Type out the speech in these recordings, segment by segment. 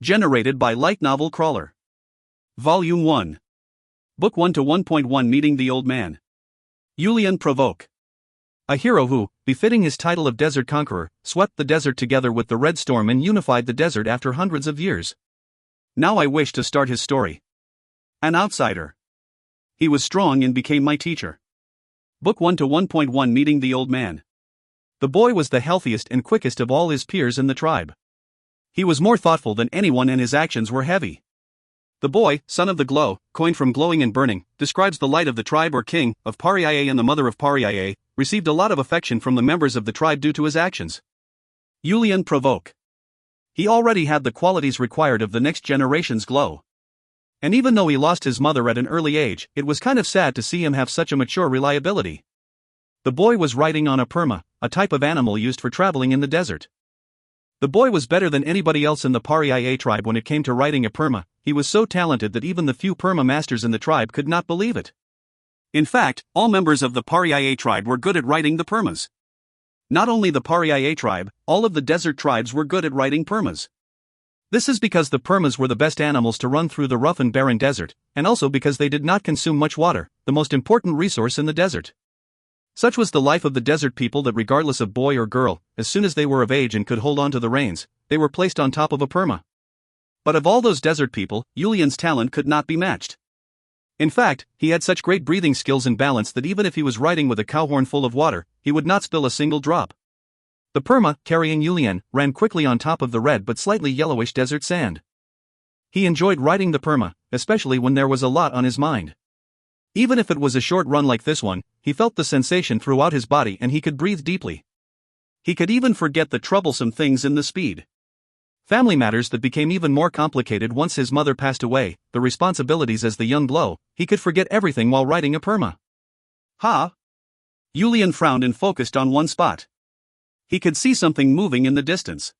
Generated by Light Novel Crawler. Volume 1. Book 1 to 1.1 Meeting the Old Man. Julian Provoke. A hero who, befitting his title of desert conqueror, swept the desert together with the Red Storm and unified the desert after hundreds of years. Now I wish to start his story. An outsider. He was strong and became my teacher. Book 1 to 1.1 Meeting the Old Man. The boy was the healthiest and quickest of all his peers in the tribe. He was more thoughtful than anyone and his actions were heavy. The boy, son of the glow, coined from glowing and burning, describes the light of the tribe or king of Pariah and the mother of Pariah, received a lot of affection from the members of the tribe due to his actions. Julian Provoke. He already had the qualities required of the next generation's glow. And even though he lost his mother at an early age, it was kind of sad to see him have such a mature reliability. The boy was riding on a perma, a type of animal used for traveling in the desert. The boy was better than anybody else in the Pariah tribe when it came to riding a perma. He was so talented that even the few perma masters in the tribe could not believe it. In fact, all members of the Pariah tribe were good at riding the permas. Not only the Pariah tribe, all of the desert tribes were good at riding permas. This is because the permas were the best animals to run through the rough and barren desert, and also because they did not consume much water, the most important resource in the desert. Such was the life of the desert people that regardless of boy or girl, as soon as they were of age and could hold on to the reins, they were placed on top of a perma. But of all those desert people, Julian's talent could not be matched. In fact, he had such great breathing skills and balance that even if he was riding with a cow horn full of water, he would not spill a single drop. The perma, carrying Julian, ran quickly on top of the red but slightly yellowish desert sand. He enjoyed riding the perma, especially when there was a lot on his mind. Even if it was a short run like this one, he felt the sensation throughout his body and he could breathe deeply. He could even forget the troublesome things in the speed. Family matters that became even more complicated once his mother passed away, the responsibilities as the young glow, he could forget everything while riding a perma. Ha! Julian frowned and focused on one spot. He could see something moving in the distance.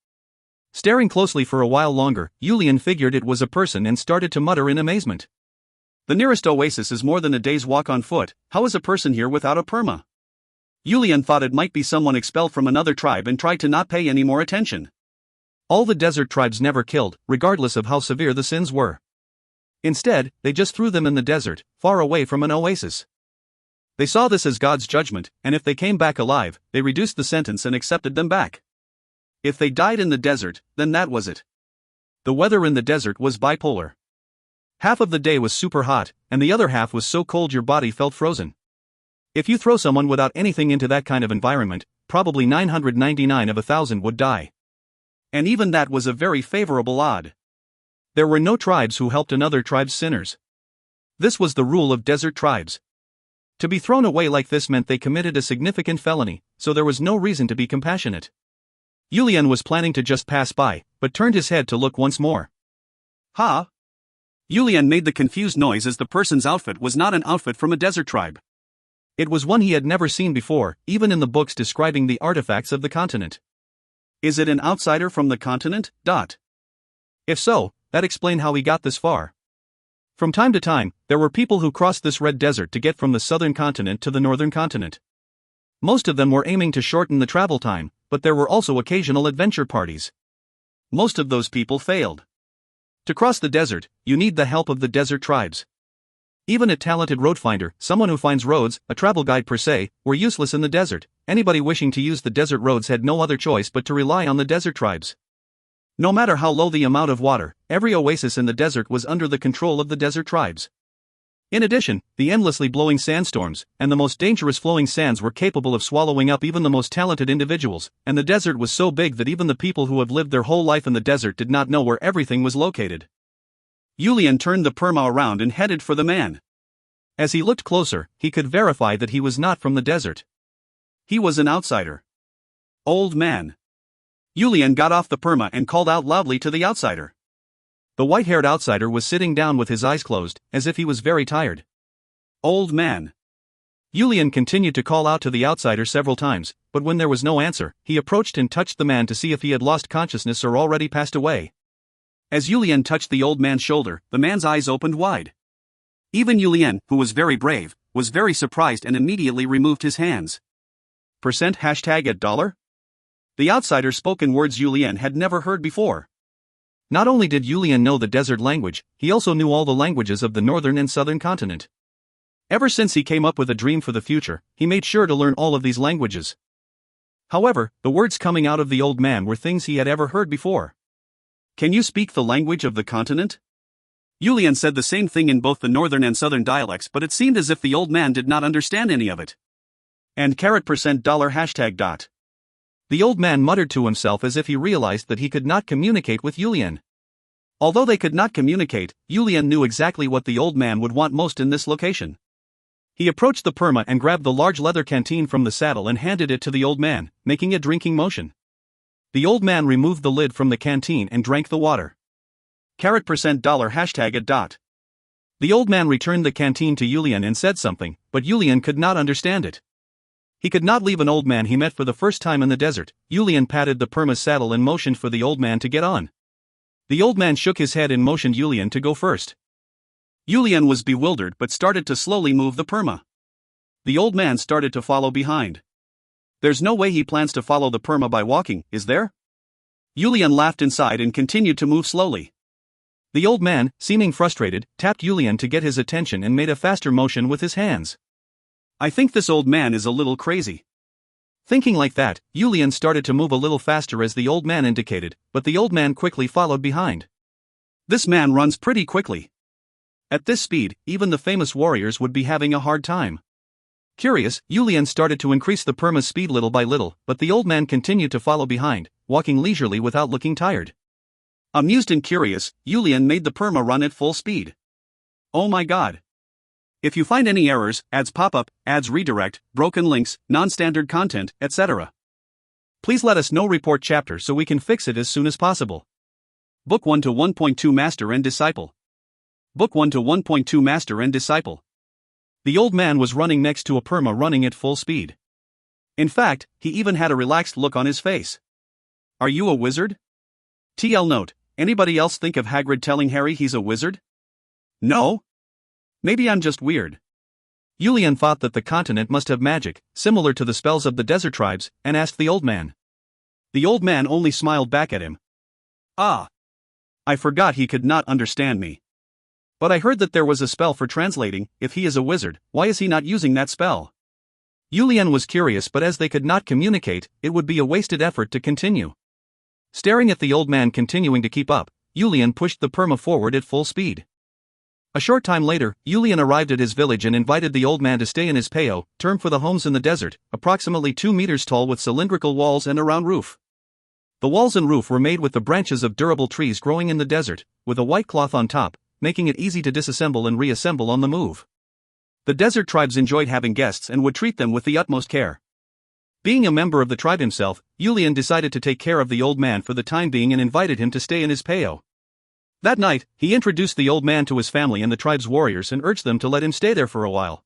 Staring closely for a while longer, Julian figured it was a person and started to mutter in amazement. The nearest oasis is more than a day's walk on foot. How is a person here without a perma? Julian thought it might be someone expelled from another tribe and tried to not pay any more attention. All the desert tribes never killed, regardless of how severe the sins were. Instead, they just threw them in the desert, far away from an oasis. They saw this as God's judgment, and if they came back alive, they reduced the sentence and accepted them back. If they died in the desert, then that was it. The weather in the desert was bipolar. Half of the day was super hot, and the other half was so cold your body felt frozen. If you throw someone without anything into that kind of environment, probably 999 of 1,000 would die. And even that was a very favorable odd. There were no tribes who helped another tribe's sinners. This was the rule of desert tribes. To be thrown away like this meant they committed a significant felony, so there was no reason to be compassionate. Julian was planning to just pass by, but turned his head to look once more. Ha! Julian made the confused noise as the person's outfit was not an outfit from a desert tribe. It was one he had never seen before, even in the books describing the artifacts of the continent. Is it an outsider from the continent? If so, that explained how he got this far. From time to time, there were people who crossed this red desert to get from the southern continent to the northern continent. Most of them were aiming to shorten the travel time, but there were also occasional adventure parties. Most of those people failed. To cross the desert, you need the help of the desert tribes. Even a talented road finder, someone who finds roads, a travel guide per se, were useless in the desert. Anybody wishing to use the desert roads had no other choice but to rely on the desert tribes. No matter how low the amount of water, every oasis in the desert was under the control of the desert tribes. In addition, the endlessly blowing sandstorms, and the most dangerous flowing sands were capable of swallowing up even the most talented individuals, and the desert was so big that even the people who have lived their whole life in the desert did not know where everything was located. Julian turned the perma around and headed for the man. As he looked closer, he could verify that he was not from the desert. He was an outsider. Old man. Julian got off the perma and called out loudly to the outsider. The white-haired outsider was sitting down with his eyes closed, as if he was very tired. Old man. Julian continued to call out to the outsider several times, but when there was no answer, he approached and touched the man to see if he had lost consciousness or already passed away. As Julian touched the old man's shoulder, the man's eyes opened wide. Even Julian, who was very brave, was very surprised and immediately removed his hands. %@$? The outsider spoke in words Julian had never heard before. Not only did Julian know the desert language, he also knew all the languages of the northern and southern continent. Ever since he came up with a dream for the future, he made sure to learn all of these languages. However, the words coming out of the old man were things he had ever heard before. Can you speak the language of the continent? Julian said the same thing in both the northern and southern dialects, but it seemed as if the old man did not understand any of it. And $$ hashtag. The old man muttered to himself as if he realized that he could not communicate with Julian. Although they could not communicate, Julian knew exactly what the old man would want most in this location. He approached the perma and grabbed the large leather canteen from the saddle and handed it to the old man, making a drinking motion. The old man removed the lid from the canteen and drank the water. $$ hashtag. The old man returned the canteen to Julian and said something, but Julian could not understand it. He could not leave an old man he met for the first time in the desert. Julian patted the perma's saddle and motioned for the old man to get on. The old man shook his head and motioned Julian to go first. Julian was bewildered but started to slowly move the perma. The old man started to follow behind. There's no way he plans to follow the perma by walking, is there? Julian laughed inside and continued to move slowly. The old man, seeming frustrated, tapped Julian to get his attention and made a faster motion with his hands. I think this old man is a little crazy. Thinking like that, Julian started to move a little faster as the old man indicated, but the old man quickly followed behind. This man runs pretty quickly. At this speed, even the famous warriors would be having a hard time. Curious, Julian started to increase the perma's speed little by little, but the old man continued to follow behind, walking leisurely without looking tired. Amused and curious, Julian made the perma run at full speed. Oh my god. If you find any errors, ads pop up, ads redirect, broken links, non-standard content, etc., please let us know. Report chapter so we can fix it as soon as possible. Book 1 to 1.2 Master and Disciple. Book 1 to 1.2 Master and Disciple. The old man was running next to a perma running at full speed. In fact, he even had a relaxed look on his face. Are you a wizard? TL note, anybody else think of Hagrid telling Harry he's a wizard? No? Maybe I'm just weird. Julian thought that the continent must have magic, similar to the spells of the desert tribes, and asked the old man. The old man only smiled back at him. Ah. I forgot he could not understand me. But I heard that there was a spell for translating. If he is a wizard, why is he not using that spell? Julian was curious, but as they could not communicate, it would be a wasted effort to continue. Staring at the old man continuing to keep up, Julian pushed the perma forward at full speed. A short time later, Julian arrived at his village and invited the old man to stay in his peo, term for the homes in the desert, approximately 2 meters tall with cylindrical walls and a round roof. The walls and roof were made with the branches of durable trees growing in the desert, with a white cloth on top, making it easy to disassemble and reassemble on the move. The desert tribes enjoyed having guests and would treat them with the utmost care. Being a member of the tribe himself, Julian decided to take care of the old man for the time being and invited him to stay in his peo. That night, he introduced the old man to his family and the tribe's warriors and urged them to let him stay there for a while.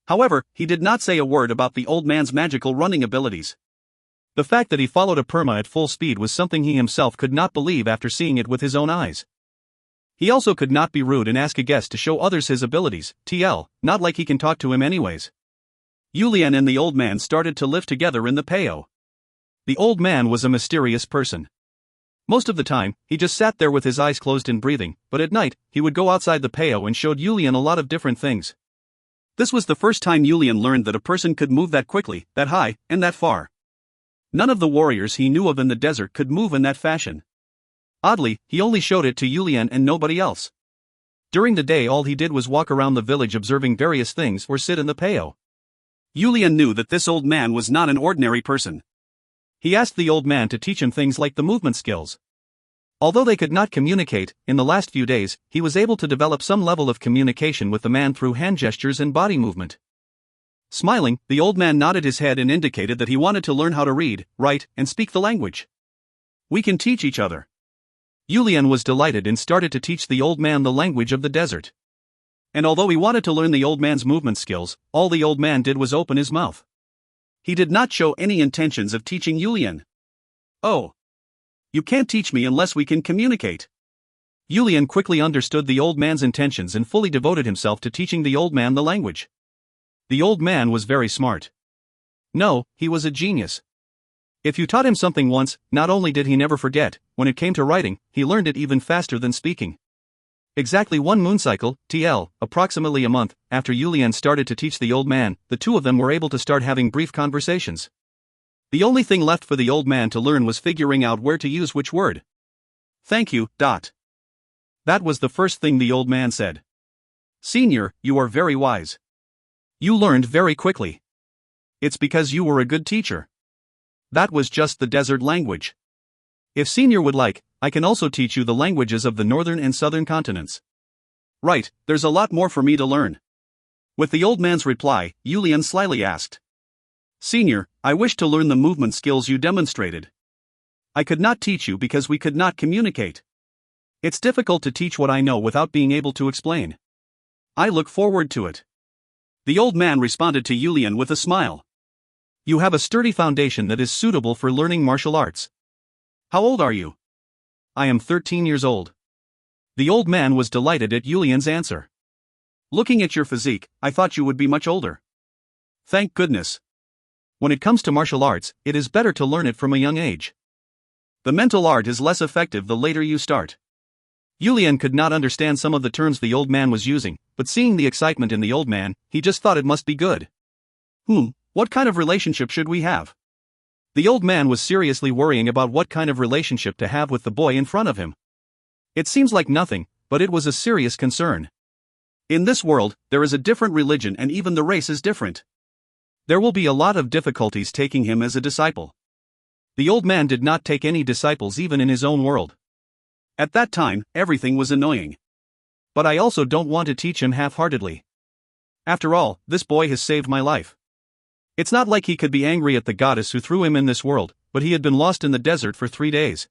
However, he did not say a word about the old man's magical running abilities. The fact that he followed a perma at full speed was something he himself could not believe after seeing it with his own eyes. He also could not be rude and ask a guest to show others his abilities, TL, not like he can talk to him anyways. Julian and the old man started to live together in the peo. The old man was a mysterious person. Most of the time, he just sat there with his eyes closed and breathing, but at night, he would go outside the peo and showed Julian a lot of different things. This was the first time Julian learned that a person could move that quickly, that high, and that far. None of the warriors he knew of in the desert could move in that fashion. Oddly, he only showed it to Julian and nobody else. During the day all he did was walk around the village observing various things or sit in the peo. Julian knew that this old man was not an ordinary person. He asked the old man to teach him things like the movement skills. Although they could not communicate, in the last few days, he was able to develop some level of communication with the man through hand gestures and body movement. Smiling, the old man nodded his head and indicated that he wanted to learn how to read, write, and speak the language. We can teach each other. Julian was delighted and started to teach the old man the language of the desert. And although he wanted to learn the old man's movement skills, all the old man did was open his mouth. He did not show any intentions of teaching Julian. Oh. You can't teach me unless we can communicate. Julian quickly understood the old man's intentions and fully devoted himself to teaching the old man the language. The old man was very smart. No, he was a genius. If you taught him something once, not only did he never forget, when it came to writing, he learned it even faster than speaking. Exactly one moon cycle, TL, approximately a month, after Yulian started to teach the old man, the two of them were able to start having brief conversations. The only thing left for the old man to learn was figuring out where to use which word. Thank you. That was the first thing the old man said. Senior, you are very wise. You learned very quickly. It's because you were a good teacher. That was just the desert language. If Senior would like, I can also teach you the languages of the northern and southern continents. Right, there's a lot more for me to learn. With the old man's reply, Yulian slyly asked. Senior, I wish to learn the movement skills you demonstrated. I could not teach you because we could not communicate. It's difficult to teach what I know without being able to explain. I look forward to it. The old man responded to Yulian with a smile. You have a sturdy foundation that is suitable for learning martial arts. How old are you? I am 13 years old. The old man was delighted at Yulian's answer. Looking at your physique, I thought you would be much older. Thank goodness. When it comes to martial arts, it is better to learn it from a young age. The mental art is less effective the later you start. Yulian could not understand some of the terms the old man was using, but seeing the excitement in the old man, he just thought it must be good. What kind of relationship should we have? The old man was seriously worrying about what kind of relationship to have with the boy in front of him. It seems like nothing, but it was a serious concern. In this world, there is a different religion and even the race is different. There will be a lot of difficulties taking him as a disciple. The old man did not take any disciples even in his own world. At that time, everything was annoying. But I also don't want to teach him half-heartedly. After all, this boy has saved my life. It's not like he could be angry at the goddess who threw him in this world, but he had been lost in the desert for 3 days.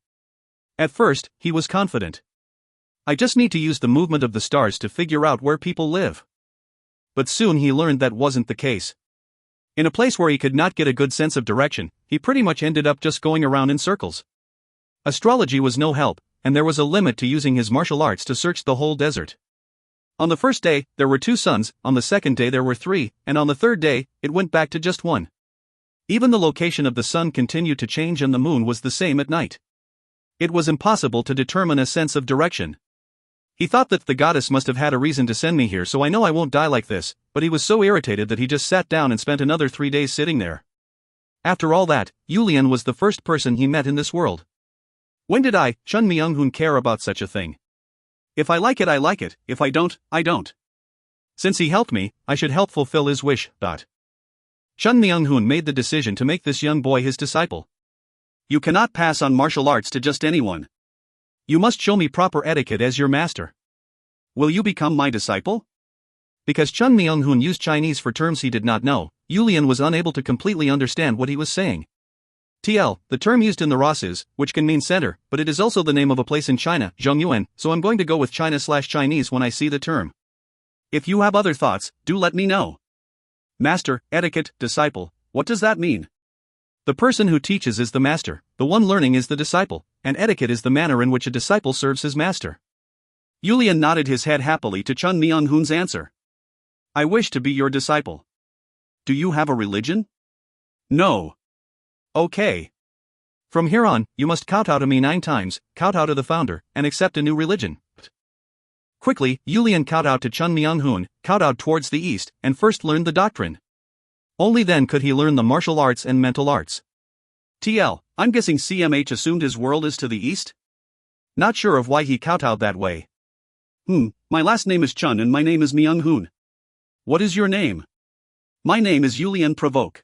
At first, he was confident. I just need to use the movement of the stars to figure out where people live. But soon he learned that wasn't the case. In a place where he could not get a good sense of direction, he pretty much ended up just going around in circles. Astrology was no help, and there was a limit to using his martial arts to search the whole desert. On the first day, there were 2 suns, on the second day there were 3, and on the third day, it went back to just 1. Even the location of the sun continued to change and the moon was the same at night. It was impossible to determine a sense of direction. He thought that the goddess must have had a reason to send me here, so I know I won't die like this, but he was so irritated that he just sat down and spent another 3 days sitting there. After all that, Yulian was the first person he met in this world. When did I, Chun Myung-hoon, care about such a thing? If I like it, I like it, if I don't, I don't. Since he helped me, I should help fulfill his wish. Chun Myung-hoon made the decision to make this young boy his disciple. You cannot pass on martial arts to just anyone. You must show me proper etiquette as your master. Will you become my disciple? Because Chun Myung-hoon used Chinese for terms he did not know, Yulian was unable to completely understand what he was saying. TL, the term used in the Ross is, which can mean center, but it is also the name of a place in China, Zhongyuan, so I'm going to go with China/Chinese when I see the term. If you have other thoughts, do let me know. Master, etiquette, disciple, what does that mean? The person who teaches is the master, the one learning is the disciple, and etiquette is the manner in which a disciple serves his master. Yulian nodded his head happily to Chun Myung-hoon's answer. I wish to be your disciple. Do you have a religion? No. Okay. From here on, you must kowtow to me 9 times, kowtow to the founder, and accept a new religion. Quickly, Yulian kowtowed to Chun Myung-hoon, kowtowed towards the east, and first learned the doctrine. Only then could he learn the martial arts and mental arts. TL, I'm guessing CMH assumed his world is to the east? Not sure of why he kowtowed that way. My last name is Chun and my name is Myung-hoon. What is your name? My name is Yulian Provoke.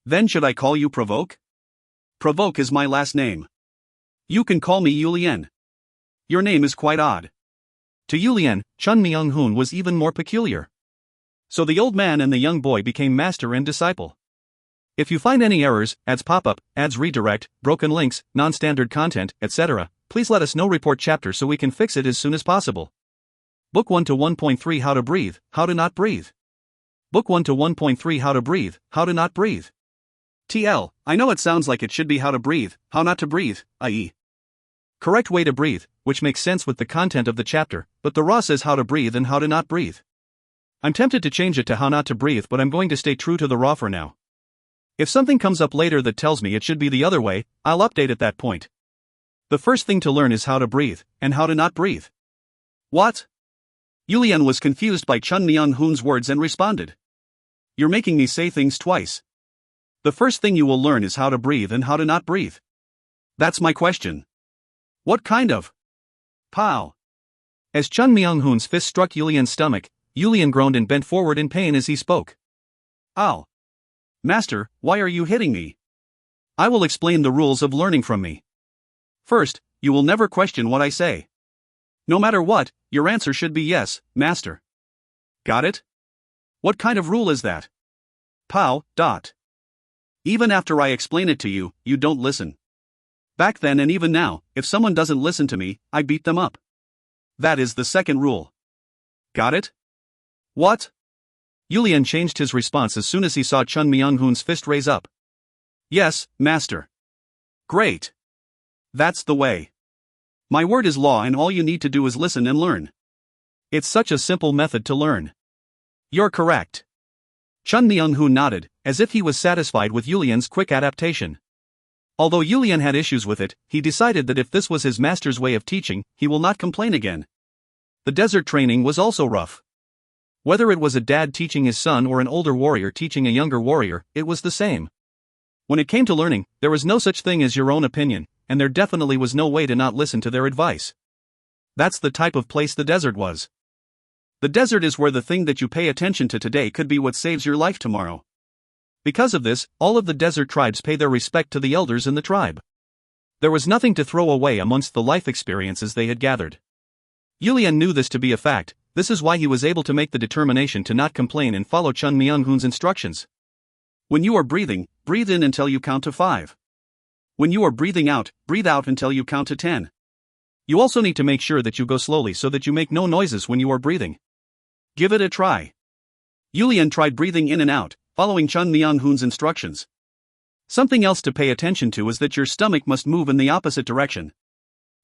Then should I call you Provoke? Provoke is my last name. You can call me Yulian. Your name is quite odd. To Yulian, Chun Myung-hoon was even more peculiar. So the old man and the young boy became master and disciple. If you find any errors, ads pop up, ads redirect, broken links, non-standard content, etc., please let us know. Report chapter so we can fix it as soon as possible. Book 1 to 1.3 How to Breathe, How to Not Breathe. Book 1 to 1.3 How to Breathe, How to Not Breathe. TL, I know it sounds like it should be how to breathe, how not to breathe, i.e. correct way to breathe, which makes sense with the content of the chapter, but the Raw says how to breathe and how to not breathe. I'm tempted to change it to how not to breathe, but I'm going to stay true to the Raw for now. If something comes up later that tells me it should be the other way, I'll update at that point. The first thing to learn is how to breathe, and how to not breathe. What? Yulian was confused by Chun Myung-hoon's words and responded. You're making me say things twice. The first thing you will learn is how to breathe and how to not breathe. That's my question. What kind of? Pow! As Chun Myung-hoon's fist struck Yulian's stomach, Yulian groaned and bent forward in pain as he spoke. Ow! Master, why are you hitting me? I will explain the rules of learning from me. First, you will never question what I say. No matter what, your answer should be yes, master. Got it? What kind of rule is that? Pow. Even after I explain it to you, you don't listen. Back then and even now, if someone doesn't listen to me, I beat them up. That is the second rule. Got it? What? Yulian changed his response as soon as he saw Chun Myung-hoon's fist raise up. Yes, master. Great. That's the way. My word is law and all you need to do is listen and learn. It's such a simple method to learn. You're correct. Chun Myung-hoon nodded, as if he was satisfied with Yulian's quick adaptation. Although Yulian had issues with it, he decided that if this was his master's way of teaching, he will not complain again. The desert training was also rough. Whether it was a dad teaching his son or an older warrior teaching a younger warrior, it was the same. When it came to learning, there was no such thing as your own opinion, and there definitely was no way to not listen to their advice. That's the type of place the desert was. The desert is where the thing that you pay attention to today could be what saves your life tomorrow. Because of this, all of the desert tribes pay their respect to the elders in the tribe. There was nothing to throw away amongst the life experiences they had gathered. Yulian knew this to be a fact. This is why he was able to make the determination to not complain and follow Chun Myung-hoon's instructions. When you are breathing, breathe in until you count to 5. When you are breathing out, breathe out until you count to 10. You also need to make sure that you go slowly so that you make no noises when you are breathing. Give it a try. Yulian tried breathing in and out, following Chun Myung-hoon's instructions. Something else to pay attention to is that your stomach must move in the opposite direction.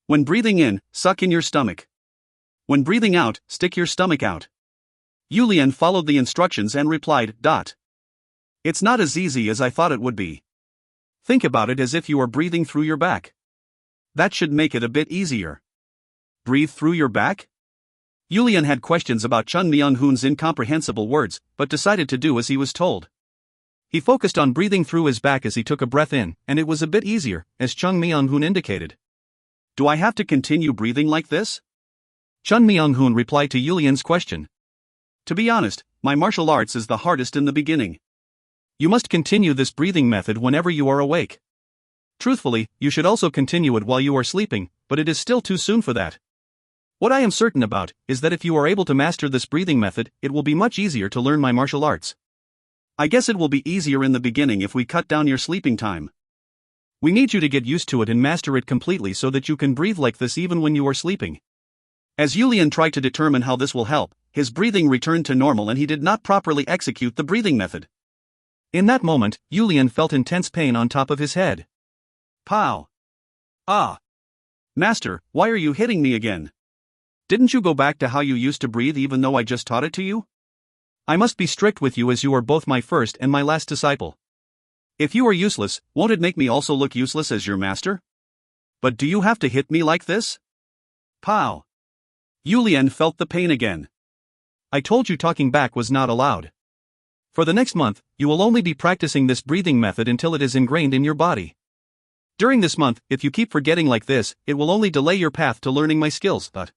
When breathing in, suck in your stomach. When breathing out, stick your stomach out. Yulian followed the instructions and replied, It's not as easy as I thought it would be. Think about it as if you are breathing through your back. That should make it a bit easier. Breathe through your back? Yulian had questions about Chun Myung-hoon's incomprehensible words, but decided to do as he was told. He focused on breathing through his back as he took a breath in, and it was a bit easier, as Chun Myung-hoon indicated. Do I have to continue breathing like this? Chun Myung-hoon replied to Yulian's question. To be honest, my martial arts is the hardest in the beginning. You must continue this breathing method whenever you are awake. Truthfully, you should also continue it while you are sleeping, but it is still too soon for that. What I am certain about is that if you are able to master this breathing method, it will be much easier to learn my martial arts. I guess it will be easier in the beginning if we cut down your sleeping time. We need you to get used to it and master it completely so that you can breathe like this even when you are sleeping. As Yulian tried to determine how this will help, his breathing returned to normal and he did not properly execute the breathing method. In that moment, Yulian felt intense pain on top of his head. Pow! Ah! Master, why are you hitting me again? Didn't you go back to how you used to breathe even though I just taught it to you? I must be strict with you as you are both my first and my last disciple. If you are useless, won't it make me also look useless as your master? But do you have to hit me like this? Pow! Yulian felt the pain again. I told you talking back was not allowed. For the next month, you will only be practicing this breathing method until it is ingrained in your body. During this month, if you keep forgetting like this, it will only delay your path to learning my skills. But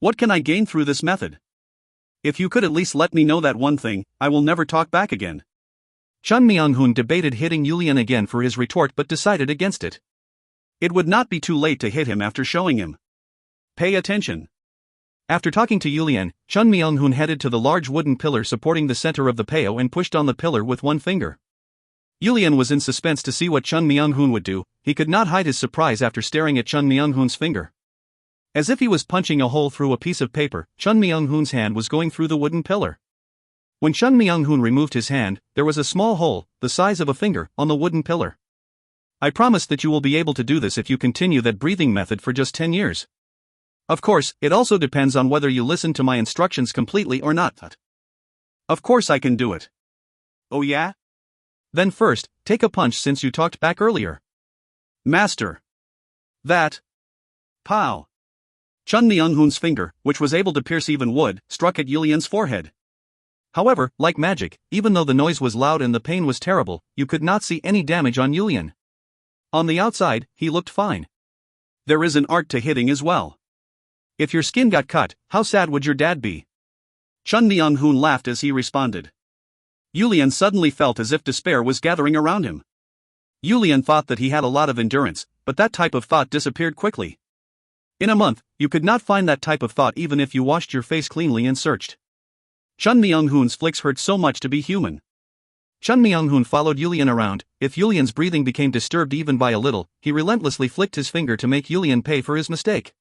what can I gain through this method? If you could at least let me know that one thing, I will never talk back again. Chun Myung-hoon debated hitting Yulian again for his retort but decided against it. It would not be too late to hit him after showing him. Pay attention. After talking to Yulian, Chun Myung-hoon headed to the large wooden pillar supporting the center of the pao and pushed on the pillar with one finger. Yulian was in suspense to see what Chun Myung-hoon would do. He could not hide his surprise after staring at Chun Myung-hoon's finger. As if he was punching a hole through a piece of paper, Chun Myung-hoon's hand was going through the wooden pillar. When Chun Myung-hoon removed his hand, there was a small hole, the size of a finger, on the wooden pillar. I promise that you will be able to do this if you continue that breathing method for just 10 years. Of course, it also depends on whether you listen to my instructions completely or not. Of course I can do it. Oh yeah? Then first, take a punch since you talked back earlier. Master. That. Pow. Chun Myung-hoon's finger, which was able to pierce even wood, struck at Yulian's forehead. However, like magic, even though the noise was loud and the pain was terrible, you could not see any damage on Yulian. On the outside, he looked fine. There is an art to hitting as well. If your skin got cut, how sad would your dad be? Chun Myung-hoon laughed as he responded. Yulian suddenly felt as if despair was gathering around him. Yulian thought that he had a lot of endurance, but that type of thought disappeared quickly. In a month, you could not find that type of thought even if you washed your face cleanly and searched. Chun Myung-hoon's flicks hurt so much to be human. Chun Myung-hoon followed Yulian around. If Yulian's breathing became disturbed even by a little, he relentlessly flicked his finger to make Yulian pay for his mistake.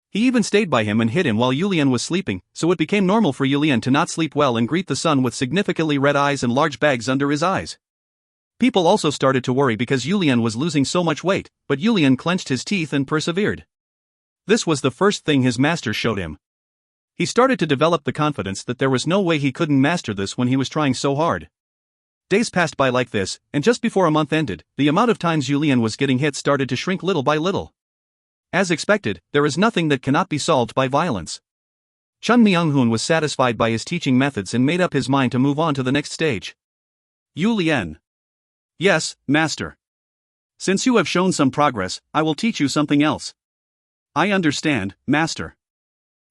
He even stayed by him and hid him while Yulian was sleeping, so it became normal for Yulian to not sleep well and greet the sun with significantly red eyes and large bags under his eyes. People also started to worry because Yulian was losing so much weight, but Yulian clenched his teeth and persevered. This was the first thing his master showed him. He started to develop the confidence that there was no way he couldn't master this when he was trying so hard. Days passed by like this, and just before a month ended, the amount of times Yulian was getting hit started to shrink little by little. As expected, there is nothing that cannot be solved by violence. Chun Myung-hoon was satisfied by his teaching methods and made up his mind to move on to the next stage. Yulian. Yes, master. Since you have shown some progress, I will teach you something else. I understand, master.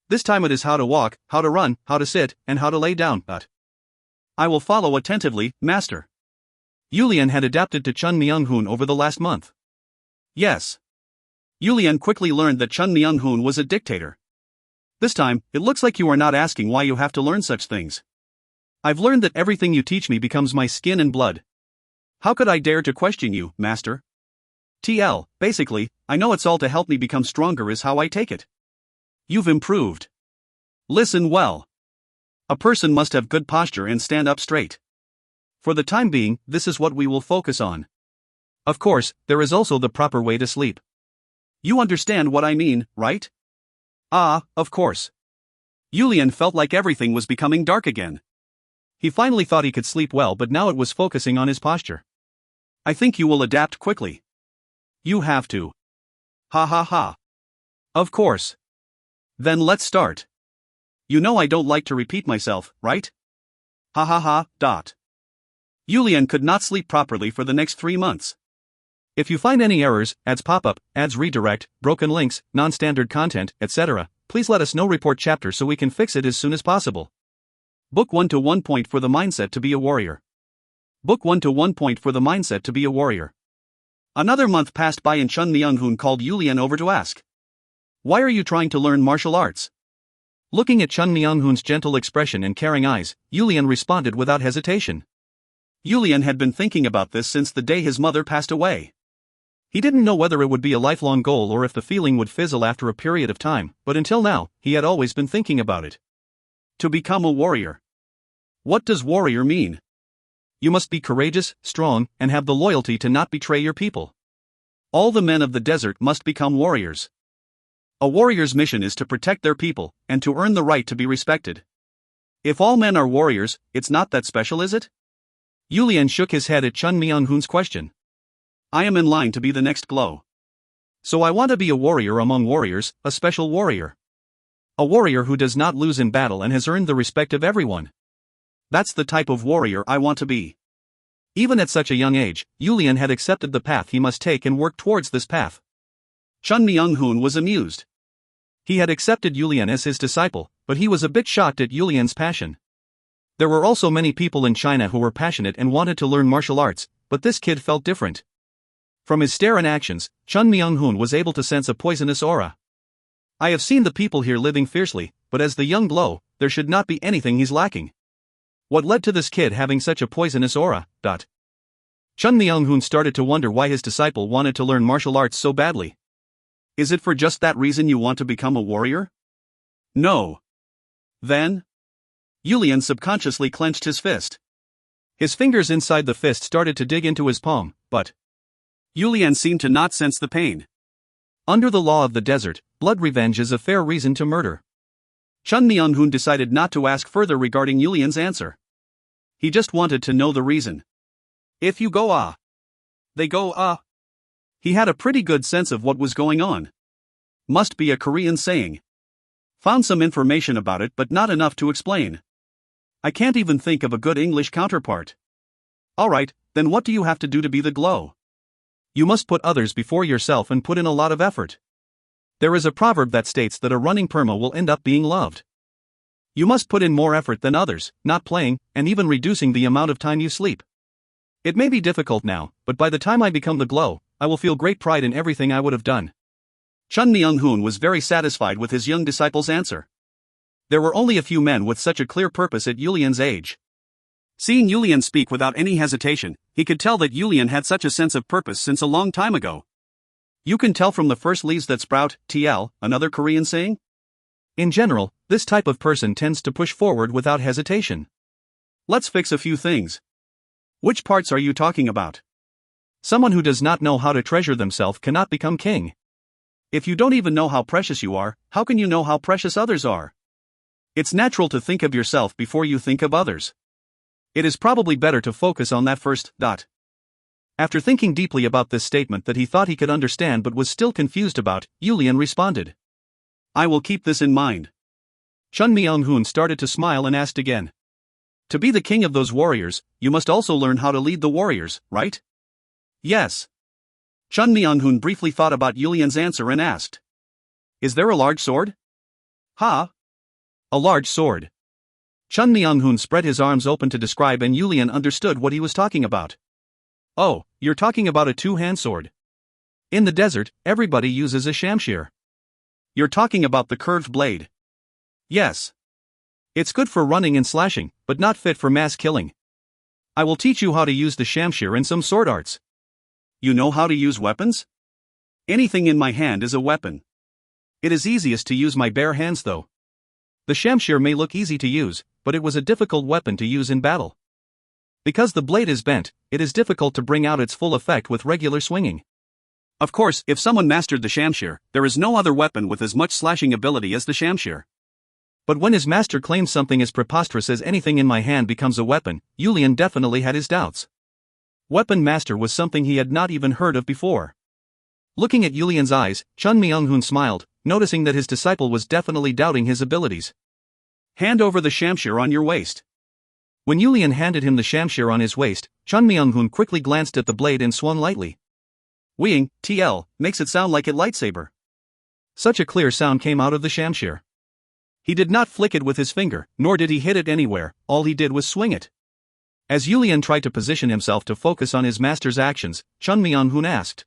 This time it is how to walk, how to run, how to sit, and how to lay down, but I will follow attentively, master. Yulian had adapted to Chun Myung-hoon over the last month. Yes. Yulian quickly learned that Chun Myung-hoon was a dictator. This time, it looks like you are not asking why you have to learn such things. I've learned that everything you teach me becomes my skin and blood. How could I dare to question you, master? Basically, I know it's all to help me become stronger is how I take it. You've improved. Listen well. A person must have good posture and stand up straight. For the time being, this is what we will focus on. Of course, there is also the proper way to sleep. You understand what I mean, right? Ah, of course. Yulian felt like everything was becoming dark again. He finally thought he could sleep well, but now it was focusing on his posture. I think you will adapt quickly. You have to. Ha ha ha. Of course. Then let's start. You know I don't like to repeat myself, right? Ha ha ha. Yulian could not sleep properly for the next 3 months. If you find any errors, ads pop up, ads redirect, broken links, non-standard content, etc., please let us know. Report chapter so we can fix it as soon as possible. Book 1 to 1 point for the mindset to be a warrior. Book 1 to 1 point for the mindset to be a warrior. Another month passed by and Chun Myung-hoon called Yulian over to ask, "Why are you trying to learn martial arts?" Looking at Chun Myung-hoon's gentle expression and caring eyes, Yulian responded without hesitation. Yulian had been thinking about this since the day his mother passed away. He didn't know whether it would be a lifelong goal or if the feeling would fizzle after a period of time, but until now, he had always been thinking about it. To become a warrior. What does warrior mean? You must be courageous, strong, and have the loyalty to not betray your people. All the men of the desert must become warriors. A warrior's mission is to protect their people, and to earn the right to be respected. If all men are warriors, it's not that special, is it? Yulian shook his head at Chun Myung-hoon's question. I am in line to be the next glow. So I want to be a warrior among warriors, a special warrior. A warrior who does not lose in battle and has earned the respect of everyone. That's the type of warrior I want to be. Even at such a young age, Yulian had accepted the path he must take and worked towards this path. Chun Myung-hoon was amused. He had accepted Yulian as his disciple, but he was a bit shocked at Yulian's passion. There were also many people in China who were passionate and wanted to learn martial arts, but this kid felt different. From his stare and actions, Chun Myung-hoon was able to sense a poisonous aura. I have seen the people here living fiercely, but as the young glow, there should not be anything he's lacking. What led to this kid having such a poisonous aura? Chun Myung-hoon started to wonder why his disciple wanted to learn martial arts so badly. Is it for just that reason you want to become a warrior? No. Then? Yulian subconsciously clenched his fist. His fingers inside the fist started to dig into his palm, but Yulian seemed to not sense the pain. Under the law of the desert, blood revenge is a fair reason to murder. Chun Myung-hoon decided not to ask further regarding Yulian's answer. He just wanted to know the reason. If you go they go. He had a pretty good sense of what was going on. Must be a Korean saying. Found some information about it but not enough to explain. I can't even think of a good English counterpart. Alright, then what do you have to do to be the glow? You must put others before yourself and put in a lot of effort. There is a proverb that states that a running perma will end up being loved. You must put in more effort than others, not playing, and even reducing the amount of time you sleep. It may be difficult now, but by the time I become the glow, I will feel great pride in everything I would have done. Chun Myung-hoon was very satisfied with his young disciple's answer. There were only a few men with such a clear purpose at Yulian's age. Seeing Yulian speak without any hesitation, he could tell that Yulian had such a sense of purpose since a long time ago. You can tell from the first leaves that sprout, TL, another Korean saying? In general, this type of person tends to push forward without hesitation. Let's fix a few things. Which parts are you talking about? Someone who does not know how to treasure themselves cannot become king. If you don't even know how precious you are, how can you know how precious others are? It's natural to think of yourself before you think of others. It is probably better to focus on that first. After thinking deeply about this statement that he thought he could understand but was still confused about, Yulian responded. I will keep this in mind. Chun Myung-hoon started to smile and asked again. To be the king of those warriors, you must also learn how to lead the warriors, right? Yes. Chun Myung-hoon briefly thought about Yulian's answer and asked. Is there a large sword? Ha? A large sword. Chun Myung-hoon spread his arms open to describe and Yulian understood what he was talking about. Oh, you're talking about a two-hand sword. In the desert, everybody uses a shamshir. You're talking about the curved blade. Yes. It's good for running and slashing, but not fit for mass killing. I will teach you how to use the shamshir and some sword arts. You know how to use weapons? Anything in my hand is a weapon. It is easiest to use my bare hands though. The shamshir may look easy to use, but it was a difficult weapon to use in battle. Because the blade is bent, it is difficult to bring out its full effect with regular swinging. Of course, if someone mastered the shamshir, there is no other weapon with as much slashing ability as the shamshir. But when his master claims something as preposterous as anything in my hand becomes a weapon, Yulian definitely had his doubts. Weapon master was something he had not even heard of before. Looking at Yulian's eyes, Chun Myung-hoon smiled, noticing that his disciple was definitely doubting his abilities. Hand over the shamshir on your waist. When Yulian handed him the shamshir on his waist, Chun Myung-hoon quickly glanced at the blade and swung lightly. Weeing, TL, makes it sound like a lightsaber. Such a clear sound came out of the shamshir. He did not flick it with his finger, nor did he hit it anywhere, all he did was swing it. As Yulian tried to position himself to focus on his master's actions, Chun Myung-hoon asked.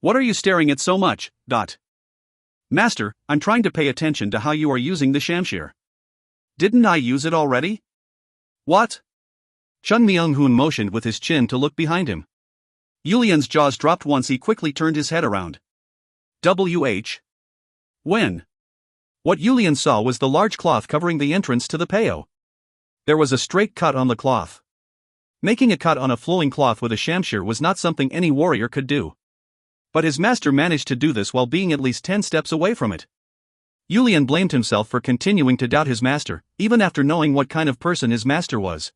What are you staring at so much? Master, I'm trying to pay attention to how you are using the shamshir. Didn't I use it already? What? Chun Myung-hoon motioned with his chin to look behind him. Yulian's jaws dropped once he quickly turned his head around. When? What Yulian saw was the large cloth covering the entrance to the peo. There was a straight cut on the cloth. Making a cut on a flowing cloth with a shamshir was not something any warrior could do. But his master managed to do this while being at least 10 steps away from it. Yulian blamed himself for continuing to doubt his master, even after knowing what kind of person his master was.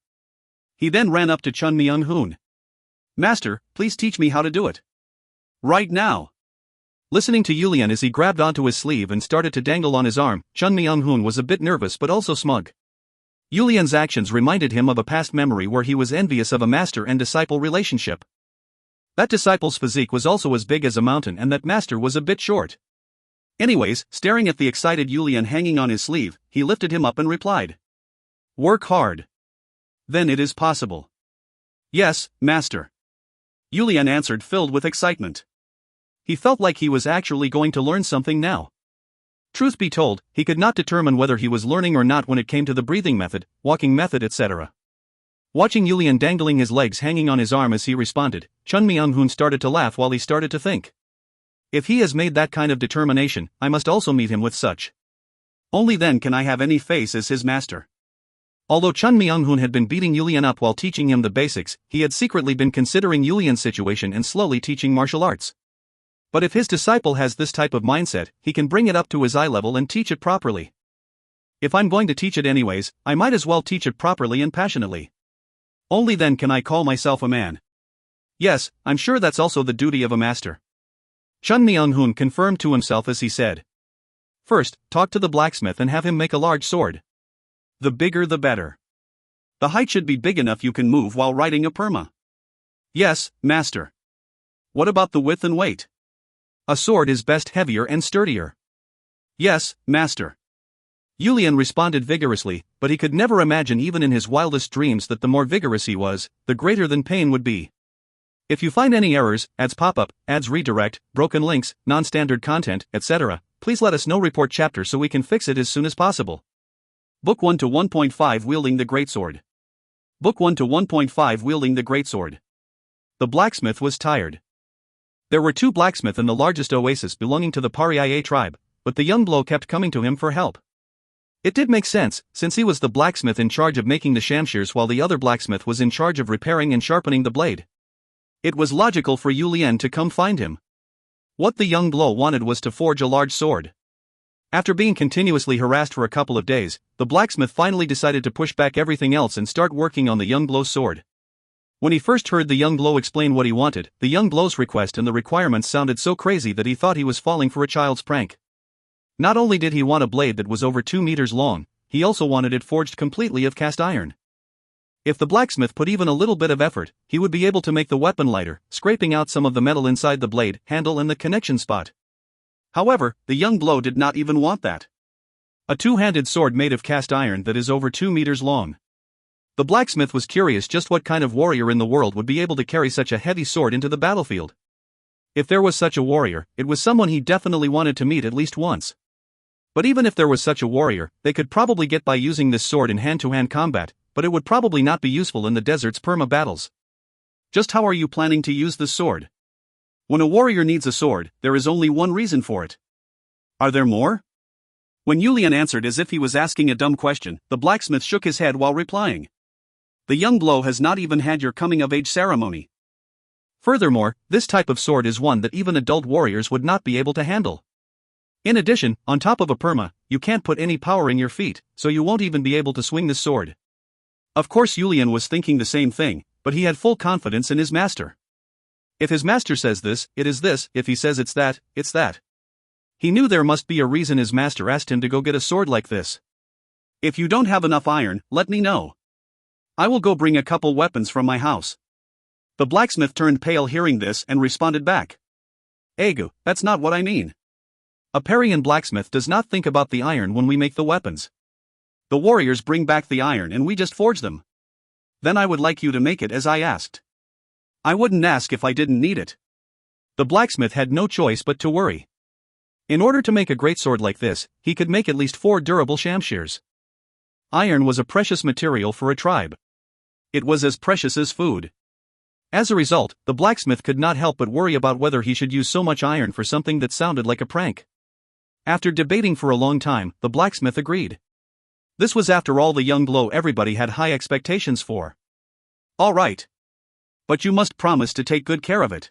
He then ran up to Chun Myung-hoon. Master, please teach me how to do it. Right now. Listening to Yulian as he grabbed onto his sleeve and started to dangle on his arm, Chun Myung-hoon was a bit nervous but also smug. Yulian's actions reminded him of a past memory where he was envious of a master and disciple relationship. That disciple's physique was also as big as a mountain and that master was a bit short. Anyways, staring at the excited Yulian hanging on his sleeve, he lifted him up and replied. Work hard. Then it is possible. Yes, master. Yulian answered, filled with excitement. He felt like he was actually going to learn something now. Truth be told, he could not determine whether he was learning or not when it came to the breathing method, walking method, etc. Watching Yulian dangling his legs hanging on his arm as he responded, Chun Myung-hoon started to laugh while he started to think. If he has made that kind of determination, I must also meet him with such. Only then can I have any face as his master. Although Chun Myung-hoon had been beating Yulian up while teaching him the basics, he had secretly been considering Yulian's situation and slowly teaching martial arts. But if his disciple has this type of mindset, he can bring it up to his eye level and teach it properly. If I'm going to teach it anyways, I might as well teach it properly and passionately. Only then can I call myself a man. Yes, I'm sure that's also the duty of a master. Chun Myung-hoon confirmed to himself as he said. First, talk to the blacksmith and have him make a large sword. The bigger the better. The height should be big enough you can move while riding a perma. Yes, master. What about the width and weight? A sword is best heavier and sturdier. Yes, master. Yulian responded vigorously, but he could never imagine even in his wildest dreams that the more vigorous he was, the greater than pain would be. If you find any errors, ads pop-up, ads redirect, broken links, non-standard content, etc., please let us know. Report chapter so we can fix it as soon as possible. Book 1 to 1.5 Wielding the Greatsword. Book 1 to 1.5 Wielding the Greatsword. The blacksmith was tired. There were 2 blacksmiths in the largest oasis belonging to the Pariah tribe, but the young blow kept coming to him for help. It did make sense, since he was the blacksmith in charge of making the shamshears while the other blacksmith was in charge of repairing and sharpening the blade. It was logical for Yulian to come find him. What the young blow wanted was to forge a large sword. After being continuously harassed for a couple of days, the blacksmith finally decided to push back everything else and start working on the young blow's sword. When he first heard the young blow explain what he wanted, the young blow's request and the requirements sounded so crazy that he thought he was falling for a child's prank. Not only did he want a blade that was over 2 meters long, he also wanted it forged completely of cast iron. If the blacksmith put even a little bit of effort, he would be able to make the weapon lighter, scraping out some of the metal inside the blade, handle and the connection spot. However, the young blow did not even want that. A 2-handed sword made of cast iron that is over 2 meters long. The blacksmith was curious just what kind of warrior in the world would be able to carry such a heavy sword into the battlefield. If there was such a warrior, it was someone he definitely wanted to meet at least once. But even if there was such a warrior, they could probably get by using this sword in hand-to-hand combat, but it would probably not be useful in the desert's perma battles. Just how are you planning to use this sword? When a warrior needs a sword, there is only one reason for it. Are there more? When Yulian answered as if he was asking a dumb question, the blacksmith shook his head while replying. The young blow has not even had your coming-of-age ceremony. Furthermore, this type of sword is one that even adult warriors would not be able to handle. In addition, on top of a perma, you can't put any power in your feet, so you won't even be able to swing this sword. Of course Yulian was thinking the same thing, but he had full confidence in his master. If his master says this, it is this, if he says it's that, it's that. He knew there must be a reason his master asked him to go get a sword like this. If you don't have enough iron, let me know. I will go bring a couple weapons from my house. The blacksmith turned pale hearing this and responded back. Egu, that's not what I mean. A Parian blacksmith does not think about the iron when we make the weapons. The warriors bring back the iron and we just forge them. Then I would like you to make it as I asked. I wouldn't ask if I didn't need it. The blacksmith had no choice but to worry. In order to make a greatsword like this, he could make at least 4 durable shamshears. Iron was a precious material for a tribe. It was as precious as food. As a result, the blacksmith could not help but worry about whether he should use so much iron for something that sounded like a prank. After debating for a long time, the blacksmith agreed. This was after all the young blow everybody had high expectations for. All right. But you must promise to take good care of it.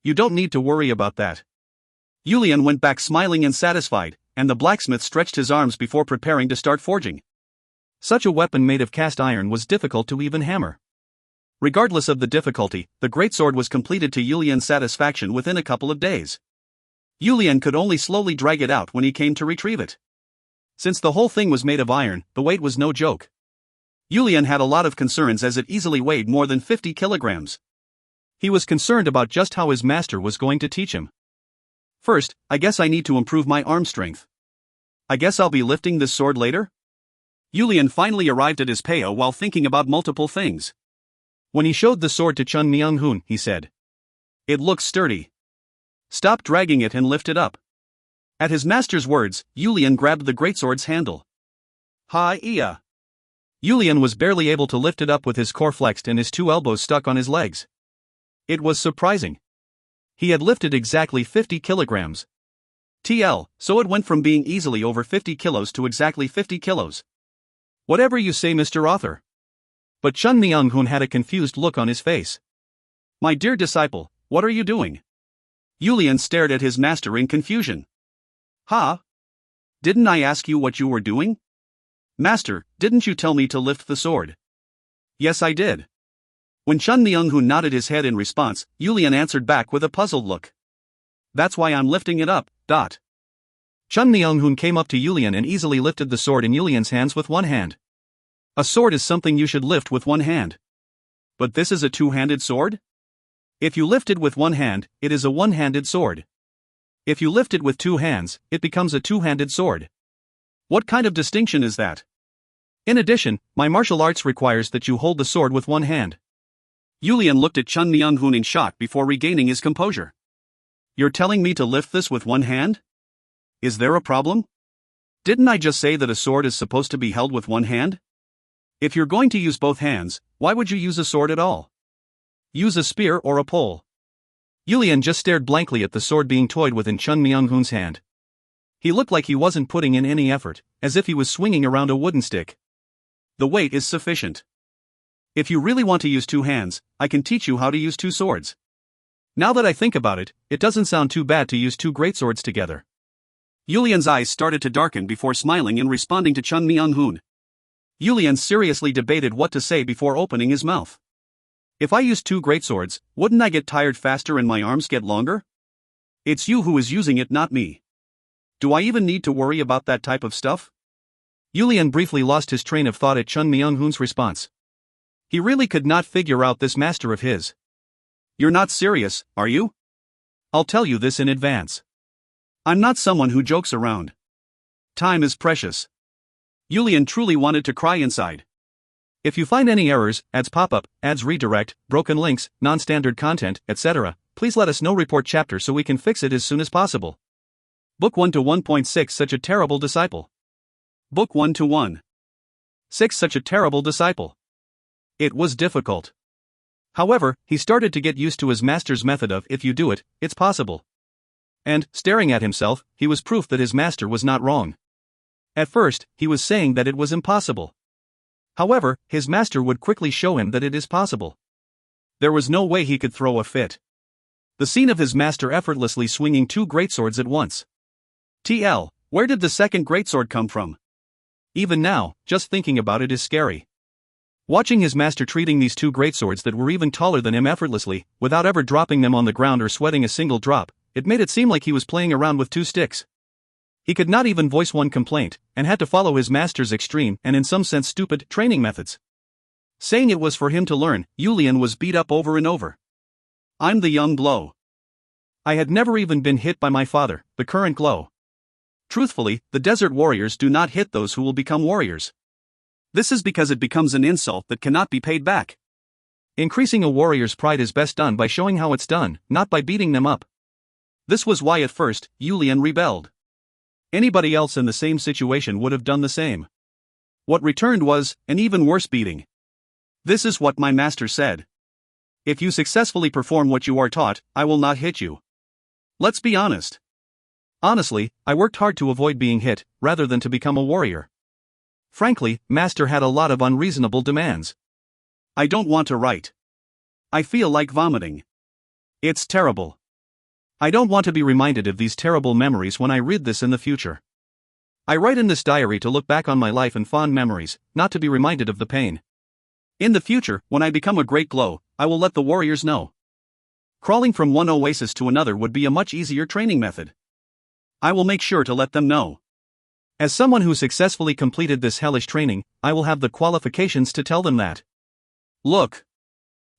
You don't need to worry about that. Yulian went back smiling and satisfied, and the blacksmith stretched his arms before preparing to start forging. Such a weapon made of cast iron was difficult to even hammer. Regardless of the difficulty, the greatsword was completed to Yulian's satisfaction within a couple of days. Yulian could only slowly drag it out when he came to retrieve it. Since the whole thing was made of iron, the weight was no joke. Yulian had a lot of concerns as it easily weighed more than 50 kilograms. He was concerned about just how his master was going to teach him. First, I guess I need to improve my arm strength. I guess I'll be lifting this sword later? Yulian finally arrived at his payo while thinking about multiple things. When he showed the sword to Chun Myung-hoon, he said, "It looks sturdy. Stop dragging it and lift it up." At his master's words, Yulian grabbed the greatsword's handle. Ha-iya! Yulian was barely able to lift it up with his core flexed and his 2 elbows stuck on his legs. It was surprising. He had lifted exactly 50 kilograms. So it went from being easily over 50 kilos to exactly 50 kilos. Whatever you say, Mr. Author. But Chun Myung-hoon had a confused look on his face. My dear disciple, what are you doing? Yulian stared at his master in confusion. Ha? Didn't I ask you what you were doing? Master, didn't you tell me to lift the sword? Yes, I did. When Chun Myung-hoon nodded his head in response, Yulian answered back with a puzzled look. That's why I'm lifting it up, dot. Chun Myung-hoon came up to Yulian and easily lifted the sword in Yulian's hands with one hand. A sword is something you should lift with one hand. But this is a two-handed sword? If you lift it with one hand, it is a one-handed sword. If you lift it with two hands, it becomes a two-handed sword. What kind of distinction is that? In addition, my martial arts requires that you hold the sword with one hand. Yulian looked at Chun Myung-hoon in shock before regaining his composure. You're telling me to lift this with one hand? Is there a problem? Didn't I just say that a sword is supposed to be held with one hand? If you're going to use both hands, why would you use a sword at all? Use a spear or a pole. Yulian just stared blankly at the sword being toyed with in Chun Myung-hoon's hand. He looked like he wasn't putting in any effort, as if he was swinging around a wooden stick. The weight is sufficient. If you really want to use two hands, I can teach you how to use two swords. Now that I think about it, it doesn't sound too bad to use two greatswords together. Yulian's eyes started to darken before smiling and responding to Chun Myung-hoon. Yulian seriously debated what to say before opening his mouth. If I use two greatswords, wouldn't I get tired faster and my arms get longer? It's you who is using it, not me. Do I even need to worry about that type of stuff? Yulian briefly lost his train of thought at Chun Myung-hoon's response. He really could not figure out this master of his. You're not serious, are you? I'll tell you this in advance. I'm not someone who jokes around. Time is precious. Yulian truly wanted to cry inside. If you find any errors, ads pop up, ads redirect, broken links, non-standard content, etc., please let us know. Report chapter so we can fix it as soon as possible. Book 1 to 1.6 Such a Terrible Disciple. Book 1 to 1. 6 Such a Terrible Disciple. It was difficult. However, he started to get used to his master's method of if you do it, it's possible. And, staring at himself, he was proof that his master was not wrong. At first, he was saying that it was impossible. However, his master would quickly show him that it is possible. There was no way he could throw a fit. The scene of his master effortlessly swinging two greatswords at once. TL, where did the second greatsword come from? Even now, just thinking about it is scary. Watching his master treating these two greatswords that were even taller than him effortlessly, without ever dropping them on the ground or sweating a single drop, it made it seem like he was playing around with two sticks. He could not even voice one complaint, and had to follow his master's extreme and in some sense stupid training methods. Saying it was for him to learn, Yulian was beat up over and over. I'm the young Glow. I had never even been hit by my father, the current Glow. Truthfully, the desert warriors do not hit those who will become warriors. This is because it becomes an insult that cannot be paid back. Increasing a warrior's pride is best done by showing how it's done, not by beating them up. This was why at first, Yulian rebelled. Anybody else in the same situation would have done the same. What returned was an even worse beating. This is what my master said. If you successfully perform what you are taught, I will not hit you. Let's be honest. Honestly, I worked hard to avoid being hit, rather than to become a warrior. Frankly, master had a lot of unreasonable demands. I don't want to write. I feel like vomiting. It's terrible. I don't want to be reminded of these terrible memories when I read this in the future. I write in this diary to look back on my life and fond memories, not to be reminded of the pain. In the future, when I become a great Glow, I will let the warriors know. Crawling from one oasis to another would be a much easier training method. I will make sure to let them know. As someone who successfully completed this hellish training, I will have the qualifications to tell them that. Look.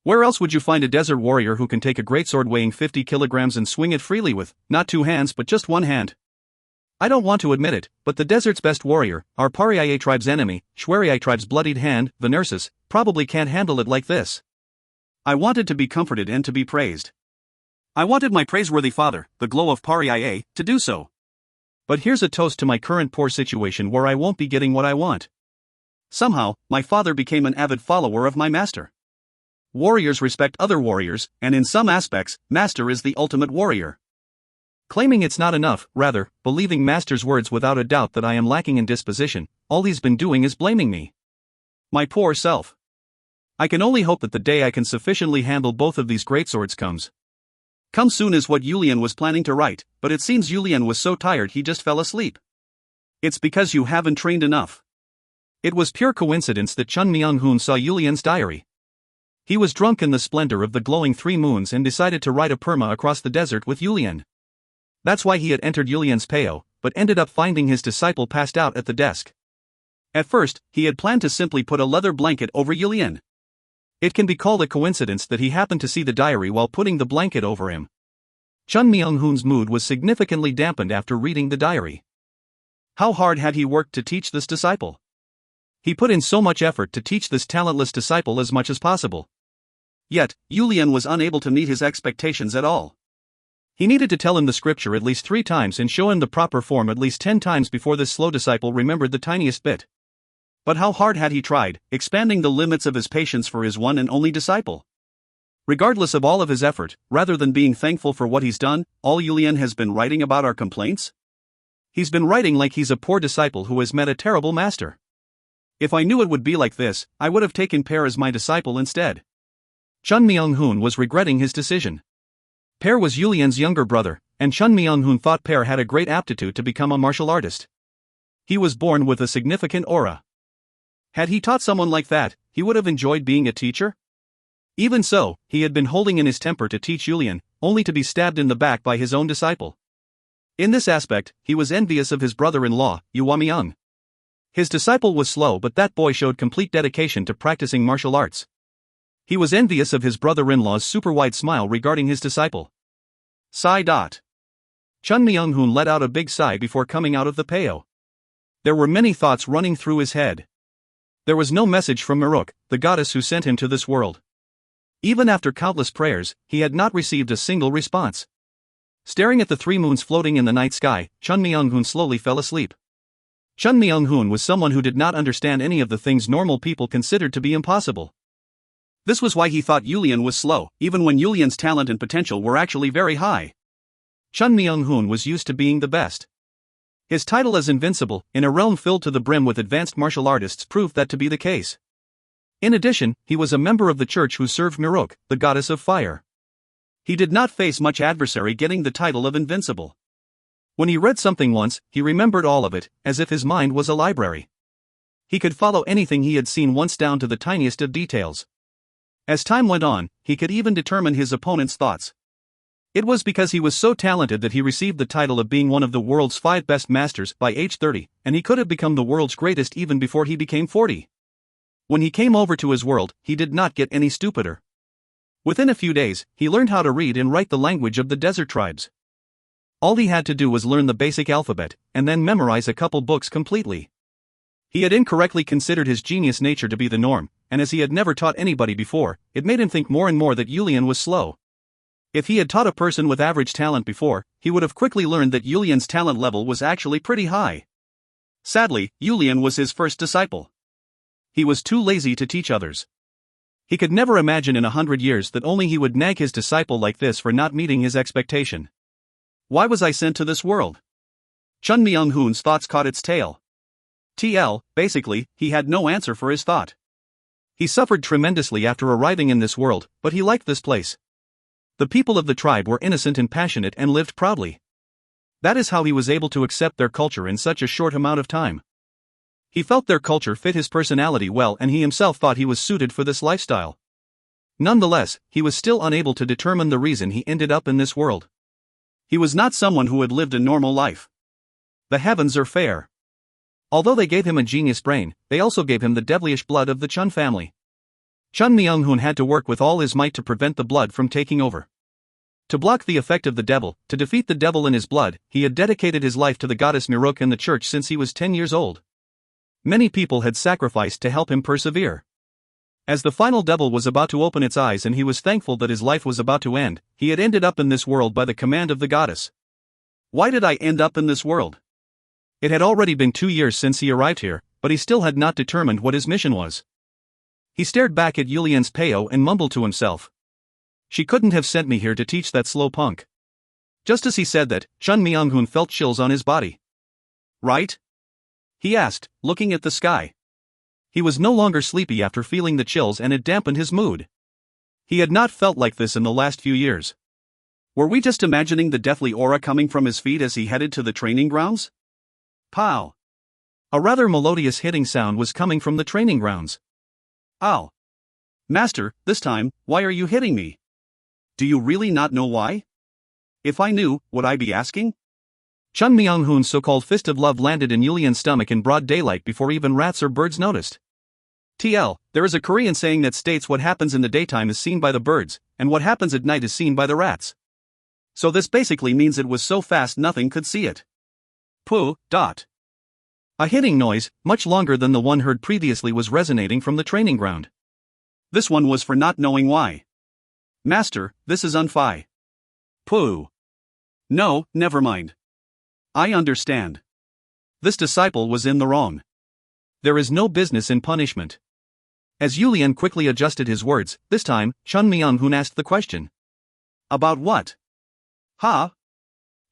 Where else would you find a desert warrior who can take a greatsword weighing 50 kilograms and swing it freely with, not two hands but just one hand? I don't want to admit it, but the desert's best warrior, our Pariaye tribe's enemy, Shwariye tribe's bloodied hand, the nurses, probably can't handle it like this. I wanted to be comforted and to be praised. I wanted my praiseworthy father, the Glow of Pariaye, to do so. But here's a toast to my current poor situation where I won't be getting what I want. Somehow, my father became an avid follower of my master. Warriors respect other warriors, and in some aspects, master is the ultimate warrior. Claiming it's not enough, rather, believing master's words without a doubt that I am lacking in disposition, all he's been doing is blaming me. My poor self. I can only hope that the day I can sufficiently handle both of these greatswords comes. Come soon is what Yulian was planning to write, but it seems Yulian was so tired he just fell asleep. It's because you haven't trained enough. It was pure coincidence that Chun Myung-hoon saw Yulian's diary. He was drunk in the splendor of the glowing 3 moons and decided to ride a perma across the desert with Yulian. That's why he had entered Yulian's peo, but ended up finding his disciple passed out at the desk. At first, he had planned to simply put a leather blanket over Yulian. It can be called a coincidence that he happened to see the diary while putting the blanket over him. Chun Myung-hoon's mood was significantly dampened after reading the diary. How hard had he worked to teach this disciple? He put in so much effort to teach this talentless disciple as much as possible. Yet, Yulian was unable to meet his expectations at all. He needed to tell him the scripture at least 3 times and show him the proper form at least 10 times before this slow disciple remembered the tiniest bit. But how hard had he tried, expanding the limits of his patience for his one and only disciple? Regardless of all of his effort, rather than being thankful for what he's done, all Yulian has been writing about are complaints? He's been writing like he's a poor disciple who has met a terrible master. If I knew it would be like this, I would have taken Per as my disciple instead. Chun Myung-hoon was regretting his decision. Per was Yulian's younger brother, and Chun Myung-hoon thought Per had a great aptitude to become a martial artist. He was born with a significant aura. Had he taught someone like that, he would have enjoyed being a teacher? Even so, he had been holding in his temper to teach Yulian, only to be stabbed in the back by his own disciple. In this aspect, he was envious of his brother-in-law, Yuwa Myung. His disciple was slow, but that boy showed complete dedication to practicing martial arts. He was envious of his brother-in-law's super-wide smile regarding his disciple. Sigh. Chun Myung-hoon let out a big sigh before coming out of the peo. There were many thoughts running through his head. There was no message from Maruk, the goddess who sent him to this world. Even after countless prayers, he had not received a single response. Staring at the 3 moons floating in the night sky, Chun Myung-hoon slowly fell asleep. Chun Myung-hoon was someone who did not understand any of the things normal people considered to be impossible. This was why he thought Yulian was slow, even when Yulian's talent and potential were actually very high. Chun Myung-hoon was used to being the best. His title as invincible, in a realm filled to the brim with advanced martial artists, proved that to be the case. In addition, he was a member of the church who served Maruk, the goddess of fire. He did not face much adversary getting the title of invincible. When he read something once, he remembered all of it, as if his mind was a library. He could follow anything he had seen once down to the tiniest of details. As time went on, he could even determine his opponent's thoughts. It was because he was so talented that he received the title of being one of the world's 5 best masters by age 30, and he could have become the world's greatest even before he became 40. When he came over to his world, he did not get any stupider. Within a few days, he learned how to read and write the language of the desert tribes. All he had to do was learn the basic alphabet, and then memorize a couple books completely. He had incorrectly considered his genius nature to be the norm, and as he had never taught anybody before, it made him think more and more that Yulian was slow. If he had taught a person with average talent before, he would have quickly learned that Yulian's talent level was actually pretty high. Sadly, Yulian was his first disciple. He was too lazy to teach others. He could never imagine in 100 years that only he would nag his disciple like this for not meeting his expectation. Why was I sent to this world? Chun Myung-hoon's thoughts caught its tail. Basically, he had no answer for his thought. He suffered tremendously after arriving in this world, but he liked this place. The people of the tribe were innocent and passionate and lived proudly. That is how he was able to accept their culture in such a short amount of time. He felt their culture fit his personality well, and he himself thought he was suited for this lifestyle. Nonetheless, he was still unable to determine the reason he ended up in this world. He was not someone who had lived a normal life. The heavens are fair. Although they gave him a genius brain, they also gave him the devilish blood of the Chun family. Chun Myung-hoon had to work with all his might to prevent the blood from taking over. To block the effect of the devil, to defeat the devil in his blood, he had dedicated his life to the goddess Miruk and the church since he was 10 years old. Many people had sacrificed to help him persevere. As the final devil was about to open its eyes and he was thankful that his life was about to end, he had ended up in this world by the command of the goddess. Why did I end up in this world? It had already been 2 years since he arrived here, but he still had not determined what his mission was. He stared back at Yulian's peo and mumbled to himself. She couldn't have sent me here to teach that slow punk. Just as he said that, Chun Myung-hoon felt chills on his body. Right? He asked, looking at the sky. He was no longer sleepy after feeling the chills, and it dampened his mood. He had not felt like this in the last few years. Were we just imagining the deathly aura coming from his feet as he headed to the training grounds? Pow! A rather melodious hitting sound was coming from the training grounds. Ow! Master, this time, why are you hitting me? Do you really not know why? If I knew, would I be asking? Chun Myung-hoon's so-called fist of love landed in Yulian's stomach in broad daylight before even rats or birds noticed. TL, there is a Korean saying that states what happens in the daytime is seen by the birds, and what happens at night is seen by the rats. So this basically means it was so fast nothing could see it. Pooh. A hitting noise, much longer than the one heard previously, was resonating from the training ground. This one was for not knowing why. Master, this is unfi. Pooh. No, never mind. I understand. This disciple was in the wrong. There is no business in punishment. As Yulian quickly adjusted his words, this time, Chun Myung-hoon asked the question. About what? Huh?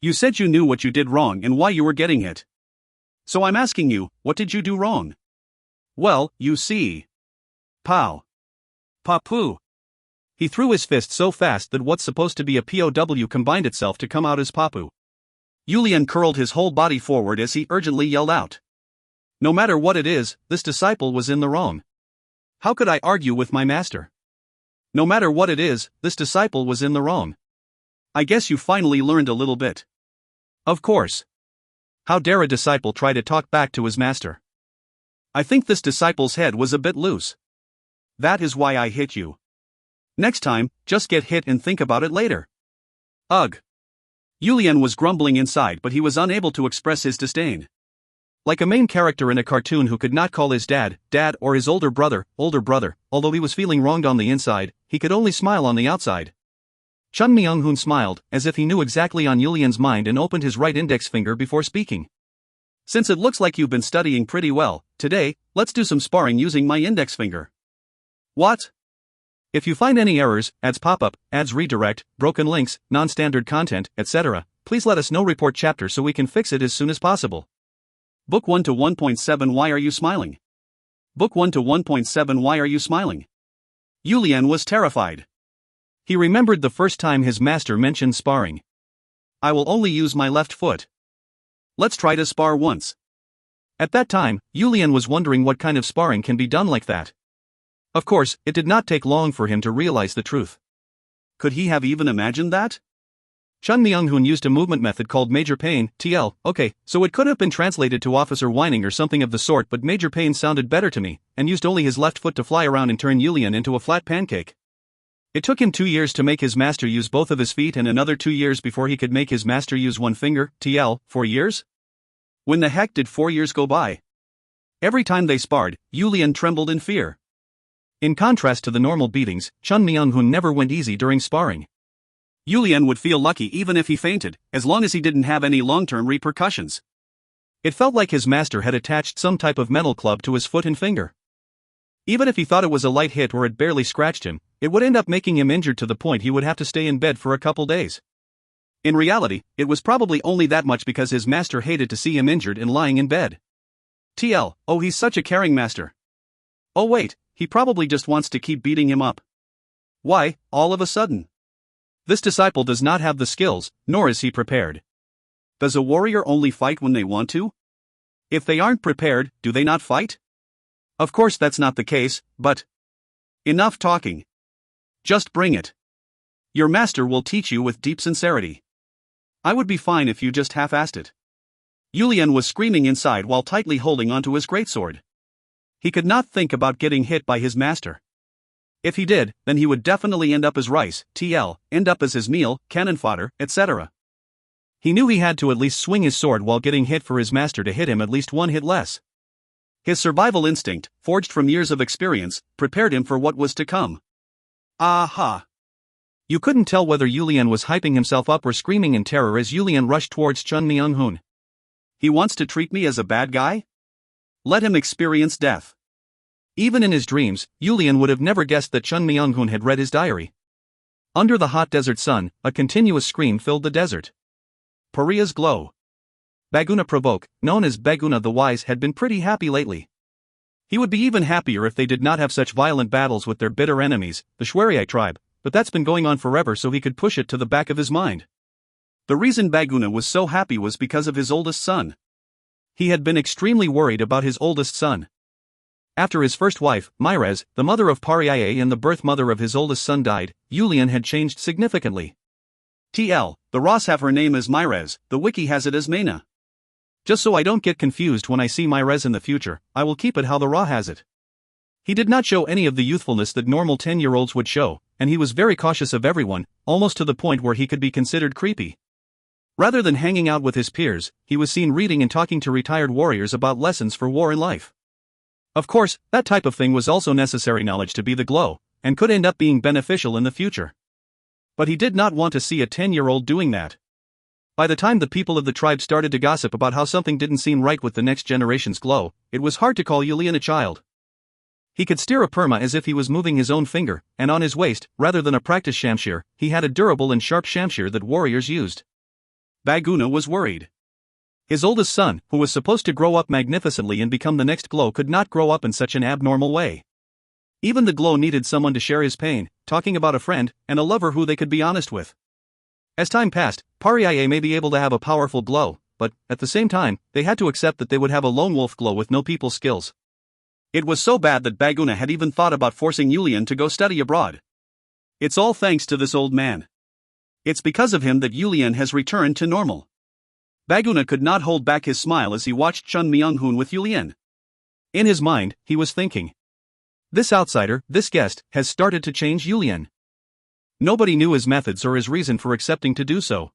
You said you knew what you did wrong and why you were getting hit. So I'm asking you, what did you do wrong? Well, you see. Pow. Papu. He threw his fist so fast that what's supposed to be a POW combined itself to come out as Papu. Yulian curled his whole body forward as he urgently yelled out. No matter what it is, this disciple was in the wrong. How could I argue with my master? No matter what it is, this disciple was in the wrong. I guess you finally learned a little bit. Of course. How dare a disciple try to talk back to his master? I think this disciple's head was a bit loose. That is why I hit you. Next time, just get hit and think about it later. Ugh. Yulian was grumbling inside, but he was unable to express his disdain. Like a main character in a cartoon who could not call his dad, or his older brother, although he was feeling wronged on the inside, he could only smile on the outside. Chun Myung-hoon smiled, as if he knew exactly on Yulian's mind, and opened his right index finger before speaking. Since it looks like you've been studying pretty well, today, let's do some sparring using my index finger. What? If you find any errors, ads pop-up, ads redirect, broken links, non-standard content, etc., please let us know. Report chapter so we can fix it as soon as possible. Book 1 to 1.7 Why are you smiling? Book 1 to 1.7 Why are you smiling? Yulian was terrified. He remembered the first time his master mentioned sparring. I will only use my left foot. Let's try to spar once. At that time, Yulian was wondering what kind of sparring can be done like that. Of course, it did not take long for him to realize the truth. Could he have even imagined that? Chun Myung-hoon used a movement method called Major Pain, TL, okay, so it could have been translated to officer whining or something of the sort, but Major Pain sounded better to me, and used only his left foot to fly around and turn Yulian into a flat pancake. It took him 2 years to make his master use both of his feet and another 2 years before he could make his master use one finger, TL, 4 years? When the heck did 4 years go by? Every time they sparred, Yulian trembled in fear. In contrast to the normal beatings, Chun Myung-hoon never went easy during sparring. Yulian would feel lucky even if he fainted, as long as he didn't have any long-term repercussions. It felt like his master had attached some type of metal club to his foot and finger. Even if he thought it was a light hit or it barely scratched him, it would end up making him injured to the point he would have to stay in bed for a couple days. In reality, it was probably only that much because his master hated to see him injured and lying in bed. TL, oh, he's such a caring master. Oh wait, he probably just wants to keep beating him up. Why, all of a sudden? This disciple does not have the skills, nor is he prepared. Does a warrior only fight when they want to? If they aren't prepared, do they not fight? Of course that's not the case, but... Enough talking. Just bring it. Your master will teach you with deep sincerity. I would be fine if you just half-assed it. Yulian was screaming inside while tightly holding onto his greatsword. He could not think about getting hit by his master. If he did, then he would definitely end up as rice, TL, end up as his meal, cannon fodder, etc. He knew he had to at least swing his sword while getting hit for his master to hit him at least one hit less. His survival instinct, forged from years of experience, prepared him for what was to come. Aha! You couldn't tell whether Yulian was hyping himself up or screaming in terror as Yulian rushed towards Chun Myung-hoon. He wants to treat me as a bad guy? Let him experience death. Even in his dreams, Yulian would have never guessed that Chun Myung-hoon had read his diary. Under the hot desert sun, a continuous scream filled the desert. Pariah's glow. Baguna Provoke, known as Baguna the Wise, had been pretty happy lately. He would be even happier if they did not have such violent battles with their bitter enemies, the Shwariite tribe, but that's been going on forever, so he could push it to the back of his mind. The reason Baguna was so happy was because of his oldest son. He had been extremely worried about his oldest son. After his first wife, Myrez, the mother of Pariaye and the birth mother of his oldest son died, Yulian had changed significantly. TL, the Ross have her name as Myrez, the wiki has it as Mena. Just so I don't get confused when I see Myrez in the future, I will keep it how the Ra has it. He did not show any of the youthfulness that normal 10-year-olds would show, and he was very cautious of everyone, almost to the point where he could be considered creepy. Rather than hanging out with his peers, he was seen reading and talking to retired warriors about lessons for war and life. Of course, that type of thing was also necessary knowledge to be the glow, and could end up being beneficial in the future. But he did not want to see a 10-year-old doing that. By the time the people of the tribe started to gossip about how something didn't seem right with the next generation's glow, it was hard to call Yulian a child. He could steer a perma as if he was moving his own finger, and on his waist, rather than a practice shamshir, he had a durable and sharp shamshir that warriors used. Baguna was worried. His oldest son, who was supposed to grow up magnificently and become the next glow, could not grow up in such an abnormal way. Even the glow needed someone to share his pain, talking about a friend, and a lover who they could be honest with. As time passed, Pariaye may be able to have a powerful glow, but, at the same time, they had to accept that they would have a lone wolf glow with no people skills. It was so bad that Baguna had even thought about forcing Yulian to go study abroad. It's all thanks to this old man. It's because of him that Yulian has returned to normal. Baguna could not hold back his smile as he watched Chun Myung-hoon with Yulian. In his mind, he was thinking. This outsider, this guest, has started to change Yulian. Nobody knew his methods or his reason for accepting to do so.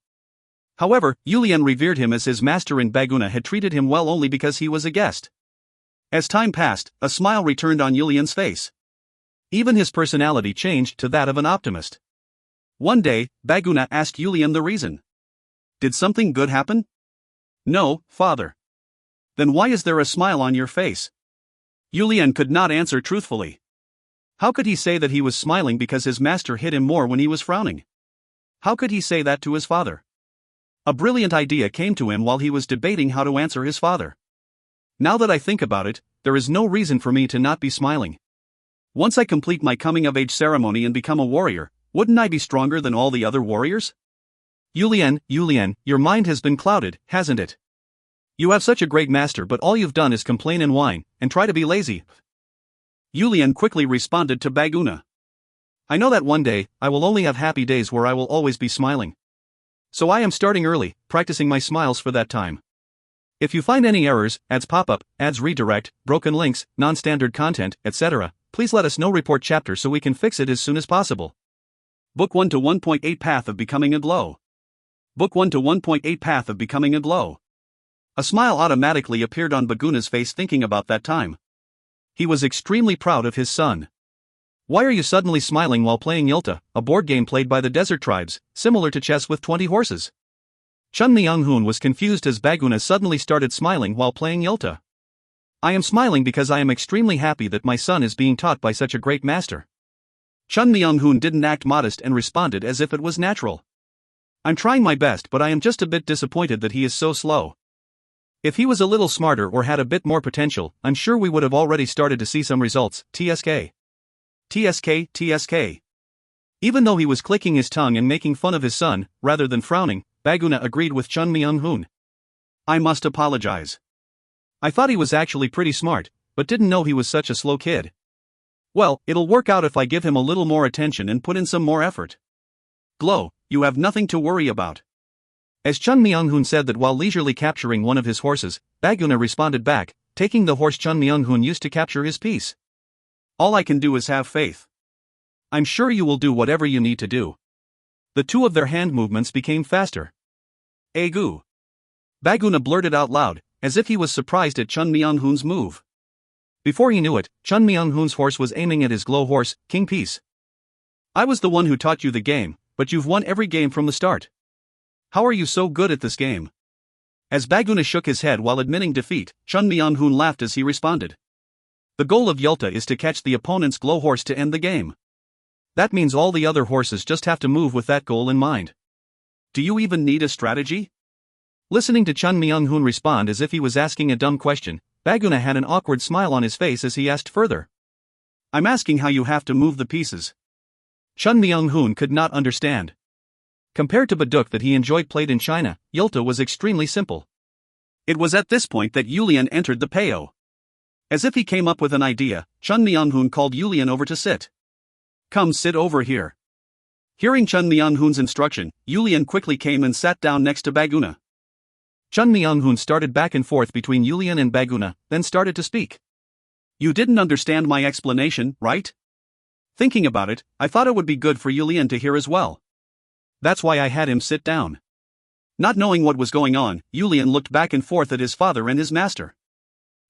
However, Yulian revered him as his master and Baguna had treated him well only because he was a guest. As time passed, a smile returned on Yulian's face. Even his personality changed to that of an optimist. One day, Baguna asked Yulian the reason. Did something good happen? No, father. Then why is there a smile on your face? Yulian could not answer truthfully. How could he say that he was smiling because his master hit him more when he was frowning? How could he say that to his father? A brilliant idea came to him while he was debating how to answer his father. Now that I think about it, there is no reason for me to not be smiling. Once I complete my coming-of-age ceremony and become a warrior, wouldn't I be stronger than all the other warriors? Yulian, your mind has been clouded, hasn't it? You have such a great master, but all you've done is complain and whine, and try to be lazy. Yulian quickly responded to Baguna. I know that one day, I will only have happy days where I will always be smiling. So I am starting early, practicing my smiles for that time. If you find any errors, ads pop-up, ads redirect, broken links, non-standard content, etc., please let us know. Report chapter so we can fix it as soon as possible. Book 1 to 1.8 Path of Becoming a Glow. Book 1 to 1.8 Path of Becoming a Glow. A smile automatically appeared on Baguna's face thinking about that time. He was extremely proud of his son. Why are you suddenly smiling while playing Yilta, a board game played by the desert tribes, similar to chess with 20 horses? Chun Myung-hoon was confused as Baguna suddenly started smiling while playing Yilta. I am smiling because I am extremely happy that my son is being taught by such a great master. Chun Myung-hoon didn't act modest and responded as if it was natural. I'm trying my best, but I am just a bit disappointed that he is so slow. If he was a little smarter or had a bit more potential, I'm sure we would have already started to see some results. TSK. Even though he was clicking his tongue and making fun of his son, rather than frowning, Baguna agreed with Chun Myung-hoon. I must apologize. I thought he was actually pretty smart, but didn't know he was such a slow kid. Well, it'll work out if I give him a little more attention and put in some more effort. Glow, you have nothing to worry about. As Chun Myung-hoon said that while leisurely capturing one of his horses, Baguna responded back, taking the horse Chun Myung-hoon used to capture his piece. All I can do is have faith. I'm sure you will do whatever you need to do. The two of their hand movements became faster. Egu. Baguna blurted out loud, as if he was surprised at Chun Myung-hoon's move. Before he knew it, Chun Myung-hoon's horse was aiming at his glow horse, King Peace. I was the one who taught you the game, but you've won every game from the start. How are you so good at this game? As Baguna shook his head while admitting defeat, Chun Myung-hoon laughed as he responded. The goal of Yilta is to catch the opponent's glow horse to end the game. That means all the other horses just have to move with that goal in mind. Do you even need a strategy? Listening to Chun Myung-hoon respond as if he was asking a dumb question, Baguna had an awkward smile on his face as he asked further. I'm asking how you have to move the pieces. Chun Myung-hoon could not understand. Compared to Baduk that he enjoyed played in China, Yilta was extremely simple. It was at this point that Yulian entered the Peo. As if he came up with an idea, Chun Myung-hoon called Yulian over to sit. Come sit over here. Hearing Chun Myung-hoon's instruction, Yulian quickly came and sat down next to Baguna. Chun Myung-hoon started back and forth between Yulian and Baguna, then started to speak. You didn't understand my explanation, right? Thinking about it, I thought it would be good for Yulian to hear as well. That's why I had him sit down. Not knowing what was going on, Yulian looked back and forth at his father and his master.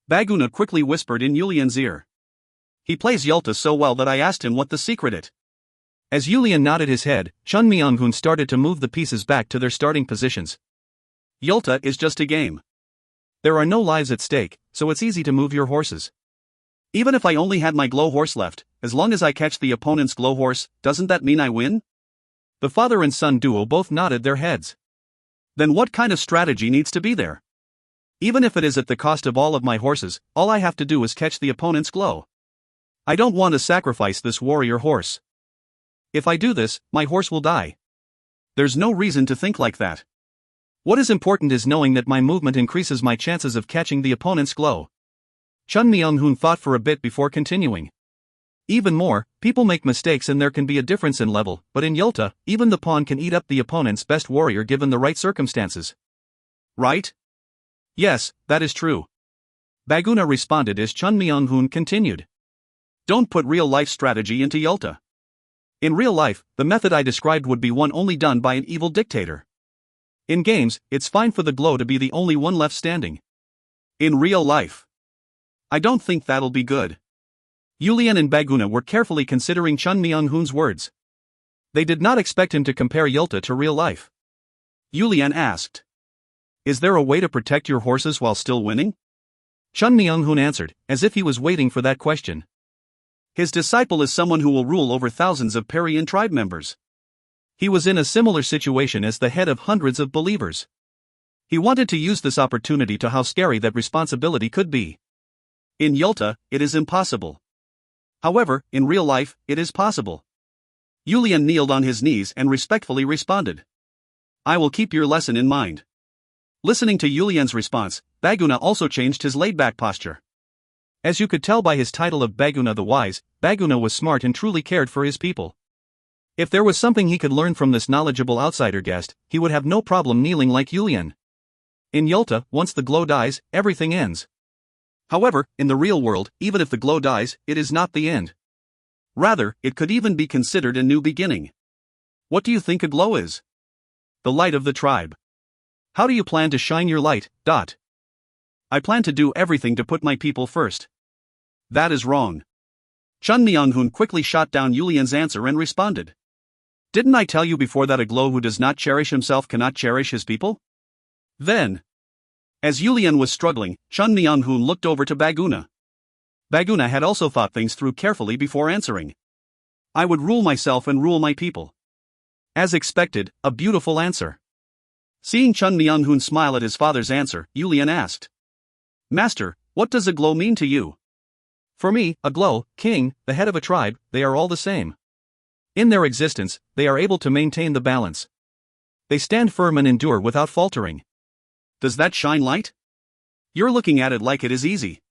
Baguna quickly whispered in Yulian's ear. He plays Yulta so well that I asked him what the secret it. As Yulian nodded his head, Chun Myung-hoon started to move the pieces back to their starting positions. Yulta is just a game. There are no lives at stake, so it's easy to move your horses. Even if I only had my glow horse left, as long as I catch the opponent's glow horse, doesn't that mean I win? The father and son duo both nodded their heads. Then what kind of strategy needs to be there? Even if it is at the cost of all of my horses, all I have to do is catch the opponent's glow. I don't want to sacrifice this warrior horse. If I do this, my horse will die. There's no reason to think like that. What is important is knowing that my movement increases my chances of catching the opponent's glow. Chun Myung-hoon thought for a bit before continuing. Even more, people make mistakes and there can be a difference in level, but in Yulta, even the pawn can eat up the opponent's best warrior given the right circumstances. Right? Yes, that is true. Baguna responded as Chun Myung-hoon continued. Don't put real-life strategy into Yulta. In real life, the method I described would be one only done by an evil dictator. In games, it's fine for the glow to be the only one left standing. In real life, I don't think that'll be good. Yulian and Baguna were carefully considering Chun Myung-hoon's words. They did not expect him to compare Yulta to real life. Yulian asked, is there a way to protect your horses while still winning? Chun Myung-hoon answered, as if he was waiting for that question. His disciple is someone who will rule over thousands of Parian tribe members. He was in a similar situation as the head of hundreds of believers. He wanted to use this opportunity to how scary that responsibility could be. In Yulta, it is impossible. However, in real life, it is possible. Yulian kneeled on his knees and respectfully responded. I will keep your lesson in mind. Listening to Yulian's response, Baguna also changed his laid-back posture. As you could tell by his title of Baguna the Wise, Baguna was smart and truly cared for his people. If there was something he could learn from this knowledgeable outsider guest, he would have no problem kneeling like Yulian. In Yulta, once the glow dies, everything ends. However, in the real world, even if the glow dies, it is not the end. Rather, it could even be considered a new beginning. What do you think a glow is? The light of the tribe. How do you plan to shine your light? I plan to do everything to put my people first. That is wrong. Chun Myung-hoon quickly shot down Yulian's answer and responded. Didn't I tell you before that a glow who does not cherish himself cannot cherish his people? Then, as Yulian was struggling, Chun Myung-hoon looked over to Baguna. Baguna had also thought things through carefully before answering. I would rule myself and rule my people. As expected, a beautiful answer. Seeing Chun Myung-hoon smile at his father's answer, Yulian asked. Master, what does a glow mean to you? For me, a glow, king, the head of a tribe, they are all the same. In their existence, they are able to maintain the balance. They stand firm and endure without faltering. Does that shine light? You're looking at it like it is easy.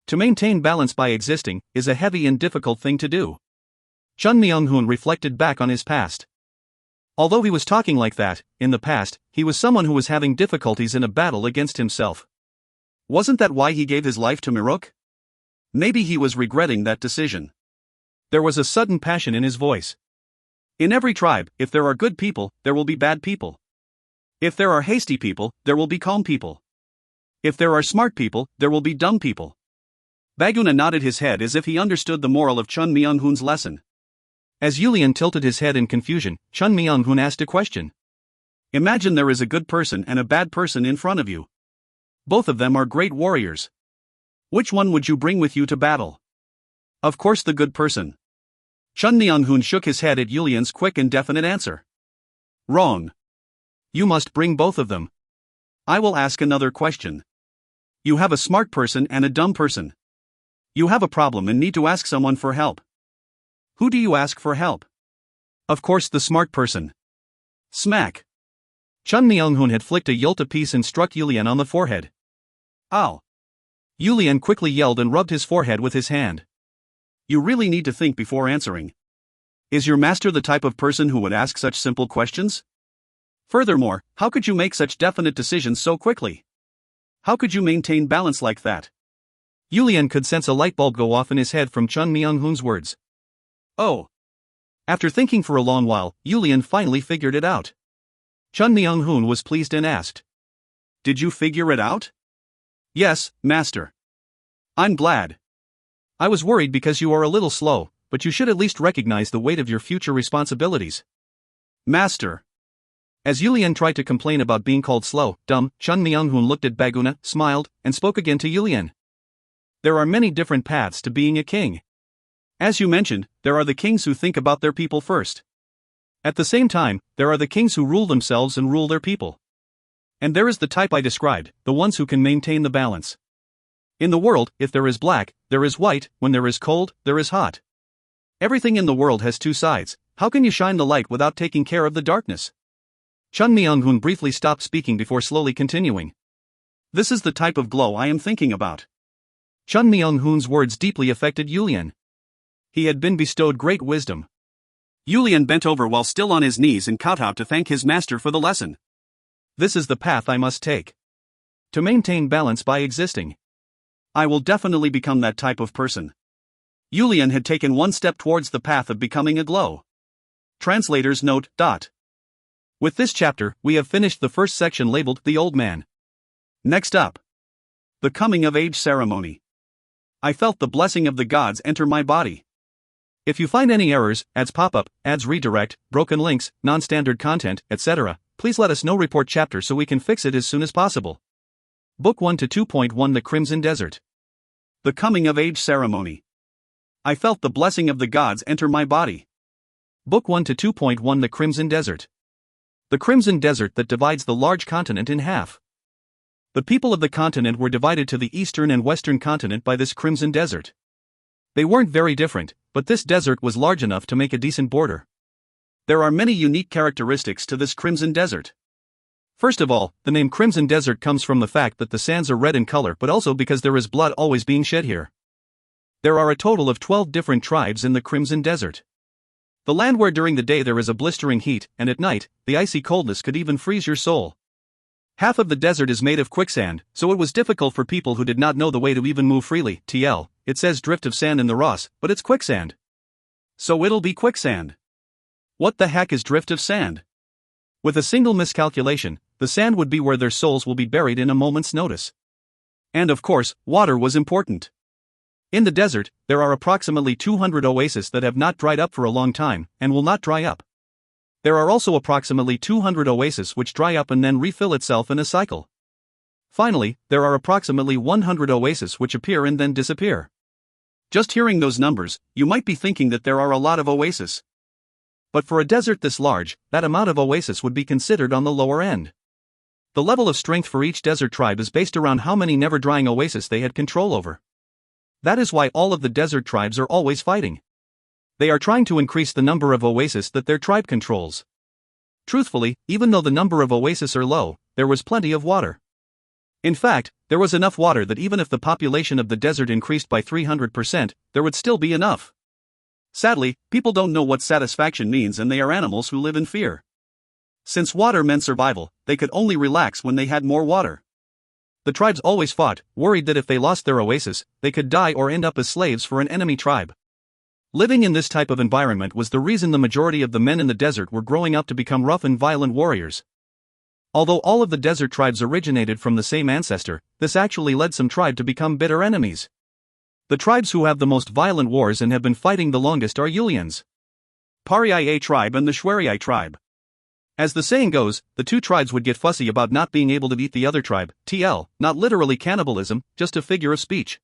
To maintain balance by existing is a heavy and difficult thing to do. Chun Myung-hoon reflected back on his past. Although he was talking like that, in the past, he was someone who was having difficulties in a battle against himself. Wasn't that why he gave his life to Mirok? Maybe he was regretting that decision. There was a sudden passion in his voice. In every tribe, if there are good people, there will be bad people. If there are hasty people, there will be calm people. If there are smart people, there will be dumb people. Baguna nodded his head as if he understood the moral of Chun Myung-hoon's lesson. As Yulian tilted his head in confusion, Chun Myung-hoon asked a question. Imagine there is a good person and a bad person in front of you. Both of them are great warriors. Which one would you bring with you to battle? Of course the good person. Chun Myung-hoon shook his head at Yulian's quick and definite answer. Wrong. You must bring both of them. I will ask another question. You have a smart person and a dumb person. You have a problem and need to ask someone for help. Who do you ask for help? Of course the smart person. Smack. Chun Myung-hoon had flicked a Yulta piece and struck Yulian on the forehead. Ow. Yulian quickly yelled and rubbed his forehead with his hand. You really need to think before answering. Is your master the type of person who would ask such simple questions? Furthermore, how could you make such definite decisions so quickly? How could you maintain balance like that? Yulian could sense a light bulb go off in his head from Chun Myung-hoon's words. Oh. After thinking for a long while, Yulian finally figured it out. Chun Myung-hoon was pleased and asked. Did you figure it out? Yes, master. I'm glad. I was worried because you are a little slow, but you should at least recognize the weight of your future responsibilities. Master. As Yulian tried to complain about being called slow, dumb, Chun Myung-hoon looked at Baguna, smiled, and spoke again to Yulian. There are many different paths to being a king. As you mentioned, there are the kings who think about their people first. At the same time, there are the kings who rule themselves and rule their people. And there is the type I described, the ones who can maintain the balance. In the world, if there is black, there is white, when there is cold, there is hot. Everything in the world has two sides. How can you shine the light without taking care of the darkness? Chun Myung-hoon briefly stopped speaking before slowly continuing. This is the type of glow I am thinking about. Chun Myung-hoon's words deeply affected Yulian. He had been bestowed great wisdom. Yulian bent over while still on his knees and kowtowed to thank his master for the lesson. This is the path I must take. To maintain balance by existing. I will definitely become that type of person. Yulian had taken one step towards the path of becoming a glow. Translator's note. With this chapter, we have finished the first section labeled The Old Man. Next up. The Coming of Age Ceremony. I felt the blessing of the gods enter my body. If you find any errors, ads pop up, ads redirect, broken links, non-standard content, etc., please let us know. Report chapter so we can fix it as soon as possible. Book 1 to 2.1 The Crimson Desert. The Coming of Age Ceremony. I felt the blessing of the gods enter my body. Book 1 to 2.1 The Crimson Desert. The Crimson Desert that divides the large continent in half. The people of the continent were divided to the eastern and western continent by this Crimson Desert. They weren't very different, but this desert was large enough to make a decent border. There are many unique characteristics to this Crimson Desert. First of all, the name Crimson Desert comes from the fact that the sands are red in color, but also because there is blood always being shed here. There are a total of 12 different tribes in the Crimson Desert. The land where during the day there is a blistering heat, and at night, the icy coldness could even freeze your soul. Half of the desert is made of quicksand, so it was difficult for people who did not know the way to even move freely. It says drift of sand in the Ross, but it's quicksand. So it'll be quicksand. What the heck is drift of sand? With a single miscalculation, the sand would be where their souls will be buried in a moment's notice. And of course, water was important. In the desert, there are approximately 200 oases that have not dried up for a long time, and will not dry up. There are also approximately 200 oases which dry up and then refill itself in a cycle. Finally, there are approximately 100 oases which appear and then disappear. Just hearing those numbers, you might be thinking that there are a lot of oases. But for a desert this large, that amount of oasis would be considered on the lower end. The level of strength for each desert tribe is based around how many never-drying oases they had control over. That is why all of the desert tribes are always fighting. They are trying to increase the number of oases that their tribe controls. Truthfully, even though the number of oases are low, there was plenty of water. In fact, there was enough water that even if the population of the desert increased by 300%, there would still be enough. Sadly, people don't know what satisfaction means, and they are animals who live in fear. Since water meant survival, they could only relax when they had more water. The tribes always fought, worried that if they lost their oasis, they could die or end up as slaves for an enemy tribe. Living in this type of environment was the reason the majority of the men in the desert were growing up to become rough and violent warriors. Although all of the desert tribes originated from the same ancestor, this actually led some tribe to become bitter enemies. The tribes who have the most violent wars and have been fighting the longest are Yulians, Pariai tribe and the Shwariai tribe. As the saying goes, the two tribes would get fussy about not being able to eat the other tribe, not literally cannibalism, just a figure of speech.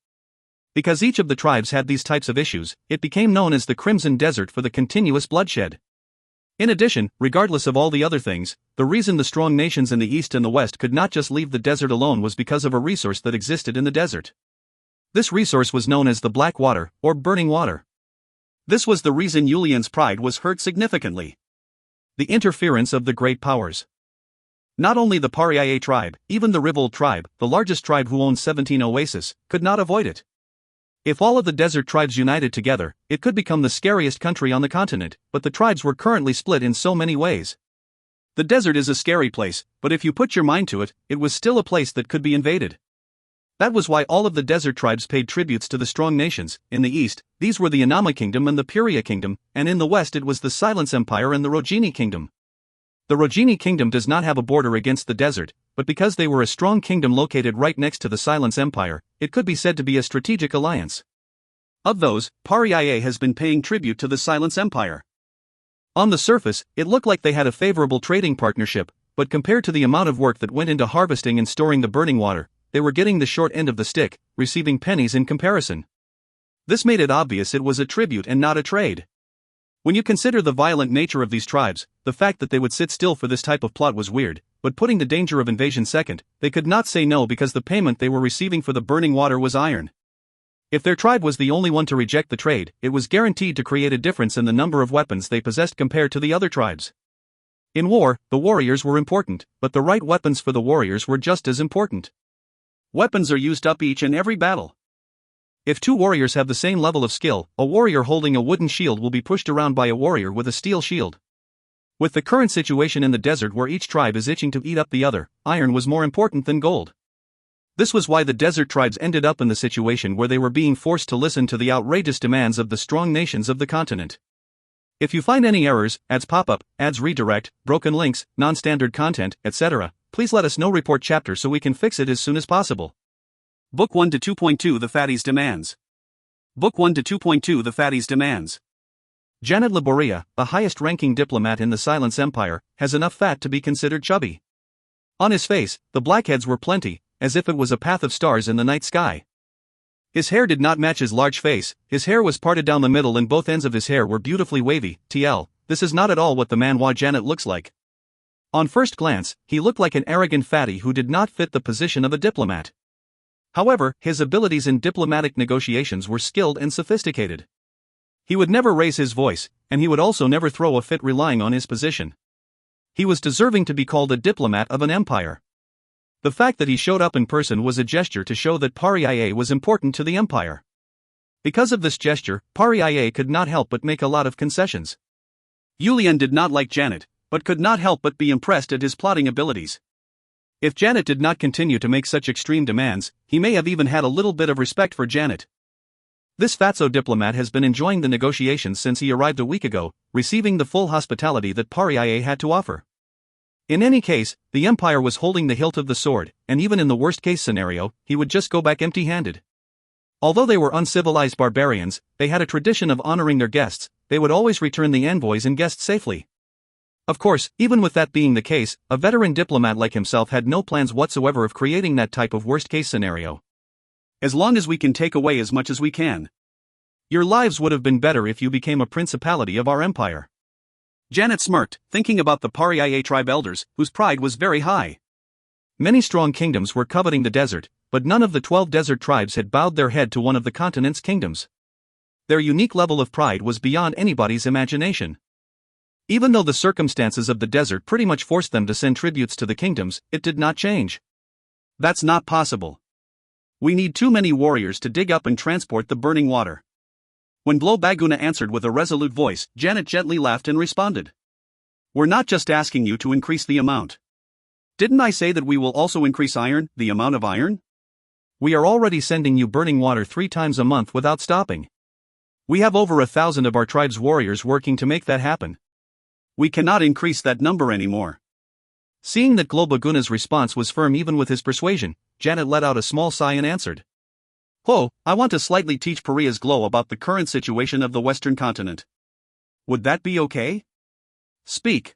Because each of the tribes had these types of issues, it became known as the Crimson Desert for the continuous bloodshed. In addition, regardless of all the other things, the reason the strong nations in the east and the west could not just leave the desert alone was because of a resource that existed in the desert. This resource was known as the Black Water, or Burning Water. This was the reason Yulian's pride was hurt significantly. The interference of the great powers. Not only the Pariaye tribe, even the Rivold tribe, the largest tribe who owns 17 oases, could not avoid it. If all of the desert tribes united together, it could become the scariest country on the continent, but the tribes were currently split in so many ways. The desert is a scary place, but if you put your mind to it, it was still a place that could be invaded. That was why all of the desert tribes paid tributes to the strong nations. In the east, these were the Inama kingdom and the Puria kingdom, and in the west it was the Silence Empire and the Rogini kingdom. The Rogini kingdom does not have a border against the desert, but because they were a strong kingdom located right next to the Silence Empire, it could be said to be a strategic alliance. Of those, Pariaye has been paying tribute to the Silence Empire. On the surface, it looked like they had a favorable trading partnership, but compared to the amount of work that went into harvesting and storing the burning water, they were getting the short end of the stick, receiving pennies in comparison. This made it obvious it was a tribute and not a trade. When you consider the violent nature of these tribes, the fact that they would sit still for this type of plot was weird, but putting the danger of invasion second, they could not say no because the payment they were receiving for the burning water was iron. If their tribe was the only one to reject the trade, it was guaranteed to create a difference in the number of weapons they possessed compared to the other tribes. In war, the warriors were important, but the right weapons for the warriors were just as important. Weapons are used up each and every battle. If two warriors have the same level of skill, a warrior holding a wooden shield will be pushed around by a warrior with a steel shield. With the current situation in the desert where each tribe is itching to eat up the other, iron was more important than gold. This was why the desert tribes ended up in the situation where they were being forced to listen to the outrageous demands of the strong nations of the continent. If you find any errors, ads pop up, ads redirect, broken links, non-standard content, etc., please let us know. Report chapter so we can fix it as soon as possible. Book 1 to 2.2 The Fatties Demands. Book 1 to 2.2 The Fatties Demands. Janet Laboria, the highest-ranking diplomat in the Silence Empire, has enough fat to be considered chubby. On his face, the blackheads were plenty, as if it was a path of stars in the night sky. His hair did not match his large face, his hair was parted down the middle and both ends of his hair were beautifully wavy. This is not at all what the man Janet looks like. On first glance, he looked like an arrogant fatty who did not fit the position of a diplomat. However, his abilities in diplomatic negotiations were skilled and sophisticated. He would never raise his voice, and he would also never throw a fit relying on his position. He was deserving to be called a diplomat of an empire. The fact that he showed up in person was a gesture to show that Pariaye was important to the empire. Because of this gesture, Pariaye could not help but make a lot of concessions. Yulian did not like Janet, but could not help but be impressed at his plotting abilities. If Janet did not continue to make such extreme demands, he may have even had a little bit of respect for Janet. This fatso diplomat has been enjoying the negotiations since he arrived a week ago, receiving the full hospitality that Pariaye had to offer. In any case, the empire was holding the hilt of the sword, and even in the worst-case scenario, he would just go back empty-handed. Although they were uncivilized barbarians, they had a tradition of honoring their guests. They would always return the envoys and guests safely. Of course, even with that being the case, a veteran diplomat like himself had no plans whatsoever of creating that type of worst-case scenario. As long as we can take away as much as we can. Your lives would have been better if you became a principality of our empire. Janet smirked, thinking about the Pariaye tribe elders, whose pride was very high. Many strong kingdoms were coveting the desert, but none of the 12 desert tribes had bowed their head to one of the continent's kingdoms. Their unique level of pride was beyond anybody's imagination. Even though the circumstances of the desert pretty much forced them to send tributes to the kingdoms, it did not change. That's not possible. We need too many warriors to dig up and transport the burning water. When Blobaguna answered with a resolute voice, Janet gently laughed and responded. We're not just asking you to increase the amount. Didn't I say that we will also increase iron, the amount of iron? We are already sending you burning water 3 times a month without stopping. We have over 1,000 of our tribe's warriors working to make that happen. We cannot increase that number anymore. Seeing that Globaguna's response was firm even with his persuasion, Janet let out a small sigh and answered. I want to slightly teach Paria's Glow about the current situation of the Western continent. Would that be okay? Speak.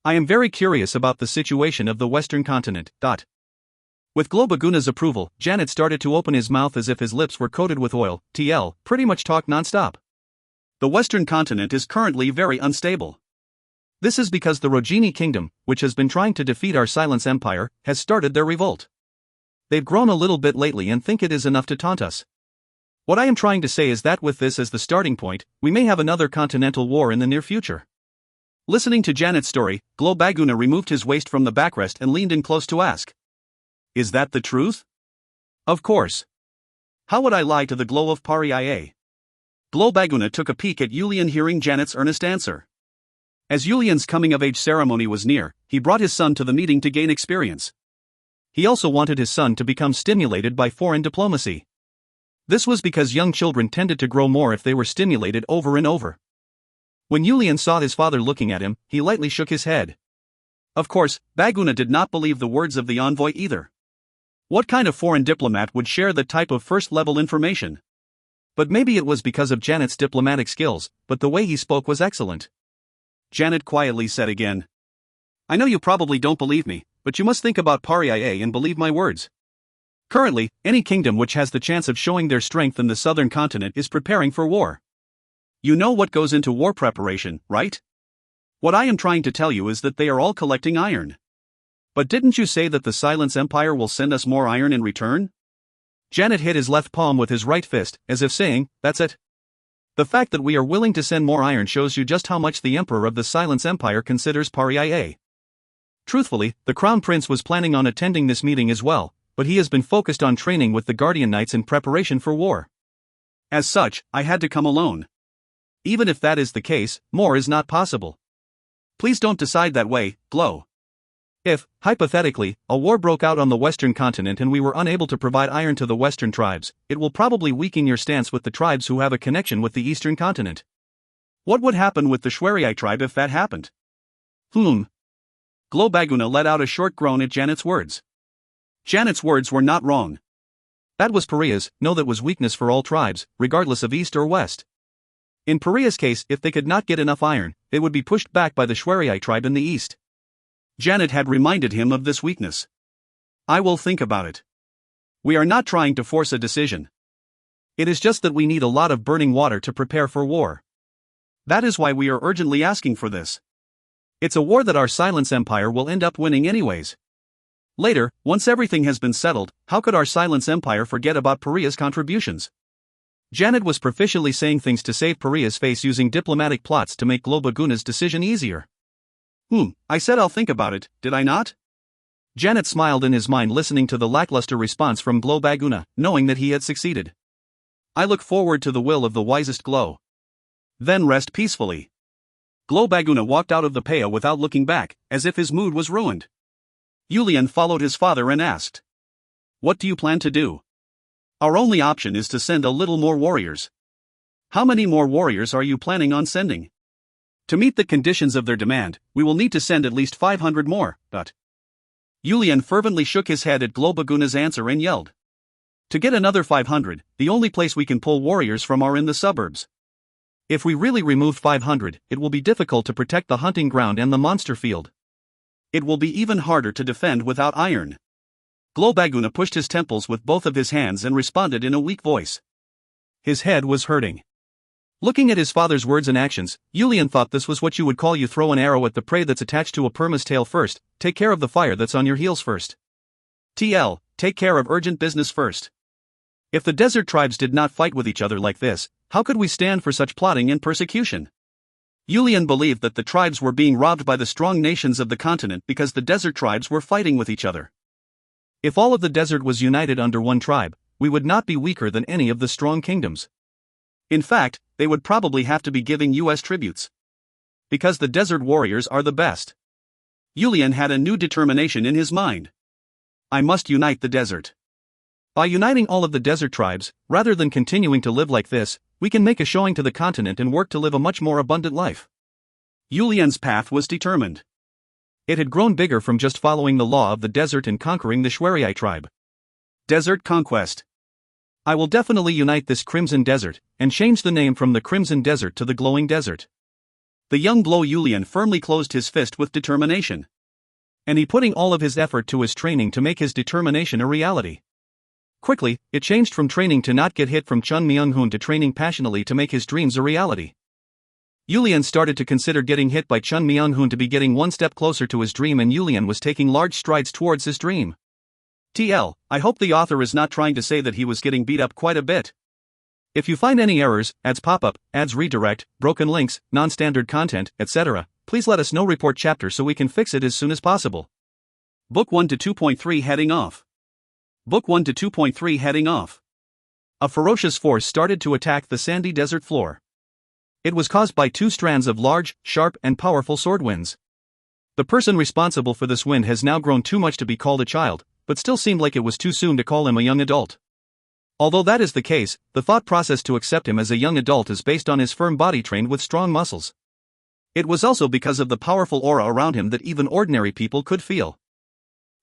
I am very curious about the situation of the Western continent. With Globaguna's approval, Janet started to open his mouth as if his lips were coated with oil, pretty much talk nonstop. The Western continent is currently very unstable. This is because the Rogini kingdom, which has been trying to defeat our Silence Empire, has started their revolt. They've grown a little bit lately and think it is enough to taunt us. What I am trying to say is that with this as the starting point, we may have another continental war in the near future. Listening to Janet's story, Globaguna removed his waist from the backrest and leaned in close to ask. Is that the truth? Of course. How would I lie to the glow of Paria? Globaguna took a peek at Yulian, hearing Janet's earnest answer. As Yulian's coming-of-age ceremony was near, he brought his son to the meeting to gain experience. He also wanted his son to become stimulated by foreign diplomacy. This was because young children tended to grow more if they were stimulated over and over. When Yulian saw his father looking at him, he lightly shook his head. Of course, Baguna did not believe the words of the envoy either. What kind of foreign diplomat would share that type of first-level information? But maybe it was because of Janet's diplomatic skills, but the way he spoke was excellent. Janet quietly said again. I know you probably don't believe me, but you must think about Paria and believe my words. Currently, any kingdom which has the chance of showing their strength in the southern continent is preparing for war. You know what goes into war preparation, right? What I am trying to tell you is that they are all collecting iron. But didn't you say that the Silence Empire will send us more iron in return? Janet hit his left palm with his right fist, as if saying, that's it. The fact that we are willing to send more iron shows you just how much the Emperor of the Silence Empire considers Paria. Truthfully, the Crown Prince was planning on attending this meeting as well, but he has been focused on training with the Guardian Knights in preparation for war. As such, I had to come alone. Even if that is the case, more is not possible. Please don't decide that way, Glow. If, hypothetically, a war broke out on the Western continent and we were unable to provide iron to the Western tribes, it will probably weaken your stance with the tribes who have a connection with the Eastern continent. What would happen with the Shwerii tribe if that happened? Globaguna let out a short groan at Janet's words. Janet's words were not wrong. That was Paria's, no, that was weakness for all tribes, regardless of East or West. In Paria's case, if they could not get enough iron, they would be pushed back by the Shwerii tribe in the East. Janet had reminded him of this weakness. I will think about it. We are not trying to force a decision. It is just that we need a lot of burning water to prepare for war. That is why we are urgently asking for this. It's a war that our Silence Empire will end up winning anyways. Later, once everything has been settled, how could our Silence Empire forget about Paria's contributions? Janet was proficiently saying things to save Paria's face, using diplomatic plots to make Globaguna's decision easier. I said I'll think about it, did I not? Janet smiled in his mind, listening to the lackluster response from Globaguna, knowing that he had succeeded. I look forward to the will of the wisest Glow. Then rest peacefully. Globaguna walked out of the paya without looking back, as if his mood was ruined. Yulian followed his father and asked. What do you plan to do? Our only option is to send a little more warriors. How many more warriors are you planning on sending? To meet the conditions of their demand, we will need to send at least 500 more, but... Yulian fervently shook his head at Globaguna's answer and yelled. To get another 500, the only place we can pull warriors from are in the suburbs. If we really removed 500, it will be difficult to protect the hunting ground and the monster field. It will be even harder to defend without iron. Globaguna pushed his temples with both of his hands and responded in a weak voice. His head was hurting. Looking at his father's words and actions, Yulian thought this was what you would call you throw an arrow at the prey that's attached to a perma's tail first, take care of the fire that's on your heels first. TL, take care of urgent business first. If the desert tribes did not fight with each other like this, how could we stand for such plotting and persecution? Yulian believed that the tribes were being robbed by the strong nations of the continent because the desert tribes were fighting with each other. If all of the desert was united under one tribe, we would not be weaker than any of the strong kingdoms. In fact, they would probably have to be giving US tributes. Because the desert warriors are the best. Yulian had a new determination in his mind. I must unite the desert. By uniting all of the desert tribes, rather than continuing to live like this, we can make a showing to the continent and work to live a much more abundant life. Yulian's path was determined. It had grown bigger from just following the law of the desert and conquering the Shwerii tribe. Desert conquest. I will definitely unite this Crimson Desert, and change the name from the Crimson Desert to the Glowing Desert. The young Glow Yulian firmly closed his fist with determination. And he putting all of his effort to his training to make his determination a reality. Quickly, it changed from training to not get hit from Chun Myung-hoon to training passionately to make his dreams a reality. Yulian started to consider getting hit by Chun Myung-hoon to be getting one step closer to his dream, and Yulian was taking large strides towards his dream. TL, I hope the author is not trying to say that he was getting beat up quite a bit. If you find any errors, ads pop up, ads redirect, broken links, non-standard content, etc., please let us know report chapter so we can fix it as soon as possible. Book 1 to 2.3 heading off. Book 1 to 2.3 heading off. A ferocious force started to attack the sandy desert floor. It was caused by 2 strands of large, sharp, and powerful sword winds. The person responsible for this wind has now grown too much to be called a child, but still seemed like it was too soon to call him a young adult. Although that is the case, the thought process to accept him as a young adult is based on his firm body trained with strong muscles. It was also because of the powerful aura around him that even ordinary people could feel.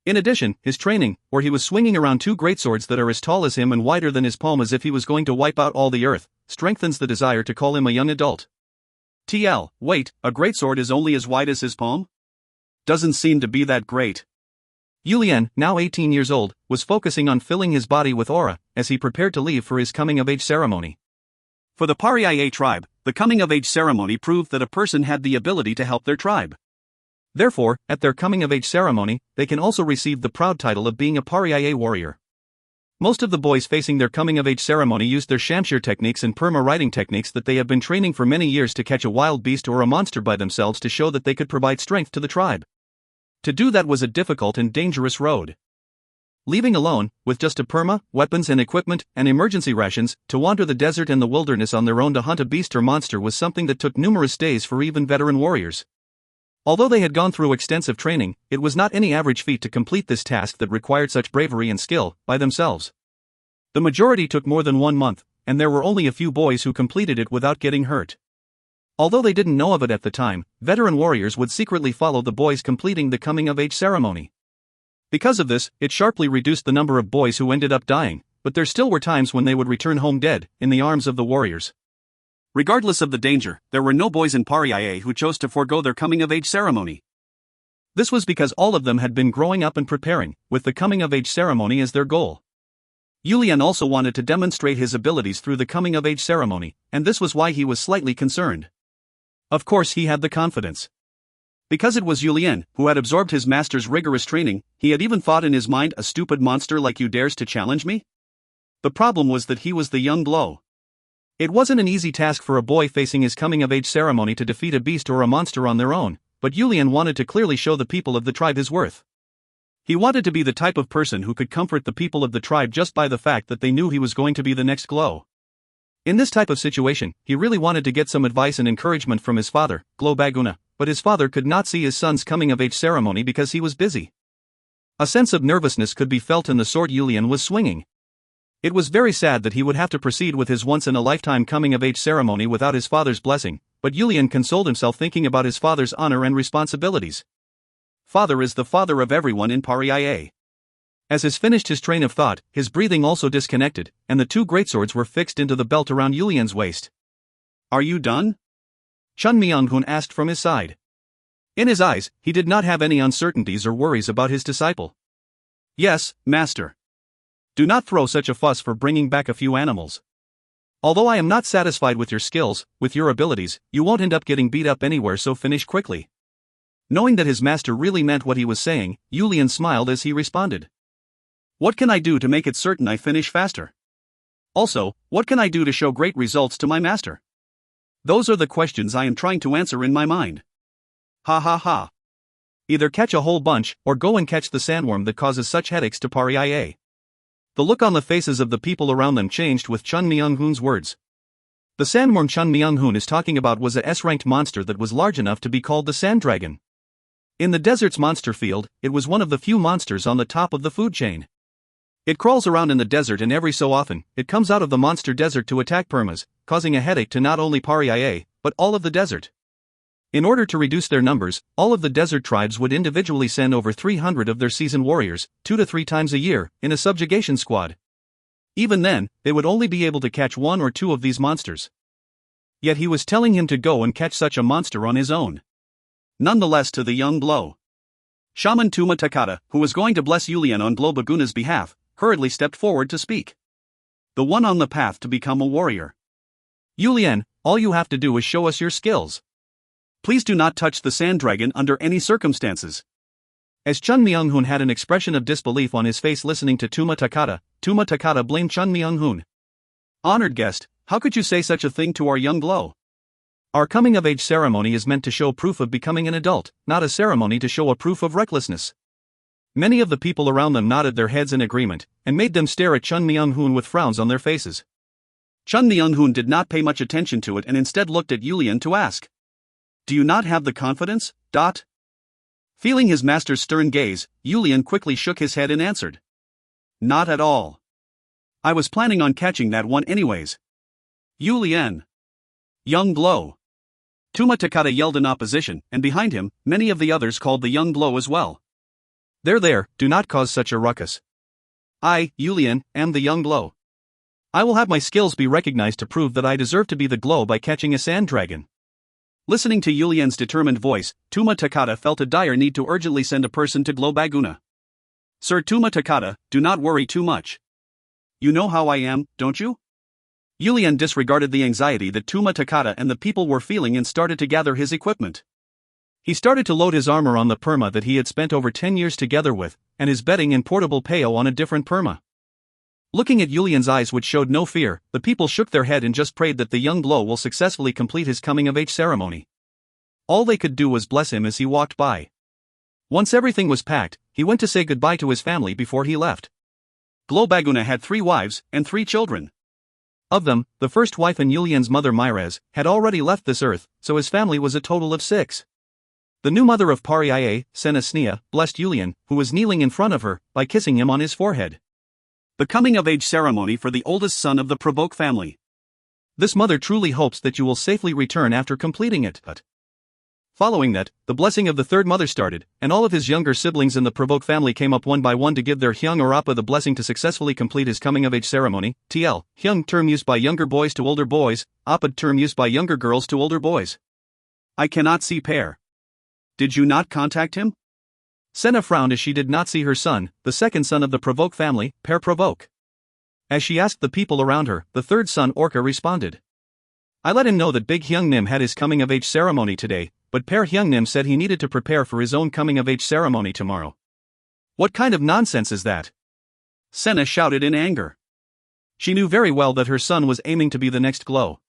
In addition, his training, where he was swinging around 2 greatswords that are as tall as him and wider than his palm as if he was going to wipe out all the earth, strengthens the desire to call him a young adult. TL, wait, a greatsword is only as wide as his palm? Doesn't seem to be that great. Yulian, now 18 years old, was focusing on filling his body with aura, as he prepared to leave for his coming-of-age ceremony. For the Pariaye tribe, the coming-of-age ceremony proved that a person had the ability to help their tribe. Therefore, at their coming-of-age ceremony, they can also receive the proud title of being a Pariaye warrior. Most of the boys facing their coming-of-age ceremony used their Shamshir techniques and perma riding techniques that they have been training for many years to catch a wild beast or a monster by themselves to show that they could provide strength to the tribe. To do that was a difficult and dangerous road. Leaving alone, with just a perma, weapons and equipment, and emergency rations, to wander the desert and the wilderness on their own to hunt a beast or monster was something that took numerous days for even veteran warriors. Although they had gone through extensive training, it was not any average feat to complete this task that required such bravery and skill, by themselves. The majority took more than 1 month, and there were only a few boys who completed it without getting hurt. Although they didn't know of it at the time, veteran warriors would secretly follow the boys completing the coming-of-age ceremony. Because of this, it sharply reduced the number of boys who ended up dying, but there still were times when they would return home dead, in the arms of the warriors. Regardless of the danger, there were no boys in Pariaye who chose to forego their coming-of-age ceremony. This was because all of them had been growing up and preparing, with the coming-of-age ceremony as their goal. Yulian also wanted to demonstrate his abilities through the coming-of-age ceremony, and this was why he was slightly concerned. Of course he had the confidence. Because it was Yulian who had absorbed his master's rigorous training, he had even thought in his mind, a stupid monster like you dares to challenge me? The problem was that he was the young blow. It wasn't an easy task for a boy facing his coming-of-age ceremony to defeat a beast or a monster on their own, but Yulian wanted to clearly show the people of the tribe his worth. He wanted to be the type of person who could comfort the people of the tribe just by the fact that they knew he was going to be the next Glow. In this type of situation, he really wanted to get some advice and encouragement from his father, Glow Baguna, but his father could not see his son's coming-of-age ceremony because he was busy. A sense of nervousness could be felt in the sword Yulian was swinging. It was very sad that he would have to proceed with his once-in-a-lifetime coming-of-age ceremony without his father's blessing, but Yulian consoled himself thinking about his father's honor and responsibilities. Father is the father of everyone in Pariaye. As he finished his train of thought, his breathing also disconnected, and the 2 greatswords were fixed into the belt around Yulian's waist. Are you done? Chun Myung-hoon asked from his side. In his eyes, he did not have any uncertainties or worries about his disciple. Yes, master. Do not throw such a fuss for bringing back a few animals. Although I am not satisfied with your skills, with your abilities, you won't end up getting beat up anywhere, so finish quickly. Knowing that his master really meant what he was saying, Yulian smiled as he responded. What can I do to make it certain I finish faster? Also, what can I do to show great results to my master? Those are the questions I am trying to answer in my mind. Ha ha ha. Either catch a whole bunch, or go and catch the sandworm that causes such headaches to Pariaye. The look on the faces of the people around them changed with Chun Myung-hoon's words. The sandworm Chun Myung-hoon is talking about was a S-ranked monster that was large enough to be called the sand dragon. In the desert's monster field, it was one of the few monsters on the top of the food chain. It crawls around in the desert, and every so often, it comes out of the monster desert to attack permas, causing a headache to not only Pariaye, but all of the desert. In order to reduce their numbers, all of the desert tribes would individually send over 300 of their seasoned warriors, 2 to 3 times a year, in a subjugation squad. Even then, they would only be able to catch 1 or 2 of these monsters. Yet he was telling him to go and catch such a monster on his own. Nonetheless, to the young Blow, Shaman Tuma Takata, who was going to bless Yulian on Glow Baguna's behalf, hurriedly stepped forward to speak. The one on the path to become a warrior. Yulian, all you have to do is show us your skills. Please do not touch the sand dragon under any circumstances. As Chun Myung-hoon had an expression of disbelief on his face listening to Tuma Takata blamed Chun Myung-hoon. Honored guest, how could you say such a thing to our young Glow? Our coming-of-age ceremony is meant to show proof of becoming an adult, not a ceremony to show a proof of recklessness. Many of the people around them nodded their heads in agreement, and made them stare at Chun Myung-hoon with frowns on their faces. Chun Myung-hoon did not pay much attention to it and instead looked at Yulian to ask, "Do you not have the confidence?" Feeling his master's stern gaze, Yulian quickly shook his head and answered, "Not at all. I was planning on catching that one anyways." Yulian. Young blow. Tuma Takata yelled in opposition, and behind him, many of the others called the young blow as well. There, do not cause such a ruckus. I, Yulian, am the young blow. I will have my skills be recognized to prove that I deserve to be the glow by catching a sand dragon. Listening to Yulian's determined voice, Tuma Takata felt a dire need to urgently send a person to Glow Baguna. "Sir Tuma Takata, do not worry too much. You know how I am, don't you?" Yulian disregarded the anxiety that Tuma Takata and the people were feeling and started to gather his equipment. He started to load his armor on the perma that he had spent over 10 years together with, and his bedding and portable peo on a different perma. Looking at Yulian's eyes which showed no fear, the people shook their head and just prayed that the young blow will successfully complete his coming-of-age ceremony. All they could do was bless him as he walked by. Once everything was packed, he went to say goodbye to his family before he left. Glow Baguna had 3 wives and 3 children. Of them, the first wife and Yulian's mother Myrez had already left this earth, so his family was a total of 6. The new mother of Pariae, Senna Snia, blessed Yulian, who was kneeling in front of her, by kissing him on his forehead. The coming-of-age ceremony for the oldest son of the Provoke family. This mother truly hopes that you will safely return after completing it. Following that, the blessing of the third mother started, and all of his younger siblings in the Provoke family came up one by one to give their Hyung or Appa the blessing to successfully complete his coming-of-age ceremony. TL, Hyung term used by younger boys to older boys, Appa term used by younger girls to older boys. I cannot see Pear. Did you not contact him? Senna frowned as she did not see her son, the second son of the Provoke family, Pear Provoke. As she asked the people around her, the third son Orca responded. I let him know that Big Hyungnim had his coming-of-age ceremony today, but Pear Hyungnim said he needed to prepare for his own coming-of-age ceremony tomorrow. What kind of nonsense is that? Senna shouted in anger. She knew very well that her son was aiming to be the next glow.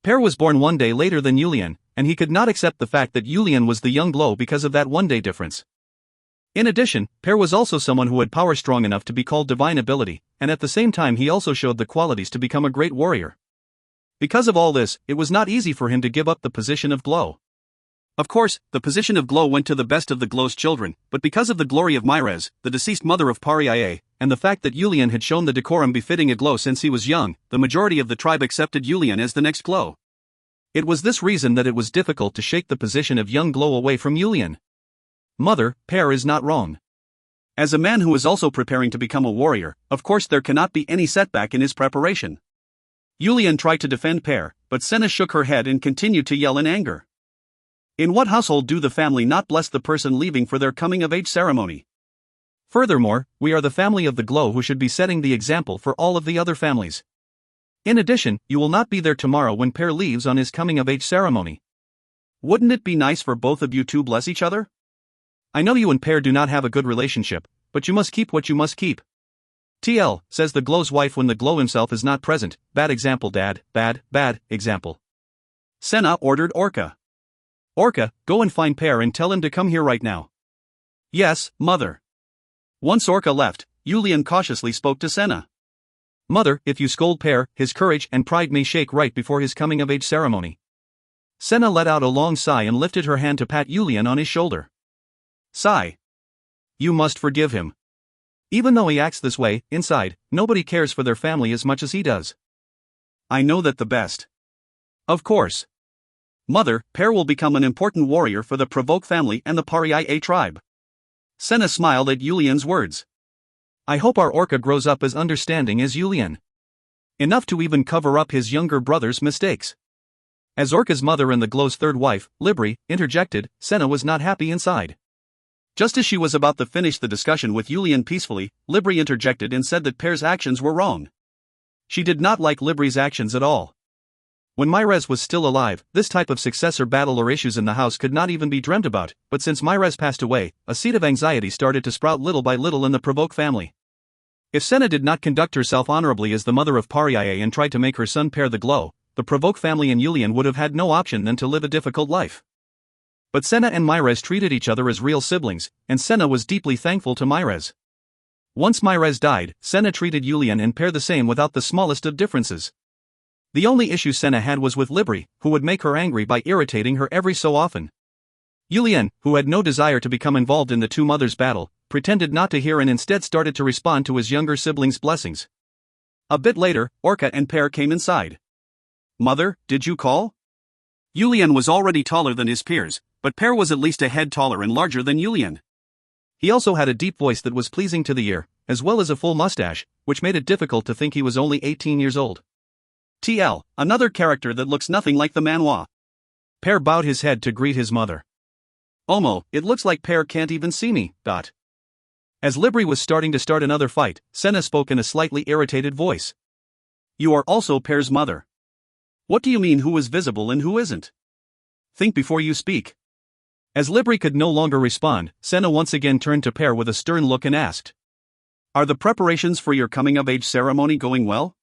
Pear was born one day later than Yulian, and he could not accept the fact that Yulian was the young glow because of that one-day difference. In addition, Pear was also someone who had power strong enough to be called divine ability, and at the same time he also showed the qualities to become a great warrior. Because of all this, it was not easy for him to give up the position of glow. Of course, the position of glow went to the best of the glow's children, but because of the glory of Myrez, the deceased mother of Pariae, and the fact that Yulian had shown the decorum befitting a glow since he was young, the majority of the tribe accepted Yulian as the next glow. It was this reason that it was difficult to shake the position of young glow away from Yulian. Mother, Pear is not wrong. As a man who is also preparing to become a warrior, of course there cannot be any setback in his preparation. Yulian tried to defend Pear, but Senna shook her head and continued to yell in anger. In what household do the family not bless the person leaving for their coming-of-age ceremony? Furthermore, we are the family of the glow who should be setting the example for all of the other families. In addition, you will not be there tomorrow when Pear leaves on his coming-of-age ceremony. Wouldn't it be nice for both of you to bless each other? I know you and Pear do not have a good relationship, but you must keep what you must keep. TL, says the glow's wife when the glow himself is not present. Bad example, Dad, bad example. Senna ordered Orca. Orca, go and find Pear and tell him to come here right now. Yes, Mother. Once Orca left, Yulian cautiously spoke to Senna. Mother, if you scold Pear, his courage and pride may shake right before his coming-of-age ceremony. Senna let out a long sigh and lifted her hand to pat Yulian on his shoulder. Sigh. You must forgive him. Even though he acts this way, inside, nobody cares for their family as much as he does. I know that the best. Of course. Mother, Pear will become an important warrior for the Provoke family and the Pariae tribe. Senna smiled at Yulian's words. I hope our Orca grows up as understanding as Yulian. Enough to even cover up his younger brother's mistakes. As Orca's mother and the glow's third wife, Libri, interjected, Senna was not happy inside. Just as she was about to finish the discussion with Yulian peacefully, Libri interjected and said that Pear's actions were wrong. She did not like Libri's actions at all. When Myrez was still alive, this type of successor battle or issues in the house could not even be dreamt about, but since Myrez passed away, a seed of anxiety started to sprout little by little in the Provoke family. If Senna did not conduct herself honorably as the mother of Pariae and tried to make her son Pear the glow, the Provoke family and Yulian would have had no option than to live a difficult life. But Senna and Myrez treated each other as real siblings, and Senna was deeply thankful to Myrez. Once Myrez died, Senna treated Yulian and Per the same without the smallest of differences. The only issue Senna had was with Libri, who would make her angry by irritating her every so often. Yulian, who had no desire to become involved in the two mothers' battle, pretended not to hear and instead started to respond to his younger siblings' blessings. A bit later, Orca and Per came inside. "Mother, did you call?" Yulian was already taller than his peers, but Per was at least a head taller and larger than Yulian. He also had a deep voice that was pleasing to the ear, as well as a full mustache, which made it difficult to think he was only 18 years old. TL, another character that looks nothing like the manhwa. Per bowed his head to greet his mother. "Omo, it looks like Per can't even see me." As Libri was starting to start another fight, Senna spoke in a slightly irritated voice. "You are also Per's mother. What do you mean who is visible and who isn't? Think before you speak." As Libri could no longer respond, Senna once again turned to Per with a stern look and asked, "Are the preparations for your coming-of-age ceremony going well?"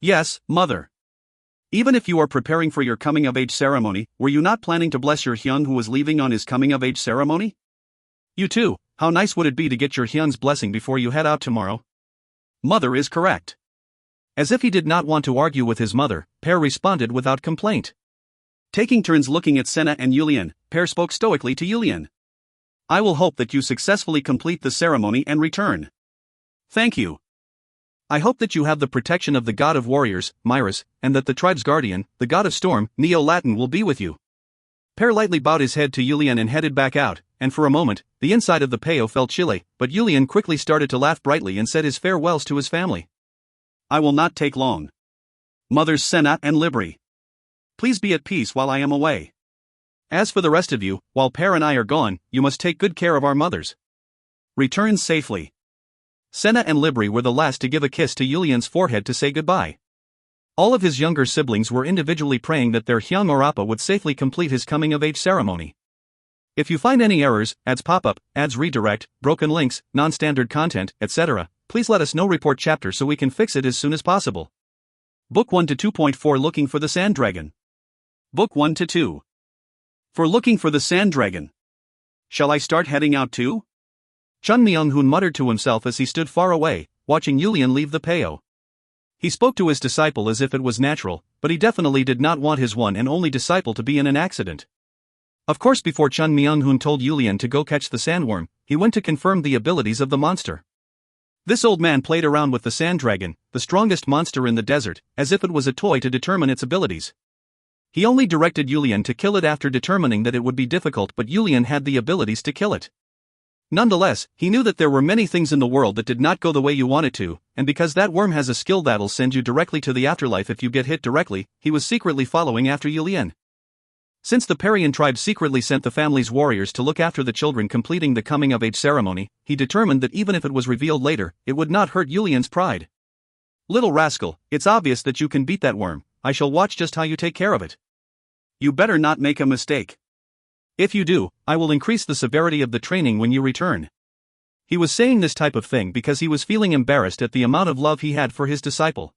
"Yes, mother." "Even if you are preparing for your coming-of-age ceremony, were you not planning to bless your Hyun who was leaving on his coming-of-age ceremony? You too, how nice would it be to get your Hyun's blessing before you head out tomorrow?" "Mother is correct." As if he did not want to argue with his mother, Per responded without complaint. Taking turns looking at Senna and Yulian, Per spoke stoically to Yulian. "I will hope that you successfully complete the ceremony and return. Thank you. I hope that you have the protection of the god of warriors, Myrez, and that the tribe's guardian, the god of storm, Neo-Latin, will be with you." Per lightly bowed his head to Yulian and headed back out, and for a moment, the inside of the peo felt chilly, but Yulian quickly started to laugh brightly and said his farewells to his family. "I will not take long. Mothers Senna and Libri, please be at peace while I am away. As for the rest of you, while Per and I are gone, you must take good care of our mothers. Return safely." Senna and Libri were the last to give a kiss to Yulian's forehead to say goodbye. All of his younger siblings were individually praying that their Hyung or Appa would safely complete his coming-of-age ceremony. If you find any errors, ads pop-up, ads redirect, broken links, non-standard content, etc., please let us know. Report chapter so we can fix it as soon as possible. Book 1 to 2.4 Looking for the Sand Dragon. Book 1 to 2. For looking for the Sand Dragon. Shall I start heading out too? Chun Myung-hoon muttered to himself as he stood far away, watching Yulian leave the peo. He spoke to his disciple as if it was natural, but he definitely did not want his one and only disciple to be in an accident. Of course, before Chun Myung-hoon told Yulian to go catch the sandworm, he went to confirm the abilities of the monster. This old man played around with the sand dragon, the strongest monster in the desert, as if it was a toy to determine its abilities. He only directed Yulian to kill it after determining that it would be difficult, but Yulian had the abilities to kill it. Nonetheless, he knew that there were many things in the world that did not go the way you want it to, and because that worm has a skill that'll send you directly to the afterlife if you get hit directly, he was secretly following after Yulian. Since the Parian tribe secretly sent the family's warriors to look after the children completing the coming-of-age ceremony, he determined that even if it was revealed later, it would not hurt Yulian's pride. "Little rascal, it's obvious that you can beat that worm. I shall watch just how you take care of it. You better not make a mistake. If you do, I will increase the severity of the training when you return." He was saying this type of thing because he was feeling embarrassed at the amount of love he had for his disciple.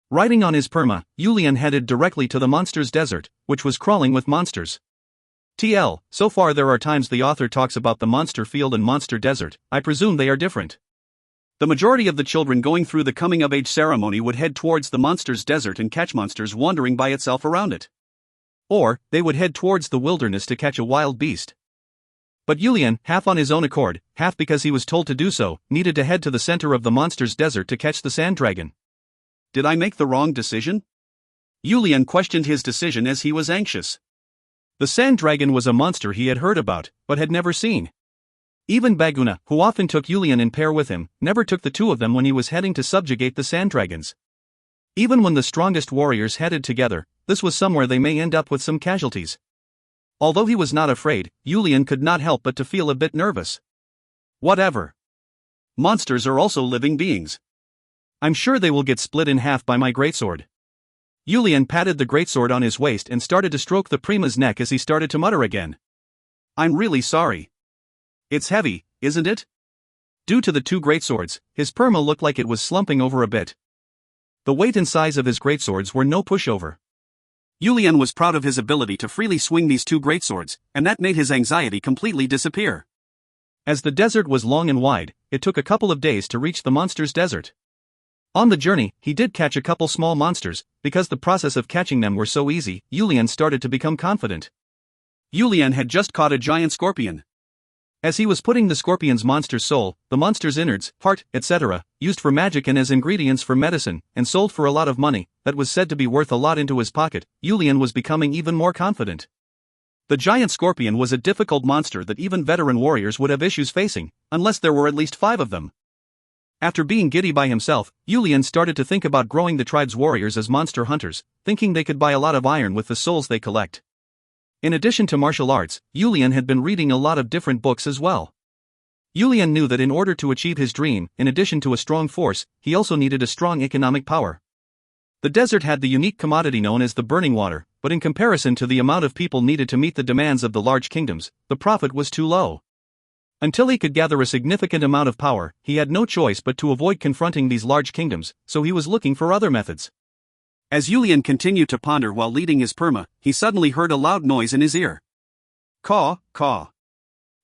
Riding on his perma, Yulian headed directly to the monster's desert, which was crawling with monsters. TL, so far there are times the author talks about the monster field and monster desert. I presume they are different. The majority of the children going through the coming-of-age ceremony would head towards the monster's desert and catch monsters wandering by itself around it. Or, they would head towards the wilderness to catch a wild beast. But Yulian, half on his own accord, half because he was told to do so, needed to head to the center of the monster's desert to catch the sand dragon. Did I make the wrong decision? Yulian questioned his decision as he was anxious. The sand dragon was a monster he had heard about, but had never seen. Even Baguna, who often took Yulian in pair with him, never took the two of them when he was heading to subjugate the sand dragons. Even when the strongest warriors headed together, this was somewhere they may end up with some casualties. Although he was not afraid, Yulian could not help but to feel a bit nervous. Whatever. Monsters are also living beings. I'm sure they will get split in half by my greatsword. Yulian patted the greatsword on his waist and started to stroke the prima's neck as he started to mutter again. I'm really sorry. It's heavy, isn't it? Due to the two greatswords, his perma looked like it was slumping over a bit. The weight and size of his greatswords were no pushover. Yulian was proud of his ability to freely swing these two greatswords, and that made his anxiety completely disappear. As the desert was long and wide, it took a couple of days to reach the monster's desert. On the journey, he did catch a couple small monsters. Because the process of catching them were so easy, Yulian started to become confident. Yulian had just caught a giant scorpion. As he was putting the scorpion's monster's soul, the monster's innards, heart, etc., used for magic and as ingredients for medicine, and sold for a lot of money, that was said to be worth a lot into his pocket, Yulian was becoming even more confident. The giant scorpion was a difficult monster that even veteran warriors would have issues facing, unless there were at least 5 of them. After being giddy by himself, Yulian started to think about growing the tribe's warriors as monster hunters, thinking they could buy a lot of iron with the souls they collect. In addition to martial arts, Yulian had been reading a lot of different books as well. Yulian knew that in order to achieve his dream, in addition to a strong force, he also needed a strong economic power. The desert had the unique commodity known as the burning water, but in comparison to the amount of people needed to meet the demands of the large kingdoms, the profit was too low. Until he could gather a significant amount of power, he had no choice but to avoid confronting these large kingdoms, so he was looking for other methods. As Yulian continued to ponder while leading his perma, he suddenly heard a loud noise in his ear. Caw, caw.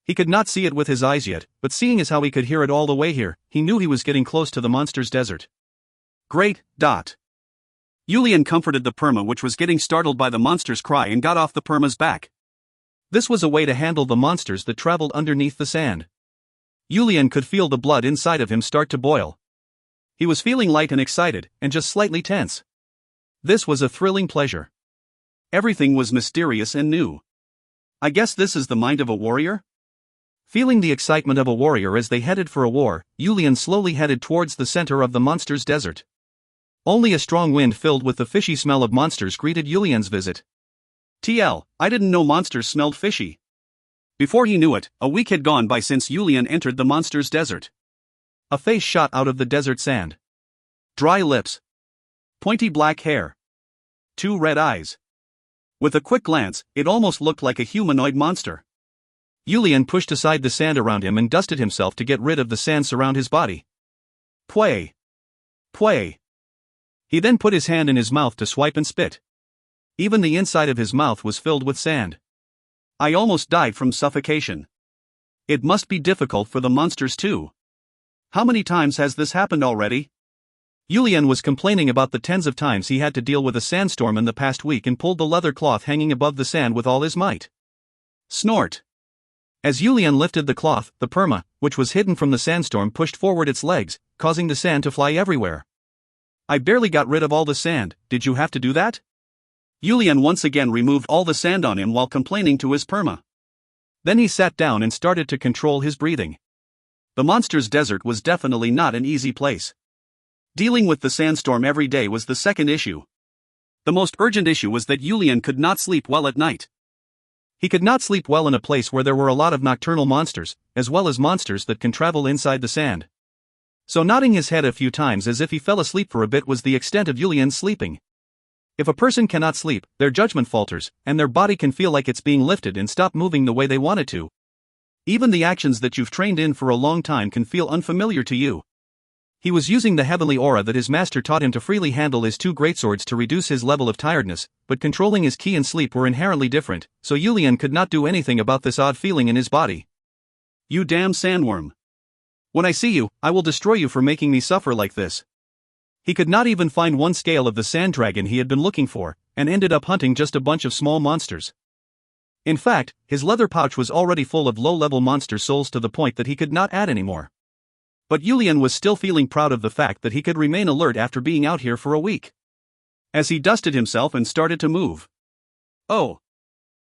He could not see it with his eyes yet, but seeing as how he could hear it all the way here, he knew he was getting close to the monster's desert. Great, dot. Yulian comforted the perma which was getting startled by the monster's cry and got off the perma's back. This was a way to handle the monsters that traveled underneath the sand. Yulian could feel the blood inside of him start to boil. He was feeling light and excited, and just slightly tense. This was a thrilling pleasure. Everything was mysterious and new. I guess this is the mind of a warrior? Feeling the excitement of a warrior as they headed for a war, Yulian slowly headed towards the center of the monster's desert. Only a strong wind filled with the fishy smell of monsters greeted Yulian's visit. I didn't know monsters smelled fishy. Before he knew it, a week had gone by since Yulian entered the monster's desert. A face shot out of the desert sand. Dry lips. Pointy black hair. 2 red eyes. With a quick glance, it almost looked like a humanoid monster. Yulian pushed aside the sand around him and dusted himself to get rid of the sand surround his body. Pway. Pway. He then put his hand in his mouth to swipe and spit. Even the inside of his mouth was filled with sand. I almost died from suffocation. It must be difficult for the monsters too. How many times has this happened already? Yulian was complaining about the tens of times he had to deal with a sandstorm in the past week and pulled the leather cloth hanging above the sand with all his might. Snort. As Yulian lifted the cloth, the perma, which was hidden from the sandstorm, pushed forward its legs, causing the sand to fly everywhere. I barely got rid of all the sand. Did you have to do that? Yulian once again removed all the sand on him while complaining to his perma. Then he sat down and started to control his breathing. The monster's desert was definitely not an easy place. Dealing with the sandstorm every day was the second issue. The most urgent issue was that Yulian could not sleep well at night. He could not sleep well in a place where there were a lot of nocturnal monsters, as well as monsters that can travel inside the sand. So nodding his head a few times as if he fell asleep for a bit was the extent of Yulian's sleeping. If a person cannot sleep, their judgment falters, and their body can feel like it's being lifted and stop moving the way they want it to. Even the actions that you've trained in for a long time can feel unfamiliar to you. He was using the heavenly aura that his master taught him to freely handle his 2 greatswords to reduce his level of tiredness, but controlling his ki and sleep were inherently different, so Yulian could not do anything about this odd feeling in his body. You damn sandworm. When I see you, I will destroy you for making me suffer like this. He could not even find one scale of the sand dragon he had been looking for, and ended up hunting just a bunch of small monsters. In fact, his leather pouch was already full of low-level monster souls to the point that he could not add any more. But Yulian was still feeling proud of the fact that he could remain alert after being out here for a week. As he dusted himself and started to move. Oh.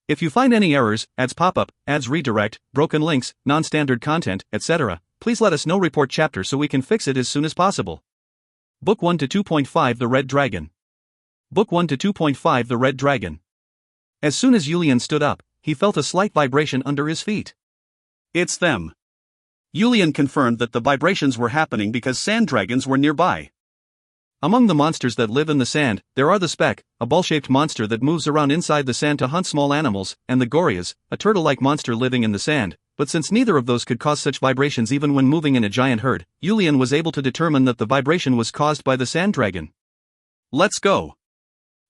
If you find any errors, ads pop-up, ads redirect, broken links, non-standard content, etc., please let us know. Report chapter so we can fix it as soon as possible. Book 1 to 2.5 The Red Dragon. Book 1 to 2.5 The Red Dragon. As soon as Yulian stood up, he felt a slight vibration under his feet. It's them. Yulian confirmed that the vibrations were happening because sand dragons were nearby. Among the monsters that live in the sand, there are the speck, a ball-shaped monster that moves around inside the sand to hunt small animals, and the gorias, a turtle-like monster living in the sand. But since neither of those could cause such vibrations even when moving in a giant herd, Yulian was able to determine that the vibration was caused by the sand dragon. Let's go.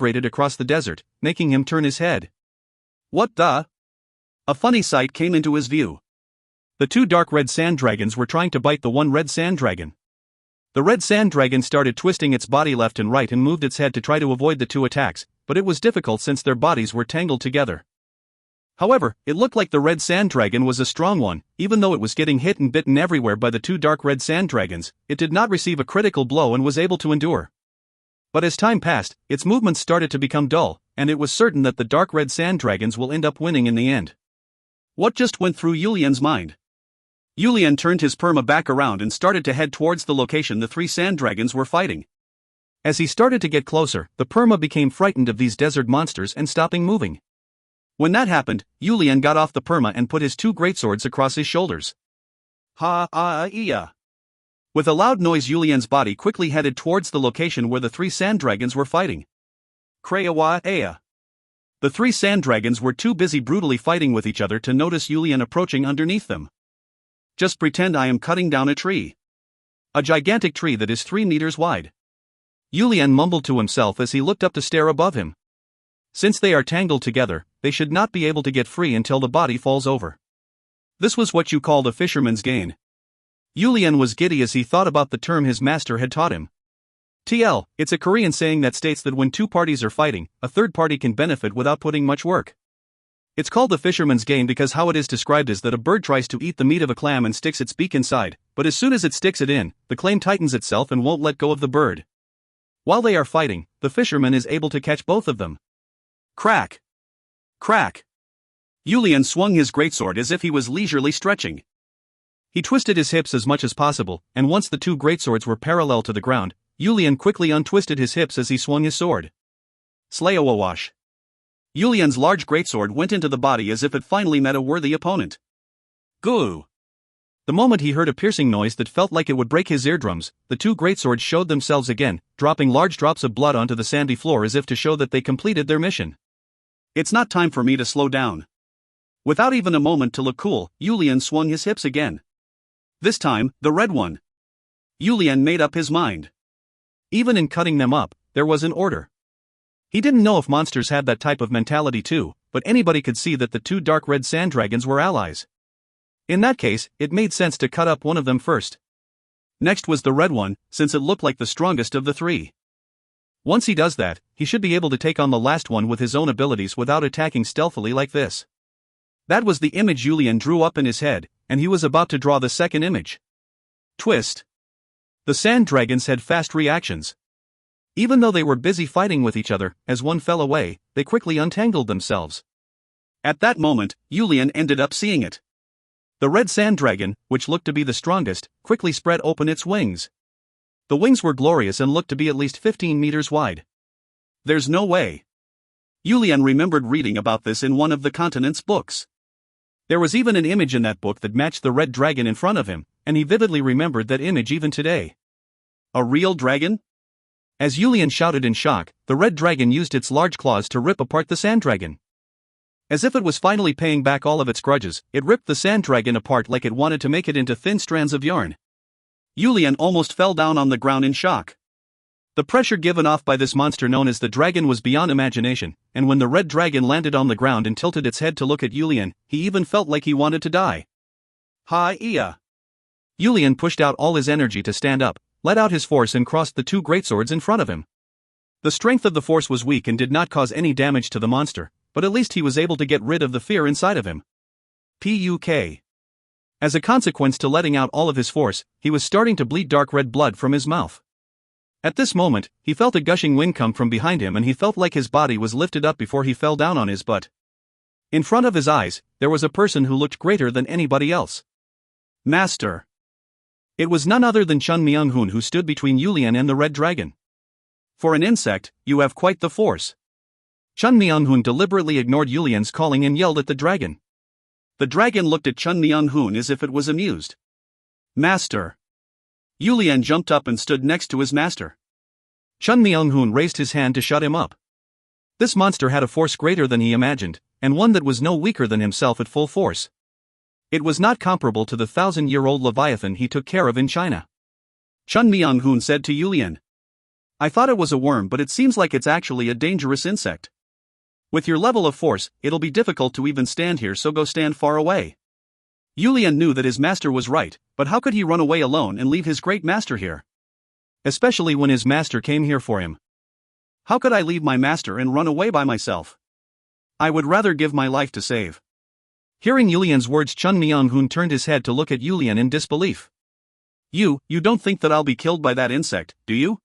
vibrated across the desert, making him turn his head. What the? A funny sight came into his view. The two dark red sand dragons were trying to bite the one red sand dragon. The red sand dragon started twisting its body left and right and moved its head to try to avoid the two attacks, but it was difficult since their bodies were tangled together. However, it looked like the red sand dragon was a strong one. Even though it was getting hit and bitten everywhere by the two dark red sand dragons, it did not receive a critical blow and was able to endure. But as time passed, its movements started to become dull, and it was certain that the dark red sand dragons will end up winning in the end. What just went through Yulian's mind? Yulian turned his perma back around and started to head towards the location the three sand dragons were fighting. As he started to get closer, the perma became frightened of these desert monsters and stopping moving. When that happened, Yulian got off the perma and put his two greatswords across his shoulders. Ha-ah-iya. With a loud noise, Yulian's body quickly headed towards the location where the three sand dragons were fighting. Krayawa-aya. The three sand dragons were too busy brutally fighting with each other to notice Yulian approaching underneath them. Just pretend I am cutting down a tree. A gigantic tree that is 3 meters wide. Yulian mumbled to himself as he looked up to stare above him. Since they are tangled together, they should not be able to get free until the body falls over. This was what you call the fisherman's gain. Yulian was giddy as he thought about the term his master had taught him. TL, it's a Korean saying that states that when two parties are fighting, a third party can benefit without putting much work. It's called the fisherman's gain because how it is described is that a bird tries to eat the meat of a clam and sticks its beak inside, but as soon as it sticks it in, the clam tightens itself and won't let go of the bird. While they are fighting, the fisherman is able to catch both of them. Crack! Crack! Yulian swung his greatsword as if he was leisurely stretching. He twisted his hips as much as possible, and once the two greatswords were parallel to the ground, Yulian quickly untwisted his hips as he swung his sword. Slayawawash. Yulian's large greatsword went into the body as if it finally met a worthy opponent. Goo! The moment he heard a piercing noise that felt like it would break his eardrums, the two greatswords showed themselves again, dropping large drops of blood onto the sandy floor as if to show that they completed their mission. It's not time for me to slow down. Without even a moment to look cool, Yulian swung his hips again. This time, the red one. Yulian made up his mind. Even in cutting them up, there was an order. He didn't know if monsters had that type of mentality too, but anybody could see that the two dark red sand dragons were allies. In that case, it made sense to cut up one of them first. Next was the red one, since it looked like the strongest of the three. Once he does that, he should be able to take on the last one with his own abilities without attacking stealthily like this. That was the image Yulian drew up in his head, and he was about to draw the second image. Twist. The sand dragons had fast reactions. Even though they were busy fighting with each other, as one fell away, they quickly untangled themselves. At that moment, Yulian ended up seeing it. The red sand dragon, which looked to be the strongest, quickly spread open its wings. The wings were glorious and looked to be at least 15 meters wide. There's no way. Yulian remembered reading about this in one of the continent's books. There was even an image in that book that matched the red dragon in front of him, and he vividly remembered that image even today. A real dragon? As Yulian shouted in shock, the red dragon used its large claws to rip apart the sand dragon. As if it was finally paying back all of its grudges, it ripped the sand dragon apart like it wanted to make it into thin strands of yarn. Yulian almost fell down on the ground in shock. The pressure given off by this monster known as the dragon was beyond imagination, and when the red dragon landed on the ground and tilted its head to look at Yulian, he even felt like he wanted to die. Hi-ya! Yulian pushed out all his energy to stand up, let out his force and crossed the two greatswords in front of him. The strength of the force was weak and did not cause any damage to the monster, but at least he was able to get rid of the fear inside of him. Puk. As a consequence to letting out all of his force, he was starting to bleed dark red blood from his mouth. At this moment, he felt a gushing wind come from behind him and he felt like his body was lifted up before he fell down on his butt. In front of his eyes, there was a person who looked greater than anybody else. Master. It was none other than Chun Myung-hoon, who stood between Yulian and the red dragon. For an insect, you have quite the force. Chun Myung-hoon deliberately ignored Yulian's calling and yelled at the dragon. The dragon looked at Chun Myung-hoon as if it was amused. Master. Yulian jumped up and stood next to his master. Chun Myung-hoon raised his hand to shut him up. This monster had a force greater than he imagined, and one that was no weaker than himself at full force. It was not comparable to the 1,000-year-old Leviathan he took care of in China. Chun Myung-hoon said to Yulian, I thought it was a worm, but it seems like it's actually a dangerous insect. With your level of force, it'll be difficult to even stand here, so go stand far away. Yulian knew that his master was right, but how could he run away alone and leave his great master here? Especially when his master came here for him. How could I leave my master and run away by myself? I would rather give my life to save. Hearing Yulian's words, Chun Myung-hoon turned his head to look at Yulian in disbelief. You don't think that I'll be killed by that insect, do you?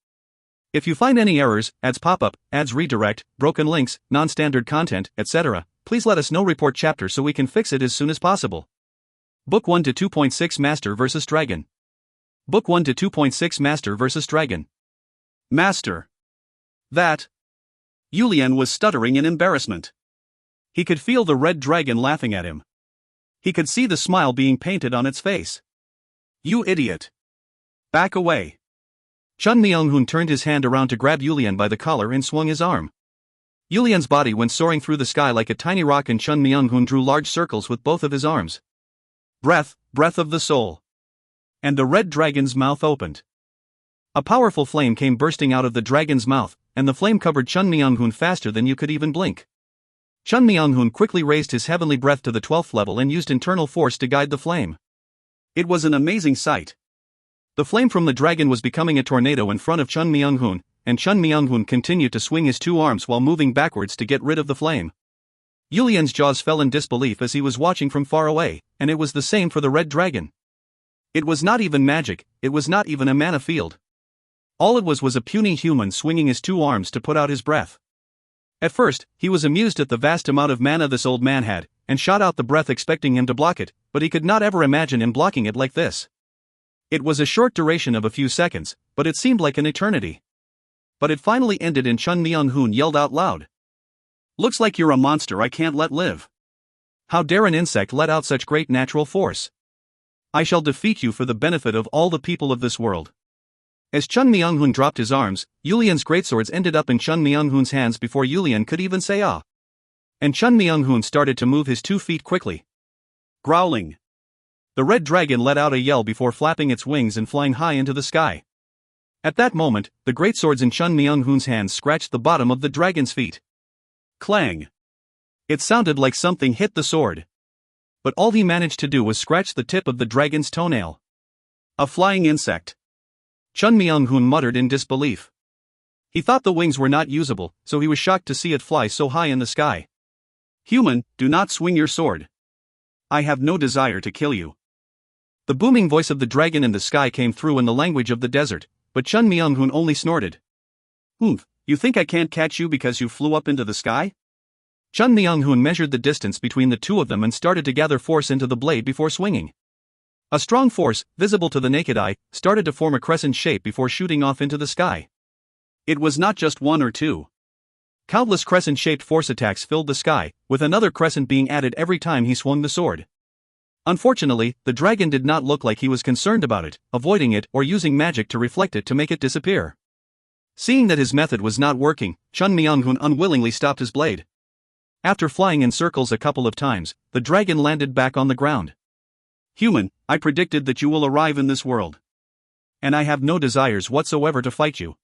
If you find any errors, ads pop up, ads redirect, broken links, non-standard content, etc., please let us know. Report chapter so we can fix it as soon as possible. Book 1 to 2.6 Master vs. Dragon. Book 1 to 2.6 Master vs. Dragon. Master. That. Yulian was stuttering in embarrassment. He could feel the red dragon laughing at him. He could see the smile being painted on its face. You idiot. Back away. Chun Myung-hoon turned his hand around to grab Yulian by the collar and swung his arm. Yulian's body went soaring through the sky like a tiny rock, and Chun Myung-hoon drew large circles with both of his arms. Breath of the soul. And the red dragon's mouth opened. A powerful flame came bursting out of the dragon's mouth, and the flame covered Chun Myung-hoon faster than you could even blink. Chun Myung-hoon quickly raised his heavenly breath to the 12th level and used internal force to guide the flame. It was an amazing sight. The flame from the dragon was becoming a tornado in front of Chun Myung-hoon, and Chun Myung-hoon continued to swing his two arms while moving backwards to get rid of the flame. Yulian's jaws fell in disbelief as he was watching from far away, and it was the same for the red dragon. It was not even magic, it was not even a mana field. All it was a puny human swinging his two arms to put out his breath. At first, he was amused at the vast amount of mana this old man had, and shot out the breath expecting him to block it, but he could not ever imagine him blocking it like this. It was a short duration of a few seconds, but it seemed like an eternity. But it finally ended and Chun Myung-hoon yelled out loud. Looks like you're a monster I can't let live. How dare an insect let out such great natural force? I shall defeat you for the benefit of all the people of this world. As Chun Myung-hoon dropped his arms, Yulian's greatswords ended up in Chun Myung-hoon's hands before Yulian could even say ah. And Chun Myung-hoon started to move his 2 feet quickly. Growling. The red dragon let out a yell before flapping its wings and flying high into the sky. At that moment, the greatswords in Chun Myung-hoon's hands scratched the bottom of the dragon's feet. Clang. It sounded like something hit the sword. But all he managed to do was scratch the tip of the dragon's toenail. A flying insect. Chun Myung-hoon muttered in disbelief. He thought the wings were not usable, so he was shocked to see it fly so high in the sky. Human, do not swing your sword. I have no desire to kill you. The booming voice of the dragon in the sky came through in the language of the desert, but Chun Myung-hoon only snorted. You think I can't catch you because you flew up into the sky? Chun Myung-hoon measured the distance between the two of them and started to gather force into the blade before swinging. A strong force, visible to the naked eye, started to form a crescent shape before shooting off into the sky. It was not just one or two. Countless crescent-shaped force attacks filled the sky, with another crescent being added every time he swung the sword. Unfortunately, the dragon did not look like he was concerned about it, avoiding it or using magic to reflect it to make it disappear. Seeing that his method was not working, Chun Myung-hoon unwillingly stopped his blade. After flying in circles a couple of times, the dragon landed back on the ground. Human, I predicted that you will arrive in this world. And I have no desires whatsoever to fight you.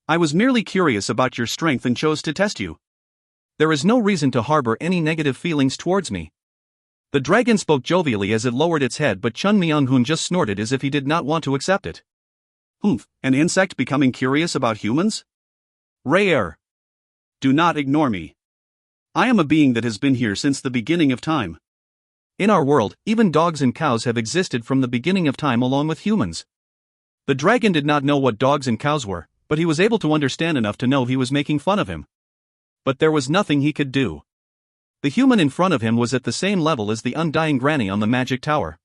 I was merely curious about your strength and chose to test you. There is no reason to harbor any negative feelings towards me. The dragon spoke jovially as it lowered its head, but Chun Myung-hoon just snorted as if he did not want to accept it. An insect becoming curious about humans? Rare. Do not ignore me. I am a being that has been here since the beginning of time. In our world, even dogs and cows have existed from the beginning of time along with humans. The dragon did not know what dogs and cows were, but he was able to understand enough to know he was making fun of him. But there was nothing he could do. The human in front of him was at the same level as the undying granny on the magic tower.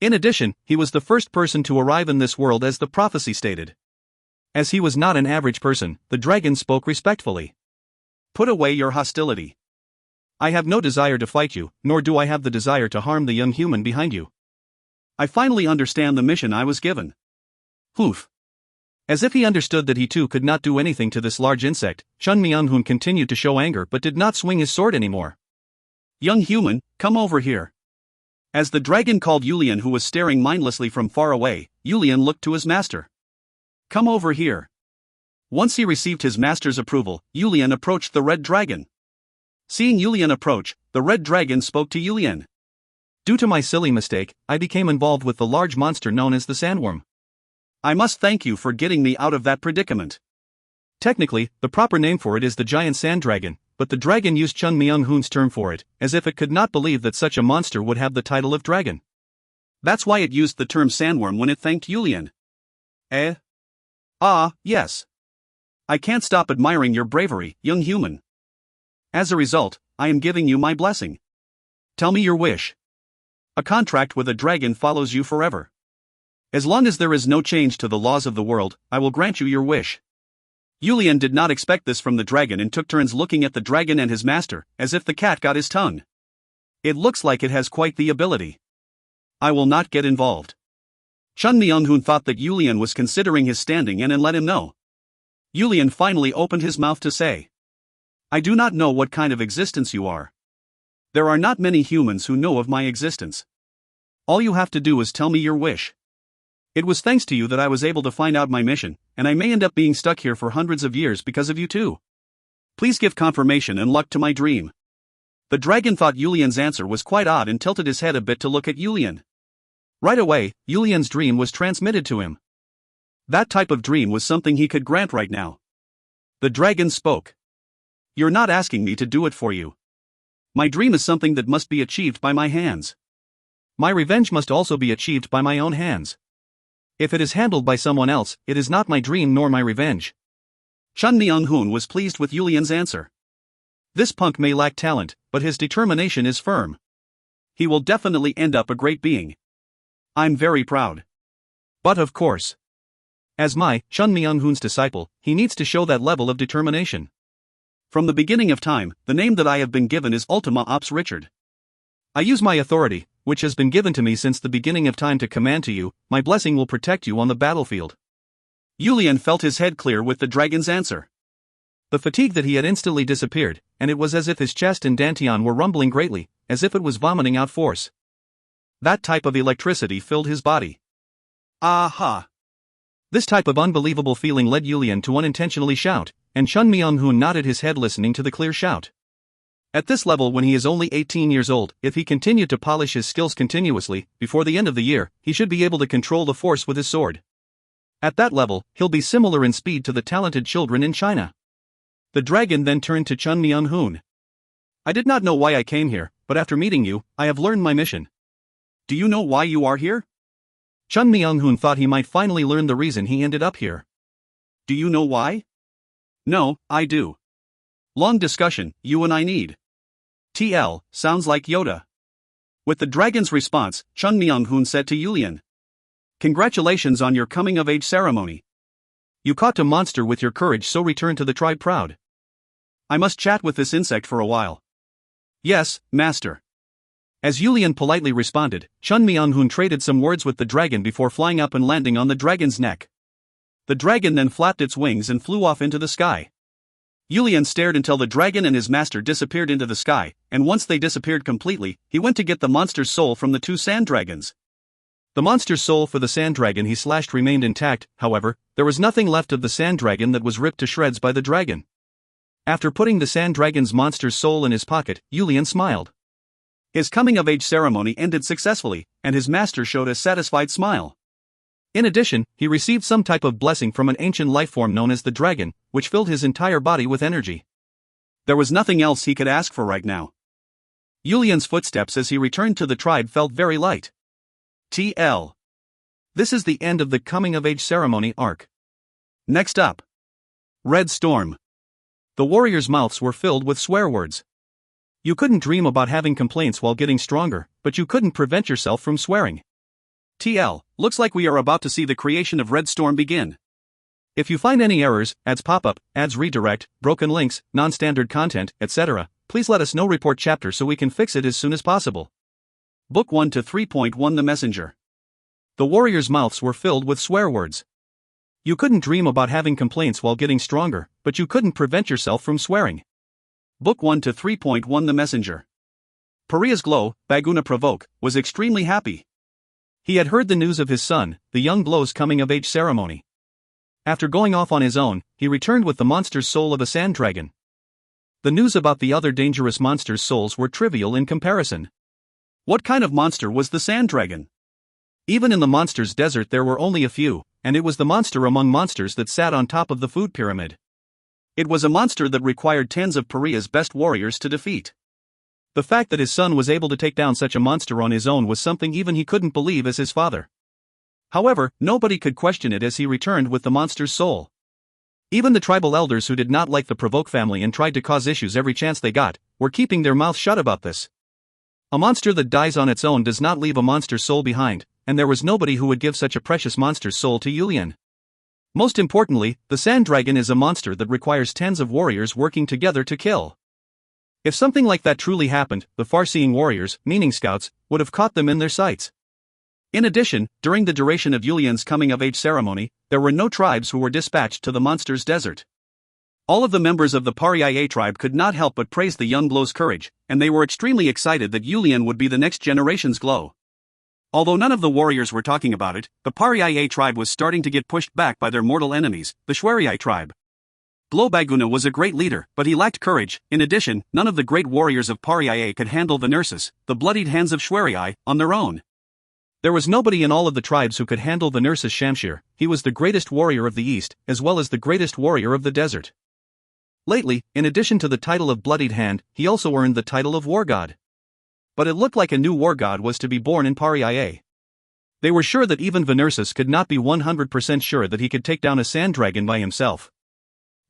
In addition, he was the first person to arrive in this world as the prophecy stated. As he was not an average person, the dragon spoke respectfully. Put away your hostility. I have no desire to fight you, nor do I have the desire to harm the young human behind you. I finally understand the mission I was given. Hoof. As if he understood that he too could not do anything to this large insect, Chun Myung-hoon continued to show anger but did not swing his sword anymore. Young human, come over here. As the dragon called Yulian, who was staring mindlessly from far away, Yulian looked to his master. Come over here. Once he received his master's approval, Yulian approached the red dragon. Seeing Yulian approach, the red dragon spoke to Yulian. Due to my silly mistake, I became involved with the large monster known as the sandworm. I must thank you for getting me out of that predicament. Technically, the proper name for it is the giant sand dragon, but the dragon used Chun Myung-hoon's term for it, as if it could not believe that such a monster would have the title of dragon. That's why it used the term sandworm when it thanked Yulian. Eh? Ah, yes. I can't stop admiring your bravery, young human. As a result, I am giving you my blessing. Tell me your wish. A contract with a dragon follows you forever. As long as there is no change to the laws of the world, I will grant you your wish. Yulian did not expect this from the dragon and took turns looking at the dragon and his master, as if the cat got his tongue. It looks like it has quite the ability. I will not get involved. Chun Myung-hoon thought that Yulian was considering his standing and let him know. Yulian finally opened his mouth to say, I do not know what kind of existence you are. There are not many humans who know of my existence. All you have to do is tell me your wish. It was thanks to you that I was able to find out my mission, and I may end up being stuck here for hundreds of years because of you too. Please give confirmation and luck to my dream. The dragon thought Yulian's answer was quite odd and tilted his head a bit to look at Yulian. Right away, Yulian's dream was transmitted to him. That type of dream was something he could grant right now. The dragon spoke. You're not asking me to do it for you. My dream is something that must be achieved by my hands. My revenge must also be achieved by my own hands. If it is handled by someone else, it is not my dream nor my revenge. Chun Myung-hoon was pleased with Yulian's answer. This punk may lack talent, but his determination is firm. He will definitely end up a great being. I'm very proud. But of course, as Chun Myung-hoon's disciple, he needs to show that level of determination. From the beginning of time, the name that I have been given is Ultima Ops Richard. I use my authority, which has been given to me since the beginning of time, to command to you. My blessing will protect you on the battlefield. Yulian felt his head clear with the dragon's answer. The fatigue that he had instantly disappeared, and it was as if his chest and dantian were rumbling greatly, as if it was vomiting out force. That type of electricity filled his body. Aha! This type of unbelievable feeling led Yulian to unintentionally shout, and Chun Myung-hoon nodded his head listening to the clear shout. At this level, when he is only 18 years old, if he continued to polish his skills continuously, before the end of the year, he should be able to control the force with his sword. At that level, he'll be similar in speed to the talented children in China. The dragon then turned to Chun Myung-hoon. I did not know why I came here, but after meeting you, I have learned my mission. Do you know why you are here? Chun Myung-hoon thought he might finally learn the reason he ended up here. Do you know why? No, I do. Long discussion, you and I need. TL, sounds like Yoda. With the dragon's response, Chun Myung-hoon said to Yulian. Congratulations on your coming-of-age ceremony. You caught a monster with your courage, so return to the tribe proud. I must chat with this insect for a while. Yes, master. As Yulian politely responded, Chun Myung-hoon traded some words with the dragon before flying up and landing on the dragon's neck. The dragon then flapped its wings and flew off into the sky. Yulian stared until the dragon and his master disappeared into the sky, and once they disappeared completely, he went to get the monster's soul from the two sand dragons. The monster's soul for the sand dragon he slashed remained intact. However, there was nothing left of the sand dragon that was ripped to shreds by the dragon. After putting the sand dragon's monster's soul in his pocket, Yulian smiled. His coming-of-age ceremony ended successfully, and his master showed a satisfied smile. In addition, he received some type of blessing from an ancient lifeform known as the dragon, which filled his entire body with energy. There was nothing else he could ask for right now. Yulian's footsteps as he returned to the tribe felt very light. TL. This is the end of the coming-of-age ceremony arc. Next up. Red Storm. The warriors' mouths were filled with swear words. You couldn't dream about having complaints while getting stronger, but you couldn't prevent yourself from swearing. TL, looks like we are about to see the creation of Red Storm begin. If you find any errors, ads pop up, ads redirect, broken links, non-standard content, etc., please let us know. Report chapter so we can fix it as soon as possible. Book 1 to 3.1 The Messenger. The warriors' mouths were filled with swear words. You couldn't dream about having complaints while getting stronger, but you couldn't prevent yourself from swearing. Book 1 to 3.1 The Messenger. Pariah's glow, Baguna Provoke, was extremely happy. He had heard the news of his son, the young glow's coming-of-age ceremony. After going off on his own, he returned with the monster's soul of a sand dragon. The news about the other dangerous monster's souls were trivial in comparison. What kind of monster was the sand dragon? Even in the monster's desert there were only a few, and it was the monster among monsters that sat on top of the food pyramid. It was a monster that required tens of Pariah's best warriors to defeat. The fact that his son was able to take down such a monster on his own was something even he couldn't believe as his father. However, nobody could question it as he returned with the monster's soul. Even the tribal elders who did not like the Provoke family and tried to cause issues every chance they got, were keeping their mouths shut about this. A monster that dies on its own does not leave a monster's soul behind, and there was nobody who would give such a precious monster's soul to Yulian. Most importantly, the sand dragon is a monster that requires tens of warriors working together to kill. If something like that truly happened, the far-seeing warriors, meaning scouts, would have caught them in their sights. In addition, during the duration of Yulian's coming-of-age ceremony, there were no tribes who were dispatched to the monster's desert. All of the members of the Pariah tribe could not help but praise the young glow's courage, and they were extremely excited that Yulian would be the next generation's glow. Although none of the warriors were talking about it, the Pariah tribe was starting to get pushed back by their mortal enemies, the Shwariai tribe. Glow Baguna was a great leader, but he lacked courage. In addition, none of the great warriors of Pariah could handle the nurses, the bloodied hands of Shwariai, on their own. There was nobody in all of the tribes who could handle the nurses Shamshir. He was the greatest warrior of the east, as well as the greatest warrior of the desert. Lately, in addition to the title of Bloodied Hand, he also earned the title of War God. But it looked like a new war god was to be born in Pariah. They were sure that even Venursus could not be 100% sure that he could take down a sand dragon by himself.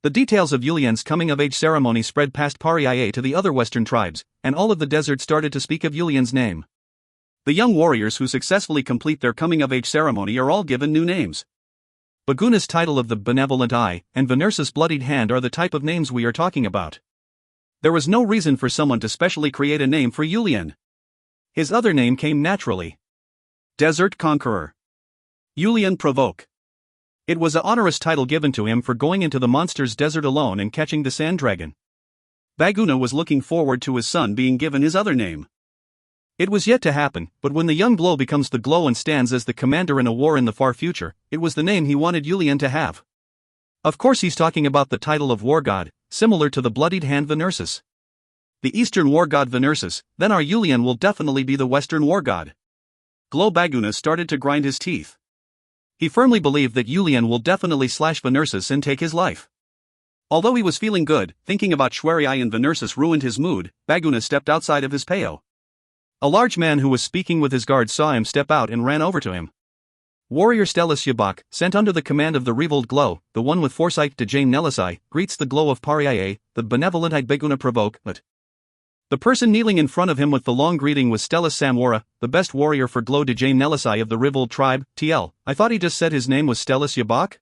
The details of Yulian's coming-of-age ceremony spread past Pariah to the other western tribes, and all of the desert started to speak of Yulian's name. The young warriors who successfully complete their coming-of-age ceremony are all given new names. Baguna's title of the Benevolent Eye and Venursus' Bloodied Hand are the type of names we are talking about. There was no reason for someone to specially create a name for Yulian. His other name came naturally. Desert Conqueror. Yulian Provoke. It was an honorous title given to him for going into the monster's desert alone and catching the sand dragon. Baguna was looking forward to his son being given his other name. It was yet to happen, but when the young glow becomes the glow and stands as the commander in a war in the far future, it was the name he wanted Yulian to have. Of course he's talking about the title of War God, similar to the Bloodied Hand Venursus. The Eastern War God Venursus, then our Yulian will definitely be the Western War God. Glow Baguna started to grind his teeth. He firmly believed that Yulian will definitely slash Venursus and take his life. Although he was feeling good, thinking about Shwariai and Venursus ruined his mood, Baguna stepped outside of his peo. A large man who was speaking with his guards saw him step out and ran over to him. Warrior sands.Yet, sent under the command of the revealed glow, the one with foresight to Jane Nelisai, greets the glow of Pariah, the benevolent Baguna Provoke. The person kneeling in front of him with the long greeting was Stellus Samwara, the best warrior for Glow de Jane Nelisai of the Revolt tribe. TL, I thought he just said his name was sands.Yet?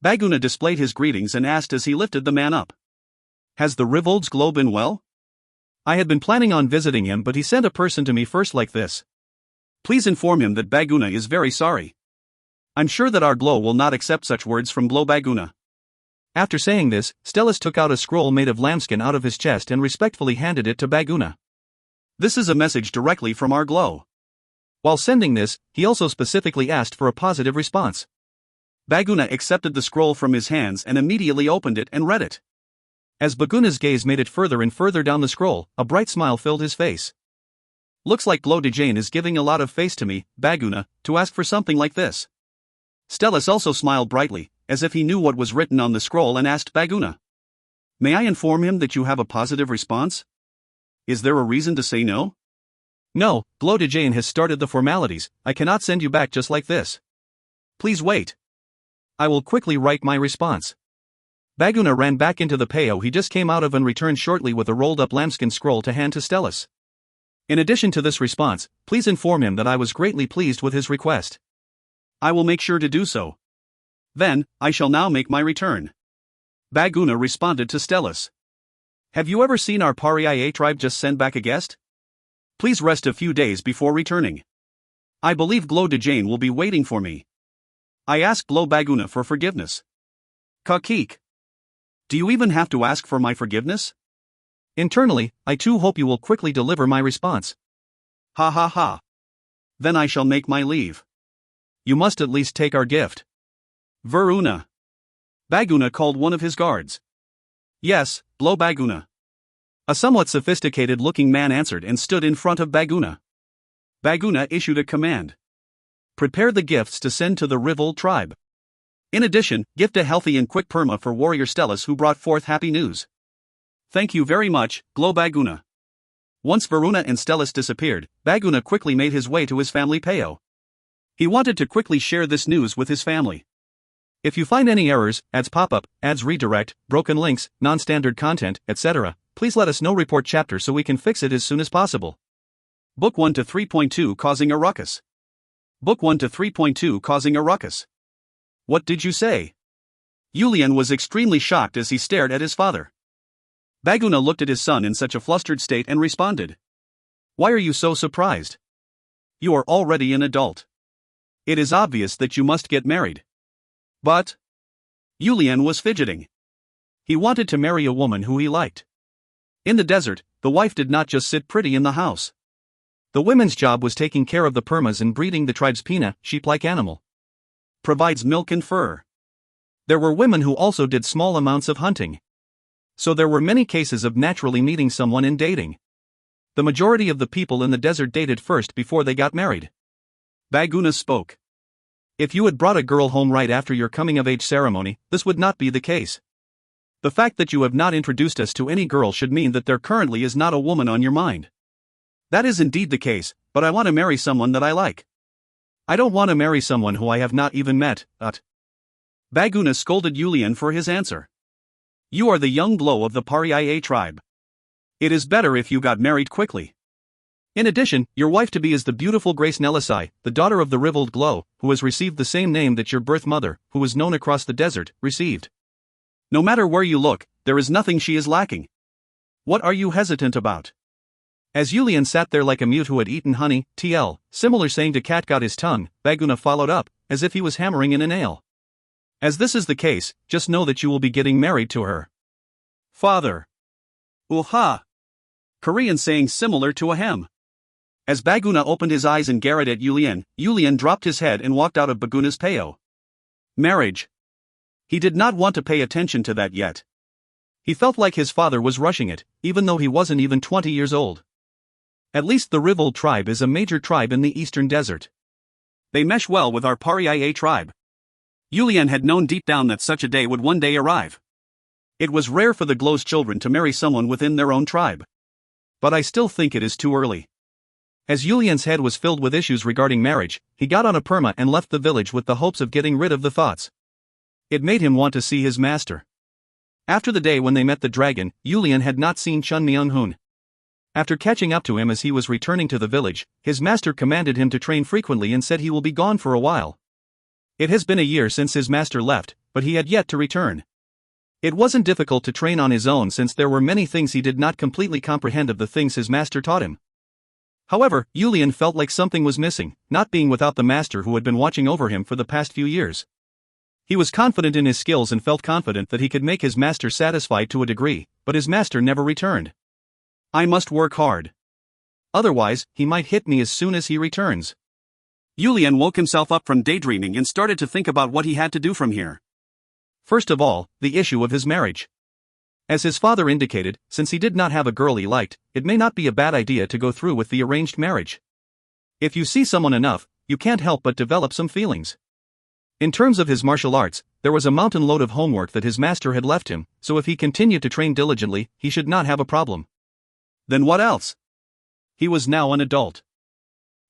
Baguna displayed his greetings and asked as he lifted the man up. Has the Revolt's glow been well? I had been planning on visiting him, but he sent a person to me first like this. Please inform him that Baguna is very sorry. I'm sure that our glow will not accept such words from Glow Baguna. After saying this, Stellus took out a scroll made of lambskin out of his chest and respectfully handed it to Baguna. This is a message directly from our glow. While sending this, he also specifically asked for a positive response. Baguna accepted the scroll from his hands and immediately opened it and read it. As Baguna's gaze made it further and further down the scroll, a bright smile filled his face. Looks like Glow de Jane is giving a lot of face to me, Baguna, to ask for something like this. Stelis also smiled brightly, as if he knew what was written on the scroll, and asked Baguna. May I inform him that you have a positive response? Is there a reason to say no? No, Glodajane has started the formalities. I cannot send you back just like this. Please wait. I will quickly write my response. Baguna ran back into the peo he just came out of and returned shortly with a rolled-up lambskin scroll to hand to Stelis. In addition to this response, please inform him that I was greatly pleased with his request. I will make sure to do so. Then, I shall now make my return. Baguna responded to Stelis. Have you ever seen our Pariah tribe just send back a guest? Please rest a few days before returning. I believe Glodajane will be waiting for me. I asked Glo Baguna for forgiveness. Kakik. Do you even have to ask for my forgiveness? Internally, I too hope you will quickly deliver my response. Ha ha ha. Then I shall make my leave. You must at least take our gift. Veruna. Baguna called one of his guards. Yes, Glo Baguna. A somewhat sophisticated-looking man answered and stood in front of Baguna. Baguna issued a command. Prepare the gifts to send to the Rivel tribe. In addition, gift a healthy and quick perma for warrior Stelis who brought forth happy news. Thank you very much, Glo Baguna. Once Veruna and Stelis disappeared, Baguna quickly made his way to his family peo. He wanted to quickly share this news with his family. If you find any errors, ads pop-up, ads redirect, broken links, non-standard content, etc., please let us know. Report chapter so we can fix it as soon as possible. Book 1 to 3.2 Causing a Ruckus. Book 1 to 3.2 Causing a Ruckus. What did you say? Yulian was extremely shocked as he stared at his father. Baguna looked at his son in such a flustered state and responded. Why are you so surprised? You are already an adult. It is obvious that you must get married. But Yulian was fidgeting. He wanted to marry a woman who he liked. In the desert, the wife did not just sit pretty in the house. The women's job was taking care of the permas and breeding the tribe's pina, sheep-like animal. Provides milk and fur. There were women who also did small amounts of hunting. So there were many cases of naturally meeting someone and dating. The majority of the people in the desert dated first before they got married. Baguna spoke. If you had brought a girl home right after your coming-of-age ceremony, this would not be the case. The fact that you have not introduced us to any girl should mean that there currently is not a woman on your mind. That is indeed the case, but I want to marry someone that I like. I don't want to marry someone who I have not even met. Baguna scolded Yulian for his answer. You are the young Glo of the Pariah tribe. It is better if you got married quickly. In addition, your wife-to-be is the beautiful Grace Nelisai, the daughter of the Riveled Glo, who has received the same name that your birth mother, who is known across the desert, received. No matter where you look, there is nothing she is lacking. What are you hesitant about? As Yulian sat there like a mute who had eaten honey, similar saying to cat got his tongue, Baguna followed up, as if he was hammering in a nail. As this is the case, just know that you will be getting married to her. Father. Uha. Korean saying similar to a hem. As Baguna opened his eyes and glared at Yulian, Yulian dropped his head and walked out of Baguna's peo. Marriage. He did not want to pay attention to that yet. He felt like his father was rushing it, even though he wasn't even 20 years old. At least the Rivel tribe is a major tribe in the eastern desert. They mesh well with our Pariah tribe. Yulian had known deep down that such a day would one day arrive. It was rare for the Glo's children to marry someone within their own tribe. But I still think it is too early. As Yulian's head was filled with issues regarding marriage, he got on a perma and left the village with the hopes of getting rid of the thoughts. It made him want to see his master. After the day when they met the dragon, Yulian had not seen Chun Myung-hun. After catching up to him as he was returning to the village, his master commanded him to train frequently and said he will be gone for a while. It has been a year since his master left, but he had yet to return. It wasn't difficult to train on his own since there were many things he did not completely comprehend of the things his master taught him. However, Yulian felt like something was missing, not being without the master who had been watching over him for the past few years. He was confident in his skills and felt confident that he could make his master satisfied to a degree, but his master never returned. I must work hard. Otherwise, he might hit me as soon as he returns. Yulian woke himself up from daydreaming and started to think about what he had to do from here. First of all, the issue of his marriage. As his father indicated, since he did not have a girl he liked, it may not be a bad idea to go through with the arranged marriage. If you see someone enough, you can't help but develop some feelings. In terms of his martial arts, there was a mountain load of homework that his master had left him, so if he continued to train diligently, he should not have a problem. Then what else? He was now an adult.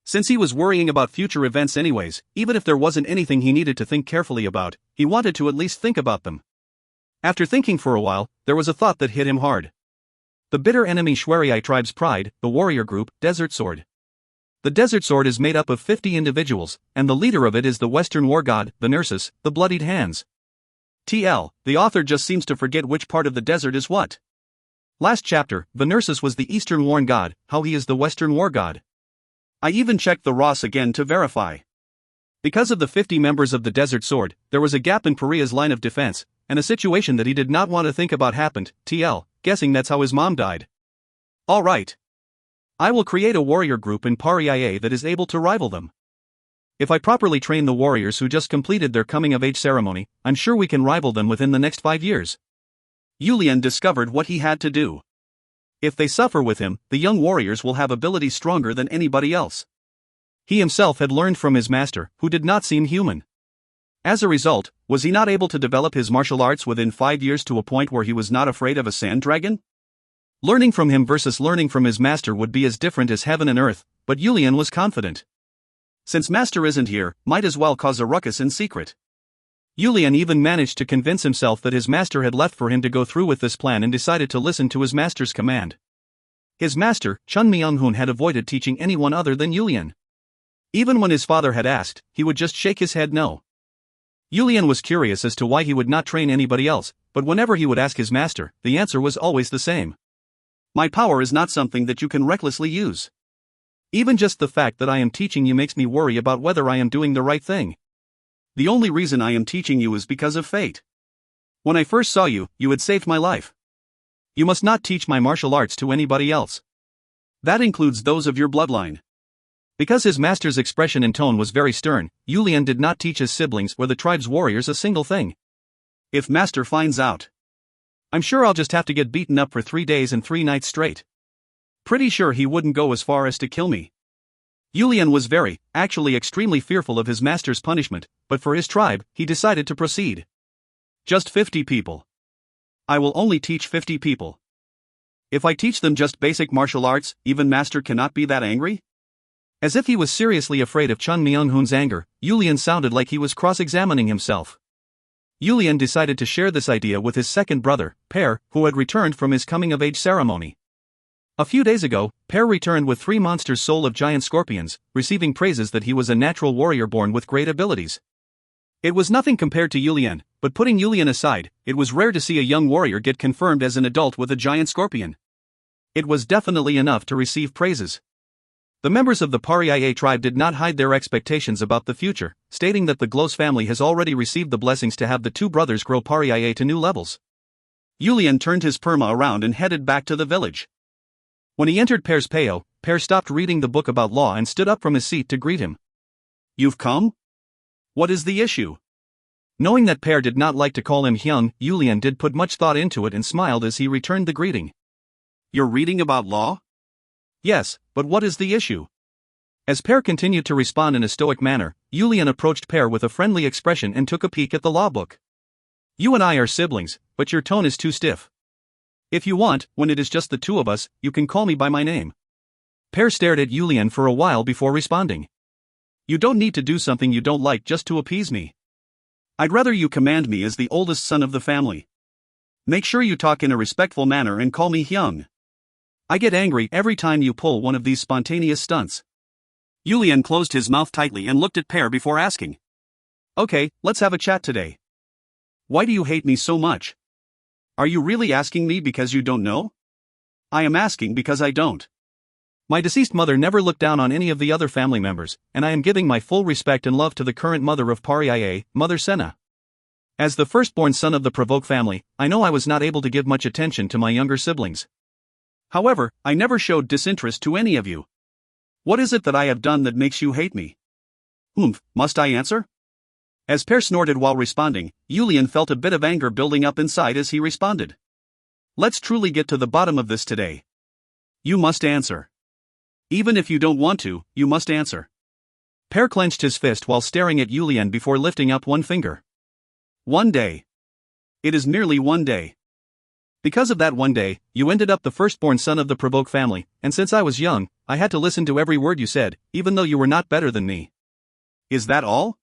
Since he was worrying about future events anyways, even if there wasn't anything he needed to think carefully about, he wanted to at least think about them. After thinking for a while, there was a thought that hit him hard. The bitter enemy Shwerii tribe's pride, the warrior group, Desert Sword. The Desert Sword is made up of 50 individuals, and the leader of it is the Western war god, the Nurses, the Bloodied Hands. TL, the author just seems to forget which part of the desert is what. Last chapter, the Nurses was the Eastern Worn god, how he is the Western war god. I even checked the Ross again to verify. Because of the 50 members of the Desert Sword, there was a gap in Pariah's line of defense, and a situation that he did not want to think about happened, TL, guessing that's how his mom died. Alright. I will create a warrior group in Pariah that is able to rival them. If I properly train the warriors who just completed their coming-of-age ceremony, I'm sure we can rival them within the next 5 years. Yulian discovered what he had to do. If they suffer with him, the young warriors will have abilities stronger than anybody else. He himself had learned from his master, who did not seem human. As a result, was he not able to develop his martial arts within 5 years to a point where he was not afraid of a sand dragon? Learning from him versus learning from his master would be as different as heaven and earth, but Yulian was confident. Since master isn't here, might as well cause a ruckus in secret. Yulian even managed to convince himself that his master had left for him to go through with this plan and decided to listen to his master's command. His master, Chun Myung-hoon, had avoided teaching anyone other than Yulian. Even when his father had asked, he would just shake his head no. Yulian was curious as to why he would not train anybody else, but whenever he would ask his master, the answer was always the same. My power is not something that you can recklessly use. Even just the fact that I am teaching you makes me worry about whether I am doing the right thing. The only reason I am teaching you is because of fate. When I first saw you, you had saved my life. You must not teach my martial arts to anybody else. That includes those of your bloodline. Because his master's expression and tone was very stern, Yulian did not teach his siblings or the tribe's warriors a single thing. If master finds out, I'm sure I'll just have to get beaten up for 3 days and 3 nights straight. Pretty sure he wouldn't go as far as to kill me. Yulian was actually extremely fearful of his master's punishment, but for his tribe, he decided to proceed. Just 50 people. I will only teach 50 people. If I teach them just basic martial arts, even master cannot be that angry? As if he was seriously afraid of Chun Myung-hoon's anger, Yulian sounded like he was cross-examining himself. Yulian decided to share this idea with his second brother, Per, who had returned from his coming-of-age ceremony. A few days ago, Per returned with 3 monsters' soul of giant scorpions, receiving praises that he was a natural warrior born with great abilities. It was nothing compared to Yulian, but putting Yulian aside, it was rare to see a young warrior get confirmed as an adult with a giant scorpion. It was definitely enough to receive praises. The members of the Pariah tribe did not hide their expectations about the future, stating that the Gloss family has already received the blessings to have the 2 brothers grow Pariah to new levels. Yulian turned his perma around and headed back to the village. When he entered Per's peo, Per stopped reading the book about law and stood up from his seat to greet him. You've come? What is the issue? Knowing that Per did not like to call him Hyung, Yulian did put much thought into it and smiled as he returned the greeting. You're reading about law? Yes, but what is the issue? As Per continued to respond in a stoic manner, Yulian approached Per with a friendly expression and took a peek at the law book. You and I are siblings, but your tone is too stiff. If you want, when it is just the 2 of us, you can call me by my name. Per stared at Yulian for a while before responding. You don't need to do something you don't like just to appease me. I'd rather you command me as the oldest son of the family. Make sure you talk in a respectful manner and call me Hyung. I get angry every time you pull one of these spontaneous stunts. Yulian closed his mouth tightly and looked at Per before asking. Okay, let's have a chat today. Why do you hate me so much? Are you really asking me because you don't know? I am asking because I don't. My deceased mother never looked down on any of the other family members, and I am giving my full respect and love to the current mother of Pariah, Mother Senna. As the firstborn son of the Provoke family, I know I was not able to give much attention to my younger siblings. However, I never showed disinterest to any of you. What is it that I have done that makes you hate me? Must I answer? As Per snorted while responding, Yulian felt a bit of anger building up inside as he responded. Let's truly get to the bottom of this today. You must answer. Even if you don't want to, you must answer. Per clenched his fist while staring at Yulian before lifting up one finger. One day. It is merely one day. Because of that one day, you ended up the firstborn son of the Provoke family, and since I was young, I had to listen to every word you said, even though you were not better than me. Is that all?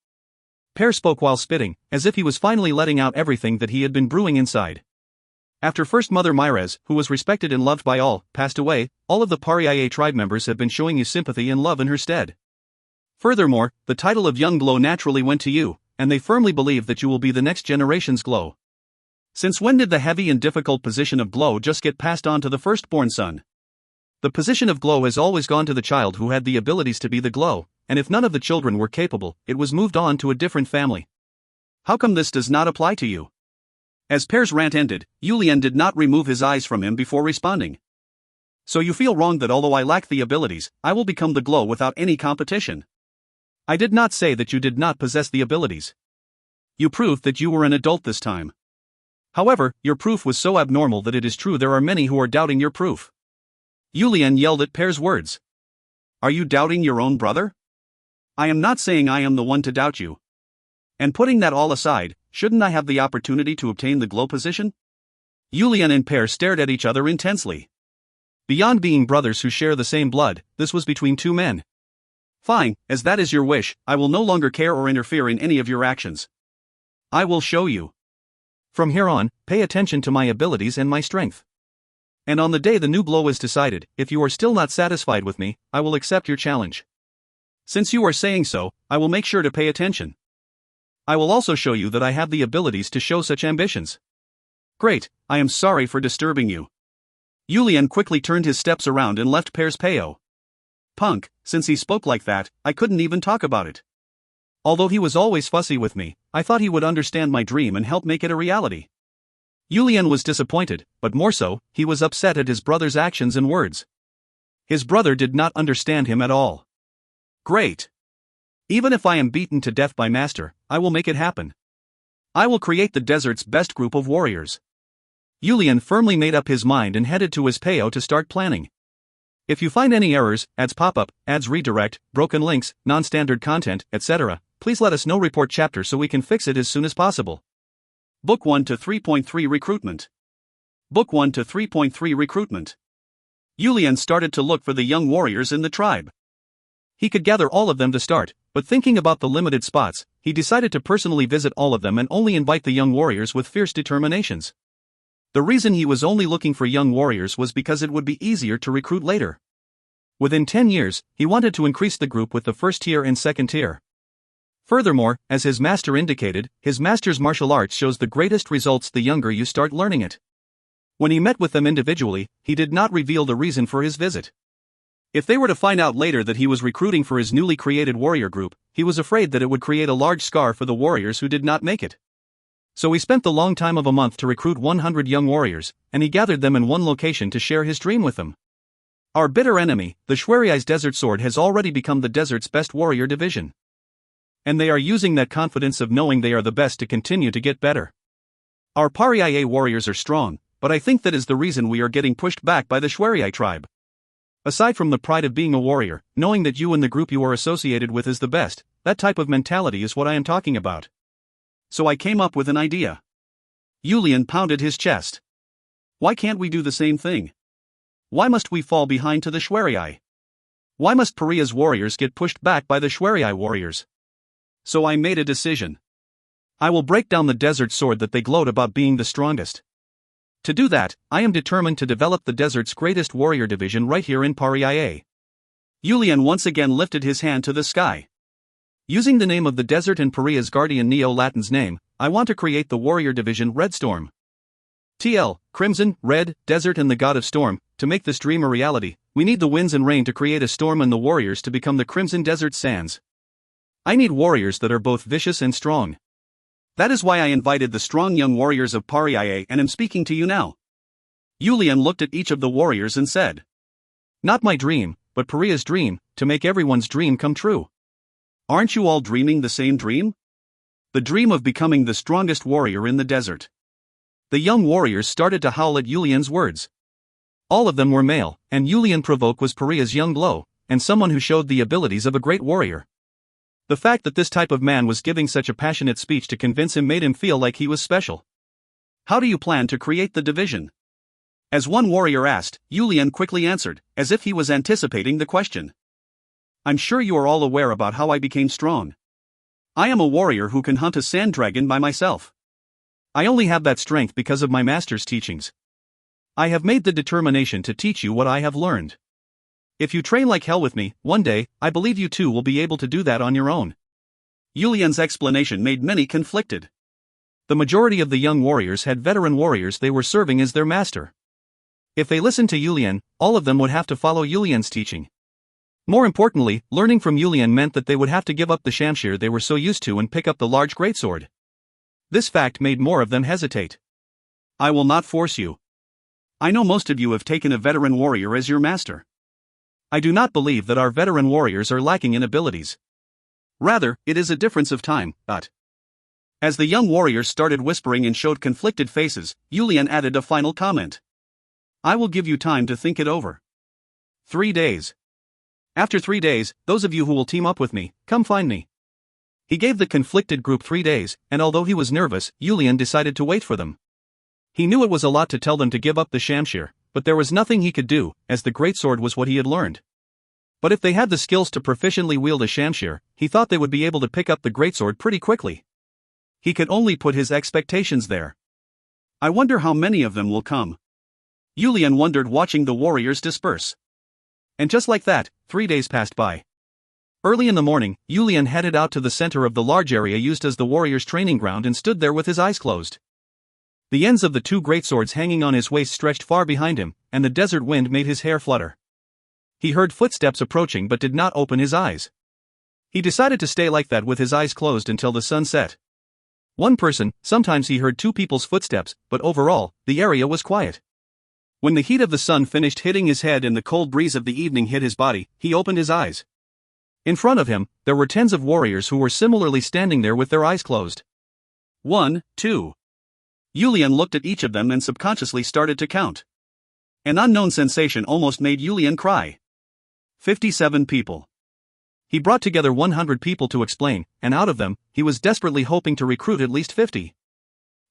Per spoke while spitting, as if he was finally letting out everything that he had been brewing inside. After First Mother Myrez, who was respected and loved by all, passed away, all of the Pariaye tribe members have been showing you sympathy and love in her stead. Furthermore, the title of Young Glow naturally went to you, and they firmly believe that you will be the next generation's Glow. Since when did the heavy and difficult position of Glow just get passed on to the firstborn son? The position of Glow has always gone to the child who had the abilities to be the Glow, and if none of the children were capable, it was moved on to a different family. How come this does not apply to you? As Per's rant ended, Yulian did not remove his eyes from him before responding. So you feel wrong that although I lack the abilities, I will become the Glow without any competition. I did not say that you did not possess the abilities. You proved that you were an adult this time. However, your proof was so abnormal that it is true there are many who are doubting your proof. Yulian yelled at Per's words. Are you doubting your own brother? I am not saying I am the one to doubt you. And putting that all aside, shouldn't I have the opportunity to obtain the Glow position? Yulian and Per stared at each other intensely. Beyond being brothers who share the same blood, this was between two men. Fine, as that is your wish, I will no longer care or interfere in any of your actions. I will show you. From here on, pay attention to my abilities and my strength. And on the day the new Glow is decided, if you are still not satisfied with me, I will accept your challenge. Since you are saying so, I will make sure to pay attention. I will also show you that I have the abilities to show such ambitions. Great, I am sorry for disturbing you. Yulian quickly turned his steps around and left Per's peo. Punk, since he spoke like that, I couldn't even talk about it. Although he was always fussy with me, I thought he would understand my dream and help make it a reality. Yulian was disappointed, but more so, he was upset at his brother's actions and words. His brother did not understand him at all. Great. Even if I am beaten to death by Master, I will make it happen. I will create the desert's best group of warriors. Yulian firmly made up his mind and headed to his peo to start planning. If you find any errors, ads pop up, ads redirect, broken links, non-standard content, etc., please let us know. Report chapter so we can fix it as soon as possible. Book 1 to 3.3 Recruitment. Book 1 to 3.3 Recruitment. Yulian started to look for the young warriors in the tribe. He could gather all of them to start, but thinking about the limited spots, he decided to personally visit all of them and only invite the young warriors with fierce determinations. The reason he was only looking for young warriors was because it would be easier to recruit later. Within 10 years, he wanted to increase the group with the first tier and second tier. Furthermore, as his master indicated, his master's martial arts shows the greatest results the younger you start learning it. When he met with them individually, he did not reveal the reason for his visit. If they were to find out later that he was recruiting for his newly created warrior group, he was afraid that it would create a large scar for the warriors who did not make it. So he spent the long time of a month to recruit 100 young warriors, and he gathered them in one location to share his dream with them. Our bitter enemy, the Shwariai's Desert Sword, has already become the desert's best warrior division. And they are using that confidence of knowing they are the best to continue to get better. Our Pariaye warriors are strong, but I think that is the reason we are getting pushed back by the Shwariai tribe. Aside from the pride of being a warrior, knowing that you and the group you are associated with is the best, that type of mentality is what I am talking about. So I came up with an idea. Yulian pounded his chest. Why can't we do the same thing? Why must we fall behind to the Shwariai? Why must Paria's warriors get pushed back by the Shwariai warriors? So I made a decision. I will break down the desert sword that they gloat about being the strongest. To do that, I am determined to develop the desert's greatest warrior division right here in Pariaye. Yulian once again lifted his hand to the sky. Using the name of the desert and Paria's guardian Neo-Latin's name, I want to create the warrior division Red Storm. TL, Crimson, Red, Desert and the God of Storm. To make this dream a reality, we need the winds and rain to create a storm and the warriors to become the Crimson Desert Sands. I need warriors that are both vicious and strong. That is why I invited the strong young warriors of Pariaye and am speaking to you now. Yulian looked at each of the warriors and said, not my dream, but Paria's dream, to make everyone's dream come true. Aren't you all dreaming the same dream? The dream of becoming the strongest warrior in the desert. The young warriors started to howl at Yulian's words. All of them were male, and Yulian Provoke was Paria's young Glow, and someone who showed the abilities of a great warrior. The fact that this type of man was giving such a passionate speech to convince him made him feel like he was special. How do you plan to create the division? As one warrior asked, Yulian quickly answered, as if he was anticipating the question. I'm sure you are all aware about how I became strong. I am a warrior who can hunt a sand dragon by myself. I only have that strength because of my master's teachings. I have made the determination to teach you what I have learned. If you train like hell with me, one day, I believe you too will be able to do that on your own. Yulian's explanation made many conflicted. The majority of the young warriors had veteran warriors they were serving as their master. If they listened to Yulian, all of them would have to follow Yulian's teaching. More importantly, learning from Yulian meant that they would have to give up the shamshir they were so used to and pick up the large greatsword. This fact made more of them hesitate. I will not force you. I know most of you have taken a veteran warrior as your master. I do not believe that our veteran warriors are lacking in abilities. Rather, it is a difference of time, but. As the young warriors started whispering and showed conflicted faces, Yulian added a final comment. I will give you time to think it over. 3 days. After 3 days, those of you who will team up with me, come find me. He gave the conflicted group 3 days, and although he was nervous, Yulian decided to wait for them. He knew it was a lot to tell them to give up the shamshir, but there was nothing he could do, as the greatsword was what he had learned. But if they had the skills to proficiently wield a shamshir, he thought they would be able to pick up the greatsword pretty quickly. He could only put his expectations there. I wonder how many of them will come. Yulian wondered watching the warriors disperse. And just like that, 3 days passed by. Early in the morning, Yulian headed out to the center of the large area used as the warriors' training ground and stood there with his eyes closed. The ends of the 2 greatswords hanging on his waist stretched far behind him, and the desert wind made his hair flutter. He heard footsteps approaching but did not open his eyes. He decided to stay like that with his eyes closed until the sun set. One person, sometimes he heard 2 people's footsteps, but overall, the area was quiet. When the heat of the sun finished hitting his head and the cold breeze of the evening hit his body, he opened his eyes. In front of him, there were tens of warriors who were similarly standing there with their eyes closed. 1, 2. Yulian looked at each of them and subconsciously started to count. An unknown sensation almost made Yulian cry. 57 people. He brought together 100 people to explain, and out of them, he was desperately hoping to recruit at least 50.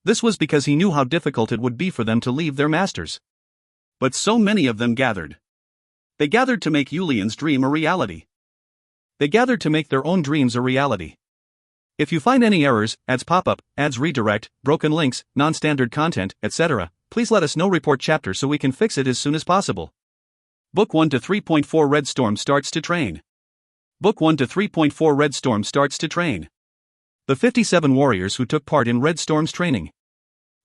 This was because he knew how difficult it would be for them to leave their masters. But so many of them gathered. They gathered to make Yulian's dream a reality. They gathered to make their own dreams a reality. If you find any errors, ads pop up, ads redirect, broken links, non-standard content, etc., please let us know. Report chapter so we can fix it as soon as possible. Book 1 to 3.4 Red Storm starts to train. Book 1 to 3.4 Red Storm starts to train. The 57 warriors who took part in Red Storm's training.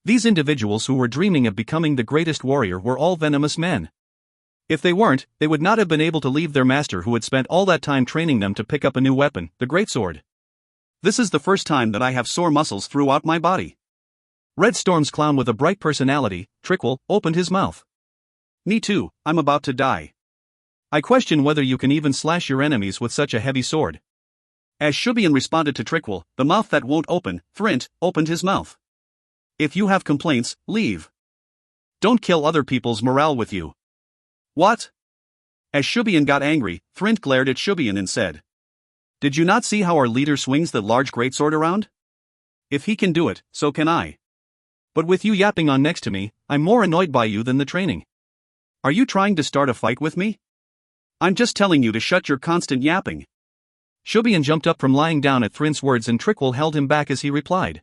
These individuals who were dreaming of becoming the greatest warrior were all venomous men. If they weren't, they would not have been able to leave their master who had spent all that time training them to pick up a new weapon, the greatsword. This is the first time that I have sore muscles throughout my body. Red Storm's clown with a bright personality, Trickle, opened his mouth. Me too, I'm about to die. I question whether you can even slash your enemies with such a heavy sword. As Shubian responded to Trickle, the mouth that won't open, Thrint, opened his mouth. If you have complaints, leave. Don't kill other people's morale with you. What? As Shubian got angry, Thrint glared at Shubian and said, Did you not see how our leader swings the large greatsword around? If he can do it, so can I. But with you yapping on next to me, I'm more annoyed by you than the training. Are you trying to start a fight with me? I'm just telling you to shut your constant yapping. Shubian jumped up from lying down at Thrint's words and Trickle held him back as he replied.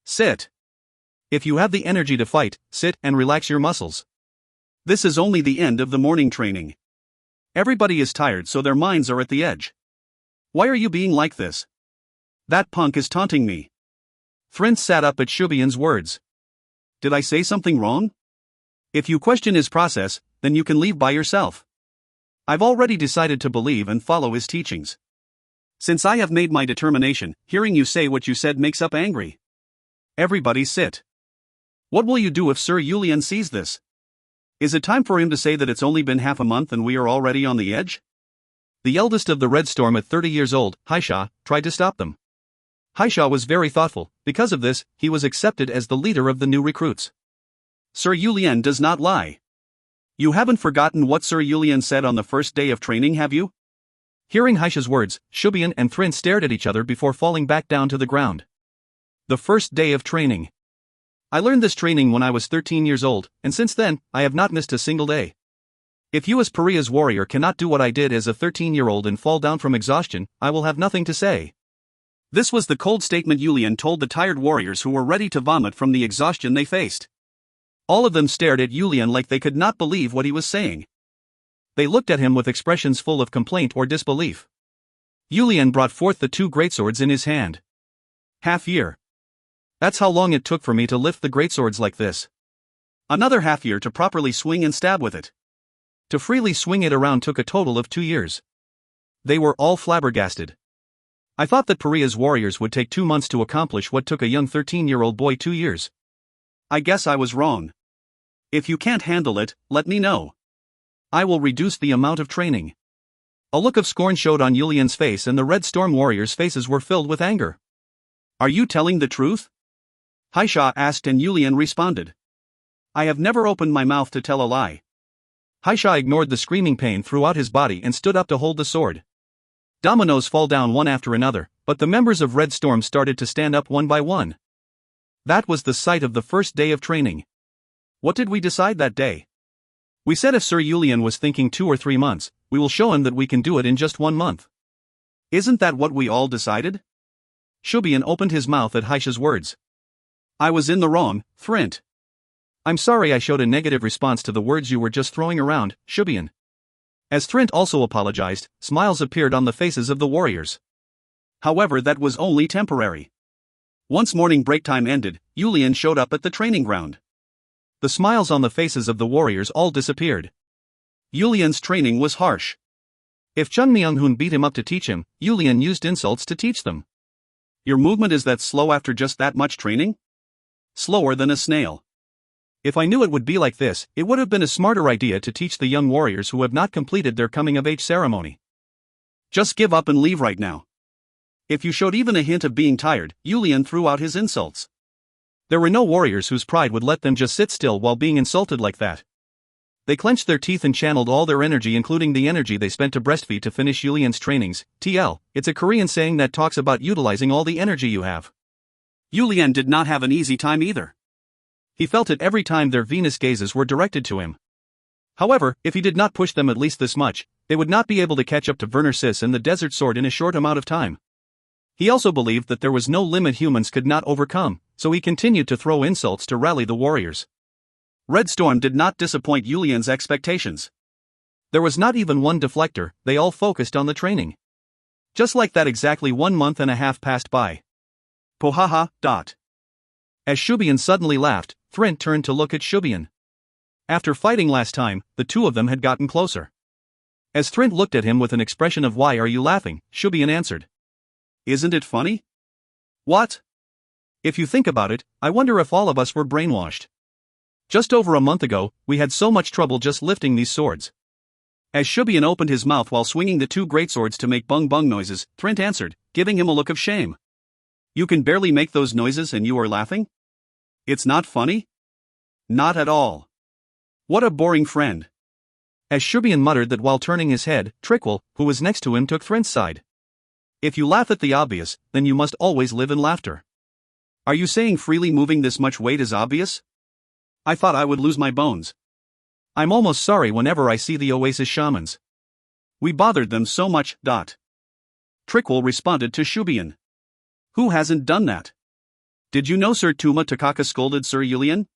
Sit. If you have the energy to fight, sit and relax your muscles. This is only the end of the morning training. Everybody is tired so their minds are at the edge. Why are you being like this? That punk is taunting me. Thrint sat up at Shubian's words. Did I say something wrong? If you question his process, then you can leave by yourself. I've already decided to believe and follow his teachings. Since I have made my determination, hearing you say what you said makes up angry. Everybody sit. What will you do if Sir Yulian sees this? Is it time for him to say that it's only been half a month and we are already on the edge? The eldest of the Red Storm at 30 years old, Haisha, tried to stop them. Haisha was very thoughtful. Because of this, he was accepted as the leader of the new recruits. Sir Yulian does not lie. You haven't forgotten what Sir Yulian said on the first day of training, have you? Hearing Haisha's words, Shubian and Thrint stared at each other before falling back down to the ground. The first day of training. I learned this training when I was 13 years old, and since then, I have not missed a single day. If you as Pariah's warrior cannot do what I did as a 13-year-old and fall down from exhaustion, I will have nothing to say. This was the cold statement Yulian told the tired warriors who were ready to vomit from the exhaustion they faced. All of them stared at Yulian like they could not believe what he was saying. They looked at him with expressions full of complaint or disbelief. Yulian brought forth the two greatswords in his hand. Half year. That's how long it took for me to lift the greatswords like this. Another half year to properly swing and stab with it. To freely swing it around took a total of 2 years. They were all flabbergasted. I thought that Pariah's warriors would take 2 months to accomplish what took a young 13-year-old boy 2 years. I guess I was wrong. If you can't handle it, let me know. I will reduce the amount of training. A look of scorn showed on Yulian's face and the Red Storm warriors' faces were filled with anger. Are you telling the truth? Haisha asked and Yulian responded. I have never opened my mouth to tell a lie. Haisha ignored the screaming pain throughout his body and stood up to hold the sword. Dominoes fall down one after another, but the members of Red Storm started to stand up one by one. That was the sight of the first day of training. What did we decide that day? We said if Sir Yulian was thinking 2 or 3 months, we will show him that we can do it in just 1 month. Isn't that what we all decided? Shubian opened his mouth at Haisha's words. I was in the wrong, Thrint. I'm sorry I showed a negative response to the words you were just throwing around, Shubian. As Thrint also apologized, smiles appeared on the faces of the warriors. However, that was only temporary. Once morning break time ended, Yulian showed up at the training ground. The smiles on the faces of the warriors all disappeared. Yulian's training was harsh. If Chung Myung-hoon beat him up to teach him, Yulian used insults to teach them. Your movement is that slow after just that much training? Slower than a snail. If I knew it would be like this, it would have been a smarter idea to teach the young warriors who have not completed their coming-of-age ceremony. Just give up and leave right now. If you showed even a hint of being tired, Yulian threw out his insults. There were no warriors whose pride would let them just sit still while being insulted like that. They clenched their teeth and channeled all their energy, including the energy they spent to breastfeed to finish Yulian's trainings. TL, it's a Korean saying that talks about utilizing all the energy you have. Yulian did not have an easy time either. He felt it every time their Venus gazes were directed to him. However, if he did not push them at least this much, they would not be able to catch up to Werner Sis and the Desert Sword in a short amount of time. He also believed that there was no limit humans could not overcome, so he continued to throw insults to rally the warriors. Red Storm did not disappoint Yulian's expectations. There was not even one deflector, they all focused on the training. Just like that, exactly 1.5 months passed by. Pohaha. As Shubian suddenly laughed, Thrint turned to look at Shubian. After fighting last time, the two of them had gotten closer. As Thrint looked at him with an expression of "Why are you laughing?" Shubian answered. Isn't it funny? What? If you think about it, I wonder if all of us were brainwashed. Just over a month ago, we had so much trouble just lifting these swords. As Shubian opened his mouth while swinging the two greatswords to make bung-bung noises, Thrint answered, giving him a look of shame. You can barely make those noises and you are laughing? It's not funny? Not at all. What a boring friend. As Shubian muttered that while turning his head, Trickle, who was next to him, took Thrint's side. If you laugh at the obvious, then you must always live in laughter. Are you saying freely moving this much weight is obvious? I thought I would lose my bones. I'm almost sorry whenever I see the Oasis shamans. We bothered them so much. Trickle responded to Shubian. Who hasn't done that? Did you know Sir Tuma Takaka scolded Sir Yulian?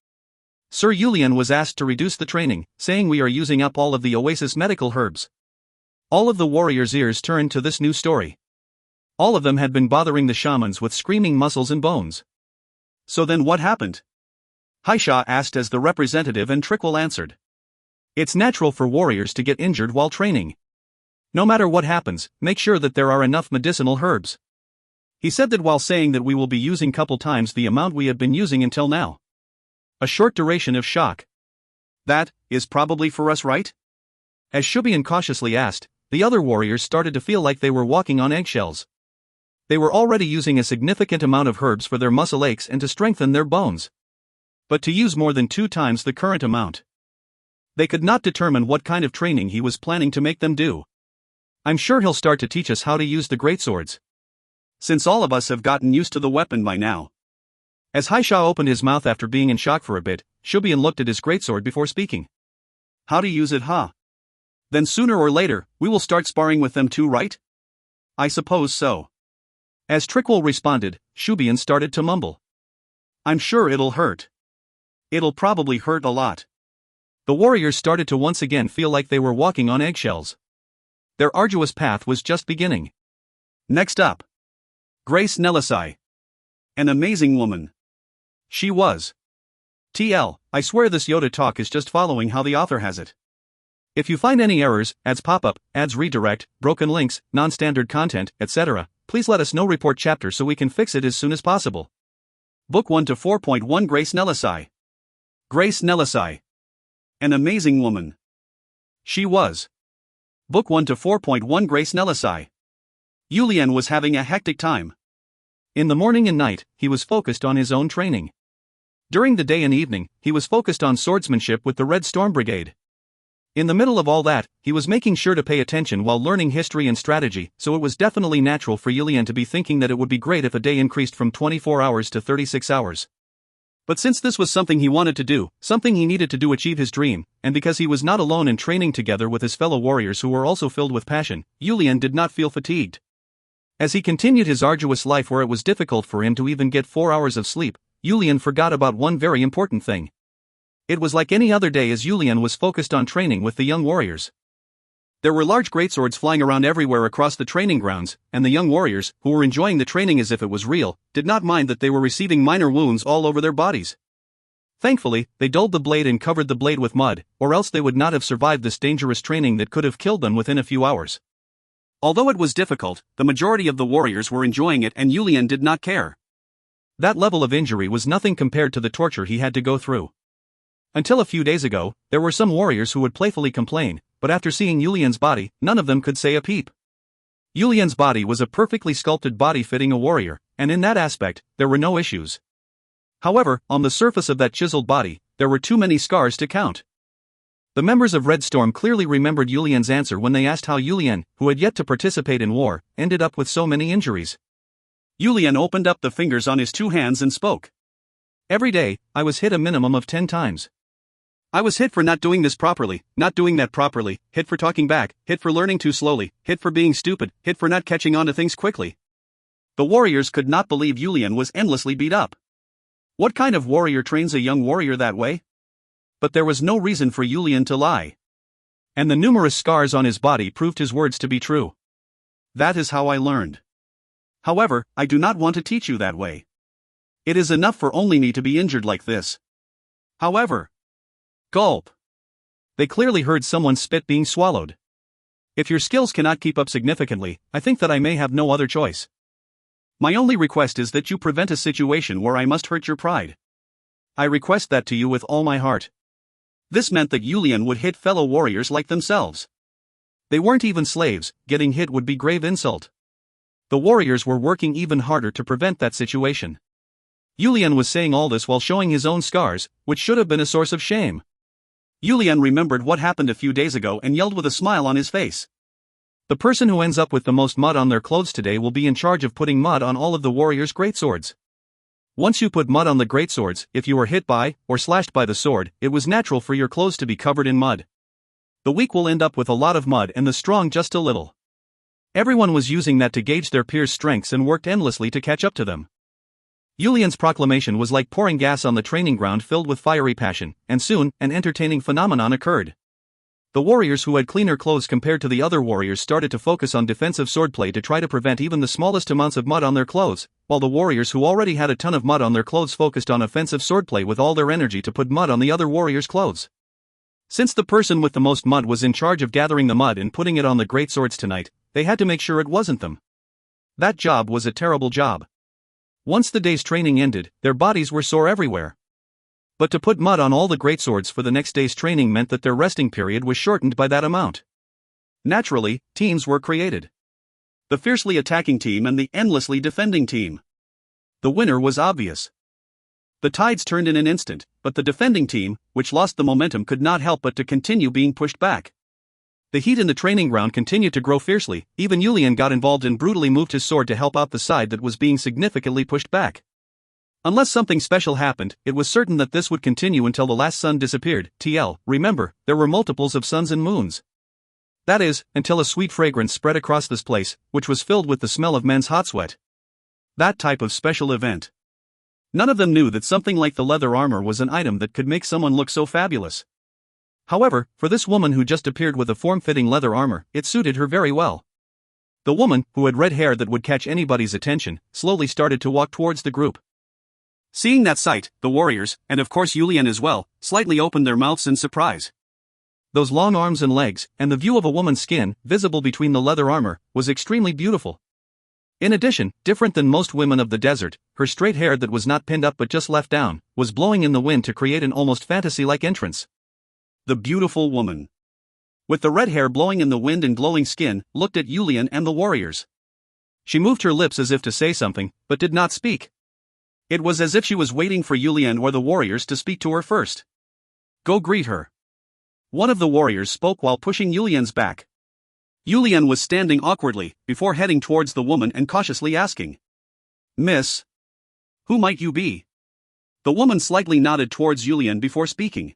Sir Yulian was asked to reduce the training, saying we are using up all of the Oasis medical herbs. All of the warriors' ears turned to this new story. All of them had been bothering the shamans with screaming muscles and bones. So then what happened? Haisha asked as the representative and Trickle answered. It's natural for warriors to get injured while training. No matter what happens, make sure that there are enough medicinal herbs. He said that while saying that we will be using couple times the amount we have been using until now. A short duration of shock. That is probably for us, right? As Shubian cautiously asked, the other warriors started to feel like they were walking on eggshells. They were already using a significant amount of herbs for their muscle aches and to strengthen their bones. But to use more than 2 times the current amount. They could not determine what kind of training he was planning to make them do. I'm sure he'll start to teach us how to use the greatswords. Since all of us have gotten used to the weapon by now. As Haisha opened his mouth after being in shock for a bit, Shubian looked at his greatsword before speaking. How to use it, huh? Then sooner or later, we will start sparring with them too, right? I suppose so. As Trickwell responded, Shubian started to mumble. I'm sure it'll hurt. It'll probably hurt a lot. The warriors started to once again feel like they were walking on eggshells. Their arduous path was just beginning. Next up. Grace Nelisai. An amazing woman. She was. TL, I swear this Yoda talk is just following how the author has it. If you find any errors, ads pop up, ads redirect, broken links, non-standard content, etc., please let us know. Report chapter so we can fix it as soon as possible. Book 1 to 4.1 Grace Nelisai. Grace Nelisai. An amazing woman. She was. Book 1 to 4.1 Grace Nelisai. Yulian was having a hectic time. In the morning and night, he was focused on his own training. During the day and evening, he was focused on swordsmanship with the Red Storm Brigade. In the middle of all that, he was making sure to pay attention while learning history and strategy, so it was definitely natural for Yulian to be thinking that it would be great if a day increased from 24 hours to 36 hours. But since this was something he wanted to do, something he needed to do achieve his dream, and because he was not alone in training together with his fellow warriors who were also filled with passion, Yulian did not feel fatigued. As he continued his arduous life where it was difficult for him to even get 4 hours of sleep, Yulian forgot about one very important thing. It was like any other day as Yulian was focused on training with the young warriors. There were large greatswords flying around everywhere across the training grounds, and the young warriors, who were enjoying the training as if it was real, did not mind that they were receiving minor wounds all over their bodies. Thankfully, they dulled the blade and covered the blade with mud, or else they would not have survived this dangerous training that could have killed them within a few hours. Although it was difficult, the majority of the warriors were enjoying it and Yulian did not care. That level of injury was nothing compared to the torture he had to go through. Until a few days ago, there were some warriors who would playfully complain, but after seeing Yulian's body, none of them could say a peep. Yulian's body was a perfectly sculpted body fitting a warrior, and in that aspect, there were no issues. However, on the surface of that chiseled body, there were too many scars to count. The members of Red Storm clearly remembered Yulian's answer when they asked how Yulian, who had yet to participate in war, ended up with so many injuries. Yulian opened up the fingers on his 2 hands and spoke. Every day, I was hit a minimum of 10 times. I was hit for not doing this properly, not doing that properly, hit for talking back, hit for learning too slowly, hit for being stupid, hit for not catching on to things quickly. The warriors could not believe Yulian was endlessly beat up. What kind of warrior trains a young warrior that way? But there was no reason for Yulian to lie. And the numerous scars on his body proved his words to be true. That is how I learned. However, I do not want to teach you that way. It is enough for only me to be injured like this. However, gulp. They clearly heard someone's spit being swallowed. If your skills cannot keep up significantly, I think that I may have no other choice. My only request is that you prevent a situation where I must hurt your pride. I request that to you with all my heart. This meant that Yulian would hit fellow warriors like themselves. They weren't even slaves, getting hit would be grave insult. The warriors were working even harder to prevent that situation. Yulian was saying all this while showing his own scars, which should have been a source of shame. Yulian remembered what happened a few days ago and yelled with a smile on his face. The person who ends up with the most mud on their clothes today will be in charge of putting mud on all of the warriors' greatswords. Once you put mud on the greatswords, if you were hit by, or slashed by the sword, it was natural for your clothes to be covered in mud. The weak will end up with a lot of mud and the strong just a little. Everyone was using that to gauge their peers' strengths and worked endlessly to catch up to them. Yulian's proclamation was like pouring gas on the training ground filled with fiery passion, and soon, an entertaining phenomenon occurred. The warriors who had cleaner clothes compared to the other warriors started to focus on defensive swordplay to try to prevent even the smallest amounts of mud on their clothes, while the warriors who already had a ton of mud on their clothes focused on offensive swordplay with all their energy to put mud on the other warriors' clothes. Since the person with the most mud was in charge of gathering the mud and putting it on the greatswords tonight, they had to make sure it wasn't them. That job was a terrible job. Once the day's training ended, their bodies were sore everywhere. But to put mud on all the greatswords for the next day's training meant that their resting period was shortened by that amount. Naturally, teams were created. The fiercely attacking team and the endlessly defending team. The winner was obvious. The tides turned in an instant, but the defending team, which lost the momentum, could not help but to continue being pushed back. The heat in the training ground continued to grow fiercely. Even Yulian got involved and brutally moved his sword to help out the side that was being significantly pushed back. Unless something special happened, it was certain that this would continue until the last sun disappeared. Remember, there were multiples of suns and moons. That is, until a sweet fragrance spread across this place, which was filled with the smell of men's hot sweat. That type of special event. None of them knew that something like the leather armor was an item that could make someone look so fabulous. However, for this woman who just appeared with a form-fitting leather armor, it suited her very well. The woman, who had red hair that would catch anybody's attention, slowly started to walk towards the group. Seeing that sight, the warriors, and of course Yulian as well, slightly opened their mouths in surprise. Those long arms and legs, and the view of a woman's skin, visible between the leather armor, was extremely beautiful. In addition, different than most women of the desert, her straight hair that was not pinned up but just left down, was blowing in the wind to create an almost fantasy-like entrance. The beautiful woman, with the red hair blowing in the wind and glowing skin, looked at Yulian and the warriors. She moved her lips as if to say something, but did not speak. It was as if she was waiting for Yulian or the warriors to speak to her first. Go greet her. One of the warriors spoke while pushing Yulian's back. Yulian was standing awkwardly, before heading towards the woman and cautiously asking, "Miss, who might you be?" The woman slightly nodded towards Yulian before speaking.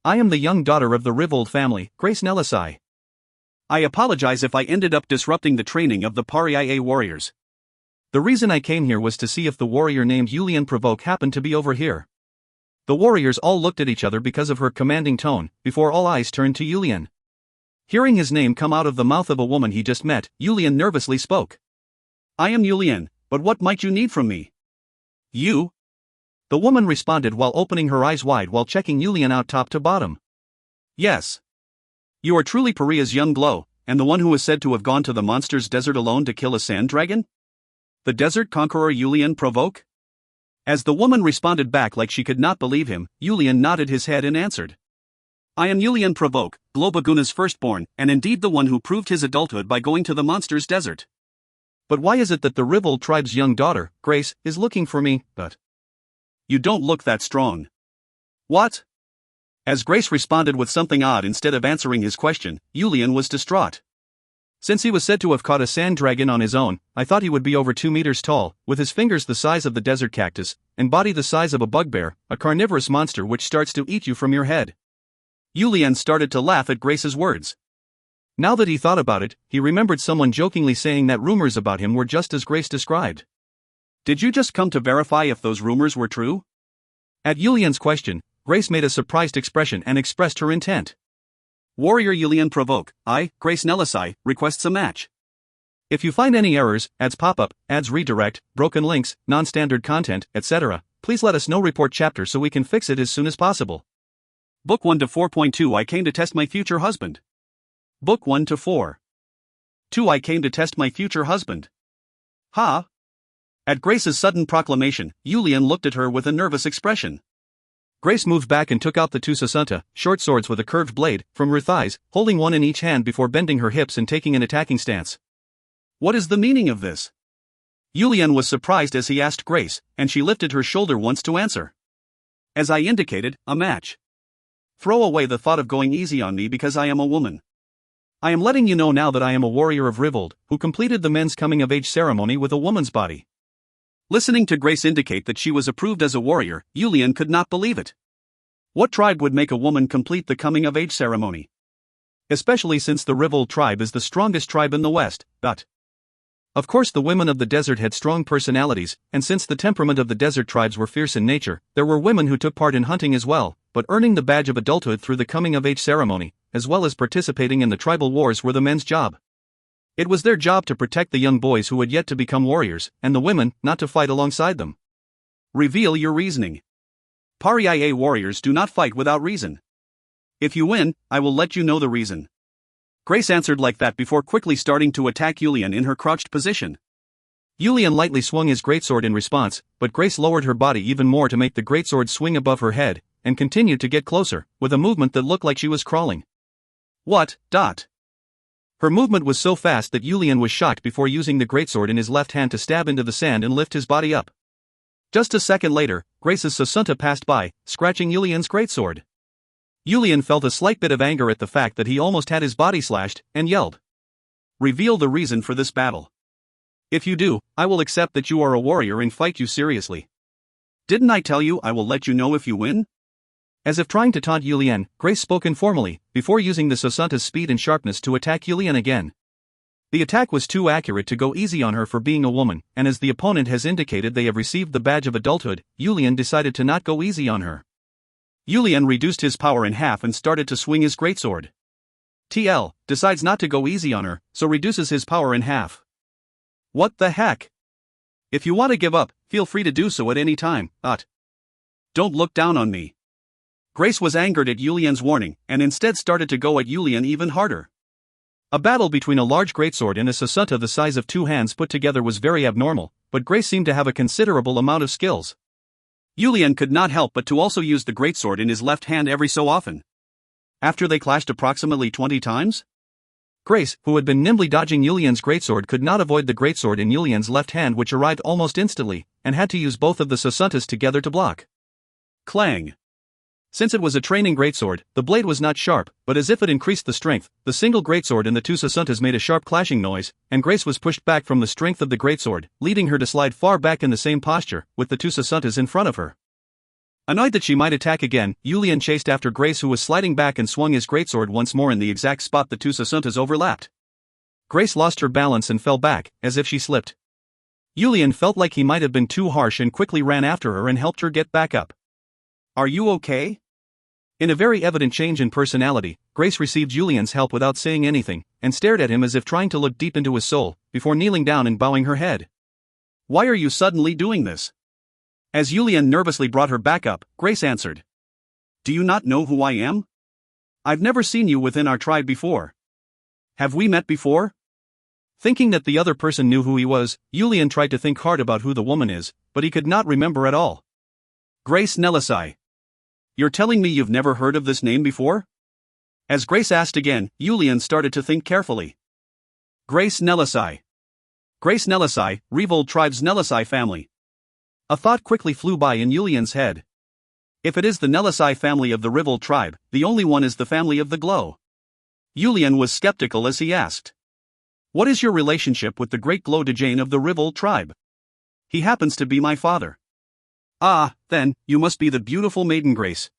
"I am the young daughter of the Rivold family, Grace Nelisai. I apologize if I ended up disrupting the training of the Paria warriors. The reason I came here was to see if the warrior named Yulian Provoke happened to be over here." The warriors all looked at each other because of her commanding tone, before all eyes turned to Yulian. Hearing his name come out of the mouth of a woman he just met, Yulian nervously spoke. "I am Yulian, but what might you need from me?" "You?" The woman responded while opening her eyes wide while checking Yulian out top to bottom. "Yes. You are truly Paria's young glow, and the one who is said to have gone to the monster's desert alone to kill a sand dragon? The desert conqueror Yulian Provoke?" As the woman responded back like she could not believe him, Yulian nodded his head and answered. "I am Yulian Provoke, Globaguna's firstborn, and indeed the one who proved his adulthood by going to the monster's desert. But why is it that the Rivold tribe's young daughter, Grace, is looking for me, but... You don't look that strong." "What?" As Grace responded with something odd instead of answering his question, Yulian was distraught. Since he was said to have caught a sand dragon on his own, I thought he would be over 2 meters tall, with his fingers the size of the desert cactus, and body the size of a bugbear, a carnivorous monster which starts to eat you from your head. Yulian started to laugh at Grace's words. Now that he thought about it, he remembered someone jokingly saying that rumors about him were just as Grace described. Did you just come to verify if those rumors were true? At Yulian's question, Grace made a surprised expression and expressed her intent. Warrior Yulian Provoke, I, Grace Nelisai, requests a match. If you find any errors, ads pop up, ads redirect, broken links, non-standard content, etc., please let us know. Report chapter so we can fix it as soon as possible. Book 1 to 4.2 I came to test my future husband. Book 1 to 4. 2 I came to test my future husband. Huh? At Grace's sudden proclamation, Yulian looked at her with a nervous expression. Grace moved back and took out the two sasunta, short swords with a curved blade, from her thighs, holding one in each hand before bending her hips and taking an attacking stance. What is the meaning of this? Yulian was surprised as he asked Grace, and she lifted her shoulder once to answer. As I indicated, a match. Throw away the thought of going easy on me because I am a woman. I am letting you know now that I am a warrior of Rivold, who completed the men's coming-of-age ceremony with a woman's body. Listening to Grace indicate that she was approved as a warrior, Yulian could not believe it. What tribe would make a woman complete the coming-of-age ceremony? Especially since the Rivold tribe is the strongest tribe in the West, but... Of course the women of the desert had strong personalities, and since the temperament of the desert tribes were fierce in nature, there were women who took part in hunting as well, but earning the badge of adulthood through the coming-of-age ceremony, as well as participating in the tribal wars were the men's job. It was their job to protect the young boys who had yet to become warriors, and the women, not to fight alongside them. Reveal your reasoning. Paria warriors do not fight without reason. If you win, I will let you know the reason. Grace answered like that before quickly starting to attack Yulian in her crouched position. Yulian lightly swung his greatsword in response, but Grace lowered her body even more to make the greatsword swing above her head, and continued to get closer, with a movement that looked like she was crawling. What? Her movement was so fast that Yulian was shocked before using the greatsword in his left hand to stab into the sand and lift his body up. Just a second later, Grace's sasunta passed by, scratching Yulian's greatsword. Yulian felt a slight bit of anger at the fact that he almost had his body slashed, and yelled. Reveal the reason for this battle. If you do, I will accept that you are a warrior and fight you seriously. Didn't I tell you I will let you know if you win? As if trying to taunt Yulian, Grace spoke informally, before using the Susanta's speed and sharpness to attack Yulian again. The attack was too accurate to go easy on her for being a woman, and as the opponent has indicated they have received the badge of adulthood, Yulian decided to not go easy on her. Yulian reduced his power in half and started to swing his greatsword. TL decides not to go easy on her, so reduces his power in half. What the heck? If you want to give up, feel free to do so at any time, don't look down on me. Grace was angered at Yulian's warning, and instead started to go at Yulian even harder. A battle between a large greatsword and a Susanta the size of two hands put together was very abnormal, but Grace seemed to have a considerable amount of skills. Yulian could not help but to also use the greatsword in his left hand every so often. After they clashed approximately 20 times? Grace, who had been nimbly dodging Yulian's greatsword, could not avoid the greatsword in Yulian's left hand, which arrived almost instantly, and had to use both of the Susantas together to block. Clang! Since it was a training greatsword, the blade was not sharp, but as if it increased the strength, the single greatsword and the two Susantas made a sharp clashing noise, and Grace was pushed back from the strength of the greatsword, leading her to slide far back in the same posture, with the two Susantas in front of her. Annoyed that she might attack again, Yulian chased after Grace, who was sliding back, and swung his greatsword once more in the exact spot the two Susantas overlapped. Grace lost her balance and fell back, as if she slipped. Yulian felt like he might have been too harsh and quickly ran after her and helped her get back up. Are you okay? In a very evident change in personality, Grace received Yulian's help without saying anything, and stared at him as if trying to look deep into his soul, before kneeling down and bowing her head. Why are you suddenly doing this? As Yulian nervously brought her back up, Grace answered. Do you not know who I am? I've never seen you within our tribe before. Have we met before? Thinking that the other person knew who he was, Yulian tried to think hard about who the woman is, but he could not remember at all. Grace Nelisai. You're telling me you've never heard of this name before? As Grace asked again, Yulian started to think carefully. Grace Nelisai. Grace Nelisai, Revold tribe's Nelisai family. A thought quickly flew by in Yulian's head. If it is the Nelisai family of the Revold tribe, the only one is the family of the Glow. Yulian was skeptical as he asked. What is your relationship with the great Glow Dejane of the Revold tribe? He happens to be my father. Ah, then, you must be the beautiful maiden Grace.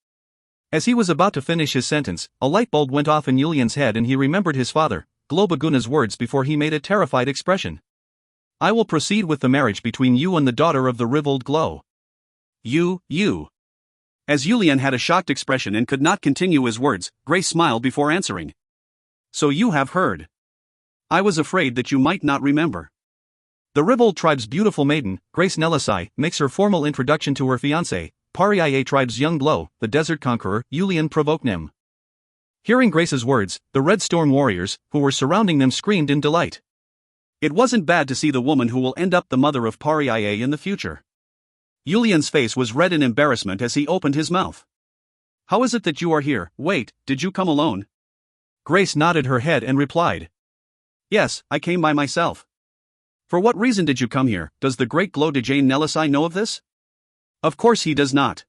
As he was about to finish his sentence, a light bulb went off in Yulian's head and he remembered his father, Glow Baguna's words before he made a terrified expression. I will proceed with the marriage between you and the daughter of the Revold Glow. You. As Yulian had a shocked expression and could not continue his words, Grace smiled before answering. So you have heard. I was afraid that you might not remember. The Revold tribe's beautiful maiden, Grace Nelisai, makes her formal introduction to her fiancé, Pariaye tribe's young Glow, the desert conqueror, Yulian Provoknim. Hearing Grace's words, the Red Storm warriors, who were surrounding them, screamed in delight. It wasn't bad to see the woman who will end up the mother of Pariaye in the future. Yulian's face was red in embarrassment as he opened his mouth. How is it that you are here? Wait, did you come alone? Grace nodded her head and replied. Yes, I came by myself. For what reason did you come here? Does the great Glow Dejane Nelisai know of this? Of course he does not.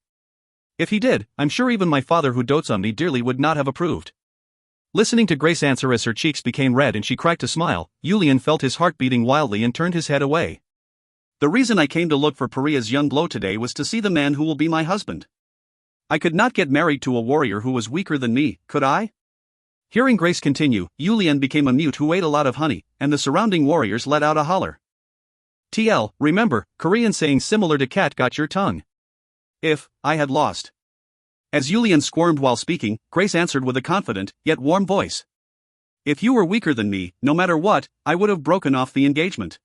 If he did, I'm sure even my father, who dotes on me dearly, would not have approved. Listening to Grace answer as her cheeks became red and she cracked a smile, Yulian felt his heart beating wildly and turned his head away. The reason I came to look for Paria's young Glow today was to see the man who will be my husband. I could not get married to a warrior who was weaker than me, could I? Hearing Grace continue, Yulian became a mute who ate a lot of honey, and the surrounding warriors let out a holler. TL, remember, Korean saying similar to cat got your tongue. If I had lost. As Yulian squirmed while speaking, Grace answered with a confident, yet warm voice. If you were weaker than me, no matter what, I would have broken off the engagement.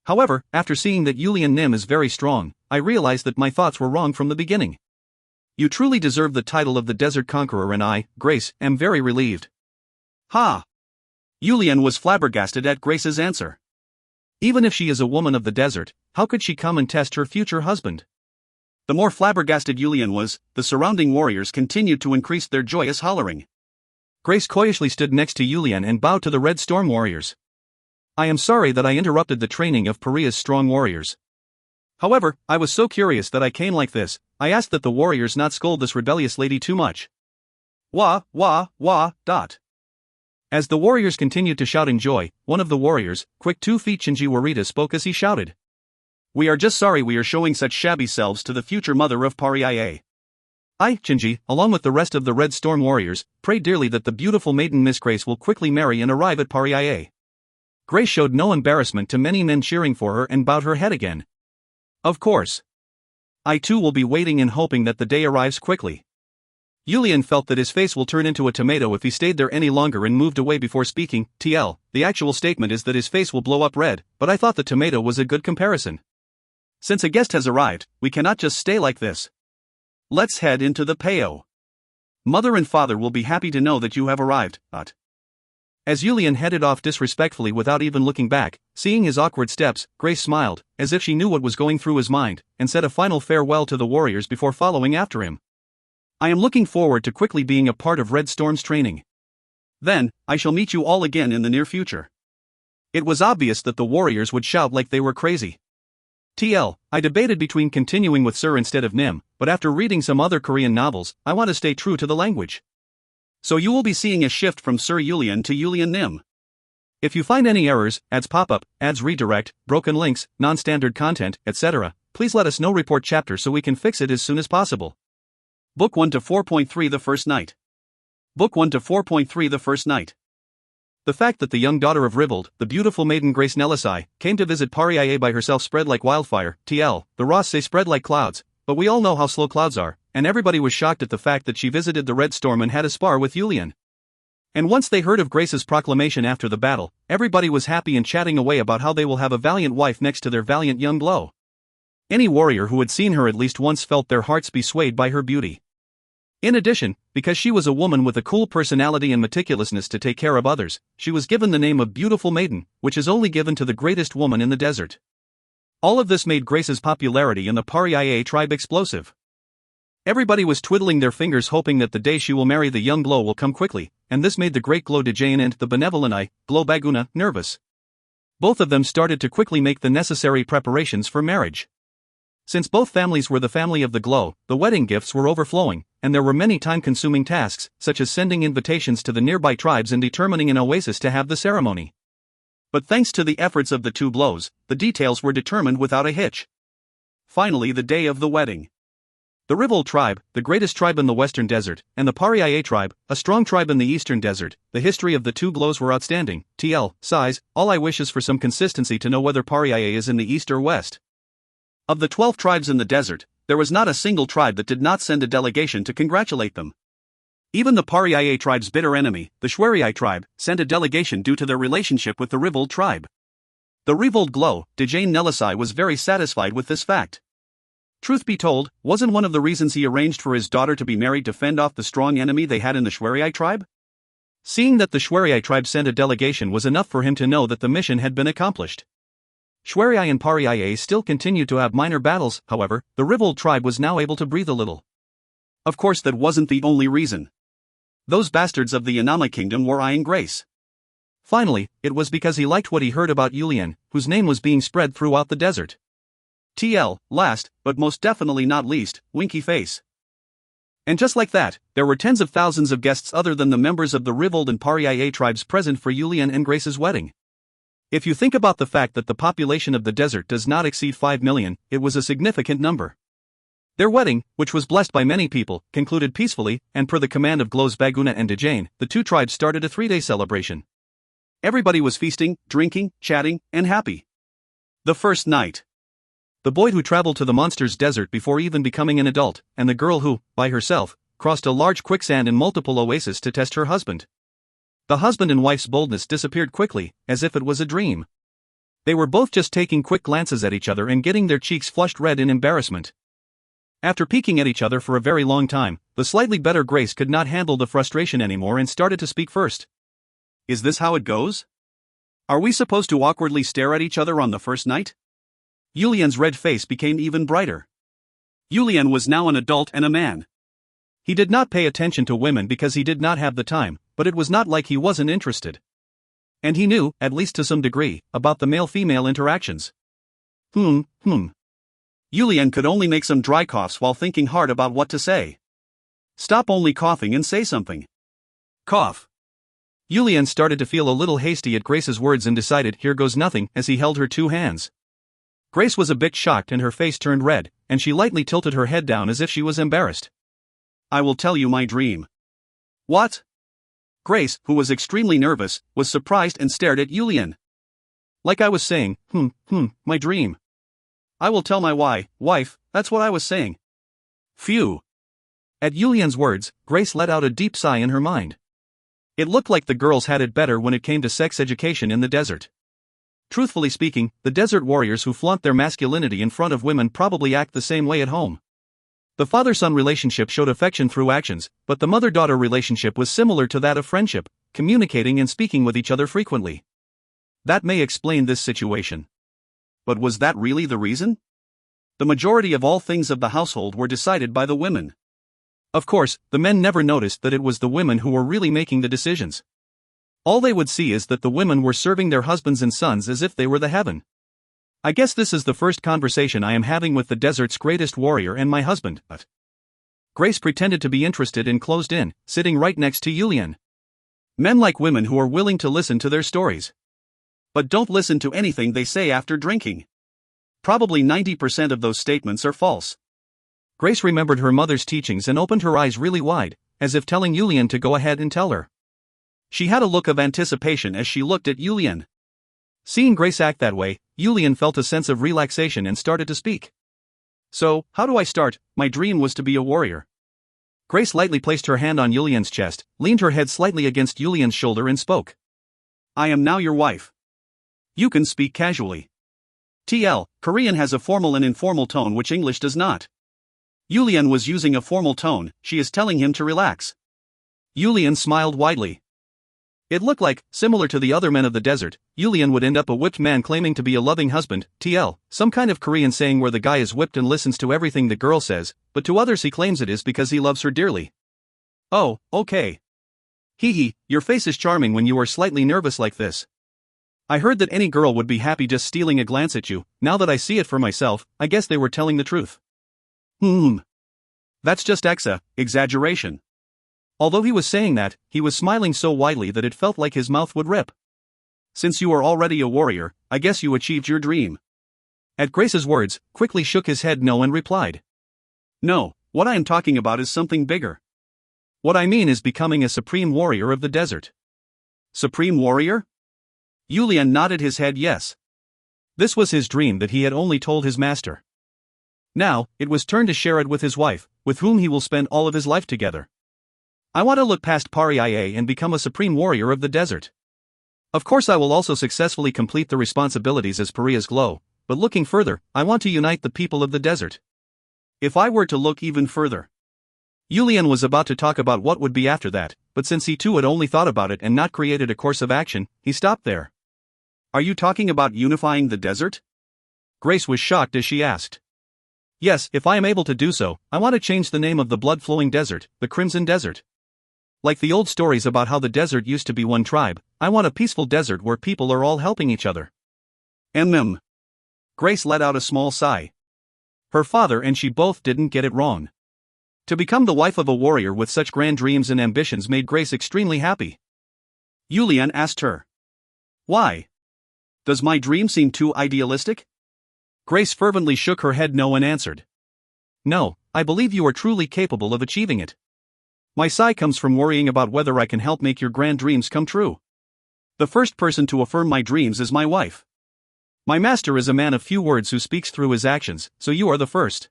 However, after seeing that Yulian Nim is very strong, I realized that my thoughts were wrong from the beginning. You truly deserve the title of the Desert Conqueror, and I, Grace, am very relieved. Ha! Yulian was flabbergasted at Grace's answer. Even if she is a woman of the desert, how could she come and test her future husband? The more flabbergasted Yulian was, the surrounding warriors continued to increase their joyous hollering. Grace coyishly stood next to Yulian and bowed to the Red Storm warriors. I am sorry that I interrupted the training of Paria's strong warriors. However, I was so curious that I came like this. I asked that the warriors not scold this rebellious lady too much. Wah, wah, wah, dot. As the warriors continued to shout in joy, one of the warriors, quick 2 feet Shinji Warita, spoke as he shouted. We are just sorry we are showing such shabby selves to the future mother of Pariaye. I, Shinji, along with the rest of the Red Storm warriors, pray dearly that the beautiful maiden Miss Grace will quickly marry and arrive at Pariaye. Grace showed no embarrassment to many men cheering for her and bowed her head again. Of course. I too will be waiting and hoping that the day arrives quickly. Yulian felt that his face will turn into a tomato if he stayed there any longer and moved away before speaking. TL, the actual statement is that his face will blow up red, but I thought the tomato was a good comparison. Since a guest has arrived, we cannot just stay like this. Let's head into the Peo. Mother and father will be happy to know that you have arrived, but. As Yulian headed off disrespectfully without even looking back, seeing his awkward steps, Grace smiled, as if she knew what was going through his mind, and said a final farewell to the warriors before following after him. I am looking forward to quickly being a part of Red Storm's training. Then, I shall meet you all again in the near future. It was obvious that the warriors would shout like they were crazy. TL, I debated between continuing with Sir instead of Nim, but after reading some other Korean novels, I want to stay true to the language. So you will be seeing a shift from Sir Yulian to Yulian Nim. If you find any errors, ads pop-up, ads redirect, broken links, non-standard content, etc., please let us know. Report chapter so we can fix it as soon as possible. Book 1 to 4.3 The First Night. Book 1 to 4.3 The First Night. The fact that the young daughter of Rivold, the beautiful maiden Grace Nelisai, came to visit Pariaye by herself spread like wildfire. TL, the Ross say spread like clouds, but we all know how slow clouds are, and everybody was shocked at the fact that she visited the Red Storm and had a spar with Yulian. And once they heard of Grace's proclamation after the battle, everybody was happy and chatting away about how they will have a valiant wife next to their valiant young glow. Any warrior who had seen her at least once felt their hearts be swayed by her beauty. In addition, because she was a woman with a cool personality and meticulousness to take care of others, she was given the name of Beautiful Maiden, which is only given to the greatest woman in the desert. All of this made Grace's popularity in the Pariaye tribe explosive. Everybody was twiddling their fingers hoping that the day she will marry the young glow will come quickly, and this made the great glow Dejane and the benevolent I, glow Baguna, nervous. Both of them started to quickly make the necessary preparations for marriage. Since both families were the family of the glow, the wedding gifts were overflowing, and there were many time-consuming tasks, such as sending invitations to the nearby tribes and determining an oasis to have the ceremony. But thanks to the efforts of the two glows, the details were determined without a hitch. Finally, the day of the wedding. The Rivold tribe, the greatest tribe in the western desert, and the Pariaye tribe, a strong tribe in the eastern desert, the history of the two glows were outstanding. TL, size, all I wish is for some consistency to know whether Pariaye is in the east or west. Of the 12 tribes in the desert, there was not a single tribe that did not send a delegation to congratulate them. Even the Pariaye tribe's bitter enemy, the Shweriai tribe, sent a delegation due to their relationship with the Rivold tribe. The Rivold glow, Dejane Nelisai, was very satisfied with this fact. Truth be told, wasn't one of the reasons he arranged for his daughter to be married to fend off the strong enemy they had in the Shweriai tribe? Seeing that the Shweriai tribe sent a delegation was enough for him to know that the mission had been accomplished. Shweriai and Pariaye still continued to have minor battles, however, the Rivold tribe was now able to breathe a little. Of course, that wasn't the only reason. Those bastards of the Yanama kingdom were eyeing Grace. Finally, it was because he liked what he heard about Yulian, whose name was being spread throughout the desert. TL, last, but most definitely not least, winky face. And just like that, there were tens of thousands of guests other than the members of the Rivold and Pariaye tribes present for Yulian and Grace's wedding. If you think about the fact that the population of the desert does not exceed 5 million, it was a significant number. Their wedding, which was blessed by many people, concluded peacefully, and per the command of Glows Baguna and Dejane, the two tribes started a 3-day celebration. Everybody was feasting, drinking, chatting, and happy. The first night. The boy who traveled to the monster's desert before even becoming an adult, and the girl who, by herself, crossed a large quicksand and multiple oases to test her husband. The husband and wife's boldness disappeared quickly, as if it was a dream. They were both just taking quick glances at each other and getting their cheeks flushed red in embarrassment. After peeking at each other for a very long time, the slightly better Grace could not handle the frustration anymore and started to speak first. Is this how it goes? Are we supposed to awkwardly stare at each other on the first night? Yulian's red face became even brighter. Yulian was now an adult and a man. He did not pay attention to women because he did not have the time, but it was not like he wasn't interested. And he knew, at least to some degree, about the male-female interactions. Yulian could only make some dry coughs while thinking hard about what to say. Stop only coughing and say something. Cough. Yulian started to feel a little hasty at Grace's words and decided, here goes nothing, as he held her two hands. Grace was a bit shocked and her face turned red, and she lightly tilted her head down as if she was embarrassed. I will tell you my dream. What? Grace, who was extremely nervous, was surprised and stared at Yulian. Like I was saying, my dream. I will tell my wife, that's what I was saying. Phew. At Yulian's words, Grace let out a deep sigh in her mind. It looked like the girls had it better when it came to sex education in the desert. Truthfully speaking, the desert warriors who flaunt their masculinity in front of women probably act the same way at home. The father-son relationship showed affection through actions, but the mother-daughter relationship was similar to that of friendship, communicating and speaking with each other frequently. That may explain this situation. But was that really the reason? The majority of all things of the household were decided by the women. Of course, the men never noticed that it was the women who were really making the decisions. All they would see is that the women were serving their husbands and sons as if they were the heaven. I guess this is the first conversation I am having with the desert's greatest warrior and my husband, but... Grace pretended to be interested and closed in, sitting right next to Yulian. Men like women who are willing to listen to their stories. But don't listen to anything they say after drinking. Probably 90% of those statements are false. Grace remembered her mother's teachings and opened her eyes really wide, as if telling Yulian to go ahead and tell her. She had a look of anticipation as she looked at Yulian. Seeing Grace act that way, Yulian felt a sense of relaxation and started to speak. So, how do I start? My dream was to be a warrior. Grace lightly placed her hand on Yulian's chest, leaned her head slightly against Yulian's shoulder and spoke. I am now your wife. You can speak casually. TL, Korean has a formal and informal tone which English does not. Yulian was using a formal tone, she is telling him to relax. Yulian smiled widely. It looked like, similar to the other men of the desert, Yulian would end up a whipped man claiming to be a loving husband, TL, some kind of Korean saying where the guy is whipped and listens to everything the girl says, but to others he claims it is because he loves her dearly. Oh, okay. Hee, your face is charming when you are slightly nervous like this. I heard that any girl would be happy just stealing a glance at you. Now that I see it for myself, I guess they were telling the truth. That's just exaggeration. Although he was saying that, he was smiling so widely that it felt like his mouth would rip. Since you are already a warrior, I guess you achieved your dream. At Grace's words, quickly shook his head no and replied. No, what I am talking about is something bigger. What I mean is becoming a supreme warrior of the desert. Supreme warrior? Yulian nodded his head yes. This was his dream that he had only told his master. Now, it was turn to share it with his wife, with whom he will spend all of his life together. I want to look past Paria and become a supreme warrior of the desert. Of course I will also successfully complete the responsibilities as Pariah's glow, but looking further, I want to unite the people of the desert. If I were to look even further. Yulian was about to talk about what would be after that, but since he too had only thought about it and not created a course of action, he stopped there. Are you talking about unifying the desert? Grace was shocked as she asked. Yes, if I am able to do so, I want to change the name of the blood-flowing desert, the Crimson Desert. Like the old stories about how the desert used to be one tribe, I want a peaceful desert where people are all helping each other. Grace let out a small sigh. Her father and she both didn't get it wrong. To become the wife of a warrior with such grand dreams and ambitions made Grace extremely happy. Yulian asked her. Why? Does my dream seem too idealistic? Grace fervently shook her head no and answered. No, I believe you are truly capable of achieving it. My sigh comes from worrying about whether I can help make your grand dreams come true. The first person to affirm my dreams is my wife. My master is a man of few words who speaks through his actions, so you are the first.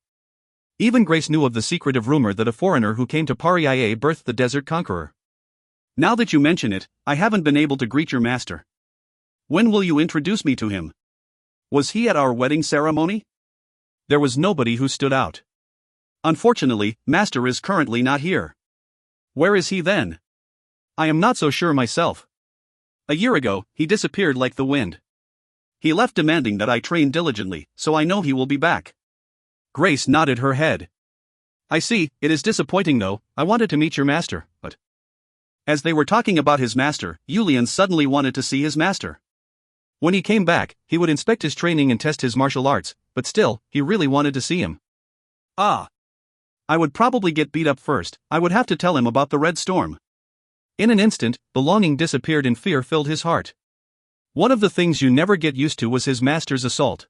Even Grace knew of the secretive rumor that a foreigner who came to Paria birthed the desert conqueror. Now that you mention it, I haven't been able to greet your master. When will you introduce me to him? Was he at our wedding ceremony? There was nobody who stood out. Unfortunately, master is currently not here. Where is he then? I am not so sure myself. A year ago, he disappeared like the wind. He left demanding that I train diligently, so I know he will be back. Grace nodded her head. I see, it is disappointing though, I wanted to meet your master, but... As they were talking about his master, Yulian suddenly wanted to see his master. When he came back, he would inspect his training and test his martial arts, but still, he really wanted to see him. Ah! I would probably get beat up first. I would have to tell him about the red storm. In an instant, the longing disappeared and fear filled his heart. One of the things you never get used to was his master's assault.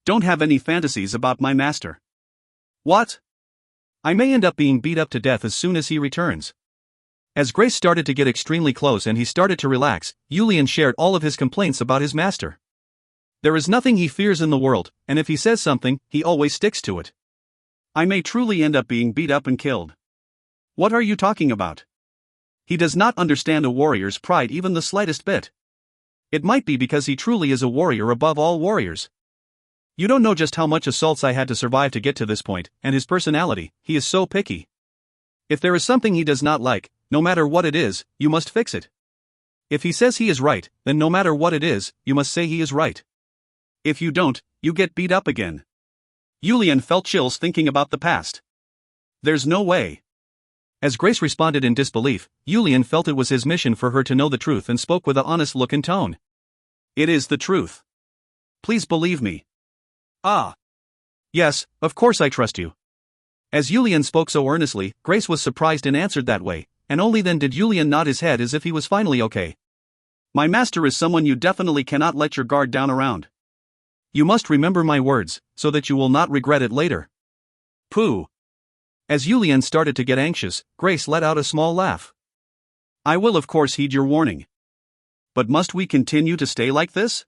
Don't have any fantasies about my master. What? I may end up being beat up to death as soon as he returns. As Grace started to get extremely close and he started to relax, Julian shared all of his complaints about his master. There is nothing he fears in the world, and if he says something, he always sticks to it. I may truly end up being beat up and killed. What are you talking about? He does not understand a warrior's pride even the slightest bit. It might be because he truly is a warrior above all warriors. You don't know just how much assaults I had to survive to get to this point, and his personality, he is so picky. If there is something he does not like, no matter what it is, you must fix it. If he says he is right, then no matter what it is, you must say he is right. If you don't, you get beat up again. Julian felt chills thinking about the past. There's no way. As Grace responded in disbelief, Julian felt it was his mission for her to know the truth and spoke with an honest look and tone. It is the truth. Please believe me. Ah. Yes, of course I trust you. As Julian spoke so earnestly, Grace was surprised and answered that way, and only then did Julian nod his head as if he was finally okay. My master is someone you definitely cannot let your guard down around. You must remember my words, so that you will not regret it later. Pooh. As Julian started to get anxious, Grace let out a small laugh. I will of course heed your warning. But must we continue to stay like this?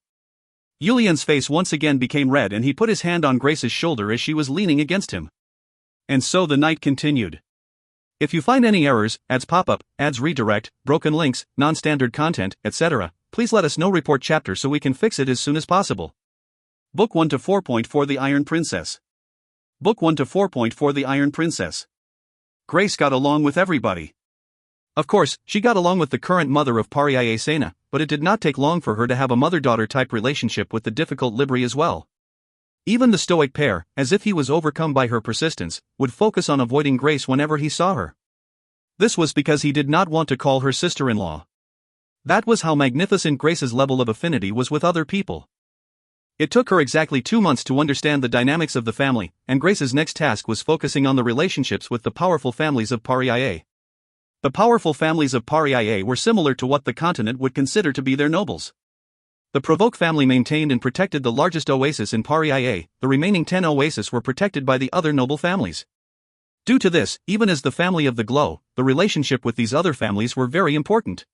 Julian's face once again became red and he put his hand on Grace's shoulder as she was leaning against him. And so the night continued. If you find any errors, ads pop up, ads redirect, broken links, non-standard content, etc., please let us know. Report chapter so we can fix it as soon as possible. Book 1 to 4.4 The Iron Princess. Book 1 to 4.4 The Iron Princess. Grace got along with everybody. Of course, she got along with the current mother of Pariah Sena, but it did not take long for her to have a mother-daughter type relationship with the difficult Libri as well. Even the stoic pair, as if he was overcome by her persistence, would focus on avoiding Grace whenever he saw her. This was because he did not want to call her sister-in-law. That was how magnificent Grace's level of affinity was with other people. It took her exactly 2 months to understand the dynamics of the family, and Grace's next task was focusing on the relationships with the powerful families of Pariah. The powerful families of Pariah were similar to what the continent would consider to be their nobles. The Provoke family maintained and protected the largest oasis in Pariah, the remaining 10 oases were protected by the other noble families. Due to this, even as the family of the Glow, the relationship with these other families were very important.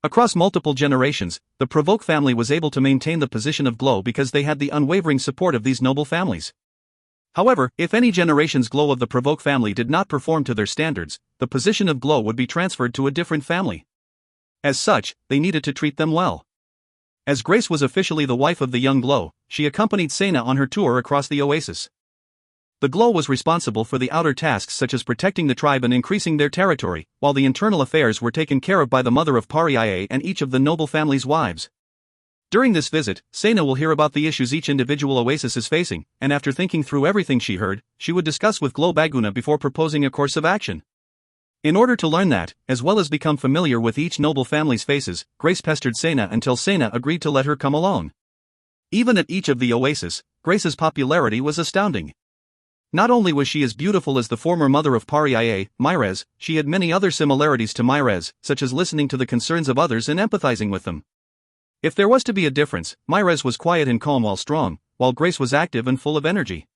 Across multiple generations, the Provoke family was able to maintain the position of Glow because they had the unwavering support of these noble families. However, if any generation's Glow of the Provoke family did not perform to their standards, the position of Glow would be transferred to a different family. As such, they needed to treat them well. As Grace was officially the wife of the young Glow, she accompanied Sena on her tour across the oasis. The Glow was responsible for the outer tasks such as protecting the tribe and increasing their territory, while the internal affairs were taken care of by the mother of Pariah and each of the noble family's wives. During this visit, Sena will hear about the issues each individual oasis is facing, and after thinking through everything she heard, she would discuss with Glow Baguna before proposing a course of action. In order to learn that, as well as become familiar with each noble family's faces, Grace pestered Sena until Sena agreed to let her come alone. Even at each of the oasis, Grace's popularity was astounding. Not only was she as beautiful as the former mother of Pariah, Myrez, she had many other similarities to Myrez, such as listening to the concerns of others and empathizing with them. If there was to be a difference, Myrez was quiet and calm while Grace was active and full of energy.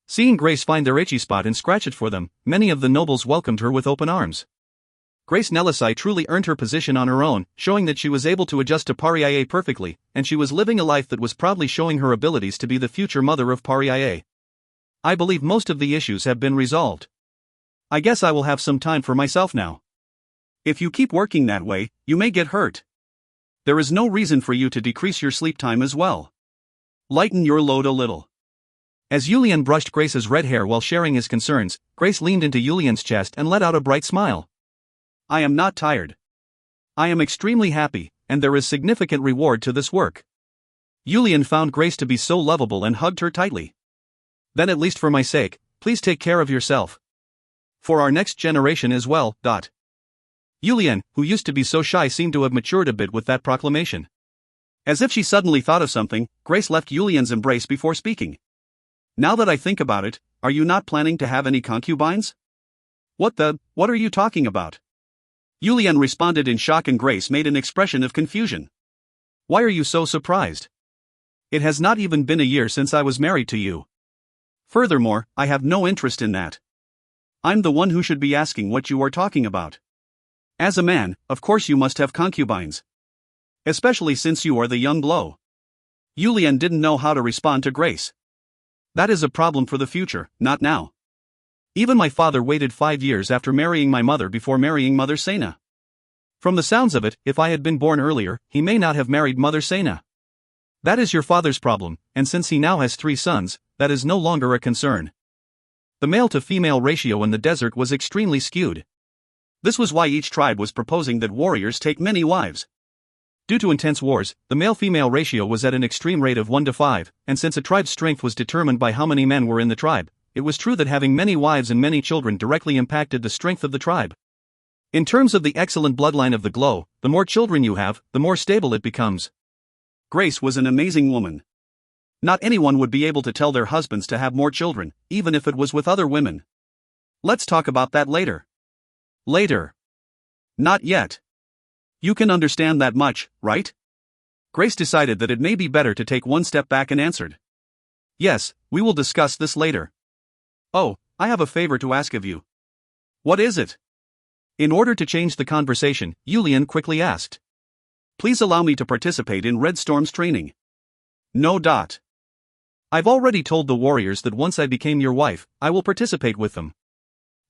Seeing Grace find their itchy spot and scratch it for them, many of the nobles welcomed her with open arms. Grace Nelisai truly earned her position on her own, showing that she was able to adjust to Pariah perfectly, and she was living a life that was proudly showing her abilities to be the future mother of Pariah. I believe most of the issues have been resolved. I guess I will have some time for myself now. If you keep working that way, you may get hurt. There is no reason for you to decrease your sleep time as well. Lighten your load a little. As Julian brushed Grace's red hair while sharing his concerns, Grace leaned into Julian's chest and let out a bright smile. I am not tired. I am extremely happy, and there is significant reward to this work. Julian found Grace to be so lovable and hugged her tightly. Then at least for my sake, please take care of yourself. For our next generation as well. Julian, who used to be so shy, seemed to have matured a bit with that proclamation. As if she suddenly thought of something, Grace left Julian's embrace before speaking. Now that I think about it, are you not planning to have any concubines? What are you talking about? Yulian responded in shock and Grace made an expression of confusion. Why are you so surprised? It has not even been a year since I was married to you. Furthermore, I have no interest in that. I'm the one who should be asking what you are talking about. As a man, of course you must have concubines. Especially since you are the young blow. Yulian didn't know how to respond to Grace. That is a problem for the future, not now. Even my father waited 5 years after marrying my mother before marrying Mother Sena. From the sounds of it, if I had been born earlier, he may not have married Mother Sena. That is your father's problem, and since he now has 3 sons, that is no longer a concern. The male-to-female ratio in the desert was extremely skewed. This was why each tribe was proposing that warriors take many wives. Due to intense wars, the male-female ratio was at an extreme rate of 1:5, and since a tribe's strength was determined by how many men were in the tribe, it was true that having many wives and many children directly impacted the strength of the tribe. In terms of the excellent bloodline of the Glow, the more children you have, the more stable it becomes. Grace was an amazing woman. Not anyone would be able to tell their husbands to have more children, even if it was with other women. Let's talk about that later. Later. Not yet. You can understand that much, right? Grace decided that it may be better to take one step back and answered. Yes, we will discuss this later. Oh, I have a favor to ask of you. What is it? In order to change the conversation, Yulian quickly asked. Please allow me to participate in Red Storm's training. No. I've already told the warriors that once I became your wife, I will participate with them.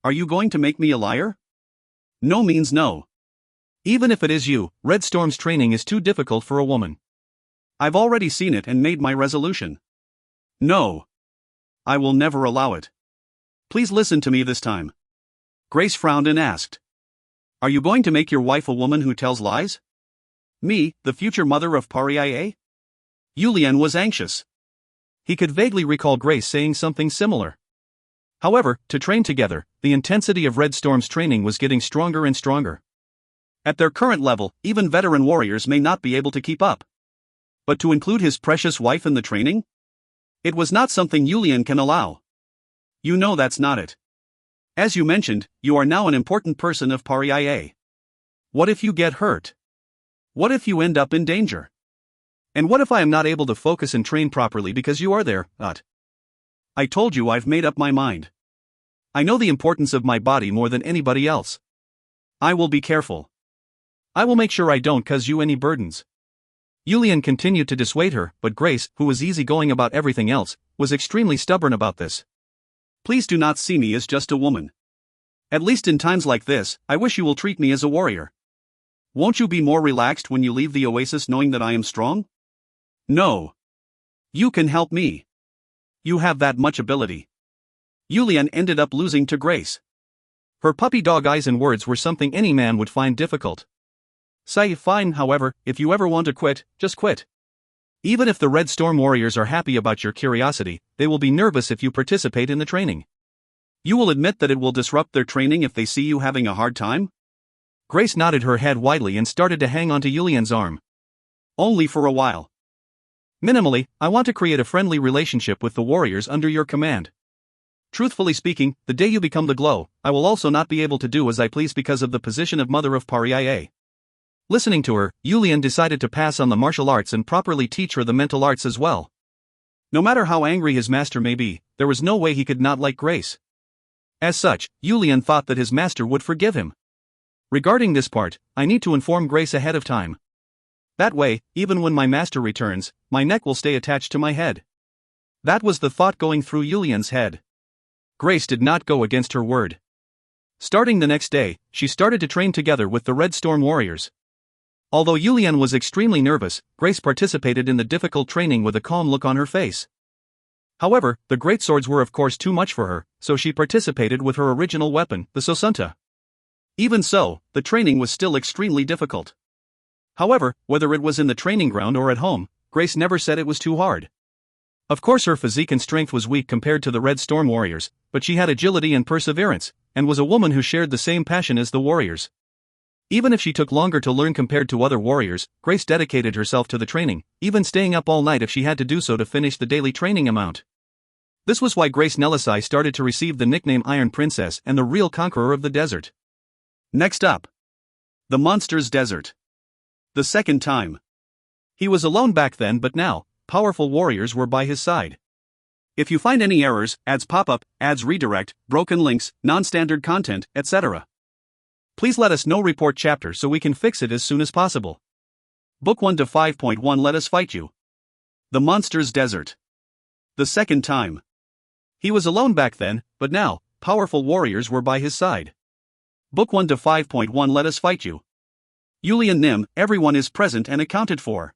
Are you going to make me a liar? No means no. Even if it is you, Red Storm's training is too difficult for a woman. I've already seen it and made my resolution. No. I will never allow it. Please listen to me this time. Grace frowned and asked. Are you going to make your wife a woman who tells lies? Me, the future mother of Pariah? Yulian was anxious. He could vaguely recall Grace saying something similar. However, to train together, the intensity of Red Storm's training was getting stronger and stronger. At their current level, even veteran warriors may not be able to keep up. But to include his precious wife in the training? It was not something Yulian can allow. You know that's not it. As you mentioned, you are now an important person of Pariah. What if you get hurt? What if you end up in danger? And what if I am not able to focus and train properly because you are there, I told you I've made up my mind. I know the importance of my body more than anybody else. I will be careful. I will make sure I don't cause you any burdens. Yulian continued to dissuade her, but Grace, who was easygoing about everything else, was extremely stubborn about this. Please do not see me as just a woman. At least in times like this, I wish you will treat me as a warrior. Won't you be more relaxed when you leave the oasis knowing that I am strong? No. You can help me. You have that much ability. Yulian ended up losing to Grace. Her puppy dog eyes and words were something any man would find difficult. Say fine, however, if you ever want to quit, just quit. Even if the Red Storm warriors are happy about your curiosity, they will be nervous if you participate in the training. You will admit that it will disrupt their training if they see you having a hard time? Grace nodded her head widely and started to hang onto Yulian's arm. Only for a while. Minimally, I want to create a friendly relationship with the warriors under your command. Truthfully speaking, the day you become the Glow, I will also not be able to do as I please because of the position of Mother of Pariah. Listening to her, Yulian decided to pass on the martial arts and properly teach her the mental arts as well. No matter how angry his master may be, there was no way he could not like Grace. As such, Yulian thought that his master would forgive him. Regarding this part, I need to inform Grace ahead of time. That way, even when my master returns, my neck will stay attached to my head. That was the thought going through Yulian's head. Grace did not go against her word. Starting the next day, she started to train together with the Red Storm warriors. Although Yulian was extremely nervous, Grace participated in the difficult training with a calm look on her face. However, the great swords were of course too much for her, so she participated with her original weapon, the Sosunta. Even so, the training was still extremely difficult. However, whether it was in the training ground or at home, Grace never said it was too hard. Of course her physique and strength was weak compared to the Red Storm warriors, but she had agility and perseverance, and was a woman who shared the same passion as the warriors. Even if she took longer to learn compared to other warriors, Grace dedicated herself to the training, even staying up all night if she had to do so to finish the daily training amount. This was why Grace Nelisai started to receive the nickname Iron Princess and the real conqueror of the desert. Next up. The monster's desert. The second time. He was alone back then, but now, powerful warriors were by his side. If you find any errors, ads pop up, ads redirect, broken links, non-standard content, etc., please let us know. Report chapter so we can fix it as soon as possible. Book 1 to 5.1 Let us fight you. The monster's desert. The second time. He was alone back then, but now, powerful warriors were by his side. Book 1 to 5.1 Let us fight you. Yulian Nim, everyone is present and accounted for.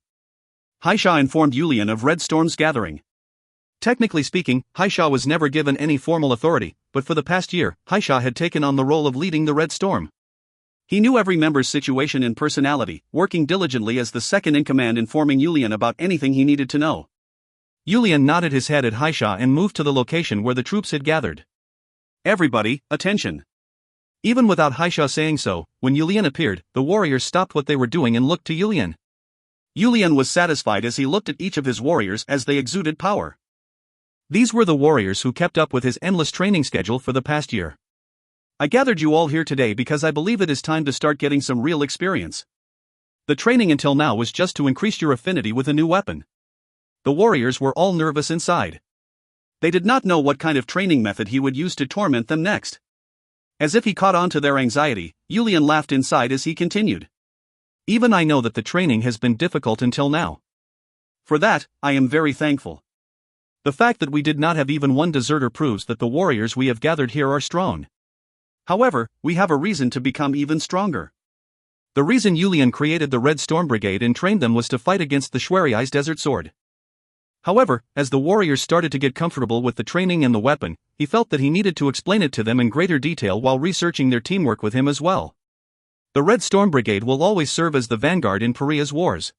Haisha informed Yulian of Red Storm's gathering. Technically speaking, Haisha was never given any formal authority, but for the past year, Haisha had taken on the role of leading the Red Storm. He knew every member's situation and personality, working diligently as the second-in-command, informing Yulian about anything he needed to know. Yulian nodded his head at Haisha and moved to the location where the troops had gathered. Everybody, attention! Even without Haisha saying so, when Yulian appeared, the warriors stopped what they were doing and looked to Yulian. Yulian was satisfied as he looked at each of his warriors as they exuded power. These were the warriors who kept up with his endless training schedule for the past year. I gathered you all here today because I believe it is time to start getting some real experience. The training until now was just to increase your affinity with a new weapon. The warriors were all nervous inside. They did not know what kind of training method he would use to torment them next. As if he caught on to their anxiety, Yulian laughed inside as he continued. Even I know that the training has been difficult until now. For that, I am very thankful. The fact that we did not have even one deserter proves that the warriors we have gathered here are strong. However, we have a reason to become even stronger. The reason Yulian created the Red Storm Brigade and trained them was to fight against the Shwariai's Desert Sword. However, as the warriors started to get comfortable with the training and the weapon, he felt that he needed to explain it to them in greater detail while researching their teamwork with him as well. The Red Storm Brigade will always serve as the vanguard in Pariah's wars.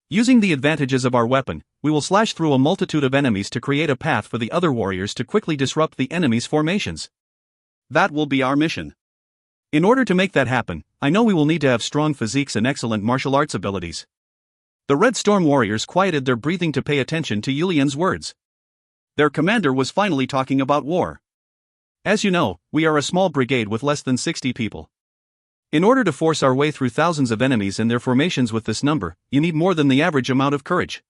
Using the advantages of our weapon, we will slash through a multitude of enemies to create a path for the other warriors to quickly disrupt the enemy's formations. That will be our mission. In order to make that happen, I know we will need to have strong physiques and excellent martial arts abilities. The Red Storm warriors quieted their breathing to pay attention to Yulian's words. Their commander was finally talking about war. As you know, we are a small brigade with less than 60 people. In order to force our way through thousands of enemies and their formations with this number, you need more than the average amount of courage.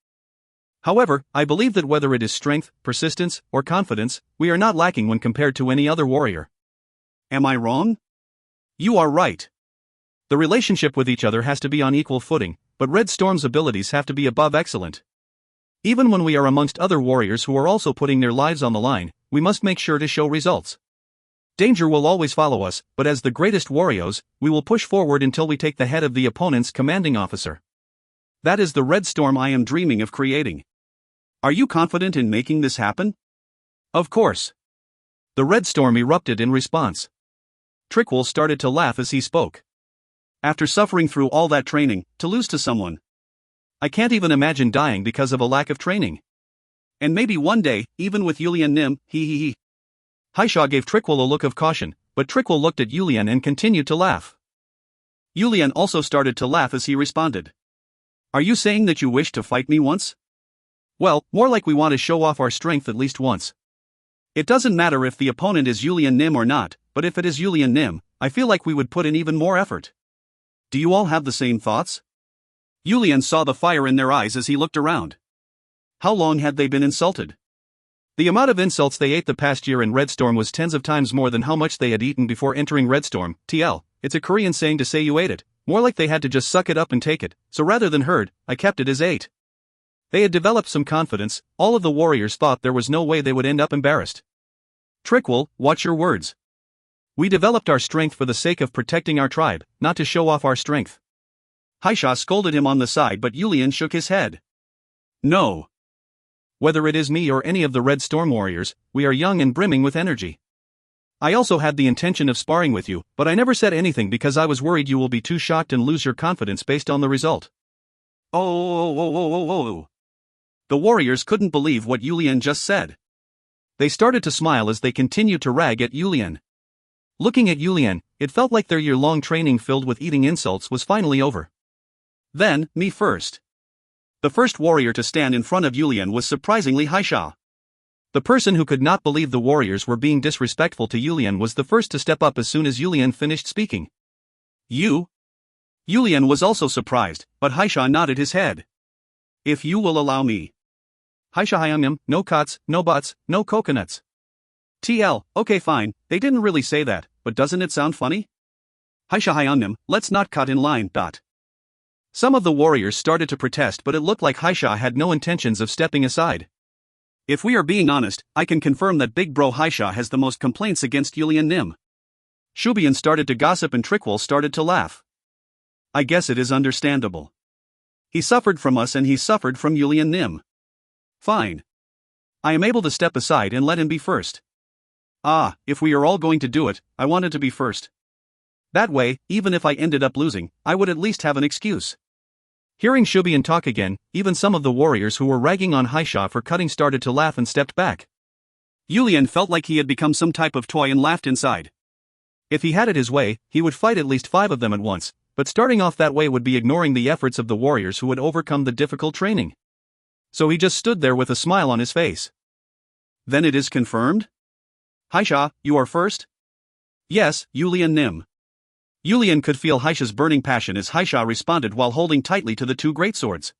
However, I believe that whether it is strength, persistence, or confidence, we are not lacking when compared to any other warrior. Am I wrong? You are right. The relationship with each other has to be on equal footing, but Red Storm's abilities have to be above excellent. Even when we are amongst other warriors who are also putting their lives on the line, we must make sure to show results. Danger will always follow us, but as the greatest warriors, we will push forward until we take the head of the opponent's commanding officer. That is the Red Storm I am dreaming of creating. Are you confident in making this happen? Of course. The Red Storm erupted in response. Trickwell started to laugh as he spoke. After suffering through all that training, to lose to someone. I can't even imagine dying because of a lack of training. And maybe one day, even with Yulian Nim, he. Haisha gave Trickwell a look of caution, but Trickwell looked at Yulian and continued to laugh. Yulian also started to laugh as he responded. Are you saying that you wish to fight me once? Well, more like we want to show off our strength at least once. It doesn't matter if the opponent is Yulian Nim or not, but if it is Yulian Nim, I feel like we would put in even more effort. Do you all have the same thoughts? Yulian saw the fire in their eyes as he looked around. How long had they been insulted? The amount of insults they ate the past year in Red Storm was tens of times more than how much they had eaten before entering Red Storm. TL, it's a Korean saying to say you ate it, more like they had to just suck it up and take it, so rather than heard, I kept it as ate. They had developed some confidence, all of the warriors thought there was no way they would end up embarrassed. Trickwell, watch your words. We developed our strength for the sake of protecting our tribe, not to show off our strength. Haisha scolded him on the side, but Yulian shook his head. No. Whether it is me or any of the Red Storm warriors, we are young and brimming with energy. I also had the intention of sparring with you, but I never said anything because I was worried you will be too shocked and lose your confidence based on the result. Oh. The warriors couldn't believe what Yulian just said. They started to smile as they continued to rag at Yulian. Looking at Yulian, it felt like their year-long training filled with eating insults was finally over. Then, me first. The first warrior to stand in front of Yulian was surprisingly Haisha. The person who could not believe the warriors were being disrespectful to Yulian was the first to step up as soon as Yulian finished speaking. You? Yulian was also surprised, but Haisha nodded his head. If you will allow me. Haisha Hyungnim, no cuts, no butts, no coconuts. TL, okay fine, they didn't really say that, but doesn't it sound funny? Haisha Hyungnim, let's not cut in line. Some of the warriors started to protest, but it looked like Haisha had no intentions of stepping aside. If we are being honest, I can confirm that Big Bro Haisha has the most complaints against Yulian Nim. Shubian started to gossip and Trickwell started to laugh. I guess it is understandable. He suffered from us and he suffered from Yulian Nim. Fine. I am able to step aside and let him be first. If we are all going to do it, I wanted to be first. That way, even if I ended up losing, I would at least have an excuse. Hearing Shubian talk again, even some of the warriors who were ragging on Haisha for cutting started to laugh and stepped back. Yulian felt like he had become some type of toy and laughed inside. If he had it his way, he would fight at least 5 of them at once, but starting off that way would be ignoring the efforts of the warriors who had overcome the difficult training. So he just stood there with a smile on his face. Then it is confirmed? Haisha, you are first? Yes, Yulian Nim. Yulian could feel Haisha's burning passion as Haisha responded while holding tightly to the 2 greatswords.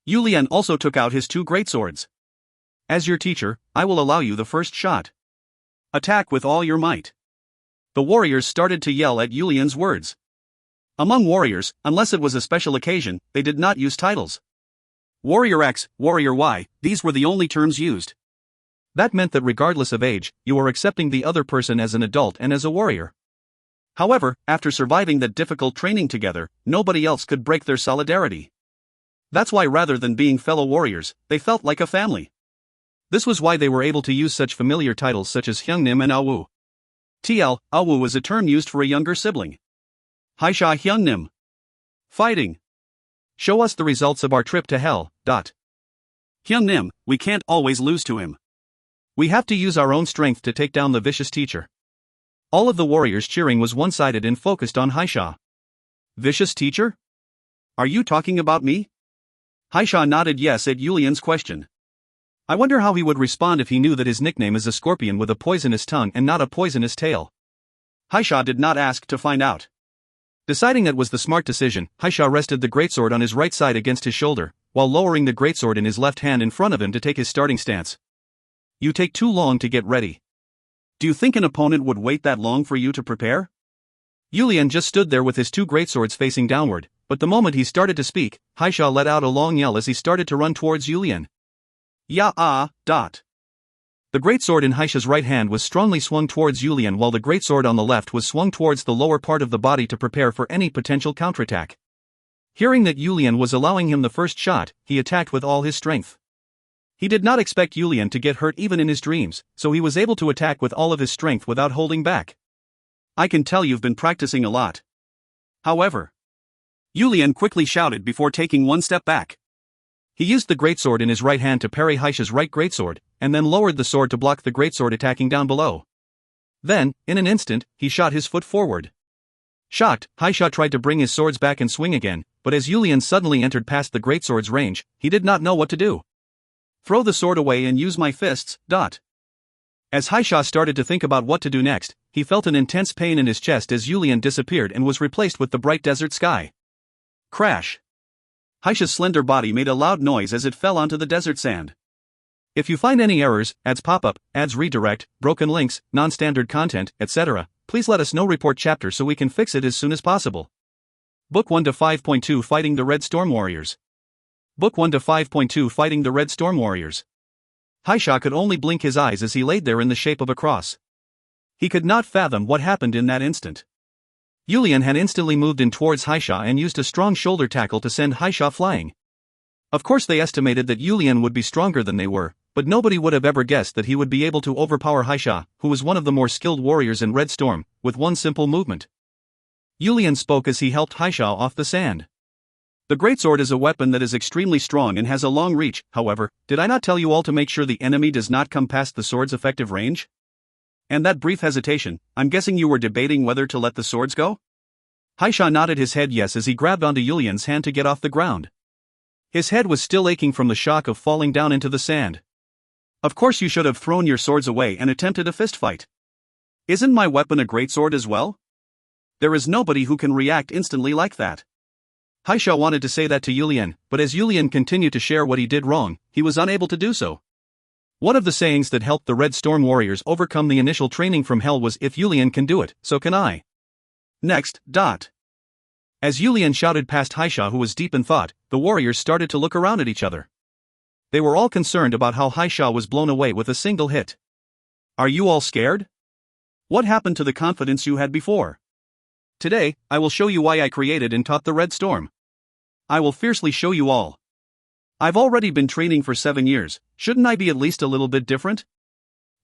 Yulian also took out his 2 greatswords. As your teacher, I will allow you the first shot. Attack with all your might. The warriors started to yell at Yulian's words. Among warriors, unless it was a special occasion, they did not use titles. Warrior X, Warrior Y, these were the only terms used. That meant that regardless of age, you are accepting the other person as an adult and as a warrior. However, after surviving that difficult training together, nobody else could break their solidarity. That's why rather than being fellow warriors, they felt like a family. This was why they were able to use such familiar titles such as Hyungnim and Awu. TL, Awu is a term used for a younger sibling. Haisha Hyungnim. Fighting. Show us the results of our trip to hell. Hyungnim, we can't always lose to him. We have to use our own strength to take down the vicious teacher. All of the warriors cheering was one-sided and focused on Haisha. Vicious teacher? Are you talking about me? Haisha nodded yes at Yulian's question. I wonder how he would respond if he knew that his nickname is a scorpion with a poisonous tongue and not a poisonous tail. Haisha did not ask to find out. Deciding that was the smart decision, Haisha rested the greatsword on his right side against his shoulder, while lowering the greatsword in his left hand in front of him to take his starting stance. You take too long to get ready. Do you think an opponent would wait that long for you to prepare? Yulian just stood there with his 2 greatswords facing downward, but the moment he started to speak, Haisha let out a long yell as he started to run towards Yulian. The greatsword in Haisha's right hand was strongly swung towards Yulian while the greatsword on the left was swung towards the lower part of the body to prepare for any potential counterattack. Hearing that Yulian was allowing him the first shot, he attacked with all his strength. He did not expect Yulian to get hurt even in his dreams, so he was able to attack with all of his strength without holding back. I can tell you've been practicing a lot. However, Yulian quickly shouted before taking one step back. He used the greatsword in his right hand to parry Haisha's right greatsword, and then lowered the sword to block the greatsword attacking down below. Then, in an instant, he shot his foot forward. Shocked, Haisha tried to bring his swords back and swing again, but as Yulian suddenly entered past the greatsword's range, he did not know what to do. Throw the sword away and use my fists. As Haisha started to think about what to do next, he felt an intense pain in his chest as Yulian disappeared and was replaced with the bright desert sky. Crash. Haisha's slender body made a loud noise as it fell onto the desert sand. If you find any errors, ads pop-up, ads redirect, broken links, non-standard content, etc., please let us know. Report chapter so we can fix it as soon as possible. Book 1 to 5.2 Fighting the Red Storm Warriors. Book 1 to 5.2 Fighting the Red Storm Warriors. Haisha could only blink his eyes as he laid there in the shape of a cross. He could not fathom what happened in that instant. Yulian had instantly moved in towards Haisha and used a strong shoulder tackle to send Haisha flying. Of course they estimated that Yulian would be stronger than they were, but nobody would have ever guessed that he would be able to overpower Haisha, who was one of the more skilled warriors in Red Storm, with one simple movement. Yulian spoke as he helped Haisha off the sand. The greatsword is a weapon that is extremely strong and has a long reach. However, did I not tell you all to make sure the enemy does not come past the sword's effective range? And that brief hesitation, I'm guessing you were debating whether to let the swords go? Haisha nodded his head yes as he grabbed onto Yulian's hand to get off the ground. His head was still aching from the shock of falling down into the sand. Of course you should have thrown your swords away and attempted a fistfight. Isn't my weapon a greatsword as well? There is nobody who can react instantly like that. Haisha wanted to say that to Yulian, but as Yulian continued to share what he did wrong, he was unable to do so. One of the sayings that helped the Red Storm warriors overcome the initial training from hell was, if Yulian can do it, so can I. Next. As Yulian shouted past Haisha, who was deep in thought, the warriors started to look around at each other. They were all concerned about how Haisha was blown away with a single hit. Are you all scared? What happened to the confidence you had before? Today, I will show you why I created and taught the Red Storm. I will fiercely show you all. I've already been training for 7 years, shouldn't I be at least a little bit different?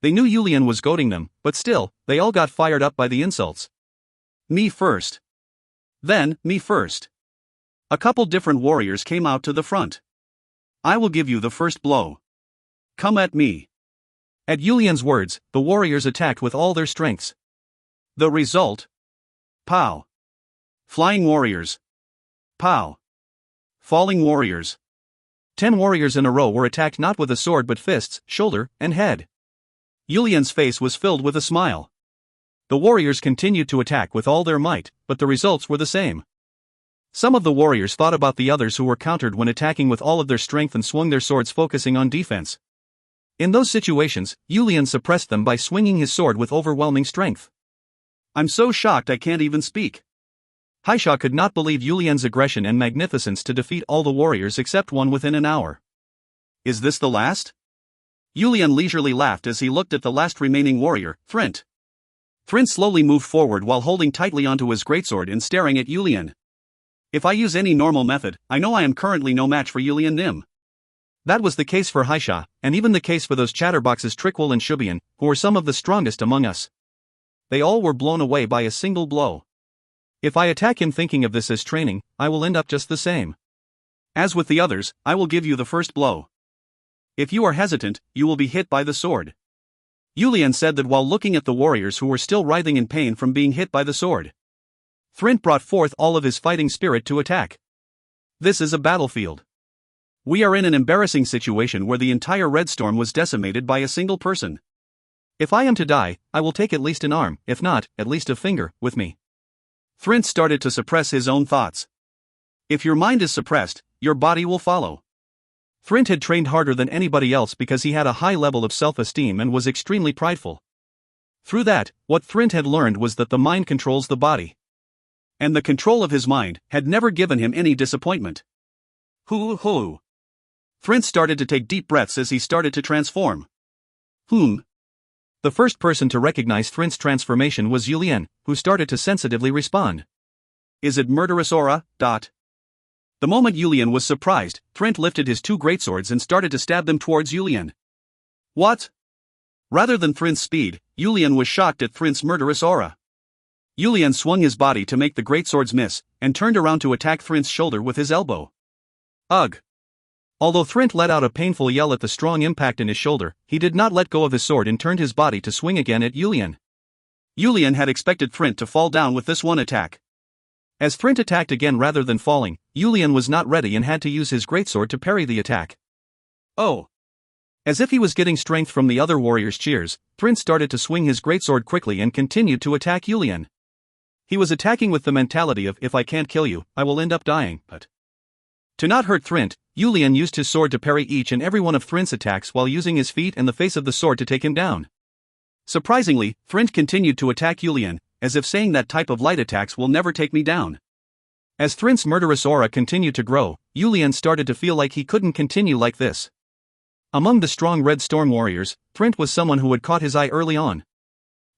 They knew Yulian was goading them, but still, they all got fired up by the insults. Me first. Then, me first. A couple different warriors came out to the front. I will give you the first blow. Come at me. At Yulian's words, the warriors attacked with all their strengths. The result? Pow. Flying warriors. Pow. Falling warriors. 10 warriors in a row were attacked not with a sword but fists, shoulder, and head. Yulian's face was filled with a smile. The warriors continued to attack with all their might, but the results were the same. Some of the warriors thought about the others who were countered when attacking with all of their strength and swung their swords, focusing on defense. In those situations, Yulian suppressed them by swinging his sword with overwhelming strength. I'm so shocked I can't even speak. Haisha could not believe Yulian's aggression and magnificence to defeat all the warriors except one within an hour. Is this the last? Yulian leisurely laughed as he looked at the last remaining warrior, Thrint. Thrint slowly moved forward while holding tightly onto his greatsword and staring at Yulian. If I use any normal method, I know I am currently no match for Yulian Nim. That was the case for Haisha, and even the case for those chatterboxes Trickwell and Shubian, who were some of the strongest among us. They all were blown away by a single blow. If I attack him thinking of this as training, I will end up just the same. As with the others, I will give you the first blow. If you are hesitant, you will be hit by the sword. Yulian said that while looking at the warriors who were still writhing in pain from being hit by the sword. Thrint brought forth all of his fighting spirit to attack. This is a battlefield. We are in an embarrassing situation where the entire Red Storm was decimated by a single person. If I am to die, I will take at least an arm, if not, at least a finger, with me. Thrint started to suppress his own thoughts. If your mind is suppressed, your body will follow. Thrint had trained harder than anybody else because he had a high level of self-esteem and was extremely prideful. Through that, what Thrint had learned was that the mind controls the body. And the control of his mind had never given him any disappointment. Hoo. Thrint started to take deep breaths as he started to transform. The first person to recognize Thrint's transformation was Yulian, who started to sensitively respond. Is it murderous aura? The moment Yulian was surprised, Thrint lifted his 2 greatswords and started to stab them towards Yulian. What? Rather than Thrint's speed, Yulian was shocked at Thrint's murderous aura. Yulian swung his body to make the greatswords miss, and turned around to attack Thrint's shoulder with his elbow. Ugh! Although Thrint let out a painful yell at the strong impact in his shoulder, he did not let go of his sword and turned his body to swing again at Yulian. Yulian had expected Thrint to fall down with this one attack. As Thrint attacked again rather than falling, Yulian was not ready and had to use his greatsword to parry the attack. Oh! As if he was getting strength from the other warriors' cheers, Thrint started to swing his greatsword quickly and continued to attack Yulian. He was attacking with the mentality of, if I can't kill you, I will end up dying, but... To not hurt Thrint, Yulian used his sword to parry each and every one of Thrint's attacks while using his feet and the face of the sword to take him down. Surprisingly, Thrint continued to attack Yulian, as if saying that type of light attacks will never take me down. As Thrint's murderous aura continued to grow, Yulian started to feel like he couldn't continue like this. Among the strong Red Storm warriors, Thrint was someone who had caught his eye early on.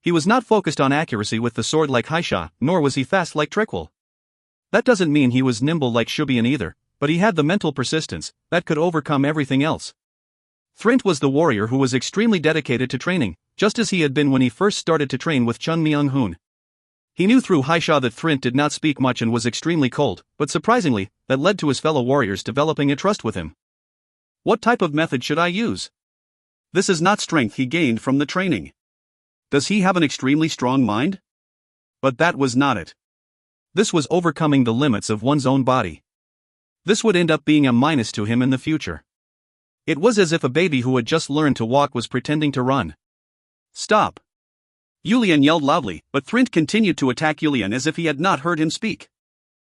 He was not focused on accuracy with the sword like Haisha, nor was he fast like Trickwell. That doesn't mean he was nimble like Shubian either, but he had the mental persistence that could overcome everything else. Thrint was the warrior who was extremely dedicated to training, just as he had been when he first started to train with Chun Myung-hoon. He knew through Haisha that Thrint did not speak much and was extremely cold, but surprisingly, that led to his fellow warriors developing a trust with him. What type of method should I use? This is not strength he gained from the training. Does he have an extremely strong mind? But that was not it. This was overcoming the limits of one's own body. This would end up being a minus to him in the future. It was as if a baby who had just learned to walk was pretending to run. Stop! Yulian yelled loudly, but Thrint continued to attack Yulian as if he had not heard him speak.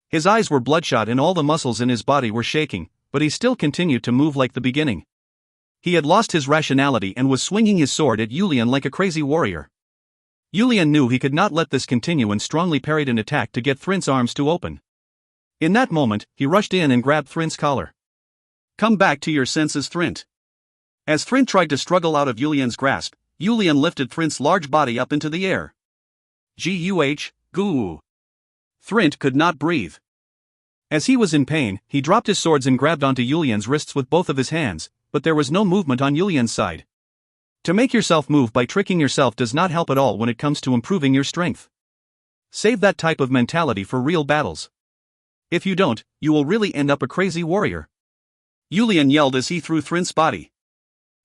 His eyes were bloodshot and all the muscles in his body were shaking, but he still continued to move like the beginning. He had lost his rationality and was swinging his sword at Yulian like a crazy warrior. Yulian knew he could not let this continue and strongly parried an attack to get Thrint's arms to open. In that moment, he rushed in and grabbed Thrint's collar. Come back to your senses, Thrint. As Thrint tried to struggle out of Yulian's grasp, Yulian lifted Thrint's large body up into the air. Goo. Thrint could not breathe. As he was in pain, he dropped his swords and grabbed onto Yulian's wrists with both of his hands, but there was no movement on Yulian's side. To make yourself move by tricking yourself does not help at all when it comes to improving your strength. Save that type of mentality for real battles. If you don't, you will really end up a crazy warrior. Yulian yelled as he threw Thrint's body.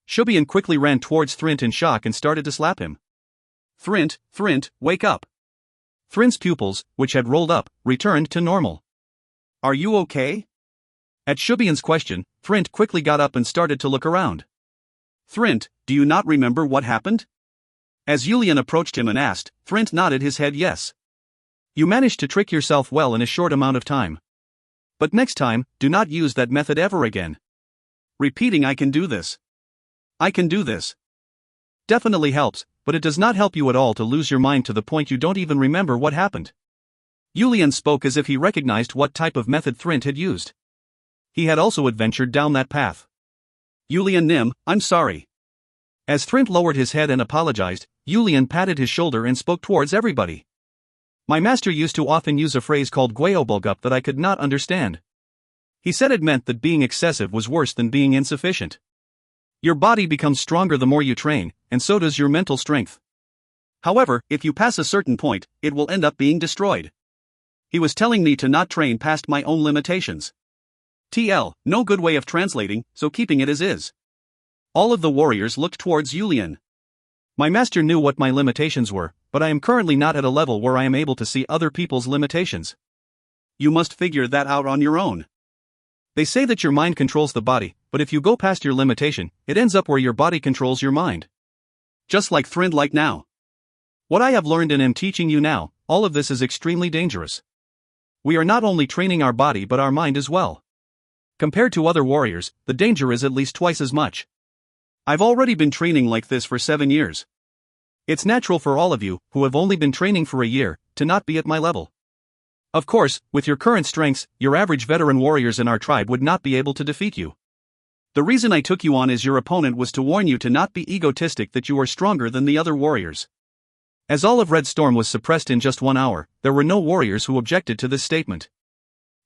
Shubian quickly ran towards Thrint in shock and started to slap him. Thrint, wake up. Thrint's pupils, which had rolled up, returned to normal. Are you okay? At Shubian's question, Thrint quickly got up and started to look around. Thrint, do you not remember what happened? As Yulian approached him and asked, Thrint nodded his head yes. You managed to trick yourself well in a short amount of time. But next time, do not use that method ever again. Repeating I can do this. I can do this. Definitely helps, but it does not help you at all to lose your mind to the point you don't even remember what happened. Yulian spoke as if he recognized what type of method Thrint had used. He had also adventured down that path. Yulian Nim, I'm sorry. As Thrint lowered his head and apologized, Yulian patted his shoulder and spoke towards everybody. My master used to often use a phrase called Gweobulgup that I could not understand. He said it meant that being excessive was worse than being insufficient. Your body becomes stronger the more you train, and so does your mental strength. However, if you pass a certain point, it will end up being destroyed. He was telling me to not train past my own limitations. TL, no good way of translating, so keeping it as is. All of the warriors looked towards Yulian. My master knew what my limitations were, but I am currently not at a level where I am able to see other people's limitations. You must figure that out on your own. They say that your mind controls the body, but if you go past your limitation, it ends up where your body controls your mind. Just like Thrint like now. What I have learned and am teaching you now, all of this is extremely dangerous. We are not only training our body but our mind as well. Compared to other warriors, the danger is at least twice as much. I've already been training like this for 7 years. It's natural for all of you, who have only been training for a year, to not be at my level. Of course, with your current strengths, your average veteran warriors in our tribe would not be able to defeat you. The reason I took you on as your opponent was to warn you to not be egotistic that you are stronger than the other warriors. As all of Red Storm was suppressed in just 1 hour, there were no warriors who objected to this statement.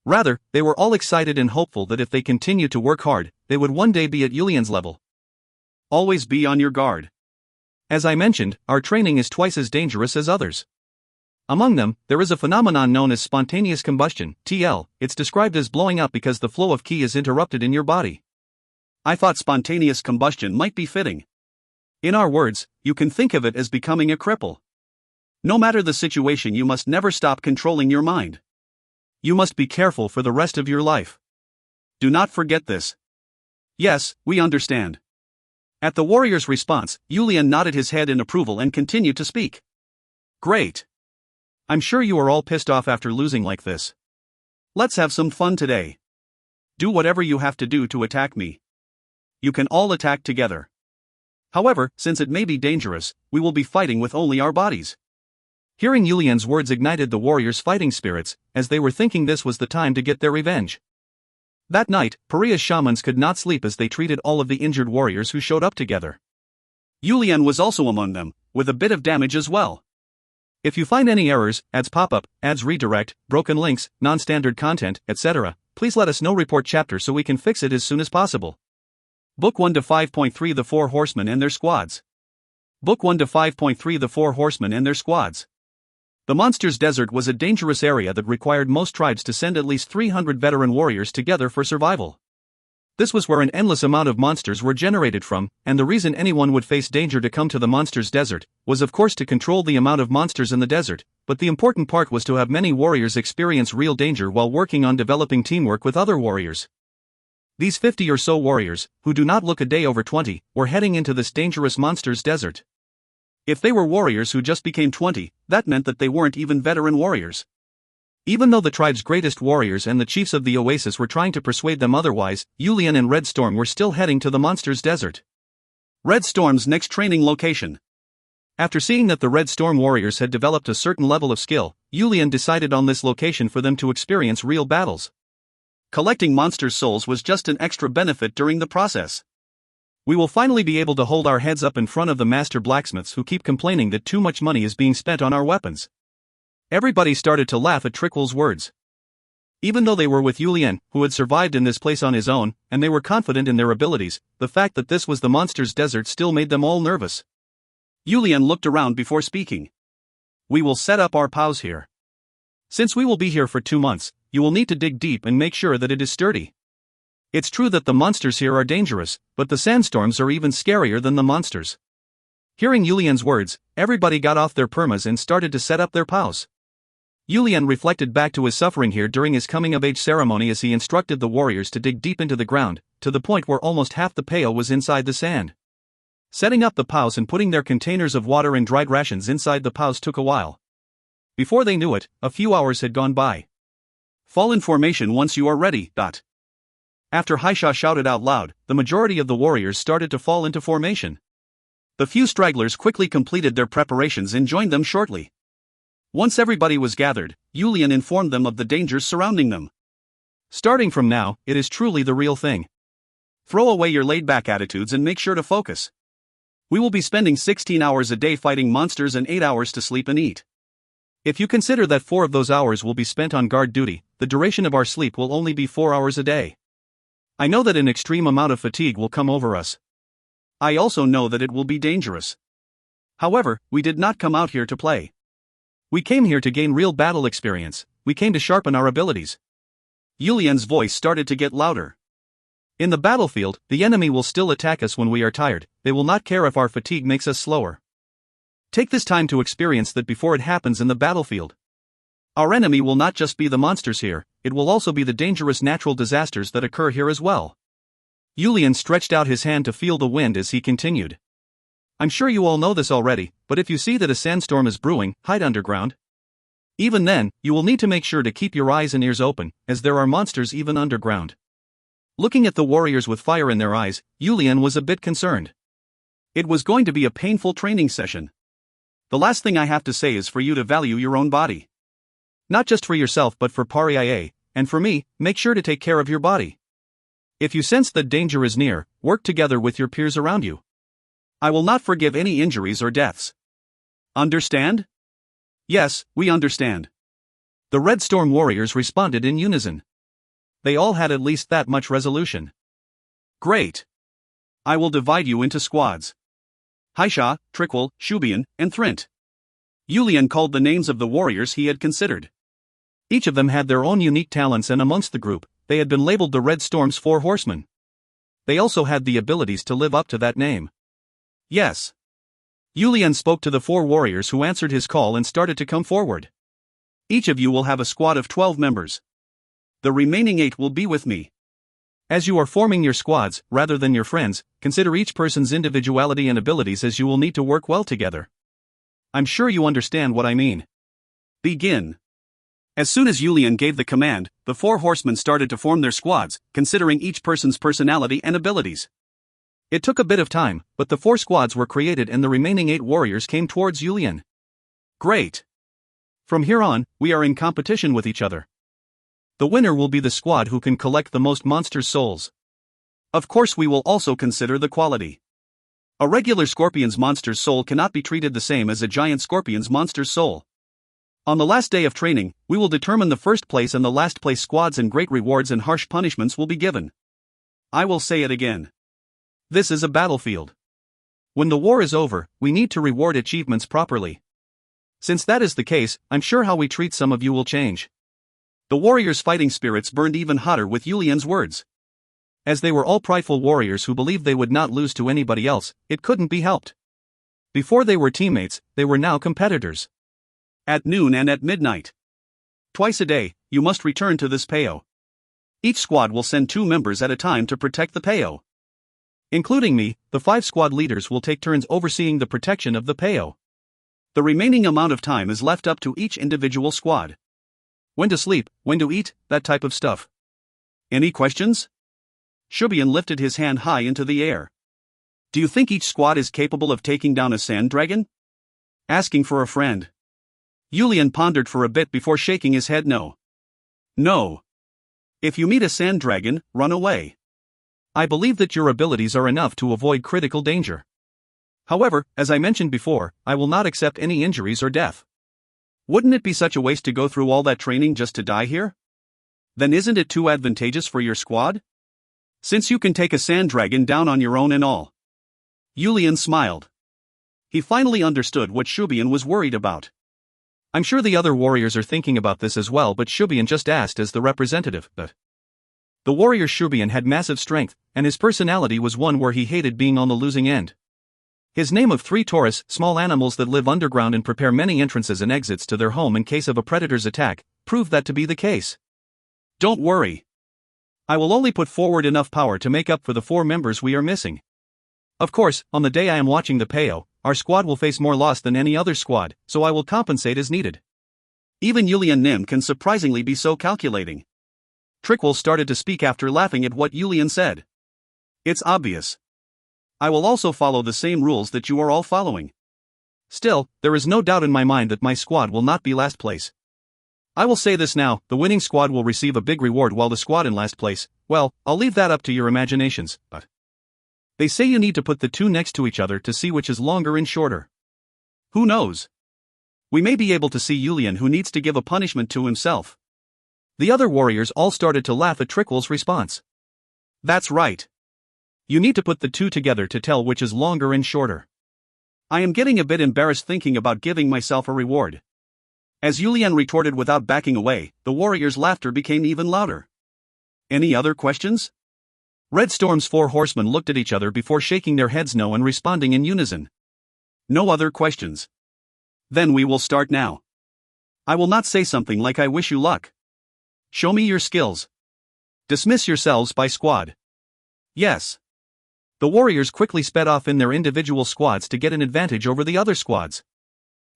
Rather, they were all excited and hopeful that if they continued to work hard, they would one day be at Yulian's level. Always be on your guard. As I mentioned, our training is twice as dangerous as others. Among them, there is a phenomenon known as spontaneous combustion, TL. It's described as blowing up because the flow of ki is interrupted in your body. I thought spontaneous combustion might be fitting. In our words, you can think of it as becoming a cripple. No matter the situation, you must never stop controlling your mind. You must be careful for the rest of your life. Do not forget this. Yes, we understand. At the warrior's response, Yulian nodded his head in approval and continued to speak. Great. I'm sure you are all pissed off after losing like this. Let's have some fun today. Do whatever you have to do to attack me. You can all attack together. However, since it may be dangerous, we will be fighting with only our bodies. Hearing Yulian's words ignited the warriors' fighting spirits, as they were thinking this was the time to get their revenge. That night, Paria's shamans could not sleep as they treated all of the injured warriors who showed up together. Yulian was also among them, with a bit of damage as well. If you find any errors, ads pop-up, ads redirect, broken links, non-standard content, etc., please let us know. Report chapter so we can fix it as soon as possible. Book 1 to 5.3 The Four Horsemen and Their Squads. Book 1 to 5.3 The Four Horsemen and Their Squads. The Monsters' Desert was a dangerous area that required most tribes to send at least 300 veteran warriors together for survival. This was where an endless amount of monsters were generated from, and the reason anyone would face danger to come to the Monsters' Desert was of course to control the amount of monsters in the desert, but the important part was to have many warriors experience real danger while working on developing teamwork with other warriors. These 50 or so warriors, who do not look a day over 20, were heading into this dangerous monster's desert. If they were warriors who just became 20, that meant that they weren't even veteran warriors. Even though the tribe's greatest warriors and the chiefs of the oasis were trying to persuade them otherwise, Yulian and Red Storm were still heading to the monster's desert. Red Storm's next training location. After seeing that the Red Storm warriors had developed a certain level of skill, Yulian decided on this location for them to experience real battles. Collecting monsters' souls was just an extra benefit during the process. We will finally be able to hold our heads up in front of the master blacksmiths who keep complaining that too much money is being spent on our weapons. Everybody started to laugh at Trickle's words. Even though they were with Yulian, who had survived in this place on his own, and they were confident in their abilities, the fact that this was the monster's desert still made them all nervous. Yulian looked around before speaking. We will set up our POWs here. Since we will be here for 2 months, you will need to dig deep and make sure that it is sturdy. It's true that the monsters here are dangerous, but the sandstorms are even scarier than the monsters. Hearing Yulian's words, everybody got off their permas and started to set up their POWs. Yulian reflected back to his suffering here during his coming-of-age ceremony as he instructed the warriors to dig deep into the ground, to the point where almost half the POW was inside the sand. Setting up the POWs and putting their containers of water and dried rations inside the POWs took a while. Before they knew it, a few hours had gone by. Fall in formation once you are ready. After Haisha shouted out loud, the majority of the warriors started to fall into formation. The few stragglers quickly completed their preparations and joined them shortly. Once everybody was gathered, Yulian informed them of the dangers surrounding them. Starting from now, it is truly the real thing. Throw away your laid-back attitudes and make sure to focus. We will be spending 16 hours a day fighting monsters and 8 hours to sleep and eat. If you consider that 4 of those hours will be spent on guard duty, the duration of our sleep will only be 4 hours a day. I know that an extreme amount of fatigue will come over us. I also know that it will be dangerous. However, we did not come out here to play. We came here to gain real battle experience. We came to sharpen our abilities. Yulian's voice started to get louder. In the battlefield, the enemy will still attack us when we are tired. They will not care if our fatigue makes us slower. Take this time to experience that before it happens in the battlefield. Our enemy will not just be the monsters here, it will also be the dangerous natural disasters that occur here as well. Yulian stretched out his hand to feel the wind as he continued. I'm sure you all know this already, but if you see that a sandstorm is brewing, hide underground. Even then, you will need to make sure to keep your eyes and ears open, as there are monsters even underground. Looking at the warriors with fire in their eyes, Yulian was a bit concerned. It was going to be a painful training session. The last thing I have to say is for you to value your own body. Not just for yourself but for Paria, and for me, make sure to take care of your body. If you sense that danger is near, work together with your peers around you. I will not forgive any injuries or deaths. Understand? Yes, we understand. The Red Storm warriors responded in unison. They all had at least that much resolution. Great. I will divide you into squads. Haisha, Trickle, Shubian, and Thrint. Yulian called the names of the warriors he had considered. Each of them had their own unique talents, and amongst the group, they had been labeled the Red Storm's 4 horsemen. They also had the abilities to live up to that name. Yes. Yulian spoke to the 4 warriors who answered his call and started to come forward. Each of you will have a squad of 12 members. The remaining 8 will be with me. As you are forming your squads, rather than your friends, consider each person's individuality and abilities, as you will need to work well together. I'm sure you understand what I mean. Begin. As soon as Yulian gave the command, the 4 horsemen started to form their squads, considering each person's personality and abilities. It took a bit of time, but the 4 squads were created and the remaining 8 warriors came towards Yulian. Great. From here on, we are in competition with each other. The winner will be the squad who can collect the most monsters' souls. Of course, we will also consider the quality. A regular scorpion's monster's soul cannot be treated the same as a giant scorpion's monster's soul. On the last day of training, we will determine the first place and the last place squads, and great rewards and harsh punishments will be given. I will say it again. This is a battlefield. When the war is over, we need to reward achievements properly. Since that is the case, I'm sure how we treat some of you will change. The warriors' fighting spirits burned even hotter with Yulian's words. As they were all prideful warriors who believed they would not lose to anybody else, it couldn't be helped. Before they were teammates, they were now competitors. At noon and at midnight. Twice a day, you must return to this POW. Each squad will send 2 members at a time to protect the PAO. Including me, the 5 squad leaders will take turns overseeing the protection of the PAO. The remaining amount of time is left up to each individual squad. When to sleep, when to eat, that type of stuff. Any questions? Shubian lifted his hand high into the air. Do you think each squad is capable of taking down a sand dragon? Asking for a friend. Yulian pondered for a bit before shaking his head no. No. If you meet a sand dragon, run away. I believe that your abilities are enough to avoid critical danger. However, as I mentioned before, I will not accept any injuries or death. Wouldn't it be such a waste to go through all that training just to die here? Then isn't it too advantageous for your squad? Since you can take a sand dragon down on your own and all. Yulian smiled. He finally understood what Shubian was worried about. I'm sure the other warriors are thinking about this as well, but Shubian just asked as the representative. But the warrior Shubian had massive strength, and his personality was one where he hated being on the losing end. His name of 3 Taurus, small animals that live underground and prepare many entrances and exits to their home in case of a predator's attack, proved that to be the case. Don't worry. I will only put forward enough power to make up for the 4 members we are missing. Of course, on the day I am watching the PAO, our squad will face more loss than any other squad, so I will compensate as needed. Even Yulian Nim can surprisingly be so calculating. Trickwell started to speak after laughing at what Yulian said. It's obvious. I will also follow the same rules that you are all following. Still, there is no doubt in my mind that my squad will not be last place. I will say this now, the winning squad will receive a big reward while the squad in last place, well, I'll leave that up to your imaginations, but they say you need to put the 2 next to each other to see which is longer and shorter. Who knows? We may be able to see Yulian who needs to give a punishment to himself. The other warriors all started to laugh at Trickwell's response. That's right. You need to put the 2 together to tell which is longer and shorter. I am getting a bit embarrassed thinking about giving myself a reward. As Yulian retorted without backing away, the warriors' laughter became even louder. Any other questions? Red Storm's 4 horsemen looked at each other before shaking their heads no and responding in unison. No other questions. Then we will start now. I will not say something like I wish you luck. Show me your skills. Dismiss yourselves by squad. Yes. The warriors quickly sped off in their individual squads to get an advantage over the other squads.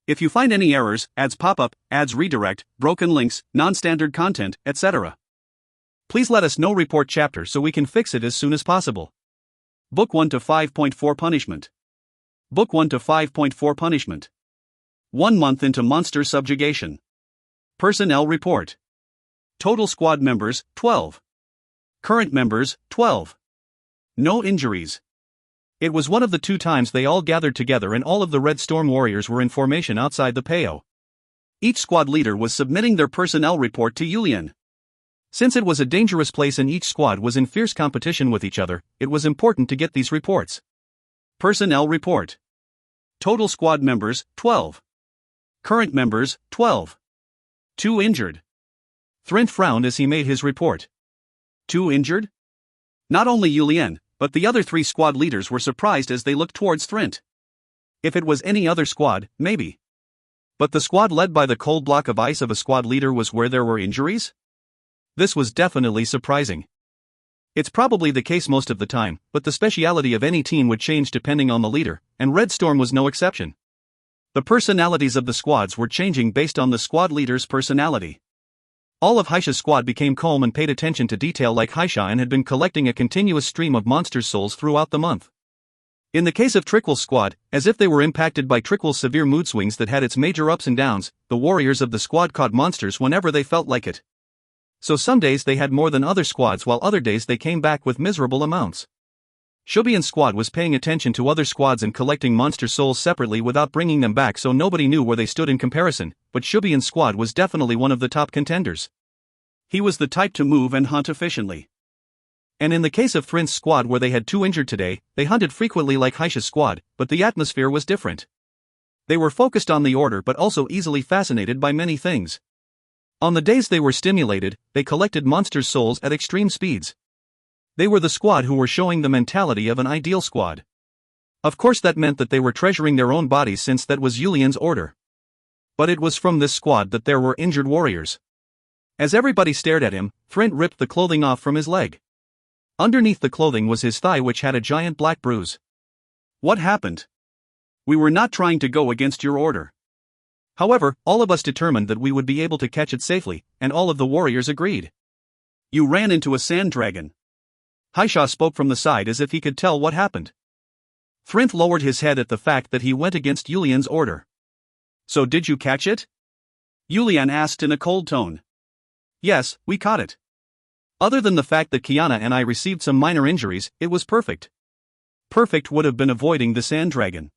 If you find any errors, ads pop up, ads redirect, broken links, non-standard content, etc., please let us know. Report chapter so we can fix it as soon as possible. Book 1 to 5.4 Punishment. Book 1 to 5.4 Punishment. 1 month into monster subjugation. Personnel report. Total squad members, 12. Current members, 12. No injuries. It was one of the 2 times they all gathered together and all of the Red Storm warriors were in formation outside the PAO. Each squad leader was submitting their personnel report to Yulian. Since it was a dangerous place and each squad was in fierce competition with each other, it was important to get these reports. Personnel report. Total squad members, 12. Current members, 12. 2 injured. Thrint frowned as he made his report. 2 injured? Not only Yulian, but the other 3 squad leaders were surprised as they looked towards Thrint. If it was any other squad, maybe. But the squad led by the cold block of ice of a squad leader was where there were injuries? This was definitely surprising. It's probably the case most of the time, but the speciality of any team would change depending on the leader, and Red Storm was no exception. The personalities of the squads were changing based on the squad leader's personality. All of Haisha's squad became calm and paid attention to detail like Haisha and had been collecting a continuous stream of monsters' souls throughout the month. In the case of Trickwell's squad, as if they were impacted by Trickwell's severe mood swings that had its major ups and downs, the warriors of the squad caught monsters whenever they felt like it. So some days they had more than other squads while other days they came back with miserable amounts. Shubian's squad was paying attention to other squads and collecting monster souls separately without bringing them back so nobody knew where they stood in comparison, but Shubian's squad was definitely one of the top contenders. He was the type to move and hunt efficiently. And in the case of Thrint's squad where they had 2 injured today, they hunted frequently like Haisha's squad, but the atmosphere was different. They were focused on the order but also easily fascinated by many things. On the days they were stimulated, they collected monsters' souls at extreme speeds. They were the squad who were showing the mentality of an ideal squad. Of course that meant that they were treasuring their own bodies since that was Yulian's order. But it was from this squad that there were injured warriors. As everybody stared at him, Thrint ripped the clothing off from his leg. Underneath the clothing was his thigh, which had a giant black bruise. What happened? We were not trying to go against your order. However, all of us determined that we would be able to catch it safely, and all of the warriors agreed. You ran into a sand dragon. Haisha spoke from the side as if he could tell what happened. Thrint lowered his head at the fact that he went against Yulian's order. So did you catch it? Yulian asked in a cold tone. Yes, we caught it. Other than the fact that Kiana and I received some minor injuries, it was perfect. Perfect would have been avoiding the sand dragon.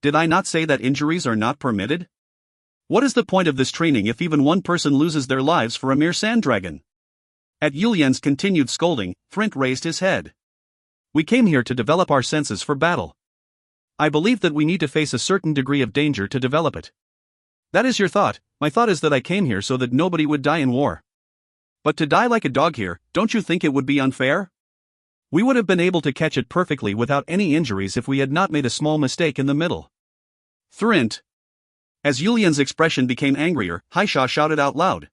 Did I not say that injuries are not permitted? What is the point of this training if even one person loses their lives for a mere sand dragon? At Yulian's continued scolding, Thrint raised his head. We came here to develop our senses for battle. I believe that we need to face a certain degree of danger to develop it. That is your thought. My thought is that I came here so that nobody would die in war. But to die like a dog here, don't you think it would be unfair? We would have been able to catch it perfectly without any injuries if we had not made a small mistake in the middle. Thrint. As Yulian's expression became angrier, Haisha shouted out loud.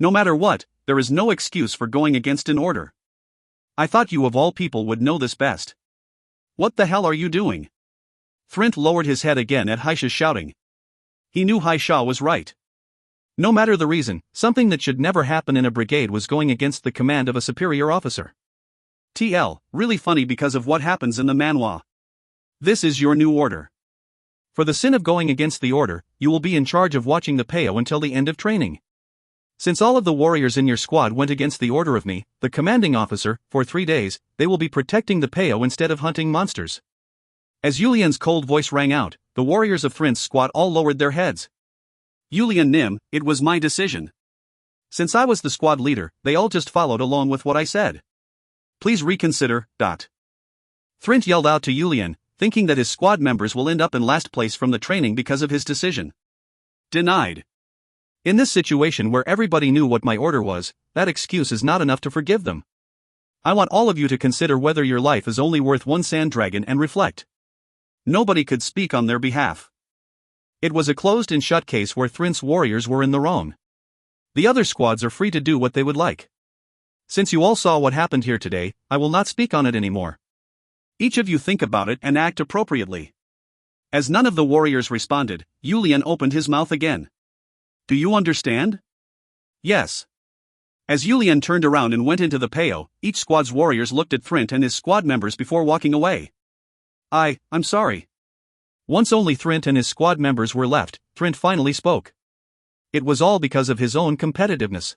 No matter what, there is no excuse for going against an order. I thought you of all people would know this best. What the hell are you doing? Thrint lowered his head again at Haisha's shouting. He knew Haisha was right. No matter the reason, something that should never happen in a brigade was going against the command of a superior officer. TL, really funny because of what happens in the manhwa. This is your new order. For the sin of going against the order, you will be in charge of watching the PAO until the end of training. Since all of the warriors in your squad went against the order of me, the commanding officer, for 3 days, they will be protecting the PAO instead of hunting monsters. As Yulian's cold voice rang out, the warriors of Thrint's squad all lowered their heads. Yulian Nim, it was my decision. Since I was the squad leader, they all just followed along with what I said. Please reconsider. Thrint yelled out to Yulian, thinking that his squad members will end up in last place from the training because of his decision. Denied. In this situation where everybody knew what my order was, that excuse is not enough to forgive them. I want all of you to consider whether your life is only worth one sand dragon and reflect. Nobody could speak on their behalf. It was a closed and shut case where Thrint's warriors were in the wrong. The other squads are free to do what they would like. Since you all saw what happened here today, I will not speak on it anymore. Each of you think about it and act appropriately. As none of the warriors responded, Yulian opened his mouth again. Do you understand? Yes. As Yulian turned around and went into the PAO, each squad's warriors looked at Thrint and his squad members before walking away. I'm sorry. Once only Thrint and his squad members were left, Thrint finally spoke. It was all because of his own competitiveness.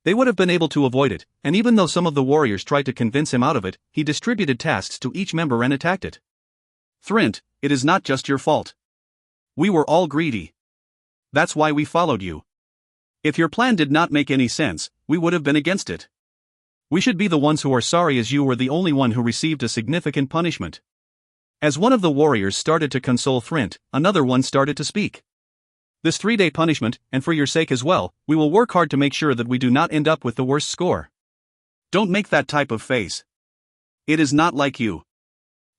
They would have been able to avoid it, and even though some of the warriors tried to convince him out of it, he distributed tasks to each member and attacked it. Thrint, it is not just your fault. We were all greedy. That's why we followed you. If your plan did not make any sense, we would have been against it. We should be the ones who are sorry, as you were the only one who received a significant punishment. As one of the warriors started to console Thrint, another one started to speak. This 3-day punishment, and for your sake as well, we will work hard to make sure that we do not end up with the worst score. Don't make that type of face. It is not like you.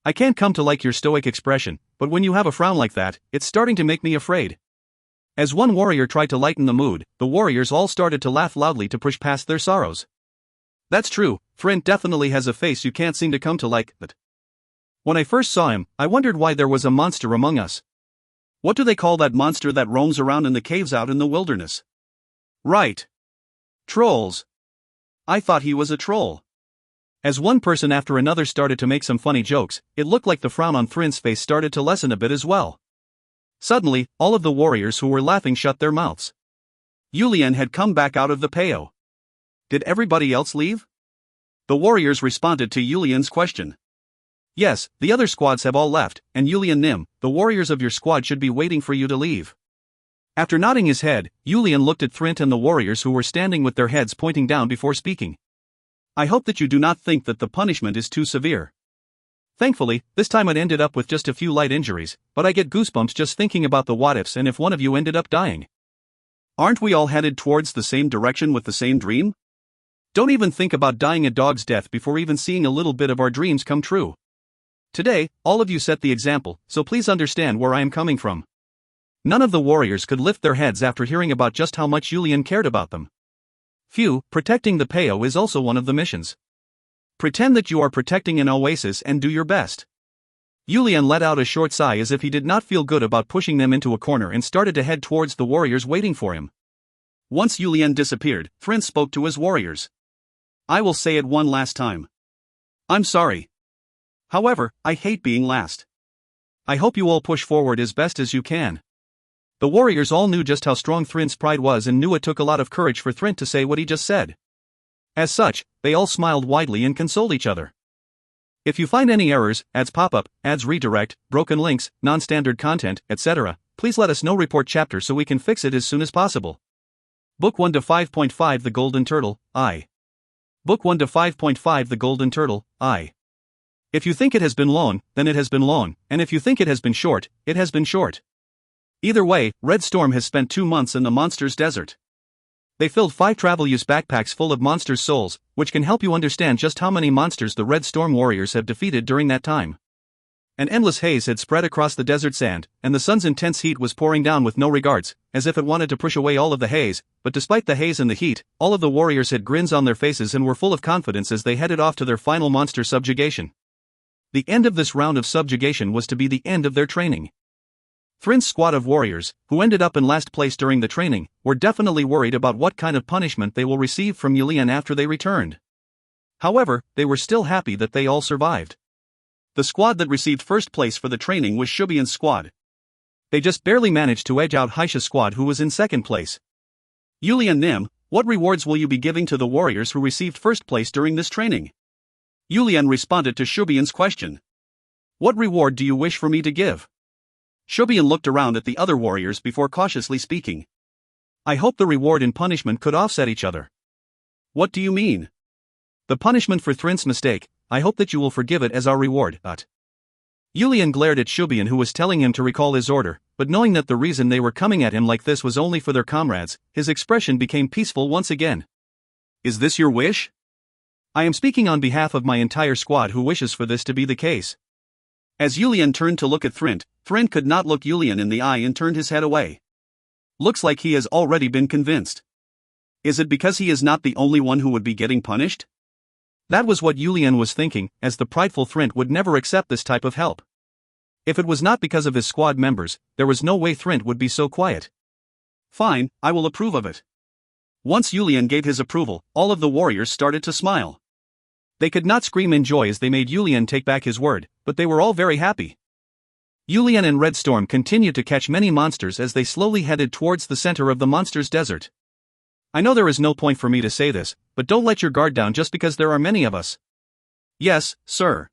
I can't come to like your stoic expression, but when you have a frown like that, it's starting to make me afraid. As one warrior tried to lighten the mood, the warriors all started to laugh loudly to push past their sorrows. That's true, Thrint definitely has a face you can't seem to come to like, but when I first saw him, I wondered why there was a monster among us. What do they call that monster that roams around in the caves out in the wilderness? Right. Trolls. I thought he was a troll. As one person after another started to make some funny jokes, it looked like the frown on Thrint's face started to lessen a bit as well. Suddenly, all of the warriors who were laughing shut their mouths. Yulian had come back out of the PAO. Did everybody else leave? The warriors responded to Yulian's question. Yes, the other squads have all left, and Yulian Nim, the warriors of your squad should be waiting for you to leave. After nodding his head, Yulian looked at Thrint and the warriors who were standing with their heads pointing down before speaking. I hope that you do not think that the punishment is too severe. Thankfully, this time it ended up with just a few light injuries, but I get goosebumps just thinking about the what-ifs and if one of you ended up dying. Aren't we all headed towards the same direction with the same dream? Don't even think about dying a dog's death before even seeing a little bit of our dreams come true. Today, all of you set the example, so please understand where I am coming from. None of the warriors could lift their heads after hearing about just how much Yulian cared about them. Phew, protecting the Peo is also one of the missions. Pretend that you are protecting an oasis and do your best. Yulian let out a short sigh as if he did not feel good about pushing them into a corner and started to head towards the warriors waiting for him. Once Yulian disappeared, Thrint spoke to his warriors. I will say it one last time. I'm sorry. However, I hate being last. I hope you all push forward as best as you can. The warriors all knew just how strong Thrint's pride was and knew it took a lot of courage for Thrint to say what he just said. As such, they all smiled widely and consoled each other. If you find any errors, ads pop up, ads redirect, broken links, non-standard content, etc., please let us know. Report chapter so we can fix it as soon as possible. Book 1 to 5.5 The Golden Turtle, I. Book 1 to 5.5 The Golden Turtle, I. If you think it has been long, then it has been long, and if you think it has been short, it has been short. Either way, Red Storm has spent 2 months in the monster's desert. They filled 5 travel-use backpacks full of monsters' souls, which can help you understand just how many monsters the Red Storm warriors have defeated during that time. An endless haze had spread across the desert sand, and the sun's intense heat was pouring down with no regards, as if it wanted to push away all of the haze, but despite the haze and the heat, all of the warriors had grins on their faces and were full of confidence as they headed off to their final monster subjugation. The end of this round of subjugation was to be the end of their training. Thrint's squad of warriors, who ended up in last place during the training, were definitely worried about what kind of punishment they will receive from Yulian after they returned. However, they were still happy that they all survived. The squad that received first place for the training was Shubian's squad. They just barely managed to edge out Haisha's squad, who was in second place. Yulian Nim, what rewards will you be giving to the warriors who received first place during this training? Yulian responded to Shubian's question. What reward do you wish for me to give? Shubian looked around at the other warriors before cautiously speaking. I hope the reward and punishment could offset each other. What do you mean? The punishment for Thrint's mistake, I hope that you will forgive it as our reward, but. Yulian glared at Shubian, who was telling him to recall his order, but knowing that the reason they were coming at him like this was only for their comrades, his expression became peaceful once again. Is this your wish? I am speaking on behalf of my entire squad who wishes for this to be the case. As Yulian turned to look at Thrint, Thrint could not look Yulian in the eye and turned his head away. Looks like he has already been convinced. Is it because he is not the only one who would be getting punished? That was what Yulian was thinking, as the prideful Thrint would never accept this type of help. If it was not because of his squad members, there was no way Thrint would be so quiet. Fine, I will approve of it. Once Yulian gave his approval, all of the warriors started to smile. They could not scream in joy as they made Yulian take back his word, but they were all very happy. Yulian and Red Storm continued to catch many monsters as they slowly headed towards the center of the monsters' desert. I know there is no point for me to say this, but don't let your guard down just because there are many of us. Yes, sir.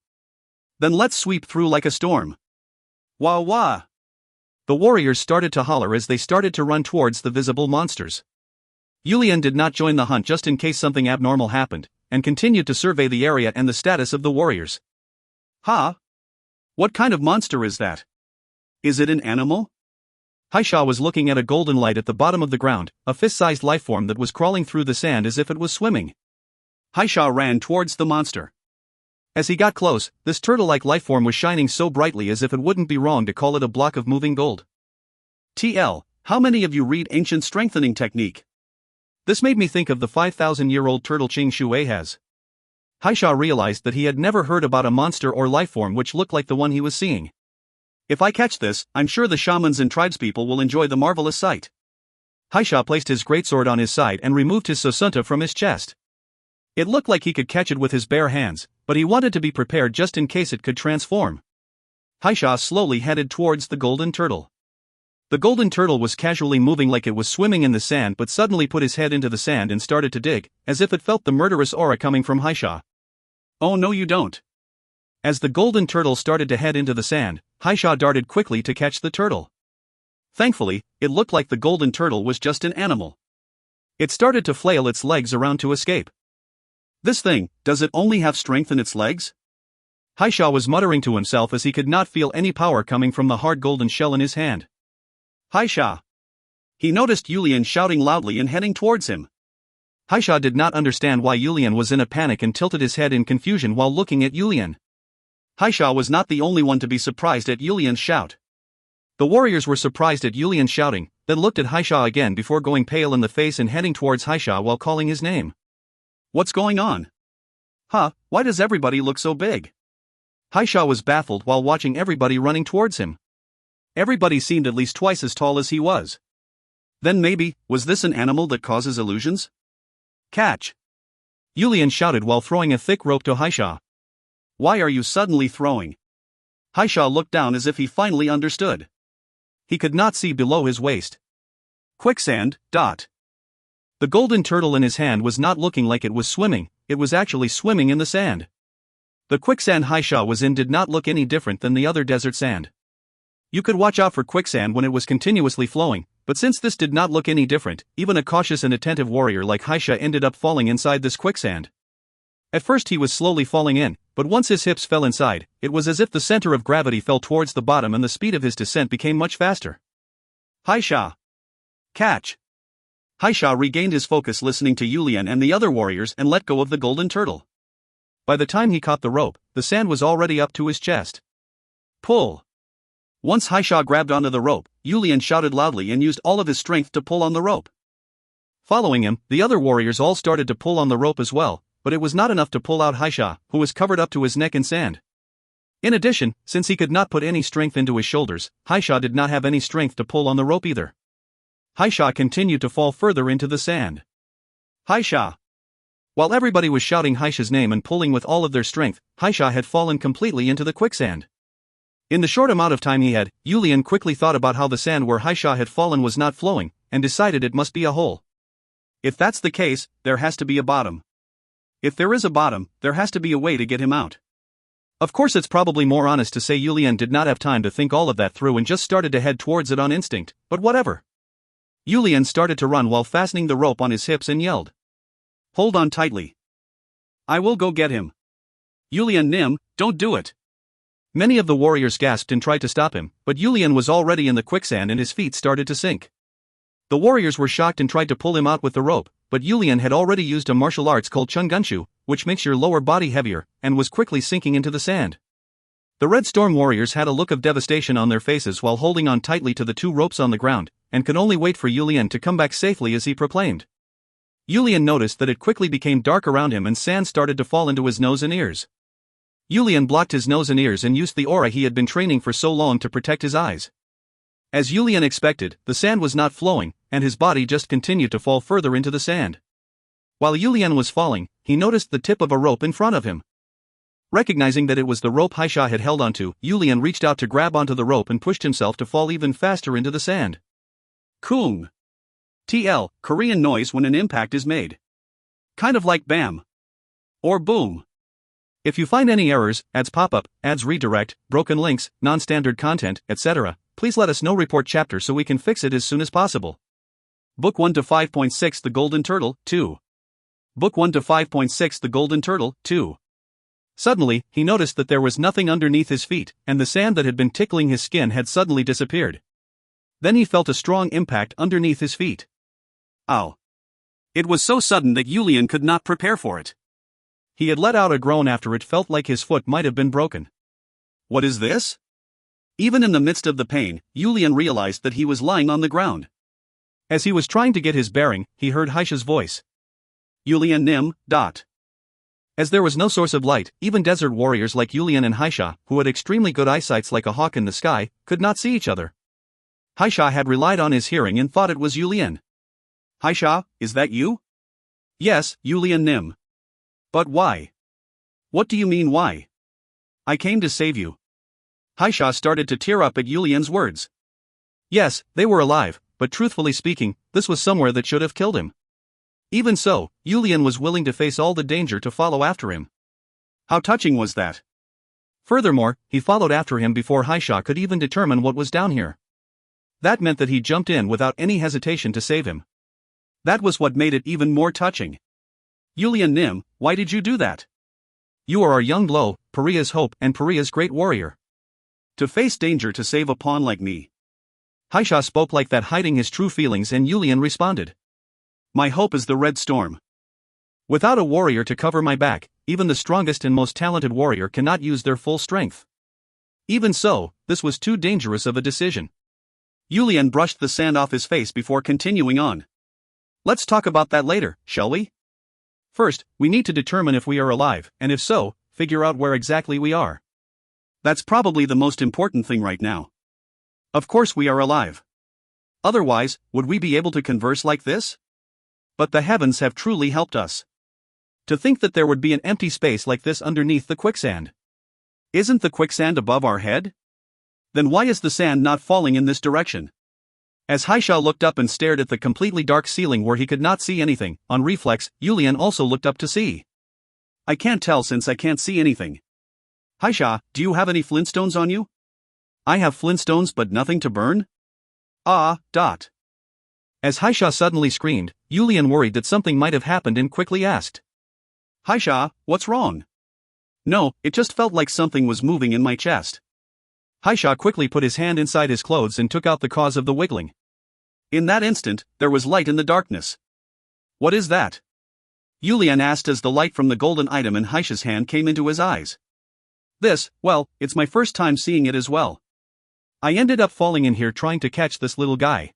Then let's sweep through like a storm. Wah wah! The warriors started to holler as they started to run towards the visible monsters. Yulian did not join the hunt just in case something abnormal happened, and continued to survey the area and the status of the warriors. Ha! What kind of monster is that? Is it an animal? Haisha was looking at a golden light at the bottom of the ground, a fist-sized lifeform that was crawling through the sand as if it was swimming. Haisha ran towards the monster. As he got close, this turtle-like lifeform was shining so brightly as if it wouldn't be wrong to call it a block of moving gold. TL, how many of you read Ancient Strengthening Technique? This made me think of the 5,000-year-old turtle Ching Shui has. Haisha realized that he had never heard about a monster or lifeform which looked like the one he was seeing. If I catch this, I'm sure the shamans and tribespeople will enjoy the marvelous sight. Haisha placed his greatsword on his side and removed his sosunta from his chest. It looked like he could catch it with his bare hands, but he wanted to be prepared just in case it could transform. Haisha slowly headed towards the golden turtle. The golden turtle was casually moving like it was swimming in the sand, but suddenly put his head into the sand and started to dig, as if it felt the murderous aura coming from Haisha. Oh no, you don't. As the golden turtle started to head into the sand, Haisha darted quickly to catch the turtle. Thankfully, it looked like the golden turtle was just an animal. It started to flail its legs around to escape. This thing, does it only have strength in its legs? Haisha was muttering to himself as he could not feel any power coming from the hard golden shell in his hand. Haisha! He noticed Yulian shouting loudly and heading towards him. Haisha did not understand why Yulian was in a panic and tilted his head in confusion while looking at Yulian. Haisha was not the only one to be surprised at Yulian's shout. The warriors were surprised at Yulian shouting, then looked at Haisha again before going pale in the face and heading towards Haisha while calling his name. What's going on? Huh, why does everybody look so big? Haisha was baffled while watching everybody running towards him. Everybody seemed at least twice as tall as he was. Then maybe, was this an animal that causes illusions? Catch! Yulian shouted while throwing a thick rope to Haisha. Why are you suddenly throwing? Haisha looked down as if he finally understood. He could not see below his waist. Quicksand. The golden turtle in his hand was not looking like it was swimming, it was actually swimming in the sand. The quicksand Haisha was in did not look any different than the other desert sand. You could watch out for quicksand when it was continuously flowing, but since this did not look any different, even a cautious and attentive warrior like Haisha ended up falling inside this quicksand. At first he was slowly falling in, but once his hips fell inside, it was as if the center of gravity fell towards the bottom and the speed of his descent became much faster. Haisha! Catch! Haisha regained his focus listening to Yulian and the other warriors and let go of the golden turtle. By the time he caught the rope, the sand was already up to his chest. Pull! Once Haisha grabbed onto the rope, Yulian shouted loudly and used all of his strength to pull on the rope. Following him, the other warriors all started to pull on the rope as well, but it was not enough to pull out Haisha, who was covered up to his neck in sand. In addition, since he could not put any strength into his shoulders, Haisha did not have any strength to pull on the rope either. Haisha continued to fall further into the sand. Haisha! While everybody was shouting Haisha's name and pulling with all of their strength, Haisha had fallen completely into the quicksand. In the short amount of time he had, Yulian quickly thought about how the sand where Haisha had fallen was not flowing, and decided it must be a hole. If that's the case, there has to be a bottom. If there is a bottom, there has to be a way to get him out. Of course, it's probably more honest to say Yulian did not have time to think all of that through and just started to head towards it on instinct, but whatever. Yulian started to run while fastening the rope on his hips and yelled. Hold on tightly. I will go get him. Yulian Nim, don't do it. Many of the warriors gasped and tried to stop him, but Yulian was already in the quicksand and his feet started to sink. The warriors were shocked and tried to pull him out with the rope, but Yulian had already used a martial arts called Chungunshu, which makes your lower body heavier, and was quickly sinking into the sand. The Red Storm warriors had a look of devastation on their faces while holding on tightly to the two ropes on the ground, and could only wait for Yulian to come back safely as he proclaimed. Yulian noticed that it quickly became dark around him and sand started to fall into his nose and ears. Yulian blocked his nose and ears and used the aura he had been training for so long to protect his eyes. As Yulian expected, the sand was not flowing, and his body just continued to fall further into the sand. While Yulian was falling, he noticed the tip of a rope in front of him. Recognizing that it was the rope Haisha had held onto, Yulian reached out to grab onto the rope and pushed himself to fall even faster into the sand. Kung. TL, Korean noise when an impact is made. Kind of like bam. Or boom. If you find any errors, ads pop up, ads redirect, broken links, non-standard content, etc., please let us know. Report chapter so we can fix it as soon as possible. Book 1 to 5.6 The Golden Turtle, 2. Book 1 to 5.6 The Golden Turtle, 2. Suddenly, he noticed that there was nothing underneath his feet, and the sand that had been tickling his skin had suddenly disappeared. Then he felt a strong impact underneath his feet. Ow. It was so sudden that Yulian could not prepare for it. He had let out a groan after it felt like his foot might have been broken. What is this? Even in the midst of the pain, Yulian realized that he was lying on the ground. As he was trying to get his bearing, he heard Haisha's voice. Yulian Nim. As there was no source of light, even desert warriors like Yulian and Haisha, who had extremely good eyesights like a hawk in the sky, could not see each other. Haisha had relied on his hearing and thought it was Yulian. Haisha, is that you? Yes, Yulian Nim. But why? What do you mean why? I came to save you. Haisha started to tear up at Yulian's words. Yes, they were alive, but truthfully speaking, this was somewhere that should have killed him. Even so, Yulian was willing to face all the danger to follow after him. How touching was that? Furthermore, he followed after him before Haisha could even determine what was down here. That meant that he jumped in without any hesitation to save him. That was what made it even more touching. Yulian Nim, why did you do that? You are our young Lo, Paria's hope and Paria's great warrior. To face danger to save a pawn like me. Haisha spoke like that, hiding his true feelings, and Yulian responded. My hope is the Red Storm. Without a warrior to cover my back, even the strongest and most talented warrior cannot use their full strength. Even so, this was too dangerous of a decision. Yulian brushed the sand off his face before continuing on. Let's talk about that later, shall we? First, we need to determine if we are alive, and if so, figure out where exactly we are. That's probably the most important thing right now. Of course we are alive. Otherwise, would we be able to converse like this? But the heavens have truly helped us. To think that there would be an empty space like this underneath the quicksand. Isn't the quicksand above our head? Then why is the sand not falling in this direction? As Haisha looked up and stared at the completely dark ceiling where he could not see anything, on reflex, Yulian also looked up to see. I can't tell since I can't see anything. Haisha, do you have any flintstones on you? I have flintstones but nothing to burn? As Haisha suddenly screamed, Yulian worried that something might have happened and quickly asked. Haisha, what's wrong? No, it just felt like something was moving in my chest. Haisha quickly put his hand inside his clothes and took out the cause of the wiggling. In that instant, there was light in the darkness. What is that? Yulian asked as the light from the golden item in Haisha's hand came into his eyes. Well, it's my first time seeing it as well. I ended up falling in here trying to catch this little guy.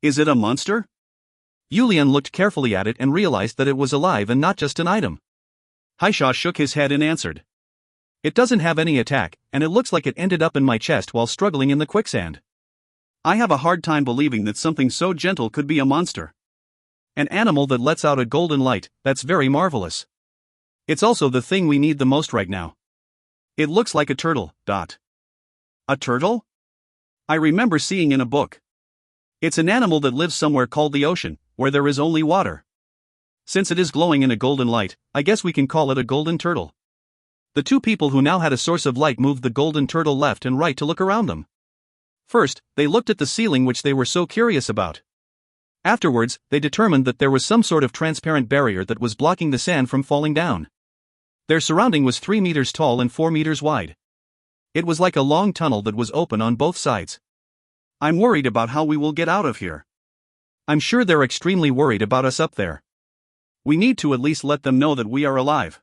Is it a monster? Yulian looked carefully at it and realized that it was alive and not just an item. Haisha shook his head and answered. It doesn't have any attack, and it looks like it ended up in my chest while struggling in the quicksand. I have a hard time believing that something so gentle could be a monster. An animal that lets out a golden light, that's very marvelous. It's also the thing we need the most right now. It looks like a turtle. A turtle? I remember seeing in a book. It's an animal that lives somewhere called the ocean, where there is only water. Since it is glowing in a golden light, I guess we can call it a golden turtle. The two people who now had a source of light moved the golden turtle left and right to look around them. First, they looked at the ceiling which they were so curious about. Afterwards, they determined that there was some sort of transparent barrier that was blocking the sand from falling down. Their surrounding was 3 meters tall and 4 meters wide. It was like a long tunnel that was open on both sides. I'm worried about how we will get out of here. I'm sure they're extremely worried about us up there. We need to at least let them know that we are alive.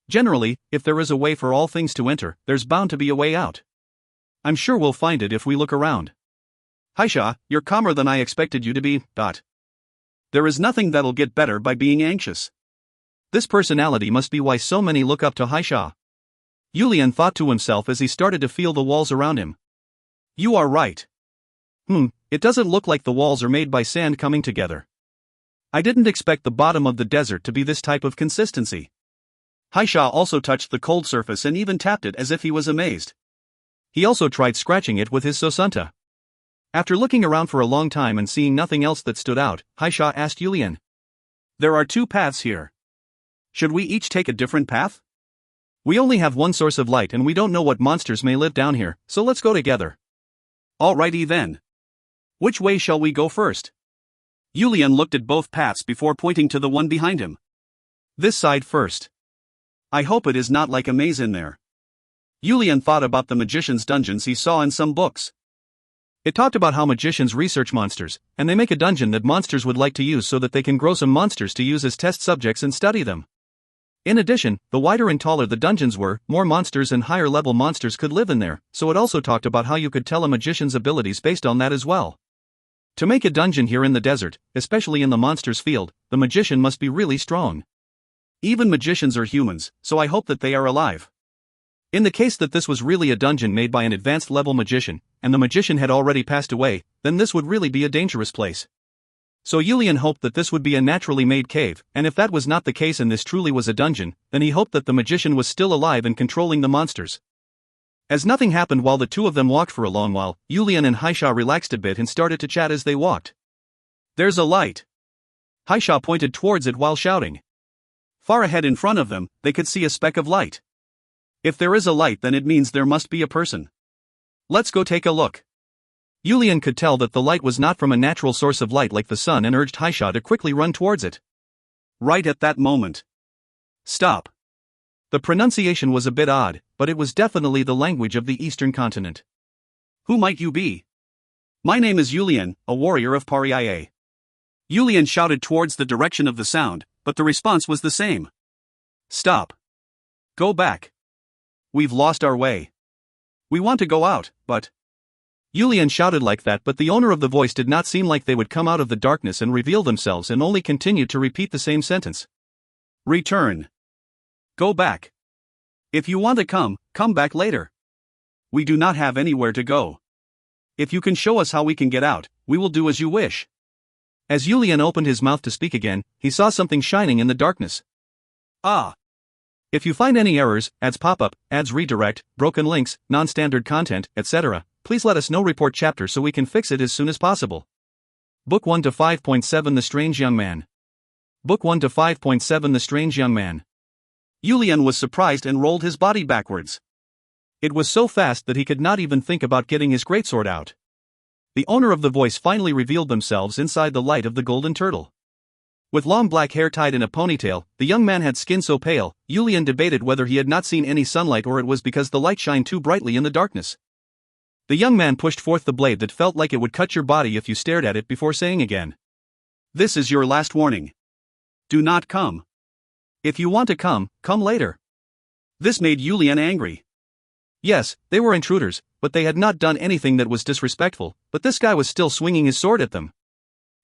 Generally, if there is a way for all things to enter, there's bound to be a way out. I'm sure we'll find it if we look around. Haisha, you're calmer than I expected you to be. There is nothing that'll get better by being anxious. This personality must be why so many look up to Haisha. Yulian thought to himself as he started to feel the walls around him. You are right. It doesn't look like the walls are made by sand coming together. I didn't expect the bottom of the desert to be this type of consistency. Haisha also touched the cold surface and even tapped it as if he was amazed. He also tried scratching it with his sosunta. After looking around for a long time and seeing nothing else that stood out, Haisha asked Yulian. There are 2 paths here. Should we each take a different path? We only have one source of light and we don't know what monsters may live down here, so let's go together. Alrighty then. Which way shall we go first? Yulian looked at both paths before pointing to the one behind him. This side first. I hope it is not like a maze in there. Yulian thought about the magician's dungeons he saw in some books. It talked about how magicians research monsters, and they make a dungeon that monsters would like to use so that they can grow some monsters to use as test subjects and study them. In addition, the wider and taller the dungeons were, more monsters and higher level monsters could live in there, so it also talked about how you could tell a magician's abilities based on that as well. To make a dungeon here in the desert, especially in the monsters field, the magician must be really strong. Even magicians are humans, so I hope that they are alive. In the case that this was really a dungeon made by an advanced level magician, and the magician had already passed away, then this would really be a dangerous place. So Yulian hoped that this would be a naturally made cave, and if that was not the case and this truly was a dungeon, then he hoped that the magician was still alive and controlling the monsters. As nothing happened while the two of them walked for a long while, Yulian and Haisha relaxed a bit and started to chat as they walked. There's a light. Haisha pointed towards it while shouting. Far ahead in front of them, they could see a speck of light. If there is a light, then it means there must be a person. Let's go take a look. Yulian could tell that the light was not from a natural source of light like the sun and urged Haisha to quickly run towards it. Right at that moment. Stop. The pronunciation was a bit odd, but it was definitely the language of the eastern continent. Who might you be? My name is Yulian, a warrior of Pariaye. Yulian shouted towards the direction of the sound, but the response was the same. Stop. Go back. We've lost our way. We want to go out, but Yulian shouted like that, but the owner of the voice did not seem like they would come out of the darkness and reveal themselves, and only continued to repeat the same sentence. Return. Go back. If you want to come back later. We do not have anywhere to go. If you can show us how we can get out, we will do as you wish. As Yulian opened his mouth to speak again, he saw something shining in the darkness. Ah! If you find any errors, ads pop up, ads redirect, broken links, non-standard content, etc., please let us know. Report chapter so we can fix it as soon as possible. Book 1 to 5.7 The Strange Young Man. Book 1 to 5.7 The Strange Young Man. Yulian was surprised and rolled his body backwards. It was so fast that he could not even think about getting his greatsword out. The owner of the voice finally revealed themselves inside the light of the golden turtle. With long black hair tied in a ponytail, the young man had skin so pale, Yulian debated whether he had not seen any sunlight or it was because the light shined too brightly in the darkness. The young man pushed forth the blade that felt like it would cut your body if you stared at it before saying again. This is your last warning. Do not come. If you want to come later. This made Yulian angry. Yes, they were intruders, but they had not done anything that was disrespectful, but this guy was still swinging his sword at them.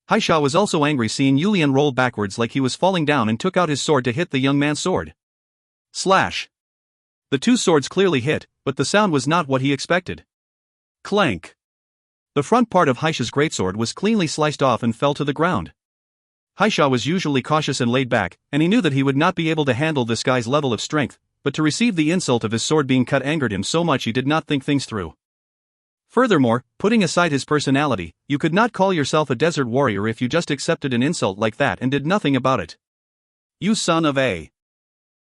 Haisha was also angry seeing Yulian roll backwards like he was falling down and took out his sword to hit the young man's sword. Slash. The two swords clearly hit, but the sound was not what he expected. Clank. The front part of Haisha's greatsword was cleanly sliced off and fell to the ground. Haisha was usually cautious and laid back, and he knew that he would not be able to handle this guy's level of strength, but to receive the insult of his sword being cut angered him so much he did not think things through. Furthermore, putting aside his personality, you could not call yourself a desert warrior if you just accepted an insult like that and did nothing about it. You son of a...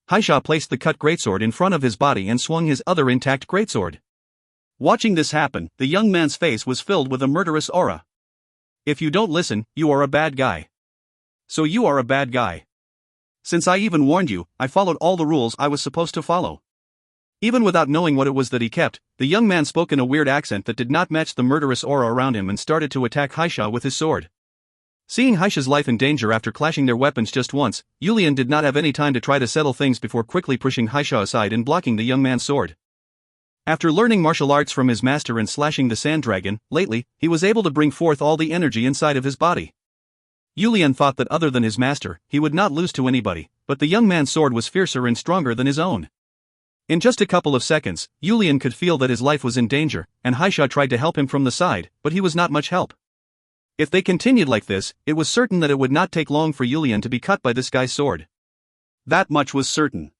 Haisha placed the cut greatsword in front of his body and swung his other intact greatsword. Watching this happen, the young man's face was filled with a murderous aura. If you don't listen, you are a bad guy. So you are a bad guy. Since I even warned you, I followed all the rules I was supposed to follow. Even without knowing what it was that he kept, the young man spoke in a weird accent that did not match the murderous aura around him and started to attack Haisha with his sword. Seeing Haisha's life in danger after clashing their weapons just once, Yulian did not have any time to try to settle things before quickly pushing Haisha aside and blocking the young man's sword. After learning martial arts from his master and slashing the sand dragon, lately, he was able to bring forth all the energy inside of his body. Yulian thought that other than his master, he would not lose to anybody, but the young man's sword was fiercer and stronger than his own. In just a couple of seconds, Yulian could feel that his life was in danger, and Haisha tried to help him from the side, but he was not much help. If they continued like this, it was certain that it would not take long for Yulian to be cut by this guy's sword. That much was certain.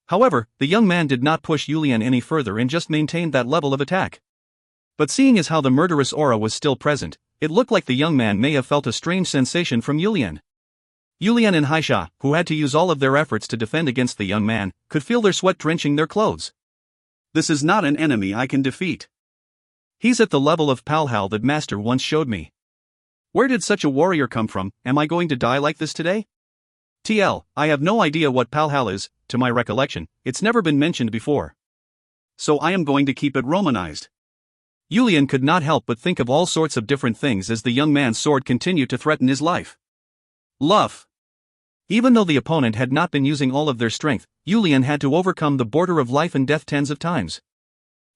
However, the young man did not push Yulian any further and just maintained that level of attack. But seeing as how the murderous aura was still present, it looked like the young man may have felt a strange sensation from Yulian. Yulian and Haisha, who had to use all of their efforts to defend against the young man, could feel their sweat drenching their clothes. This is not an enemy I can defeat. He's at the level of Palhal that Master once showed me. Where did such a warrior come from? Am I going to die like this today? TL, I have no idea what Palhal is, to my recollection, it's never been mentioned before. So I am going to keep it Romanized. Yulian could not help but think of all sorts of different things as the young man's sword continued to threaten his life. Luff. Even though the opponent had not been using all of their strength, Yulian had to overcome the border of life and death tens of times.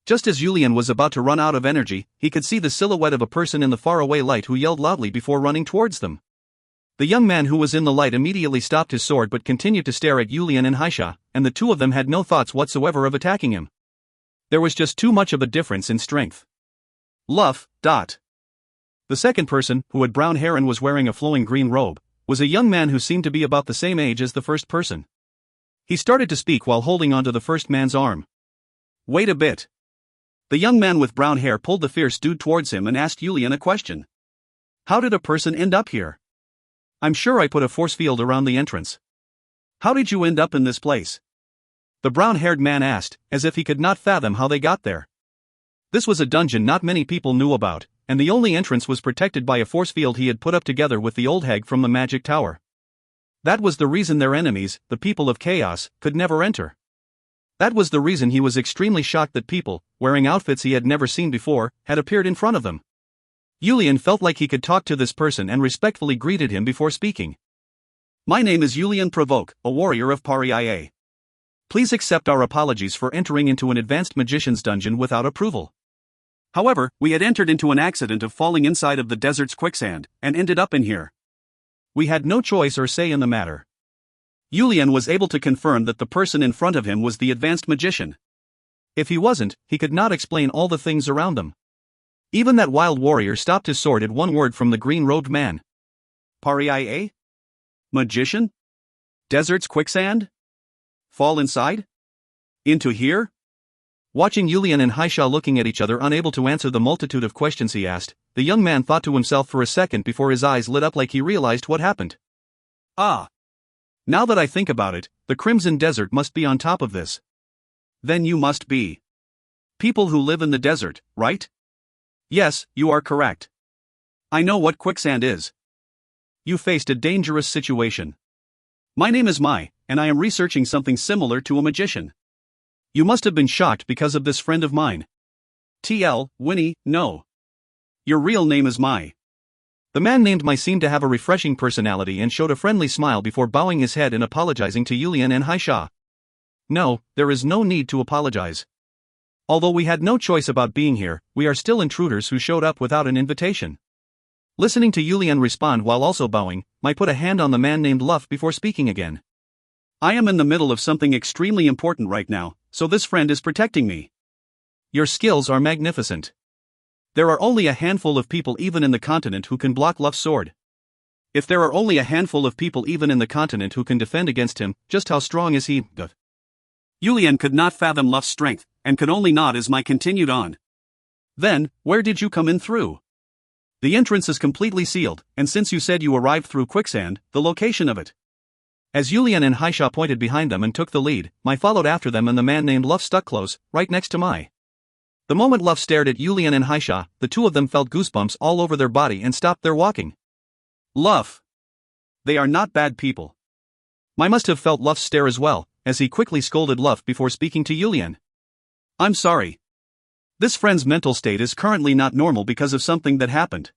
Just as Yulian was about to run out of energy, he could see the silhouette of a person in the faraway light who yelled loudly before running towards them. The young man who was in the light immediately stopped his sword but continued to stare at Yulian and Haisha, and the two of them had no thoughts whatsoever of attacking him. There was just too much of a difference in strength. Luff. The second person, who had brown hair and was wearing a flowing green robe, was a young man who seemed to be about the same age as the first person. He started to speak while holding onto the first man's arm. Wait a bit. The young man with brown hair pulled the fierce dude towards him and asked Yulian a question. How did a person end up here? I'm sure I put a force field around the entrance. How did you end up in this place? The brown-haired man asked, as if he could not fathom how they got there. This was a dungeon not many people knew about, and the only entrance was protected by a force field he had put up together with the old hag from the magic tower. That was the reason their enemies, the people of chaos, could never enter. That was the reason he was extremely shocked that people, wearing outfits he had never seen before, had appeared in front of them. Yulian felt like he could talk to this person and respectfully greeted him before speaking. My name is Yulian Provoke, a warrior of Paria. Please accept our apologies for entering into an advanced magician's dungeon without approval. However, we had entered into an accident of falling inside of the desert's quicksand, and ended up in here. We had no choice or say in the matter. Julian was able to confirm that the person in front of him was the advanced magician. If he wasn't, he could not explain all the things around them. Even that wild warrior stopped his sword at one word from the green-robed man. Pariah? Magician? Desert's quicksand? Fall inside? Into here? Watching Julian and Haisha looking at each other unable to answer the multitude of questions he asked, the young man thought to himself for a second before his eyes lit up like he realized what happened. Ah! Now that I think about it, the Crimson Desert must be on top of this. Then you must be people who live in the desert, right? Yes, you are correct. I know what quicksand is. You faced a dangerous situation. My name is Mai, and I am researching something similar to a magician. You must have been shocked because of this friend of mine. Winnie, no. Your real name is Mai. The man named Mai seemed to have a refreshing personality and showed a friendly smile before bowing his head and apologizing to Julian and Haisha. No, there is no need to apologize. Although we had no choice about being here, we are still intruders who showed up without an invitation. Listening to Julian respond while also bowing, Mai put a hand on the man named Luff before speaking again. I am in the middle of something extremely important right now, so this friend is protecting me. Your skills are magnificent. There are only a handful of people even in the continent who can block Luff's sword. If there are only a handful of people even in the continent who can defend against him, just how strong is he? Julian could not fathom Luff's strength, and could only nod as Mai continued on. Then, where did you come in through? The entrance is completely sealed, and since you said you arrived through quicksand, the location of it. As Julian and Haisha pointed behind them and took the lead, Mai followed after them and the man named Luff stuck close, right next to Mai. The moment Luff stared at Julian and Haisha, the two of them felt goosebumps all over their body and stopped their walking. Luff! They are not bad people. Mai must have felt Luff's stare as well, as he quickly scolded Luff before speaking to Julian. I'm sorry. This friend's mental state is currently not normal because of something that happened.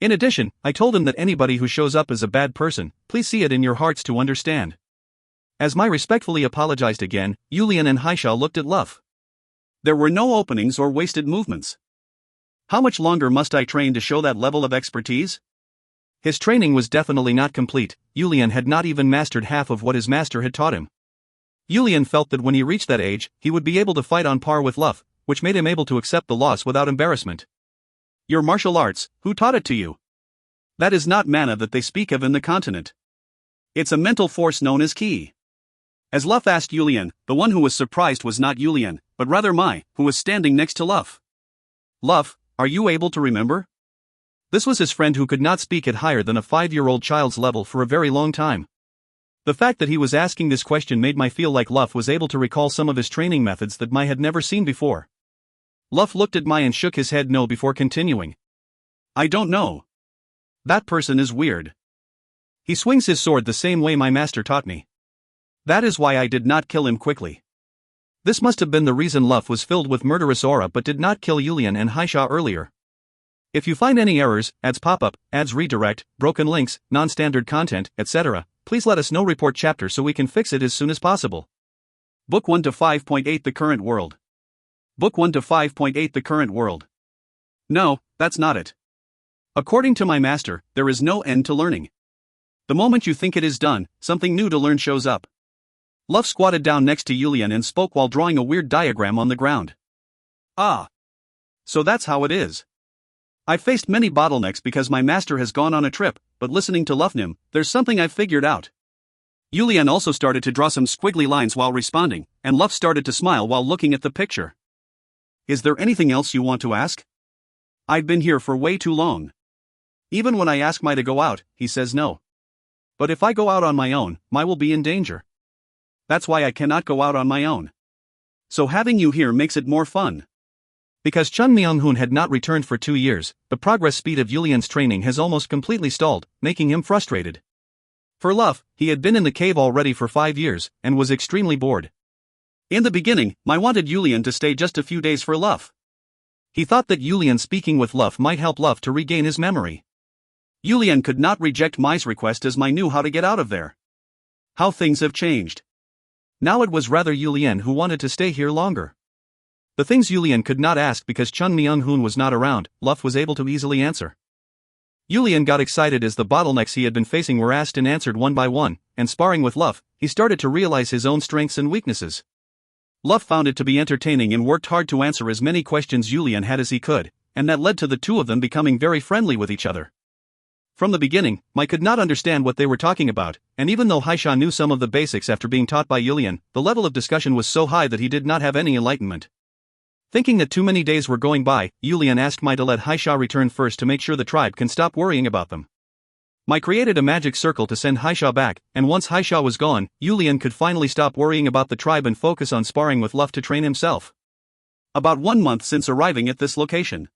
In addition, I told him that anybody who shows up as a bad person, please see it in your hearts to understand. As Mai respectfully apologized again, Julian and Haisha looked at Luff. There were no openings or wasted movements. How much longer must I train to show that level of expertise? His training was definitely not complete. Julian had not even mastered half of what his master had taught him. Julian felt that when he reached that age, he would be able to fight on par with Luff, which made him able to accept the loss without embarrassment. Your martial arts, who taught it to you? That is not mana that they speak of in the continent. It's a mental force known as ki. As Luff asked Julian, the one who was surprised was not Julian, but rather Mai, who was standing next to Luff. Luff, are you able to remember? This was his friend who could not speak at higher than a 5-year-old child's level for a very long time. The fact that he was asking this question made Mai feel like Luff was able to recall some of his training methods that Mai had never seen before. Luff looked at Mai and shook his head no before continuing. I don't know. That person is weird. He swings his sword the same way my master taught me. That is why I did not kill him quickly. This must have been the reason Luff was filled with murderous aura but did not kill Julian and Haisha earlier. If you find any errors, ads pop up, ads redirect, broken links, non-standard content, etc., please let us know. Report chapter so we can fix it as soon as possible. Book 1 to 5.8 The Current World. Book 1 to 5.8 The Current World. No, that's not it. According to my master, there is no end to learning. The moment you think it is done, something new to learn shows up. Luff squatted down next to Julian and spoke while drawing a weird diagram on the ground. Ah. So that's how it is. I've faced many bottlenecks because my master has gone on a trip, but listening to Luffnim, there's something I've figured out. Julian also started to draw some squiggly lines while responding, and Luff started to smile while looking at the picture. Is there anything else you want to ask? I've been here for way too long. Even when I ask Mai to go out, he says no. But if I go out on my own, Mai will be in danger. That's why I cannot go out on my own. So having you here makes it more fun. Because Chun Myung-hoon had not returned for 2 years, the progress speed of Julian's training has almost completely stalled, making him frustrated. For Luff, he had been in the cave already for 5 years, and was extremely bored. In the beginning, Mai wanted Julian to stay just a few days for Luff. He thought that Julian speaking with Luff might help Luff to regain his memory. Julian could not reject Mai's request as Mai knew how to get out of there. How things have changed. Now it was rather Julian who wanted to stay here longer. The things Yulian could not ask because Chun Myung-hoon was not around, Luff was able to easily answer. Yulian got excited as the bottlenecks he had been facing were asked and answered one by one, and sparring with Luff, he started to realize his own strengths and weaknesses. Luff found it to be entertaining and worked hard to answer as many questions Yulian had as he could, and that led to the two of them becoming very friendly with each other. From the beginning, Mai could not understand what they were talking about, and even though Haisha knew some of the basics after being taught by Yulian, the level of discussion was so high that he did not have any enlightenment. Thinking that too many days were going by, Yulian asked Mai to let Haisha return first to make sure the tribe can stop worrying about them. Mai created a magic circle to send Haisha back, and once Haisha was gone, Yulian could finally stop worrying about the tribe and focus on sparring with Luff to train himself. About 1 month since arriving at this location,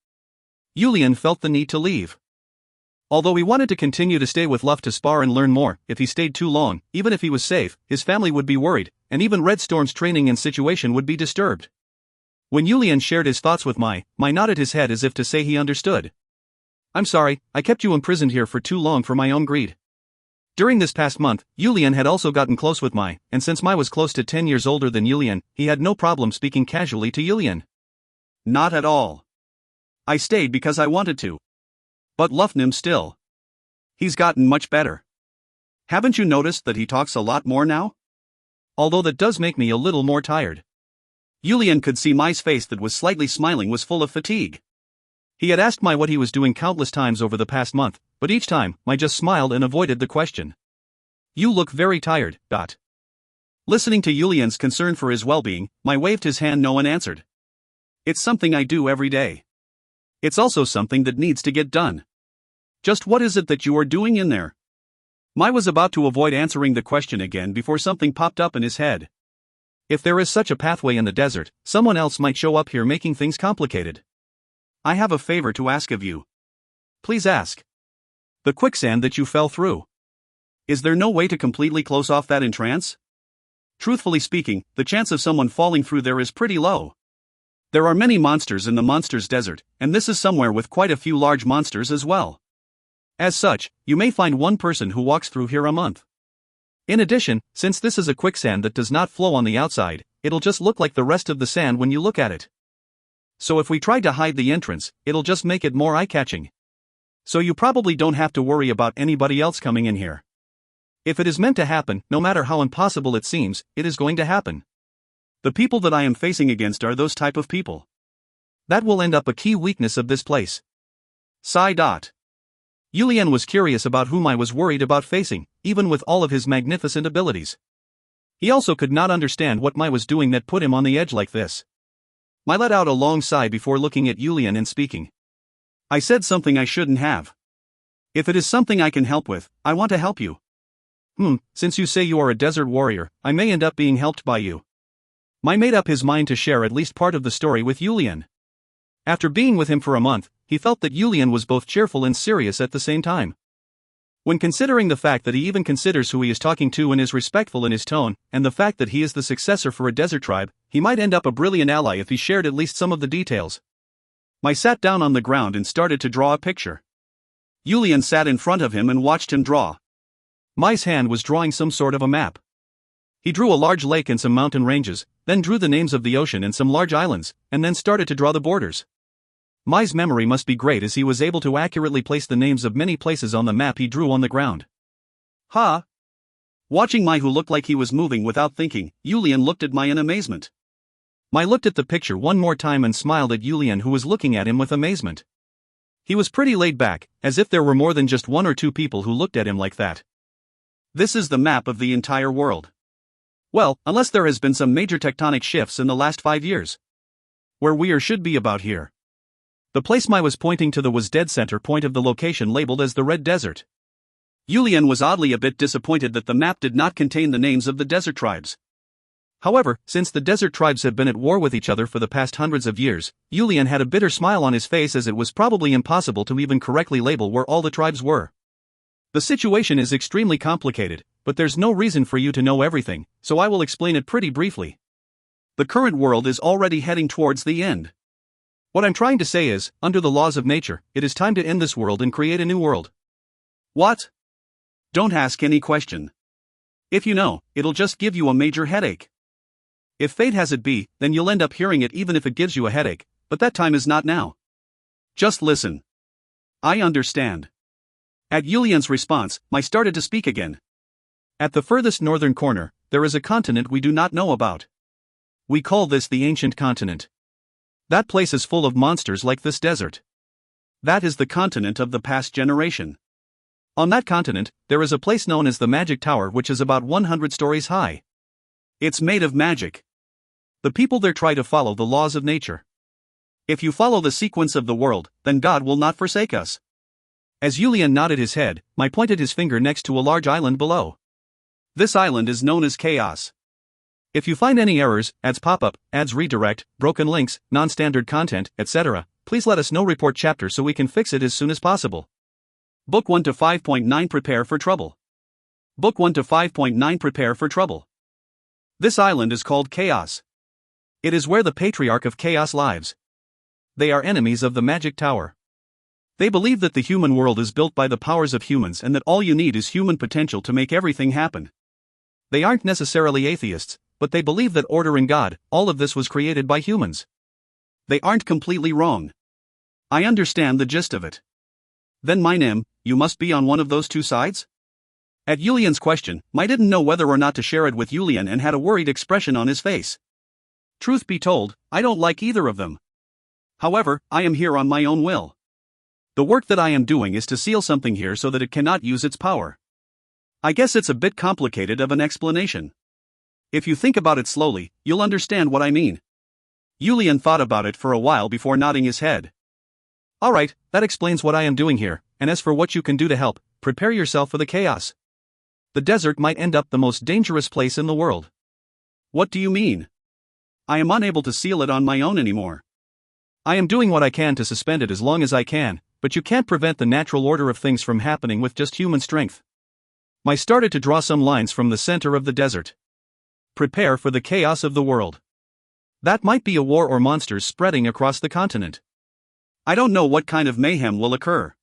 Yulian felt the need to leave. Although he wanted to continue to stay with Luff to spar and learn more, if he stayed too long, even if he was safe, his family would be worried, and even Red Storm's training and situation would be disturbed. When Yulian shared his thoughts with Mai nodded his head as if to say he understood. I'm sorry, I kept you imprisoned here for too long for my own greed. During this past month, Yulian had also gotten close with Mai, and since Mai was close to 10 years older than Yulian, he had no problem speaking casually to Yulian. Not at all. I stayed because I wanted to. But Lufnim still. He's gotten much better. Haven't you noticed that he talks a lot more now? Although that does make me a little more tired. Yulian could see Mai's face that was slightly smiling was full of fatigue. He had asked Mai what he was doing countless times over the past month, but each time, Mai just smiled and avoided the question. You look very tired. Listening to Yulian's concern for his well-being, Mai waved his hand no and answered. It's something I do every day. It's also something that needs to get done. Just what is it that you are doing in there? Mai was about to avoid answering the question again before something popped up in his head. If there is such a pathway in the desert, someone else might show up here making things complicated. I have a favor to ask of you. Please ask. The quicksand that you fell through. Is there no way to completely close off that entrance? Truthfully speaking, the chance of someone falling through there is pretty low. There are many monsters in the monsters desert, and this is somewhere with quite a few large monsters as well. As such, you may find one person who walks through here a month. In addition, since this is a quicksand that does not flow on the outside, it'll just look like the rest of the sand when you look at it. So if we tried to hide the entrance, it'll just make it more eye-catching. So you probably don't have to worry about anybody else coming in here. If it is meant to happen, no matter how impossible it seems, it is going to happen. The people that I am facing against are those type of people. That will end up a key weakness of this place. Sigh. Yulian was curious about whom I was worried about facing, even with all of his magnificent abilities. He also could not understand what Mai was doing that put him on the edge like this. Mai let out a long sigh before looking at Yulian and speaking. I said something I shouldn't have. If it is something I can help with, I want to help you. Since you say you are a desert warrior, I may end up being helped by you. Mai made up his mind to share at least part of the story with Yulian. After being with him for a month, he felt that Yulian was both cheerful and serious at the same time. When considering the fact that he even considers who he is talking to and is respectful in his tone, and the fact that he is the successor for a desert tribe, he might end up a brilliant ally if he shared at least some of the details. Mai sat down on the ground and started to draw a picture. Yulian sat in front of him and watched him draw. Mai's hand was drawing some sort of a map. He drew a large lake and some mountain ranges, then drew the names of the ocean and some large islands, and then started to draw the borders. Mai's memory must be great as he was able to accurately place the names of many places on the map he drew on the ground. Watching Mai, who looked like he was moving without thinking, Yulian looked at Mai in amazement. Mai looked at the picture one more time and smiled at Yulian, who was looking at him with amazement. He was pretty laid back, as if there were more than just one or two people who looked at him like that. This is the map of the entire world. Well, unless there has been some major tectonic shifts in the last 5 years. Where we should be about here. The place Mai was pointing to was dead center point of the location labeled as the Red Desert. Yulian was oddly a bit disappointed that the map did not contain the names of the desert tribes. However, since the desert tribes have been at war with each other for the past hundreds of years, Yulian had a bitter smile on his face, as it was probably impossible to even correctly label where all the tribes were. The situation is extremely complicated, but there's no reason for you to know everything, so I will explain it pretty briefly. The current world is already heading towards the end. What I'm trying to say is, under the laws of nature, it is time to end this world and create a new world. What? Don't ask any question. If you know, it'll just give you a major headache. If fate has it be, then you'll end up hearing it even if it gives you a headache, but that time is not now. Just listen. I understand. At Yulian's response, I started to speak again. At the furthest northern corner, there is a continent we do not know about. We call this the ancient continent. That place is full of monsters like this desert. That is the continent of the past generation. On that continent, there is a place known as the Magic Tower, which is about 100 stories high. It's made of magic. The people there try to follow the laws of nature. If you follow the sequence of the world, then God will not forsake us. As Yulian nodded his head, I pointed his finger next to a large island below. This island is known as Chaos. If you find any errors, ads pop-up, ads redirect, broken links, non-standard content, etc., please let us know. Report chapter so we can fix it as soon as possible. Book 1 to 5.9 Prepare for Trouble. Book 1 to 5.9 Prepare for Trouble. This island is called Chaos. It is where the Patriarch of Chaos lives. They are enemies of the Magic Tower. They believe that the human world is built by the powers of humans and that all you need is human potential to make everything happen. They aren't necessarily atheists, but they believe that order in God, all of this was created by humans. They aren't completely wrong. I understand the gist of it. Then Minem, you must be on one of those two sides? At Yulian's question, I didn't know whether or not to share it with Yulian and had a worried expression on his face. Truth be told, I don't like either of them. However, I am here on my own will. The work that I am doing is to seal something here so that it cannot use its power. I guess it's a bit complicated of an explanation. If you think about it slowly, you'll understand what I mean. Yulian thought about it for a while before nodding his head. Alright, that explains what I am doing here, and as for what you can do to help, prepare yourself for the chaos. The desert might end up the most dangerous place in the world. What do you mean? I am unable to seal it on my own anymore. I am doing what I can to suspend it as long as I can, but you can't prevent the natural order of things from happening with just human strength. I started to draw some lines from the center of the desert. Prepare for the chaos of the world. That might be a war or monsters spreading across the continent. I don't know what kind of mayhem will occur.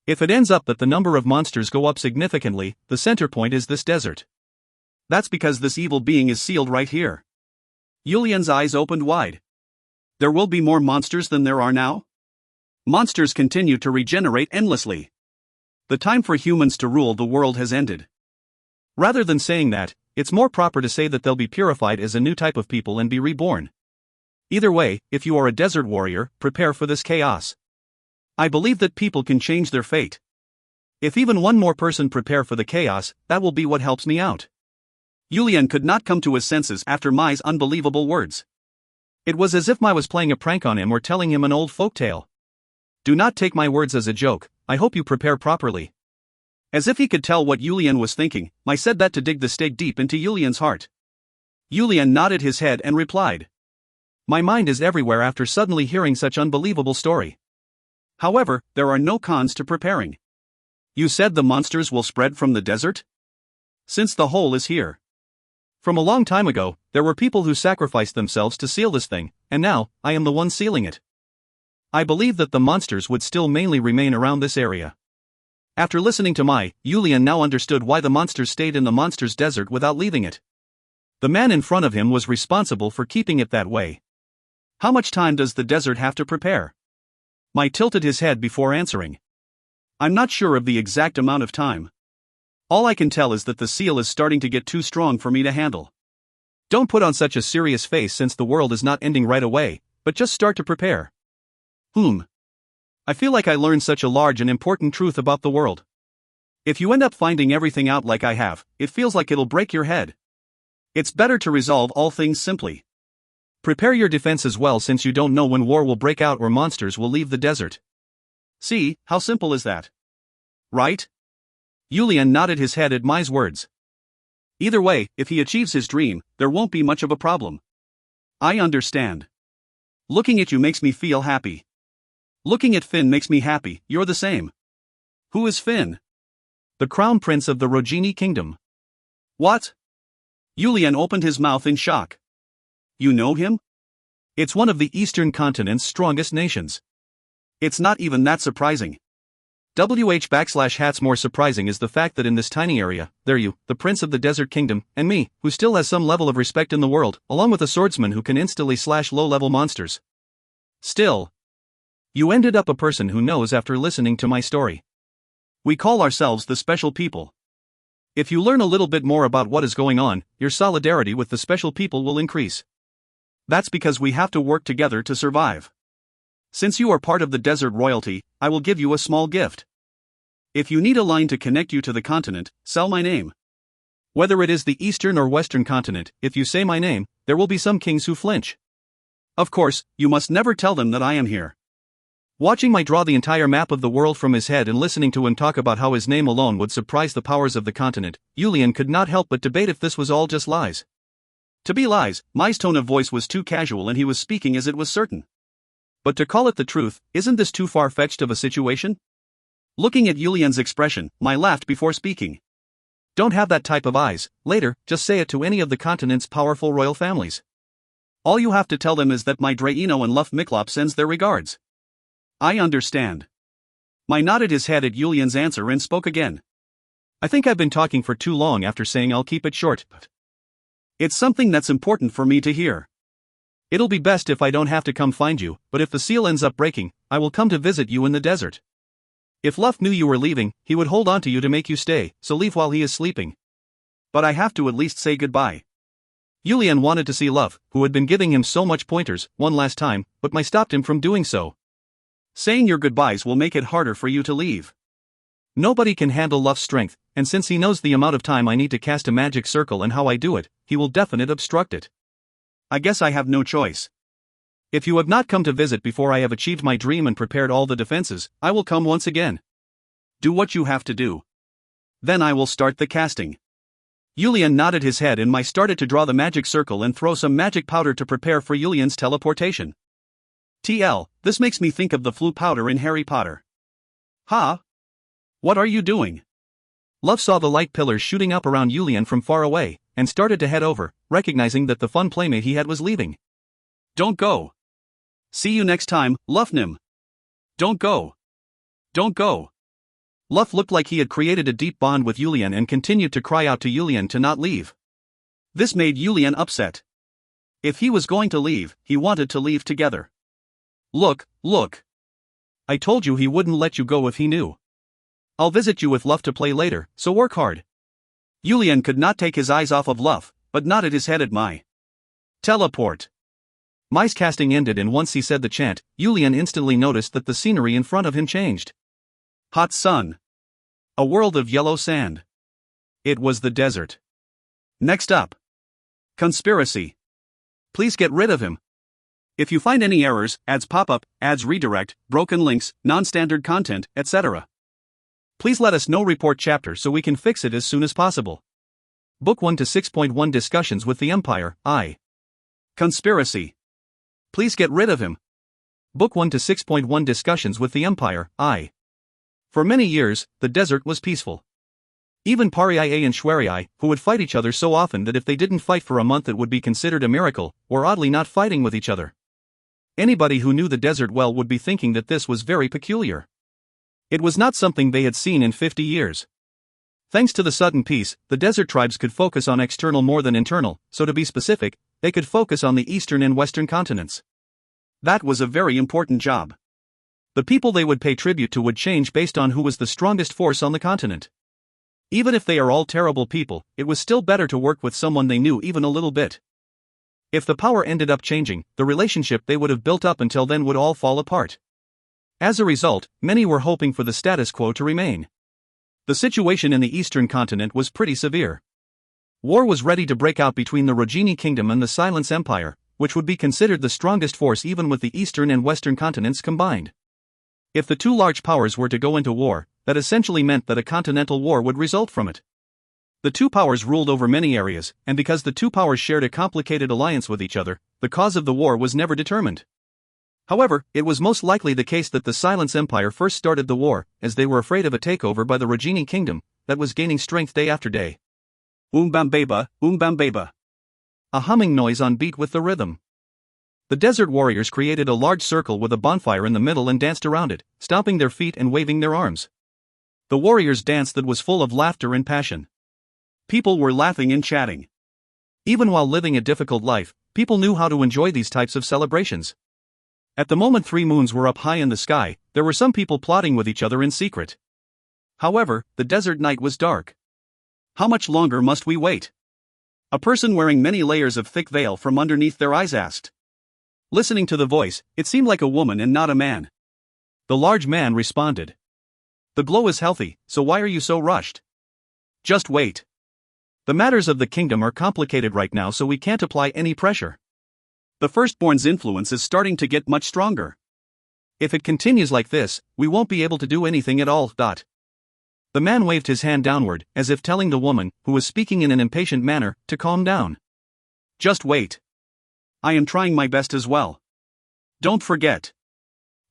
If it ends up that the number of monsters go up significantly, the center point is this desert. That's because this evil being is sealed right here. Yulian's eyes opened wide. There will be more monsters than there are now? Monsters continue to regenerate endlessly. The time for humans to rule the world has ended. Rather than saying that, it's more proper to say that they'll be purified as a new type of people and be reborn. Either way, if you are a desert warrior, prepare for this chaos. I believe that people can change their fate. If even one more person prepare for the chaos, that will be what helps me out. Yulian could not come to his senses after Mai's unbelievable words. It was as if Mai was playing a prank on him or telling him an old folktale. Do not take my words as a joke, I hope you prepare properly. As if he could tell what Yulian was thinking, Mai said that to dig the stake deep into Yulian's heart. Yulian nodded his head and replied. My mind is everywhere after suddenly hearing such unbelievable story. However, there are no cons to preparing. You said the monsters will spread from the desert? Since the hole is here. From a long time ago, there were people who sacrificed themselves to seal this thing, and now, I am the one sealing it. I believe that the monsters would still mainly remain around this area. After listening to Mai, Yulian now understood why the monsters stayed in the monsters' desert without leaving it. The man in front of him was responsible for keeping it that way. How much time does the desert have to prepare? Mai tilted his head before answering. I'm not sure of the exact amount of time. All I can tell is that the seal is starting to get too strong for me to handle. Don't put on such a serious face since the world is not ending right away, but just start to prepare. I feel like I learned such a large and important truth about the world. If you end up finding everything out like I have, it feels like it'll break your head. It's better to resolve all things simply. Prepare your defense as well since you don't know when war will break out or monsters will leave the desert. See, how simple is that? Right? Yulian nodded his head at Mai's words. Either way, if he achieves his dream, there won't be much of a problem. I understand. Looking at you makes me feel happy. Looking at Finn makes me happy, you're the same. Who is Finn? The crown prince of the Rogini kingdom. What? Yulian opened his mouth in shock. You know him? It's one of the eastern continent's strongest nations. It's not even that surprising. Hats more surprising is the fact that in this tiny area, there you, the prince of the desert kingdom, and me, who still has some level of respect in the world, along with a swordsman who can instantly slash low-level monsters. Still, you ended up a person who knows after listening to my story. We call ourselves the special people. If you learn a little bit more about what is going on, your solidarity with the special people will increase. That's because we have to work together to survive. Since you are part of the desert royalty, I will give you a small gift. If you need a line to connect you to the continent, sell my name. Whether it is the eastern or western continent, if you say my name, there will be some kings who flinch. Of course, you must never tell them that I am here. Watching my draw the entire map of the world from his head and listening to him talk about how his name alone would surprise the powers of the continent, Julian could not help but debate if this was all just lies. To be lies, Mai's tone of voice was too casual and he was speaking as it was certain. But to call it the truth, isn't this too far-fetched of a situation? Looking at Julian's expression, Mai laughed before speaking. Don't have that type of eyes, later, just say it to any of the continent's powerful royal families. All you have to tell them is that my Draino and Luff Miklop sends their regards. I understand. Mai nodded his head at Julian's answer and spoke again. I think I've been talking for too long after saying I'll keep it short. It's something that's important for me to hear. It'll be best if I don't have to come find you, but if the seal ends up breaking, I will come to visit you in the desert. If Luff knew you were leaving, he would hold on to you to make you stay, so leave while he is sleeping. But I have to at least say goodbye. Julian wanted to see Luff, who had been giving him so much pointers, one last time, but Mai stopped him from doing so. Saying your goodbyes will make it harder for you to leave. Nobody can handle Luff's strength, and since he knows the amount of time I need to cast a magic circle and how I do it, he will definitely obstruct it. I guess I have no choice. If you have not come to visit before I have achieved my dream and prepared all the defenses, I will come once again. Do what you have to do. Then I will start the casting. Julian nodded his head and Mai started to draw the magic circle and throw some magic powder to prepare for Julian's teleportation. This makes me think of the flu powder in Harry Potter. Huh? What are you doing? Luff saw the light pillars shooting up around Julian from far away, and started to head over, recognizing that the fun playmate he had was leaving. Don't go. See you next time, Luffnim. Don't go. Don't go. Luff looked like he had created a deep bond with Julian and continued to cry out to Julian to not leave. This made Julian upset. If he was going to leave, he wanted to leave together. Look. I told you he wouldn't let you go if he knew. I'll visit you with Luff to play later, so work hard. Julian could not take his eyes off of Luff, but nodded his head at Mai. Teleport. Mai's casting ended and once he said the chant, Julian instantly noticed that the scenery in front of him changed. Hot sun. A world of yellow sand. It was the desert. Next up. Conspiracy. Please get rid of him. If you find any errors, ads pop up, ads redirect, broken links, non-standard content, etc. Please let us know. Report chapter so we can fix it as soon as possible. Book 1 to 6.1 Discussions with the Empire, I. Conspiracy. Please get rid of him. Book 1 to 6.1 Discussions with the Empire, I. For many years, the desert was peaceful. Even Parii and Shwerii, who would fight each other so often that if they didn't fight for a month it would be considered a miracle, were oddly not fighting with each other. Anybody who knew the desert well would be thinking that this was very peculiar. It was not something they had seen in 50 years. Thanks to the sudden peace, the desert tribes could focus on external more than internal, so to be specific, they could focus on the eastern and western continents. That was a very important job. The people they would pay tribute to would change based on who was the strongest force on the continent. Even if they are all terrible people, it was still better to work with someone they knew even a little bit. If the power ended up changing, the relationship they would have built up until then would all fall apart. As a result, many were hoping for the status quo to remain. The situation in the eastern continent was pretty severe. War was ready to break out between the Rogini Kingdom and the Silence Empire, which would be considered the strongest force even with the eastern and western continents combined. If the two large powers were to go into war, that essentially meant that a continental war would result from it. The two powers ruled over many areas, and because the two powers shared a complicated alliance with each other, the cause of the war was never determined. However, it was most likely the case that the Silence Empire first started the war, as they were afraid of a takeover by the Rogini Kingdom, that was gaining strength day after day. Bamba. A humming noise on beat with the rhythm. The desert warriors created a large circle with a bonfire in the middle and danced around it, stomping their feet and waving their arms. The warriors danced that was full of laughter and passion. People were laughing and chatting. Even while living a difficult life, people knew how to enjoy these types of celebrations. At the moment 3 moons were up high in the sky, there were some people plotting with each other in secret. However, the desert night was dark. How much longer must we wait? A person wearing many layers of thick veil from underneath their eyes asked. Listening to the voice, it seemed like a woman and not a man. The large man responded. The glow is healthy, so why are you so rushed? Just wait. The matters of the kingdom are complicated right now, so we can't apply any pressure. The firstborn's influence is starting to get much stronger. If it continues like this, we won't be able to do anything at all. The man waved his hand downward, as if telling the woman, who was speaking in an impatient manner, to calm down. Just wait. I am trying my best as well. Don't forget.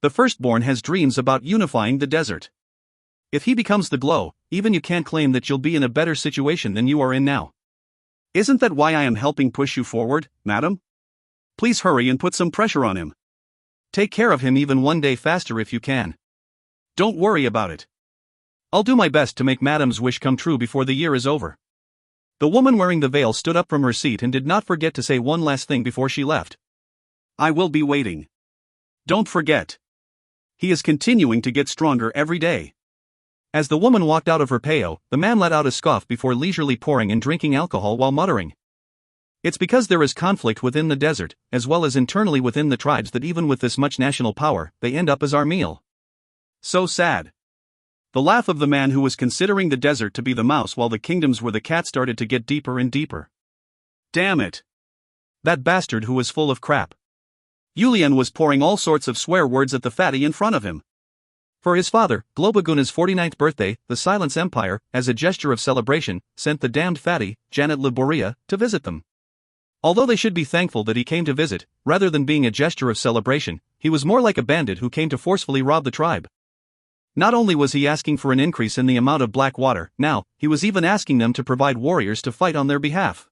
The firstborn has dreams about unifying the desert. If he becomes the glow, even you can't claim that you'll be in a better situation than you are in now. Isn't that why I am helping push you forward, madam? Please hurry and put some pressure on him. Take care of him even one day faster if you can. Don't worry about it. I'll do my best to make madam's wish come true before the year is over. The woman wearing the veil stood up from her seat and did not forget to say one last thing before she left. I will be waiting. Don't forget. He is continuing to get stronger every day. As the woman walked out of her peo, the man let out a scoff before leisurely pouring and drinking alcohol while muttering. It's because there is conflict within the desert, as well as internally within the tribes, that even with this much national power, they end up as our meal. So sad. The laugh of the man who was considering the desert to be the mouse while the kingdoms were the cat started to get deeper and deeper. Damn it. That bastard who was full of crap. Yulian was pouring all sorts of swear words at the fatty in front of him. For his father, Globaguna's 49th birthday, the Silence Empire, as a gesture of celebration, sent the damned fatty, Janet Laboria, to visit them. Although they should be thankful that he came to visit, rather than being a gesture of celebration, he was more like a bandit who came to forcefully rob the tribe. Not only was he asking for an increase in the amount of black water, now, he was even asking them to provide warriors to fight on their behalf.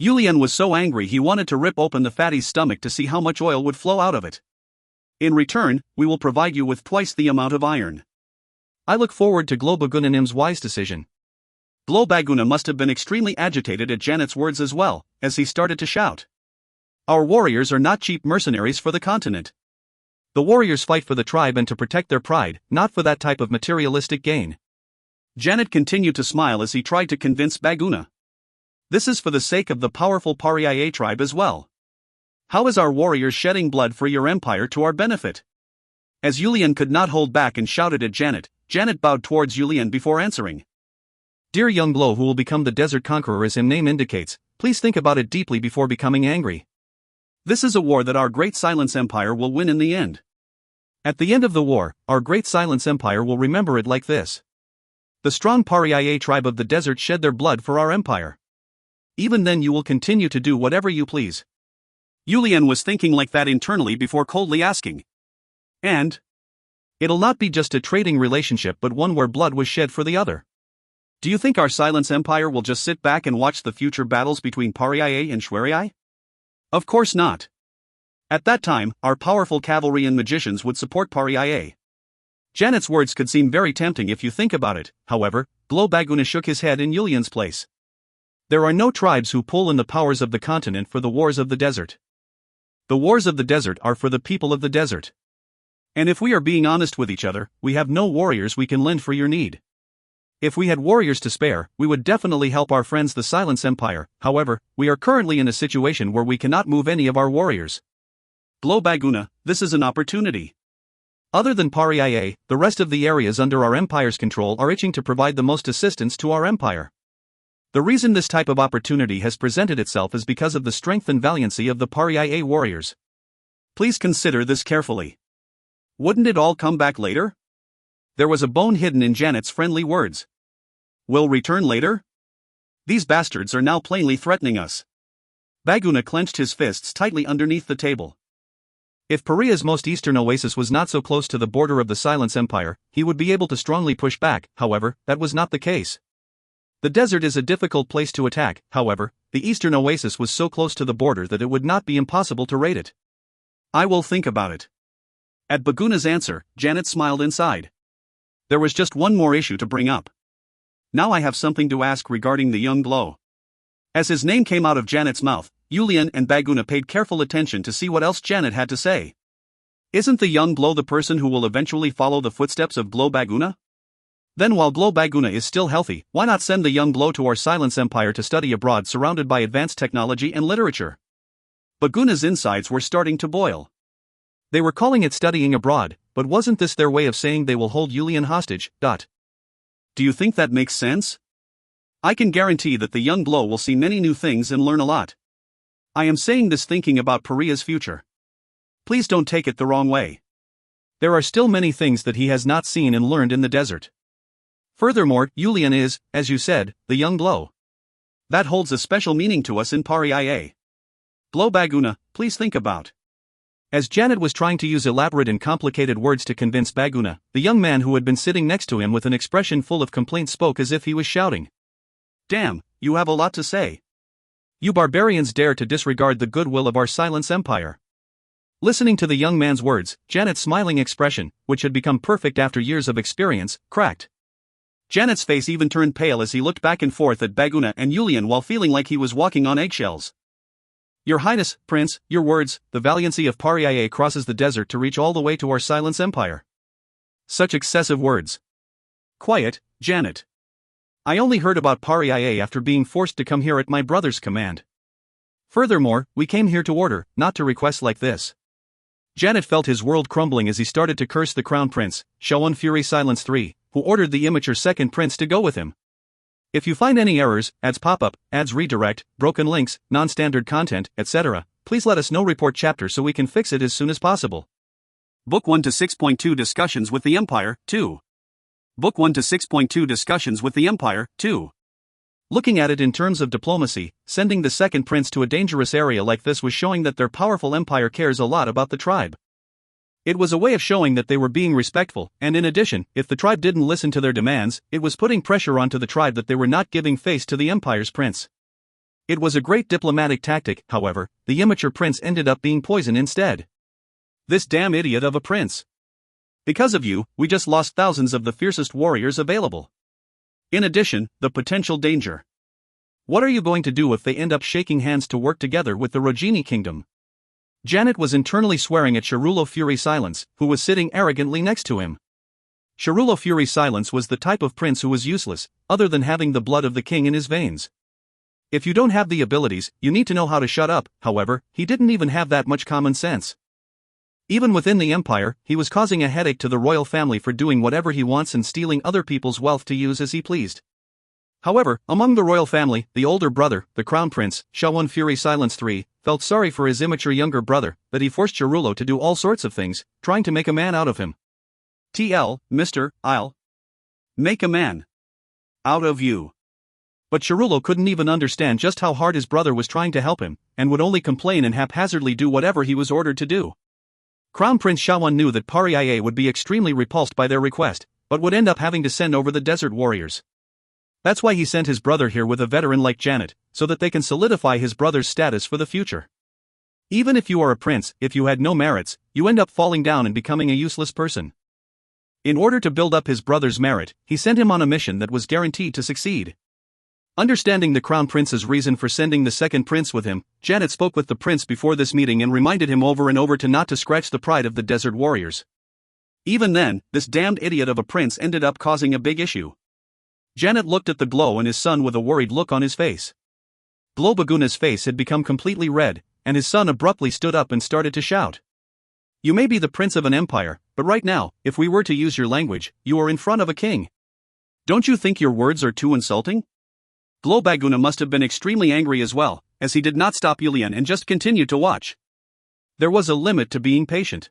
Yulian was so angry he wanted to rip open the fatty's stomach to see how much oil would flow out of it. In return, we will provide you with twice the amount of iron. I look forward to Globagunanim's wise decision. Globaguna must have been extremely agitated at Janet's words as well, as he started to shout. Our warriors are not cheap mercenaries for the continent. The warriors fight for the tribe and to protect their pride, not for that type of materialistic gain. Janet continued to smile as he tried to convince Baguna. This is for the sake of the powerful Pariaye tribe as well. How is our warriors shedding blood for your empire to our benefit? As Yulian could not hold back and shouted at Janet, Janet bowed towards Yulian before answering. Dear young glow who will become the desert conqueror as his name indicates, please think about it deeply before becoming angry. This is a war that our great Silence Empire will win in the end. At the end of the war, our great Silence Empire will remember it like this. The strong Pariaye tribe of the desert shed their blood for our empire. Even then you will continue to do whatever you please. Yulian was thinking like that internally before coldly asking. And? It'll not be just a trading relationship but one where blood was shed for the other. Do you think our Silence Empire will just sit back and watch the future battles between Pariaye and Shwariaye? Of course not. At that time, our powerful cavalry and magicians would support Pariaye. Janet's words could seem very tempting if you think about it, however, Globaguna shook his head in Yulian's place. There are no tribes who pull in the powers of the continent for the wars of the desert. The wars of the desert are for the people of the desert. And if we are being honest with each other, we have no warriors we can lend for your need. If we had warriors to spare, we would definitely help our friends the Silence Empire, however, we are currently in a situation where we cannot move any of our warriors. Globaguna, this is an opportunity. Other than Pariaye, the rest of the areas under our empire's control are itching to provide the most assistance to our empire. The reason this type of opportunity has presented itself is because of the strength and valiancy of the Pariaye warriors. Please consider this carefully. Wouldn't it all come back later? There was a bone hidden in Janet's friendly words. Will return later? These bastards are now plainly threatening us. Baguna clenched his fists tightly underneath the table. If Paria's most eastern oasis was not so close to the border of the Silence Empire, he would be able to strongly push back, however, that was not the case. The desert is a difficult place to attack, however, the eastern oasis was so close to the border that it would not be impossible to raid it. I will think about it. At Baguna's answer, Janet smiled inside. There was just one more issue to bring up. Now I have something to ask regarding the young blow. As his name came out of Janet's mouth, Yulian and Baguna paid careful attention to see what else Janet had to say. Isn't the young blow the person who will eventually follow the footsteps of Blow Baguna? Then while Blow Baguna is still healthy, why not send the young blow to our Silence Empire to study abroad surrounded by advanced technology and literature? Baguna's insides were starting to boil. They were calling it studying abroad, but wasn't this their way of saying they will hold Yulian hostage? Do you think that makes sense? I can guarantee that the young blow will see many new things and learn a lot. I am saying this thinking about Paria's future. Please don't take it the wrong way. There are still many things that he has not seen and learned in the desert. Furthermore, Yulian is, as you said, the young blow. That holds a special meaning to us in Paria. Blow Baguna, please think about. As Janet was trying to use elaborate and complicated words to convince Baguna, the young man who had been sitting next to him with an expression full of complaint spoke as if he was shouting. Damn, you have a lot to say. You barbarians dare to disregard the goodwill of our Silence Empire. Listening to the young man's words, Janet's smiling expression, which had become perfect after years of experience, cracked. Janet's face even turned pale as he looked back and forth at Baguna and Yulian while feeling like he was walking on eggshells. Your Highness, Prince, your words, the valiancy of Paria crosses the desert to reach all the way to our Silence Empire. Such excessive words. Quiet, Janet. I only heard about Paria after being forced to come here at my brother's command. Furthermore, we came here to order, not to request like this. Janet felt his world crumbling as he started to curse the Crown Prince, Shawan Fury Silence 3, who ordered the immature second prince to go with him. If you find any errors, ads pop up, ads redirect, broken links, non-standard content, etc., please let us know. Report chapter so we can fix it as soon as possible. Book 1 to 6.2 Discussions with the Empire, 2. Book 1 to 6.2 Discussions with the Empire, 2. Looking at it in terms of diplomacy, sending the second prince to a dangerous area like this was showing that their powerful empire cares a lot about the tribe. It was a way of showing that they were being respectful, and in addition, if the tribe didn't listen to their demands, it was putting pressure onto the tribe that they were not giving face to the empire's prince. It was a great diplomatic tactic. However, the immature prince ended up being poisoned instead. This damn idiot of a prince. Because of you, we just lost thousands of the fiercest warriors available. In addition, the potential danger. What are you going to do if they end up shaking hands to work together with the Rogini kingdom? Janet was internally swearing at Sharulo Fury Silence, who was sitting arrogantly next to him. Sharulo Fury Silence was the type of prince who was useless, other than having the blood of the king in his veins. If you don't have the abilities, you need to know how to shut up. However, he didn't even have that much common sense. Even within the empire, he was causing a headache to the royal family for doing whatever he wants and stealing other people's wealth to use as he pleased. However, among the royal family, the older brother, the crown prince, Shawan Fury Silence 3, felt sorry for his immature younger brother, that he forced Sharulo to do all sorts of things, trying to make a man out of him. Mr. I'll make a man out of you. But Sharulo couldn't even understand just how hard his brother was trying to help him, and would only complain and haphazardly do whatever he was ordered to do. Crown Prince Shawan knew that Paria would be extremely repulsed by their request, but would end up having to send over the desert warriors. That's why he sent his brother here with a veteran like Janet, so that they can solidify his brother's status for the future. Even if you are a prince, if you had no merits, you end up falling down and becoming a useless person. In order to build up his brother's merit, he sent him on a mission that was guaranteed to succeed. Understanding the crown prince's reason for sending the second prince with him, Janet spoke with the prince before this meeting and reminded him over and over to not to scratch the pride of the desert warriors. Even then, this damned idiot of a prince ended up causing a big issue. Janet looked at the Glow and his son with a worried look on his face. Blow Baguna's face had become completely red, and his son abruptly stood up and started to shout. You may be the prince of an empire, but right now, if we were to use your language, you are in front of a king. Don't you think your words are too insulting? Blow Baguna must have been extremely angry as well, as he did not stop Yulian and just continued to watch. There was a limit to being patient.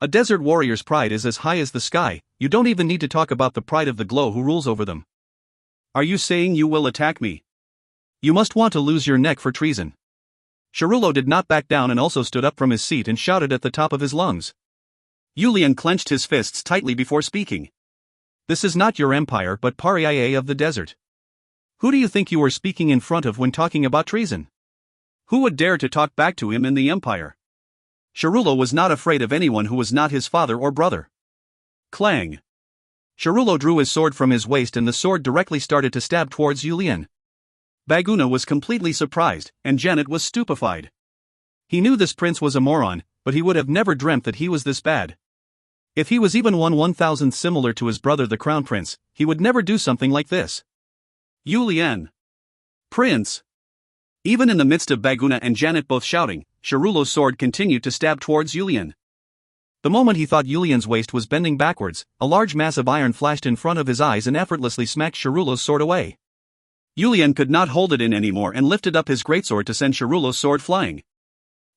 A desert warrior's pride is as high as the sky. You don't even need to talk about the pride of the Glow who rules over them. Are you saying you will attack me? You must want to lose your neck for treason. Sharulo did not back down and also stood up from his seat and shouted at the top of his lungs. Yulian clenched his fists tightly before speaking. This is not your empire but Paria of the desert. Who do you think you are speaking in front of when talking about treason? Who would dare to talk back to him in the empire? Sharulo was not afraid of anyone who was not his father or brother. Clang. Sharulo drew his sword from his waist and the sword directly started to stab towards Yulian. Baguna was completely surprised, and Janet was stupefied. He knew this prince was a moron, but he would have never dreamt that he was this bad. If he was even 1/1000th similar to his brother the crown prince, he would never do something like this. Yulian! Prince! Even in the midst of Baguna and Janet both shouting, Sharulo's sword continued to stab towards Yulian. The moment he thought Yulian's waist was bending backwards, a large mass of iron flashed in front of his eyes and effortlessly smacked Sharulo's sword away. Yulian could not hold it in anymore and lifted up his greatsword to send Sharulo's sword flying.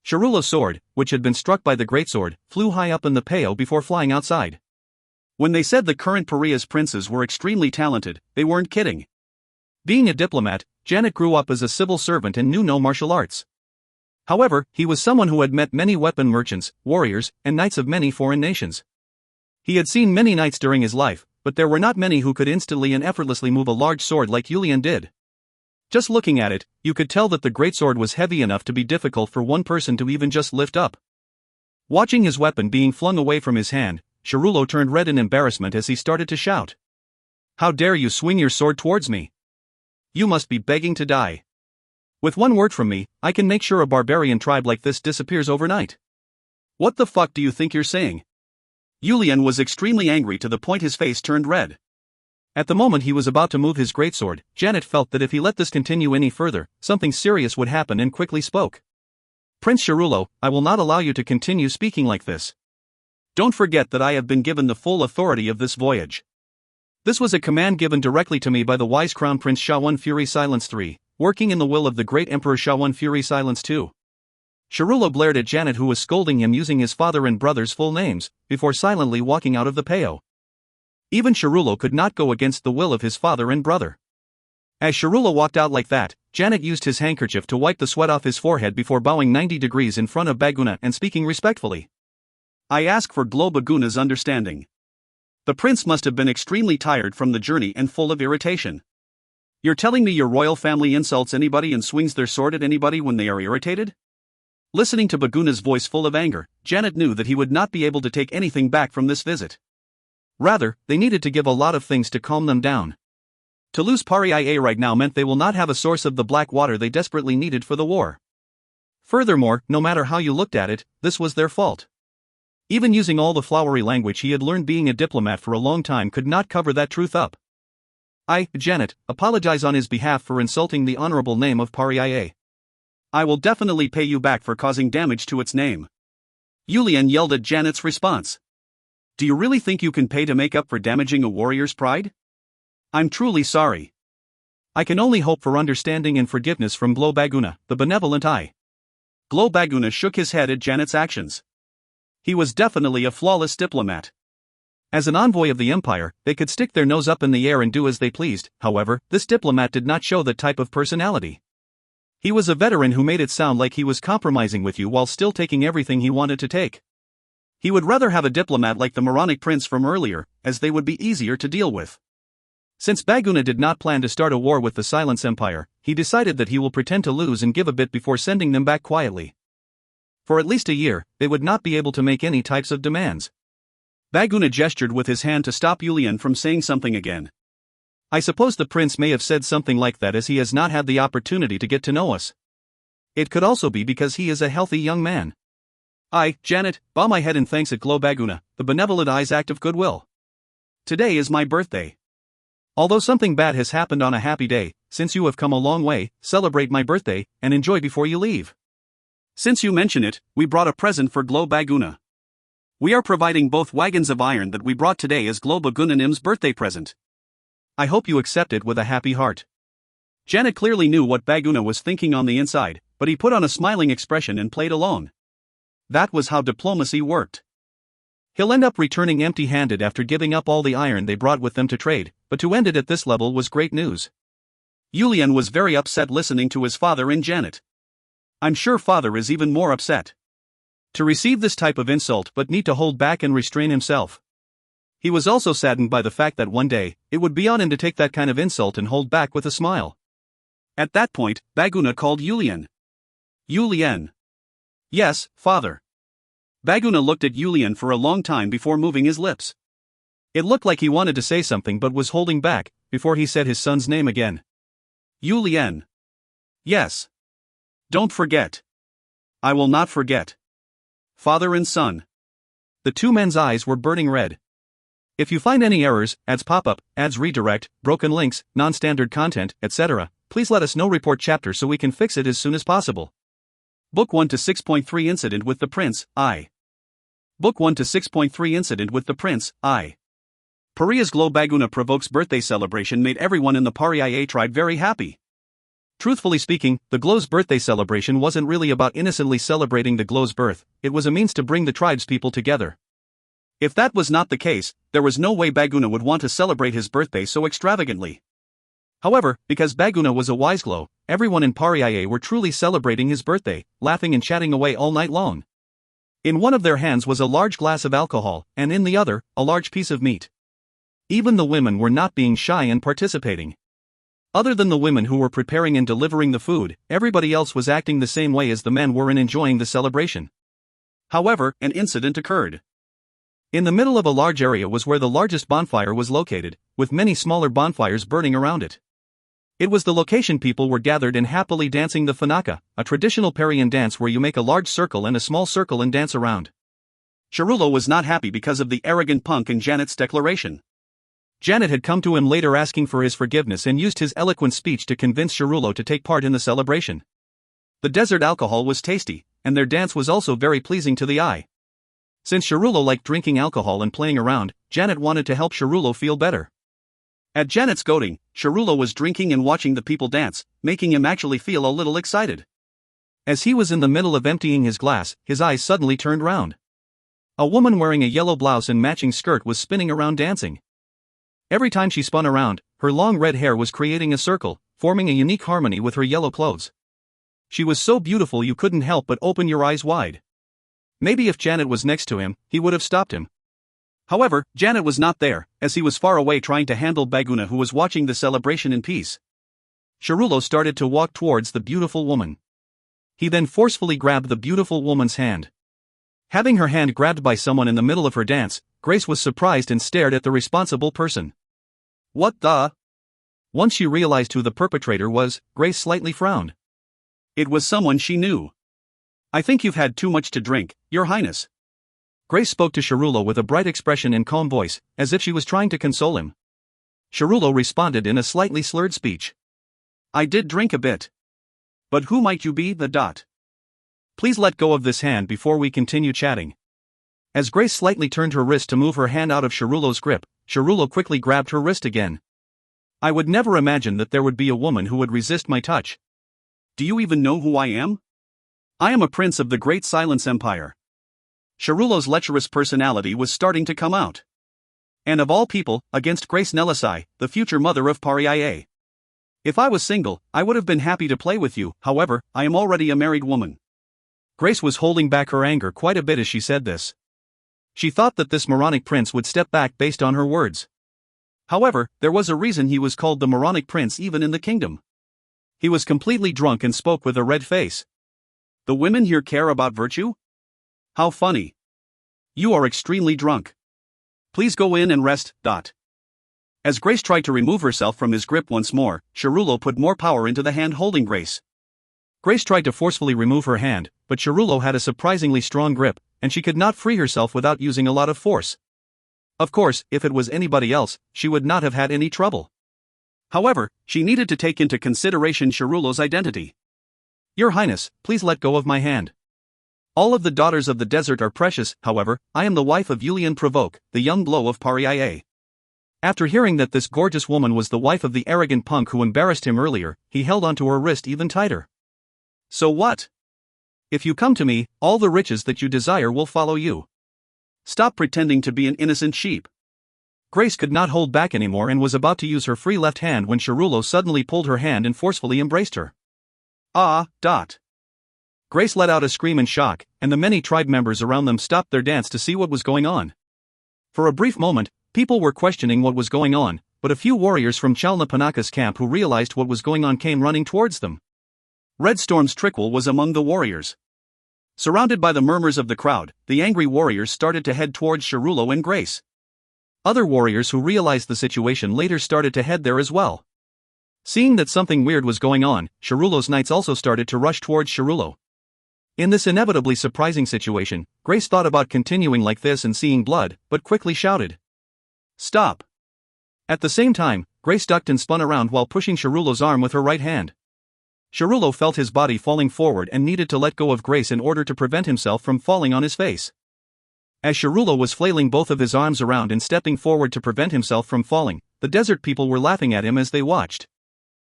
Sharulo's sword, which had been struck by the greatsword, flew high up in the peo before flying outside. When they said the current Pariah's princes were extremely talented, they weren't kidding. Being a diplomat, Janet grew up as a civil servant and knew no martial arts. However, he was someone who had met many weapon merchants, warriors, and knights of many foreign nations. He had seen many knights during his life, but there were not many who could instantly and effortlessly move a large sword like Yulian did. Just looking at it, you could tell that the greatsword was heavy enough to be difficult for one person to even just lift up. Watching his weapon being flung away from his hand, Sharulo turned red in embarrassment as he started to shout. "How dare you swing your sword towards me? You must be begging to die. With one word from me, I can make sure a barbarian tribe like this disappears overnight. What the fuck do you think you're saying?" Yulian was extremely angry to the point his face turned red. At the moment he was about to move his greatsword, Janet felt that if he let this continue any further, something serious would happen and quickly spoke. "Prince Sharulo, I will not allow you to continue speaking like this. Don't forget that I have been given the full authority of this voyage. This was a command given directly to me by the wise Crown Prince Shawan Fury Silence III, working in the will of the great Emperor Shawan Fury Silence II. Sharulo blared at Janet, who was scolding him using his father and brother's full names, before silently walking out of the peo. Even Sharulo could not go against the will of his father and brother. As Sharulo walked out like that, Janet used his handkerchief to wipe the sweat off his forehead before bowing 90 degrees in front of Baguna and speaking respectfully. "I ask for Glo Baguna's understanding. The prince must have been extremely tired from the journey and full of irritation. You're telling me your royal family insults anybody and swings their sword at anybody when they are irritated?" Listening to Baguna's voice full of anger, Janet knew that he would not be able to take anything back from this visit. Rather, they needed to give a lot of things to calm them down. To lose Pariah right now meant they will not have a source of the black water they desperately needed for the war. Furthermore, no matter how you looked at it, this was their fault. Even using all the flowery language he had learned being a diplomat for a long time could not cover that truth up. "I, Janet, apologize on his behalf for insulting the honorable name of Pariah. I will definitely pay you back for causing damage to its name." Yulian yelled at Janet's response. "Do you really think you can pay to make up for damaging a warrior's pride? I'm truly sorry. I can only hope for understanding and forgiveness from Glo Baguna, the benevolent eye." Glo Baguna shook his head at Janet's actions. He was definitely a flawless diplomat. As an envoy of the empire, they could stick their nose up in the air and do as they pleased. However, this diplomat did not show that type of personality. He was a veteran who made it sound like he was compromising with you while still taking everything he wanted to take. He would rather have a diplomat like the moronic prince from earlier, as they would be easier to deal with. Since Baguna did not plan to start a war with the Silence Empire, he decided that he will pretend to lose and give a bit before sending them back quietly. For at least a year, they would not be able to make any types of demands. Baguna gestured with his hand to stop Yulian from saying something again. "I suppose the prince may have said something like that as he has not had the opportunity to get to know us. It could also be because he is a healthy young man. I, Janet, bow my head in thanks at Glo Baguna, the benevolent eye's act of goodwill. Today is my birthday. Although something bad has happened on a happy day, since you have come a long way, celebrate my birthday, and enjoy before you leave. Since you mention it, we brought a present for Glo Baguna. We are providing both wagons of iron that we brought today as Glo Bagunanim's birthday present. I hope you accept it with a happy heart." Janet clearly knew what Baguna was thinking on the inside, but he put on a smiling expression and played along. That was how diplomacy worked. He'll end up returning empty-handed after giving up all the iron they brought with them to trade, but to end it at this level was great news. Yulian was very upset listening to his father and Janet. I'm sure father is even more upset. To receive this type of insult but need to hold back and restrain himself. He was also saddened by the fact that one day, it would be on him to take that kind of insult and hold back with a smile. At that point, Baguna called Yulian. "Yulian." "Yes, father." Baguna looked at Yulian for a long time before moving his lips. It looked like he wanted to say something but was holding back, before he said his son's name again. Yulian. Yes. Don't forget. I will not forget. Father and son. The two men's eyes were burning red. If you find any errors, ads pop up, ads redirect, broken links, non-standard content, etc., please let us know. Report chapter so we can fix it as soon as possible. Book 1 to 6.3 Incident with the Prince, I. Book 1 to 6.3 Incident with the Prince, I. Pariah's Glow Baguna Provok's birthday celebration made everyone in the Pariah tribe very happy. Truthfully speaking, the Glow's birthday celebration wasn't really about innocently celebrating the Glow's birth, it was a means to bring the tribe's people together. If that was not the case, there was no way Baguna would want to celebrate his birthday so extravagantly. However, because Baguna was a wise Glow, everyone in Pariah were truly celebrating his birthday, laughing and chatting away all night long. In one of their hands was a large glass of alcohol, and in the other, a large piece of meat. Even the women were not being shy and participating. Other than the women who were preparing and delivering the food, everybody else was acting the same way as the men were in enjoying the celebration. However, an incident occurred. In the middle of a large area was where the largest bonfire was located, with many smaller bonfires burning around it. It was the location people were gathered and happily dancing the Fanaka, a traditional Parian dance where you make a large circle and a small circle and dance around. Chirulo was not happy because of the arrogant punk and Janet's declaration. Janet had come to him later asking for his forgiveness and used his eloquent speech to convince Chirulo to take part in the celebration. The desert alcohol was tasty, and their dance was also very pleasing to the eye. Since Chirulo liked drinking alcohol and playing around, Janet wanted to help Chirulo feel better. At Janet's goading, Chirulo was drinking and watching the people dance, making him actually feel a little excited. As he was in the middle of emptying his glass, his eyes suddenly turned round. A woman wearing a yellow blouse and matching skirt was spinning around dancing. Every time she spun around, her long red hair was creating a circle, forming a unique harmony with her yellow clothes. She was so beautiful you couldn't help but open your eyes wide. Maybe if Janet was next to him, he would have stopped him. However, Janet was not there, as he was far away trying to handle Baguna, who was watching the celebration in peace. Chirulo started to walk towards the beautiful woman. He then forcefully grabbed the beautiful woman's hand. Having her hand grabbed by someone in the middle of her dance, Grace was surprised and stared at the responsible person. What the? Once she realized who the perpetrator was, Grace slightly frowned. It was someone she knew. I think you've had too much to drink, Your Highness. Grace spoke to Chirulo with a bright expression and calm voice, as if she was trying to console him. Chirulo responded in a slightly slurred speech. I did drink a bit. But who might you be? Please let go of this hand before we continue chatting. As Grace slightly turned her wrist to move her hand out of Chirulo's grip, Chirulo quickly grabbed her wrist again. I would never imagine that there would be a woman who would resist my touch. Do you even know who I am? I am a prince of the Great Silence Empire. Chirulo's lecherous personality was starting to come out. And of all people, against Grace Nelisai, the future mother of Pariah. If I was single, I would have been happy to play with you, however, I am already a married woman. Grace was holding back her anger quite a bit as she said this. She thought that this moronic prince would step back based on her words. However, there was a reason he was called the moronic prince even in the kingdom. He was completely drunk and spoke with a red face. The women here care about virtue? How funny. You are extremely drunk. Please go in and rest. As Grace tried to remove herself from his grip once more, Chirulo put more power into the hand holding Grace. Grace tried to forcefully remove her hand, but Chirulo had a surprisingly strong grip, and she could not free herself without using a lot of force. Of course, if it was anybody else, she would not have had any trouble. However, she needed to take into consideration Chirulo's identity. Your Highness, please let go of my hand. All of the daughters of the desert are precious, however, I am the wife of Yulian Provoke, the young Glow of Pariah. After hearing that this gorgeous woman was the wife of the arrogant punk who embarrassed him earlier, he held onto her wrist even tighter. So what? If you come to me, all the riches that you desire will follow you. Stop pretending to be an innocent sheep. Grace could not hold back anymore and was about to use her free left hand when Chirulo suddenly pulled her hand and forcefully embraced her. Grace let out a scream in shock, and the many tribe members around them stopped their dance to see what was going on. For a brief moment, people were questioning what was going on, but a few warriors from Chalnapanaka's camp who realized what was going on came running towards them. Red Storm's Trickle was among the warriors. Surrounded by the murmurs of the crowd, the angry warriors started to head towards Chirulo and Grace. Other warriors who realized the situation later started to head there as well. Seeing that something weird was going on, Shirulo's knights also started to rush towards Shirulo. In this inevitably surprising situation, Grace thought about continuing like this and seeing blood, but quickly shouted, "Stop!" At the same time, Grace ducked and spun around while pushing Shirulo's arm with her right hand. Shirulo felt his body falling forward and needed to let go of Grace in order to prevent himself from falling on his face. As Shirulo was flailing both of his arms around and stepping forward to prevent himself from falling, the desert people were laughing at him as they watched.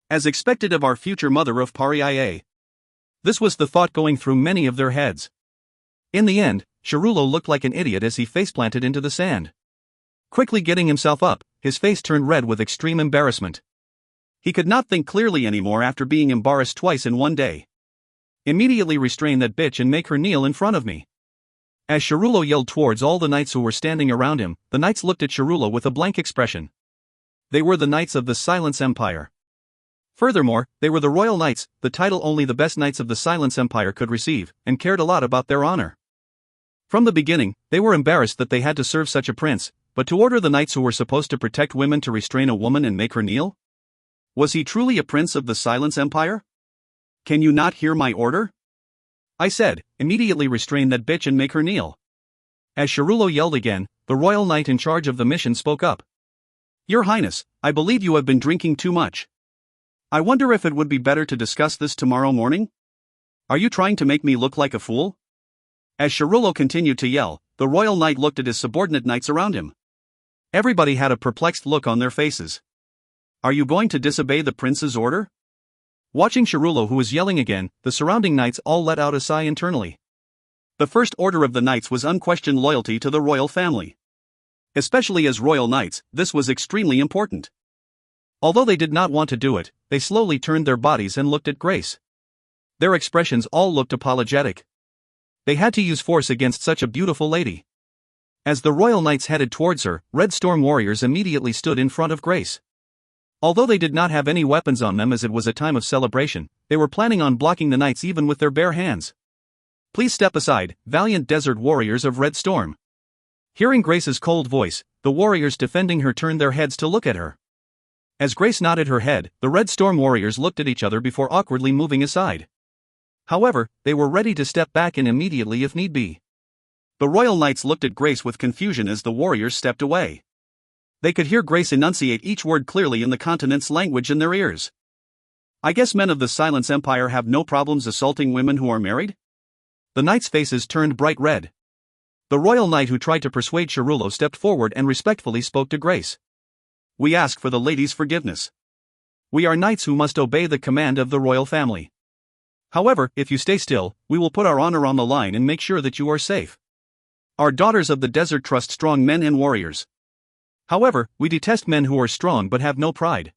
As expected of our future mother of Paria. This was the thought going through many of their heads. In the end, Shirulo looked like an idiot as he faceplanted into the sand. Quickly getting himself up, his face turned red with extreme embarrassment. He could not think clearly anymore after being embarrassed twice in one day. Immediately restrain that bitch and make her kneel in front of me. As Shirulo yelled towards all the knights who were standing around him, the knights looked at Shirulo with a blank expression. They were the knights of the Silence Empire. Furthermore, they were the royal knights, the title only the best knights of the Silence Empire could receive, and cared a lot about their honor. From the beginning, they were embarrassed that they had to serve such a prince, but to order the knights who were supposed to protect women to restrain a woman and make her kneel? Was he truly a prince of the Silence Empire? Can you not hear my order? I said, immediately restrain that bitch and make her kneel. As Shirulo yelled again, the royal knight in charge of the mission spoke up. Your Highness, I believe you have been drinking too much. I wonder if it would be better to discuss this tomorrow morning? Are you trying to make me look like a fool? As Shirulo continued to yell, the royal knight looked at his subordinate knights around him. Everybody had a perplexed look on their faces. Are you going to disobey the prince's order? Watching Shirulo, who was yelling again, the surrounding knights all let out a sigh internally. The first order of the knights was unquestioned loyalty to the royal family. Especially as royal knights, this was extremely important. Although they did not want to do it, they slowly turned their bodies and looked at Grace. Their expressions all looked apologetic. They had to use force against such a beautiful lady. As the royal knights headed towards her, Red Storm warriors immediately stood in front of Grace. Although they did not have any weapons on them as it was a time of celebration, they were planning on blocking the knights even with their bare hands. Please step aside, valiant desert warriors of Red Storm. Hearing Grace's cold voice, the warriors defending her turned their heads to look at her. As Grace nodded her head, the Red Storm warriors looked at each other before awkwardly moving aside. However, they were ready to step back in immediately if need be. The royal knights looked at Grace with confusion as the warriors stepped away. They could hear Grace enunciate each word clearly in the continent's language in their ears. I guess men of the Silence Empire have no problems assaulting women who are married? The knights' faces turned bright red. The royal knight who tried to persuade Shirulo stepped forward and respectfully spoke to Grace. We ask for the lady's forgiveness. We are knights who must obey the command of the royal family. However, if you stay still, we will put our honor on the line and make sure that you are safe. Our daughters of the desert trust strong men and warriors. However, we detest men who are strong but have no pride.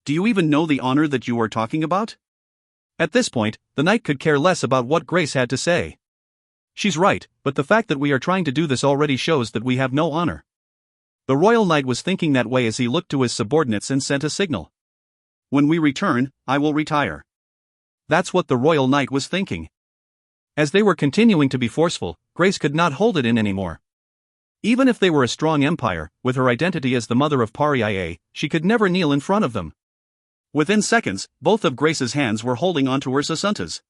Do you even know the honor that you are talking about? At this point, the knight could care less about what Grace had to say. She's right, but the fact that we are trying to do this already shows that we have no honor. The royal knight was thinking that way as he looked to his subordinates and sent a signal. When we return, I will retire. That's what the royal knight was thinking. As they were continuing to be forceful, Grace could not hold it in anymore. Even if they were a strong empire, with her identity as the mother of Paria, she could never kneel in front of them. Within seconds, both of Grace's hands were holding onto her sasuntas.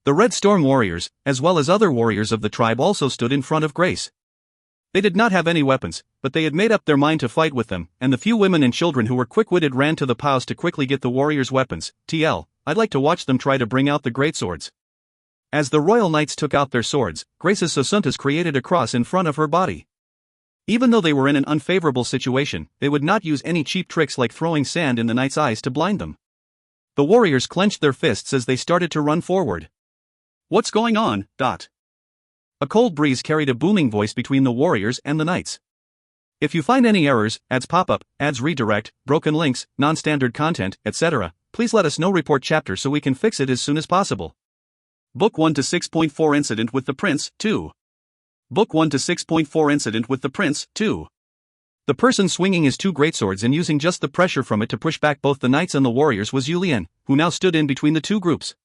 The Red Storm warriors, as well as other warriors of the tribe, also stood in front of Grace. They did not have any weapons, but they had made up their mind to fight with them, and the few women and children who were quick-witted ran to the piles to quickly get the warriors' weapons. I'd like to watch them try to bring out the greatswords. As the royal knights took out their swords, Grace's sasuntas created a cross in front of her body. Even though they were in an unfavorable situation, they would not use any cheap tricks like throwing sand in the knight's eyes to blind them. The warriors clenched their fists as they started to run forward. What's going on? A cold breeze carried a booming voice between the warriors and the knights. If you find any errors, ads pop up, ads redirect, broken links, non-standard content, etc., please let us know. Report chapter so we can fix it as soon as possible. Book 1 to 6.4 Incident with the Prince, 2. Book 1 to 6.4 Incident with the Prince, 2. The person swinging his two greatswords and using just the pressure from it to push back both the knights and the warriors was Yulian, who now stood in between the two groups.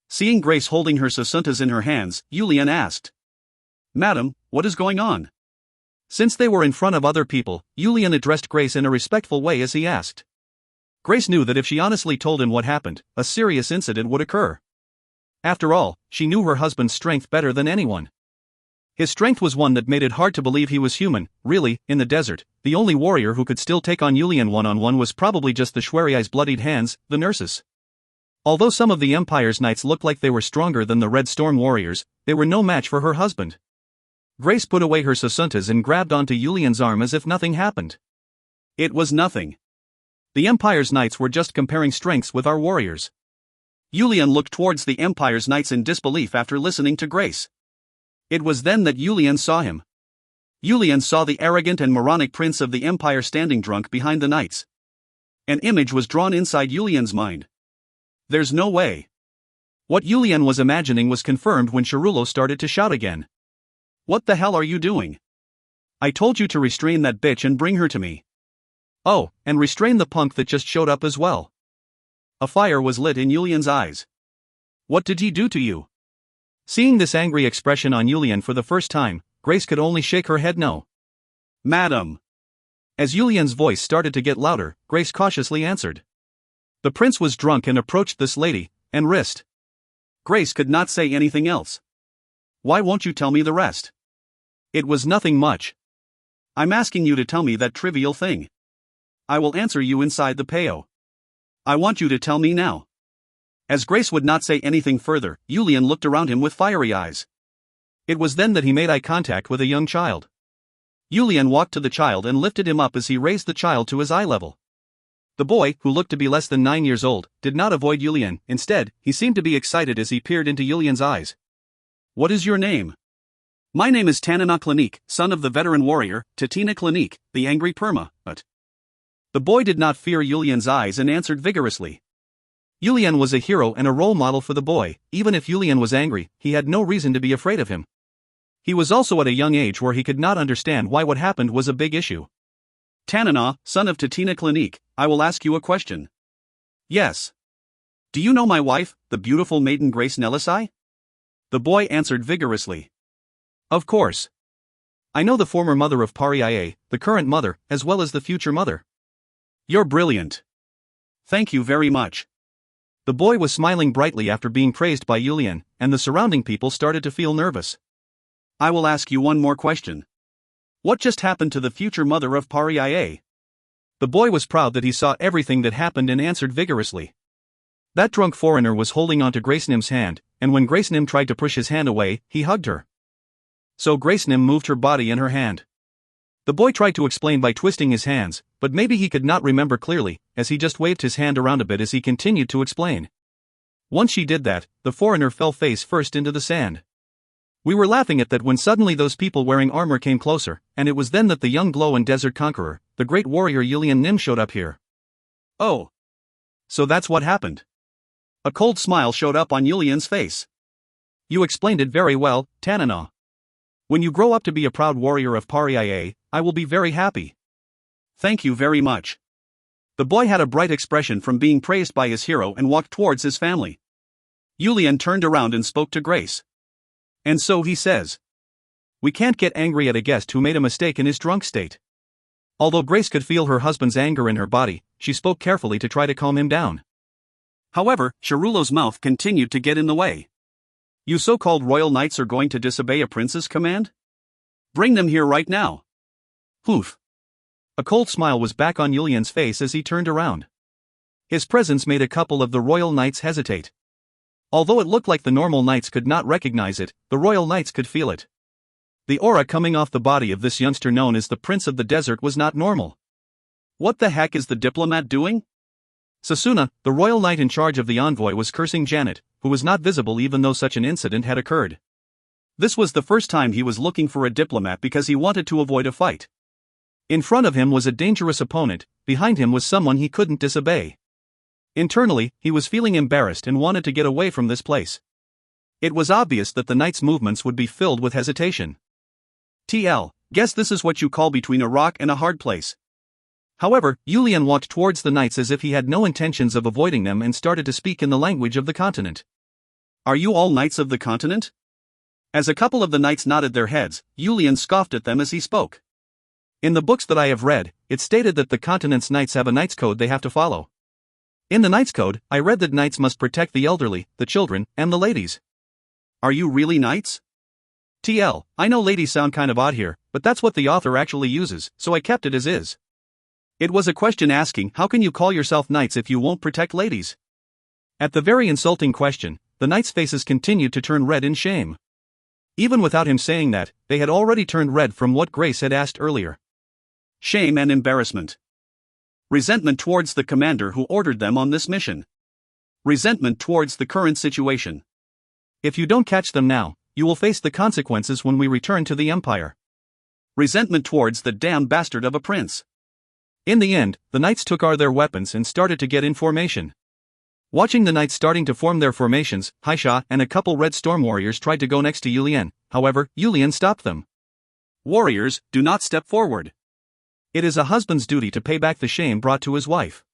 Seeing Grace holding her sasuntas in her hands, Yulian asked, Madam, what is going on? Since they were in front of other people, Julian addressed Grace in a respectful way as he asked. Grace knew that if she honestly told him what happened, a serious incident would occur. After all, she knew her husband's strength better than anyone. His strength was one that made it hard to believe he was human. Really, in the desert, the only warrior who could still take on Julian one-on-one was probably just the Schweriai's bloodied hands, the nurses. Although some of the Empire's knights looked like they were stronger than the Red Storm warriors, they were no match for her husband. Grace put away her sasuntas and grabbed onto Julian's arm as if nothing happened. It was nothing. The Empire's knights were just comparing strengths with our warriors. Julian looked towards the Empire's knights in disbelief after listening to Grace. It was then that Julian saw him. Julian saw the arrogant and moronic prince of the Empire standing drunk behind the knights. An image was drawn inside Julian's mind. There's no way. What Julian was imagining was confirmed when Cerullo started to shout again. What the hell are you doing? I told you to restrain that bitch and bring her to me. Oh, and restrain the punk that just showed up as well. A fire was lit in Julian's eyes. What did he do to you? Seeing this angry expression on Julian for the first time, Grace could only shake her head no. Madam. As Julian's voice started to get louder, Grace cautiously answered. The prince was drunk and approached this lady, and wrist. Grace could not say anything else. Why won't you tell me the rest? It was nothing much. I'm asking you to tell me that trivial thing. I will answer you inside the peo. I want you to tell me now. As Grace would not say anything further, Julian looked around him with fiery eyes. It was then that he made eye contact with a young child. Julian walked to the child and lifted him up as he raised the child to his eye level. The boy, who looked to be less than 9 years old, did not avoid Julian. Instead, he seemed to be excited as he peered into Julian's eyes. What is your name? My name is Tanina Clinique, son of the veteran warrior, Tatina Clinique, the angry Perma, but... The boy did not fear Julian's eyes and answered vigorously. Julian was a hero and a role model for the boy. Even if Julian was angry, he had no reason to be afraid of him. He was also at a young age where he could not understand why what happened was a big issue. Tanina, son of Tatina Clinique, I will ask you a question. Yes. Do you know my wife, the beautiful maiden Grace Nelisai? The boy answered vigorously. Of course. I know the former mother of Pariae, the current mother, as well as the future mother. You're brilliant. Thank you very much. The boy was smiling brightly after being praised by Julian, and the surrounding people started to feel nervous. I will ask you one more question. What just happened to the future mother of Pariae? The boy was proud that he saw everything that happened and answered vigorously. That drunk foreigner was holding onto Gracenim's hand, and when Gracenim tried to push his hand away, he hugged her. So Gracenim moved her body in her hand. The boy tried to explain by twisting his hands, but maybe he could not remember clearly, as he just waved his hand around a bit as he continued to explain. Once she did that, the foreigner fell face first into the sand. We were laughing at that when suddenly those people wearing armor came closer, and it was then that the young glow and desert conqueror, the great warrior Julian Nim showed up here. Oh. So that's what happened. A cold smile showed up on Julian's face. You explained it very well, Tanina. When you grow up to be a proud warrior of Pariae, I will be very happy. Thank you very much. The boy had a bright expression from being praised by his hero and walked towards his family. Julian turned around and spoke to Grace. And so he says. We can't get angry at a guest who made a mistake in his drunk state. Although Grace could feel her husband's anger in her body, she spoke carefully to try to calm him down. However, Cerullo's mouth continued to get in the way. You so-called royal knights are going to disobey a prince's command? Bring them here right now. Poof. A cold smile was back on Julian's face as he turned around. His presence made a couple of the royal knights hesitate. Although it looked like the normal knights could not recognize it, the royal knights could feel it. The aura coming off the body of this youngster known as the Prince of the Desert was not normal. What the heck is the diplomat doing? Sasuna, the royal knight in charge of the envoy, was cursing Janet, who was not visible even though such an incident had occurred. This was the first time he was looking for a diplomat because he wanted to avoid a fight. In front of him was a dangerous opponent, behind him was someone he couldn't disobey. Internally, he was feeling embarrassed and wanted to get away from this place. It was obvious that the knight's movements would be filled with hesitation. TL, guess this is what you call between a rock and a hard place. However, Julian walked towards the knights as if he had no intentions of avoiding them and started to speak in the language of the continent. Are you all knights of the continent? As a couple of the knights nodded their heads, Julian scoffed at them as he spoke. In the books that I have read, it's stated that the continent's knights have a knight's code they have to follow. In the knight's code, I read that knights must protect the elderly, the children, and the ladies. Are you really knights? TL, I know ladies sound kind of odd here, but that's what the author actually uses, so I kept it as is. It was a question asking, how can you call yourself knights if you won't protect ladies? At the very insulting question, the knights' faces continued to turn red in shame. Even without him saying that, they had already turned red from what Grace had asked earlier. Shame and embarrassment. Resentment towards the commander who ordered them on this mission. Resentment towards the current situation. If you don't catch them now, you will face the consequences when we return to the Empire. Resentment towards the damn bastard of a prince. In the end, the knights took their weapons and started to get in formation. Watching the knights starting to form their formations, Haisha and a couple red storm warriors tried to go next to Yulian, however, Yulian stopped them. Warriors, do not step forward. It is a husband's duty to pay back the shame brought to his wife.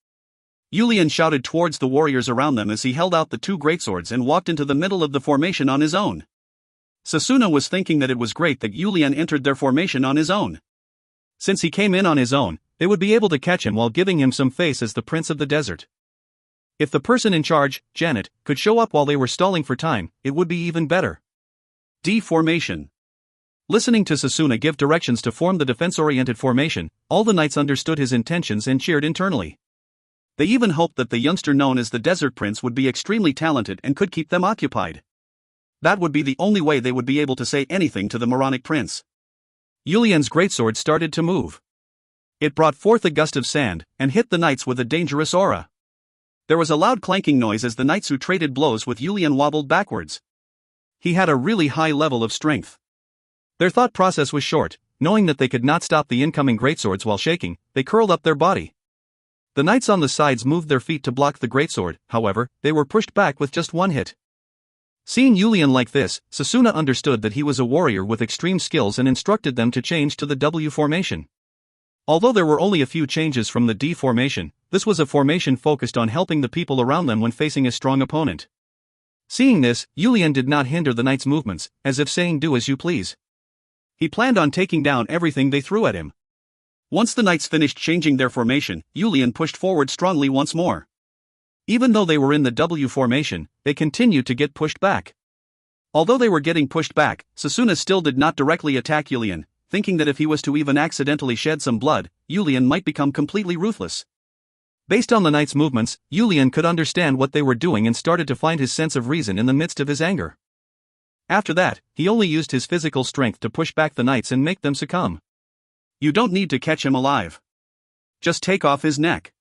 Yulian shouted towards the warriors around them as he held out the two greatswords and walked into the middle of the formation on his own. Sasuna was thinking that it was great that Yulian entered their formation on his own. Since he came in on his own, they would be able to catch him while giving him some face as the prince of the desert. If the person in charge, Janet, could show up while they were stalling for time, it would be even better. D formation. Listening to Sasuna give directions to form the defense-oriented formation, all the knights understood his intentions and cheered internally. They even hoped that the youngster known as the Desert Prince would be extremely talented and could keep them occupied. That would be the only way they would be able to say anything to the moronic prince. Yulian's greatsword started to move. It brought forth a gust of sand, and hit the knights with a dangerous aura. There was a loud clanking noise as the knights who traded blows with Yulian wobbled backwards. He had a really high level of strength. Their thought process was short, knowing that they could not stop the incoming greatswords while shaking, they curled up their body. The knights on the sides moved their feet to block the greatsword, however, they were pushed back with just one hit. Seeing Yulian like this, Sasuna understood that he was a warrior with extreme skills and instructed them to change to the W formation. Although there were only a few changes from the D formation, this was a formation focused on helping the people around them when facing a strong opponent. Seeing this, Yulian did not hinder the knights' movements, as if saying do as you please. He planned on taking down everything they threw at him. Once the knights finished changing their formation, Yulian pushed forward strongly once more. Even though they were in the W formation, they continued to get pushed back. Although they were getting pushed back, Sasuna still did not directly attack Yulian, thinking that if he was to even accidentally shed some blood, Yulian might become completely ruthless. Based on the knights' movements, Yulian could understand what they were doing and started to find his sense of reason in the midst of his anger. After that, he only used his physical strength to push back the knights and make them succumb. You don't need to catch him alive. Just take off his neck.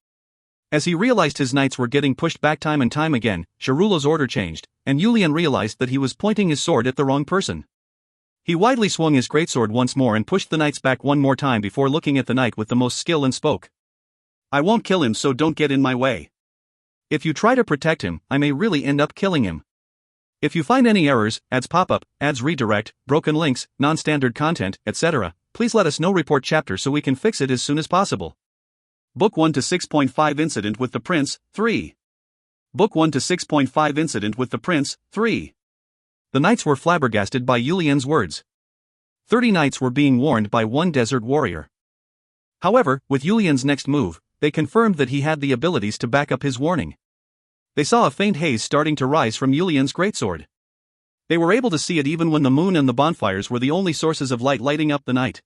As he realized his knights were getting pushed back time and time again, Sharulo's order changed, and Yulian realized that he was pointing his sword at the wrong person. He widely swung his greatsword once more and pushed the knights back one more time before looking at the knight with the most skill and spoke. I won't kill him, so don't get in my way. If you try to protect him, I may really end up killing him. If you find any errors, ads pop up, ads redirect, broken links, non-standard content, etc., please let us know. Report chapter so we can fix it as soon as possible. Book 1 to 6.5 Incident with the Prince, 3. Book 1 to 6.5 Incident with the Prince, 3. The knights were flabbergasted by Yulian's words. 30 knights were being warned by one desert warrior. However, with Yulian's next move, they confirmed that he had the abilities to back up his warning. They saw a faint haze starting to rise from Yulian's greatsword. They were able to see it even when the moon and the bonfires were the only sources of light lighting up the night.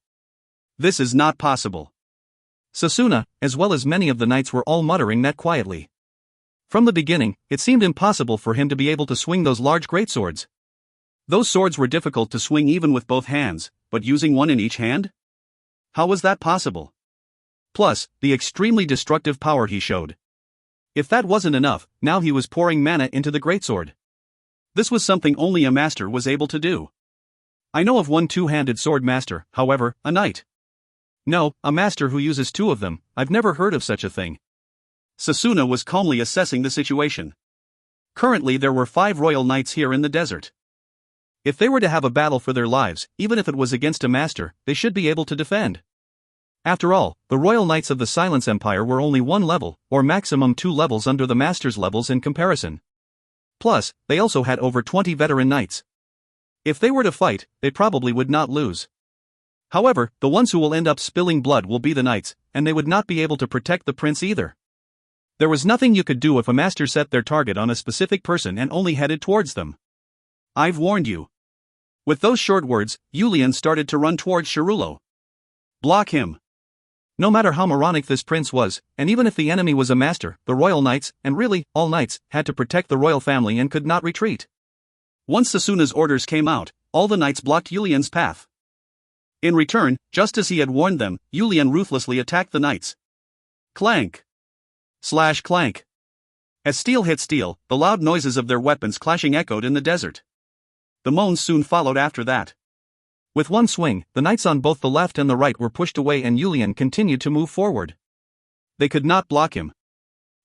This is not possible. Sasuna, as well as many of the knights, were all muttering that quietly. From the beginning, it seemed impossible for him to be able to swing those large greatswords. Those swords were difficult to swing even with both hands, but using one in each hand? How was that possible? Plus, the extremely destructive power he showed. If that wasn't enough, now he was pouring mana into the greatsword. This was something only a master was able to do. I know of one two-handed sword master, however, a knight. No, a master who uses two of them. I've never heard of such a thing. Sasuna was calmly assessing the situation. Currently there were 5 royal knights here in the desert. If they were to have a battle for their lives, even if it was against a master, they should be able to defend. After all, the royal knights of the Silence Empire were only 1 level, or maximum 2 levels under the master's levels in comparison. Plus, they also had over 20 veteran knights. If they were to fight, they probably would not lose. However, the ones who will end up spilling blood will be the knights, and they would not be able to protect the prince either. There was nothing you could do if a master set their target on a specific person and only headed towards them. I've warned you. With those short words, Yulian started to run towards Shirulo. Block him. No matter how moronic this prince was, and even if the enemy was a master, the royal knights, and really, all knights, had to protect the royal family and could not retreat. Once Susuna's orders came out, all the knights blocked Yulian's path. In return, just as he had warned them, Yulian ruthlessly attacked the knights. Clank! Slash clank! As steel hit steel, the loud noises of their weapons clashing echoed in the desert. The moans soon followed after that. With one swing, the knights on both the left and the right were pushed away and Yulian continued to move forward. They could not block him.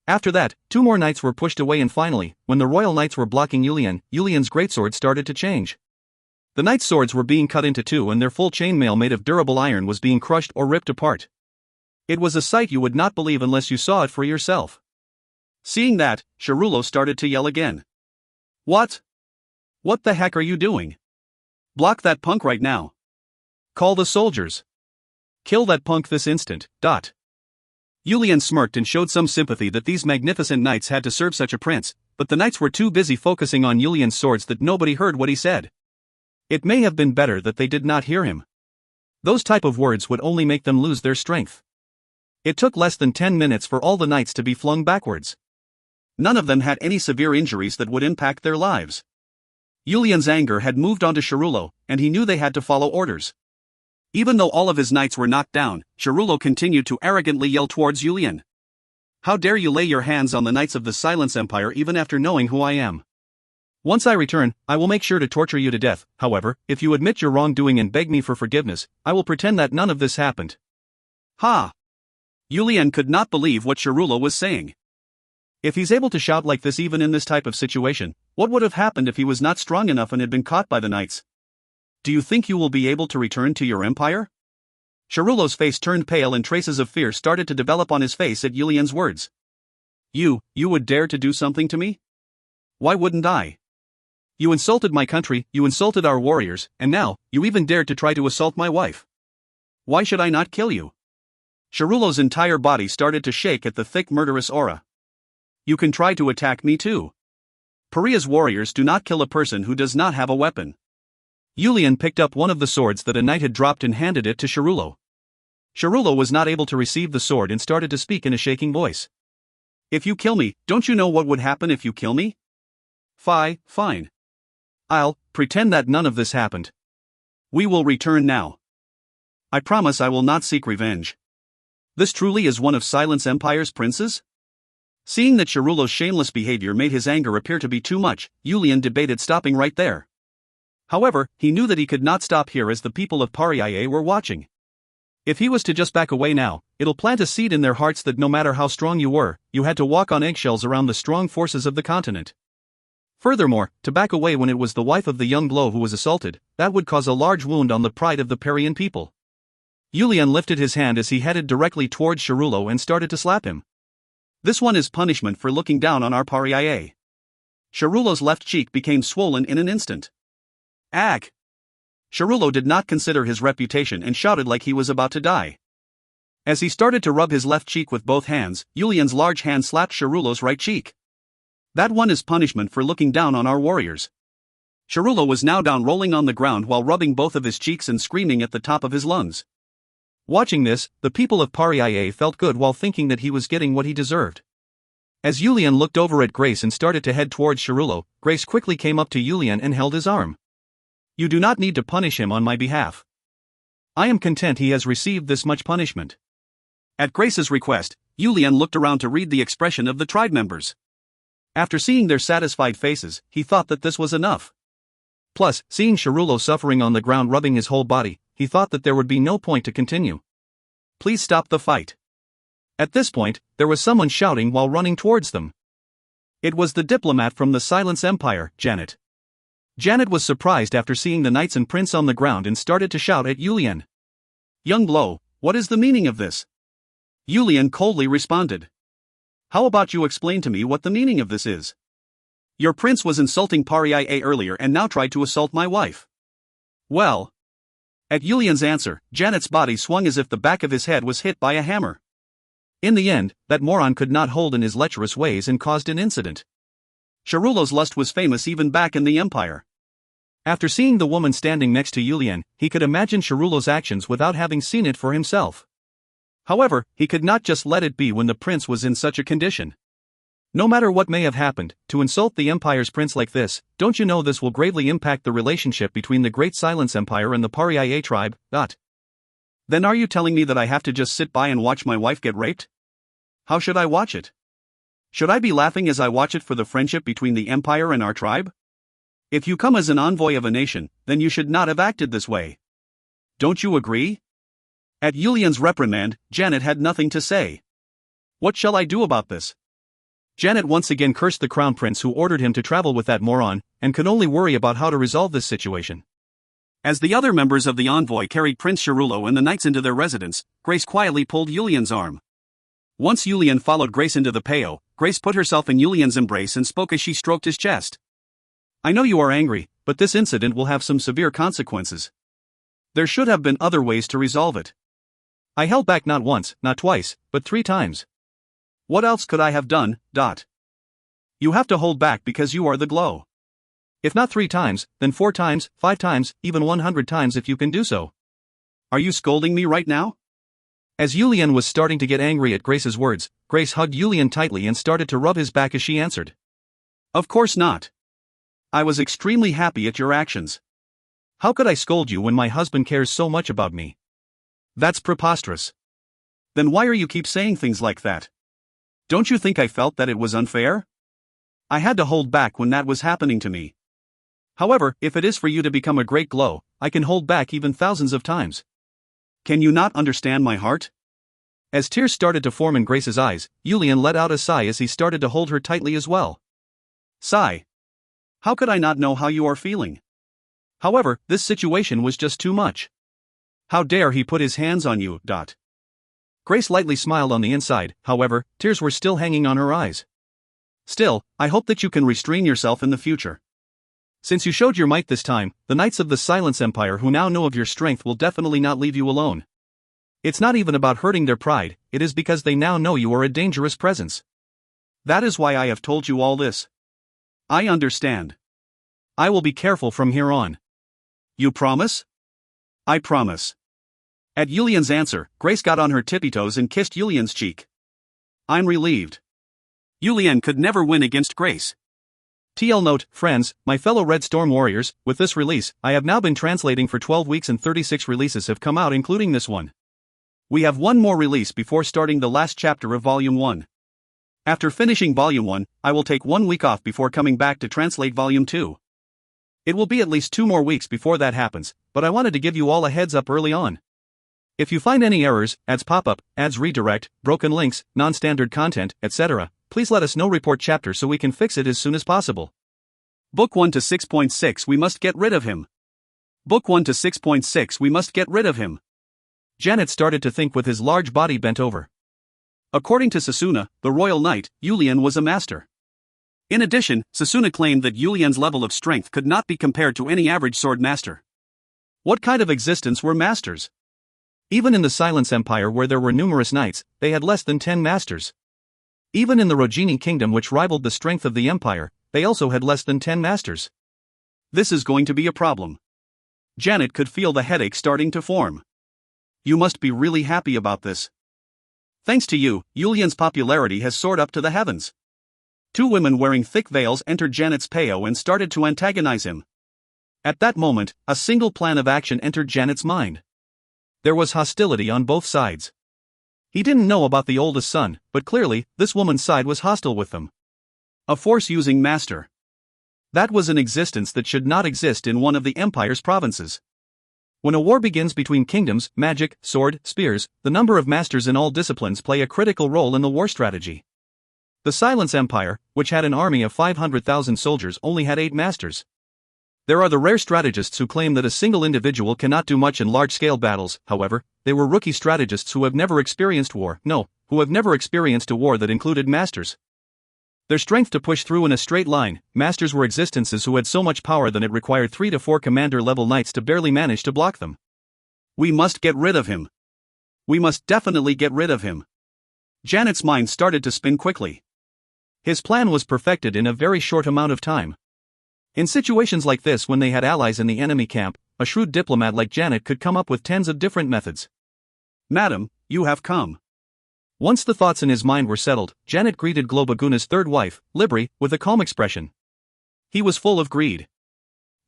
After that, two more knights were pushed away and finally, when the royal knights were blocking Yulian, Yulian's greatsword started to change. The knights' swords were being cut into two and their full chainmail made of durable iron was being crushed or ripped apart. It was a sight you would not believe unless you saw it for yourself. Seeing that, Shirulo started to yell again. What? What the heck are you doing? Block that punk right now. Call the soldiers. Kill that punk this instant. Yulian smirked and showed some sympathy that these magnificent knights had to serve such a prince, but the knights were too busy focusing on Yulian's swords that nobody heard what he said. It may have been better that they did not hear him. Those type of words would only make them lose their strength. It took less than 10 minutes for all the knights to be flung backwards. None of them had any severe injuries that would impact their lives. Yulian's anger had moved on to Shirulo, and he knew they had to follow orders. Even though all of his knights were knocked down, Shirulo continued to arrogantly yell towards Yulian. How dare you lay your hands on the knights of the Silence Empire even after knowing who I am? Once I return, I will make sure to torture you to death. However, if you admit your wrongdoing and beg me for forgiveness, I will pretend that none of this happened. Ha! Yulian could not believe what Shirulo was saying. If he's able to shout like this even in this type of situation, what would have happened if he was not strong enough and had been caught by the knights? Do you think you will be able to return to your empire? Shirulo's face turned pale and traces of fear started to develop on his face at Yulian's words. You would dare to do something to me? Why wouldn't I? You insulted my country, you insulted our warriors, and now, you even dared to try to assault my wife. Why should I not kill you? Shirulo's entire body started to shake at the thick murderous aura. You can try to attack me too. Pariah's warriors do not kill a person who does not have a weapon. Yulian picked up one of the swords that a knight had dropped and handed it to Shirulo. Shirulo was not able to receive the sword and started to speak in a shaking voice. If you kill me, don't you know what would happen if you kill me? Fine. I'll pretend that none of this happened. We will return now. I promise I will not seek revenge. This truly is one of Silence Empire's princes? Seeing that Shirulo's shameless behavior made his anger appear to be too much, Yulian debated stopping right there. However, he knew that he could not stop here as the people of Pariah were watching. If he was to just back away now, it'll plant a seed in their hearts that no matter how strong you were, you had to walk on eggshells around the strong forces of the continent. Furthermore, to back away when it was the wife of the young blow who was assaulted, that would cause a large wound on the pride of the Parian people. Yulian lifted his hand as he headed directly towards Shirulo and started to slap him. This one is punishment for looking down on our Pariah. Shirulo's left cheek became swollen in an instant. Ag! Shirulo did not consider his reputation and shouted like he was about to die. As he started to rub his left cheek with both hands, Yulian's large hand slapped Shirulo's right cheek. That one is punishment for looking down on our warriors. Shirulo was now down rolling on the ground while rubbing both of his cheeks and screaming at the top of his lungs. Watching this, the people of Pariah felt good while thinking that he was getting what he deserved. As Yulian looked over at Grace and started to head towards Shirulo, Grace quickly came up to Yulian and held his arm. You do not need to punish him on my behalf. I am content he has received this much punishment. At Grace's request, Yulian looked around to read the expression of the tribe members. After seeing their satisfied faces, he thought that this was enough. Plus, seeing Shirulo suffering on the ground rubbing his whole body, he thought that there would be no point to continue. Please stop the fight. At this point, there was someone shouting while running towards them. It was the diplomat from the Silence Empire, Janet. Janet was surprised after seeing the knights and prince on the ground and started to shout at Yulian. Young blow, what is the meaning of this? Yulian coldly responded. How about you explain to me what the meaning of this is? Your prince was insulting Pariah earlier and now tried to assault my wife. Well, At Yulian's answer, Janet's body swung as if the back of his head was hit by a hammer. In the end, that moron could not hold in his lecherous ways and caused an incident. Sharulo's lust was famous even back in the Empire. After seeing the woman standing next to Yulian, he could imagine Sharulo's actions without having seen it for himself. However, he could not just let it be when the prince was in such a condition. No matter what may have happened, to insult the Empire's prince like this, don't you know this will gravely impact the relationship between the Great Silence Empire and the Pariah tribe? Then are you telling me that I have to just sit by and watch my wife get raped? How should I watch it? Should I be laughing as I watch it for the friendship between the Empire and our tribe? If you come as an envoy of a nation, then you should not have acted this way. Don't you agree? At Yulian's reprimand, Janet had nothing to say. What shall I do about this? Janet once again cursed the crown prince who ordered him to travel with that moron, and could only worry about how to resolve this situation. As the other members of the envoy carried Prince Sharulo and the knights into their residence, Grace quietly pulled Yulian's arm. Once Yulian followed Grace into the peo, Grace put herself in Yulian's embrace and spoke as she stroked his chest. I know you are angry, but this incident will have some severe consequences. There should have been other ways to resolve it. I held back not once, not twice, but 3 times. What else could I have done? You have to hold back because you are the glow. If not 3 times, then 4 times, 5 times, even 100 times if you can do so. Are you scolding me right now? As Yulian was starting to get angry at Grace's words, Grace hugged Yulian tightly and started to rub his back as she answered. Of course not. I was extremely happy at your actions. How could I scold you when my husband cares so much about me? That's preposterous. Then why are you keep saying things like that? Don't you think I felt that it was unfair? I had to hold back when that was happening to me. However, if it is for you to become a great glow, I can hold back even thousands of times. Can you not understand my heart? As tears started to form in Grace's eyes, Yulian let out a sigh as he started to hold her tightly as well. Sigh. How could I not know how you are feeling? However, this situation was just too much. How dare he put his hands on you? Grace lightly smiled on the inside, however, tears were still hanging on her eyes. Still, I hope that you can restrain yourself in the future. Since you showed your might this time, the Knights of the Silence Empire who now know of your strength will definitely not leave you alone. It's not even about hurting their pride, it is because they now know you are a dangerous presence. That is why I have told you all this. I understand. I will be careful from here on. You promise? I promise. At Yulian's answer, Grace got on her tippy toes and kissed Yulian's cheek. I'm relieved. Yulian could never win against Grace. TL note, friends, my fellow Red Storm warriors, with this release, I have now been translating for 12 weeks and 36 releases have come out including this one. We have one more release before starting the last chapter of Volume 1. After finishing Volume 1, I will take 1 week off before coming back to translate Volume 2. It will be at least 2 more weeks before that happens, but I wanted to give you all a heads up early on. If you find any errors, ads pop up, ads redirect, broken links, non-standard content, etc., please let us know. Report chapter so we can fix it as soon as possible. Book 1 to 6.6 We must get rid of him. Book 1 to 6.6 We must get rid of him. Janet started to think with his large body bent over. According to Sasuna, the royal knight, Yulian was a master. In addition, Sasuna claimed that Yulian's level of strength could not be compared to any average sword master. What kind of existence were masters? Even in the Silence Empire where there were numerous knights, they had less than 10 masters. Even in the Rogini kingdom which rivaled the strength of the empire, they also had less than 10 masters. This is going to be a problem. Janet could feel the headache starting to form. You must be really happy about this. Thanks to you, Yulian's popularity has soared up to the heavens. 2 women wearing thick veils entered Janet's peo and started to antagonize him. At that moment, a single plan of action entered Janet's mind. There was hostility on both sides. He didn't know about the oldest son, but clearly, this woman's side was hostile with them. A force-using master. That was an existence that should not exist in one of the Empire's provinces. When a war begins between kingdoms, magic, sword, spears, the number of masters in all disciplines play a critical role in the war strategy. The Silence Empire, which had an army of 500,000 soldiers, only had 8 masters. There are the rare strategists who claim that a single individual cannot do much in large-scale battles. However, they were rookie strategists who have never experienced war, who have never experienced a war that included masters. Their strength to push through in a straight line, masters were existences who had so much power that it required 3 to 4 commander-level knights to barely manage to block them. We must get rid of him. We must definitely get rid of him. Janet's mind started to spin quickly. His plan was perfected in a very short amount of time. In situations like this, when they had allies in the enemy camp, a shrewd diplomat like Janet could come up with tens of different methods. Madam, you have come. Once the thoughts in his mind were settled, Janet greeted Globaguna's third wife, Libri, with a calm expression. He was full of greed.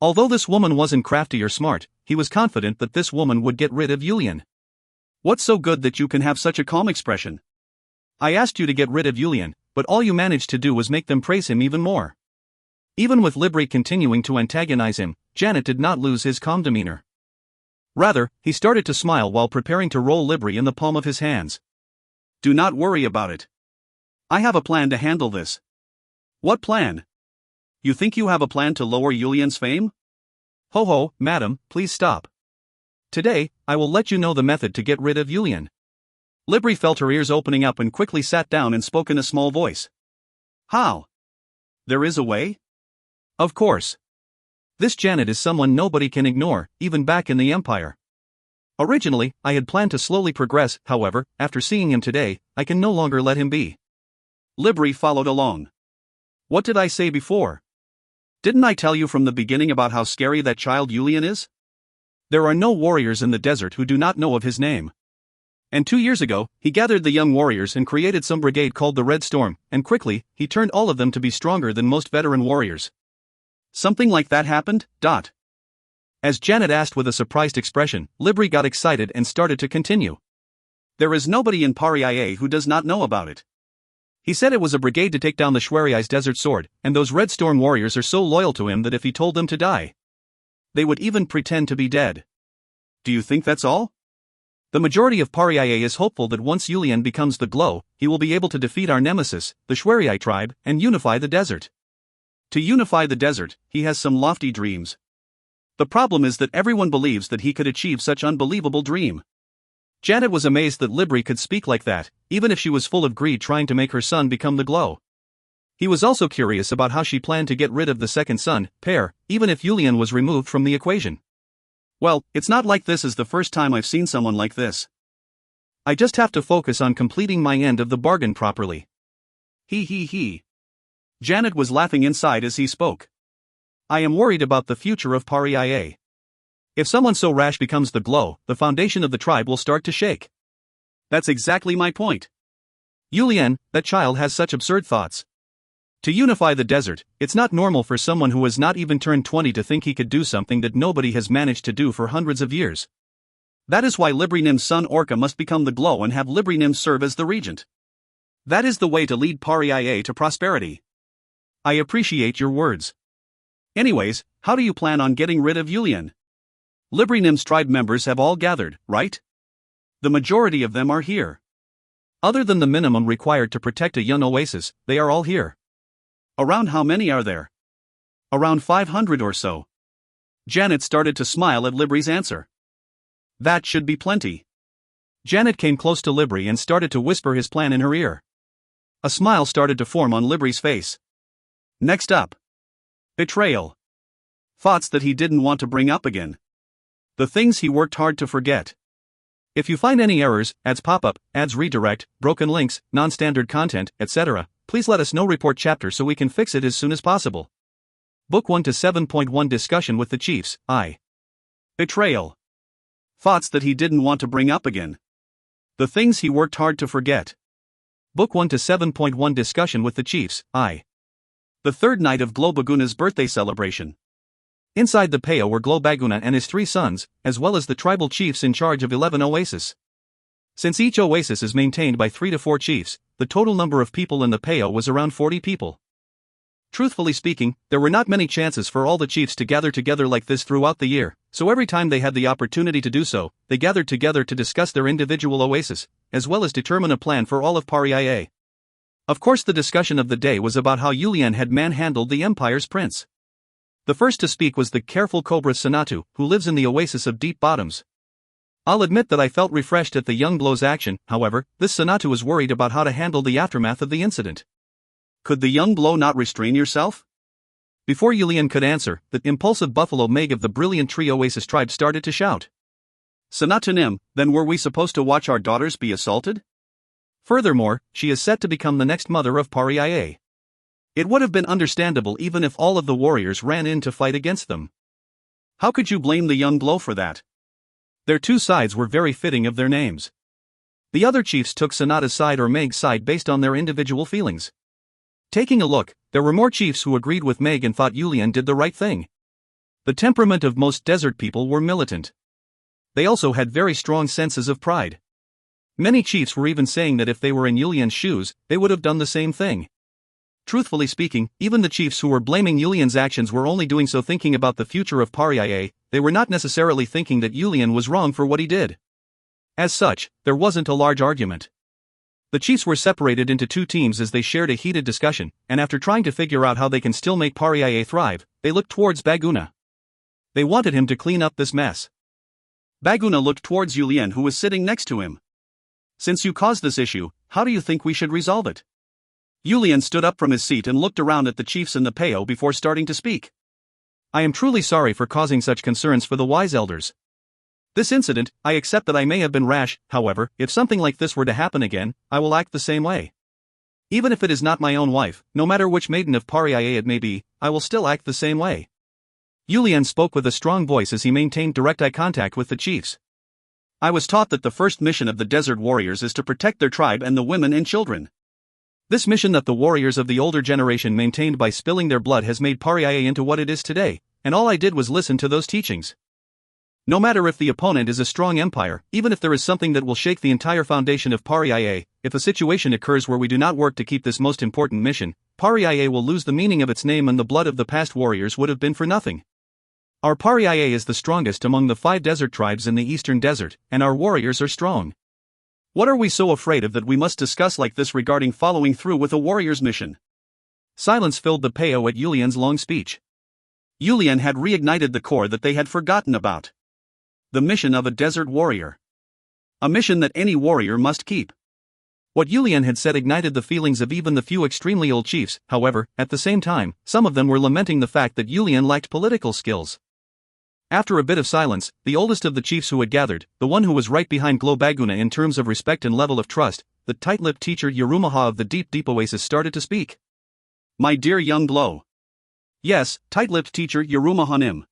Although this woman wasn't crafty or smart, he was confident that this woman would get rid of Yulian. What's so good that you can have such a calm expression? I asked you to get rid of Yulian, but all you managed to do was make them praise him even more. Even with Libri continuing to antagonize him, Janet did not lose his calm demeanor. Rather, he started to smile while preparing to roll Libri in the palm of his hands. Do not worry about it. I have a plan to handle this. What plan? You think you have a plan to lower Yulian's fame? Ho ho, madam, please stop. Today, I will let you know the method to get rid of Yulian. Libri felt her ears opening up and quickly sat down and spoke in a small voice. How? There is a way? Of course. This Janet is someone nobody can ignore, even back in the Empire. Originally, I had planned to slowly progress, however, after seeing him today, I can no longer let him be. Libri followed along. What did I say before? Didn't I tell you from the beginning about how scary that child Yulian is? There are no warriors in the desert who do not know of his name. And 2 years ago, he gathered the young warriors and created some brigade called the Red Storm, and quickly, he turned all of them to be stronger than most veteran warriors. Something like that happened? As Janet asked with a surprised expression, Libri got excited and started to continue. There is nobody in Paria who does not know about it. He said it was a brigade to take down the Shwariai's desert sword, and those Red Storm warriors are so loyal to him that if he told them to die, they would even pretend to be dead. Do you think that's all? The majority of Paria is hopeful that once Yulian becomes the Glow, he will be able to defeat our nemesis, the Shwariai tribe, and unify the desert. To unify the desert, he has some lofty dreams. The problem is that everyone believes that he could achieve such unbelievable dream. Janet was amazed that Libri could speak like that, even if she was full of greed trying to make her son become the Glow. He was also curious about how she planned to get rid of the second son, Pear, even if Yulian was removed from the equation. Well, it's not like this is the first time I've seen someone like this. I just have to focus on completing my end of the bargain properly. He. Janet was laughing inside as he spoke. I am worried about the future of Paria. If someone so rash becomes the Glow, the foundation of the tribe will start to shake. That's exactly my point. Yulian, that child has such absurd thoughts. To unify the desert, it's not normal for someone who has not even turned 20 to think he could do something that nobody has managed to do for hundreds of years. That is why Librinim's son Orca must become the Glow and have Librinim serve as the regent. That is the way to lead Paria to prosperity. I appreciate your words. Anyways, how do you plan on getting rid of Yulian? Librinim's tribe members have all gathered, right? The majority of them are here. Other than the minimum required to protect a young oasis, they are all here. Around how many are there? Around 500 or so. Janet started to smile at Libri's answer. That should be plenty. Janet came close to Libri and started to whisper his plan in her ear. A smile started to form on Libri's face. Next up. Betrayal. Thoughts that he didn't want to bring up again. The things he worked hard to forget. If you find any errors, ads pop up, ads redirect, broken links, non-standard content, etc., please let us know. Report chapter so we can fix it as soon as possible. Book 1 to 7.1 Discussion with the Chiefs. Betrayal. Thoughts that he didn't want to bring up again. The things he worked hard to forget. Book 1 to 7.1 Discussion with the Chiefs. The third night of Globaguna's birthday celebration. Inside the Peo were Globaguna and his 3 sons, as well as the tribal chiefs in charge of 11 oases. Since each oasis is maintained by 3 to 4 chiefs, the total number of people in the Peo was around 40 people. Truthfully speaking, there were not many chances for all the chiefs to gather together like this throughout the year, so every time they had the opportunity to do so, they gathered together to discuss their individual oasis, as well as determine a plan for all of Paria. Of course, the discussion of the day was about how Yulian had manhandled the Empire's prince. The first to speak was the careful Cobra Sanatu, who lives in the oasis of Deep Bottoms. I'll admit that I felt refreshed at the young Glow's action. However, this Sanatu was worried about how to handle the aftermath of the incident. Could the young Glow not restrain yourself? Before Yulian could answer, the impulsive Buffalo Meg of the Brilliant Tree Oasis tribe started to shout. Sanatanim, then were we supposed to watch our daughters be assaulted? Furthermore, she is set to become the next mother of Pariah. It would have been understandable even if all of the warriors ran in to fight against them. How could you blame the young blow for that? Their two sides were very fitting of their names. The other chiefs took Sanata's side or Meg's side based on their individual feelings. Taking a look, there were more chiefs who agreed with Meg and thought Yulian did the right thing. The temperament of most desert people were militant. They also had very strong senses of pride. Many chiefs were even saying that if they were in Yulian's shoes, they would have done the same thing. Truthfully speaking, even the chiefs who were blaming Yulian's actions were only doing so thinking about the future of Pariah. They were not necessarily thinking that Yulian was wrong for what he did. As such, there wasn't a large argument. The chiefs were separated into two teams as they shared a heated discussion, and after trying to figure out how they can still make Pariah thrive, they looked towards Baguna. They wanted him to clean up this mess. Baguna looked towards Yulian, who was sitting next to him. Since you caused this issue, how do you think we should resolve it? Yulian stood up from his seat and looked around at the chiefs in the Peo before starting to speak. I am truly sorry for causing such concerns for the wise elders. This incident, I accept that I may have been rash, however, if something like this were to happen again, I will act the same way. Even if it is not my own wife, no matter which maiden of Pariah it may be, I will still act the same way. Yulian spoke with a strong voice as he maintained direct eye contact with the chiefs. I was taught that the first mission of the desert warriors is to protect their tribe and the women and children. This mission that the warriors of the older generation maintained by spilling their blood has made Pariah into what it is today, and all I did was listen to those teachings. No matter if the opponent is a strong empire, even if there is something that will shake the entire foundation of Pariah, if a situation occurs where we do not work to keep this most important mission, Pariah will lose the meaning of its name and the blood of the past warriors would have been for nothing. Our Pariah is the strongest among the 5 desert tribes in the eastern desert, and our warriors are strong. What are we so afraid of that we must discuss like this regarding following through with a warrior's mission? Silence filled the Peo at Yulian's long speech. Yulian had reignited the core that they had forgotten about. The mission of a desert warrior. A mission that any warrior must keep. What Yulian had said ignited the feelings of even the few extremely old chiefs, however, at the same time, some of them were lamenting the fact that Yulian lacked political skills. After a bit of silence, the oldest of the chiefs who had gathered, the one who was right behind Globaguna in terms of respect and level of trust, the tight-lipped teacher Yerumaha of the deep oasis started to speak. My dear young Glow. Yes, tight-lipped teacher Yerumahanim.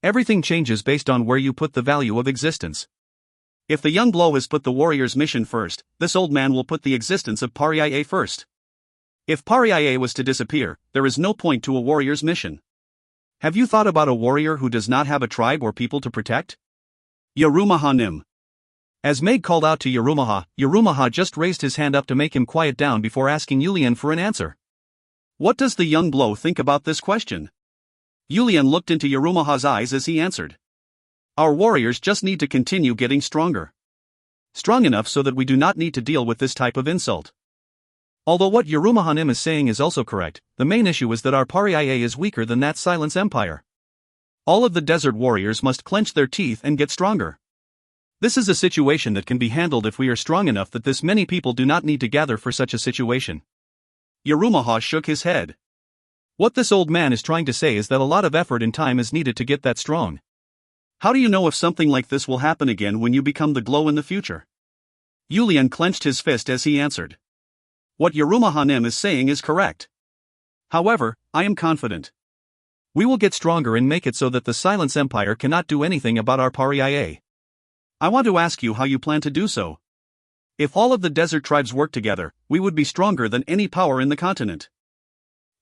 Everything changes based on where you put the value of existence. If the young Glow has put the warrior's mission first, this old man will put the existence of Pariah first. If Pariah was to disappear, there is no point to a warrior's mission. Have you thought about a warrior who does not have a tribe or people to protect? Yerumahanim. As Meg called out to Yerumaha, Yerumaha just raised his hand up to make him quiet down before asking Yulian for an answer. What does the young Blow think about this question? Yulian looked into Yerumaha's eyes as he answered. Our warriors just need to continue getting stronger. Strong enough so that we do not need to deal with this type of insult. Although what Yerumahanim is saying is also correct, the main issue is that our Pariah is weaker than that Silence Empire. All of the desert warriors must clench their teeth and get stronger. This is a situation that can be handled if we are strong enough that this many people do not need to gather for such a situation. Yerumaha shook his head. What this old man is trying to say is that a lot of effort and time is needed to get that strong. How do you know if something like this will happen again when you become the Glow in the future? Yulian clenched his fist as he answered. What Yerumahanim is saying is correct. However, I am confident. We will get stronger and make it so that the Silence Empire cannot do anything about our Pariah. I want to ask you how you plan to do so. If all of the desert tribes work together, we would be stronger than any power in the continent.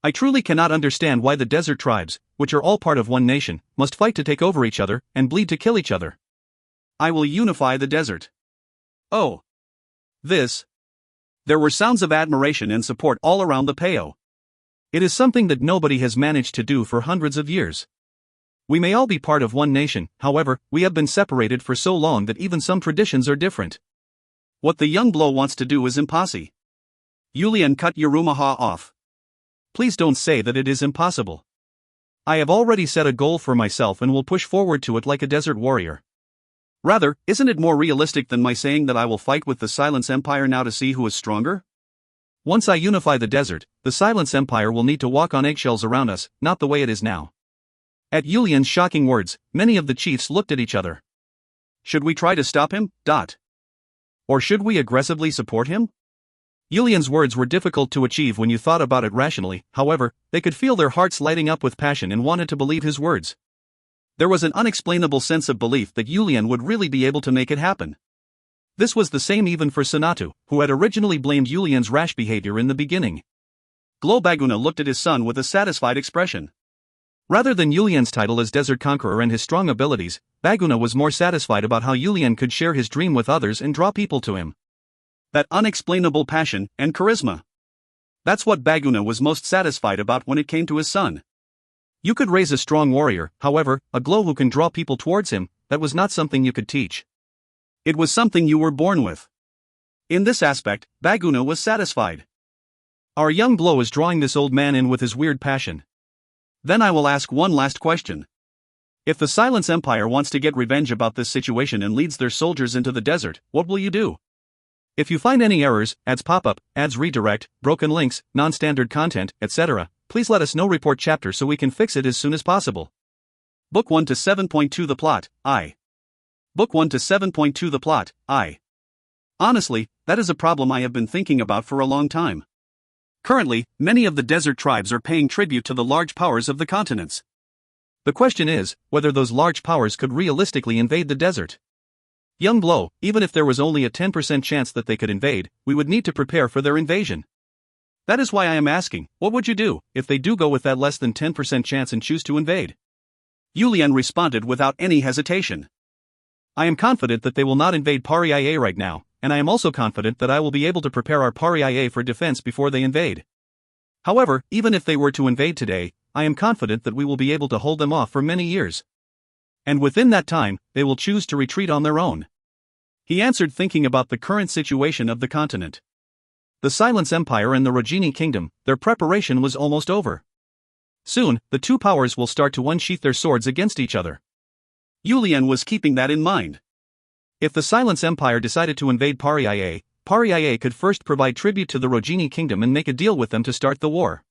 I truly cannot understand why the desert tribes, which are all part of one nation, must fight to take over each other and bleed to kill each other. I will unify the desert. Oh. This. There were sounds of admiration and support all around the Peo. It is something that nobody has managed to do for hundreds of years. We may all be part of one nation, however, we have been separated for so long that even some traditions are different. What the young Blow wants to do is impossible. Yulian cut Yerumaha off. Please don't say that it is impossible. I have already set a goal for myself and will push forward to it like a desert warrior. Rather, isn't it more realistic than my saying that I will fight with the Silence Empire now to see who is stronger? Once I unify the desert, the Silence Empire will need to walk on eggshells around us, not the way it is now. At Yulian's shocking words, many of the chiefs looked at each other. Should we try to stop him? Or should we aggressively support him? Yulian's words were difficult to achieve when you thought about it rationally, however, they could feel their hearts lighting up with passion and wanted to believe his words. There was an unexplainable sense of belief that Yulian would really be able to make it happen. This was the same even for Sanatu, who had originally blamed Yulian's rash behavior in the beginning. Glow Baguna looked at his son with a satisfied expression. Rather than Yulian's title as Desert Conqueror and his strong abilities, Baguna was more satisfied about how Yulian could share his dream with others and draw people to him. That unexplainable passion and charisma. That's what Baguna was most satisfied about when it came to his son. You could raise a strong warrior, however, a glow who can draw people towards him, that was not something you could teach. It was something you were born with. In this aspect, Baguna was satisfied. Our young glow is drawing this old man in with his weird passion. Then I will ask one last question. If the Silence Empire wants to get revenge about this situation and leads their soldiers into the desert, what will you do? If you find any errors, ads pop-up, ads redirect, broken links, non-standard content, etc., please let us know. Report chapter so we can fix it as soon as possible. Book 1 to 7.2 The Plot, Book 1 to 7.2 The Plot, Honestly, that is a problem I have been thinking about for a long time. Currently, many of the desert tribes are paying tribute to the large powers of the continents. The question is, whether those large powers could realistically invade the desert. Young Glow, even if there was only a 10% chance that they could invade, we would need to prepare for their invasion. That is why I am asking, what would you do, if they do go with that less than 10% chance and choose to invade? Yulian responded without any hesitation. I am confident that they will not invade Paria right now, and I am also confident that I will be able to prepare our Paria for defense before they invade. However, even if they were to invade today, I am confident that we will be able to hold them off for many years. And within that time, they will choose to retreat on their own. He answered, thinking about the current situation of the continent. The Silence Empire and the Rogini Kingdom, their preparation was almost over. Soon, the two powers will start to unsheath their swords against each other. Yulian was keeping that in mind. If the Silence Empire decided to invade Paria could first provide tribute to the Rogini Kingdom and make a deal with them to start the war.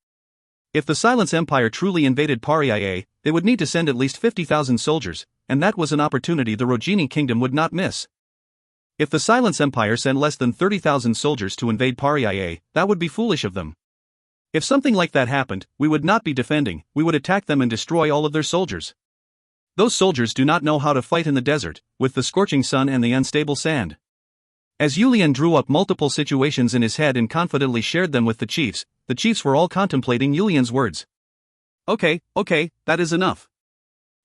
If the Silence Empire truly invaded Paria, they would need to send at least 50,000 soldiers, and that was an opportunity the Rogini Kingdom would not miss. If the Silence Empire sent less than 30,000 soldiers to invade Paria, that would be foolish of them. If something like that happened, we would not be defending, we would attack them and destroy all of their soldiers. Those soldiers do not know how to fight in the desert, with the scorching sun and the unstable sand. As Yulian drew up multiple situations in his head and confidently shared them with the chiefs were all contemplating Yulian's words. Okay, that is enough.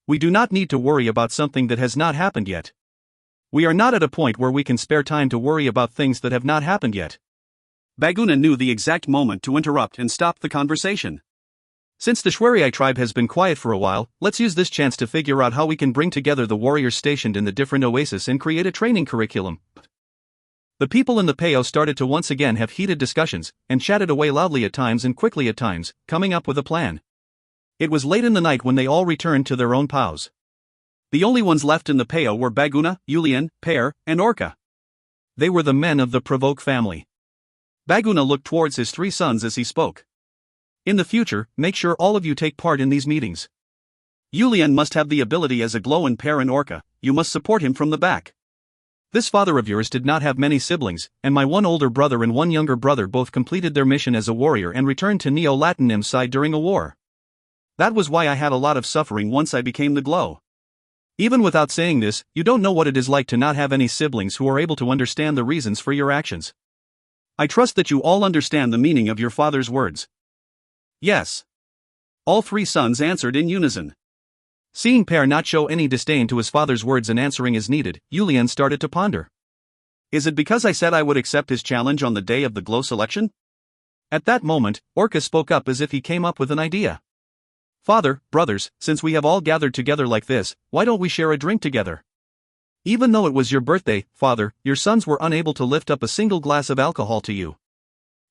We do not need to worry about something that has not happened yet. We are not at a point where we can spare time to worry about things that have not happened yet. Baguna knew the exact moment to interrupt and stop the conversation. Since the Shwerii tribe has been quiet for a while, let's use this chance to figure out how we can bring together the warriors stationed in the different oases and create a training curriculum. The people in the Peo started to once again have heated discussions, and chatted away loudly at times and quickly at times, coming up with a plan. It was late in the night when they all returned to their own POWs. The only ones left in the Peo were Baguna, Yulian, Pear, and Orca. They were the men of the Provoke family. Baguna looked towards his three sons as he spoke. In the future, make sure all of you take part in these meetings. Yulian must have the ability as a Glow and Pear and Orca, you must support him from the back. This father of yours did not have many siblings, and my one older brother and one younger brother both completed their mission as a warrior and returned to Neo-Latinim's side during a war. That was why I had a lot of suffering once I became the Glow. Even without saying this, you don't know what it is like to not have any siblings who are able to understand the reasons for your actions. I trust that you all understand the meaning of your father's words. Yes. All three sons answered in unison. Seeing Pear not show any disdain to his father's words and answering as needed, Yulian started to ponder. Is it because I said I would accept his challenge on the day of the Glow selection? At that moment, Orca spoke up as if he came up with an idea. Father, brothers, since we have all gathered together like this, why don't we share a drink together? Even though it was your birthday, father, your sons were unable to lift up a single glass of alcohol to you.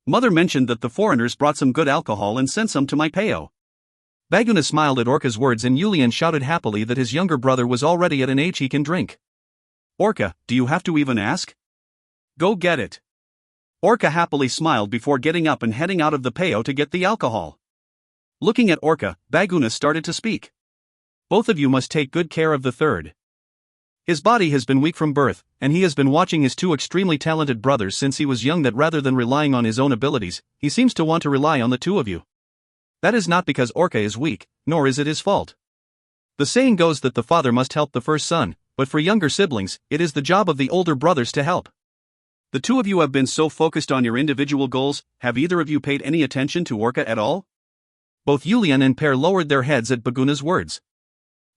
Mother mentioned that the foreigners brought some good alcohol and sent some to my Peo. Baguna smiled at Orca's words and Yulian shouted happily that his younger brother was already at an age he can drink. Orca, do you have to even ask? Go get it. Orca happily smiled before getting up and heading out of the Peo to get the alcohol. Looking at Orca, Baguna started to speak. Both of you must take good care of the third. His body has been weak from birth, and he has been watching his two extremely talented brothers since he was young, that rather than relying on his own abilities, he seems to want to rely on the two of you. That is not because Orca is weak, nor is it his fault. The saying goes that the father must help the first son, but for younger siblings, it is the job of the older brothers to help. The two of you have been so focused on your individual goals, have either of you paid any attention to Orca at all? Both Yulian and Per lowered their heads at Baguna's words.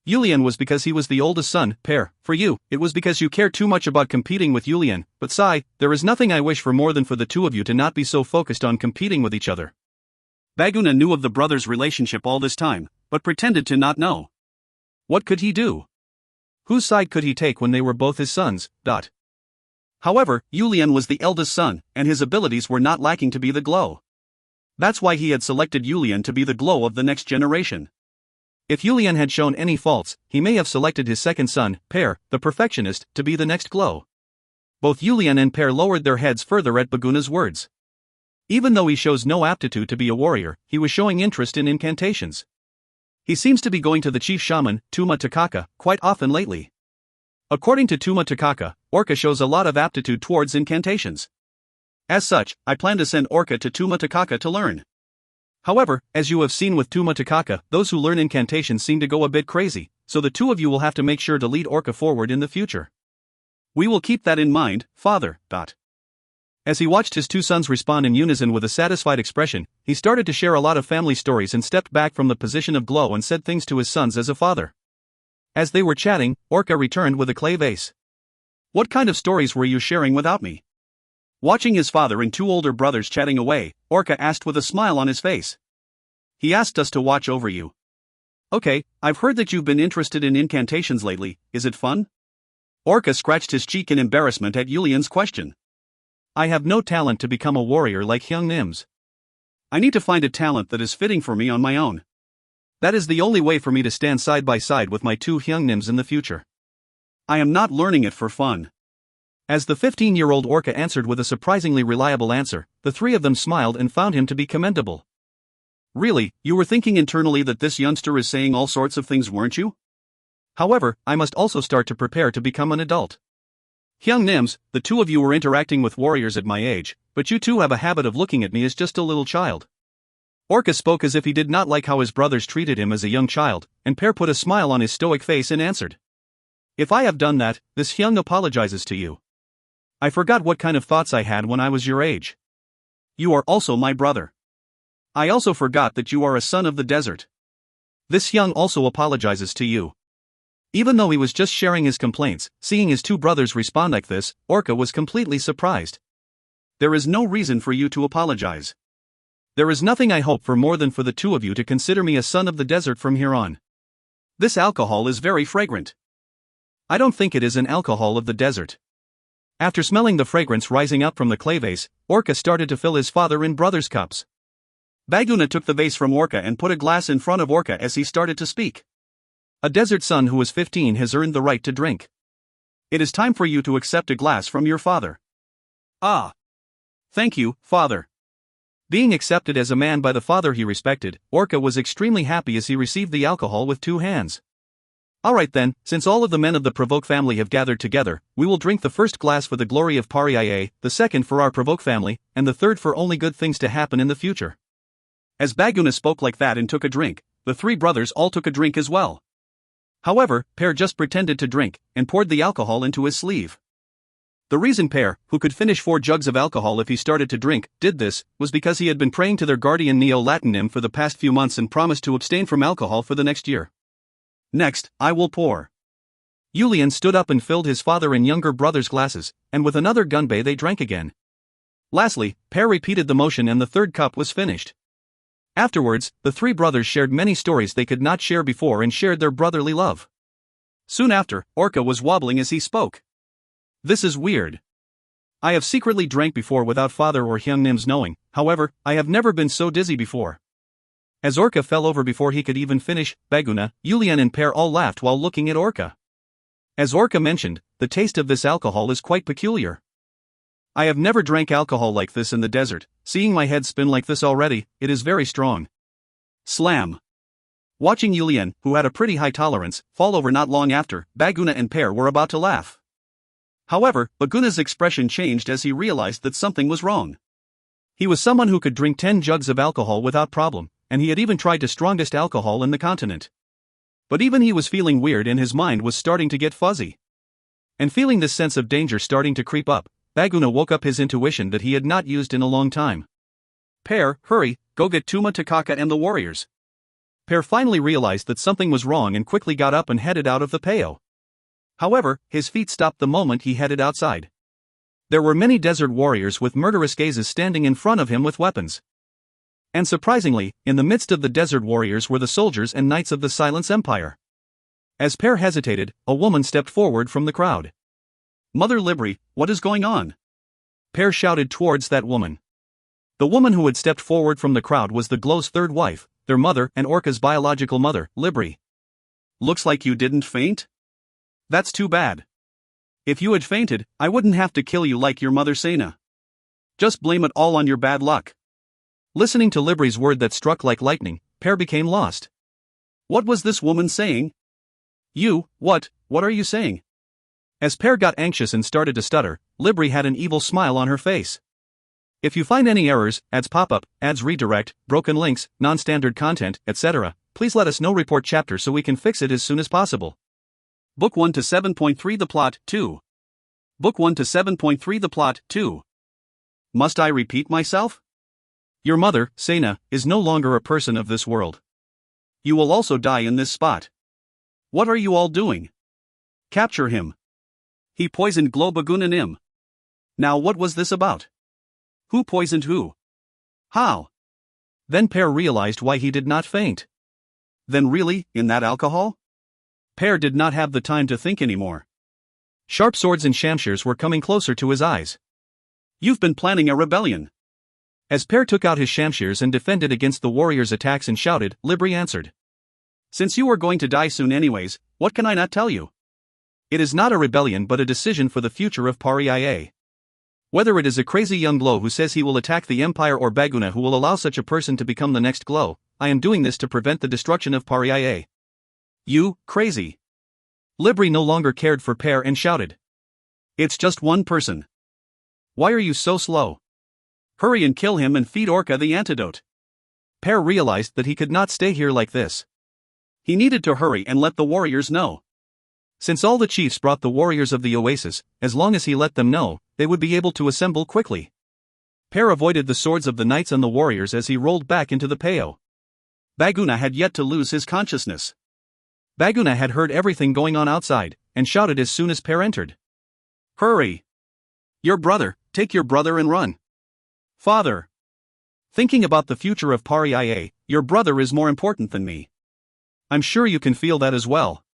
Yulian was because he was the oldest son. Per, for you, it was because you care too much about competing with Yulian, but Sai, there is nothing I wish for more than for the two of you to not be so focused on competing with each other. Baguna knew of the brothers' relationship all this time, but pretended to not know. What could he do? Whose side could he take when they were both his sons? However, Yulian was the eldest son, and his abilities were not lacking to be the glow. That's why he had selected Yulian to be the glow of the next generation. If Yulian had shown any faults, he may have selected his second son, Per, the perfectionist, to be the next glow. Both Yulian and Per lowered their heads further at Baguna's words. Even though he shows no aptitude to be a warrior, he was showing interest in incantations. He seems to be going to the chief shaman, Tuma Takaka, quite often lately. According to Tuma Takaka, Orca shows a lot of aptitude towards incantations. As such, I plan to send Orca to Tuma Takaka to learn. However, as you have seen with Tuma Takaka, those who learn incantations seem to go a bit crazy, so the two of you will have to make sure to lead Orca forward in the future. We will keep that in mind, father. As he watched his two sons respond in unison with a satisfied expression, he started to share a lot of family stories and stepped back from the position of glow and said things to his sons as a father. As they were chatting, Orca returned with a clay vase. What kind of stories were you sharing without me? Watching his father and two older brothers chatting away, Orca asked with a smile on his face. He asked us to watch over you. Okay, I've heard that you've been interested in incantations lately, is it fun? Orca scratched his cheek in embarrassment at Yulian's question. I have no talent to become a warrior like Hyung Nim's. I need to find a talent that is fitting for me on my own. That is the only way for me to stand side by side with my two Hyung Nims in the future. I am not learning it for fun. As the 15-year-old Orca answered with a surprisingly reliable answer, the three of them smiled and found him to be commendable. Really, you were thinking internally that this youngster is saying all sorts of things, weren't you? However, I must also start to prepare to become an adult. Hyung Nims, the two of you were interacting with warriors at my age, but you two have a habit of looking at me as just a little child. Orca spoke as if he did not like how his brothers treated him as a young child, and Per put a smile on his stoic face and answered. If I have done that, this Hyung apologizes to you. I forgot what kind of thoughts I had when I was your age. You are also my brother. I also forgot that you are a son of the desert. This Hyung also apologizes to you. Even though he was just sharing his complaints, seeing his two brothers respond like this, Orca was completely surprised. There is no reason for you to apologize. There is nothing I hope for more than for the two of you to consider me a son of the desert from here on. This alcohol is very fragrant. I don't think it is an alcohol of the desert. After smelling the fragrance rising up from the clay vase, Orca started to fill his father and brother's cups. Baguna took the vase from Orca and put a glass in front of Orca as he started to speak. A desert son who is 15 has earned the right to drink. It is time for you to accept a glass from your father. Ah. Thank you, father. Being accepted as a man by the father he respected, Orca was extremely happy as he received the alcohol with two hands. Alright then, since all of the men of the Provoke family have gathered together, we will drink the first glass for the glory of Pariah, the second for our Provoke family, and the third for only good things to happen in the future. As Baguna spoke like that and took a drink, the three brothers all took a drink as well. However, Per just pretended to drink, and poured the alcohol into his sleeve. The reason Per, who could finish 4 jugs of alcohol if he started to drink, did this, was because he had been praying to their guardian Neo-Latinim for the past few months and promised to abstain from alcohol for the next year. Next, I will pour. Yulian stood up and filled his father and younger brother's glasses, and with another gunbei they drank again. Lastly, Per repeated the motion and the third cup was finished. Afterwards, the three brothers shared many stories they could not share before and shared their brotherly love. Soon after, Orca was wobbling as he spoke. This is weird. I have secretly drank before without father or Hyung Nim's knowing, however, I have never been so dizzy before. As Orca fell over before he could even finish, Baguna, Yulian and Per all laughed while looking at Orca. As Orca mentioned, the taste of this alcohol is quite peculiar. I have never drank alcohol like this in the desert, seeing my head spin like this already, it is very strong. Slam. Watching Yulian, who had a pretty high tolerance, fall over not long after, Baguna and Per were about to laugh. However, Baguna's expression changed as he realized that something was wrong. He was someone who could drink 10 jugs of alcohol without problem, and he had even tried the strongest alcohol in the continent. But even he was feeling weird and his mind was starting to get fuzzy. And feeling this sense of danger starting to creep up, Baguna woke up his intuition that he had not used in a long time. Per, hurry, go get Tuma Takaka and the warriors. Per finally realized that something was wrong and quickly got up and headed out of the peo. However, his feet stopped the moment he headed outside. There were many desert warriors with murderous gazes standing in front of him with weapons. And surprisingly, in the midst of the desert warriors were the soldiers and knights of the Silence Empire. As Per hesitated, a woman stepped forward from the crowd. Mother Libri, what is going on? Per shouted towards that woman. The woman who had stepped forward from the crowd was the Glow's third wife, their mother and Orca's biological mother, Libri. Looks like you didn't faint? That's too bad. If you had fainted, I wouldn't have to kill you like your mother Sena. Just blame it all on your bad luck. Listening to Libri's word that struck like lightning, Per became lost. What was this woman saying? What are you saying? As Per got anxious and started to stutter, Libri had an evil smile on her face. If you find any errors, ads pop-up, ads redirect, broken links, non-standard content, etc., please let us know. Report chapter so we can fix it as soon as possible. Book 1 to 7.3 The Plot, 2. Book 1 to 7.3 The Plot, 2. Must I repeat myself? Your mother, Sena, is no longer a person of this world. You will also die in this spot. What are you all doing? Capture him. He poisoned Glow Baguna Nim. Now what was this about? Who poisoned who? How? Then Per realized why he did not faint. Then really, in that alcohol? Per did not have the time to think anymore. Sharp swords and shamshears were coming closer to his eyes. You've been planning a rebellion. As Per took out his shamshears and defended against the warriors' attacks and shouted, Libri answered. Since you are going to die soon anyways, what can I not tell you? It is not a rebellion but a decision for the future of Paria. Whether it is a crazy young Glow who says he will attack the Empire or Baguna who will allow such a person to become the next Glow, I am doing this to prevent the destruction of Paria. You, crazy. Libri no longer cared for Per and shouted. It's just one person. Why are you so slow? Hurry and kill him and feed Orca the antidote. Per realized that he could not stay here like this. He needed to hurry and let the warriors know. Since all the chiefs brought the warriors of the oasis, as long as he let them know, they would be able to assemble quickly. Per avoided the swords of the knights and the warriors as he rolled back into the peo. Baguna had yet to lose his consciousness. Baguna had heard everything going on outside, and shouted as soon as Per entered. Hurry! Your brother, take your brother and run. Father! Thinking about the future of Paria, your brother is more important than me. I'm sure you can feel that as well.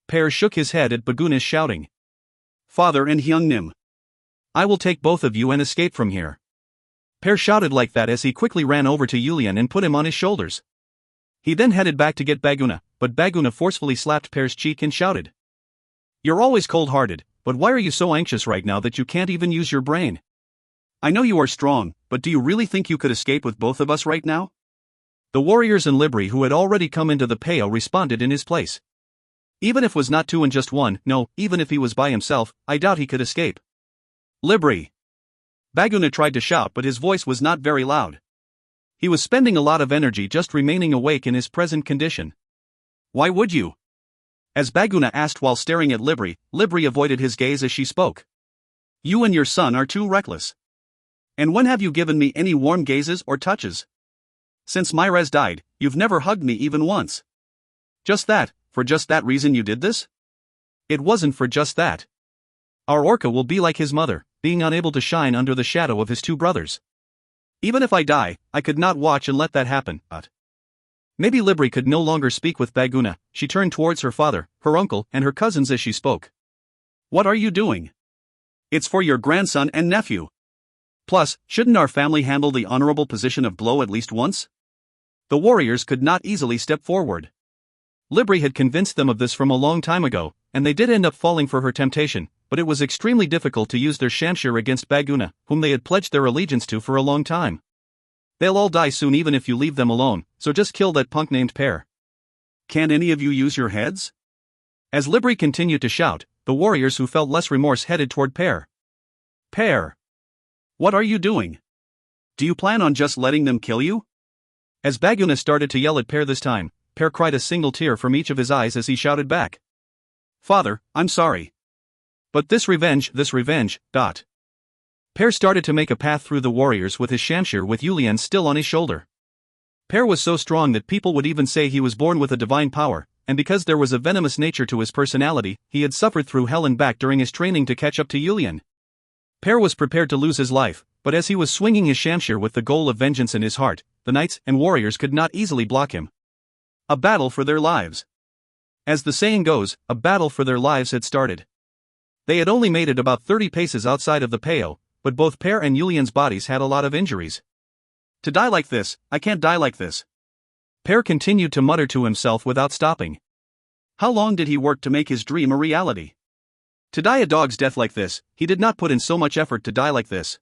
Per shook his head at Baguna's shouting. Father and Hyungnim. I will take both of you and escape from here. Per shouted like that as he quickly ran over to Yulian and put him on his shoulders. He then headed back to get Baguna, but Baguna forcefully slapped Per's cheek and shouted. You're always cold-hearted, but why are you so anxious right now that you can't even use your brain? I know you are strong, but do you really think you could escape with both of us right now? The warriors and Libri who had already come into the peo responded in his place. Even if was not two and just one, no, even if he was by himself, I doubt he could escape. Libri! Baguna tried to shout but his voice was not very loud. He was spending a lot of energy just remaining awake in his present condition. Why would you? As Baguna asked while staring at Libri, Libri avoided his gaze as she spoke. You and your son are too reckless. And when have you given me any warm gazes or touches? Since Myrez died, you've never hugged me even once. Just that, for just that reason you did this? It wasn't for just that. Our Orca will be like his mother, being unable to shine under the shadow of his two brothers. Even if I die, I could not watch and let that happen, but... Maybe Libri could no longer speak with Baguna. She turned towards her father, her uncle, and her cousins as she spoke. What are you doing? It's for your grandson and nephew. Plus, shouldn't our family handle the honorable position of Glow at least once? The warriors could not easily step forward. Libri had convinced them of this from a long time ago, and they did end up falling for her temptation, but it was extremely difficult to use their shamshir against Baguna, whom they had pledged their allegiance to for a long time. They'll all die soon even if you leave them alone, so just kill that punk named Per. Can't any of you use your heads? As Libri continued to shout, the warriors who felt less remorse headed toward Per. Per! What are you doing? Do you plan on just letting them kill you? As Baguna started to yell at Per this time, Per cried a single tear from each of his eyes as he shouted back. Father, I'm sorry. But this revenge. Per started to make a path through the warriors with his shamshir with Yulian still on his shoulder. Per was so strong that people would even say he was born with a divine power, and because there was a venomous nature to his personality, he had suffered through hell and back during his training to catch up to Yulian. Per was prepared to lose his life, but as he was swinging his shamshir with the goal of vengeance in his heart, the knights and warriors could not easily block him. A battle for their lives. As the saying goes, a battle for their lives had started. They had only made it about 30 paces outside of the Peo, but both Per and Yulian's bodies had a lot of injuries. To die like this, I can't die like this. Per continued to mutter to himself without stopping. How long did he work to make his dream a reality? To die a dog's death like this, he did not put in so much effort to die like this.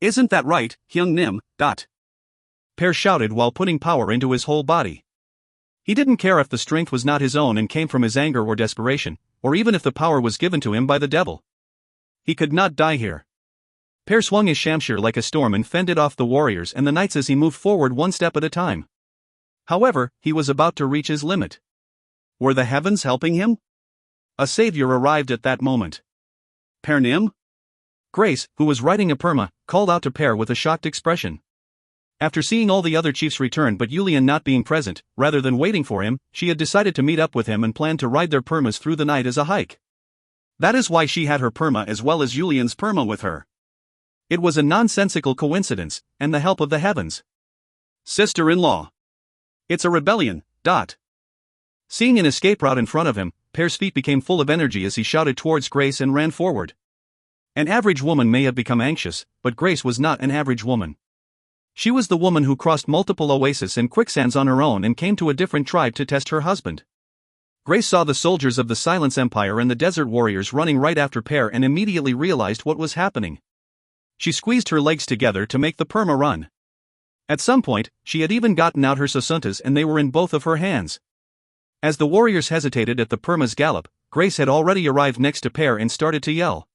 Isn't that right, Hyung Nim? Per shouted while putting power into his whole body. He didn't care if the strength was not his own and came from his anger or desperation, or even if the power was given to him by the devil. He could not die here. Per swung his shamshir like a storm and fended off the warriors and the knights as he moved forward one step at a time. However, he was about to reach his limit. Were the heavens helping him? A savior arrived at that moment. Per Nim? Grace, who was writing a perma, called out to Per with a shocked expression. After seeing all the other chiefs return but Yulian not being present, rather than waiting for him, she had decided to meet up with him and planned to ride their permas through the night as a hike. That is why she had her perma as well as Yulian's perma with her. It was a nonsensical coincidence, and the help of the heavens. Sister-in-law. It's a rebellion. Seeing an escape route in front of him, Per's feet became full of energy as he shouted towards Grace and ran forward. An average woman may have become anxious, but Grace was not an average woman. She was the woman who crossed multiple oases and quicksands on her own and came to a different tribe to test her husband. Grace saw the soldiers of the Silence Empire and the Desert Warriors running right after Per and immediately realized what was happening. She squeezed her legs together to make the perma run. At some point, she had even gotten out her sasuntas and they were in both of her hands. As the warriors hesitated at the perma's gallop, Grace had already arrived next to Per and started to yell.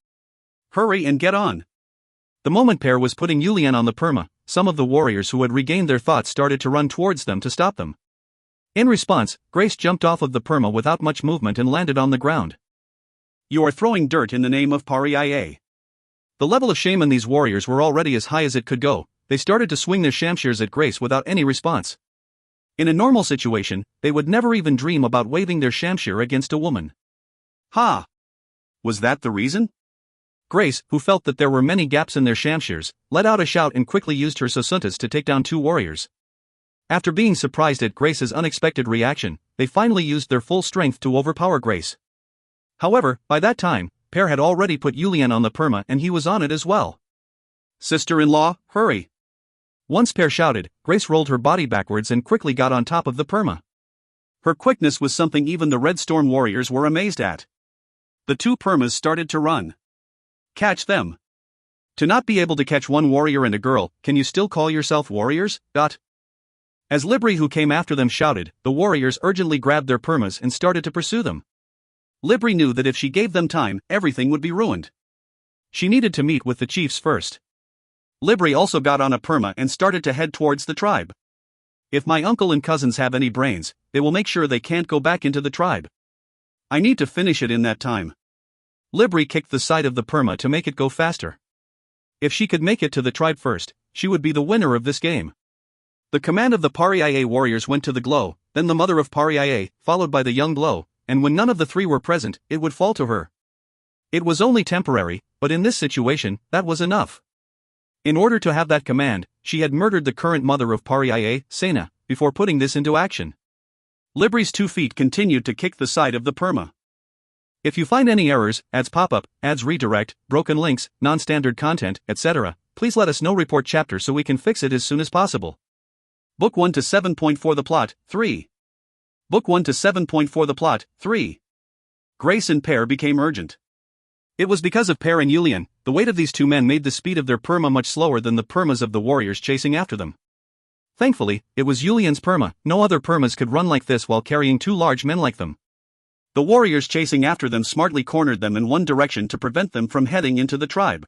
Hurry and get on! The moment Per was putting Yulian on the perma, some of the warriors who had regained their thoughts started to run towards them to stop them. In response, Grace jumped off of the perma without much movement and landed on the ground. You are throwing dirt in the name of Pariah. The level of shame in these warriors were already as high as it could go. They started to swing their shamshirs at Grace without any response. In a normal situation, they would never even dream about waving their shamshir against a woman. Ha! Was that the reason? Grace, who felt that there were many gaps in their shamshirs, let out a shout and quickly used her sasuntas to take down two warriors. After being surprised at Grace's unexpected reaction, they finally used their full strength to overpower Grace. However, by that time, Per had already put Yulian on the perma and he was on it as well. Sister-in-law, hurry! Once Per shouted, Grace rolled her body backwards and quickly got on top of the perma. Her quickness was something even the Red Storm warriors were amazed at. The two permas started to run. Catch them! To not be able to catch one warrior and a girl, can you still call yourself warriors? As Libri who came after them shouted, the warriors urgently grabbed their permas and started to pursue them. Libri knew that if she gave them time, everything would be ruined. She needed to meet with the chiefs first. Libri also got on a perma and started to head towards the tribe. If my uncle and cousins have any brains, they will make sure they can't go back into the tribe. I need to finish it in that time. Libri kicked the side of the perma to make it go faster. If she could make it to the tribe first, she would be the winner of this game. The command of the Pariah warriors went to the Glow, then the mother of Pariah, followed by the young Glow, and when none of the three were present, it would fall to her. It was only temporary, but in this situation, that was enough. In order to have that command, she had murdered the current mother of Pariah, Sena, before putting this into action. Libri's 2 feet continued to kick the side of the perma. If you find any errors, ads pop-up, ads redirect, broken links, non-standard content, etc., please let us know. Report chapter so we can fix it as soon as possible. Book 1 to 7.4 The Plot, 3. Book 1 to 7.4 The Plot, 3. Grace and Per became urgent. It was because of Per and Yulian. The weight of these two men made the speed of their perma much slower than the permas of the warriors chasing after them. Thankfully, it was Yulian's perma. No other permas could run like this while carrying two large men like them. The warriors chasing after them smartly cornered them in one direction to prevent them from heading into the tribe.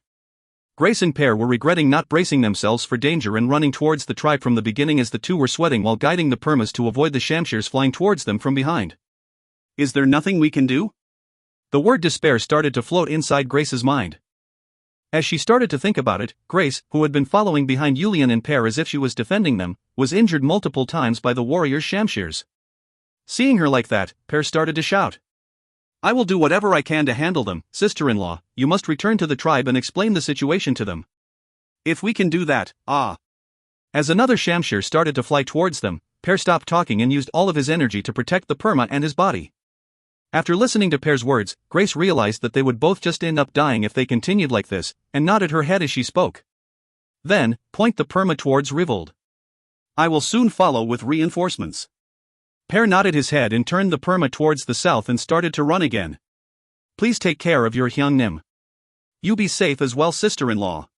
Grace and Per were regretting not bracing themselves for danger and running towards the tribe from the beginning, as the two were sweating while guiding the permas to avoid the shamshirs flying towards them from behind. Is there nothing we can do? The word despair started to float inside Grace's mind. As she started to think about it, Grace, who had been following behind Yulian and Per as if she was defending them, was injured multiple times by the warriors' shamshirs. Seeing her like that, Per started to shout. I will do whatever I can to handle them, sister-in-law. You must return to the tribe and explain the situation to them. If we can do that, As another shamshir started to fly towards them, Per stopped talking and used all of his energy to protect the perma and his body. After listening to Per's words, Grace realized that they would both just end up dying if they continued like this, and nodded her head as she spoke. Then, point the perma towards Rivold. I will soon follow with reinforcements. Per nodded his head and turned the perma towards the south and started to run again. Please take care of your Hyung Nim. You be safe as well, sister-in-law.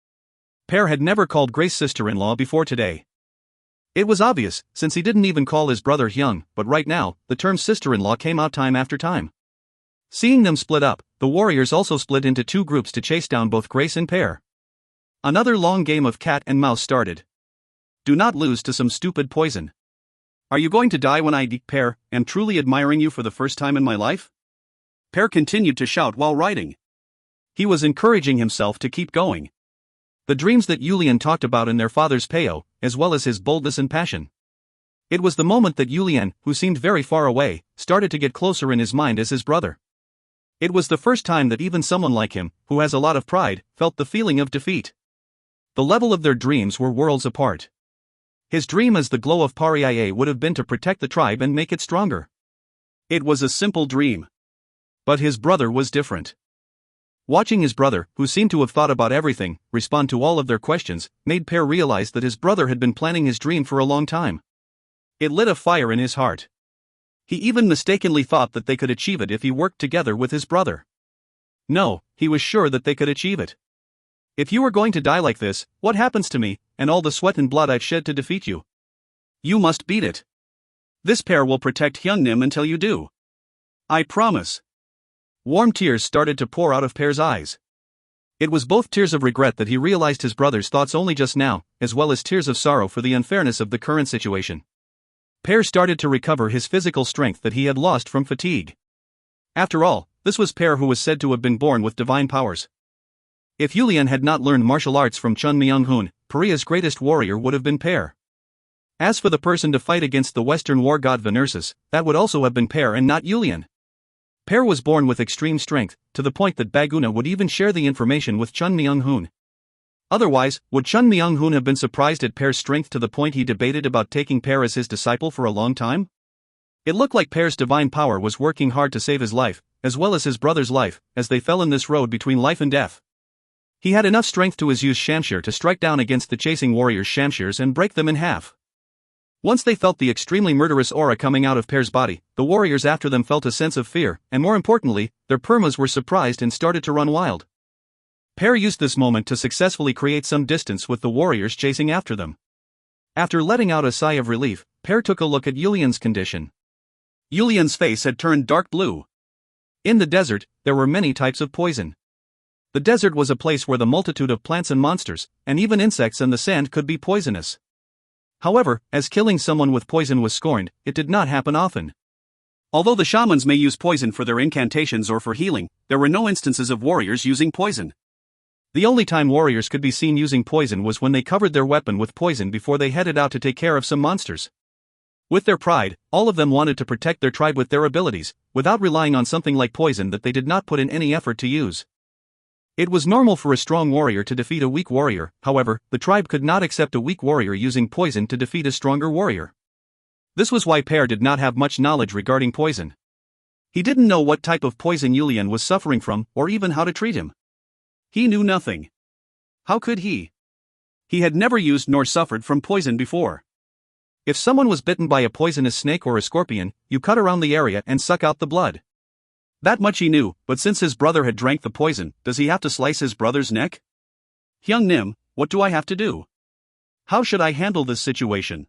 Per had never called Grace sister-in-law before today. It was obvious, since he didn't even call his brother Hyung, but right now, the term sister-in-law came out time after time. Seeing them split up, the warriors also split into two groups to chase down both Grace and Per. Another long game of cat and mouse started. Do not lose to some stupid poison. Are you going to die when I, Per, am truly admiring you for the first time in my life? Per continued to shout while riding. He was encouraging himself to keep going. The dreams that Yulian talked about in their father's peo, as well as his boldness and passion. It was the moment that Yulian, who seemed very far away, started to get closer in his mind as his brother. It was the first time that even someone like him, who has a lot of pride, felt the feeling of defeat. The level of their dreams were worlds apart. His dream as the glow of Pariah would have been to protect the tribe and make it stronger. It was a simple dream. But his brother was different. Watching his brother, who seemed to have thought about everything, respond to all of their questions, made Per realize that his brother had been planning his dream for a long time. It lit a fire in his heart. He even mistakenly thought that they could achieve it if he worked together with his brother. No, he was sure that they could achieve it. If you are going to die like this, what happens to me, and all the sweat and blood I've shed to defeat you? You must beat it. This pair will protect Hyungnim until you do. I promise. Warm tears started to pour out of Per's eyes. It was both tears of regret that he realized his brother's thoughts only just now, as well as tears of sorrow for the unfairness of the current situation. Per started to recover his physical strength that he had lost from fatigue. After all, this was Per who was said to have been born with divine powers. If Yulian had not learned martial arts from Chun Myung-hoon, Korea's greatest warrior would have been Per. As for the person to fight against the Western war god Venersis, that would also have been Per and not Yulian. Per was born with extreme strength, to the point that Baguna would even share the information with Chun Myung-hoon. Otherwise, would Chun Myung-hoon have been surprised at Per's strength to the point he debated about taking Per as his disciple for a long time? It looked like Per's divine power was working hard to save his life, as well as his brother's life, as they fell in this road between life and death. He had enough strength to use Shamshir to strike down against the chasing warriors' Shamshirs and break them in half. Once they felt the extremely murderous aura coming out of Per's body, the warriors after them felt a sense of fear, and more importantly, their permas were surprised and started to run wild. Per used this moment to successfully create some distance with the warriors chasing after them. After letting out a sigh of relief, Per took a look at Yulian's condition. Yulian's face had turned dark blue. In the desert, there were many types of poison. The desert was a place where the multitude of plants and monsters, and even insects and the sand could be poisonous. However, as killing someone with poison was scorned, it did not happen often. Although the shamans may use poison for their incantations or for healing, there were no instances of warriors using poison. The only time warriors could be seen using poison was when they covered their weapon with poison before they headed out to take care of some monsters. With their pride, all of them wanted to protect their tribe with their abilities, without relying on something like poison that they did not put in any effort to use. It was normal for a strong warrior to defeat a weak warrior, however, the tribe could not accept a weak warrior using poison to defeat a stronger warrior. This was why Per did not have much knowledge regarding poison. He didn't know what type of poison Yulian was suffering from, or even how to treat him. He knew nothing. How could he? He had never used nor suffered from poison before. If someone was bitten by a poisonous snake or a scorpion, you cut around the area and suck out the blood. That much he knew, but since his brother had drank the poison, does he have to slice his brother's neck? Hyung Nim, what do I have to do? How should I handle this situation?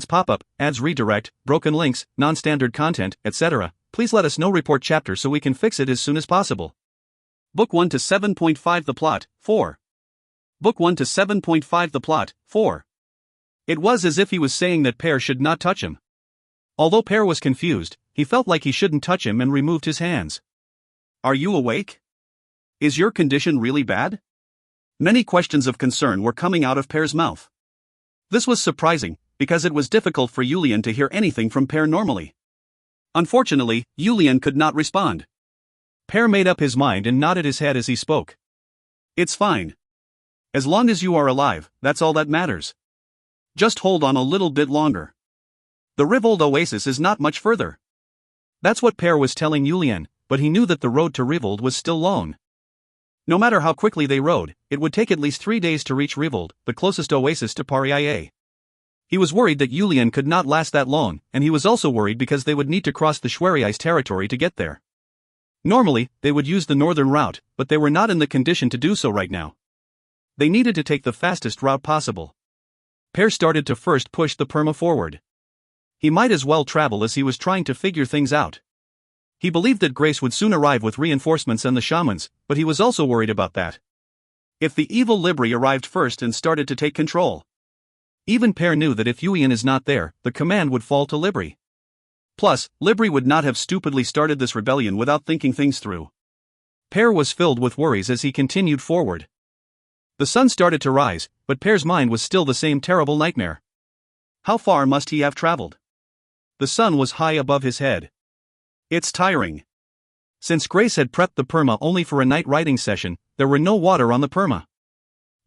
ads pop up, ads redirect, broken links, non-standard content, etc. Please let us know. Report chapter so we can fix it as soon as possible. Book 1 to 7.5 The plot, 4. Book 1 to 7.5 The plot, 4. It was as if he was saying that Pear should not touch him. Although Pear was confused, he felt like he shouldn't touch him and removed his hands. Are you awake? Is your condition really bad? Many questions of concern were coming out of Pear's mouth. This was surprising, because it was difficult for Julian to hear anything from Pear normally. Unfortunately, Julian could not respond. Pear made up his mind and nodded his head as he spoke. It's fine. As long as you are alive, that's all that matters. Just hold on a little bit longer. The Rivold Oasis is not much further. That's what Pear was telling Julian, but he knew that the road to Rivold was still long. No matter how quickly they rode, it would take at least 3 days to reach Rivold, the closest oasis to Paria. He was worried that Julian could not last that long, and he was also worried because they would need to cross the Schweriai's territory to get there. Normally, they would use the northern route, but they were not in the condition to do so right now. They needed to take the fastest route possible. Pear started to first push the perma forward. He might as well travel as he was trying to figure things out. He believed that Grace would soon arrive with reinforcements and the shamans, but he was also worried about that. If the evil Libri arrived first and started to take control. Even Pear knew that if Julian is not there, the command would fall to Libri. Plus, Libri would not have stupidly started this rebellion without thinking things through. Pear was filled with worries as he continued forward. The sun started to rise, but Pear's mind was still the same terrible nightmare. How far must he have traveled? The sun was high above his head. It's tiring. Since Grace had prepped the perma only for a night riding session, there were no water on the perma.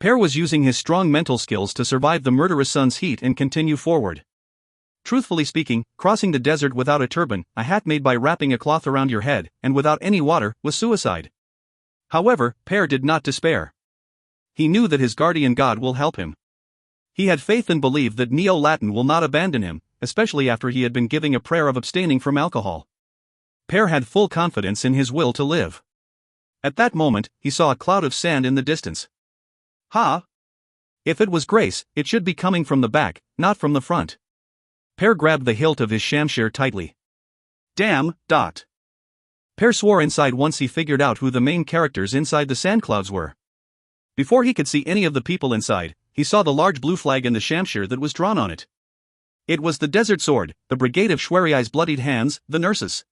Pear was using his strong mental skills to survive the murderous sun's heat and continue forward. Truthfully speaking, crossing the desert without a turban, a hat made by wrapping a cloth around your head, and without any water, was suicide. However, Pear did not despair. He knew that his guardian god will help him. He had faith and believed that Neo-Latin will not abandon him, especially after he had been giving a prayer of abstaining from alcohol. Pear had full confidence in his will to live. At that moment, he saw a cloud of sand in the distance. If it was Grace, it should be coming from the back, not from the front. Pear grabbed the hilt of his shamshir tightly. Damn. Pear swore inside once he figured out who the main characters inside the sand clouds were. Before he could see any of the people inside, he saw the large blue flag in the shamshir that was drawn on it. It was the Desert Sword, the Brigade of Schweriai's bloodied hands, the nurses.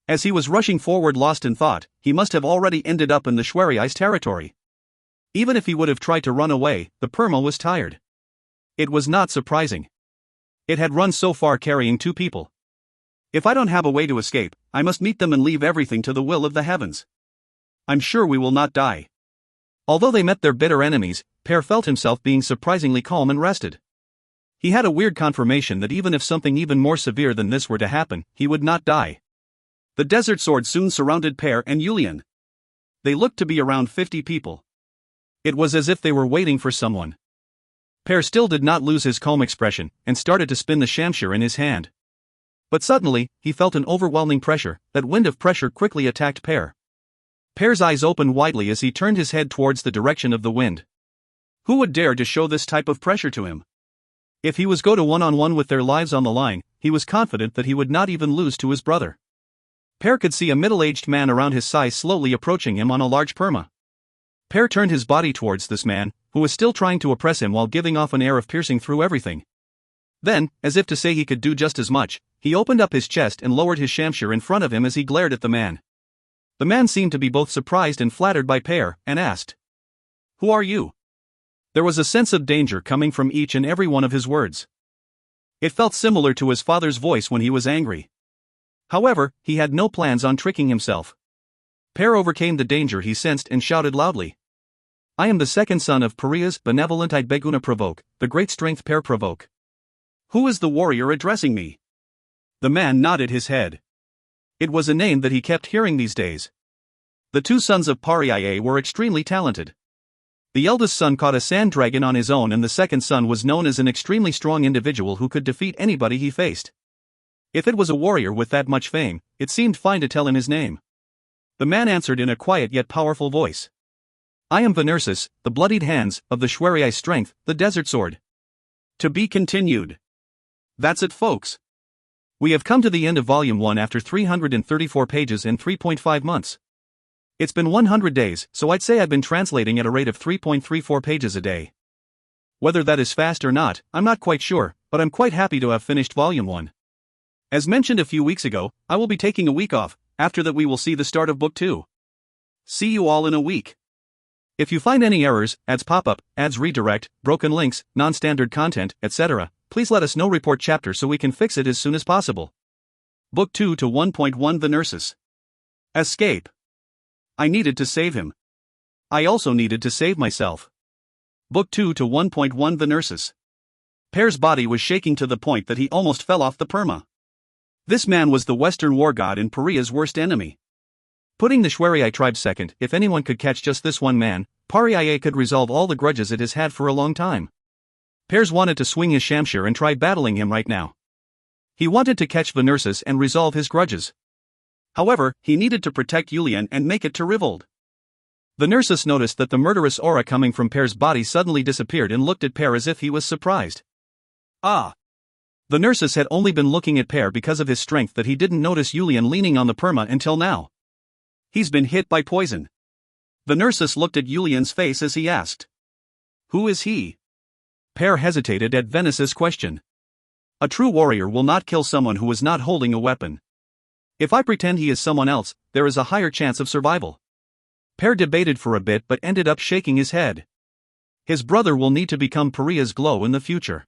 As he was rushing forward lost in thought, he must have already ended up in the Schweriai's territory. Even if he would have tried to run away, the perma was tired. It was not surprising. It had run so far carrying 2 people. If I don't have a way to escape, I must meet them and leave everything to the will of the heavens. I'm sure we will not die. Although they met their bitter enemies, Pear felt himself being surprisingly calm and rested. He had a weird confirmation that even if something even more severe than this were to happen, he would not die. The Desert Sword soon surrounded Pear and Julian. They looked to be around 50 people. It was as if they were waiting for someone. Pear still did not lose his calm expression, and started to spin the shamshir in his hand. But suddenly, he felt an overwhelming pressure. That wind of pressure quickly attacked Pear. Pear's eyes opened widely as he turned his head towards the direction of the wind. Who would dare to show this type of pressure to him? If he was go to one-on-one with their lives on the line, he was confident that he would not even lose to his brother. Per could see a middle-aged man around his size slowly approaching him on a large perma. Per turned his body towards this man, who was still trying to oppress him while giving off an air of piercing through everything. Then, as if to say he could do just as much, he opened up his chest and lowered his shamshir in front of him as he glared at the man. The man seemed to be both surprised and flattered by Per, and asked, "Who are you?" There was a sense of danger coming from each and every one of his words. It felt similar to his father's voice when he was angry. However, he had no plans on tricking himself. Per overcame the danger he sensed and shouted loudly, "I am the second son of Pariah's benevolent Beguna Provoke, the great strength Per Provoke." "Who is the warrior addressing me?" The man nodded his head. It was a name that he kept hearing these days. The two sons of Pariah were extremely talented. The eldest son caught a sand dragon on his own, and the second son was known as an extremely strong individual who could defeat anybody he faced. If it was a warrior with that much fame, it seemed fine to tell him his name. The man answered in a quiet yet powerful voice. "I am Venersis, the bloodied hands of the Shwariai strength, the desert sword." To be continued. That's it, folks. We have come to the end of Volume 1 after 334 pages in 3.5 months. It's been 100 days, so I'd say I've been translating at a rate of 3.34 pages a day. Whether that is fast or not, I'm not quite sure, but I'm quite happy to have finished Volume 1. As mentioned a few weeks ago, I will be taking a week off. After that we will see the start of Book 2. See you all in a week. If you find any errors, ads pop up, ads redirect, broken links, non-standard content, etc., please let us know. Report chapter so we can fix it as soon as possible. Book 2 to 1.1 Venersis. Escape. I needed to save him. I also needed to save myself. Book 2 to 1.1 Venersis. Per's body was shaking to the point that he almost fell off the perma. This man was the Western war god and Pariah's worst enemy. Putting the Shwariai tribe second, if anyone could catch just this one man, Pariah could resolve all the grudges it has had for a long time. Pers wanted to swing his shamshir and try battling him right now. He wanted to catch Venersis and resolve his grudges. However, he needed to protect Yulian and make it to Rivold. Venersis noticed that the murderous aura coming from Per's body suddenly disappeared and looked at Per as if he was surprised. Ah! Venersis had only been looking at Per because of his strength that he didn't notice Yulian leaning on the perma until now. He's been hit by poison. Venersis looked at Yulian's face as he asked, "Who is he?" Per hesitated at Venersis' question. A true warrior will not kill someone who is not holding a weapon. If I pretend he is someone else, there is a higher chance of survival. Per debated for a bit but ended up shaking his head. His brother will need to become Pariah's glow in the future.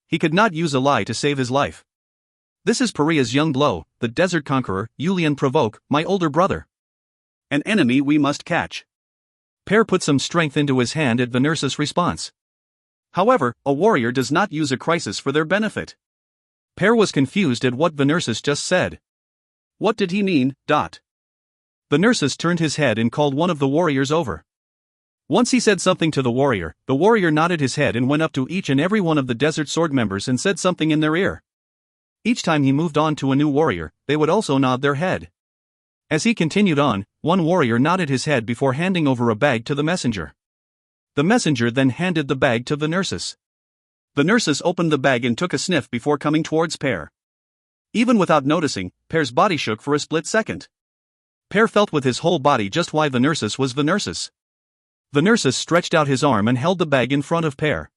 He could not use a lie to save his life. This is Pariah's young glow, the desert conqueror, Yulian Provoke, my older brother. An enemy we must catch. Per put some strength into his hand at Venersis' response. However, a warrior does not use a crisis for their benefit. Per was confused at what Venersis just said. What did he mean? Venersis turned his head and called one of the warriors over. Once he said something to the warrior nodded his head and went up to each and every one of the Desert Sword members and said something in their ear. Each time he moved on to a new warrior, they would also nod their head. As he continued on, one warrior nodded his head before handing over a bag to the messenger. The messenger then handed the bag to Venersis. Venersis opened the bag and took a sniff before coming towards Per. Even without noticing, Per's body shook for a split second. Per felt with his whole body just why Venersis was Venersis. Venersis stretched out his arm and held the bag in front of Per.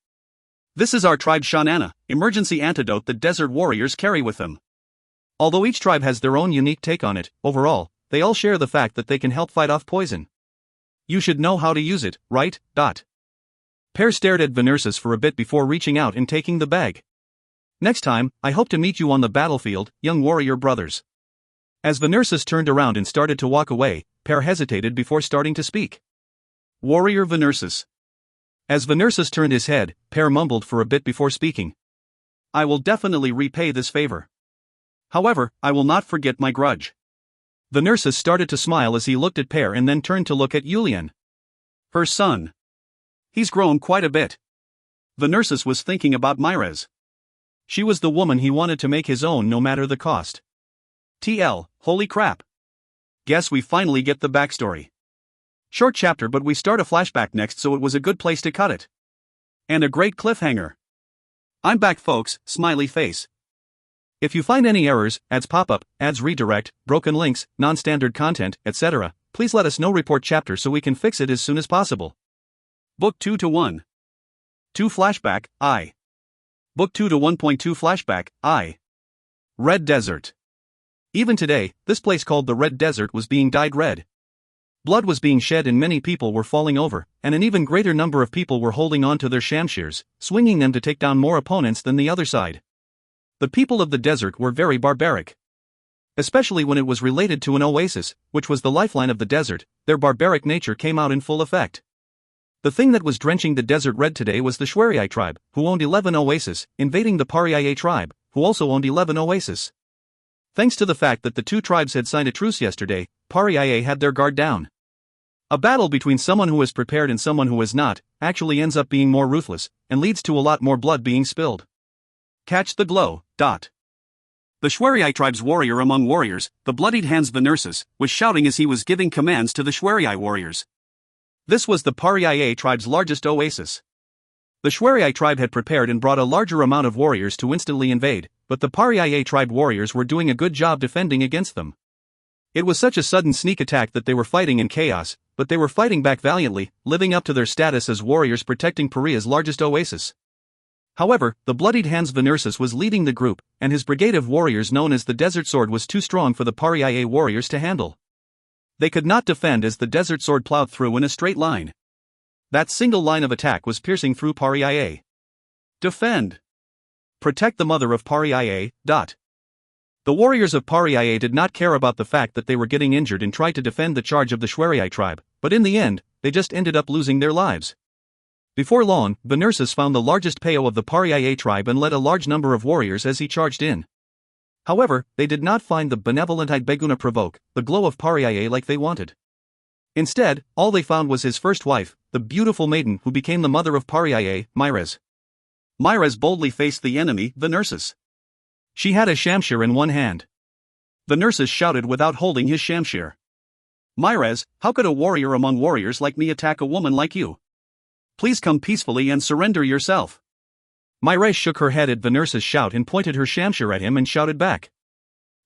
This is our tribe Shanana, emergency antidote that desert warriors carry with them. Although each tribe has their own unique take on it, overall, they all share the fact that they can help fight off poison. You should know how to use it, right? Per stared at Venersis for a bit before reaching out and taking the bag. Next time, I hope to meet you on the battlefield, young warrior brothers. As Venersis turned around and started to walk away, Per hesitated before starting to speak. Warrior Venersis. As Venersis turned his head, Per mumbled for a bit before speaking. I will definitely repay this favor. However, I will not forget my grudge. Venersis started to smile as he looked at Per and then turned to look at Yulian. Her son. He's grown quite a bit. Venersis was thinking about Myrez. She was the woman he wanted to make his own no matter the cost. Holy crap. Guess we finally get the backstory. Short chapter, but we start a flashback next, so it was a good place to cut it. And a great cliffhanger. I'm back, folks, smiley face. If you find any errors, ads pop up, ads redirect, broken links, non-standard content, etc., please let us know. Report chapter so we can fix it as soon as possible. Book 2 to 1. 2 Flashback, I. Book 2 to 1.2 Flashback, I. Red Desert. Even today, this place called the Red Desert was being dyed red. Blood was being shed and many people were falling over, and an even greater number of people were holding on to their shamshears, swinging them to take down more opponents than the other side. The people of the desert were very barbaric. Especially when it was related to an oasis, which was the lifeline of the desert, their barbaric nature came out in full effect. The thing that was drenching the desert red today was the Shwari tribe, who owned 11 oases, invading the Pariaye tribe, who also owned 11 oases. Thanks to the fact that the two tribes had signed a truce yesterday, Pariaye had their guard down. A battle between someone who is prepared and someone who is not, actually ends up being more ruthless, and leads to a lot more blood being spilled. Catch the glow. The Shwari tribe's warrior among warriors, the bloodied hands Venursus, was shouting as he was giving commands to the Shwari warriors. This was the Pariaye tribe's largest oasis. The Shwari tribe had prepared and brought a larger amount of warriors to instantly invade, but the Pariaye tribe warriors were doing a good job defending against them. It was such a sudden sneak attack that they were fighting in chaos, but they were fighting back valiantly, living up to their status as warriors protecting Paria's largest oasis. However, the bloodied hands Venursus was leading the group, and his brigade of warriors known as the Desert Sword was too strong for the Pariaye warriors to handle. They could not defend as the Desert Sword plowed through in a straight line. That single line of attack was piercing through Pariaye. Defend. Protect the mother of Pariaye. The warriors of Pariaye did not care about the fact that they were getting injured and tried to defend the charge of the Shwari tribe, but in the end, they just ended up losing their lives. Before long, Venursus found the largest Peo of the Pariaye tribe and led a large number of warriors as he charged in. However, they did not find the benevolent Beguna provoke the glow of Pariaye like they wanted. Instead, all they found was his first wife, the beautiful maiden who became the mother of Pariaye, Myres. Myres boldly faced the enemy, Venursus. She had a shamshir in one hand. Venursus shouted without holding his shamshir. Myres, how could a warrior among warriors like me attack a woman like you? Please come peacefully and surrender yourself. Myres shook her head at Venursus' shout and pointed her shamshir at him and shouted back.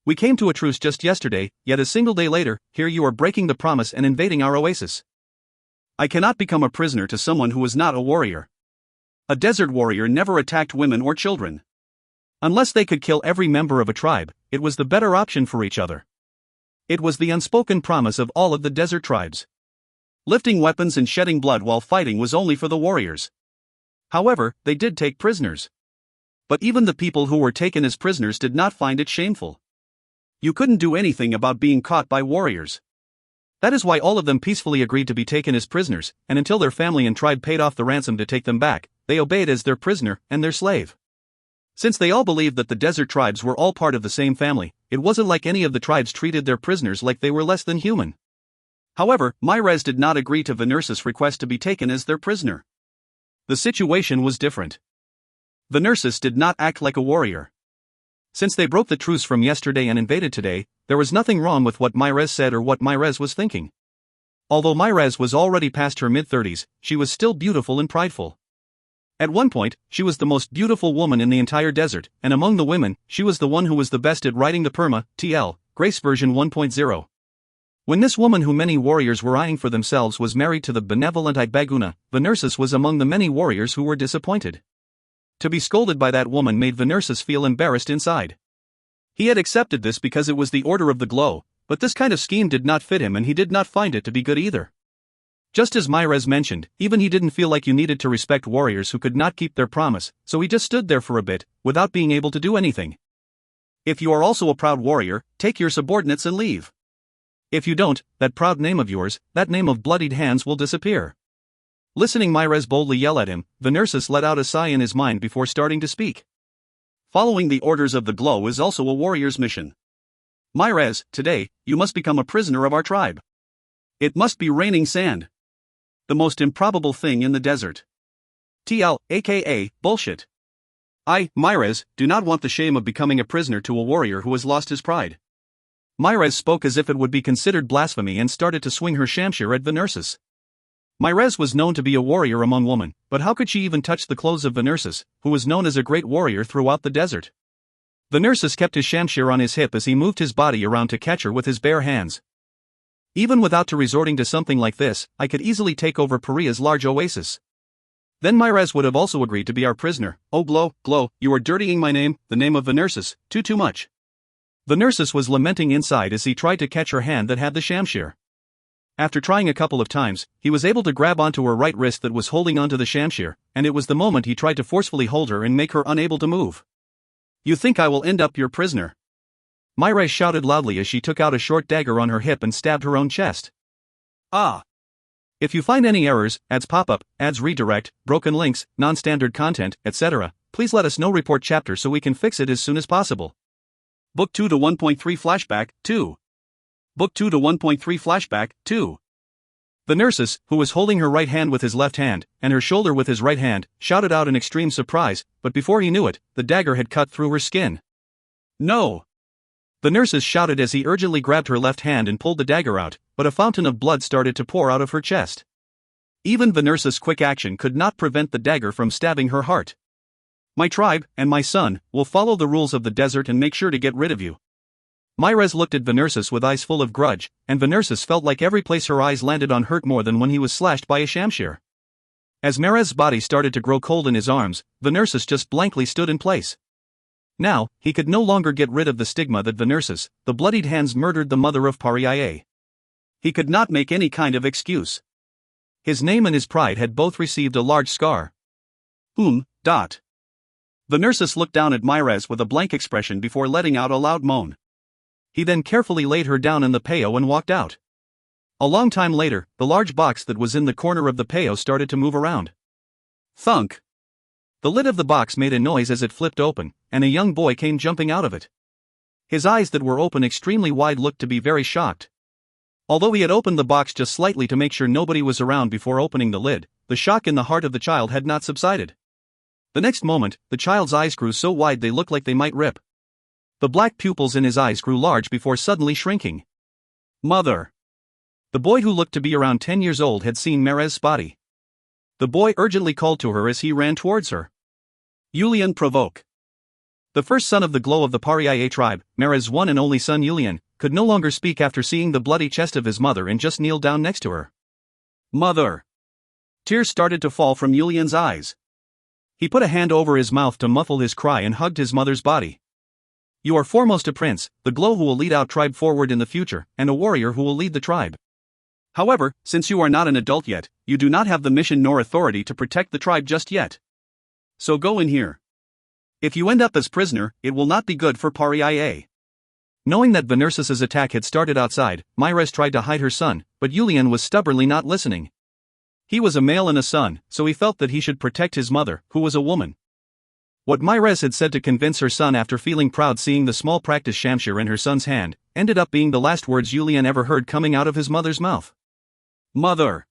We came to a truce just yesterday, yet a single day later, here you are breaking the promise and invading our oasis. I cannot become a prisoner to someone who is not a warrior. A desert warrior never attacked women or children. Unless they could kill every member of a tribe, it was the better option for each other. It was the unspoken promise of all of the desert tribes. Lifting weapons and shedding blood while fighting was only for the warriors. However, they did take prisoners. But even the people who were taken as prisoners did not find it shameful. You couldn't do anything about being caught by warriors. That is why all of them peacefully agreed to be taken as prisoners, and until their family and tribe paid off the ransom to take them back, they obeyed as their prisoner and their slave. Since they all believed that the desert tribes were all part of the same family, it wasn't like any of the tribes treated their prisoners like they were less than human. However, Myres did not agree to Venursus' request to be taken as their prisoner. The situation was different. Venursus did not act like a warrior. Since they broke the truce from yesterday and invaded today, there was nothing wrong with what Myres said or what Myres was thinking. Although Myres was already past her mid-30s, she was still beautiful and prideful. At one point, she was the most beautiful woman in the entire desert, and among the women, she was the one who was the best at riding the TL, Grace version 1.0. When this woman who many warriors were eyeing for themselves was married to the benevolent Beguna, Venursus was among the many warriors who were disappointed. To be scolded by that woman made Venursus feel embarrassed inside. He had accepted this because it was the order of the glow, but this kind of scheme did not fit him and he did not find it to be good either. Just as Myres mentioned, even he didn't feel like you needed to respect warriors who could not keep their promise, so he just stood there for a bit, without being able to do anything. If you are also a proud warrior, take your subordinates and leave. If you don't, that proud name of yours, that name of bloodied hands will disappear. Listening Myres boldly yell at him, Venursus let out a sigh in his mind before starting to speak. Following the orders of the glow is also a warrior's mission. Myres, today, you must become a prisoner of our tribe. It must be raining sand. The most improbable thing in the desert. TL, aka, bullshit. I, Myres, do not want the shame of becoming a prisoner to a warrior who has lost his pride. Myres spoke as if it would be considered blasphemy and started to swing her shamshir at Venursus. Myres was known to be a warrior among women, but how could she even touch the clothes of Venursus, who was known as a great warrior throughout the desert? The nurses kept his shamshir on his hip as he moved his body around to catch her with his bare hands. Even without resorting to something like this, I could easily take over Pariah's large oasis. Then Myrez would have also agreed to be our prisoner. Oh Glow, you are dirtying my name, the name of the nurses, too much. The nurses was lamenting inside as he tried to catch her hand that had the shamshir. After trying a couple of times, he was able to grab onto her right wrist that was holding onto the shamshir, and it was the moment he tried to forcefully hold her and make her unable to move. You think I will end up your prisoner? Myrez shouted loudly as she took out a short dagger on her hip and stabbed her own chest. Ah! If you find any errors, ads pop up, ads redirect, broken links, non-standard content, etc., please let us know. Report chapter so we can fix it as soon as possible. Book 2 to 1.3 Flashback 2. Book 2 to 1.3 Flashback 2. The nurses, who was holding her right hand with his left hand, and her shoulder with his right hand, shouted out in extreme surprise, but before he knew it, the dagger had cut through her skin. No! The nurses shouted as he urgently grabbed her left hand and pulled the dagger out, but a fountain of blood started to pour out of her chest. Even the nurse's quick action could not prevent the dagger from stabbing her heart. My tribe, and my son, will follow the rules of the desert and make sure to get rid of you. Myrez looked at Venursis with eyes full of grudge, and Venursis felt like every place her eyes landed on hurt more than when he was slashed by a shamshir. As Myrez's body started to grow cold in his arms, Venursis just blankly stood in place. Now, he could no longer get rid of the stigma that Venursis, the bloodied hands, murdered the mother of Pariah. He could not make any kind of excuse. His name and his pride had both received a large scar. Venursis looked down at Myrez with a blank expression before letting out a loud moan. He then carefully laid her down in the peo and walked out. A long time later, the large box that was in the corner of the peo started to move around. Thunk! The lid of the box made a noise as it flipped open, and a young boy came jumping out of it. His eyes that were open extremely wide looked to be very shocked. Although he had opened the box just slightly to make sure nobody was around before opening the lid, the shock in the heart of the child had not subsided. The next moment, the child's eyes grew so wide they looked like they might rip. The black pupils in his eyes grew large before suddenly shrinking. Mother! The boy, who looked to be around 10 years old, had seen Myrez's body. The boy urgently called to her as he ran towards her. Julian Provoke. The first son of the Glow of the Pariah tribe, Myrez's one and only son Julian, could no longer speak after seeing the bloody chest of his mother and just kneeled down next to her. Mother! Tears started to fall from Julian's eyes. He put a hand over his mouth to muffle his cry and hugged his mother's body. You are foremost a prince, the Glow who will lead our tribe forward in the future, and a warrior who will lead the tribe. However, since you are not an adult yet, you do not have the mission nor authority to protect the tribe just yet. So go in here. If you end up as prisoner, it will not be good for Pariah. Knowing that Venursis's attack had started outside, Myrez tried to hide her son, but Julian was stubbornly not listening. He was a male and a son, so he felt that he should protect his mother, who was a woman. What Myrez had said to convince her son after feeling proud seeing the small practice shamshir in her son's hand, ended up being the last words Julian ever heard coming out of his mother's mouth. Mother!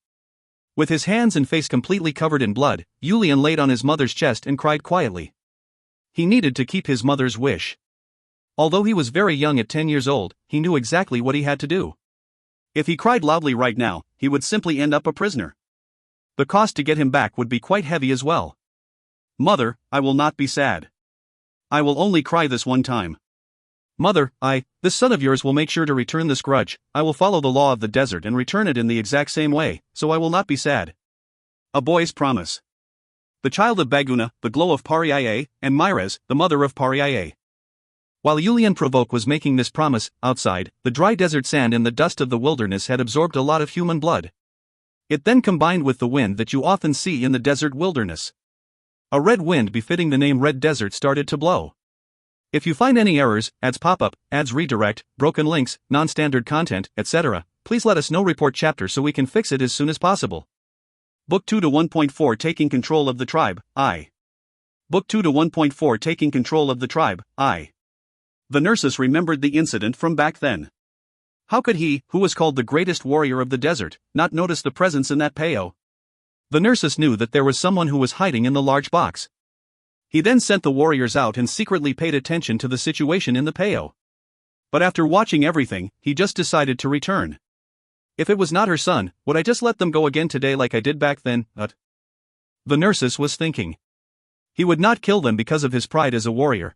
With his hands and face completely covered in blood, Julian laid on his mother's chest and cried quietly. He needed to keep his mother's wish. Although he was very young at 10 years old, he knew exactly what he had to do. If he cried loudly right now, he would simply end up a prisoner. The cost to get him back would be quite heavy as well. Mother, I will not be sad. I will only cry this one time. Mother, this son of yours will make sure to return this grudge. I will follow the law of the desert and return it in the exact same way, so I will not be sad. A boy's promise. The child of Baguna, the Glow of Pariah, and Myrez, the mother of Pariah. While Julian Provoke was making this promise, outside, the dry desert sand and the dust of the wilderness had absorbed a lot of human blood. It then combined with the wind that you often see in the desert wilderness. A red wind befitting the name Red Desert started to blow. If you find any errors, ads pop up, ads redirect, broken links, non-standard content, etc., please let us know. Report chapter so we can fix it as soon as possible. Book 2 to 1.4 Taking Control of the Tribe, I. Book 2 to 1.4 Taking Control of the Tribe, I. Venursis remembered the incident from back then. How could he, who was called the greatest warrior of the desert, not notice the presence in that peo? Venursis knew that there was someone who was hiding in the large box. He then sent the warriors out and secretly paid attention to the situation in the peo. But after watching everything, he just decided to return. If it was not her son, would I just let them go again today like I did back then? Venursis was thinking. He would not kill them because of his pride as a warrior,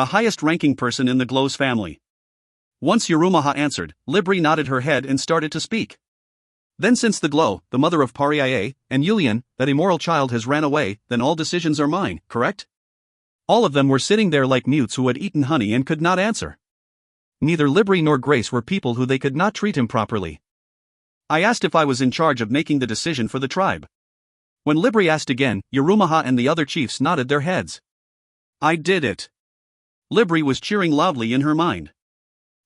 the highest-ranking person in the Glow's family. Once Yurumaha answered, Libri nodded her head and started to speak. Then since the Glow, the mother of Pariaye, and Yulian, that immoral child has ran away, then all decisions are mine, correct? All of them were sitting there like mutes who had eaten honey and could not answer. Neither Libri nor Grace were people who they could not treat improperly. I asked if I was in charge of making the decision for the tribe. When Libri asked again, Yurumaha and the other chiefs nodded their heads. I did it. Libri was cheering loudly in her mind.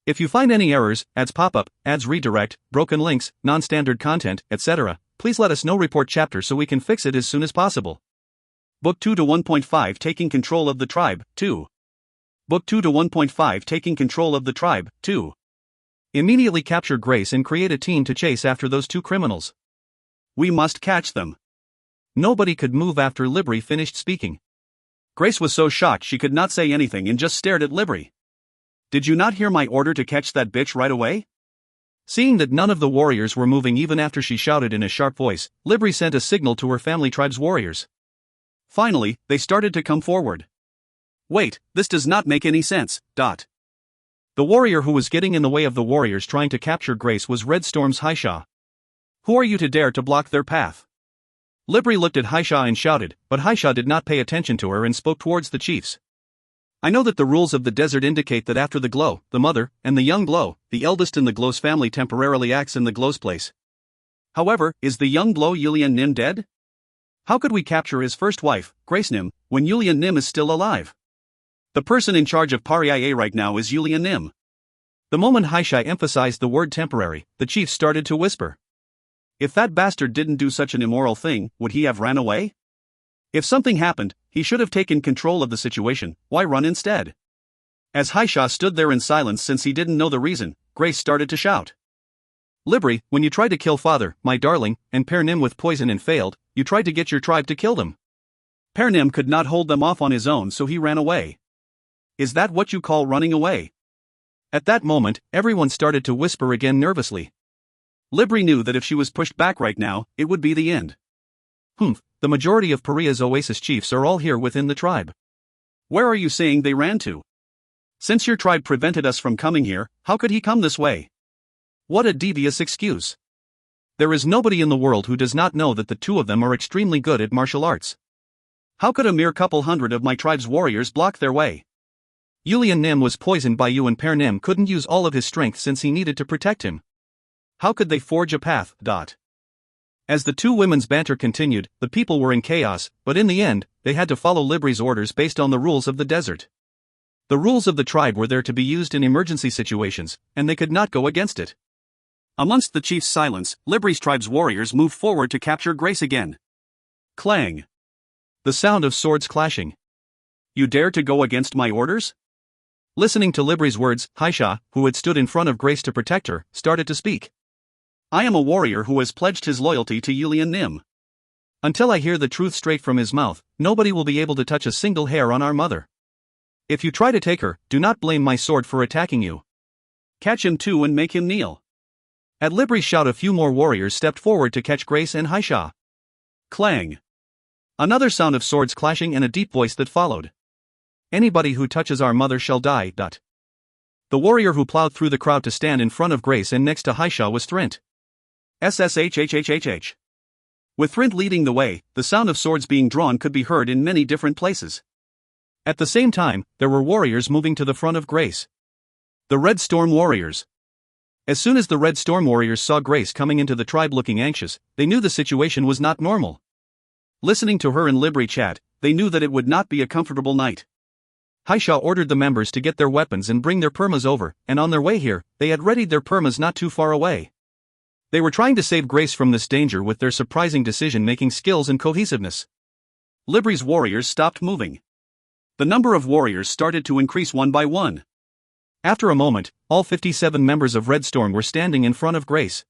If you find any errors, ads pop-up, ads redirect, broken links, non-standard content, etc., please let us know. Report chapter so we can fix it as soon as possible. Book 2 to 1.5 Taking Control of the Tribe, 2. Book 2 to 1.5 Taking Control of the Tribe, 2. Immediately capture Grace and create a team to chase after those two criminals. We must catch them. Nobody could move after Libri finished speaking. Grace was so shocked she could not say anything and just stared at Libri. Did you not hear my order to catch that bitch right away? Seeing that none of the warriors were moving even after she shouted in a sharp voice, Libri sent a signal to her family tribe's warriors. Finally, they started to come forward. Wait, this does not make any sense. The warrior who was getting in the way of the warriors trying to capture Grace was Red Storm's Haisha. Who are you to dare to block their path? Libri looked at Haisha and shouted, but Haisha did not pay attention to her and spoke towards the chiefs. I know that the rules of the desert indicate that after the Glow, the mother, and the young Glow, the eldest in the Glow's family temporarily acts in the Glow's place. However, is the young Glow Yulian Nim dead? How could we capture his first wife, Grace Nim, when Yulian Nim is still alive? The person in charge of Pariaye right now is Yulian Nim. The moment Haisha emphasized the word temporary, the chiefs started to whisper. If that bastard didn't do such an immoral thing, would he have ran away? If something happened, he should have taken control of the situation. Why run instead? As Haisha stood there in silence since he didn't know the reason, Grace started to shout. Libri, when you tried to kill father, my darling, and pair Nim with poison and failed, you tried to get your tribe to kill them. Pair Nim could not hold them off on his own, so he ran away. Is that what you call running away? At that moment, everyone started to whisper again nervously. Libri knew that if she was pushed back right now, it would be the end. The majority of Paria's Oasis chiefs are all here within the tribe. Where are you saying they ran to? Since your tribe prevented us from coming here, how could he come this way? What a devious excuse. There is nobody in the world who does not know that the two of them are extremely good at martial arts. How could a mere couple hundred of my tribe's warriors block their way? Yulian Nim was poisoned by you and Pair Nim couldn't use all of his strength since he needed to protect him. How could they forge a path? As the two women's banter continued, the people were in chaos, but in the end, they had to follow Libri's orders based on the rules of the desert. The rules of the tribe were there to be used in emergency situations, and they could not go against it. Amongst the chief's silence, Libri's tribe's warriors moved forward to capture Grace again. Clang. The sound of swords clashing. You dare to go against my orders? Listening to Libri's words, Haisha, who had stood in front of Grace to protect her, started to speak. I am a warrior who has pledged his loyalty to Yulian Nim. Until I hear the truth straight from his mouth, nobody will be able to touch a single hair on our mother. If you try to take her, do not blame my sword for attacking you. Catch him too and make him kneel. At Libri's shout, a few more warriors stepped forward to catch Grace and Haisha. Clang. Another sound of swords clashing and a deep voice that followed. Anybody who touches our mother shall die. The warrior who plowed through the crowd to stand in front of Grace and next to Haisha was Thrint. SSHHHHH. With Thrint leading the way, the sound of swords being drawn could be heard in many different places. At the same time, there were warriors moving to the front of Grace. The Red Storm Warriors. As soon as the Red Storm Warriors saw Grace coming into the tribe looking anxious, they knew the situation was not normal. Listening to her and Libri chat, they knew that it would not be a comfortable night. Haisha ordered the members to get their weapons and bring their permas over, and on their way here, they had readied their permas not too far away. They were trying to save Grace from this danger with their surprising decision-making skills and cohesiveness. Libri's warriors stopped moving. The number of warriors started to increase one by one. After a moment, all 57 members of Red Storm were standing in front of Grace.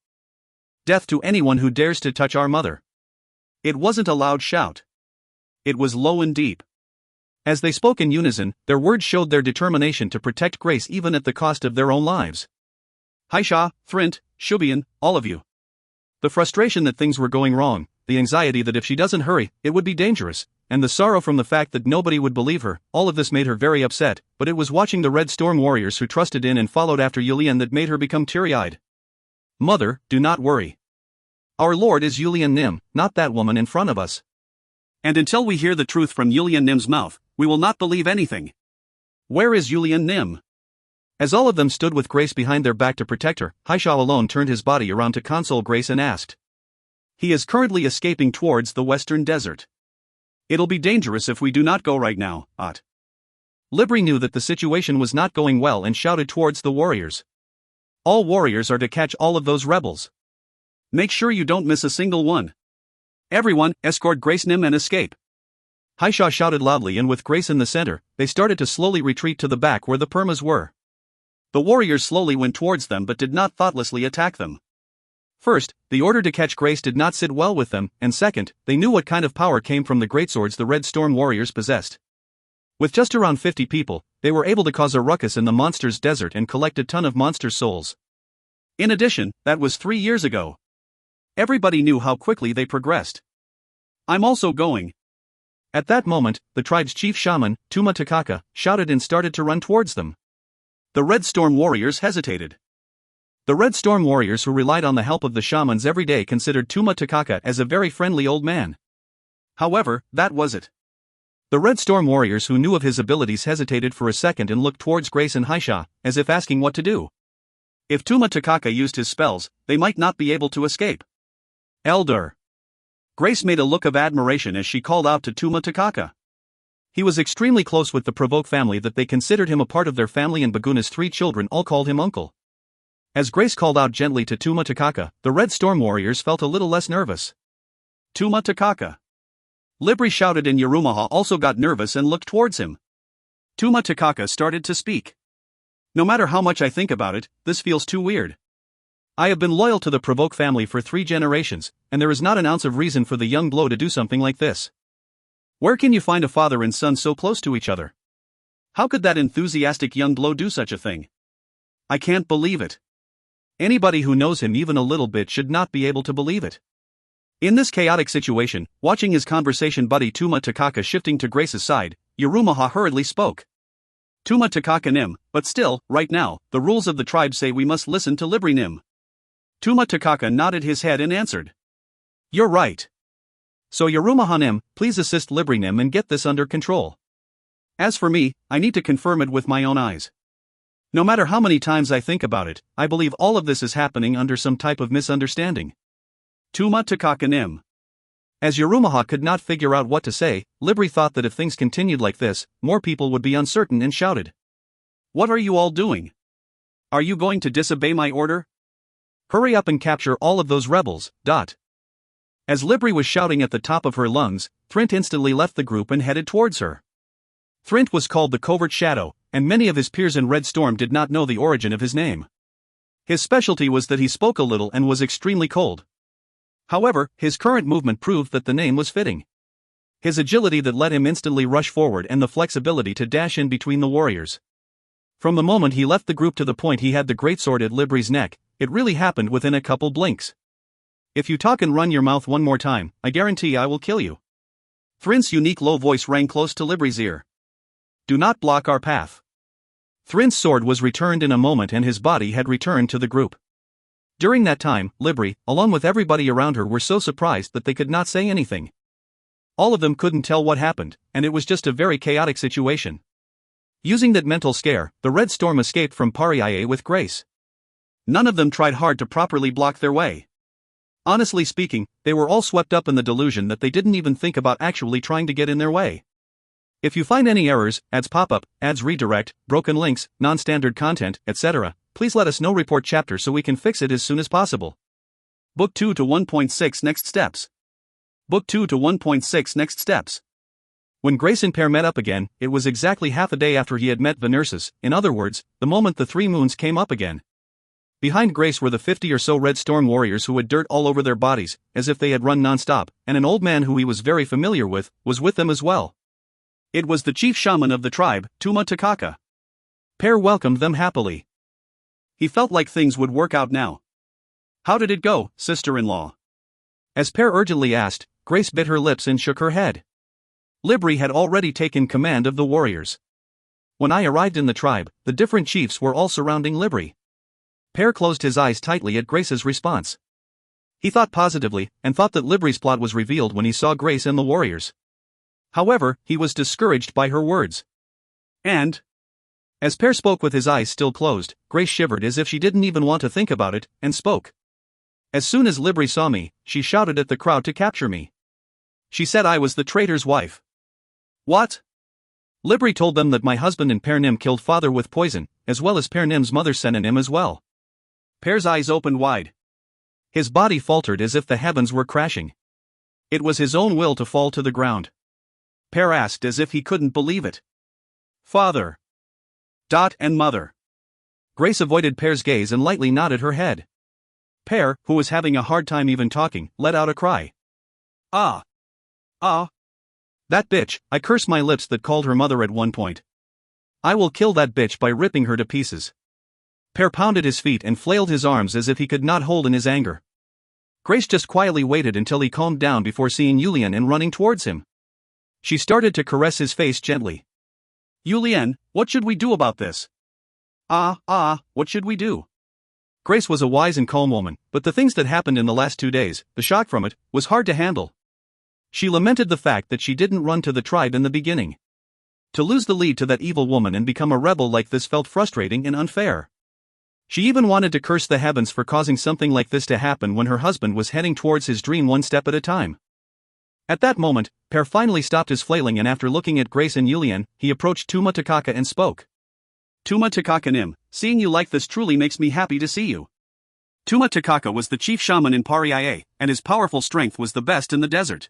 Death to anyone who dares to touch our mother. It wasn't a loud shout. It was low and deep. As they spoke in unison, their words showed their determination to protect Grace even at the cost of their own lives. Haisha, Thrint, Shubian, all of you. The frustration that things were going wrong, the anxiety that if she doesn't hurry, it would be dangerous, and the sorrow from the fact that nobody would believe her, all of this made her very upset, but it was watching the Red Storm warriors who trusted in and followed after Yulian that made her become teary-eyed. Mother, do not worry. Our Lord is Yulian Nim, not that woman in front of us. And until we hear the truth from Yulian Nim's mouth, we will not believe anything. Where is Yulian Nim? As all of them stood with Grace behind their back to protect her, Haisha alone turned his body around to console Grace and asked. He is currently escaping towards the western desert. It'll be dangerous if we do not go right now, Ot. Libri knew that the situation was not going well and shouted towards the warriors. All warriors are to catch all of those rebels. Make sure you don't miss a single one. Everyone, escort Grace Nim and escape. Haisha shouted loudly, and with Grace in the center, they started to slowly retreat to the back where the Permas were. The warriors slowly went towards them but did not thoughtlessly attack them. First, the order to catch Grace did not sit well with them, and second, they knew what kind of power came from the greatswords the Red Storm warriors possessed. With just around 50 people, they were able to cause a ruckus in the monster's desert and collect a ton of monster souls. In addition, that was 3 years ago. Everybody knew how quickly they progressed. I'm also going. At that moment, the tribe's chief shaman, Tuma Takaka, shouted and started to run towards them. The Red Storm warriors hesitated. The Red Storm warriors who relied on the help of the shamans every day considered Tuma Takaka as a very friendly old man. However, that was it. The Red Storm warriors who knew of his abilities hesitated for a second and looked towards Grace and Haisha, as if asking what to do. If Tuma Takaka used his spells, they might not be able to escape. Elder. Grace made a look of admiration as she called out to Tuma Takaka. He was extremely close with the Provoke family that they considered him a part of their family, and Baguna's 3 children all called him uncle. As Grace called out gently to Tuma Takaka, the Red Storm warriors felt a little less nervous. Tuma Takaka. Libri shouted, and Yarumaha also got nervous and looked towards him. Tuma Takaka started to speak. No matter how much I think about it, this feels too weird. I have been loyal to the Provoke family for 3 generations, and there is not an ounce of reason for the young blow to do something like this. Where can you find a father and son so close to each other? How could that enthusiastic young blow do such a thing? I can't believe it. Anybody who knows him even a little bit should not be able to believe it. In this chaotic situation, watching his conversation buddy Tuma Takaka shifting to Grace's side, Yarumaha hurriedly spoke. Tuma Takaka Nim, but still, right now, the rules of the tribe say we must listen to Libri Nim. Tuma Takaka nodded his head and answered. You're right. So Yarumaha Nim, please assist Libri Nim and get this under control. As for me, I need to confirm it with my own eyes. No matter how many times I think about it, I believe all of this is happening under some type of misunderstanding. Tuma Takaka Nim. As Yarumaha could not figure out what to say, Libri thought that if things continued like this, more people would be uncertain and shouted. What are you all doing? Are you going to disobey my order? Hurry up and capture all of those rebels, dot. As Libri was shouting at the top of her lungs, Thrint instantly left the group and headed towards her. Thrint was called the Covert Shadow, and many of his peers in Red Storm did not know the origin of his name. His specialty was that he spoke a little and was extremely cold. However, his current movement proved that the name was fitting. His agility that let him instantly rush forward, and the flexibility to dash in between the warriors. From the moment he left the group to the point he had the greatsword at Libri's neck, it really happened within a couple blinks. If you talk and run your mouth one more time, I guarantee I will kill you. Thrint's unique low voice rang close to Libri's ear. Do not block our path. Thrint's sword was returned in a moment and his body had returned to the group. During that time, Libri, along with everybody around her, were so surprised that they could not say anything. All of them couldn't tell what happened, and it was just a very chaotic situation. Using that mental scare, the Red Storm escaped from Pariaye with grace. None of them tried hard to properly block their way. Honestly speaking, they were all swept up in the delusion that they didn't even think about actually trying to get in their way. If you find any errors, ads pop-up, ads redirect, broken links, non-standard content, etc., please let us know. Report chapter so we can fix it as soon as possible. Book 2 to 1.6 Next Steps. Book 2 to 1.6 Next Steps. When Grace and Pear met up again, it was exactly half a day after he had met Venersis, in other words, the moment the 3 moons came up again. Behind Grace were the 50 or so Red Storm warriors who had dirt all over their bodies, as if they had run non-stop, and an old man who he was very familiar with, was with them as well. It was the chief shaman of the tribe, Tuma Takaka. Pear welcomed them happily. He felt like things would work out now. How did it go, sister-in-law? As Per urgently asked, Grace bit her lips and shook her head. Libri had already taken command of the warriors. When I arrived in the tribe, the different chiefs were all surrounding Libri. Per closed his eyes tightly at Grace's response. He thought positively, and thought that Libri's plot was revealed when he saw Grace and the warriors. However, he was discouraged by her words. And? As Per spoke with his eyes still closed, Grace shivered as if she didn't even want to think about it, and spoke. As soon as Libri saw me, she shouted at the crowd to capture me. She said I was the traitor's wife. What? Libri told them that my husband and Per Nim killed father with poison, as well as Per Nim's mother Senanim as well. Per's eyes opened wide. His body faltered as if the heavens were crashing. It was his own will to fall to the ground. Per asked as if he couldn't believe it. Father. And mother. Grace avoided Per's gaze and lightly nodded her head. Per, who was having a hard time even talking, let out a cry. Ah. Ah. That bitch, I curse my lips that called her mother at one point. I will kill that bitch by ripping her to pieces. Per pounded his feet and flailed his arms as if he could not hold in his anger. Grace just quietly waited until he calmed down before seeing Yulian and running towards him. She started to caress his face gently. Yulian, what should we do about this? What should we do? Grace was a wise and calm woman, but the things that happened in the last 2 days, the shock from it, was hard to handle. She lamented the fact that she didn't run to the tribe in the beginning. To lose the lead to that evil woman and become a rebel like this felt frustrating and unfair. She even wanted to curse the heavens for causing something like this to happen when her husband was heading towards his dream one step at a time. At that moment, Per finally stopped his flailing, and after looking at Grace and Yulian, he approached Tuma Takaka and spoke. Tuma Takaka Nim, seeing you like this truly makes me happy to see you. Tuma Takaka was the chief shaman in Pariaye, and his powerful strength was the best in the desert.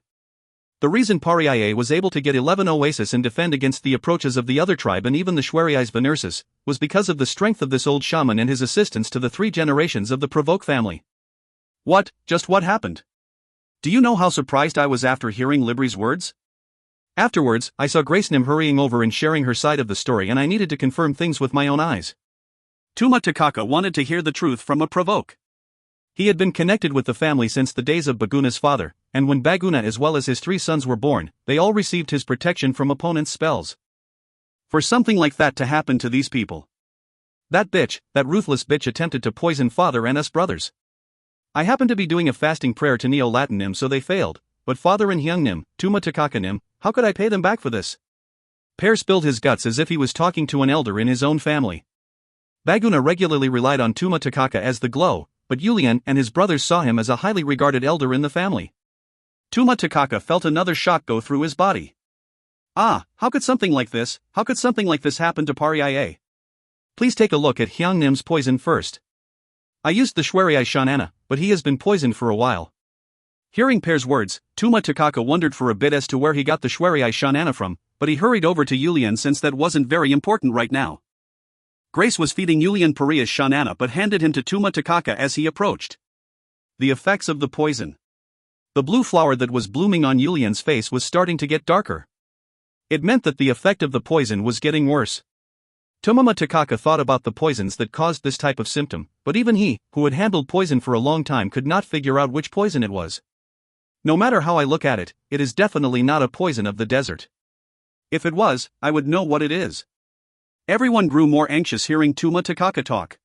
The reason Pariaye was able to get 11 oases and defend against the approaches of the other tribe and even the Shweriais Venersis, was because of the strength of this old shaman and his assistance to the 3 generations of the Provoke family. What happened? Do you know how surprised I was after hearing Libri's words? Afterwards, I saw Grace Nim hurrying over and sharing her side of the story, and I needed to confirm things with my own eyes. Tuma Takaka wanted to hear the truth from a Provoke. He had been connected with the family since the days of Baguna's father, and when Baguna as well as his 3 sons were born, they all received his protection from opponents' spells. For something like that to happen to these people. That ruthless bitch attempted to poison father and us brothers. I happened to be doing a fasting prayer to Neo-Latin Nim, so they failed, but father and Hyung Nim, Tuma Takaka Nim, how could I pay them back for this? Per spilled his guts as if he was talking to an elder in his own family. Baguna regularly relied on Tuma Takaka as the glow, but Yulian and his brothers saw him as a highly regarded elder in the family. Tuma Takaka felt another shock go through his body. How could something like this happen to Pariaye? Please take a look at Hyung Nim's poison first. I used the Shweriai Shanana, but he has been poisoned for a while. Hearing Per's words, Tuma Takaka wondered for a bit as to where he got the Shweriai Shanana from, but he hurried over to Yulian since that wasn't very important right now. Grace was feeding Yulian Paria's Shanana but handed him to Tuma Takaka as he approached. The effects of the poison. The blue flower that was blooming on Yulian's face was starting to get darker. It meant that the effect of the poison was getting worse. Tuma Takaka thought about the poisons that caused this type of symptom, but even he, who had handled poison for a long time, could not figure out which poison it was. No matter how I look at it, it is definitely not a poison of the desert. If it was, I would know what it is. Everyone grew more anxious hearing Tuma Takaka talk.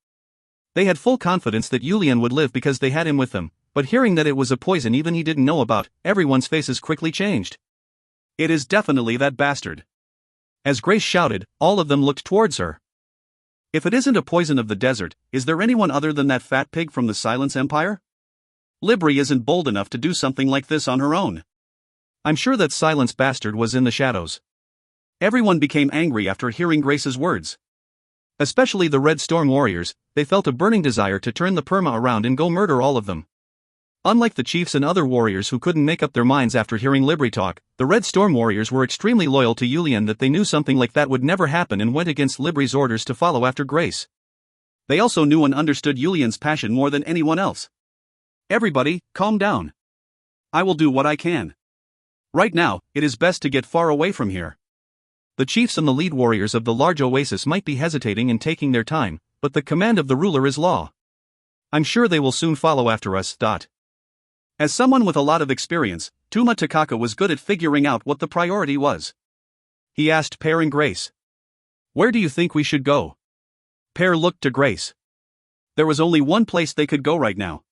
They had full confidence that Yulian would live because they had him with them, but hearing that it was a poison even he didn't know about, everyone's faces quickly changed. It is definitely that bastard. As Grace shouted, all of them looked towards her. If it isn't a poison of the desert, is there anyone other than that fat pig from the Silence Empire? Libri isn't bold enough to do something like this on her own. I'm sure that Silence bastard was in the shadows. Everyone became angry after hearing Grace's words. Especially the Red Storm warriors, they felt a burning desire to turn the Perma around and go murder all of them. Unlike the chiefs and other warriors who couldn't make up their minds after hearing Libri talk, the Red Storm warriors were extremely loyal to Yulian, that they knew something like that would never happen and went against Libri's orders to follow after Grace. They also knew and understood Yulian's passion more than anyone else. Everybody, calm down. I will do what I can. Right now, it is best to get far away from here. The chiefs and the lead warriors of the large oasis might be hesitating and taking their time, but the command of the ruler is law. I'm sure they will soon follow after us. As someone with a lot of experience, Tuma Takaka was good at figuring out what the priority was. He asked Pear and Grace. "Where do you think we should go?" Pear looked to Grace. There was only one place they could go right now.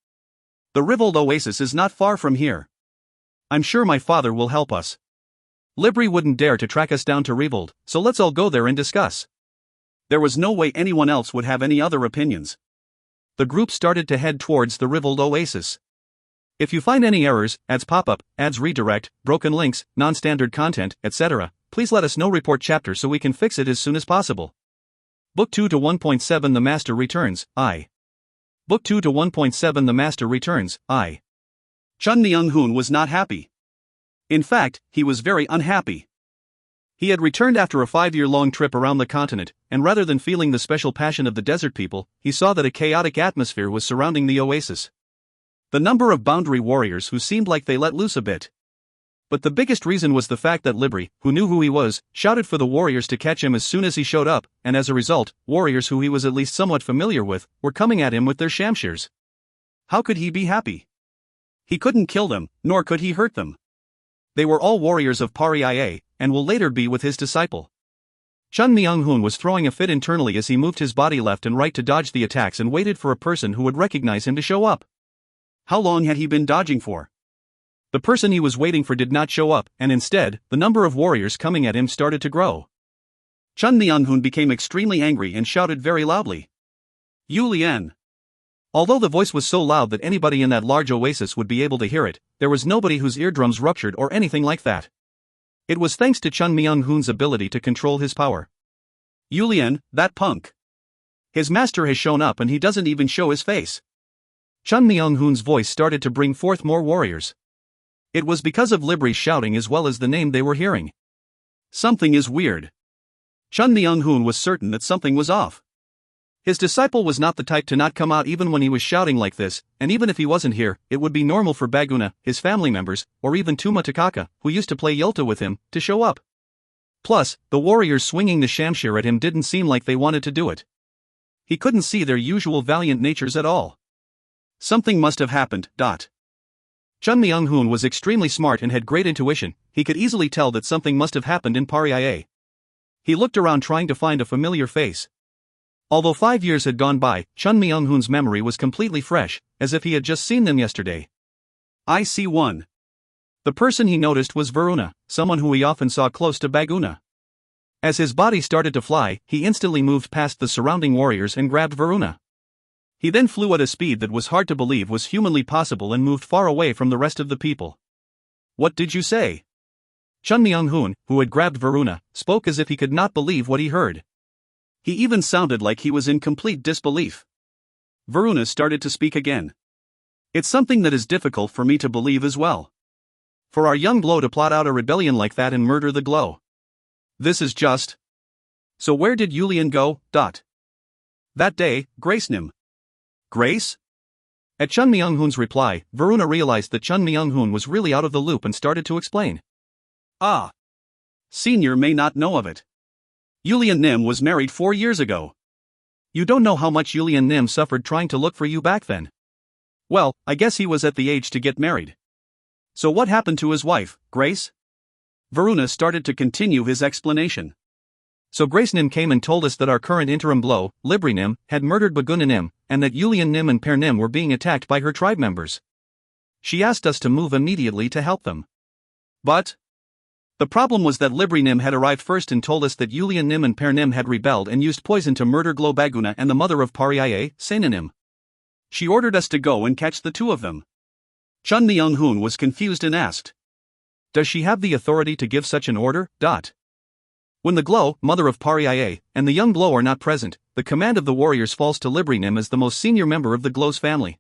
The Rivold Oasis is not far from here. I'm sure my father will help us. Libri wouldn't dare to track us down to Rivold, so let's all go there and discuss. There was no way anyone else would have any other opinions. The group started to head towards the Rivold Oasis. If you find any errors, ads pop-up, ads redirect, broken links, non-standard content, etc., please let us know. Report chapter so we can fix it as soon as possible. Book 2 to 1.7 The Master Returns, I. Book 2 to 1.7 The Master Returns, I. Chun Myung-hoon was not happy. In fact, he was very unhappy. He had returned after a 5-year-long trip around the continent, and rather than feeling the special passion of the desert people, he saw that a chaotic atmosphere was surrounding the oasis. The number of boundary warriors who seemed like they let loose a bit. But the biggest reason was the fact that Libri, who knew who he was, shouted for the warriors to catch him as soon as he showed up, and as a result, warriors who he was at least somewhat familiar with, were coming at him with their shamshers. How could he be happy? He couldn't kill them, nor could he hurt them. They were all warriors of Paria, and will later be with his disciple. Chun Myung-hoon was throwing a fit internally as he moved his body left and right to dodge the attacks and waited for a person who would recognize him to show up. How long had he been dodging for? The person he was waiting for did not show up, and instead, the number of warriors coming at him started to grow. Chun Myung-hoon became extremely angry and shouted very loudly. "Yu Lian!" Although the voice was so loud that anybody in that large oasis would be able to hear it, there was nobody whose eardrums ruptured or anything like that. It was thanks to Chun Myung-hoon's ability to control his power. "Yu Lian, that punk! His master has shown up and he doesn't even show his face." Chun Myung-hoon's voice started to bring forth more warriors. It was because of Libri's shouting as well as the name they were hearing. Something is weird. Chun Myung-hoon was certain that something was off. His disciple was not the type to not come out even when he was shouting like this, and even if he wasn't here, it would be normal for Baguna, his family members, or even Tuma Takaka, who used to play Yolta with him, to show up. Plus, the warriors swinging the shamshir at him didn't seem like they wanted to do it. He couldn't see their usual valiant natures at all. Something must have happened. Chun Myung-hoon was extremely smart and had great intuition. He could easily tell that something must have happened in Paria. He looked around trying to find a familiar face. Although 5 years had gone by, Chun Myung-hoon's memory was completely fresh, as if he had just seen them yesterday. I see one. The person he noticed was Varuna, someone who he often saw close to Baguna. As his body started to fly, he instantly moved past the surrounding warriors and grabbed Varuna. He then flew at a speed that was hard to believe was humanly possible and moved far away from the rest of the people. "What did you say?" Chun Myung-hoon, who had grabbed Varuna, spoke as if he could not believe what he heard. He even sounded like he was in complete disbelief. Varuna started to speak again. "It's something that is difficult for me to believe as well. For our young Glow to plot out a rebellion like that and murder the Glow. This is just... So where did Yulian go? That day, Grace-nim. Grace? At Chun Myung-hoon's reply, Varuna realized that Chun Myung-hoon was really out of the loop and started to explain. Ah. Senior may not know of it. Yulian Nim was married 4 years ago. You don't know how much Yulian Nim suffered trying to look for you back then. Well, I guess he was at the age to get married. So what happened to his wife, Grace? Varuna started to continue his explanation. So Grace Nim came and told us that our current interim Glow, Libri Nim, had murdered Baguna Nim, and that Yulian Nim and Pear Nim were being attacked by her tribe members. She asked us to move immediately to help them. But the problem was that Libri Nim had arrived first and told us that Yulian Nim and Pear Nim had rebelled and used poison to murder Glow Baguna and the mother of Paria, Sena Nim. She ordered us to go and catch the two of them. Chun Myung-hoon was confused and asked, "Does she have the authority to give such an order?" When the Glow, mother of Paria, and the young Glow are not present, the command of the warriors falls to Libri Nim as the most senior member of the Glow's family.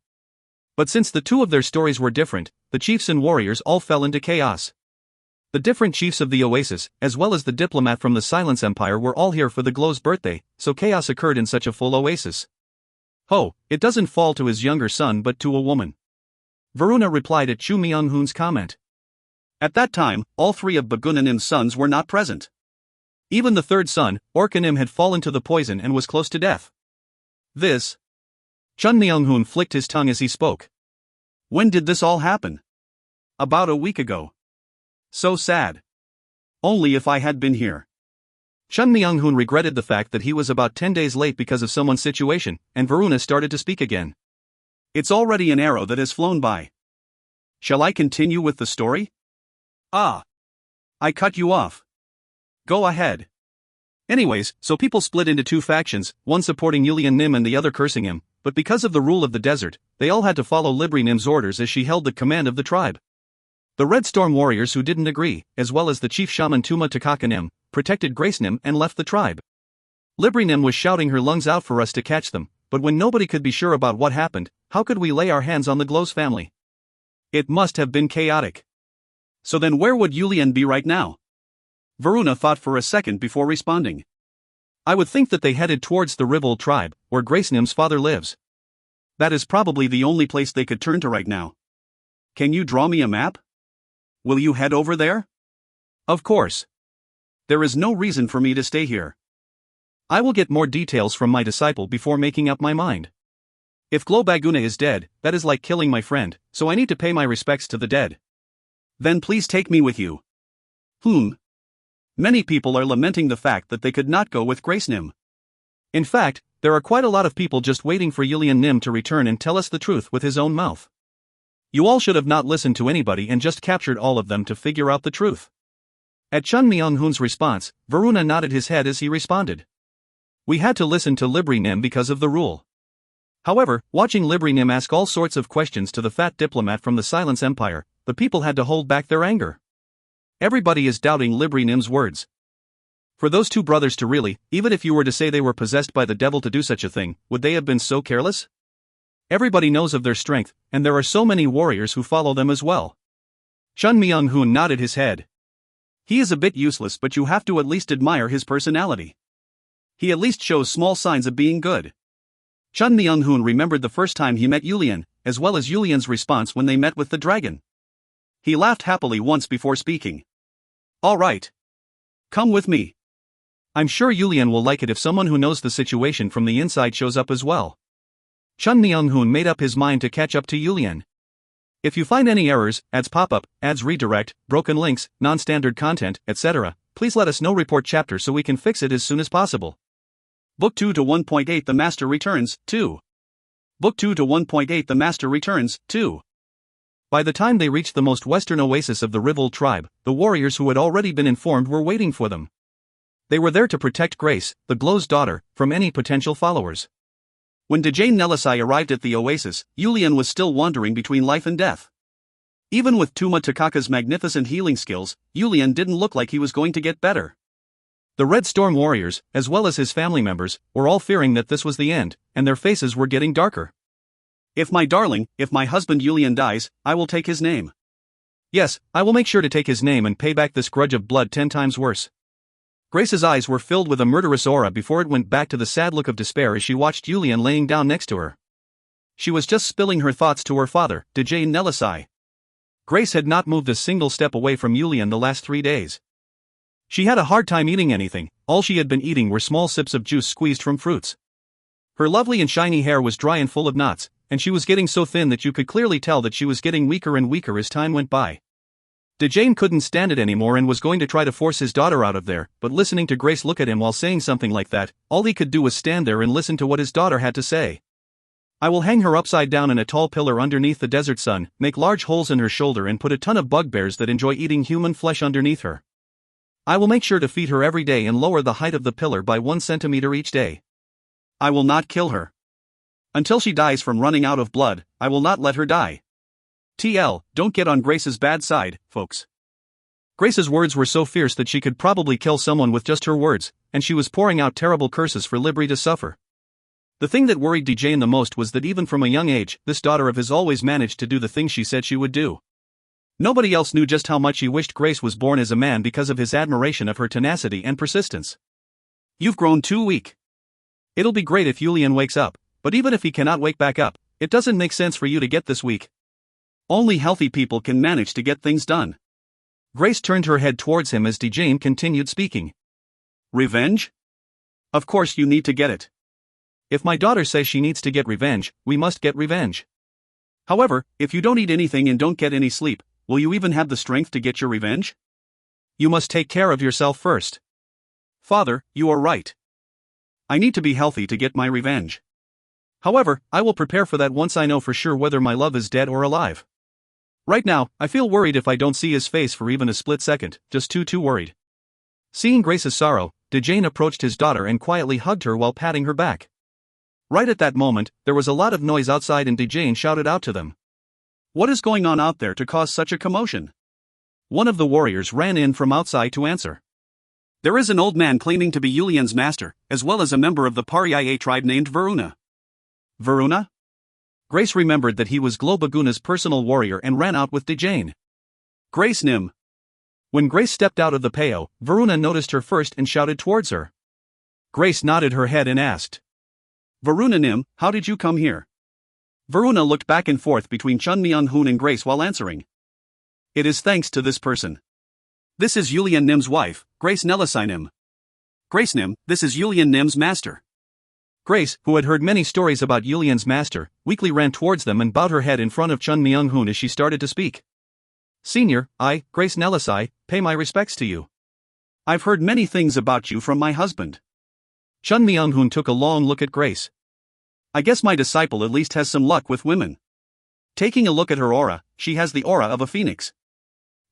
But since the two of their stories were different, the chiefs and warriors all fell into chaos. The different chiefs of the Oasis, as well as the diplomat from the Silence Empire, were all here for the Glow's birthday, so chaos occurred in such a full oasis. "Oh, it doesn't fall to his younger son but to a woman." Varuna replied at Chun Myung-hoon's comment. At that time, all 3 of Baguna Nim's sons were not present. Even the third son, Orca Nim, had fallen to the poison and was close to death. Chun Myung-hoon flicked his tongue as he spoke. When did this all happen? About a week ago. So sad. Only if I had been here. Chun Myung-hoon regretted the fact that he was about 10 days late because of someone's situation, and Varuna started to speak again. It's already an arrow that has flown by. Shall I continue with the story? Ah. I cut you off. Go ahead. Anyways, so people split into two factions, one supporting Yulian Nim and the other cursing him, but because of the rule of the desert, they all had to follow Libri Nim's orders as she held the command of the tribe. The Red Storm warriors who didn't agree, as well as the chief shaman Tuma Takaka Nim, protected Grace Nim and left the tribe. Libri Nim was shouting her lungs out for us to catch them, but when nobody could be sure about what happened, how could we lay our hands on the Glow's family? It must have been chaotic. So then where would Yulian be right now? Varuna thought for a second before responding. I would think that they headed towards the Rivol tribe, where Grace Nim's father lives. That is probably the only place they could turn to right now. Can you draw me a map? Will you head over there? Of course. There is no reason for me to stay here. I will get more details from my disciple before making up my mind. If Globaguna is dead, that is like killing my friend, so I need to pay my respects to the dead. Then please take me with you. Many people are lamenting the fact that they could not go with Grace Nim. In fact, there are quite a lot of people just waiting for Yulian Nim to return and tell us the truth with his own mouth. You all should have not listened to anybody and just captured all of them to figure out the truth. At Chun Myung-hoon's response, Varuna nodded his head as he responded. We had to listen to Libri Nim because of the rule. However, watching Libri Nim ask all sorts of questions to the fat diplomat from the Silence Empire, the people had to hold back their anger. Everybody is doubting Libri Nim's words. For those two brothers to really, even if you were to say they were possessed by the devil to do such a thing, would they have been so careless? Everybody knows of their strength, and there are so many warriors who follow them as well. Chun Myung-hoon nodded his head. He is a bit useless, but you have to at least admire his personality. He at least shows small signs of being good. Chun Myung-hoon remembered the first time he met Yulian, as well as Yulian's response when they met with the dragon. He laughed happily once before speaking. All right. Come with me. I'm sure Yulian will like it if someone who knows the situation from the inside shows up as well. Chun Myung-hoon made up his mind to catch up to Yulian. If you find any errors, ads pop up, ads redirect, broken links, non-standard content, etc., please let us know. Report chapter so we can fix it as soon as possible. Book 2 to 1.8 The Master Returns, 2. Book 2 to 1.8 The Master Returns, 2. By the time they reached the most western oasis of the Rivol tribe, the warriors who had already been informed were waiting for them. They were there to protect Grace, the Glow's daughter, from any potential followers. When Dejane Nelisai arrived at the oasis, Yulian was still wandering between life and death. Even with Tuma Takaka's magnificent healing skills, Yulian didn't look like he was going to get better. The Red Storm warriors, as well as his family members, were all fearing that this was the end, and their faces were getting darker. If my husband Yulian dies, I will take his name. Yes, I will make sure to take his name and pay back this grudge of blood 10 times worse. Grace's eyes were filled with a murderous aura before it went back to the sad look of despair as she watched Yulian laying down next to her. She was just spilling her thoughts to her father, Dejane Nelisai. Grace had not moved a single step away from Yulian the last 3 days. She had a hard time eating anything, all she had been eating were small sips of juice squeezed from fruits. Her lovely and shiny hair was dry and full of knots, and she was getting so thin that you could clearly tell that she was getting weaker and weaker as time went by. Dejane couldn't stand it anymore and was going to try to force his daughter out of there, but listening to Grace look at him while saying something like that, all he could do was stand there and listen to what his daughter had to say. I will hang her upside down in a tall pillar underneath the desert sun, make large holes in her shoulder and put a ton of bugbears that enjoy eating human flesh underneath her. I will make sure to feed her every day and lower the height of the pillar by 1 centimeter each day. I will not kill her. Until she dies from running out of blood, I will not let her die. TL, don't get on Grace's bad side, folks. Grace's words were so fierce that she could probably kill someone with just her words, and she was pouring out terrible curses for Libri to suffer. The thing that worried Dejane the most was that even from a young age, this daughter of his always managed to do the things she said she would do. Nobody else knew just how much he wished Grace was born as a man because of his admiration of her tenacity and persistence. You've grown too weak. It'll be great if Yulian wakes up, but even if he cannot wake back up, it doesn't make sense for you to get this weak. Only healthy people can manage to get things done. Grace turned her head towards him as Dejane continued speaking. Revenge? Of course you need to get it. If my daughter says she needs to get revenge, we must get revenge. However, if you don't eat anything and don't get any sleep, will you even have the strength to get your revenge? You must take care of yourself first. Father, you are right. I need to be healthy to get my revenge. However, I will prepare for that once I know for sure whether my love is dead or alive. Right now, I feel worried if I don't see his face for even a split second, just too worried. Seeing Grace's sorrow, Dejane approached his daughter and quietly hugged her while patting her back. Right at that moment, there was a lot of noise outside and Dejane shouted out to them. What is going on out there to cause such a commotion? One of the warriors ran in from outside to answer. There is an old man claiming to be Yulian's master, as well as a member of the Pariaye tribe named Varuna. Varuna? Grace remembered that he was Globaguna's personal warrior and ran out with Dejane. Grace Nim. When Grace stepped out of the peo, Varuna noticed her first and shouted towards her. Grace nodded her head and asked. Varuna Nim, how did you come here? Varuna looked back and forth between Chun Myung-hoon and Grace while answering. It is thanks to this person. This is Yulian Nim's wife, Grace Nelisai Nim. Grace Nim, this is Yulian Nim's master. Grace, who had heard many stories about Yulian's master, weakly ran towards them and bowed her head in front of Chun Myung-hoon as she started to speak. Senior, I, Grace Nelisai, pay my respects to you. I've heard many things about you from my husband. Chun Myung-hoon took a long look at Grace. I guess my disciple at least has some luck with women. Taking a look at her aura, she has the aura of a phoenix.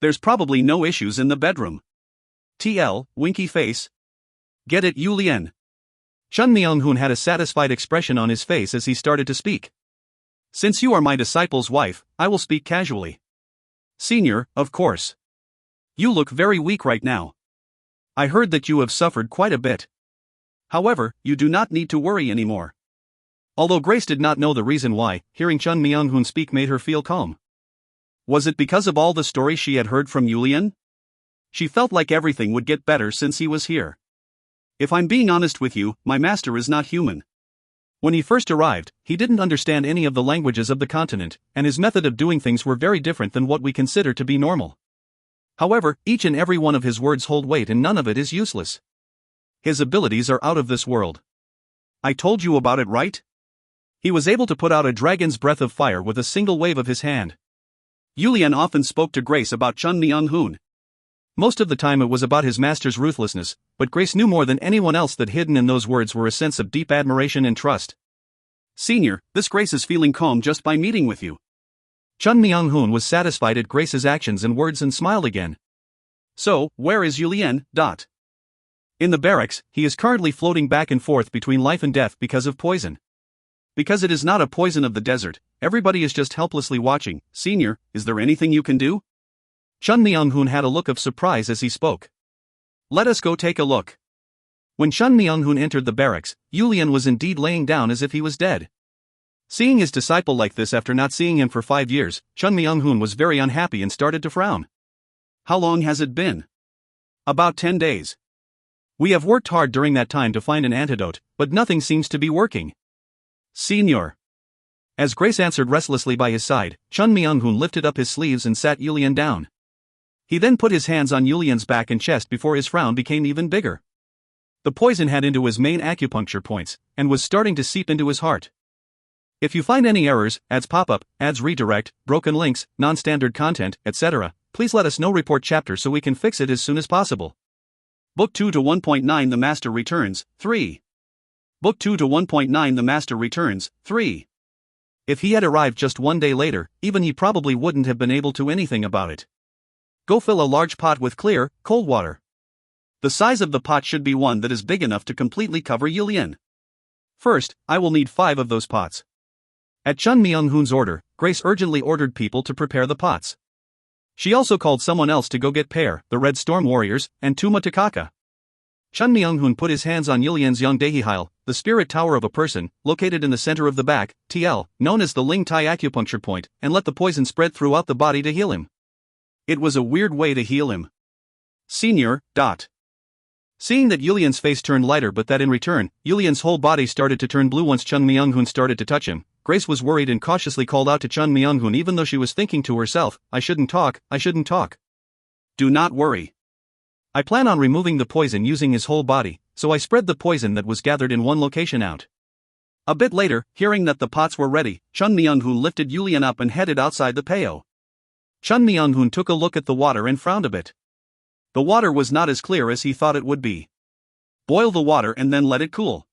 There's probably no issues in the bedroom. TL, winky face. Get it, Yulian. Chun Myung-hoon had a satisfied expression on his face as he started to speak. Since you are my disciple's wife, I will speak casually. Senior, of course. You look very weak right now. I heard that you have suffered quite a bit. However, you do not need to worry anymore. Although Grace did not know the reason why, hearing Chun Myung-hoon speak made her feel calm. Was it because of all the stories she had heard from Yulian? She felt like everything would get better since he was here. If I'm being honest with you, my master is not human. When he first arrived, he didn't understand any of the languages of the continent, and his method of doing things were very different than what we consider to be normal. However, each and every one of his words hold weight and none of it is useless. His abilities are out of this world. I told you about it, right? He was able to put out a dragon's breath of fire with a single wave of his hand. Yulian often spoke to Grace about Chun Myung-hoon. Most of the time it was about his master's ruthlessness, but Grace knew more than anyone else that hidden in those words were a sense of deep admiration and trust. Senior, this Grace is feeling calm just by meeting with you. Chun Myung-hoon was satisfied at Grace's actions and words and smiled again. So, where is Yulian? In the barracks, he is currently floating back and forth between life and death because of poison. Because it is not a poison of the desert, everybody is just helplessly watching. Senior, is there anything you can do? Chun Myung-hoon had a look of surprise as he spoke. Let us go take a look. When Chun Myung-hoon entered the barracks, Yulian was indeed laying down as if he was dead. Seeing his disciple like this after not seeing him for 5 years, Chun Myung-hoon was very unhappy and started to frown. How long has it been? About 10 days. We have worked hard during that time to find an antidote, but nothing seems to be working. Senior. As Grace answered restlessly by his side, Chun Myung-hoon lifted up his sleeves and sat Yulian down. He then put his hands on Yulian's back and chest before his frown became even bigger. The poison had into his main acupuncture points, and was starting to seep into his heart. If you find any errors, ads pop up, ads redirect, broken links, non-standard content, etc., please let us know. Report chapter so we can fix it as soon as possible. Book 2 to 1.9 The Master Returns, 3. Book 2 to 1.9 The Master Returns, 3. If he had arrived just 1 day later, even he probably wouldn't have been able to anything about it. Go fill a large pot with clear, cold water. The size of the pot should be one that is big enough to completely cover Yulian. First, I will need 5 of those pots. At Chun Myung-hoon's order, Grace urgently ordered people to prepare the pots. She also called someone else to go get Pair, the Red Storm Warriors, and Tuma Takaka. Chun Myung-hoon put his hands on Yulian's Yongdehihile, the spirit tower of a person, located in the center of the back, TL, known as the Ling Tai acupuncture point, and let the poison spread throughout the body to heal him. It was a weird way to heal him. Senior. Seeing that Yulian's face turned lighter but that in return, Yulian's whole body started to turn blue once Chun Myung-hoon started to touch him, Grace was worried and cautiously called out to Chun Myung-hoon even though she was thinking to herself, I shouldn't talk. Do not worry. I plan on removing the poison using his whole body, so I spread the poison that was gathered in one location out. A bit later, hearing that the pots were ready, Chun Myung-hoon lifted Yulian up and headed outside the payo. Chun Myung-hoon took a look at the water and frowned a bit. The water was not as clear as he thought it would be. Boil the water and then let it cool.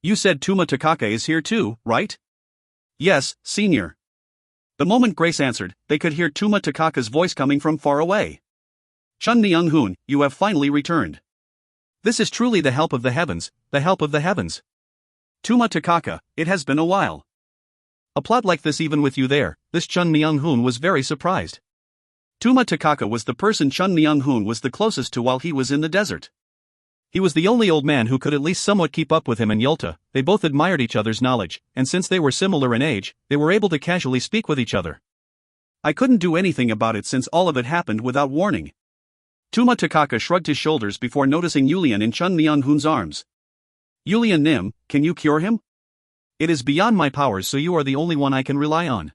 You said Tuma Takaka is here too, right? Yes, senior. The moment Grace answered, they could hear Tuma Takaka's voice coming from far away. Chun Myung-hoon, you have finally returned. This is truly the help of the heavens, the help of the heavens. Tuma Takaka, it has been a while. A plot like this even with you there, this Chun Myung-hoon was very surprised. Tuma Takaka was the person Chun Myung-hoon was the closest to while he was in the desert. He was the only old man who could at least somewhat keep up with him and Yulta. They both admired each other's knowledge, and since they were similar in age, they were able to casually speak with each other. I couldn't do anything about it since all of it happened without warning. Tuma Takaka shrugged his shoulders before noticing Yulian in Chun Myung-hoon's arms. Yulian Nim, can you cure him? It is beyond my powers, so you are the only one I can rely on.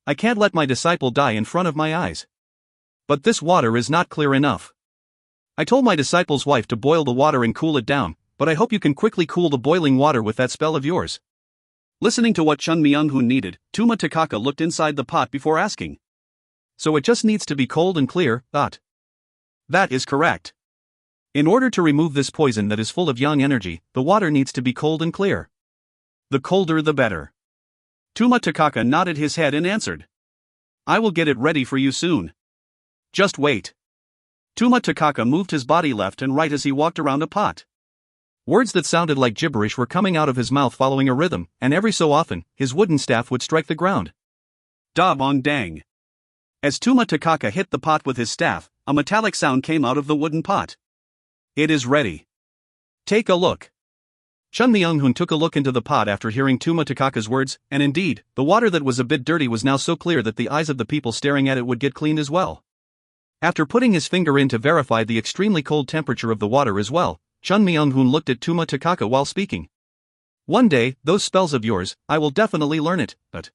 I can't let my disciple die in front of my eyes. But this water is not clear enough. I told my disciple's wife to boil the water and cool it down, but I hope you can quickly cool the boiling water with that spell of yours. Listening to what Chun Myung-hoon needed, Tuma Takaka looked inside the pot before asking. So it just needs to be cold and clear, That is correct. In order to remove this poison that is full of yang energy, the water needs to be cold and clear. The colder the better. Tuma Takaka nodded his head and answered. I will get it ready for you soon. Just wait. Tuma Takaka moved his body left and right as he walked around a pot. Words that sounded like gibberish were coming out of his mouth following a rhythm, and every so often, his wooden staff would strike the ground. Da bong dang. As Tuma Takaka hit the pot with his staff, a metallic sound came out of the wooden pot. It is ready. Take a look. Chun Myung-hoon took a look into the pot after hearing Tuma Takaka's words, and indeed, the water that was a bit dirty was now so clear that the eyes of the people staring at it would get cleaned as well. After putting his finger in to verify the extremely cold temperature of the water as well, Chun Myung-hoon looked at Tuma Takaka while speaking. One day, those spells of yours, I will definitely learn it, but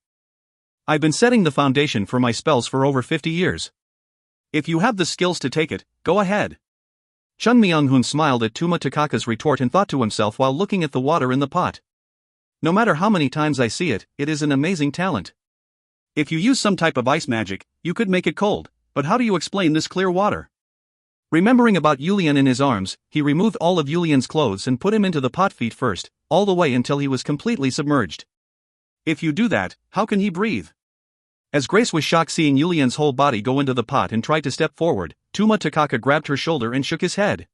I've been setting the foundation for my spells for over 50 years. If you have the skills to take it, go ahead. Chun Myung-hoon smiled at Tuma Takaka's retort and thought to himself while looking at the water in the pot. No matter how many times I see it, it is an amazing talent. If you use some type of ice magic, you could make it cold, but how do you explain this clear water? Remembering about Yulian in his arms, he removed all of Yulian's clothes and put him into the pot feet first, all the way until he was completely submerged. If you do that, how can he breathe? As Grace was shocked seeing Yulian's whole body go into the pot and tried to step forward, Tuma Takaka grabbed her shoulder and shook his head.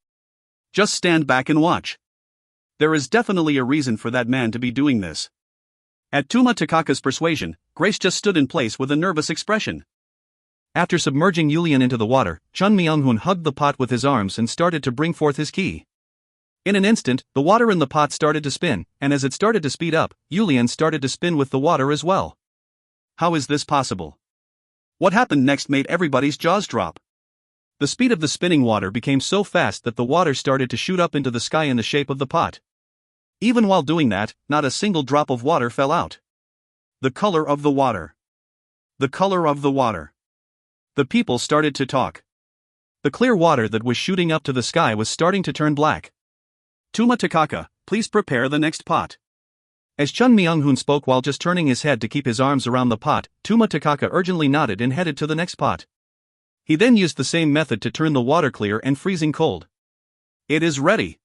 Just stand back and watch. There is definitely a reason for that man to be doing this. At Tuma Takaka's persuasion, Grace just stood in place with a nervous expression. After submerging Yulian into the water, Chun Myung-hoon hugged the pot with his arms and started to bring forth his ki. In an instant, the water in the pot started to spin, and as it started to speed up, Yulian started to spin with the water as well. How is this possible? What happened next made everybody's jaws drop. The speed of the spinning water became so fast that the water started to shoot up into the sky in the shape of the pot. Even while doing that, not a single drop of water fell out. The color of the water. The color of the water. The people started to talk. The clear water that was shooting up to the sky was starting to turn black. Tuma Takaka, please prepare the next pot. As Chun Myung-hoon spoke while just turning his head to keep his arms around the pot, Tuma Takaka urgently nodded and headed to the next pot. He then used the same method to turn the water clear and freezing cold. It is ready.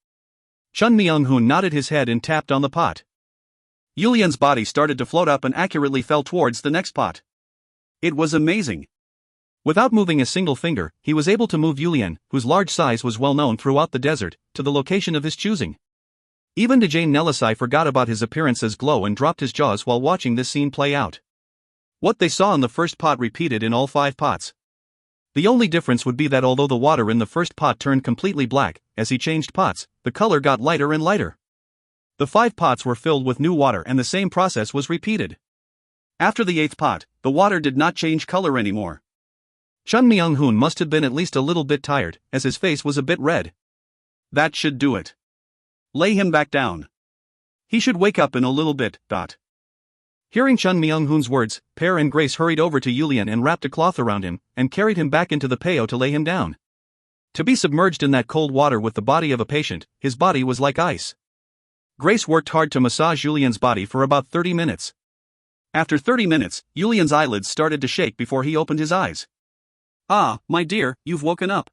Chun Myung-hoon nodded his head and tapped on the pot. Yulian's body started to float up and accurately fell towards the next pot. It was amazing. Without moving a single finger, he was able to move Yulian, whose large size was well known throughout the desert, to the location of his choosing. Even Dejane Nelisai forgot about his appearance as Glow and dropped his jaws while watching this scene play out. What they saw in the first pot repeated in all 5 pots. The only difference would be that although the water in the first pot turned completely black, as he changed pots, the color got lighter and lighter. The 5 pots were filled with new water and the same process was repeated. After the 8th pot, the water did not change color anymore. Chun Myung-hoon must have been at least a little bit tired, as his face was a bit red. That should do it. Lay him back down. He should wake up in a little bit. Hearing Chun Myung-hoon's words, Pear and Grace hurried over to Yulian and wrapped a cloth around him, and carried him back into the payo to lay him down. To be submerged in that cold water with the body of a patient, his body was like ice. Grace worked hard to massage Julian's body for about 30 minutes. After 30 minutes, Julian's eyelids started to shake before he opened his eyes. Ah, my dear, you've woken up.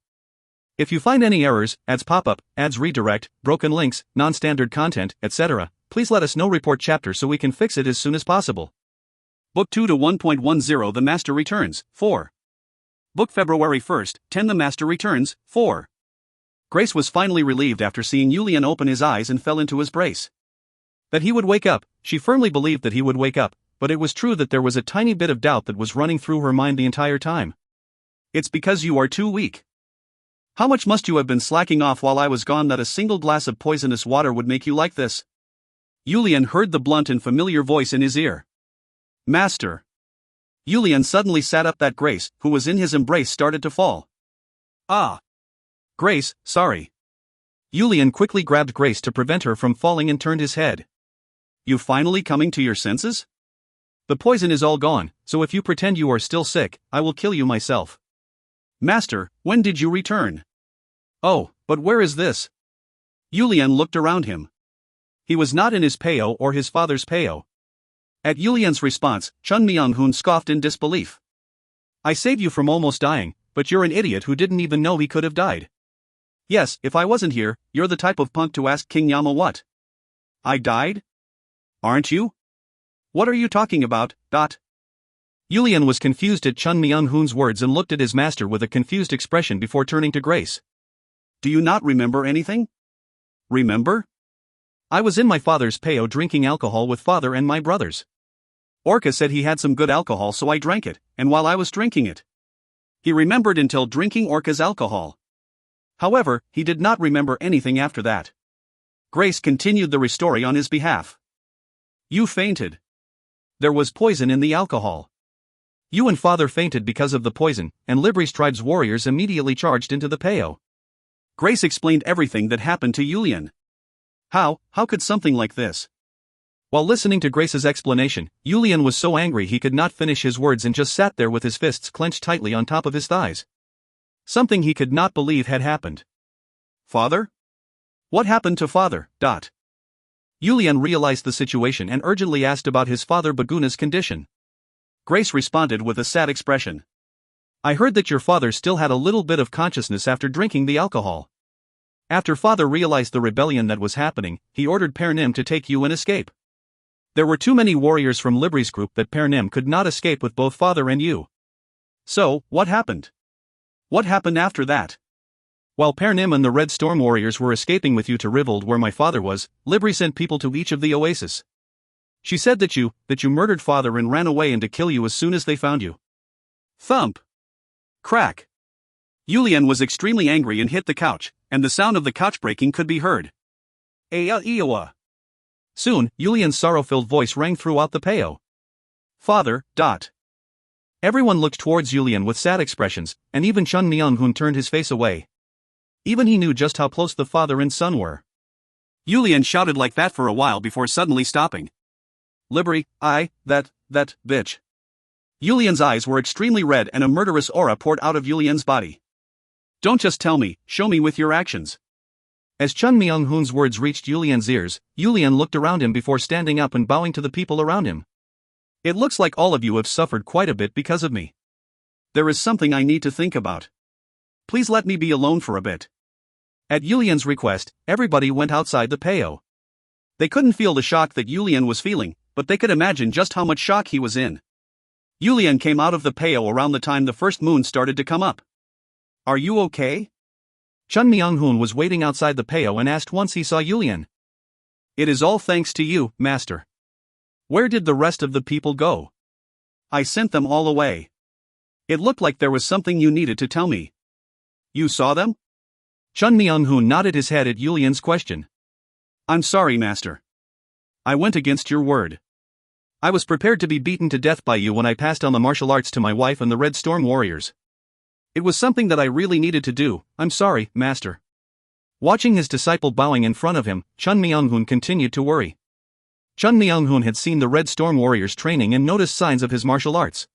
If you find any errors, ads pop up, ads redirect, broken links, non-standard content, etc., please let us know. Report chapter so we can fix it as soon as possible. Book 2 to 1.10 The Master Returns, 4. Book February 1st, 10 The Master Returns, 4. Grace was finally relieved after seeing Julian open his eyes and fell into his brace. That he would wake up, she firmly believed that he would wake up, but it was true that there was a tiny bit of doubt that was running through her mind the entire time. It's because you are too weak. How much must you have been slacking off while I was gone that a single glass of poisonous water would make you like this? Julian heard the blunt and familiar voice in his ear. Master. Julian suddenly sat up. That Grace, who was in his embrace, started to fall. Ah. Grace, sorry. Julian quickly grabbed Grace to prevent her from falling and turned his head. You finally coming to your senses? The poison is all gone, so if you pretend you are still sick, I will kill you myself. Master, when did you return? Oh, but where is this? Julian looked around him. He was not in his peo or his father's peo. At Julian's response, Chun Myung-hoon scoffed in disbelief. I saved you from almost dying, but you're an idiot who didn't even know he could have died. Yes, if I wasn't here, you're the type of punk to ask King Yama what? I died? Aren't you? What are you talking about, Dot? Julian was confused at Chun Myung-hoon's words and looked at his master with a confused expression before turning to Grace. Do you not remember anything? Remember? I was in my father's peo drinking alcohol with father and my brothers. Orca said he had some good alcohol, so I drank it, and while I was drinking it, he remembered until drinking Orca's alcohol. However, he did not remember anything after that. Grace continued the story on his behalf. You fainted. There was poison in the alcohol. You and father fainted because of the poison, and Libris tribe's warriors immediately charged into the peo. Grace explained everything that happened to Julian. How could something like this? While listening to Grace's explanation, Julian was so angry he could not finish his words and just sat there with his fists clenched tightly on top of his thighs. Something he could not believe had happened. Father? What happened to father? Julian realized the situation and urgently asked about his father Baguna's condition. Grace responded with a sad expression. I heard that your father still had a little bit of consciousness after drinking the alcohol. After father realized the rebellion that was happening, he ordered Pernim to take you and escape. There were too many warriors from Libris group that Pernim could not escape with both father and you. So, what happened? What happened after that? While Pernim and the Red Storm warriors were escaping with you to Rivold where my father was, Libri sent people to each of the oasis. She said that you murdered father and ran away and to kill you as soon as they found you. Thump. Crack. Julian was extremely angry and hit the couch, and the sound of the couch breaking could be heard. Eowa. Soon, Julian's sorrow-filled voice rang throughout the peo. Father. Everyone looked towards Julian with sad expressions, and even Chun Myung-hoon turned his face away. Even he knew just how close the father and son were. Julian shouted like that for a while before suddenly stopping. Libri, that bitch. Julian's eyes were extremely red and a murderous aura poured out of Julian's body. Don't just tell me, show me with your actions. As Chun Myung-hoon's words reached Julian's ears, Julian looked around him before standing up and bowing to the people around him. It looks like all of you have suffered quite a bit because of me. There is something I need to think about. Please let me be alone for a bit. At Julian's request, everybody went outside the peo. They couldn't feel the shock that Julian was feeling, but they could imagine just how much shock he was in. Julian came out of the peo around the time the first moon started to come up. Are you okay? Chun Myung-hoon was waiting outside the peo and asked once he saw Julian. It is all thanks to you, master. Where did the rest of the people go? I sent them all away. It looked like there was something you needed to tell me. You saw them? Chun Myung-hoon nodded his head at Julian's question. I'm sorry, master. I went against your word. I was prepared to be beaten to death by you when I passed on the martial arts to my wife and the Red Storm warriors. It was something that I really needed to do. I'm sorry, master. Watching his disciple bowing in front of him, Chun Myung-hoon continued to worry. Chun Myung-hoon had seen the Red Storm warriors training and noticed signs of his martial arts.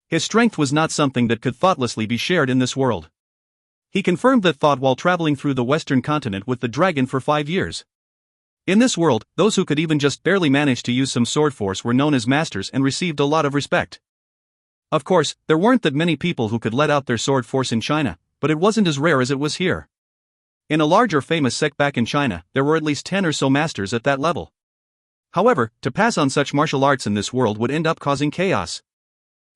His strength was not something that could thoughtlessly be shared in this world. He confirmed that thought while traveling through the Western continent with the dragon for 5 years. In this world, those who could even just barely manage to use some sword force were known as masters and received a lot of respect. Of course, there weren't that many people who could let out their sword force in China, but it wasn't as rare as it was here. In a large or famous sect back in China, there were at least 10 or so masters at that level. However, to pass on such martial arts in this world would end up causing chaos.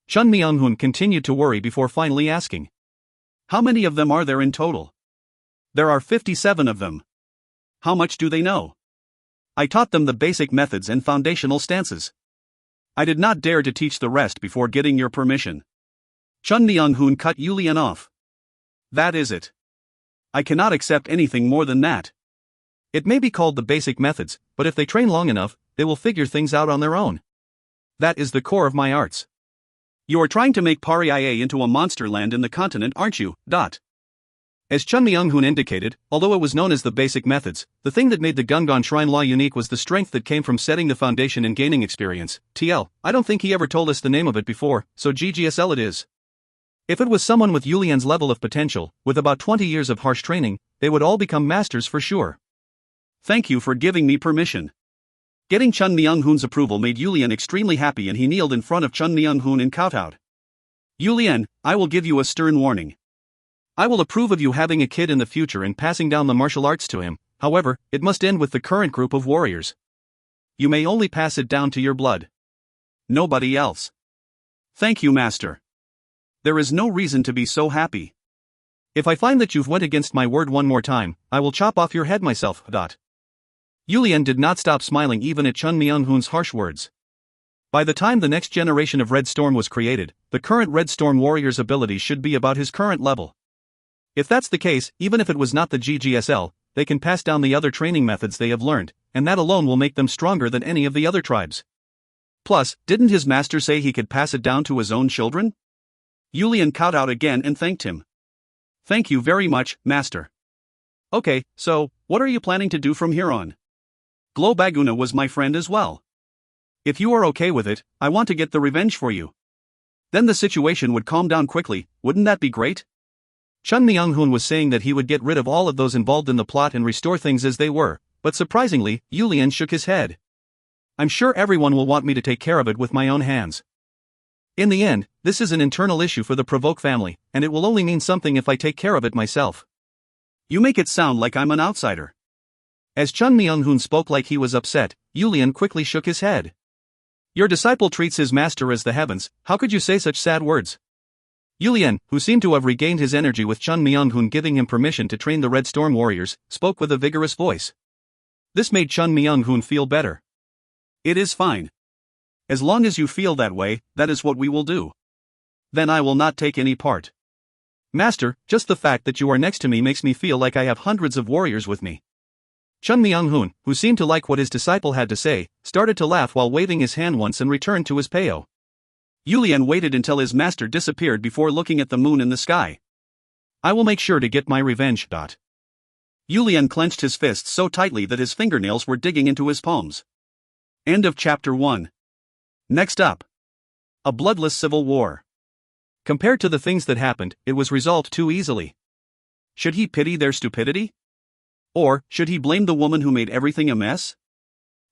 Chun Myung-hoon continued to worry before finally asking. How many of them are there in total? There are 57 of them. How much do they know? I taught them the basic methods and foundational stances. I did not dare to teach the rest before getting your permission. Chun Myung-hoon cut Yulian off. That is it. I cannot accept anything more than that. It may be called the basic methods, but if they train long enough, they will figure things out on their own. That is the core of my arts. You are trying to make Paria into a monster land in the continent, aren't you? As Chun Myung-hoon indicated, although it was known as the basic methods, the thing that made the Gungan Shrine Law unique was the strength that came from setting the foundation and gaining experience. I don't think he ever told us the name of it before, so GGSL it is. If it was someone with Yulian's level of potential, with about 20 years of harsh training, they would all become masters for sure. Thank you for giving me permission. Getting Chun Myung-hoon's approval made Yulian extremely happy and he kneeled in front of Chun Myung-hoon and kowtowed. Yulian, I will give you a stern warning. I will approve of you having a kid in the future and passing down the martial arts to him, however, it must end with the current group of warriors. You may only pass it down to your blood. Nobody else. Thank you, Master. There is no reason to be so happy. If I find that you've went against my word one more time, I will chop off your head myself. Yulian did not stop smiling even at Chun Myung-hoon's harsh words. By the time the next generation of Red Storm was created, the current Red Storm warrior's abilities should be about his current level. If that's the case, even if it was not the GGSL, they can pass down the other training methods they have learned, and that alone will make them stronger than any of the other tribes. Plus, didn't his master say he could pass it down to his own children? Yulian kowtowed again and thanked him. Thank you very much, Master. Okay, so, what are you planning to do from here on? Glow Baguna was my friend as well. If you are okay with it, I want to get the revenge for you. Then the situation would calm down quickly, wouldn't that be great? Chun Myung-hoon was saying that he would get rid of all of those involved in the plot and restore things as they were, but surprisingly, Yulian shook his head. I'm sure everyone will want me to take care of it with my own hands. In the end, this is an internal issue for the Provoke family, and it will only mean something if I take care of it myself. You make it sound like I'm an outsider. As Chun Myung-hoon spoke like he was upset, Yulian quickly shook his head. Your disciple treats his master as the heavens, how could you say such sad words? Yulian, who seemed to have regained his energy with Chun Myung-hoon giving him permission to train the Red Storm warriors, spoke with a vigorous voice. This made Chun Myung-hoon feel better. It is fine. As long as you feel that way, that is what we will do. Then I will not take any part. Master, just the fact that you are next to me makes me feel like I have hundreds of warriors with me. Chun Myung-hoon, who seemed to like what his disciple had to say, started to laugh while waving his hand once and returned to his peo. Yulian waited until his master disappeared before looking at the moon in the sky. I will make sure to get my revenge. Yulian clenched his fists so tightly that his fingernails were digging into his palms. End of chapter 1. Next up. A bloodless civil war. Compared to the things that happened, it was resolved too easily. Should he pity their stupidity? Or, should he blame the woman who made everything a mess?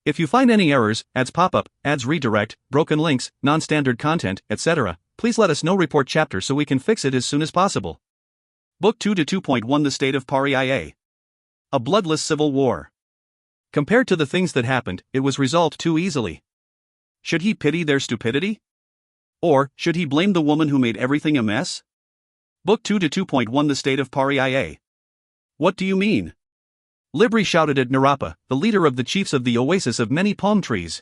If you find any errors, ads pop up, ads redirect, broken links, non-standard content, etc., please let us know. Report chapter so we can fix it as soon as possible. Book 2 to 2.1 The State of Paria. A bloodless civil war. Compared to the things that happened, it was resolved too easily. Should he pity their stupidity? Or, should he blame the woman who made everything a mess? Book 2 to 2.1 The State of Paria. What do you mean? Libri shouted at Narapa, the leader of the chiefs of the oasis of many palm trees.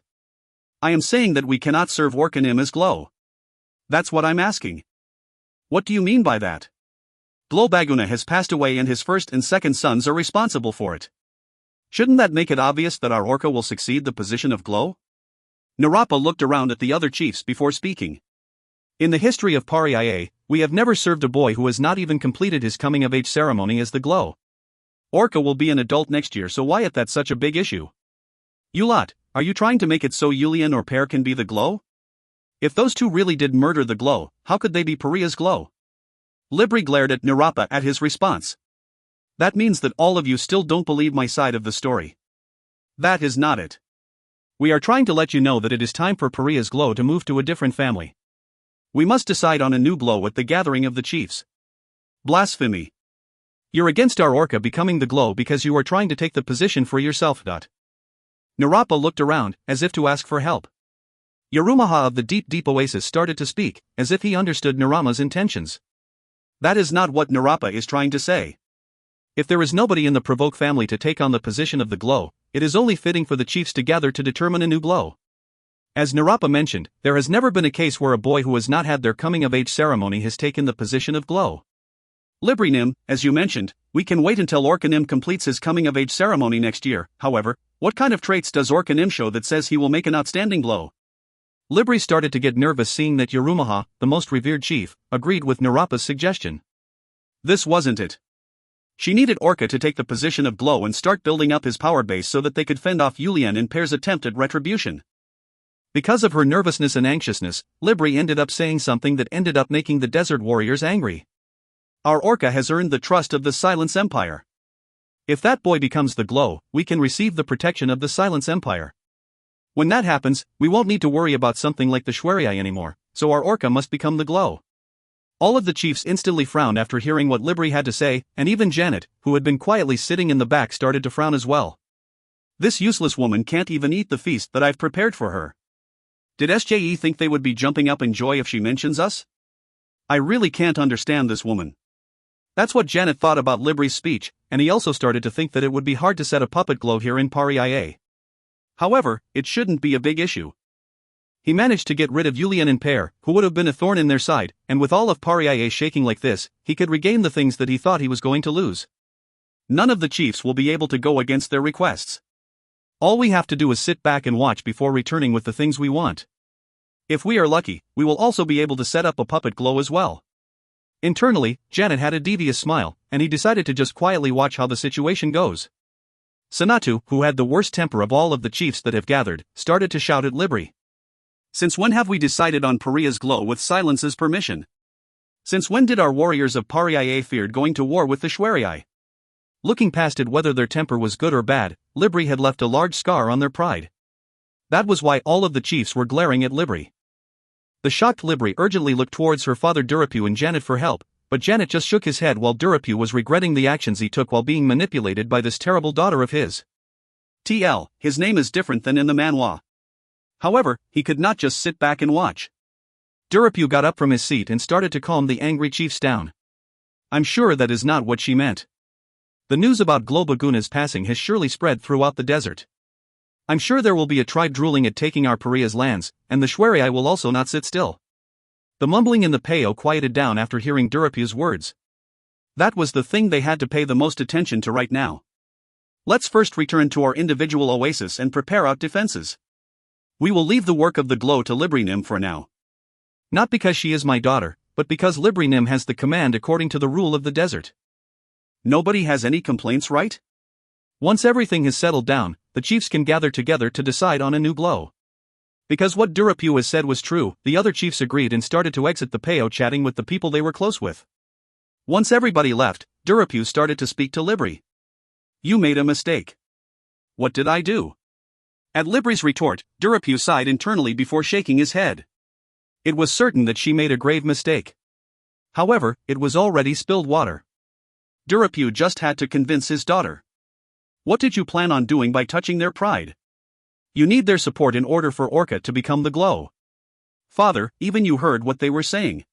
I am saying that we cannot serve Orkanim as Glow. That's what I'm asking. What do you mean by that? Glow Baguna has passed away and his first and second sons are responsible for it. Shouldn't that make it obvious that our Orca will succeed the position of Glow? Narapa looked around at the other chiefs before speaking. In the history of Paria, we have never served a boy who has not even completed his coming-of-age ceremony as the Glow. Orca will be an adult next year, so why is that such a big issue? Yulat, are you trying to make it so Yulian or Pear can be the Glow? If those two really did murder the Glow, how could they be Paria's Glow? Libri glared at Narapa at his response. That means that all of you still don't believe my side of the story. That is not it. We are trying to let you know that it is time for Pariah's glow to move to a different family. We must decide on a new glow at the gathering of the chiefs. Blasphemy. You're against our Orca becoming the glow because you are trying to take the position for yourself. Narapa looked around, as if to ask for help. Yarumaha of the deep oasis started to speak, as if he understood Narama's intentions. That is not what Narapa is trying to say. If there is nobody in the Provoke family to take on the position of the glow, it is only fitting for the chiefs to gather to determine a new glow. As Narapa mentioned, there has never been a case where a boy who has not had their coming-of-age ceremony has taken the position of glow. Librinim, as you mentioned, we can wait until Orcanim completes his coming-of-age ceremony next year. However, what kind of traits does Orcanim show that says he will make an outstanding glow? Libri started to get nervous seeing that Yarumaha, the most revered chief, agreed with Narapa's suggestion. This wasn't it. She needed Orca to take the position of glow and start building up his power base so that they could fend off Yulian in Pear's attempt at retribution. Because of her nervousness and anxiousness, Libri ended up saying something that ended up making the desert warriors angry. Our Orca has earned the trust of the Silence Empire. If that boy becomes the glow, we can receive the protection of the Silence Empire. When that happens, we won't need to worry about something like the Shweriai anymore, so our Orca must become the glow. All of the chiefs instantly frowned after hearing what Libri had to say, and even Janet, who had been quietly sitting in the back, started to frown as well. This useless woman can't even eat the feast that I've prepared for her. Did SJE think they would be jumping up in joy if she mentions us? I really can't understand this woman. That's what Janet thought about Libri's speech, and he also started to think that it would be hard to set a puppet glow here in Pariah. However, it shouldn't be a big issue. He managed to get rid of Yulian and Pear, who would have been a thorn in their side, and with all of Pariah shaking like this, he could regain the things that he thought he was going to lose. None of the chiefs will be able to go against their requests. All we have to do is sit back and watch before returning with the things we want. If we are lucky, we will also be able to set up a puppet glow as well. Internally, Janet had a devious smile, and he decided to just quietly watch how the situation goes. Sanatu, who had the worst temper of all of the chiefs that have gathered, started to shout at Libri. Since when have we decided on Pariah's glow with Silence's permission? Since when did our warriors of Pariah feared going to war with the Shweriai? Looking past it whether their temper was good or bad, Libri had left a large scar on their pride. That was why all of the chiefs were glaring at Libri. The shocked Libri urgently looked towards her father Durapu and Janet for help, but Janet just shook his head while Durapu was regretting the actions he took while being manipulated by this terrible daughter of his. TL, his name is different than in the manhwa. However, he could not just sit back and watch. Durapu got up from his seat and started to calm the angry chiefs down. I'm sure that is not what she meant. The news about Globaguna's passing has surely spread throughout the desert. I'm sure there will be a tribe drooling at taking our Pariah's lands, and the Shweriai will also not sit still. The mumbling in the Peo quieted down after hearing Durapu's words. That was the thing they had to pay the most attention to right now. Let's first return to our individual oasis and prepare out defenses. We will leave the work of the glow to Librinim for now. Not because she is my daughter, but because Librinim has the command according to the rule of the desert. Nobody has any complaints, right? Once everything has settled down, the chiefs can gather together to decide on a new glow. Because what Durapu has said was true, the other chiefs agreed and started to exit the Peo chatting with the people they were close with. Once everybody left, Durapu started to speak to Libri. You made a mistake. What did I do? At Libri's retort, Durapu sighed internally before shaking his head. It was certain that she made a grave mistake. However, it was already spilled water. Durapu just had to convince his daughter. What did you plan on doing by touching their pride? You need their support in order for Orca to become the glow. Father, even you heard what they were saying.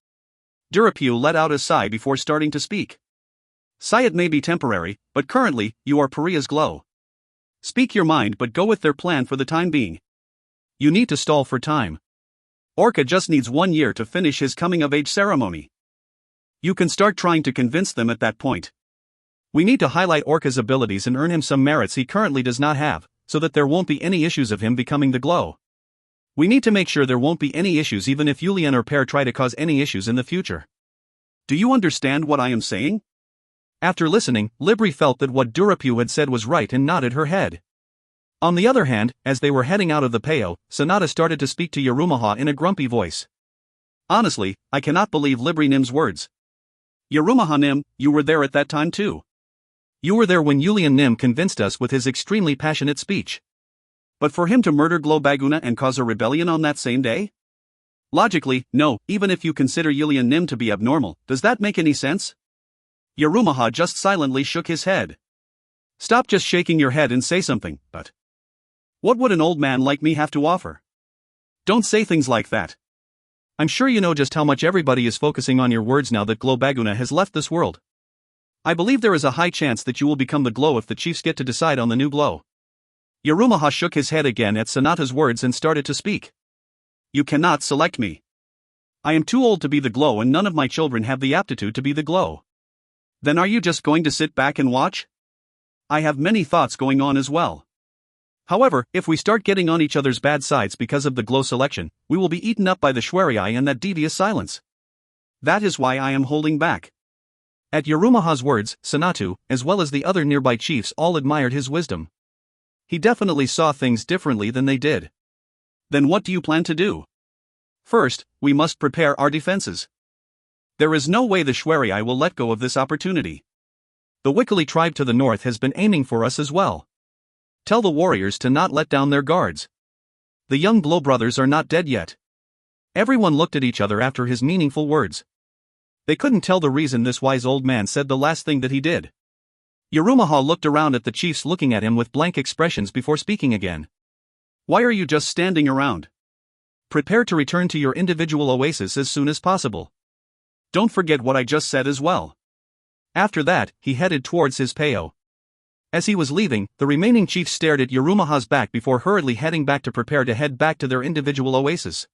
Durapu let out a sigh before starting to speak. Sayat may be temporary, but currently, you are Pariah's glow. Speak your mind but go with their plan for the time being. You need to stall for time. Orca just needs 1 year to finish his coming-of-age ceremony. You can start trying to convince them at that point. We need to highlight Orca's abilities and earn him some merits he currently does not have, so that there won't be any issues of him becoming the glow. We need to make sure there won't be any issues even if Yulian or Pear try to cause any issues in the future. Do you understand what I am saying? After listening, Libri felt that what Durapu had said was right and nodded her head. On the other hand, as they were heading out of the Peo, Sanada started to speak to Yarumaha in a grumpy voice. Honestly, I cannot believe Libri Nim's words. Yarumaha Nim, you were there at that time too. You were there when Yulian Nim convinced us with his extremely passionate speech. But for him to murder Globaguna and cause a rebellion on that same day? Logically, no, even if you consider Yulian Nim to be abnormal, does that make any sense? Yarumaha just silently shook his head. Stop just shaking your head and say something, but what would an old man like me have to offer? Don't say things like that. I'm sure you know just how much everybody is focusing on your words now that Globaguna has left this world. I believe there is a high chance that you will become the Glow if the chiefs get to decide on the new Glow. Yarumaha shook his head again at Sonata's words and started to speak. You cannot select me. I am too old to be the Glow and none of my children have the aptitude to be the Glow. Then are you just going to sit back and watch? I have many thoughts going on as well. However, if we start getting on each other's bad sides because of the Glow selection, we will be eaten up by the Shwari and that devious silence. That is why I am holding back. At Yarumaha's words, Sonatu, as well as the other nearby chiefs, all admired his wisdom. He definitely saw things differently than they did. Then what do you plan to do? First, we must prepare our defenses. There is no way the Shwari will let go of this opportunity. The Wikali tribe to the north has been aiming for us as well. Tell the warriors to not let down their guards. The young Glow brothers are not dead yet. Everyone looked at each other after his meaningful words. They couldn't tell the reason this wise old man said the last thing that he did. Yarumaha looked around at the chiefs, looking at him with blank expressions before speaking again. Why are you just standing around? Prepare to return to your individual oasis as soon as possible. Don't forget what I just said as well. After that, he headed towards his peo. As he was leaving, the remaining chiefs stared at Yarumaha's back before hurriedly heading back to prepare to head back to their individual oasis.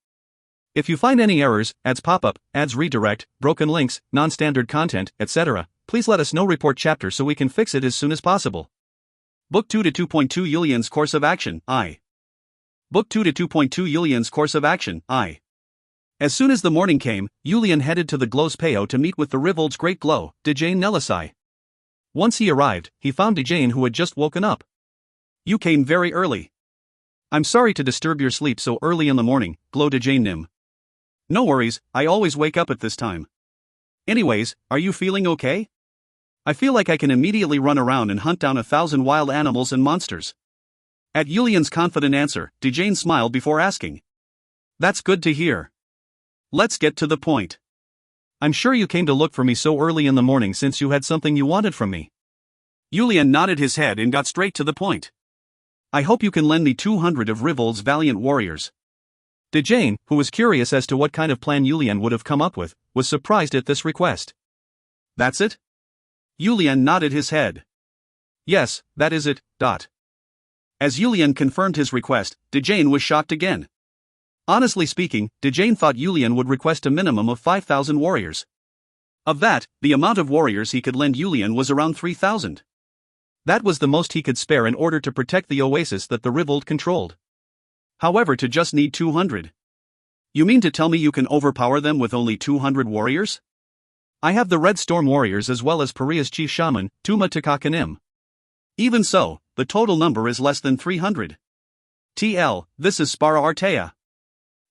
If you find any errors, ads pop-up, ads redirect, broken links, non-standard content, etc., please let us know. Report chapter so we can fix it as soon as possible. Book 2 to 2.2 Yulian's Course of Action, I. Book 2 to 2.2 Yulian's Course of Action, I. As soon as the morning came, Yulian headed to the Glow's peo to meet with the Rivold's great Glow, Dejane Nelisai. Once he arrived, he found Dejane, who had just woken up. You came very early. I'm sorry to disturb your sleep so early in the morning, Glow Dejane Nim. No worries, I always wake up at this time. Anyways, are you feeling okay? I feel like I can immediately run around and hunt down 1,000 wild animals and monsters. At Yulian's confident answer, Dejane smiled before asking. That's good to hear. Let's get to the point. I'm sure you came to look for me so early in the morning since you had something you wanted from me. Yulian nodded his head and got straight to the point. I hope you can lend me 200 of Rivold's valiant warriors. Dejane, who was curious as to what kind of plan Yulian would have come up with, was surprised at this request. That's it? Yulian nodded his head. Yes, that is it. As Yulian confirmed his request, Dejane was shocked again. Honestly speaking, Dejane thought Yulian would request a minimum of 5,000 warriors. Of that, the amount of warriors he could lend Yulian was around 3,000. That was the most he could spare in order to protect the oasis that the Rivold controlled. However, to just need 200. You mean to tell me you can overpower them with only 200 warriors? I have the Red Storm warriors as well as Paria's chief shaman, Tuma Takakanim. Even so, the total number is less than 300. TL, this is Spara Artea.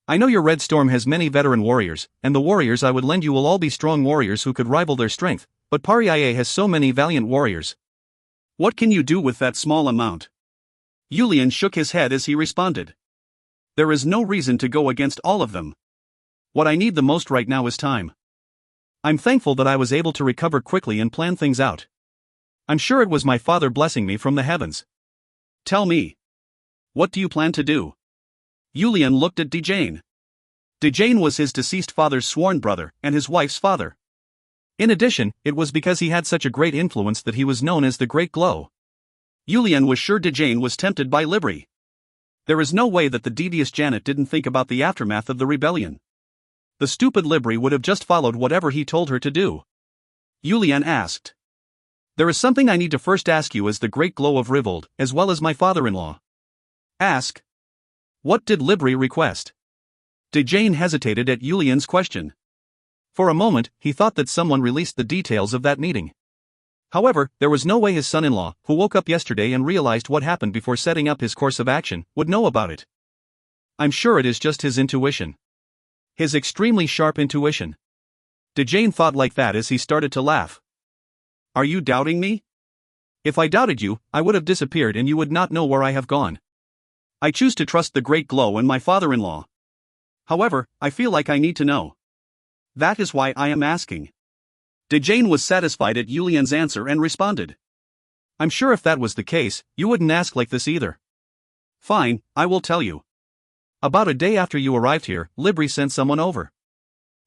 I know your Red Storm has many veteran warriors, and the warriors I would lend you will all be strong warriors who could rival their strength, but Paria has so many valiant warriors. What can you do with that small amount? Yulian shook his head as he responded. There is no reason to go against all of them. What I need the most right now is time. I'm thankful that I was able to recover quickly and plan things out. I'm sure it was my father blessing me from the heavens. Tell me. What do you plan to do? Yulian looked at Dejane. Dejane was his deceased father's sworn brother and his wife's father. In addition, it was because he had such a great influence that he was known as the Great Glow. Yulian was sure Dejane was tempted by Libri. There is no way that the devious Janet didn't think about the aftermath of the rebellion. The stupid Libri would have just followed whatever he told her to do. Yulian asked. There is something I need to first ask you as the Great Glow of Rivold, as well as my father-in-law. Ask. What did Libri request? Dejane hesitated at Yulian's question. For a moment, he thought that someone released the details of that meeting. However, there was no way his son-in-law, who woke up yesterday and realized what happened before setting up his course of action, would know about it. I'm sure it is just his intuition. His extremely sharp intuition. Dejane thought like that as he started to laugh. Are you doubting me? If I doubted you, I would have disappeared and you would not know where I have gone. I choose to trust the Great Glow and my father-in-law. However, I feel like I need to know. That is why I am asking. Dejane was satisfied at Yulian's answer and responded. I'm sure if that was the case, you wouldn't ask like this either. Fine, I will tell you. About a day after you arrived here, Libri sent someone over.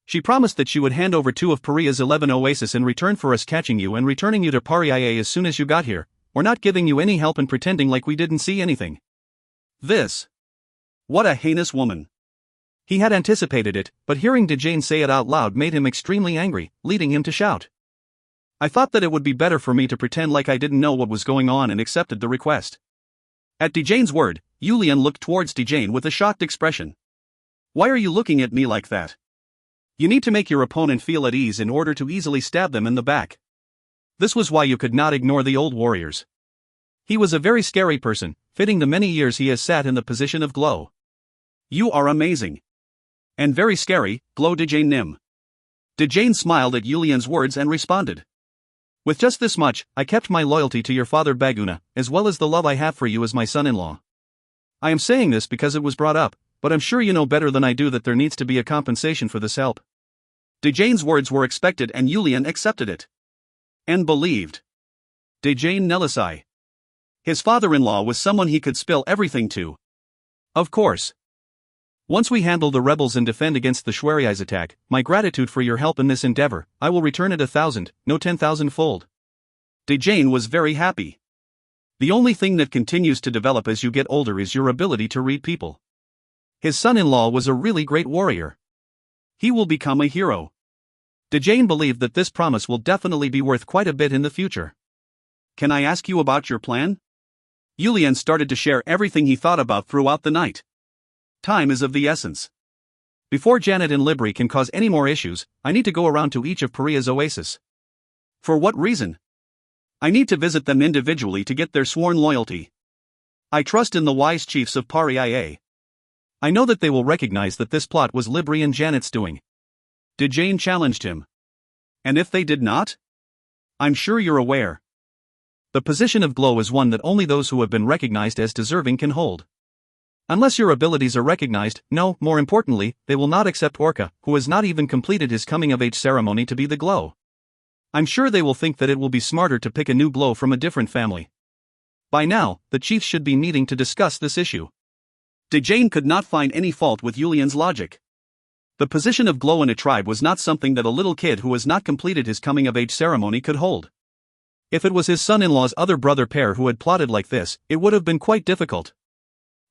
She promised that she would hand over 2 of Paria's 11 oases in return for us catching you and returning you to Paria as soon as you got here, or not giving you any help and pretending like we didn't see anything. This. What a heinous woman. He had anticipated it, but hearing Dejane say it out loud made him extremely angry, leading him to shout. I thought that it would be better for me to pretend like I didn't know what was going on and accepted the request. At Dejane's word, Yulian looked towards Dejane with a shocked expression. Why are you looking at me like that? You need to make your opponent feel at ease in order to easily stab them in the back. This was why you could not ignore the old warriors. He was a very scary person, fitting the many years he has sat in the position of Glow. You are amazing. And very scary, Glow Dejane Nim. Dejane smiled at Yulian's words and responded. With just this much, I kept my loyalty to your father Baguna, as well as the love I have for you as my son-in-law. I am saying this because it was brought up, but I'm sure you know better than I do that there needs to be a compensation for this help. Dejane's words were expected and Yulian accepted it. And believed. Dejane Nelisai. His father-in-law was someone he could spill everything to. Of course. Once we handle the rebels and defend against the Shwariai's attack, my gratitude for your help in this endeavor, I will return it 1,000, no 10,000-fold. Dejane was very happy. The only thing that continues to develop as you get older is your ability to read people. His son-in-law was a really great warrior. He will become a hero. Dejane believed that this promise will definitely be worth quite a bit in the future. Can I ask you about your plan? Yulian started to share everything he thought about throughout the night. Time is of the essence. Before Janet and Libri can cause any more issues, I need to go around to each of Paria's oases. For what reason? I need to visit them individually to get their sworn loyalty. I trust in the wise chiefs of Paria. I know that they will recognize that this plot was Libri and Janet's doing. Dejane challenged him. And if they did not? I'm sure you're aware. The position of Glow is one that only those who have been recognized as deserving can hold. Unless your abilities are recognized, no, more importantly, they will not accept Orca, who has not even completed his coming-of-age ceremony to be the Glow. I'm sure they will think that it will be smarter to pick a new Glow from a different family. By now, the chiefs should be meeting to discuss this issue. Dejane could not find any fault with Yulian's logic. The position of Glow in a tribe was not something that a little kid who has not completed his coming-of-age ceremony could hold. If it was his son-in-law's other brother pair who had plotted like this, it would have been quite difficult.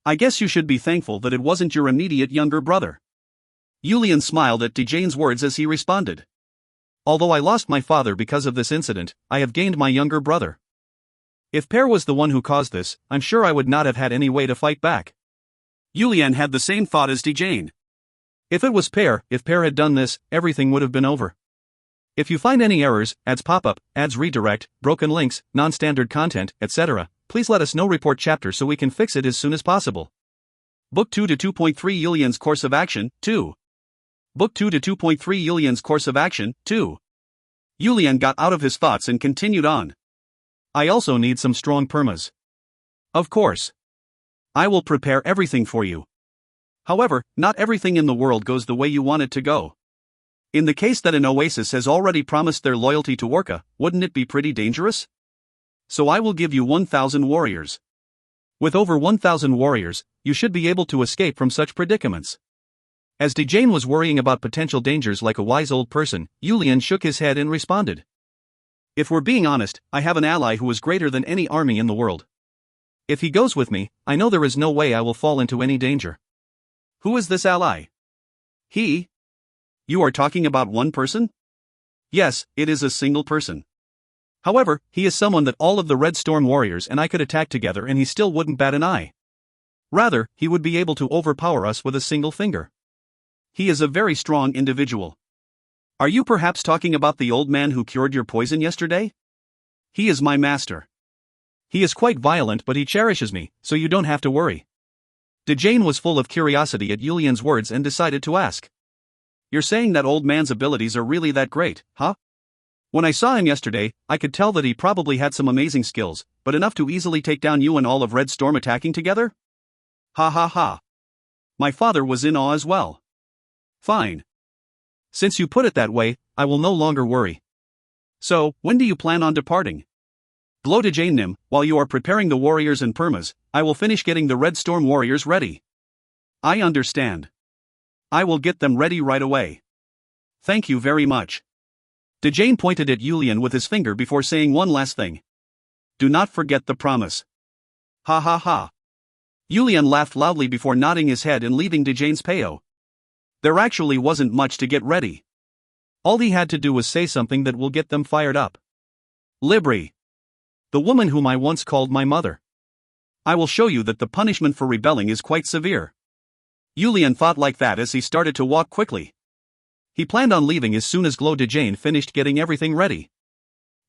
I guess you should be thankful that it wasn't your immediate younger brother. Yulian smiled at Dejane's words as he responded. Although I lost my father because of this incident, I have gained my younger brother. If Per was the one who caused this, I'm sure I would not have had any way to fight back. Yulian had the same thought as Dejane. If Per had done this, everything would have been over. If you find any errors, ads pop up, ads redirect, broken links, non-standard content, etc., please let us know. Report chapter so we can fix it as soon as possible. Book 2 to 2.3 Yulian's Course of Action, 2. Book 2 to 2.3 Yulian's Course of Action, 2. Yulian got out of his thoughts and continued on. I also need some strong permas. Of course. I will prepare everything for you. However, not everything in the world goes the way you want it to go. In the case that an oasis has already promised their loyalty to Orca, wouldn't it be pretty dangerous? So I will give you 1,000 warriors. With over 1,000 warriors, you should be able to escape from such predicaments. As Dejane was worrying about potential dangers like a wise old person, Yulian shook his head and responded. If we're being honest, I have an ally who is greater than any army in the world. If he goes with me, I know there is no way I will fall into any danger. Who is this ally? He? You are talking about one person? Yes, it is a single person. However, he is someone that all of the Red Storm warriors and I could attack together and he still wouldn't bat an eye. Rather, he would be able to overpower us with a single finger. He is a very strong individual. Are you perhaps talking about the old man who cured your poison yesterday? He is my master. He is quite violent, but he cherishes me, so you don't have to worry. Dejane was full of curiosity at Yulian's words and decided to ask. You're saying that old man's abilities are really that great, huh? When I saw him yesterday, I could tell that he probably had some amazing skills, but enough to easily take down you and all of Red Storm attacking together? Ha ha ha. My father was in awe as well. Fine. Since you put it that way, I will no longer worry. So, when do you plan on departing? Glow to Jane Nim, while you are preparing the warriors and permas, I will finish getting the Red Storm warriors ready. I understand. I will get them ready right away. Thank you very much. Dejane pointed at Yulian with his finger before saying one last thing. Do not forget the promise. Ha ha ha. Yulian laughed loudly before nodding his head and leaving Dejane's peo. There actually wasn't much to get ready. All he had to do was say something that will get them fired up. Libri. The woman whom I once called my mother. I will show you that the punishment for rebelling is quite severe. Yulian thought like that as he started to walk quickly. He planned on leaving as soon as Glow Dejane finished getting everything ready.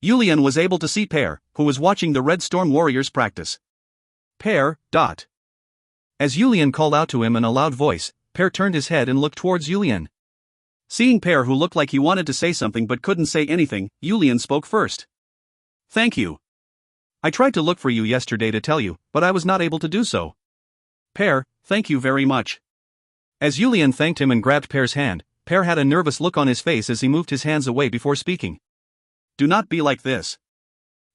Yulian was able to see Pear, who was watching the Red Storm warriors practice. Pear. As Yulian called out to him in a loud voice, Pear turned his head and looked towards Yulian. Seeing Pear, who looked like he wanted to say something but couldn't say anything, Yulian spoke first. Thank you. I tried to look for you yesterday to tell you, but I was not able to do so. Pear, thank you very much. As Yulian thanked him and grabbed Pear's hand, Pear had a nervous look on his face as he moved his hands away before speaking. Do not be like this.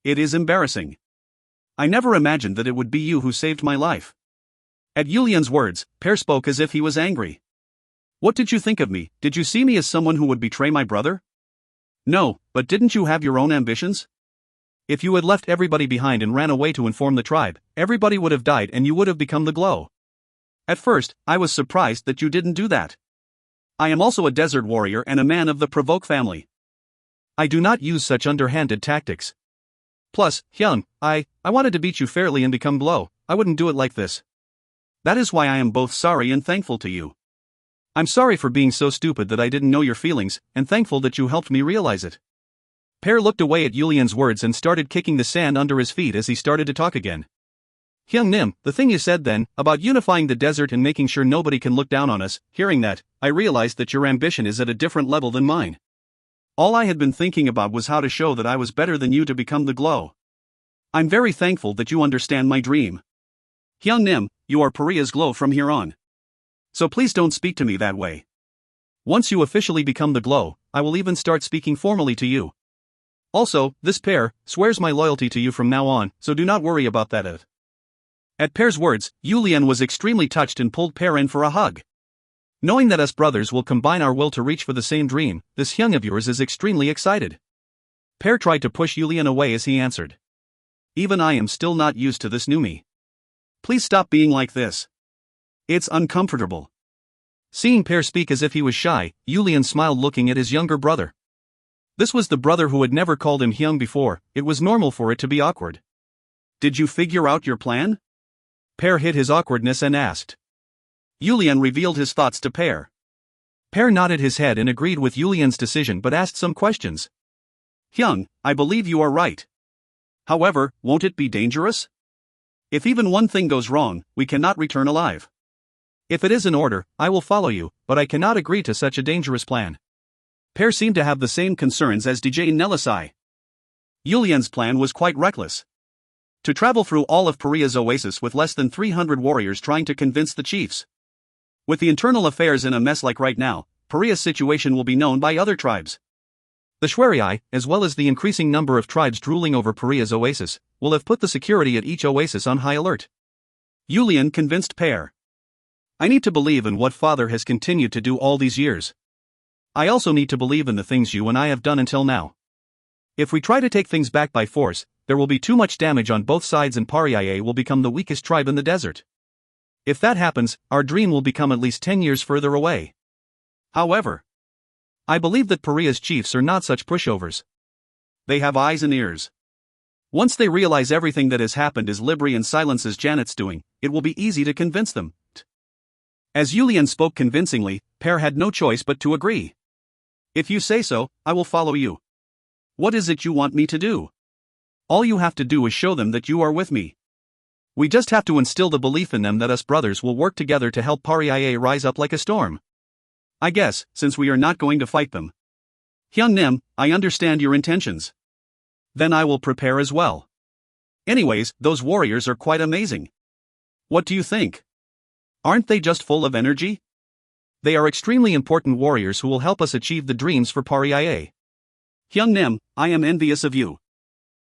It is embarrassing. I never imagined that it would be you who saved my life. At Yulian's words, Pear spoke as if he was angry. What did you think of me? Did you see me as someone who would betray my brother? No, but didn't you have your own ambitions? If you had left everybody behind and ran away to inform the tribe, everybody would have died and you would have become the Glow. At first, I was surprised that you didn't do that. I am also a desert warrior and a man of the Provoke family. I do not use such underhanded tactics. Plus, Hyung, I wanted to beat you fairly and become Glow. I wouldn't do it like this. That is why I am both sorry and thankful to you. I'm sorry for being so stupid that I didn't know your feelings, and thankful that you helped me realize it. Pear looked away at Yulian's words and started kicking the sand under his feet as he started to talk again. Hyung Nim, the thing you said then, about unifying the desert and making sure nobody can look down on us, hearing that, I realized that your ambition is at a different level than mine. All I had been thinking about was how to show that I was better than you to become the Glow. I'm very thankful that you understand my dream. Hyung Nim, you are Paria's Glow from here on. So please don't speak to me that way. Once you officially become the Glow, I will even start speaking formally to you. Also, this Pear swears my loyalty to you from now on, so do not worry about that. At Pear's words, Yulian was extremely touched and pulled Pear in for a hug. Knowing that us brothers will combine our will to reach for the same dream, this Hyung of yours is extremely excited. Pear tried to push Yulian away as he answered. Even I am still not used to this new me. Please stop being like this. It's uncomfortable. Seeing Pear speak as if he was shy, Yulian smiled looking at his younger brother. This was the brother who had never called him Hyung before. It was normal for it to be awkward. Did you figure out your plan? Pear hid his awkwardness and asked. Yulian revealed his thoughts to Pear. Pear nodded his head and agreed with Yulian's decision but asked some questions. Hyung, I believe you are right. However, won't it be dangerous? If even one thing goes wrong, we cannot return alive. If it is in order, I will follow you, but I cannot agree to such a dangerous plan. Pear seemed to have the same concerns as DJ Nelisai. Yulian's plan was quite reckless. To travel through all of Paria's oasis with less than 300 warriors trying to convince the chiefs. With the internal affairs in a mess like right now, Paria's situation will be known by other tribes. The Shwerii, as well as the increasing number of tribes drooling over Paria's oasis, will have put the security at each oasis on high alert. Yulian convinced Pear. I need to believe in what Father has continued to do all these years. I also need to believe in the things you and I have done until now. If we try to take things back by force, there will be too much damage on both sides and Paria will become the weakest tribe in the desert. If that happens, our dream will become at least 10 years further away. However, I believe that Paria's chiefs are not such pushovers. They have eyes and ears. Once they realize everything that has happened is Libri and silences Janet's doing, it will be easy to convince them. As Yulian spoke convincingly, Pear had no choice but to agree. If you say so, I will follow you. What is it you want me to do? All you have to do is show them that you are with me. We just have to instill the belief in them that us brothers will work together to help Paria rise up like a storm. I guess, since we are not going to fight them. Hyung Nim, I understand your intentions. Then I will prepare as well. Anyways, those warriors are quite amazing. What do you think? Aren't they just full of energy? They are extremely important warriors who will help us achieve the dreams for Paria. Hyung Nim, I am envious of you.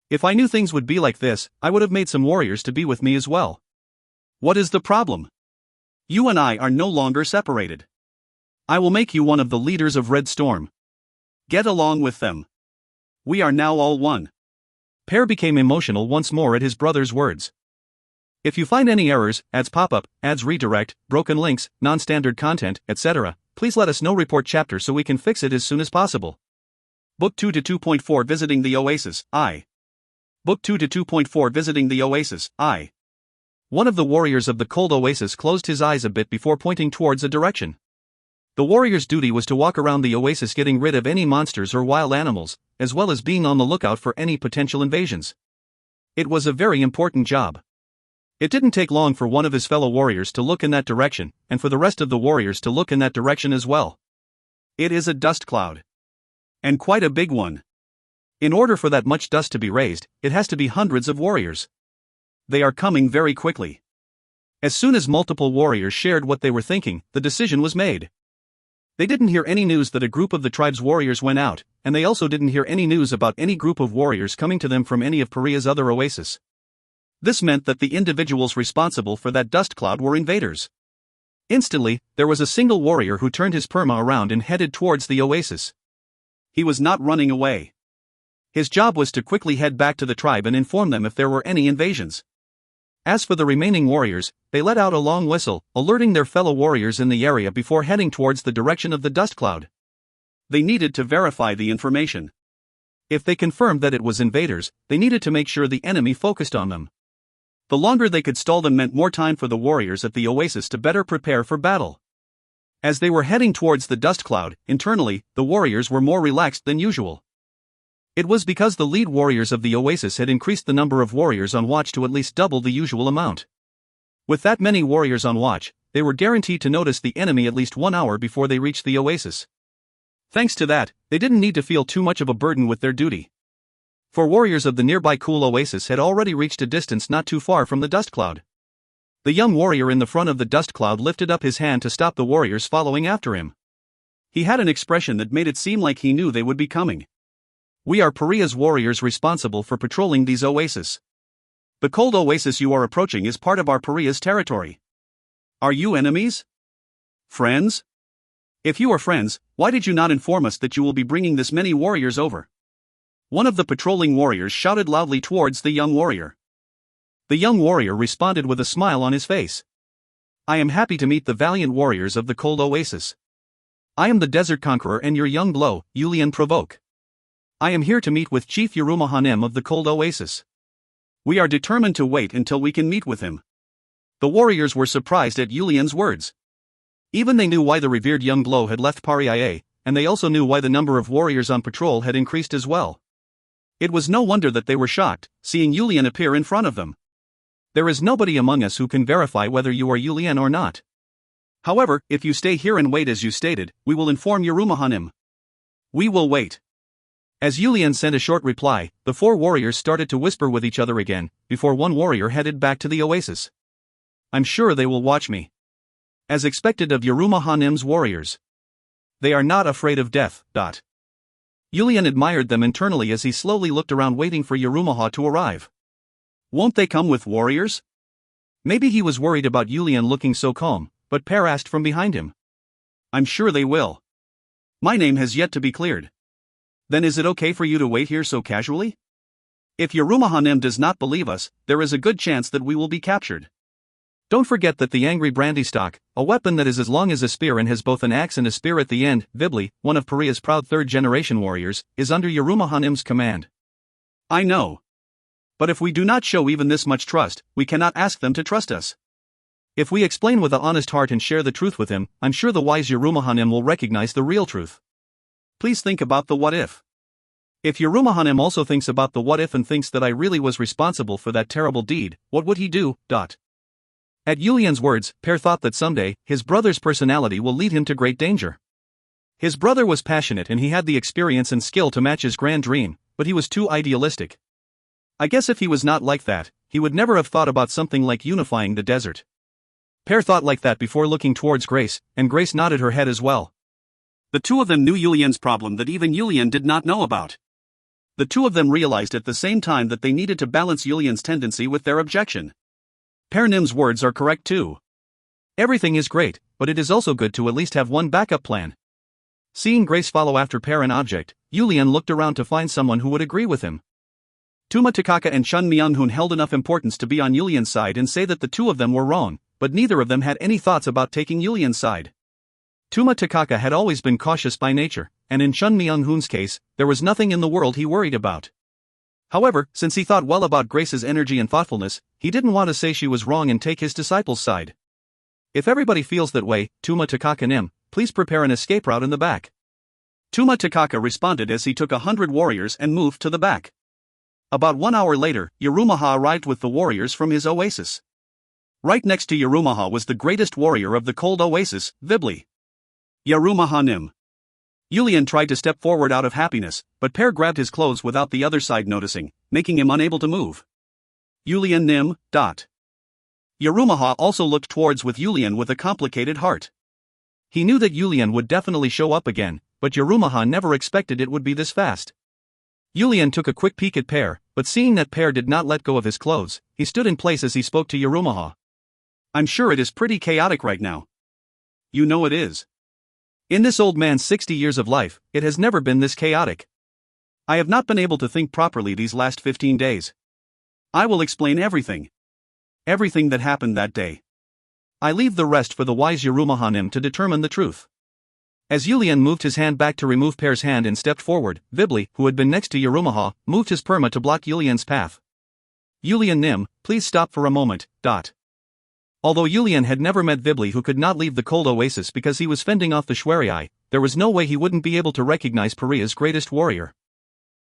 If I knew things would be like this, I would have made some warriors to be with me as well. What is the problem? You and I are no longer separated. I will make you one of the leaders of Red Storm. Get along with them. We are now all one. Per became emotional once more at his brother's words. If you find any errors, ads pop up, ads redirect, broken links, non-standard content, etc., please let us know. Report chapter so we can fix it as soon as possible. Book 2 to 2.4 Visiting the Oasis, I. Book 2 to 2.4 Visiting the Oasis, I. One of the warriors of the cold oasis closed his eyes a bit before pointing towards a direction. The warrior's duty was to walk around the oasis getting rid of any monsters or wild animals, as well as being on the lookout for any potential invasions. It was a very important job. It didn't take long for one of his fellow warriors to look in that direction, and for the rest of the warriors to look in that direction as well. It is a dust cloud. And quite a big one. In order for that much dust to be raised, it has to be hundreds of warriors. They are coming very quickly. As soon as multiple warriors shared what they were thinking, the decision was made. They didn't hear any news that a group of the tribe's warriors went out, and they also didn't hear any news about any group of warriors coming to them from any of Paria's other oases. This meant that the individuals responsible for that dust cloud were invaders. Instantly, there was a single warrior who turned his perma around and headed towards the oasis. He was not running away. His job was to quickly head back to the tribe and inform them if there were any invasions. As for the remaining warriors, they let out a long whistle, alerting their fellow warriors in the area before heading towards the direction of the dust cloud. They needed to verify the information. If they confirmed that it was invaders, they needed to make sure the enemy focused on them. The longer they could stall them meant more time for the warriors at the oasis to better prepare for battle. As they were heading towards the dust cloud, internally, the warriors were more relaxed than usual. It was because the lead warriors of the oasis had increased the number of warriors on watch to at least double the usual amount. With that many warriors on watch, they were guaranteed to notice the enemy at least 1 hour before they reached the oasis. Thanks to that, they didn't need to feel too much of a burden with their duty. For warriors of the nearby cool oasis had already reached a distance not too far from the dust cloud. The young warrior in the front of the dust cloud lifted up his hand to stop the warriors following after him. He had an expression that made it seem like he knew they would be coming. We are Paria's warriors responsible for patrolling these oases. The cold oasis you are approaching is part of our Paria's territory. Are you enemies? Friends? If you are friends, why did you not inform us that you will be bringing this many warriors over? One of the patrolling warriors shouted loudly towards the young warrior. The young warrior responded with a smile on his face. I am happy to meet the valiant warriors of the cold oasis. I am the desert conqueror and your young blow, Yulian Provoke. I am here to meet with Chief Yurumahanem of the cold oasis. We are determined to wait until we can meet with him. The warriors were surprised at Yulian's words. Even they knew why the revered young blow had left Paria, and they also knew why the number of warriors on patrol had increased as well. It was no wonder that they were shocked, seeing Yulian appear in front of them. There is nobody among us who can verify whether you are Yulian or not. However, if you stay here and wait as you stated, we will inform Yurumahanem. We will wait. As Yulian sent a short reply, the four warriors started to whisper with each other again, before one warrior headed back to the oasis. I'm sure they will watch me. As expected of Yurumahanem's warriors. They are not afraid of death. Yulian admired them internally as he slowly looked around waiting for Yurumaha to arrive. Won't they come with warriors? Maybe he was worried about Yulian looking so calm, but Per asked from behind him. I'm sure they will. My name has yet to be cleared. Then is it okay for you to wait here so casually? If Yurumahanem does not believe us, there is a good chance that we will be captured. Don't forget that the angry brandy stock, a weapon that is as long as a spear and has both an axe and a spear at the end, Vibli, one of Paria's proud third-generation warriors, is under Yurumahanem's command. I know. But if we do not show even this much trust, we cannot ask them to trust us. If we explain with an honest heart and share the truth with him, I'm sure the wise Yurumahanem will recognize the real truth. Please think about the what if. If Yurumahanem also thinks about the what if and thinks that I really was responsible for that terrible deed, what would he do? At Yulian's words, Per thought that someday, his brother's personality will lead him to great danger. His brother was passionate and he had the experience and skill to match his grand dream, but he was too idealistic. I guess if he was not like that, he would never have thought about something like unifying the desert. Pear thought like that before looking towards Grace, and Grace nodded her head as well. The two of them knew Yulian's problem that even Yulian did not know about. The two of them realized at the same time that they needed to balance Yulian's tendency with their objection. Pear Nim's words are correct too. Everything is great, but it is also good to at least have one backup plan. Seeing Grace follow after Pear and object, Yulian looked around to find someone who would agree with him. Tuma Takaka and Chun Myung-hoon held enough importance to be on Yulian's side and say that the two of them were wrong, but neither of them had any thoughts about taking Yulian's side. Tuma Takaka had always been cautious by nature, and in Chun Myung-hoon's case, there was nothing in the world he worried about. However, since he thought well about Grace's energy and thoughtfulness, he didn't want to say she was wrong and take his disciple's side. If everybody feels that way, Tuma Takaka Nim, please prepare an escape route in the back. Tuma Takaka responded as he took 100 warriors and moved to the back. About 1 hour later, Yarumaha arrived with the warriors from his oasis. Right next to Yarumaha was the greatest warrior of the cold oasis, Vibli. Yarumaha Nim. Yulian tried to step forward out of happiness, but Pear grabbed his clothes without the other side noticing, making him unable to move. Yulian Nim. Yarumaha also looked towards with Yulian with a complicated heart. He knew that Yulian would definitely show up again, but Yarumaha never expected it would be this fast. Yulian took a quick peek at Pear, but seeing that Pear did not let go of his clothes, he stood in place as he spoke to Yarumaha. I'm sure it is pretty chaotic right now. You know it is. In this old man's 60 years of life, it has never been this chaotic. I have not been able to think properly these last 15 days. I will explain everything. Everything that happened that day. I leave the rest for the wise Yarumaha Nim to determine the truth. As Yulian moved his hand back to remove Pear's hand and stepped forward, Vibli, who had been next to Yarumaha, moved his perma to block Yulian's path. Yulian Nim, please stop for a moment. Although Yulian had never met Vibli, who could not leave the cold oasis because he was fending off the Shwari, there was no way he wouldn't be able to recognize Paria's greatest warrior.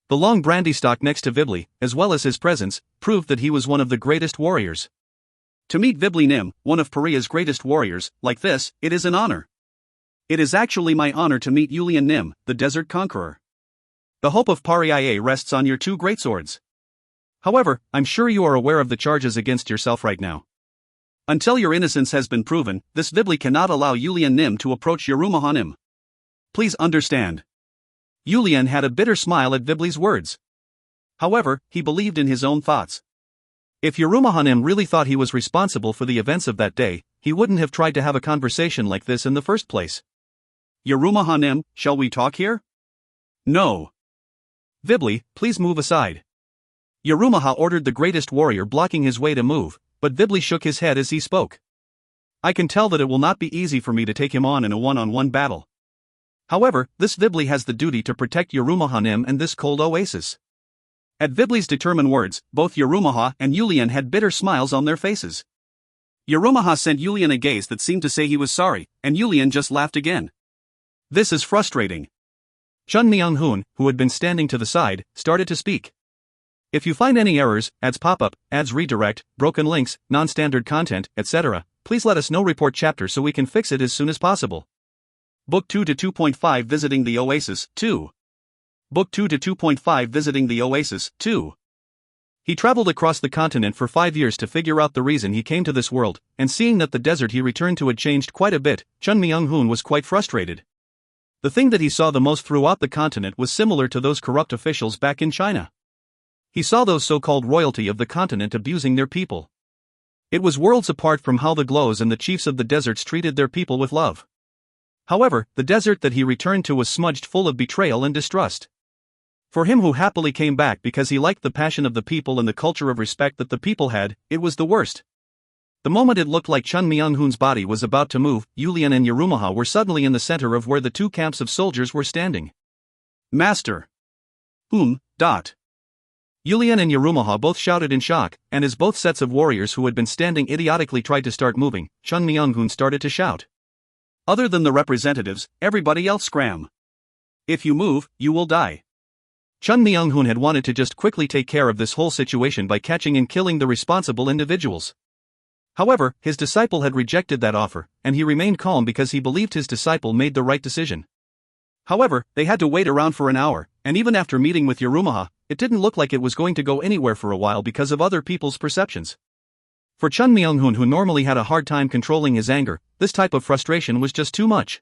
The long brandy stock next to Vibli, as well as his presence, proved that he was one of the greatest warriors. To meet Vibli Nim, one of Paria's greatest warriors, like this, it is an honor. It is actually my honor to meet Yulian Nim, the desert conqueror. The hope of Paria rests on your two greatswords. However, I'm sure you are aware of the charges against yourself right now. Until your innocence has been proven, this Vibli cannot allow Yulian Nim to approach Yarumaha Nim. Please understand. Yulian had a bitter smile at Vibli's words. However, he believed in his own thoughts. If Yarumaha Nim really thought he was responsible for the events of that day, he wouldn't have tried to have a conversation like this in the first place. Yarumaha Nim, shall we talk here? No. Vibli, please move aside. Yarumaha ordered the greatest warrior, blocking his way to move, but Vibli shook his head as he spoke. I can tell that it will not be easy for me to take him on in a one-on-one battle. However, this Vibli has the duty to protect Yarumaha Nim and this cold oasis. At Vibli's determined words, both Yarumaha and Yulian had bitter smiles on their faces. Yarumaha sent Yulian a gaze that seemed to say he was sorry, and Yulian just laughed again. This is frustrating. Chun Myung-hoon, who had been standing to the side, started to speak. If you find any errors, ads pop-up, ads redirect, broken links, non-standard content, etc., please let us know. Report chapter so we can fix it as soon as possible. Book 2 to 2.5 Visiting the Oasis, 2. Book 2 to 2.5 Visiting the Oasis, 2. He traveled across the continent for 5 years to figure out the reason he came to this world, and seeing that the desert he returned to had changed quite a bit, Chun Myung-hoon was quite frustrated. The thing that he saw the most throughout the continent was similar to those corrupt officials back in China. He saw those so-called royalty of the continent abusing their people. It was worlds apart from how the glows and the chiefs of the deserts treated their people with love. However, the desert that he returned to was smudged full of betrayal and distrust. For him who happily came back because he liked the passion of the people and the culture of respect that the people had, it was the worst. The moment it looked like Chun Myung-hoon's body was about to move, Yulian and Yarumaha were suddenly in the center of where the two camps of soldiers were standing. Master. Yulian and Yarumaha both shouted in shock, and as both sets of warriors who had been standing idiotically tried to start moving, Chun Myung-hoon started to shout. Other than the representatives, everybody else scram. If you move, you will die. Chun Myung-hoon had wanted to just quickly take care of this whole situation by catching and killing the responsible individuals. However, his disciple had rejected that offer, and he remained calm because he believed his disciple made the right decision. However, they had to wait around for an hour, and even after meeting with Yarumaha, it didn't look like it was going to go anywhere for a while because of other people's perceptions. For Chun Myung-hoon, who normally had a hard time controlling his anger, this type of frustration was just too much.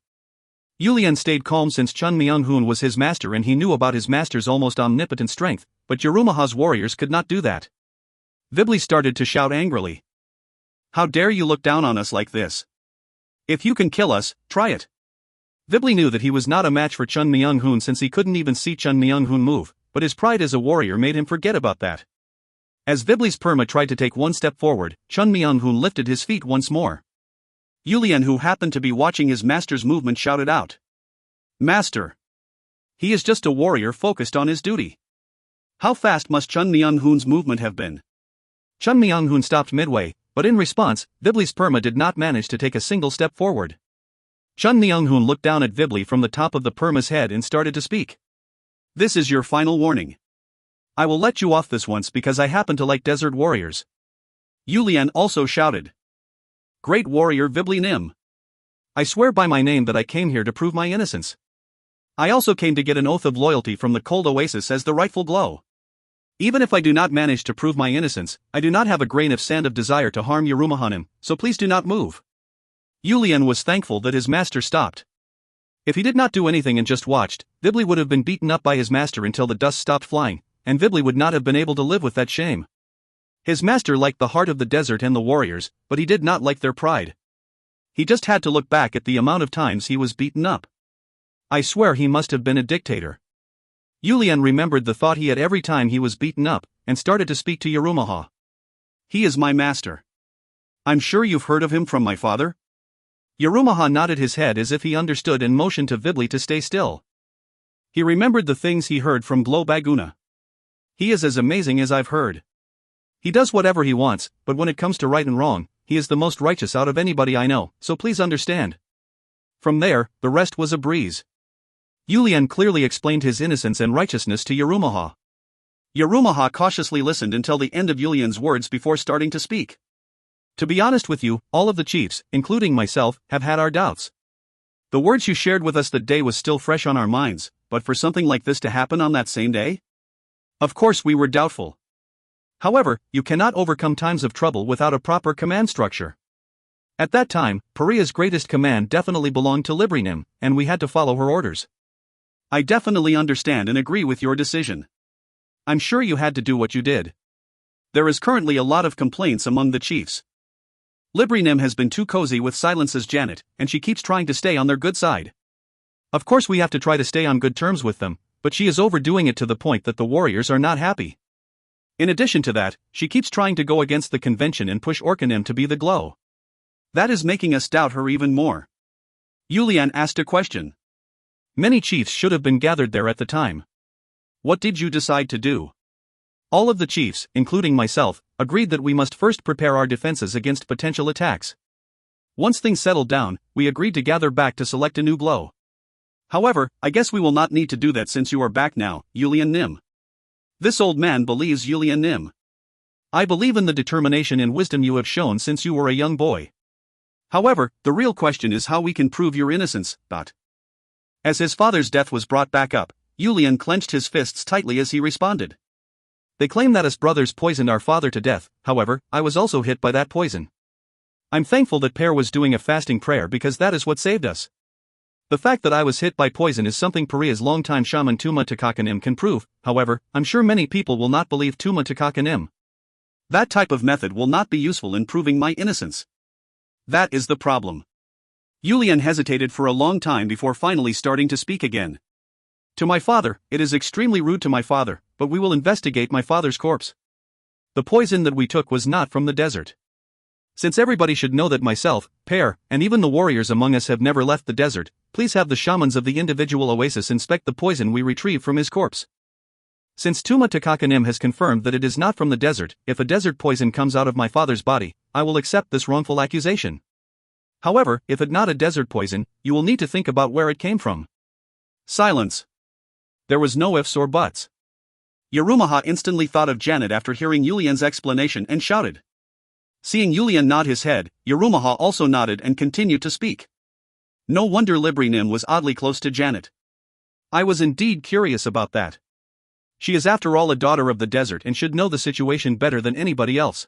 Yulian stayed calm since Chun Myung-hoon was his master and he knew about his master's almost omnipotent strength, but Yarumaha's warriors could not do that. Vibli started to shout angrily. How dare you look down on us like this? If you can kill us, try it. Vibli knew that he was not a match for Chun Myung-hoon since he couldn't even see Chun Myung-hoon move, but his pride as a warrior made him forget about that. As Vibli's perma tried to take one step forward, Chun Myung-hoon lifted his feet once more. Yulian, who happened to be watching his master's movement, shouted out. Master! He is just a warrior focused on his duty. How fast must Chun Myung-hoon's movement have been? Chun Myung-hoon stopped midway, but in response, Vibli's perma did not manage to take a single step forward. Chun Myung-hoon looked down at Vibli from the top of the perma's head and started to speak. This is your final warning. I will let you off this once because I happen to like desert warriors. Yulian also shouted. Great warrior Vibli Nim. I swear by my name that I came here to prove my innocence. I also came to get an oath of loyalty from the cold oasis as the rightful glow. Even if I do not manage to prove my innocence, I do not have a grain of sand of desire to harm Yarumahanim, so please do not move. Yulian was thankful that his master stopped. If he did not do anything and just watched, Vibli would have been beaten up by his master until the dust stopped flying, and Vibli would not have been able to live with that shame. His master liked the heart of the desert and the warriors, but he did not like their pride. He just had to look back at the amount of times he was beaten up. I swear he must have been a dictator. Yulian remembered the thought he had every time he was beaten up, and started to speak to Yarumaha. He is my master. I'm sure you've heard of him from my father? Yarumaha nodded his head as if he understood and motioned to Vibli to stay still. He remembered the things he heard from Glo Baguna. He is as amazing as I've heard. He does whatever he wants, but when it comes to right and wrong, he is the most righteous out of anybody I know, so please understand. From there, the rest was a breeze. Yulian clearly explained his innocence and righteousness to Yarumaha. Yarumaha cautiously listened until the end of Yulian's words before starting to speak. To be honest with you, all of the chiefs, including myself, have had our doubts. The words you shared with us that day was still fresh on our minds, but for something like this to happen on that same day? Of course we were doubtful. However, you cannot overcome times of trouble without a proper command structure. At that time, Paria's greatest command definitely belonged to Librinim, and we had to follow her orders. I definitely understand and agree with your decision. I'm sure you had to do what you did. There is currently a lot of complaints among the chiefs. Librinim has been too cozy with Silence's Janet, and she keeps trying to stay on their good side. Of course we have to try to stay on good terms with them, but she is overdoing it to the point that the warriors are not happy. In addition to that, she keeps trying to go against the convention and push Orkanim to be the glow. That is making us doubt her even more. Yulian asked a question. Many chiefs should have been gathered there at the time. What did you decide to do? All of the chiefs, including myself, agreed that we must first prepare our defenses against potential attacks. Once things settled down, we agreed to gather back to select a new glow. However, I guess we will not need to do that since you are back now, Yulian Nim. This old man believes Yulian Nim. I believe in the determination and wisdom you have shown since you were a young boy. However, the real question is how we can prove your innocence. As his father's death was brought back up, Yulian clenched his fists tightly as he responded. They claim that us brothers poisoned our father to death, however, I was also hit by that poison. I'm thankful that Per was doing a fasting prayer because that is what saved us. The fact that I was hit by poison is something Paria's longtime shaman Tuma Takakanim can prove, however, I'm sure many people will not believe Tuma Takakanim. That type of method will not be useful in proving my innocence. That is the problem. Yulian hesitated for a long time before finally starting to speak again. To my father, it is extremely rude to my father, but we will investigate my father's corpse. The poison that we took was not from the desert. Since everybody should know that myself, Per, and even the warriors among us have never left the desert, please have the shamans of the individual oasis inspect the poison we retrieve from his corpse. Since Tuma Takakanim has confirmed that it is not from the desert, if a desert poison comes out of my father's body, I will accept this wrongful accusation. However, if it not a desert poison, you will need to think about where it came from. Silence. There was no ifs or buts. Yarumaha instantly thought of Janet after hearing Yulian's explanation and shouted. Seeing Yulian nod his head, Yarumaha also nodded and continued to speak. No wonder Librinim was oddly close to Janet. I was indeed curious about that. She is after all a daughter of the desert and should know the situation better than anybody else.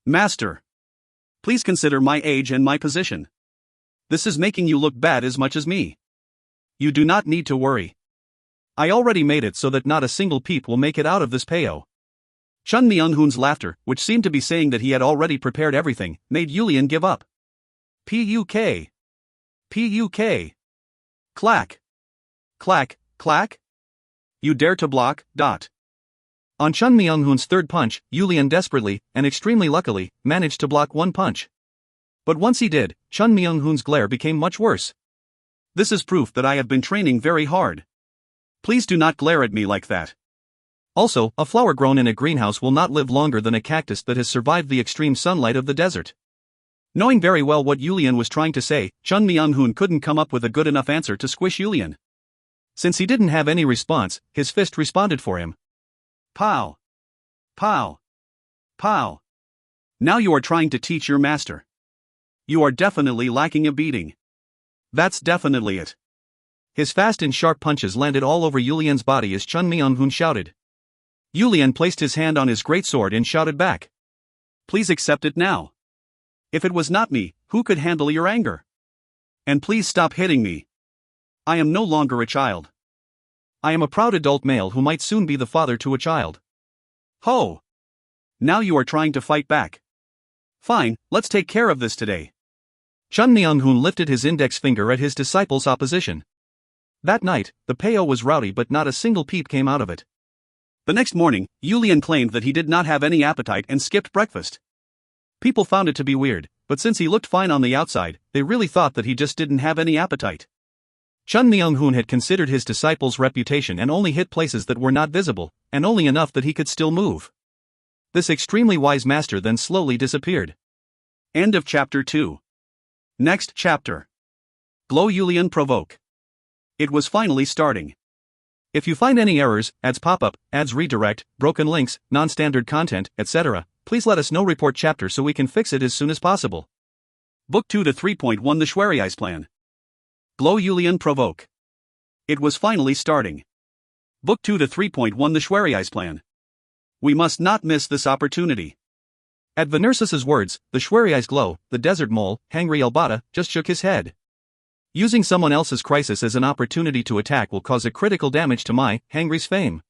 Master. Please consider my age and my position. This is making you look bad as much as me. You do not need to worry. I already made it so that not a single peep will make it out of this peo. Chun Myung-hoon's laughter, which seemed to be saying that he had already prepared everything, made Yulian give up. P.U.K. P.U.K. Clack. Clack, clack? You dare to block, dot. On Chun Myung-hoon's third punch, Yulian desperately, and extremely luckily, managed to block one punch. But once he did, Chun Myung-hoon's glare became much worse. This is proof that I have been training very hard. Please do not glare at me like that. Also, a flower grown in a greenhouse will not live longer than a cactus that has survived the extreme sunlight of the desert. Knowing very well what Yulian was trying to say, Chun Myung-hoon couldn't come up with a good enough answer to squish Yulian. Since he didn't have any response, his fist responded for him. Pow! Pow! Pow! Now you are trying to teach your master. You are definitely lacking a beating. That's definitely it. His fast and sharp punches landed all over Yulian's body as Chun Myung-hoon shouted. Yulian placed his hand on his great sword and shouted back. Please accept it now. If it was not me, who could handle your anger? And please stop hitting me. I am no longer a child. I am a proud adult male who might soon be the father to a child. Ho! Now you are trying to fight back. Fine, let's take care of this today. Chun Myung-hoon lifted his index finger at his disciple's opposition. That night, the peo was rowdy but not a single peep came out of it. The next morning, Yulian claimed that he did not have any appetite and skipped breakfast. People found it to be weird, but since he looked fine on the outside, they really thought that he just didn't have any appetite. Chun Myung-hoon had considered his disciple's reputation and only hit places that were not visible, and only enough that he could still move. This extremely wise master then slowly disappeared. End of chapter 2. Next chapter. Glow Yulian provoke. It was finally starting. If you find any errors, ads pop up, ads redirect, broken links, non-standard content, etc., please let us know. Report chapter so we can fix it as soon as possible. Book 2 to 3.1 The Schweri's Plan. Glow Yulian provoke. It was finally starting. Book 2 to 3.1 The Schweri's Plan. We must not miss this opportunity. At Venersus's words, the Schweri's glow, the desert mole, Hangry Elbata, just shook his head. Using someone else's crisis as an opportunity to attack will cause a critical damage to my, Hangry's fame.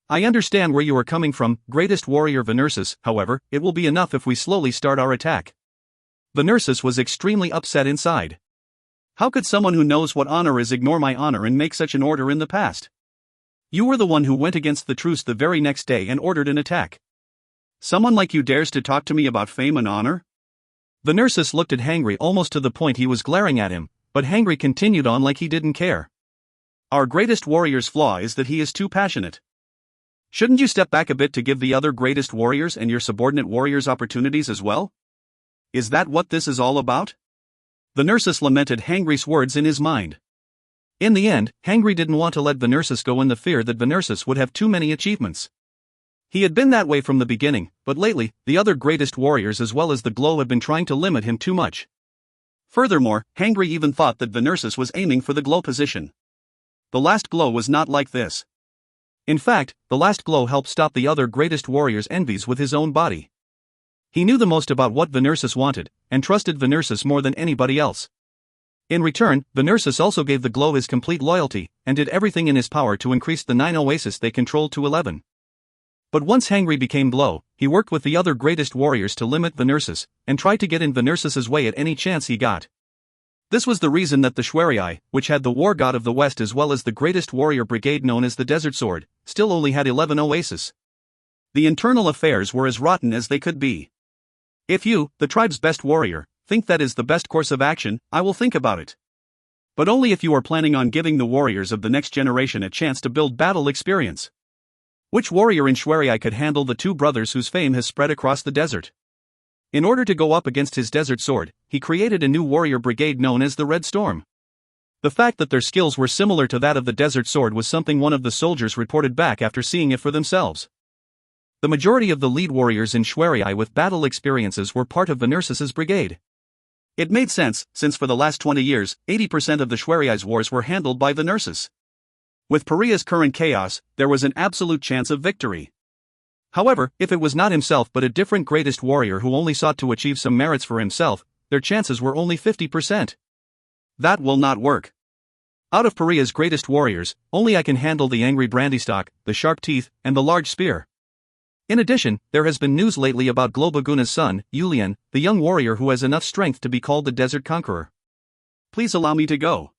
I understand where you are coming from, greatest warrior Venersus, however, it will be enough if we slowly start our attack. Venersus was extremely upset inside. How could someone who knows what honor is ignore my honor and make such an order in the past? You were the one who went against the truce the very next day and ordered an attack. Someone like you dares to talk to me about fame and honor? Venersus looked at Hangry almost to the point he was glaring at him, but Hangry continued on like he didn't care. Our greatest warrior's flaw is that he is too passionate. Shouldn't you step back a bit to give the other greatest warriors and your subordinate warriors opportunities as well? Is that what this is all about? Venersus lamented Hangry's words in his mind. In the end, Hangry didn't want to let Venersus go in the fear that Venersus would have too many achievements. He had been that way from the beginning, but lately, the other greatest warriors as well as the glow have been trying to limit him too much. Furthermore, Hangry even thought that Venersus was aiming for the glow position. The last glow was not like this. In fact, the last glow helped stop the other greatest warrior's envies with his own body. He knew the most about what Venersus wanted, and trusted Venersus more than anybody else. In return, Venersus also gave the glow his complete loyalty, and did everything in his power to increase the 9 oases they controlled to 11. But once Hangry became glow, he worked with the other greatest warriors to limit Venersus, and tried to get in Venersus's way at any chance he got. This was the reason that the Schwerii, which had the war god of the west as well as the greatest warrior brigade known as the Desert Sword, still only had 11 oases. The internal affairs were as rotten as they could be. If you, the tribe's best warrior, think that is the best course of action, I will think about it. But only if you are planning on giving the warriors of the next generation a chance to build battle experience. Which warrior in Schwerii could handle the two brothers whose fame has spread across the desert? In order to go up against his Desert Sword, he created a new warrior brigade known as the Red Storm. The fact that their skills were similar to that of the Desert Sword was something one of the soldiers reported back after seeing it for themselves. The majority of the lead warriors in Schwerii with battle experiences were part of Venersus's brigade. It made sense, since for the last 20 years, 80% of the Schwerii's wars were handled by Venersus. With Paria's current chaos, there was an absolute chance of victory. However, if it was not himself but a different greatest warrior who only sought to achieve some merits for himself, their chances were only 50%. That will not work. Out of Pariah's greatest warriors, only I can handle the angry Brandystock, the sharp teeth, and the large spear. In addition, there has been news lately about Globaguna's son, Yulian, the young warrior who has enough strength to be called the Desert Conqueror. Please allow me to go.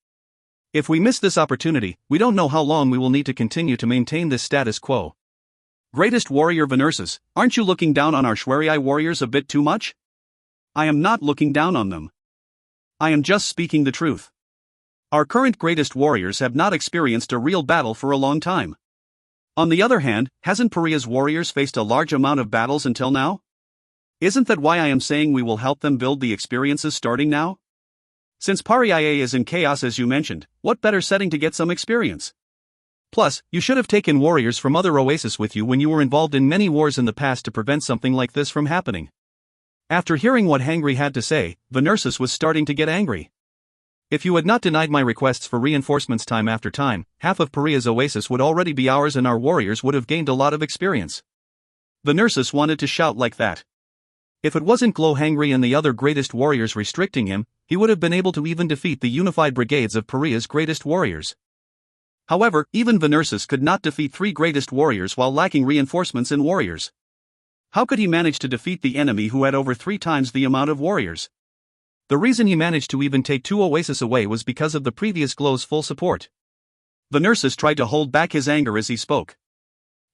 If we miss this opportunity, we don't know how long we will need to continue to maintain this status quo. Greatest warrior Venursus, aren't you looking down on our Shwerii warriors a bit too much? I am not looking down on them. I am just speaking the truth. Our current greatest warriors have not experienced a real battle for a long time. On the other hand, hasn't Pariah's warriors faced a large amount of battles until now? Isn't that why I am saying we will help them build the experiences starting now? Since Pariah is in chaos as you mentioned, what better setting to get some experience? Plus, you should have taken warriors from other oases with you when you were involved in many wars in the past to prevent something like this from happening. After hearing what Hangry had to say, Venursus was starting to get angry. If you had not denied my requests for reinforcements time after time, half of Pariah's oasis would already be ours and our warriors would have gained a lot of experience. Venursus wanted to shout like that. If it wasn't Glow-Hangry and the other greatest warriors restricting him, he would have been able to even defeat the unified brigades of Pariah's greatest warriors. However, even Venursus could not defeat 3 greatest warriors while lacking reinforcements in warriors. How could he manage to defeat the enemy who had over 3 times the amount of warriors? The reason he managed to even take 2 oases away was because of the previous Glow's full support. Venursus tried to hold back his anger as he spoke.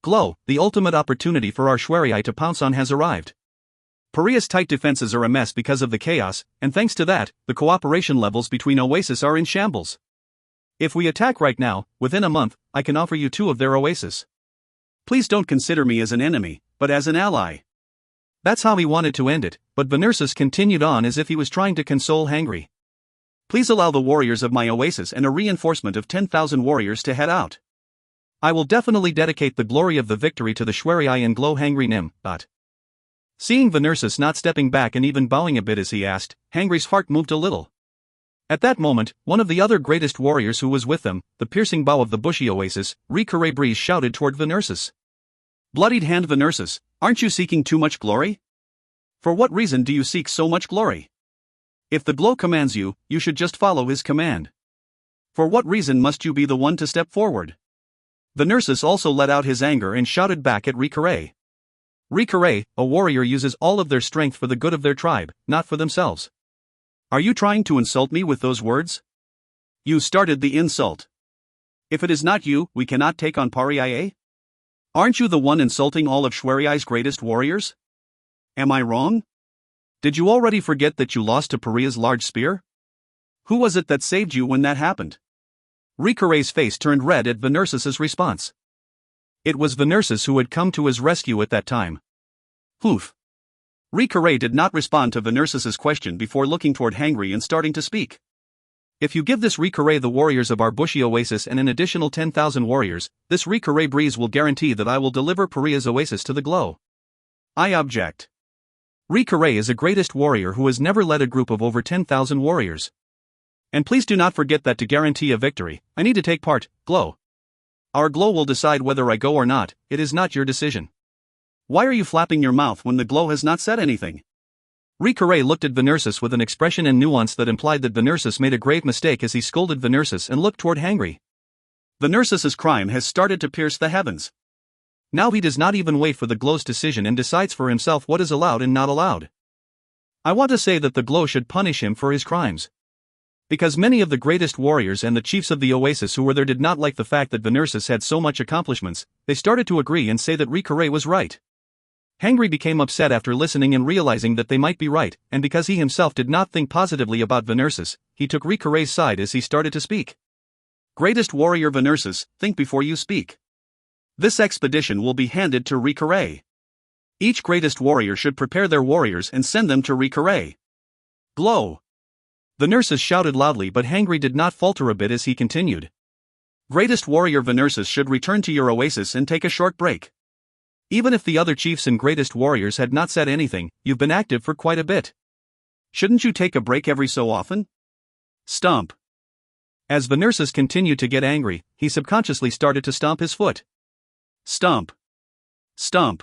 Glow, the ultimate opportunity for our Shwerii to pounce on has arrived. Pariah's tight defenses are a mess because of the chaos, and thanks to that, the cooperation levels between oases are in shambles. If we attack right now, within a month, I can offer you 2 of their oases. Please don't consider me as an enemy, but as an ally. That's how he wanted to end it, but Venursus continued on as if he was trying to console Hangry. Please allow the warriors of my oasis and a reinforcement of 10,000 warriors to head out. I will definitely dedicate the glory of the victory to the Shwerii and Glow-Hangry Nim, but... Seeing Venursus not stepping back and even bowing a bit as he asked, Hangry's heart moved a little. At that moment, one of the other greatest warriors who was with them, the piercing bow of the bushy oasis, Rikare Breeze shouted toward Venursus. Bloodied hand Venursus, aren't you seeking too much glory? For what reason do you seek so much glory? If the Glow commands you, you should just follow his command. For what reason must you be the one to step forward? Venursus also let out his anger and shouted back at Rikare. Rikare, a warrior uses all of their strength for the good of their tribe, not for themselves. Are you trying to insult me with those words? You started the insult. If it is not you, we cannot take on Pariah? Aren't you the one insulting all of Shwerii's greatest warriors? Am I wrong? Did you already forget that you lost to Pariah's large spear? Who was it that saved you when that happened? Rikare's face turned red at Venursus's response. It was Venursus who had come to his rescue at that time. Hoof. Rikare did not respond to Venursus's question before looking toward Hangry and starting to speak. If you give this Rikare the warriors of our bushy oasis and an additional 10,000 warriors, this Rikare Breeze will guarantee that I will deliver Pariah's oasis to the Glow. I object. Rikare is a greatest warrior who has never led a group of over 10,000 warriors. And please do not forget that to guarantee a victory, I need to take part, Glow. Our Glow will decide whether I go or not, it is not your decision. Why are you flapping your mouth when the Glow has not said anything? Rikare looked at Venursus with an expression and nuance that implied that Venursus made a grave mistake as he scolded Venursus and looked toward Hangry. Venursus's crime has started to pierce the heavens. Now he does not even wait for the Glow's decision and decides for himself what is allowed and not allowed. I want to say that the Glow should punish him for his crimes. Because many of the greatest warriors and the chiefs of the oasis who were there did not like the fact that Venursus had so much accomplishments, they started to agree and say that Rikare was right. Hangry became upset after listening and realizing that they might be right, and because he himself did not think positively about Venursus, he took Rikare's side as he started to speak. Greatest warrior Venursus, think before you speak. This expedition will be handed to Rikare. Each greatest warrior should prepare their warriors and send them to Rikare. Glow. Venursus shouted loudly, but Hangry did not falter a bit as he continued. Greatest warrior Venursus should return to your oasis and take a short break. Even if the other chiefs and greatest warriors had not said anything, you've been active for quite a bit. Shouldn't you take a break every so often? Stomp. As Venursus continued to get angry, he subconsciously started to stomp his foot. Stomp. Stomp.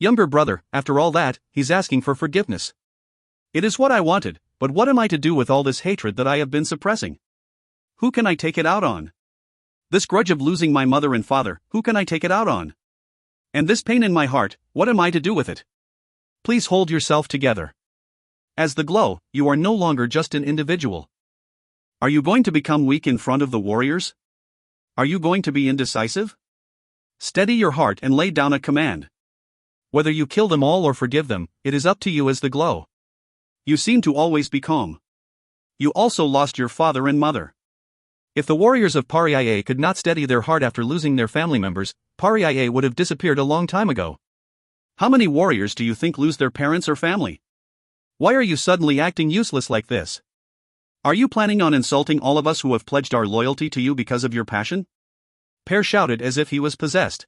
Younger brother, after all that, he's asking for forgiveness. It is what I wanted, but what am I to do with all this hatred that I have been suppressing? Who can I take it out on? This grudge of losing my mother and father, who can I take it out on? And this pain in my heart, what am I to do with it? Please hold yourself together. As the glow, you are no longer just an individual. Are you going to become weak in front of the warriors? Are you going to be indecisive? Steady your heart and lay down a command. Whether you kill them all or forgive them, it is up to you as the glow. You seem to always be calm. You also lost your father and mother. If the warriors of Pariah could not steady their heart after losing their family members, Pariah would have disappeared a long time ago. How many warriors do you think lose their parents or family? Why are you suddenly acting useless like this? Are you planning on insulting all of us who have pledged our loyalty to you because of your passion? Per shouted as if he was possessed.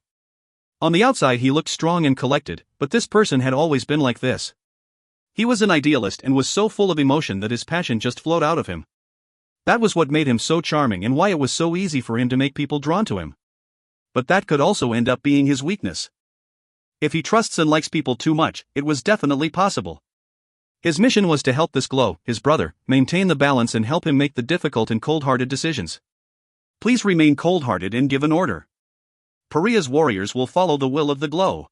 On the outside he looked strong and collected, but this person had always been like this. He was an idealist and was so full of emotion that his passion just flowed out of him. That was what made him so charming and why it was so easy for him to make people drawn to him. But that could also end up being his weakness. If he trusts and likes people too much, it was definitely possible. His mission was to help this glow, his brother, maintain the balance and help him make the difficult and cold-hearted decisions. Please remain cold-hearted and give an order. Pariah's warriors will follow the will of the glow.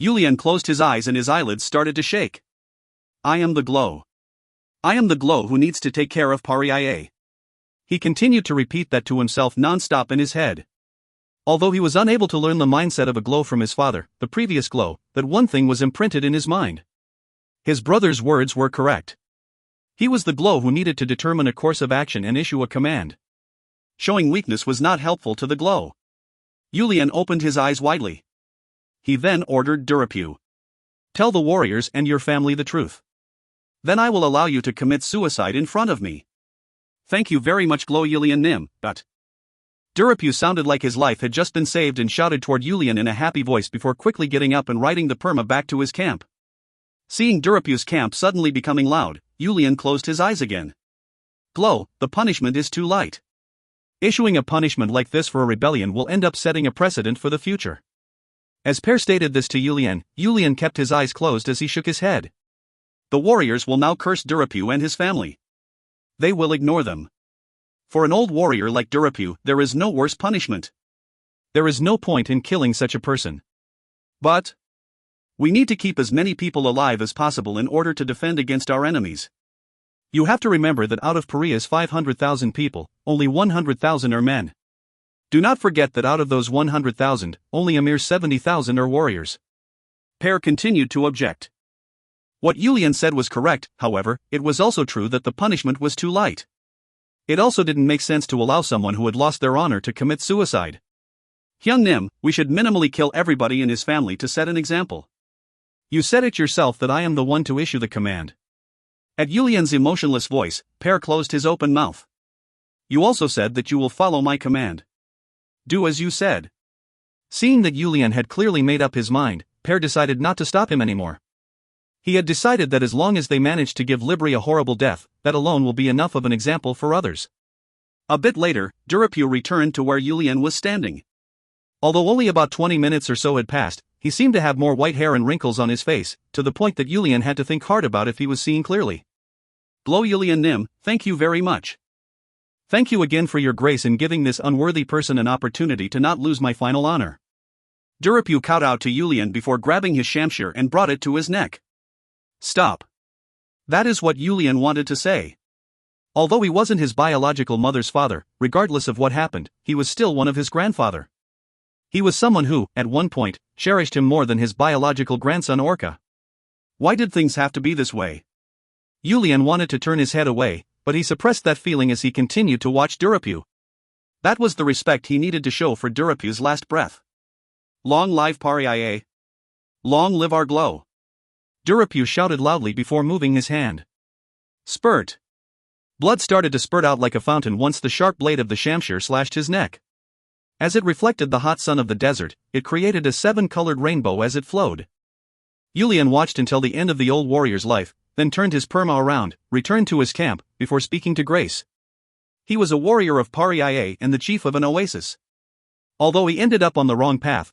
Yulian closed his eyes and his eyelids started to shake. I am the glow. I am the glow who needs to take care of Pariah. He continued to repeat that to himself non-stop in his head. Although he was unable to learn the mindset of a glow from his father, the previous glow, that one thing was imprinted in his mind. His brother's words were correct. He was the glow who needed to determine a course of action and issue a command. Showing weakness was not helpful to the glow. Yulian opened his eyes widely. He then ordered Durapu. Tell the warriors and your family the truth. Then I will allow you to commit suicide in front of me. Thank you very much, Glow Yulian Nim, but... Durapu sounded like his life had just been saved and shouted toward Yulian in a happy voice before quickly getting up and riding the perma back to his camp. Seeing Durapu's camp suddenly becoming loud, Yulian closed his eyes again. Glow, the punishment is too light. Issuing a punishment like this for a rebellion will end up setting a precedent for the future. As Per stated this to Yulian, Yulian kept his eyes closed as he shook his head. The warriors will now curse Durapu and his family. They will ignore them. For an old warrior like Durapu, there is no worse punishment. There is no point in killing such a person. But we need to keep as many people alive as possible in order to defend against our enemies. You have to remember that out of Pariah's 500,000 people, only 100,000 are men. Do not forget that out of those 100,000, only a mere 70,000 are warriors. Per continued to object. What Yulian said was correct, however, it was also true that the punishment was too light. It also didn't make sense to allow someone who had lost their honor to commit suicide. Hyung Nim, we should minimally kill everybody in his family to set an example. You said it yourself that I am the one to issue the command. At Yulian's emotionless voice, Per closed his open mouth. You also said that you will follow my command. Do as you said. Seeing that Yulian had clearly made up his mind, Per decided not to stop him anymore. He had decided that as long as they managed to give Libri a horrible death, that alone will be enough of an example for others. A bit later, Durapu returned to where Yulian was standing. Although only about 20 minutes or so had passed, he seemed to have more white hair and wrinkles on his face, to the point that Yulian had to think hard about if he was seeing clearly. Glow Yulian Nim, thank you very much. Thank you again for your grace in giving this unworthy person an opportunity to not lose my final honor. Durapu kowed out to Yulian before grabbing his shamshir and brought it to his neck. Stop. That is what Yulian wanted to say. Although he wasn't his biological mother's father, regardless of what happened, he was still one of his grandfather. He was someone who, at one point, cherished him more than his biological grandson Orca. Why did things have to be this way? Yulian wanted to turn his head away, but he suppressed that feeling as he continued to watch Durapu. That was the respect he needed to show for Durapu's last breath. Long live Pariah. Long live our glow. Durapu shouted loudly before moving his hand. Spurt. Blood started to spurt out like a fountain once the sharp blade of the shamshir slashed his neck. As it reflected the hot sun of the desert, it created a 7-colored rainbow as it flowed. Yulian watched until the end of the old warrior's life, then turned his perma around, returned to his camp, before speaking to Grace. He was a warrior of Pariah and the chief of an oasis. Although he ended up on the wrong path,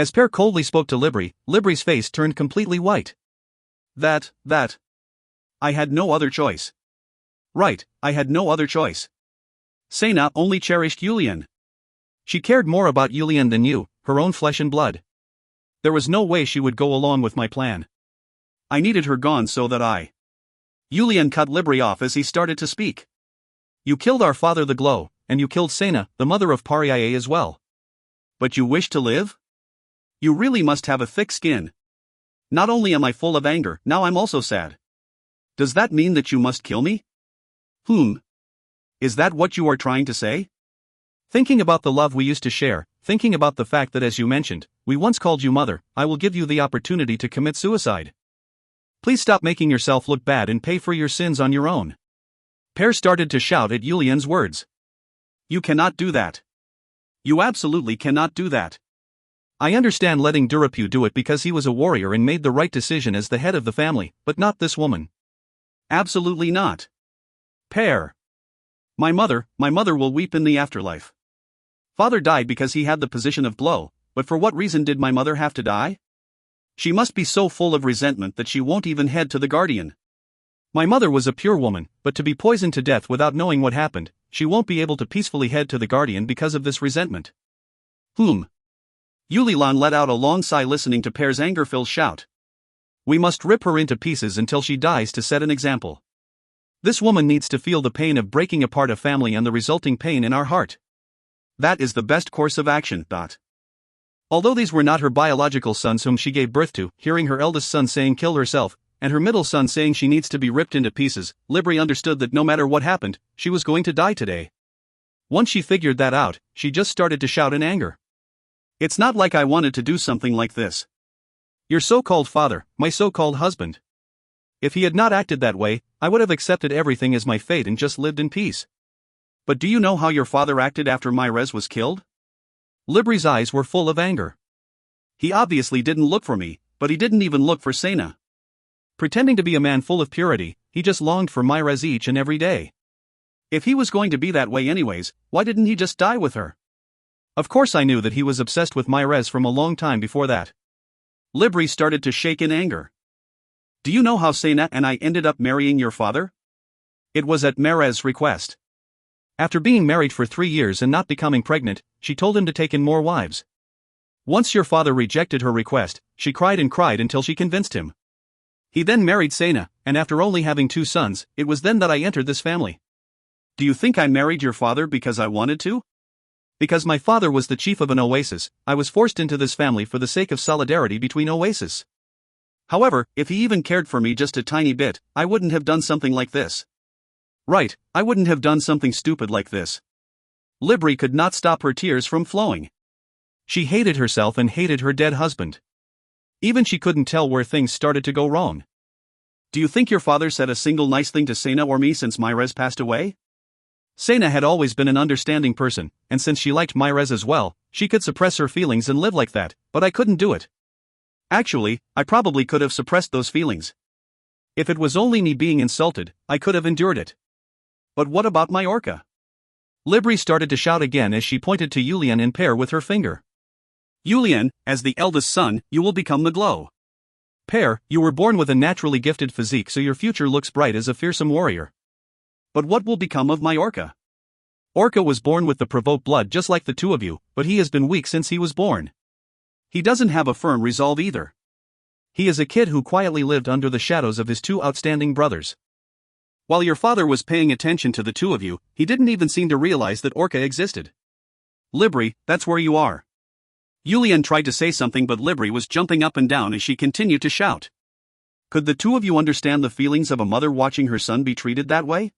As Per coldly spoke to Libri, Libri's face turned completely white. That. I had no other choice. Right, I had no other choice. Sena only cherished Yulian. She cared more about Yulian than you, her own flesh and blood. There was no way she would go along with my plan. I needed her gone so that I. Yulian cut Libri off as he started to speak. You killed our father the Glow, and you killed Sena, the mother of Pariae as well. But you wish to live? You really must have a thick skin. Not only am I full of anger, now I'm also sad. Does that mean that you must kill me? Is that what you are trying to say? Thinking about the love we used to share, thinking about the fact that as you mentioned, we once called you mother, I will give you the opportunity to commit suicide. Please stop making yourself look bad and pay for your sins on your own. Per started to shout at Yulian's words. You cannot do that. You absolutely cannot do that. I understand letting Durapu do it because he was a warrior and made the right decision as the head of the family, but not this woman. Absolutely not. Per. My mother will weep in the afterlife. Father died because he had the position of Glow, but for what reason did my mother have to die? She must be so full of resentment that she won't even head to the Guardian. My mother was a pure woman, but to be poisoned to death without knowing what happened, she won't be able to peacefully head to the Guardian because of this resentment. Yulian let out a long sigh listening to Per's anger-filled shout. We must rip her into pieces until she dies to set an example. This woman needs to feel the pain of breaking apart a family and the resulting pain in our heart. That is the best course of action. Although these were not her biological sons whom she gave birth to, hearing her eldest son saying kill herself, and her middle son saying she needs to be ripped into pieces, Libri understood that no matter what happened, she was going to die today. Once she figured that out, she just started to shout in anger. It's not like I wanted to do something like this. Your so-called father, my so-called husband. If he had not acted that way, I would have accepted everything as my fate and just lived in peace. But do you know how your father acted after Myrez was killed? Libri's eyes were full of anger. He obviously didn't look for me, but he didn't even look for Sena. Pretending to be a man full of purity, he just longed for Myrez each and every day. If he was going to be that way anyways, why didn't he just die with her? Of course I knew that he was obsessed with Myrez from a long time before that. Libri started to shake in anger. Do you know how Sena and I ended up marrying your father? It was at Myrez's request. After being married for 3 years and not becoming pregnant, she told him to take in more wives. Once your father rejected her request, she cried and cried until she convinced him. He then married Sena, and after only having 2 sons, it was then that I entered this family. Do you think I married your father because I wanted to? Because my father was the chief of an oasis, I was forced into this family for the sake of solidarity between oases. However, if he even cared for me just a tiny bit, I wouldn't have done something like this. Right, I wouldn't have done something stupid like this. Libri could not stop her tears from flowing. She hated herself and hated her dead husband. Even she couldn't tell where things started to go wrong. Do you think your father said a single nice thing to Sena or me since Myrez passed away? Sena had always been an understanding person, and since she liked Myrez as well, she could suppress her feelings and live like that, but I couldn't do it. Actually, I probably could have suppressed those feelings. If it was only me being insulted, I could have endured it. But what about my Orca? Libri started to shout again as she pointed to Yulian and Per with her finger. Yulian, as the eldest son, you will become the Glow. Per, you were born with a naturally gifted physique so your future looks bright as a fearsome warrior. But what will become of my Orca? Orca was born with the provoked blood just like the 2 of you, but he has been weak since he was born. He doesn't have a firm resolve either. He is a kid who quietly lived under the shadows of his 2 outstanding brothers. While your father was paying attention to the 2 of you, he didn't even seem to realize that Orca existed. Libri, that's where you are. Yulian tried to say something but Libri was jumping up and down as she continued to shout. Could the 2 of you understand the feelings of a mother watching her son be treated that way?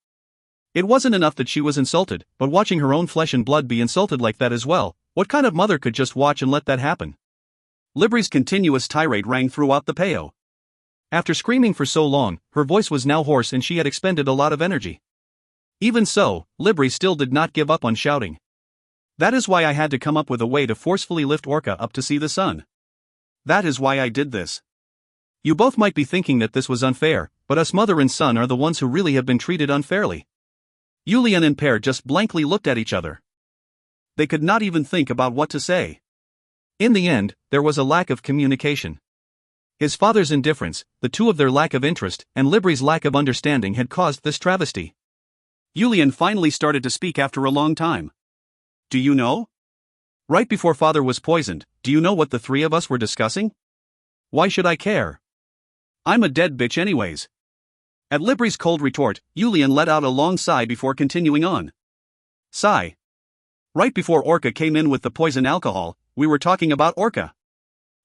It wasn't enough that she was insulted, but watching her own flesh and blood be insulted like that as well, what kind of mother could just watch and let that happen? Libri's continuous tirade rang throughout the Peo. After screaming for so long, her voice was now hoarse and she had expended a lot of energy. Even so, Libri still did not give up on shouting. That is why I had to come up with a way to forcefully lift Orca up to see the sun. That is why I did this. You both might be thinking that this was unfair, but us mother and son are the ones who really have been treated unfairly. Yulian and Per just blankly looked at each other. They could not even think about what to say. In the end, there was a lack of communication. His father's indifference, the two of their lack of interest, and Libri's lack of understanding had caused this travesty. Julian finally started to speak after a long time. Do you know? Right before father was poisoned, do you know what the three of us were discussing? Why should I care? I'm a dead bitch anyways. At Libri's cold retort, Julian let out a long sigh before continuing on. Sigh. Right before Orca came in with the poison alcohol, we were talking about Orca.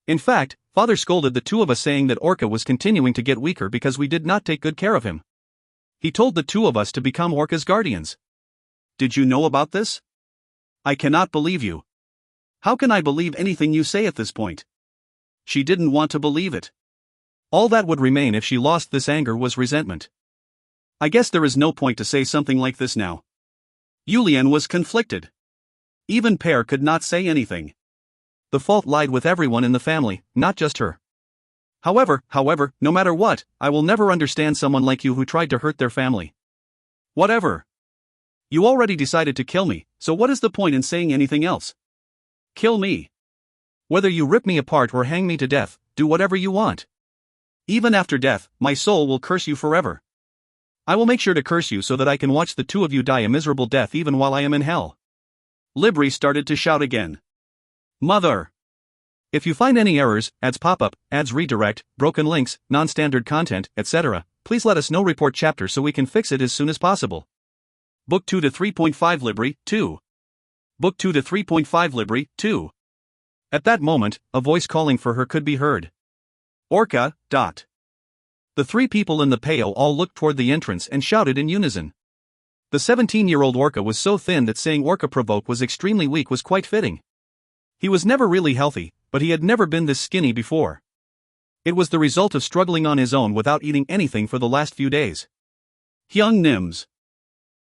In fact, father scolded the two of us saying that Orca was continuing to get weaker because we did not take good care of him. He told the two of us to become Orca's guardians. Did you know about this? I cannot believe you. How can I believe anything you say at this point? She didn't want to believe it. All that would remain if she lost this anger was resentment. I guess there is no point to say something like this now. Julian was conflicted. Even Pear could not say anything. The fault lied with everyone in the family, not just her. However, no matter what, I will never understand someone like you who tried to hurt their family. Whatever. You already decided to kill me, so what is the point in saying anything else? Kill me. Whether you rip me apart or hang me to death, do whatever you want. Even after death, my soul will curse you forever. I will make sure to curse you so that I can watch the two of you die a miserable death even while I am in hell. Libri started to shout again. Mother! If you find any errors, ads pop up, ads redirect, broken links, non-standard content, etc., please let us know. Report chapter so we can fix it as soon as possible. Book 2 to 3.5 Libri, 2. Book 2 to 3.5 Libri, 2. At that moment, a voice calling for her could be heard. Orca, ... The three people in the peo all looked toward the entrance and shouted in unison. The 17-year-old Orca was so thin that saying Orca Provoke was extremely weak was quite fitting. He was never really healthy, but he had never been this skinny before. It was the result of struggling on his own without eating anything for the last few days. Hyung Nims.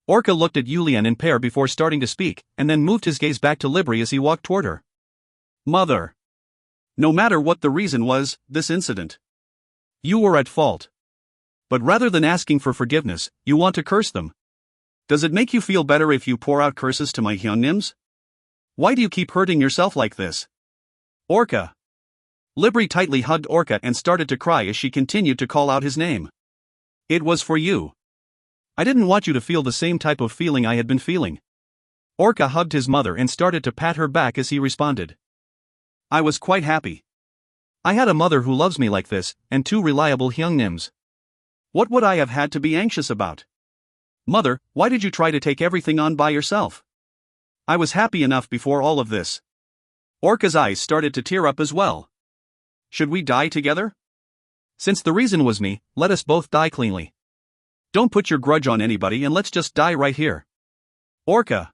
Orca looked at Julian and Pear before starting to speak, and then moved his gaze back to Libri as he walked toward her. Mother. No matter what the reason was, this incident. You were at fault. But rather than asking for forgiveness, you want to curse them. Does it make you feel better if you pour out curses to my Hyunnims? Why do you keep hurting yourself like this? Orca. Libri tightly hugged Orca and started to cry as she continued to call out his name. It was for you. I didn't want you to feel the same type of feeling I had been feeling. Orca hugged his mother and started to pat her back as he responded. I was quite happy. I had a mother who loves me like this, and two reliable Hyungnims. What would I have had to be anxious about? Mother, why did you try to take everything on by yourself? I was happy enough before all of this. Orca's eyes started to tear up as well. Should we die together? Since the reason was me, let us both die cleanly. Don't put your grudge on anybody and let's just die right here. Orca.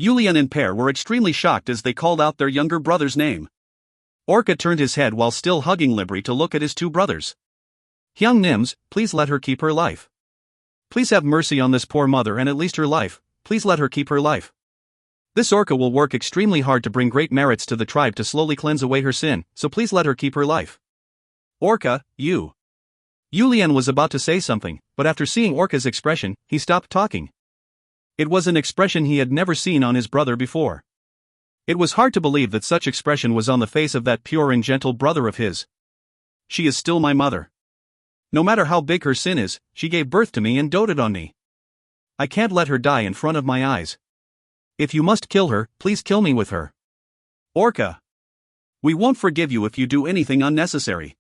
Julian and Pear were extremely shocked as they called out their younger brother's name. Orca turned his head while still hugging Libri to look at his two brothers. Hyungnims, please let her keep her life. Please have mercy on this poor mother and at least her life, please let her keep her life. This Orca will work extremely hard to bring great merits to the tribe to slowly cleanse away her sin, so please let her keep her life. Orca, you. Julian was about to say something, but after seeing Orca's expression, he stopped talking. It was an expression he had never seen on his brother before. It was hard to believe that such expression was on the face of that pure and gentle brother of his. She is still my mother. No matter how big her sin is, she gave birth to me and doted on me. I can't let her die in front of my eyes. If you must kill her, please kill me with her. Orca. We won't forgive you if you do anything unnecessary.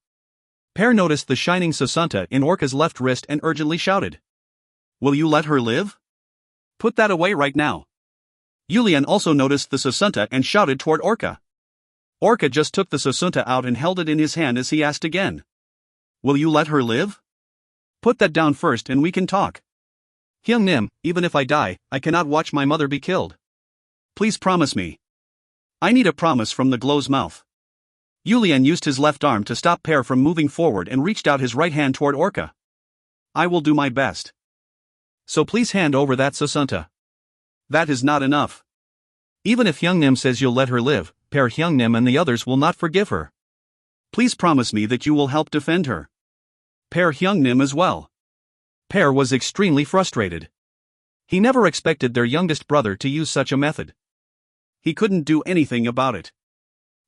Pear noticed the shining Sasunta in Orca's left wrist and urgently shouted. Will you let her live? Put that away right now. Julian also noticed the Sasunta and shouted toward Orca. Orca just took the Sasunta out and held it in his hand as he asked again. Will you let her live? Put that down first and we can talk. Hyungnim, even if I die, I cannot watch my mother be killed. Please promise me. I need a promise from the glow's mouth. Julian used his left arm to stop Pear from moving forward and reached out his right hand toward Orca. I will do my best. So please hand over that Sasunta. That is not enough. Even if Hyungnim says you'll let her live, Pear Hyungnim and the others will not forgive her. Please promise me that you will help defend her. Pear Hyungnim as well. Pear was extremely frustrated. He never expected their youngest brother to use such a method. He couldn't do anything about it.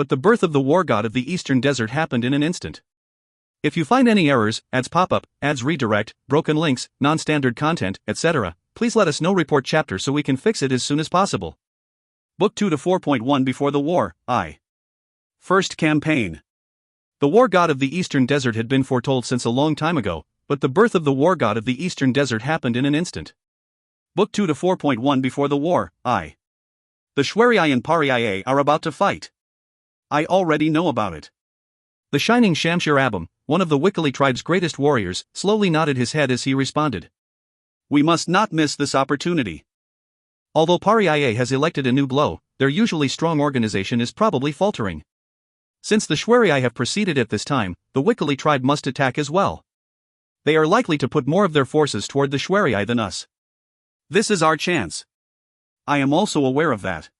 but the birth of the war god of the eastern desert happened in an instant. If you find any errors, ads pop up, ads redirect, broken links, non-standard content, etc., please let us know. Report chapter so we can fix it as soon as possible. Book 2 to 4.1 Before the War, First Campaign. The war god of the eastern desert had been foretold since a long time ago, but the birth of the war god of the eastern desert happened in an instant. Book 2 to 4.1 Before the War, The Shwerii and Parii are about to fight. I already know about it. The shining Shamshir Abum, one of the Wikali tribe's greatest warriors, slowly nodded his head as he responded. We must not miss this opportunity. Although Parii has elected a new blow, their usually strong organization is probably faltering. Since the Shwerii have proceeded at this time, the Wikali tribe must attack as well. They are likely to put more of their forces toward the Shwerii than us. This is our chance. I am also aware of that.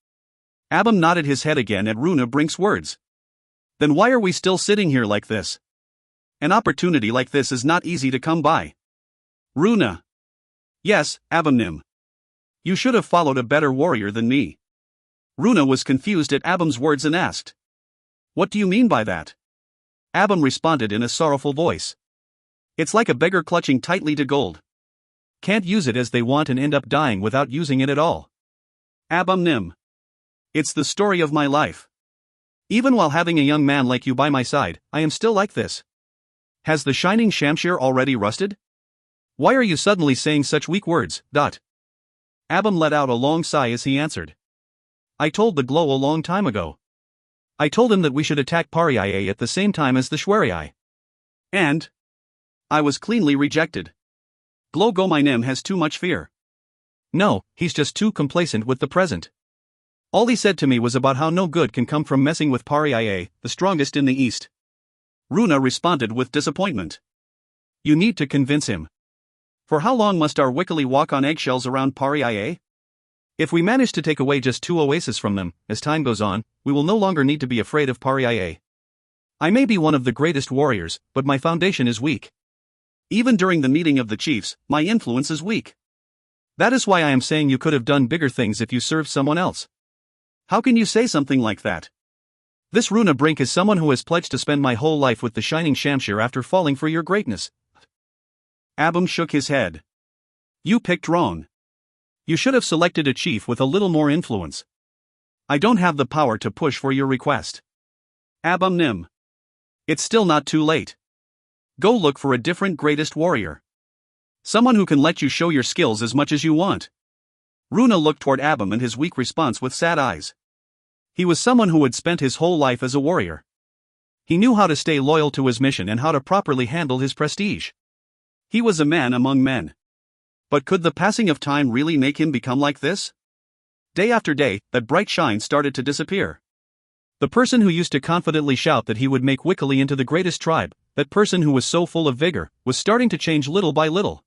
Abum nodded his head again at Runa Brink's words. Then why are we still sitting here like this? An opportunity like this is not easy to come by. Runa. Yes, Abumnim. You should have followed a better warrior than me. Runa was confused at Abum's words and asked. What do you mean by that? Abum responded in a sorrowful voice. It's like a beggar clutching tightly to gold. Can't use it as they want and end up dying without using it at all. Abumnim. It's the story of my life. Even while having a young man like you by my side, I am still like this. Has the shining Shamshir already rusted? Why are you suddenly saying such weak words? Abum let out a long sigh as he answered. I told the Glow a long time ago. I told him that we should attack Parii at the same time as the Shwerii. And I was cleanly rejected. Glow Gomainim has too much fear. No, he's just too complacent with the present. All he said to me was about how no good can come from messing with Parii, the strongest in the east. Runa responded with disappointment. You need to convince him. For how long must our Wikali walk on eggshells around Parii? If we manage to take away just 2 oases from them, as time goes on, we will no longer need to be afraid of Parii. I may be one of the greatest warriors, but my foundation is weak. Even during the meeting of the chiefs, my influence is weak. That is why I am saying you could have done bigger things if you served someone else. How can you say something like that? This Runa Brink is someone who has pledged to spend my whole life with the shining Shamshir after falling for your greatness. Abum shook his head. You picked wrong. You should have selected a chief with a little more influence. I don't have the power to push for your request. Abumnim. It's still not too late. Go look for a different greatest warrior. Someone who can let you show your skills as much as you want. Runa looked toward Abum and his weak response with sad eyes. He was someone who had spent his whole life as a warrior. He knew how to stay loyal to his mission and how to properly handle his prestige. He was a man among men. But could the passing of time really make him become like this? Day after day, that bright shine started to disappear. The person who used to confidently shout that he would make Wikali into the greatest tribe, that person who was so full of vigor, was starting to change little by little.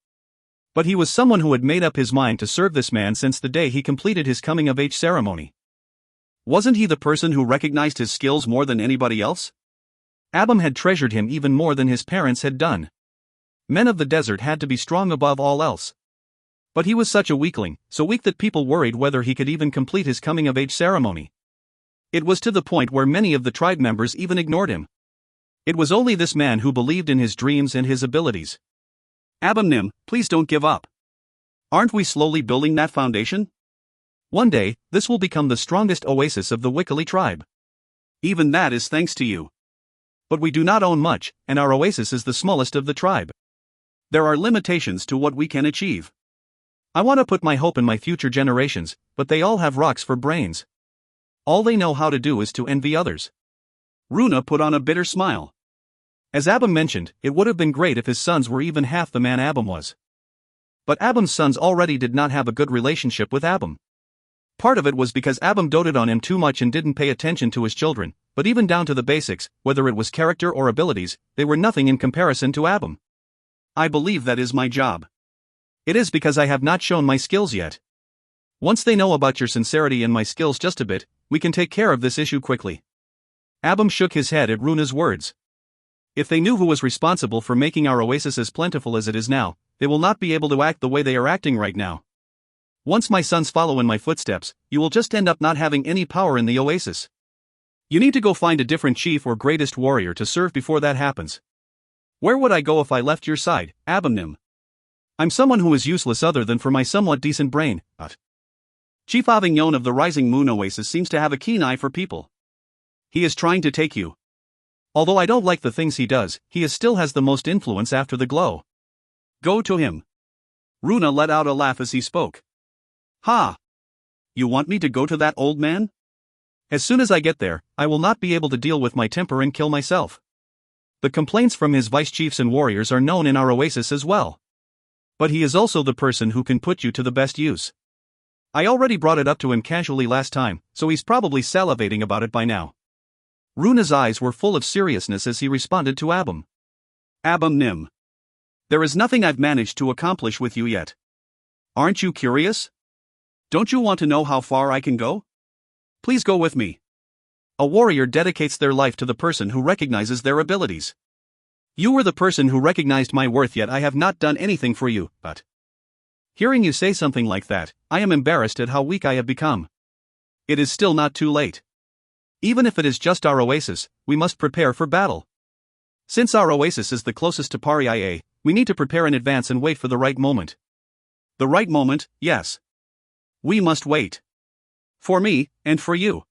But he was someone who had made up his mind to serve this man since the day he completed his coming-of-age ceremony. Wasn't he the person who recognized his skills more than anybody else? Abum had treasured him even more than his parents had done. Men of the desert had to be strong above all else. But he was such a weakling, so weak that people worried whether he could even complete his coming-of-age ceremony. It was to the point where many of the tribe members even ignored him. It was only this man who believed in his dreams and his abilities. Abumnim, please don't give up. Aren't we slowly building that foundation? One day, this will become the strongest oasis of the Wikali tribe. Even that is thanks to you. But we do not own much, and our oasis is the smallest of the tribe. There are limitations to what we can achieve. I want to put my hope in my future generations, but they all have rocks for brains. All they know how to do is to envy others. Runa put on a bitter smile. As Abum mentioned, it would have been great if his sons were even half the man Abum was. But Abum's sons already did not have a good relationship with Abum. Part of it was because Abum doted on him too much and didn't pay attention to his children, but even down to the basics, whether it was character or abilities, they were nothing in comparison to Abum. I believe that is my job. It is because I have not shown my skills yet. Once they know about your sincerity and my skills just a bit, we can take care of this issue quickly. Abum shook his head at Runa's words. If they knew who was responsible for making our oasis as plentiful as it is now, they will not be able to act the way they are acting right now. Once my sons follow in my footsteps, you will just end up not having any power in the oasis. You need to go find a different chief or greatest warrior to serve before that happens. Where would I go if I left your side, Abomnim? I'm someone who is useless other than for my somewhat decent brain, but Chief Avignon of the Rising Moon Oasis seems to have a keen eye for people. He is trying to take you. Although I don't like the things he does, he still has the most influence after the glow. Go to him. Runa let out a laugh as he spoke. Ha! You want me to go to that old man? As soon as I get there, I will not be able to deal with my temper and kill myself. The complaints from his vice-chiefs and warriors are known in our oasis as well. But he is also the person who can put you to the best use. I already brought it up to him casually last time, so he's probably salivating about it by now. Runa's eyes were full of seriousness as he responded to Abom. Abomnim. There is nothing I've managed to accomplish with you yet. Aren't you curious? Don't you want to know how far I can go? Please go with me. A warrior dedicates their life to the person who recognizes their abilities. You were the person who recognized my worth, yet I have not done anything for you, but hearing you say something like that, I am embarrassed at how weak I have become. It is still not too late. Even if it is just our oasis, we must prepare for battle. Since our oasis is the closest to Paria, we need to prepare in advance and wait for the right moment. The right moment, yes. We must wait. For me, and for you.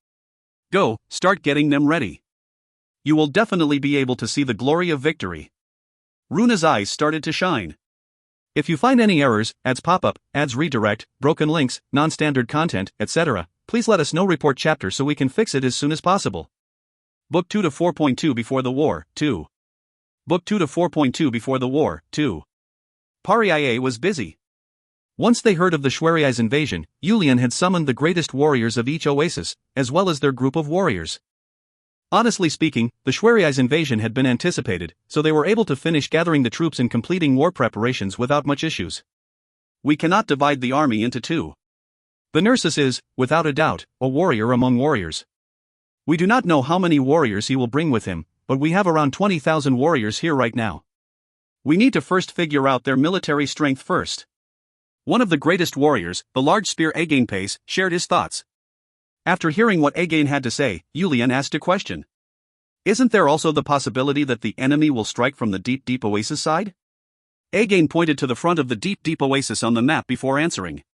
Go, start getting them ready. You will definitely be able to see the glory of victory. Runa's eyes started to shine. If you find any errors, ads pop up, ads redirect, broken links, non-standard content, etc., please let us know. Report chapter so we can fix it as soon as possible. Book 2 to 4.2 Before the War, 2. Book 2 to 4.2 Before the War, 2. Paria was busy. Once they heard of the Shwariai's invasion, Yulian had summoned the greatest warriors of each oasis, as well as their group of warriors. Honestly speaking, the Shwariai's invasion had been anticipated, so they were able to finish gathering the troops and completing war preparations without much issues. We cannot divide the army into two. The Nersus is, without a doubt, a warrior among warriors. We do not know how many warriors he will bring with him, but we have around 20,000 warriors here right now. We need to first figure out their military strength first. One of the greatest warriors, the large spear Again Pace, shared his thoughts. After hearing what Again had to say, Yulian asked a question. Isn't there also the possibility that the enemy will strike from the deep oasis side? Again pointed to the front of the deep oasis on the map before answering.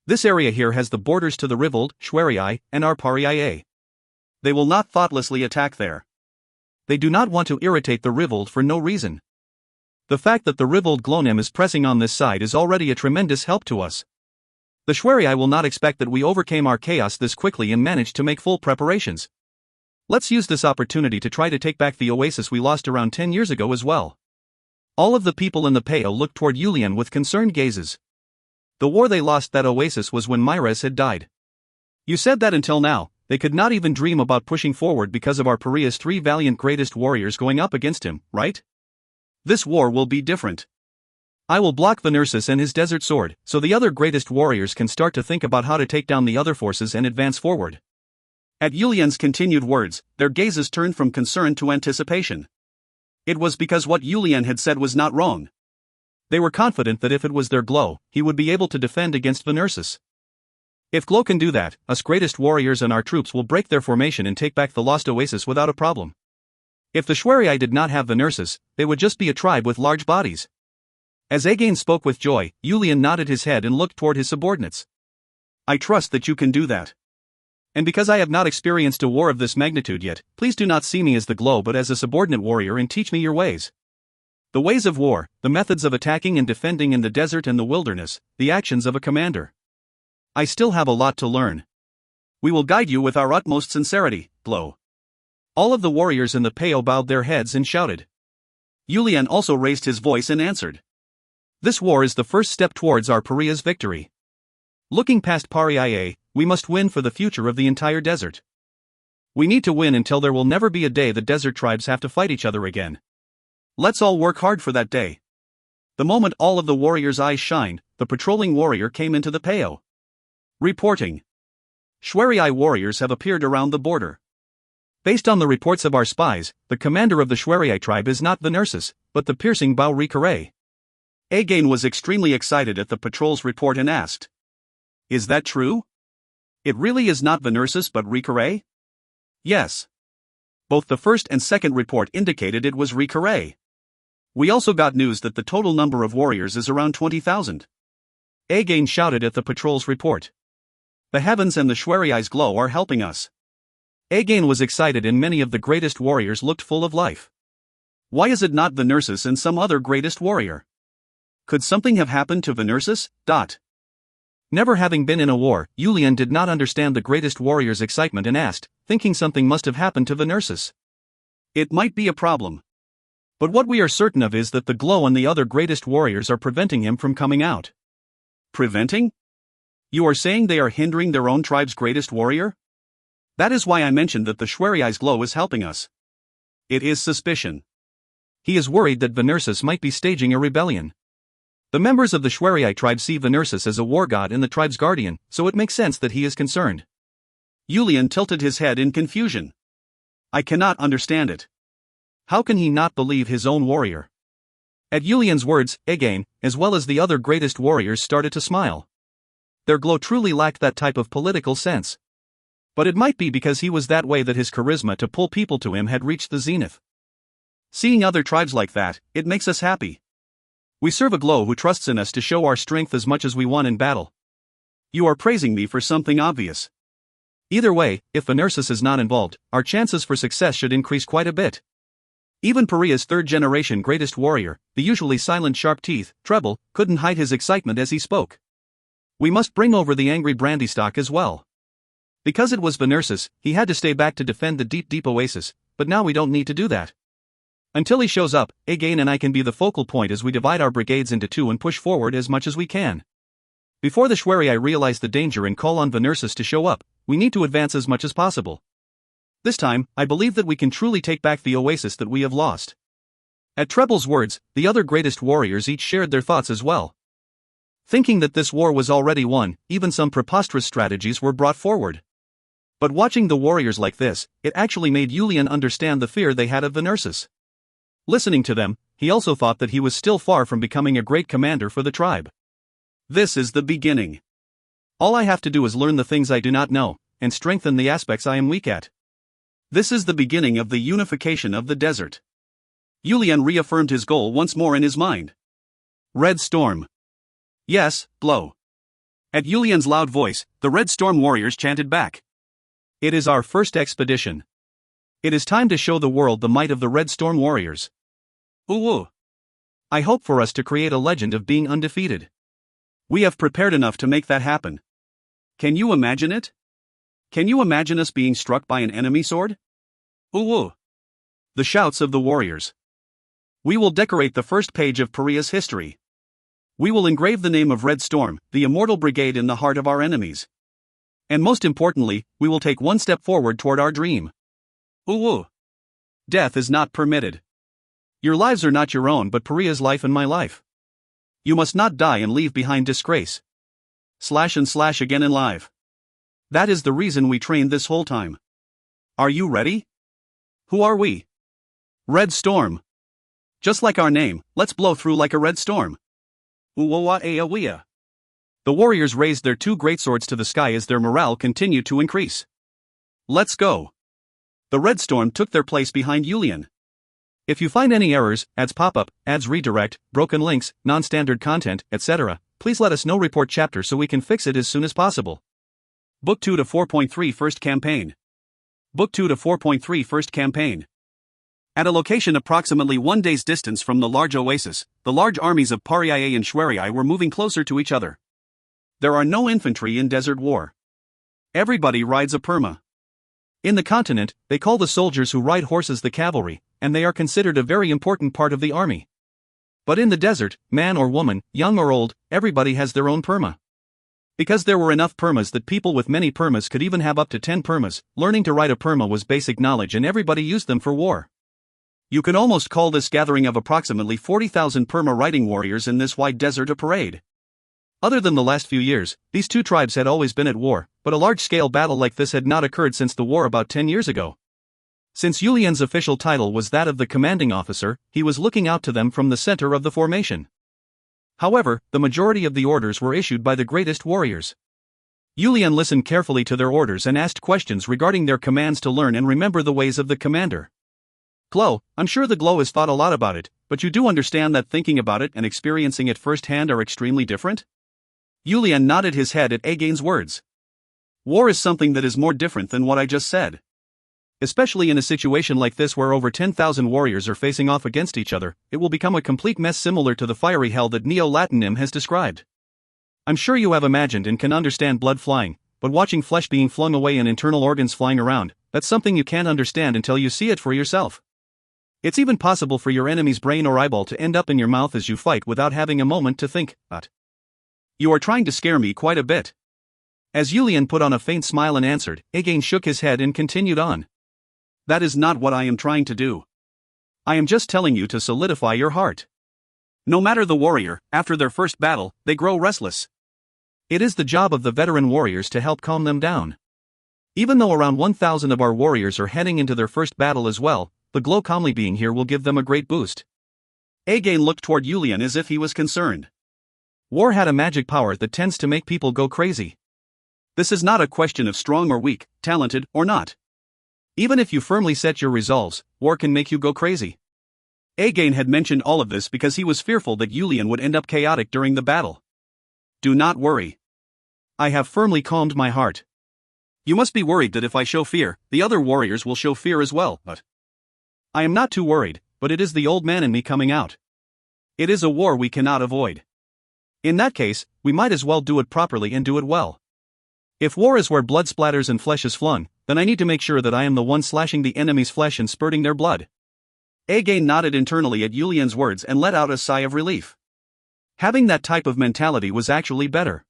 This area here has the borders to the Rivold, Shwariai, and our Paria. They will not thoughtlessly attack there. They do not want to irritate the Rivold for no reason. The fact that the Rivold Glonim is pressing on this side is already a tremendous help to us. The Shwariai will not expect that we overcame our chaos this quickly and managed to make full preparations. Let's use this opportunity to try to take back the oasis we lost around 10 years ago as well. All of the people in the Peo looked toward Yulian with concerned gazes. The war they lost that oasis was when Myrez had died. You said that until now, they could not even dream about pushing forward because of our Paria's 3 valiant greatest warriors going up against him, right? This war will be different. I will block the Nersus and his desert sword, so the other greatest warriors can start to think about how to take down the other forces and advance forward. At Yulian's continued words, their gazes turned from concern to anticipation. It was because what Yulian had said was not wrong. They were confident that if it was their Glow, he would be able to defend against the Nersus. If Glow can do that, us greatest warriors and our troops will break their formation and take back the lost oasis without a problem. If the Shwariai did not have the Nersus, they would just be a tribe with large bodies. As Again spoke with joy, Yulian nodded his head and looked toward his subordinates. I trust that you can do that. And because I have not experienced a war of this magnitude yet, please do not see me as the Glow but as a subordinate warrior and teach me your ways. The ways of war, the methods of attacking and defending in the desert and the wilderness, the actions of a commander. I still have a lot to learn. We will guide you with our utmost sincerity, Glow. All of the warriors in the Peo bowed their heads and shouted. Yulian also raised his voice and answered. This war is the first step towards our Paria's victory. Looking past Paria, we must win for the future of the entire desert. We need to win until there will never be a day the desert tribes have to fight each other again. Let's all work hard for that day. The moment all of the warriors' eyes shined, the patrolling warrior came into the Peo. Reporting. Shwariai warriors have appeared around the border. Based on the reports of our spies, the commander of the Shwariai tribe is not the Nersus, but the piercing Bao Rikare. Again was extremely excited at the patrol's report and asked. Is that true? It really is not the Nersus but Rikare? Yes. Both the first and second report indicated it was recurré. We also got news that the total number of warriors is around 20,000. Again shouted at the patrol's report. The heavens and the Shwari's glow are helping us. Again was excited and many of the greatest warriors looked full of life. Why is it not Venersis and some other greatest warrior? Could something have happened to Venersis? Never having been in a war, Yulian did not understand the greatest warrior's excitement and asked, thinking something must have happened to Venersis. It might be a problem. But what we are certain of is that the glow and the other greatest warriors are preventing him from coming out. Preventing? You are saying they are hindering their own tribe's greatest warrior? That is why I mentioned that the Shwari's glow is helping us. It is suspicion. He is worried that Venersis might be staging a rebellion. The members of the Shwari tribe see Venersis as a war god and the tribe's guardian, so it makes sense that he is concerned. Yulian tilted his head in confusion. I cannot understand it. How can he not believe his own warrior? At Yulian's words, Again, as well as the other greatest warriors, started to smile. Their glow truly lacked that type of political sense. But it might be because he was that way that his charisma to pull people to him had reached the zenith. Seeing other tribes like that, it makes us happy. We serve a glow who trusts in us to show our strength as much as we won in battle. You are praising me for something obvious. Either way, if Venersis is not involved, our chances for success should increase quite a bit. Even Paria's third-generation greatest warrior, the usually silent sharp teeth, Treble, couldn't hide his excitement as he spoke. We must bring over the angry Brandystock as well. Because it was Venersis, he had to stay back to defend the deep oasis, but now we don't need to do that. Until he shows up, Again and I can be the focal point as we divide our brigades into two and push forward as much as we can. Before the Shwari realize the danger and call on Venersis to show up, we need to advance as much as possible. This time, I believe that we can truly take back the oasis that we have lost. At Treble's words, the other greatest warriors each shared their thoughts as well. Thinking that this war was already won, even some preposterous strategies were brought forward. But watching the warriors like this, it actually made Yulian understand the fear they had of Venersis. Listening to them, he also thought that he was still far from becoming a great commander for the tribe. This is the beginning. All I have to do is learn the things I do not know, and strengthen the aspects I am weak at. This is the beginning of the unification of the desert. Yulian reaffirmed his goal once more in his mind. Red Storm. Yes, blow. At Yulian's loud voice, the Red Storm warriors chanted back. It is our first expedition. It is time to show the world the might of the Red Storm warriors. Ooh. I hope for us to create a legend of being undefeated. We have prepared enough to make that happen. Can you imagine it? Can you imagine us being struck by an enemy sword? Ooh. The shouts of the warriors. We will decorate the first page of Paria's history. We will engrave the name of Red Storm, the immortal brigade, in the heart of our enemies. And most importantly, we will take one step forward toward our dream. Ooh. Death is not permitted. Your lives are not your own but Paria's life and my life. You must not die and leave behind disgrace. / again in live. That is the reason we trained this whole time. Are you ready? Who are we? Red Storm. Just like our name, let's blow through like a red storm. Uwa-ea-wea. The warriors raised their two greatswords to the sky as their morale continued to increase. Let's go. The Red Storm took their place behind Yulian. If you find any errors, ads pop-up, ads redirect, broken links, non-standard content, etc., please let us know. Report chapter so we can fix it as soon as possible. Book 2 to 4.3 First Campaign. Book 2 to 4.3 First Campaign. At a location approximately 1 day's distance from the large oasis, the large armies of Paria and Shwari were moving closer to each other. There are no infantry in desert war. Everybody rides a perma. In the continent, they call the soldiers who ride horses the cavalry, and they are considered a very important part of the army. But in the desert, man or woman, young or old, everybody has their own perma. Because there were enough permas that people with many permas could even have up to 10 permas, learning to ride a perma was basic knowledge and everybody used them for war. You could almost call this gathering of approximately 40,000 perma riding warriors in this wide desert a parade. Other than the last few years, these two tribes had always been at war, but a large-scale battle like this had not occurred since the war about 10 years ago. Since Yulian's official title was that of the commanding officer, he was looking out to them from the center of the formation. However, the majority of the orders were issued by the greatest warriors. Yulian listened carefully to their orders and asked questions regarding their commands to learn and remember the ways of the commander. Glow, I'm sure the Glow has thought a lot about it, but you do understand that thinking about it and experiencing it firsthand are extremely different? Yulian nodded his head at Again's words. War is something that is more different than what I just said. Especially in a situation like this where over 10,000 warriors are facing off against each other, it will become a complete mess similar to the fiery hell that Neo-Latinim has described. I'm sure you have imagined and can understand blood flying, but watching flesh being flung away and internal organs flying around, that's something you can't understand until you see it for yourself. It's even possible for your enemy's brain or eyeball to end up in your mouth as you fight without having a moment to think, but you are trying to scare me quite a bit. As Yulian put on a faint smile and answered, Again shook his head and continued on. That is not what I am trying to do. I am just telling you to solidify your heart. No matter the warrior, after their first battle, they grow restless. It is the job of the veteran warriors to help calm them down. Even though around 1,000 of our warriors are heading into their first battle as well, the Glow calmly being here will give them a great boost. Again looked toward Yulian as if he was concerned. War had a magic power that tends to make people go crazy. This is not a question of strong or weak, talented or not. Even if you firmly set your resolves, war can make you go crazy. Again had mentioned all of this because he was fearful that Yulian would end up chaotic during the battle. Do not worry. I have firmly calmed my heart. You must be worried that if I show fear, the other warriors will show fear as well, but I am not too worried, but it is the old man in me coming out. It is a war we cannot avoid. In that case, we might as well do it properly and do it well. If war is where blood splatters and flesh is flung, then I need to make sure that I am the one slashing the enemy's flesh and spurting their blood. Again nodded internally at Yulian's words and let out a sigh of relief. Having that type of mentality was actually better.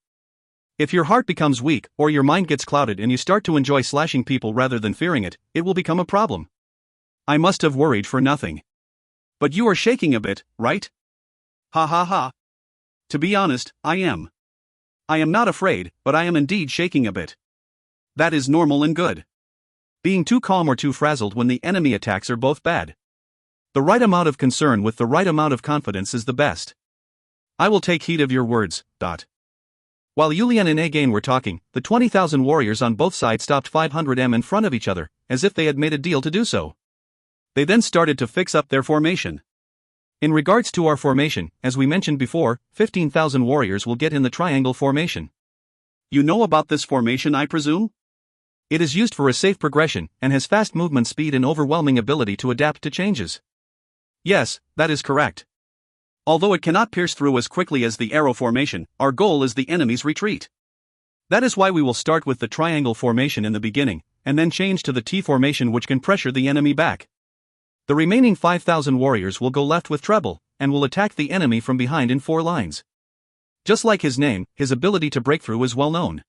If your heart becomes weak, or your mind gets clouded and you start to enjoy slashing people rather than fearing it, it will become a problem. I must have worried for nothing. But you are shaking a bit, right? Ha ha ha. To be honest, I am. I am not afraid, but I am indeed shaking a bit. That is normal and good. Being too calm or too frazzled when the enemy attacks are both bad. The right amount of concern with the right amount of confidence is the best. I will take heed of your words. While Yulian and Again were talking, the 20,000 warriors on both sides stopped 500 m in front of each other, as if they had made a deal to do so. They then started to fix up their formation. In regards to our formation, as we mentioned before, 15,000 warriors will get in the triangle formation. You know about this formation, I presume? It is used for a safe progression, and has fast movement speed and overwhelming ability to adapt to changes. Yes, that is correct. Although it cannot pierce through as quickly as the arrow formation, our goal is the enemy's retreat. That is why we will start with the triangle formation in the beginning, and then change to the T formation, which can pressure the enemy back. The remaining 5,000 warriors will go left with treble, and will attack the enemy from behind in 4 lines. Just like his name, his ability to break through is well known.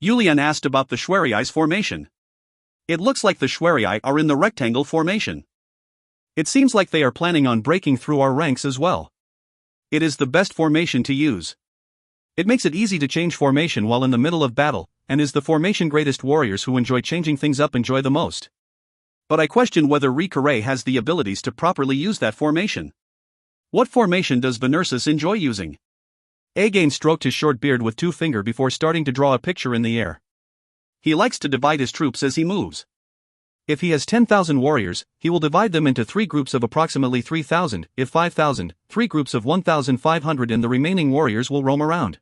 Yulian asked about the Schwerei's formation. It looks like the Schwerei are in the rectangle formation. It seems like they are planning on breaking through our ranks as well. It is the best formation to use. It makes it easy to change formation while in the middle of battle, and is the formation greatest warriors who enjoy changing things up enjoy the most. But I question whether Rikare has the abilities to properly use that formation. What formation does Venersis enjoy using? Again stroked his short beard with 2 fingers before starting to draw a picture in the air. He likes to divide his troops as he moves. If he has 10,000 warriors, he will divide them into 3 groups of approximately 3,000, if 5,000, 3 groups of 1,500, and the remaining warriors will roam around.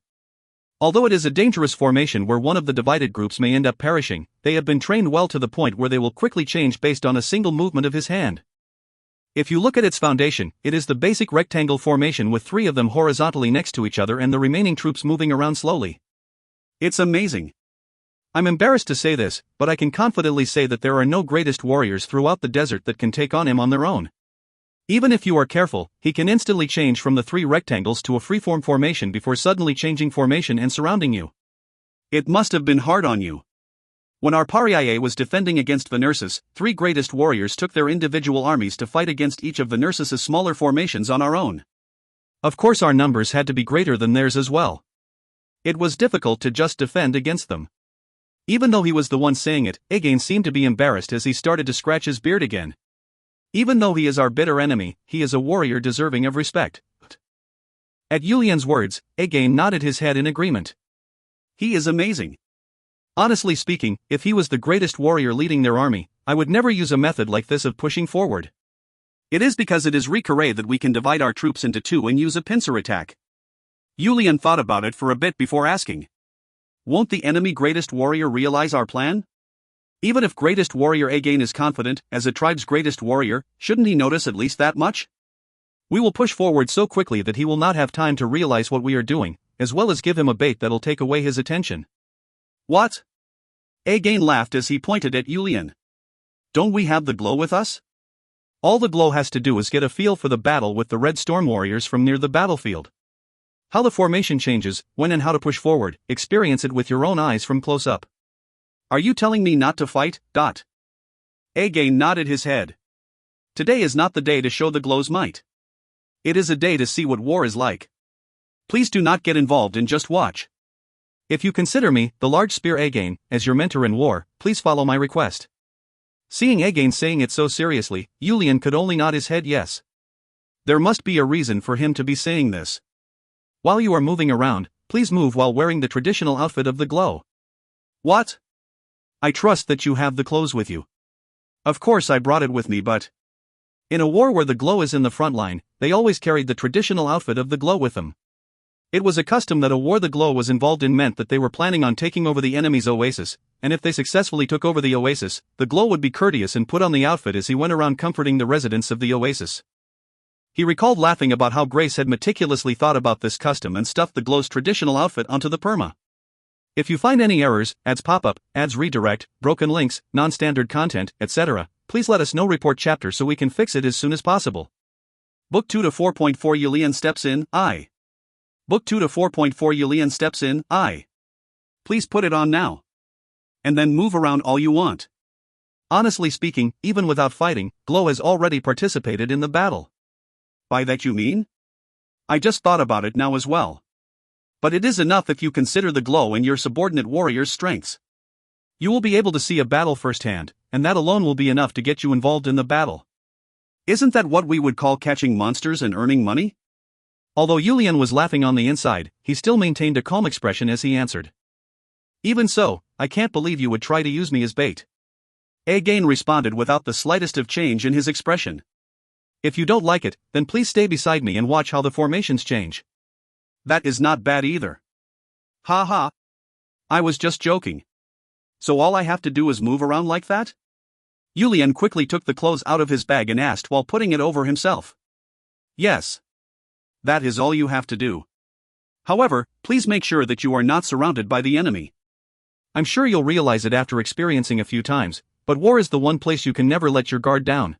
Although it is a dangerous formation where one of the divided groups may end up perishing, they have been trained well to the point where they will quickly change based on a single movement of his hand. If you look at its foundation, it is the basic rectangle formation with 3 of them horizontally next to each other and the remaining troops moving around slowly. It's amazing. I'm embarrassed to say this, but I can confidently say that there are no greatest warriors throughout the desert that can take on him on their own. Even if you are careful, he can instantly change from the 3 rectangles to a freeform formation before suddenly changing formation and surrounding you. It must have been hard on you. When our Pariae was defending against Venersis, 3 greatest warriors took their individual armies to fight against each of Venersis's smaller formations on our own. Of course our numbers had to be greater than theirs as well. It was difficult to just defend against them. Even though he was the one saying it, Again seemed to be embarrassed as he started to scratch his beard again. Even though he is our bitter enemy, he is a warrior deserving of respect. At Yulian's words, Again nodded his head in agreement. He is amazing. Honestly speaking, if he was the greatest warrior leading their army, I would never use a method like this of pushing forward. It is because it is recarré that we can divide our troops into two and use a pincer attack. Julian thought about it for a bit before asking. Won't the enemy greatest warrior realize our plan? Even if greatest warrior Again is confident, as a tribe's greatest warrior, shouldn't he notice at least that much? We will push forward so quickly that he will not have time to realize what we are doing, as well as give him a bait that'll take away his attention. What? Again laughed as he pointed at Julian. Don't we have the glow with us? All the glow has to do is get a feel for the battle with the Red Storm warriors from near the battlefield. How the formation changes, when and how to push forward, experience it with your own eyes from close up. Are you telling me not to fight? Again nodded his head. Today is not the day to show the glow's might. It is a day to see what war is like. Please do not get involved and just watch. If you consider me, the large spear Again, as your mentor in war, please follow my request. Seeing Again saying it so seriously, Julian could only nod his head yes. There must be a reason for him to be saying this. While you are moving around, please move while wearing the traditional outfit of the glow. What? I trust that you have the clothes with you. Of course I brought it with me, but in a war where the glow is in the front line, they always carried the traditional outfit of the glow with them. It was a custom that a war the glow was involved in meant that they were planning on taking over the enemy's oasis, and if they successfully took over the oasis, the glow would be courteous and put on the outfit as he went around comforting the residents of the oasis. He recalled laughing about how Grace had meticulously thought about this custom and stuffed the glow's traditional outfit onto the perma. If you find any errors, ads pop up, ads redirect, broken links, non-standard content, etc., please let us know. Report chapter so we can fix it as soon as possible. Book 2 to 4.4 Julian steps in, I. Book 2 to 4.4 Julian steps in, I. Please put it on now. And then move around all you want. Honestly speaking, even without fighting, Glow has already participated in the battle. By that you mean? I just thought about it now as well. But it is enough if you consider the Glow and your subordinate warrior's strengths. You will be able to see a battle firsthand, and that alone will be enough to get you involved in the battle. Isn't that what we would call catching monsters and earning money? Although Julian was laughing on the inside, he still maintained a calm expression as he answered. Even so, I can't believe you would try to use me as bait. Again responded without the slightest of change in his expression. If you don't like it, then please stay beside me and watch how the formations change. That is not bad either. Ha ha. I was just joking. So all I have to do is move around like that? Julian quickly took the clothes out of his bag and asked while putting it over himself. Yes. That is all you have to do. However, please make sure that you are not surrounded by the enemy. I'm sure you'll realize it after experiencing a few times, but war is the one place you can never let your guard down.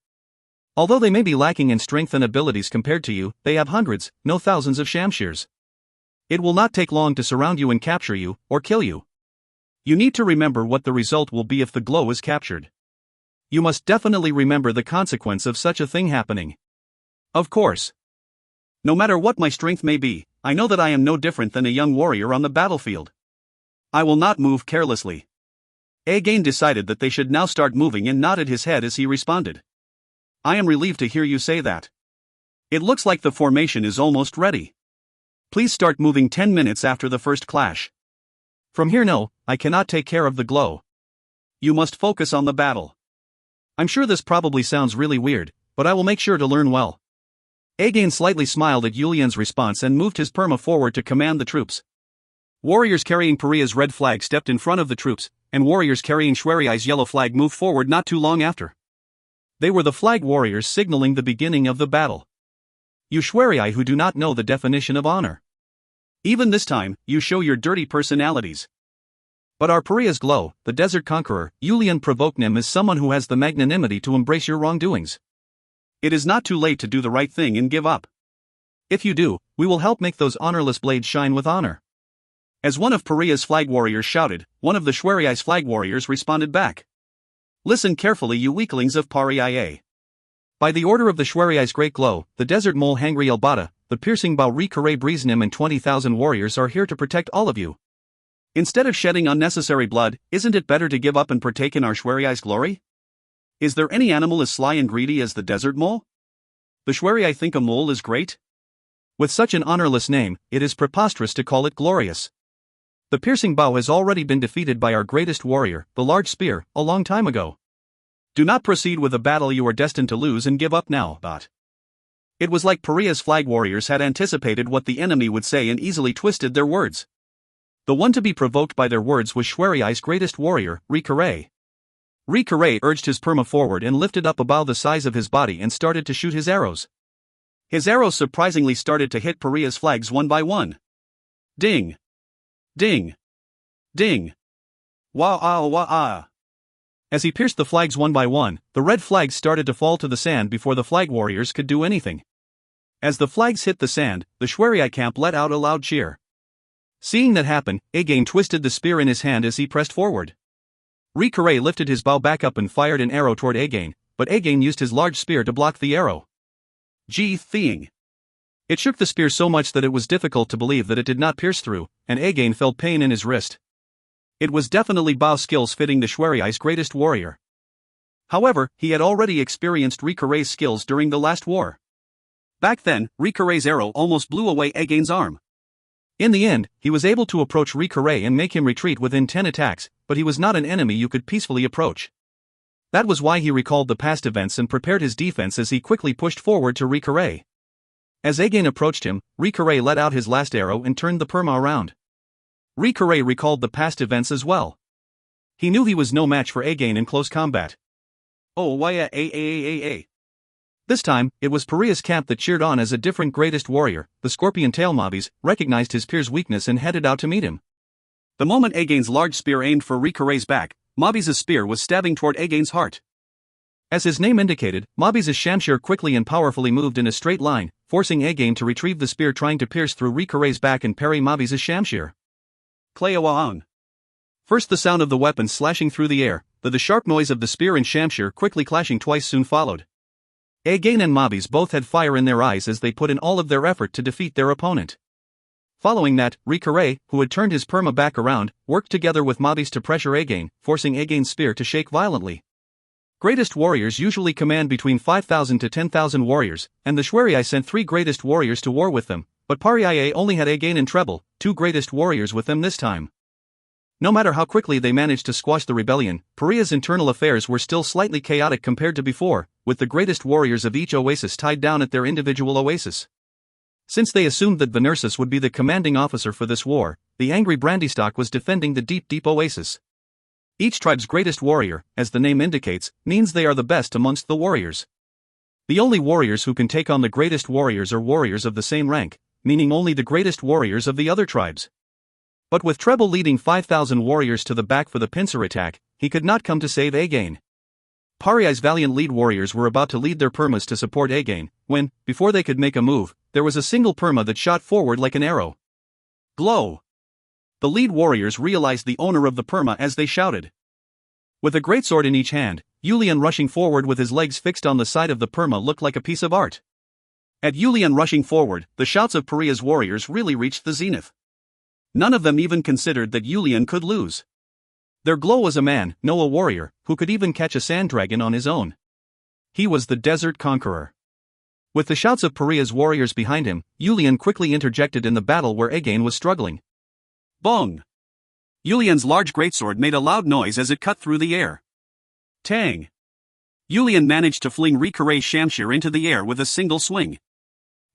Although they may be lacking in strength and abilities compared to you, they have hundreds, no thousands of Shamshirs. It will not take long to surround you and capture you, or kill you. You need to remember what the result will be if the Glow is captured. You must definitely remember the consequence of such a thing happening. Of course. No matter what my strength may be, I know that I am no different than a young warrior on the battlefield. I will not move carelessly. Again decided that they should now start moving and nodded his head as he responded. I am relieved to hear you say that. It looks like the formation is almost ready. Please start moving 10 minutes after the first clash. From here no, I cannot take care of the Glow. You must focus on the battle. I'm sure this probably sounds really weird, but I will make sure to learn well. Again slightly smiled at Julian's response and moved his perma forward to command the troops. Warriors carrying Paria's red flag stepped in front of the troops, and warriors carrying Shweriai's yellow flag moved forward not too long after. They were the flag warriors signaling the beginning of the battle. You Shweriai who do not know the definition of honor. Even this time, you show your dirty personalities. But our Paria's Glow, the desert conqueror, Julian Provoknem is someone who has the magnanimity to embrace your wrongdoings. It is not too late to do the right thing and give up. If you do, we will help make those honorless blades shine with honor. As one of Paria's flag warriors shouted, one of the Shweriai's flag warriors responded back. Listen carefully, you weaklings of Paria. By the order of the Shweriai's great Glow, the desert mole Hangri Elbata, the piercing Bauri Kare Breeznim and 20,000 warriors are here to protect all of you. Instead of shedding unnecessary blood, isn't it better to give up and partake in our Shweriai's glory? Is there any animal as sly and greedy as the desert mole? The Shweriai think a mole is great? With such an honorless name, it is preposterous to call it glorious. The piercing bow has already been defeated by our greatest warrior, the large spear, a long time ago. Do not proceed with a battle you are destined to lose and give up now. It was like Pariah's flag warriors had anticipated what the enemy would say and easily twisted their words. The one to be provoked by their words was Shwariai's greatest warrior, Rikaray. Rikaray urged his perma forward and lifted up a bow the size of his body and started to shoot his arrows. His arrows surprisingly started to hit Pariah's flags one by one. Ding! Ding! Ding! Wah-ah-wah-ah! As he pierced the flags one by one, the red flags started to fall to the sand before the flag warriors could do anything. As the flags hit the sand, the Shwariai camp let out a loud cheer. Seeing that happen, Again twisted the spear in his hand as he pressed forward. Rikaray lifted his bow back up and fired an arrow toward Again, but Again used his large spear to block the arrow. Thing. It shook the spear so much that it was difficult to believe that it did not pierce through, and Again felt pain in his wrist. It was definitely bow skills fitting the Shwariai's greatest warrior. However, he had already experienced Rikaray's skills during the last war. Back then, Rikaray's arrow almost blew away Again's arm. In the end, he was able to approach Rikaray and make him retreat within 10 attacks, but he was not an enemy you could peacefully approach. That was why he recalled the past events and prepared his defense as he quickly pushed forward to Rikaray. As Again approached him, Rikaray let out his last arrow and turned the perma around. Rikaray recalled the past events as well. He knew he was no match for Again in close combat. Oh why This time, it was Pariah's camp that cheered on as a different greatest warrior. The scorpion tail mobbies recognized his peer's weakness and headed out to meet him. The moment Again's large spear aimed for Rikaray's back, Mobbies' spear was stabbing toward Again's heart. As his name indicated, Mobbies' shamshir quickly and powerfully moved in a straight line, forcing Again to retrieve the spear trying to pierce through Rikaray's back and parry Mobbies' shamshir. Klayawaang. First the sound of the weapon slashing through the air, the sharp noise of the spear and shamshir quickly clashing twice soon followed. Again and Mobbies both had fire in their eyes as they put in all of their effort to defeat their opponent. Following that, Rikaray, who had turned his perma back around, worked together with Mobbies to pressure Again, forcing Again's spear to shake violently. Greatest warriors usually command between 5,000 to 10,000 warriors, and the Shwariai sent 3 greatest warriors to war with them, but Pariah only had Again and Treble, 2 greatest warriors with them this time. No matter how quickly they managed to squash the rebellion, Pariah's internal affairs were still slightly chaotic compared to before, with the greatest warriors of each oasis tied down at their individual oasis. Since they assumed that Venersis would be the commanding officer for this war, the angry Brandystock was defending the deep oasis. Each tribe's greatest warrior, as the name indicates, means they are the best amongst the warriors. The only warriors who can take on the greatest warriors are warriors of the same rank, meaning only the greatest warriors of the other tribes. But with Treble leading 5,000 warriors to the back for the pincer attack, he could not come to save Again. Pariah's valiant lead warriors were about to lead their permas to support Again, when, before they could make a move, there was a single perma that shot forward like an arrow. Glow! The lead warriors realized the owner of the perma as they shouted. With a greatsword in each hand, Yulian rushing forward with his legs fixed on the side of the perma looked like a piece of art. At Yulian rushing forward, the shouts of Pariah's warriors really reached the zenith. None of them even considered that Yulian could lose. Their glow was a man, no a warrior, who could even catch a sand dragon on his own. He was the desert conqueror. With the shouts of Pariah's warriors behind him, Yulian quickly interjected in the battle where Again was struggling. Bong! Yulian's large greatsword made a loud noise as it cut through the air. Tang! Yulian managed to fling Rikaray's shamshir into the air with a single swing.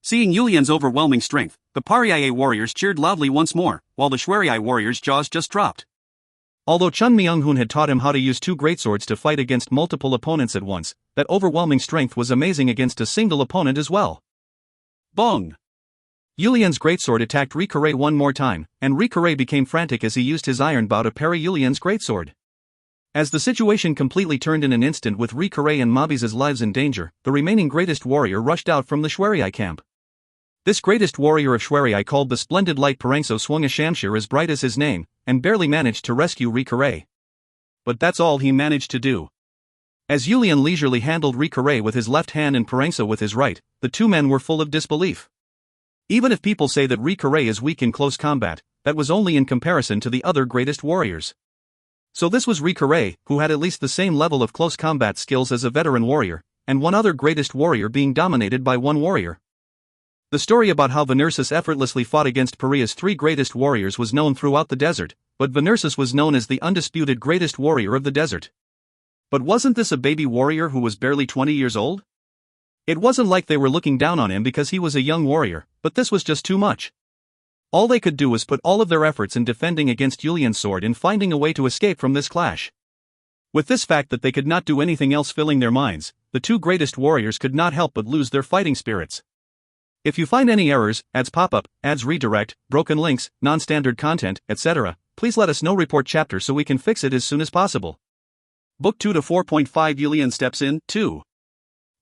Seeing Yulian's overwhelming strength, the Pariah warriors cheered loudly once more, while the Shwariai warriors' jaws just dropped. Although Chun Myung-hun had taught him how to use 2 greatswords to fight against multiple opponents at once, that overwhelming strength was amazing against a single opponent as well. Bong! Yulian's greatsword attacked Rikaray one more time, and Rikaray became frantic as he used his iron bow to parry Yulian's greatsword. As the situation completely turned in an instant with Rikaray and Mobbies' lives in danger, the remaining greatest warrior rushed out from the Shwariai camp. This greatest warrior of Shwariai called the Splendid Light Parangso swung a shamshir as bright as his name, and barely managed to rescue Rikaray. But that's all he managed to do. As Yulian leisurely handled Rikaray with his left hand and Parangso with his right, the 2 men were full of disbelief. Even if people say that Rikaray is weak in close combat, that was only in comparison to the other greatest warriors. So this was Rikaray, who had at least the same level of close combat skills as a veteran warrior, and one other greatest warrior being dominated by one warrior. The story about how Venersis effortlessly fought against Pariah's three greatest warriors was known throughout the desert, but Venersis was known as the undisputed greatest warrior of the desert. But wasn't this a baby warrior who was barely 20 years old? It wasn't like they were looking down on him because he was a young warrior, but this was just too much. All they could do was put all of their efforts in defending against Julian's sword and finding a way to escape from this clash. With this fact that they could not do anything else filling their minds, the two greatest warriors could not help but lose their fighting spirits. If you find any errors, ads pop up, ads redirect, broken links, non-standard content, etc., please let us know. Report chapter so we can fix it as soon as possible. Book 2 to 4.5 Julian steps in, 2.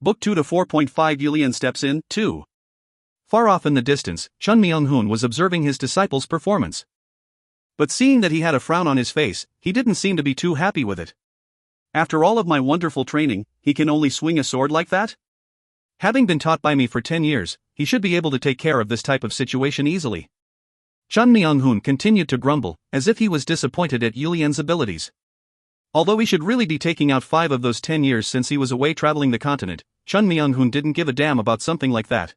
Book 2 to 4.5 Julian steps in, 2. Far off in the distance, Chun Myung-hoon was observing his disciple's performance. But seeing that he had a frown on his face, he didn't seem to be too happy with it. After all of my wonderful training, he can only swing a sword like that? Having been taught by me for 10 years, he should be able to take care of this type of situation easily. Chun Myung-hoon continued to grumble, as if he was disappointed at Julian's abilities. Although he should really be taking out 5 of those 10 years since he was away traveling the continent, Chun Myung-hoon didn't give a damn about something like that.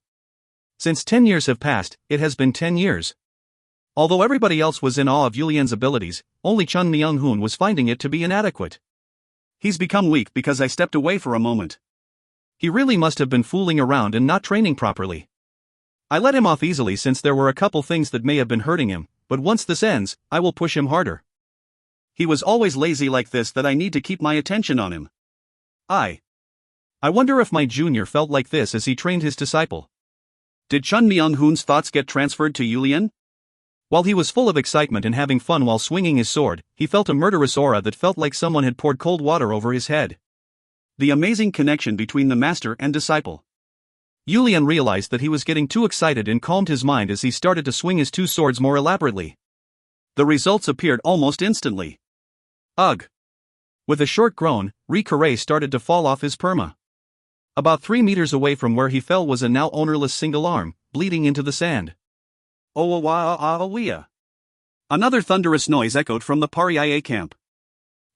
Since 10 years have passed, it has been 10 years. Although everybody else was in awe of Julian's abilities, only Chun Myung-hoon was finding it to be inadequate. He's become weak because I stepped away for a moment. He really must have been fooling around and not training properly. I let him off easily since there were a couple things that may have been hurting him, but once this ends, I will push him harder. He was always lazy like this that I need to keep my attention on him. I wonder if my junior felt like this as he trained his disciple. Did Chun Myung-hoon's thoughts get transferred to Julian? While he was full of excitement and having fun while swinging his sword, he felt a murderous aura that felt like someone had poured cold water over his head. The amazing connection between the master and disciple. Julian realized that he was getting too excited and calmed his mind as he started to swing his two swords more elaborately. The results appeared almost instantly. Ugh! With a short groan, Re-Kare started to fall off his perma. About 3 meters away from where he fell was a now ownerless single arm, bleeding into the sand. Owa-wa-a-wa-wea. Another thunderous noise echoed from the Pariah camp.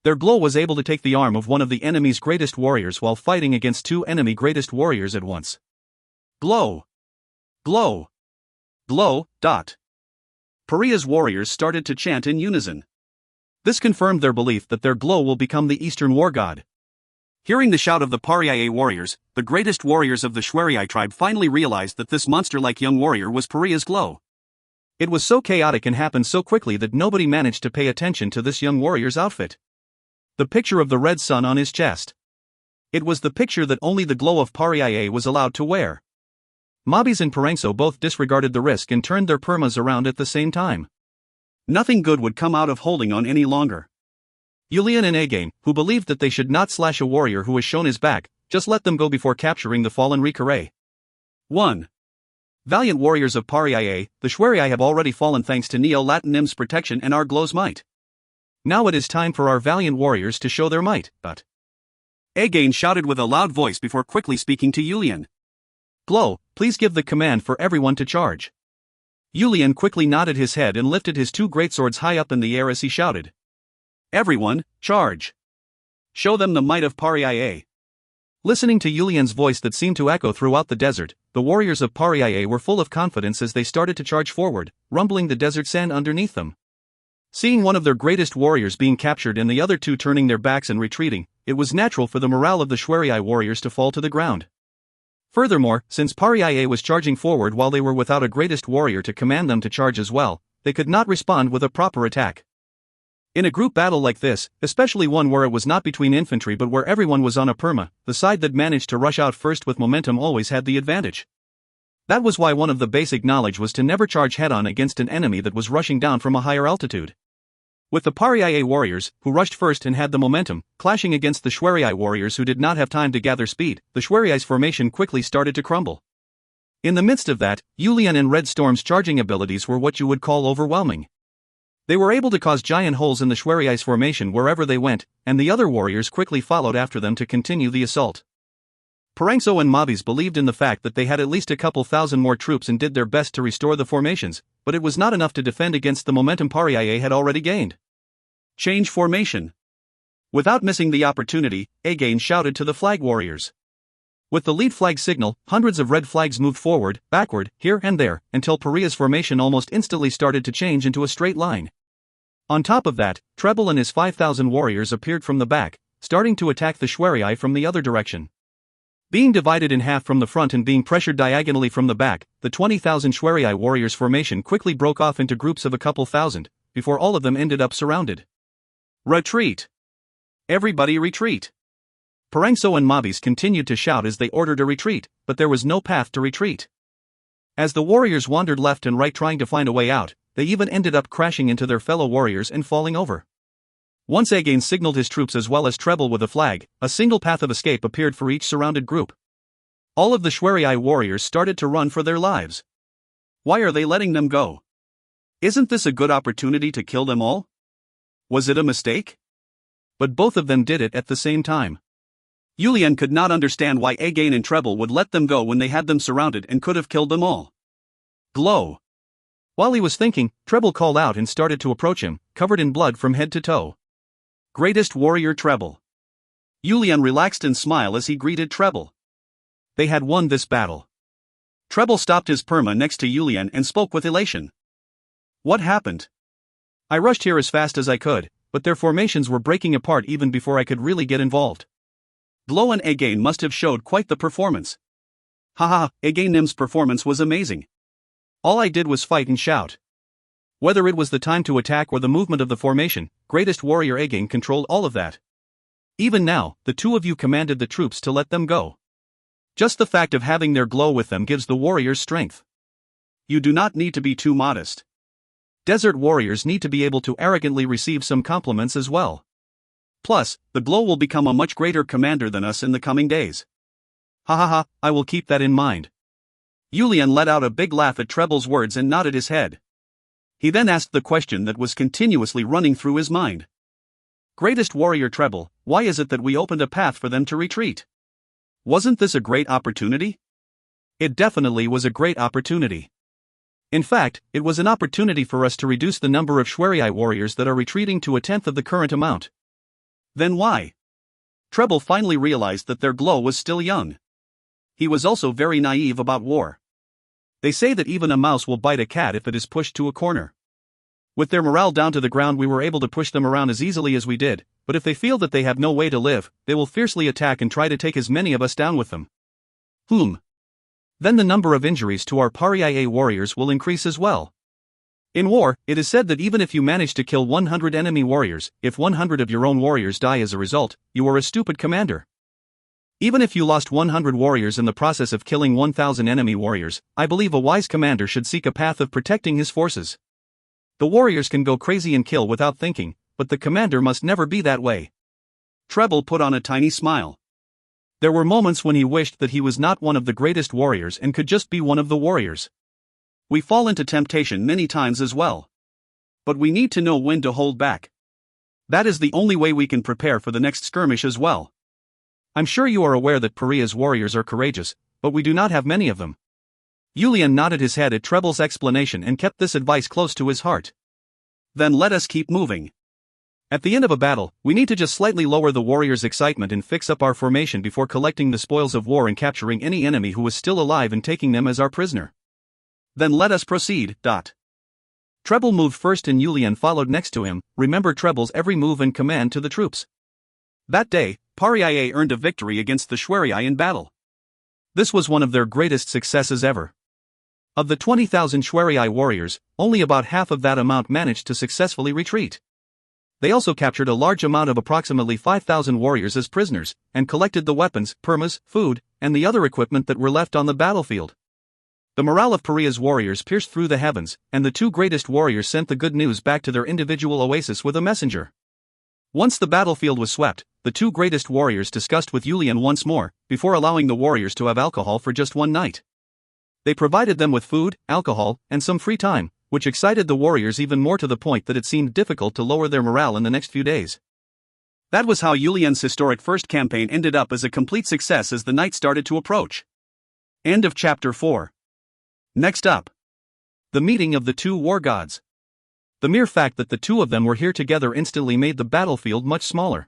Their glow was able to take the arm of one of the enemy's greatest warriors while fighting against 2 enemy greatest warriors at once. Glow! Glow! Glow! Pariah's warriors started to chant in unison. This confirmed their belief that their glow will become the Eastern war god. Hearing the shout of the Pariah warriors, the greatest warriors of the Shwari tribe finally realized that this monster-like young warrior was Pariah's glow. It was so chaotic and happened so quickly that nobody managed to pay attention to this young warrior's outfit. The picture of the red sun on his chest. It was the picture that only the glow of Pariah was allowed to wear. Mobbies and Parangso both disregarded the risk and turned their permas around at the same time. Nothing good would come out of holding on any longer. Julian and Again, who believed that they should not slash a warrior who has shown his back, just let them go before capturing the fallen Re-Kare. 1. Valiant warriors of Pariah, the Shwari have already fallen thanks to Neo-Latinim's protection and our glow's might. Now it is time for our valiant warriors to show their might, but... Again shouted with a loud voice before quickly speaking to Julian. Glow, please give the command for everyone to charge. Julian quickly nodded his head and lifted his 2 greatswords high up in the air as he shouted. Everyone, charge! Show them the might of Pariah. Listening to Julian's voice that seemed to echo throughout the desert, the warriors of Pariah were full of confidence as they started to charge forward, rumbling the desert sand underneath them. Seeing one of their greatest warriors being captured and the other 2 turning their backs and retreating, it was natural for the morale of the Shwari warriors to fall to the ground. Furthermore, since Pariah was charging forward while they were without a greatest warrior to command them to charge as well, they could not respond with a proper attack. In a group battle like this, especially one where it was not between infantry but where everyone was on a perma, the side that managed to rush out first with momentum always had the advantage. That was why one of the basic knowledge was to never charge head-on against an enemy that was rushing down from a higher altitude. With the Pariah warriors, who rushed first and had the momentum, clashing against the Shwari warriors who did not have time to gather speed, the Shwari's formation quickly started to crumble. In the midst of that, Julian and Red Storm's charging abilities were what you would call overwhelming. They were able to cause giant holes in the Shwari's formation wherever they went, and the other warriors quickly followed after them to continue the assault. Parangso and Mobbies believed in the fact that they had at least a couple thousand more troops and did their best to restore the formations, but it was not enough to defend against the momentum Pariah had already gained. Change formation. Without missing the opportunity, Again shouted to the flag warriors. With the lead flag signal, hundreds of red flags moved forward, backward, here and there, until Pariah's formation almost instantly started to change into a straight line. On top of that, Treble and his 5,000 warriors appeared from the back, starting to attack the Shwari from the other direction. Being divided in half from the front and being pressured diagonally from the back, the 20,000 Shwari warriors' formation quickly broke off into groups of a couple thousand, before all of them ended up surrounded. Retreat! Everybody retreat! Parangso and Mabis continued to shout as they ordered a retreat, but there was no path to retreat. As the warriors wandered left and right trying to find a way out, they even ended up crashing into their fellow warriors and falling over. Once Again signaled his troops as well as Treble with a flag, a single path of escape appeared for each surrounded group. All of the Shwari warriors started to run for their lives. Why are they letting them go? Isn't this a good opportunity to kill them all? Was it a mistake? But both of them did it at the same time. Yulian could not understand why Again and Treble would let them go when they had them surrounded and could have killed them all. Glow! While he was thinking, Treble called out and started to approach him, covered in blood from head to toe. Greatest warrior Treble. Yulian relaxed and smiled as he greeted Treble. They had won this battle. Treble stopped his perma next to Yulian and spoke with elation. What happened? I rushed here as fast as I could, but their formations were breaking apart even before I could really get involved. Glow and Again must have showed quite the performance. Haha, Again's performance was amazing. All I did was fight and shout. Whether it was the time to attack or the movement of the formation, greatest warrior Again controlled all of that. Even now, the two of you commanded the troops to let them go. Just the fact of having their glow with them gives the warriors strength. You do not need to be too modest. Desert warriors need to be able to arrogantly receive some compliments as well. Plus, the glow will become a much greater commander than us in the coming days. Ha ha ha, I will keep that in mind. Yulian let out a big laugh at Treble's words and nodded his head. He then asked the question that was continuously running through his mind. Greatest warrior Treble, why is it that we opened a path for them to retreat? Wasn't this a great opportunity? It definitely was a great opportunity. In fact, it was an opportunity for us to reduce the number of Shwari warriors that are retreating to 1/10 of the current amount. Then why? Treble finally realized that their glow was still young. He was also very naive about war. They say that even a mouse will bite a cat if it is pushed to a corner. With their morale down to the ground, we were able to push them around as easily as we did, but if they feel that they have no way to live, they will fiercely attack and try to take as many of us down with them. Then the number of injuries to our Pariah warriors will increase as well. In war, it is said that even if you manage to kill 100 enemy warriors, if 100 of your own warriors die as a result, you are a stupid commander. Even if you lost 100 warriors in the process of killing 1,000 enemy warriors, I believe a wise commander should seek a path of protecting his forces. The warriors can go crazy and kill without thinking, but the commander must never be that way. Treble put on a tiny smile. There were moments when he wished that he was not one of the greatest warriors and could just be one of the warriors. We fall into temptation many times as well. But we need to know when to hold back. That is the only way we can prepare for the next skirmish as well. I'm sure you are aware that Pariah's warriors are courageous, but we do not have many of them. Yulian nodded his head at Treble's explanation and kept this advice close to his heart. Then let us keep moving. At the end of a battle, we need to just slightly lower the warriors' excitement and fix up our formation before collecting the spoils of war and capturing any enemy who is still alive and taking them as our prisoner. Then let us proceed. Treble moved first and Yulian followed next to him. Remember Treble's every move and command to the troops. That day, Pariah earned a victory against the Shwari in battle. This was one of their greatest successes ever. Of the 20,000 Shwari warriors, only about half of that amount managed to successfully retreat. They also captured a large amount of approximately 5,000 warriors as prisoners, and collected the weapons, permas, food, and the other equipment that were left on the battlefield. The morale of Pariah's warriors pierced through the heavens, and the two greatest warriors sent the good news back to their individual oasis with a messenger. Once the battlefield was swept, the two greatest warriors discussed with Yulian once more, before allowing the warriors to have alcohol for just one night. They provided them with food, alcohol, and some free time, which excited the warriors even more to the point that it seemed difficult to lower their morale in the next few days. That was how Yulian's historic first campaign ended up as a complete success as the night started to approach. End of Chapter 4. Next up. The meeting of the two war gods. The mere fact that the two of them were here together instantly made the battlefield much smaller.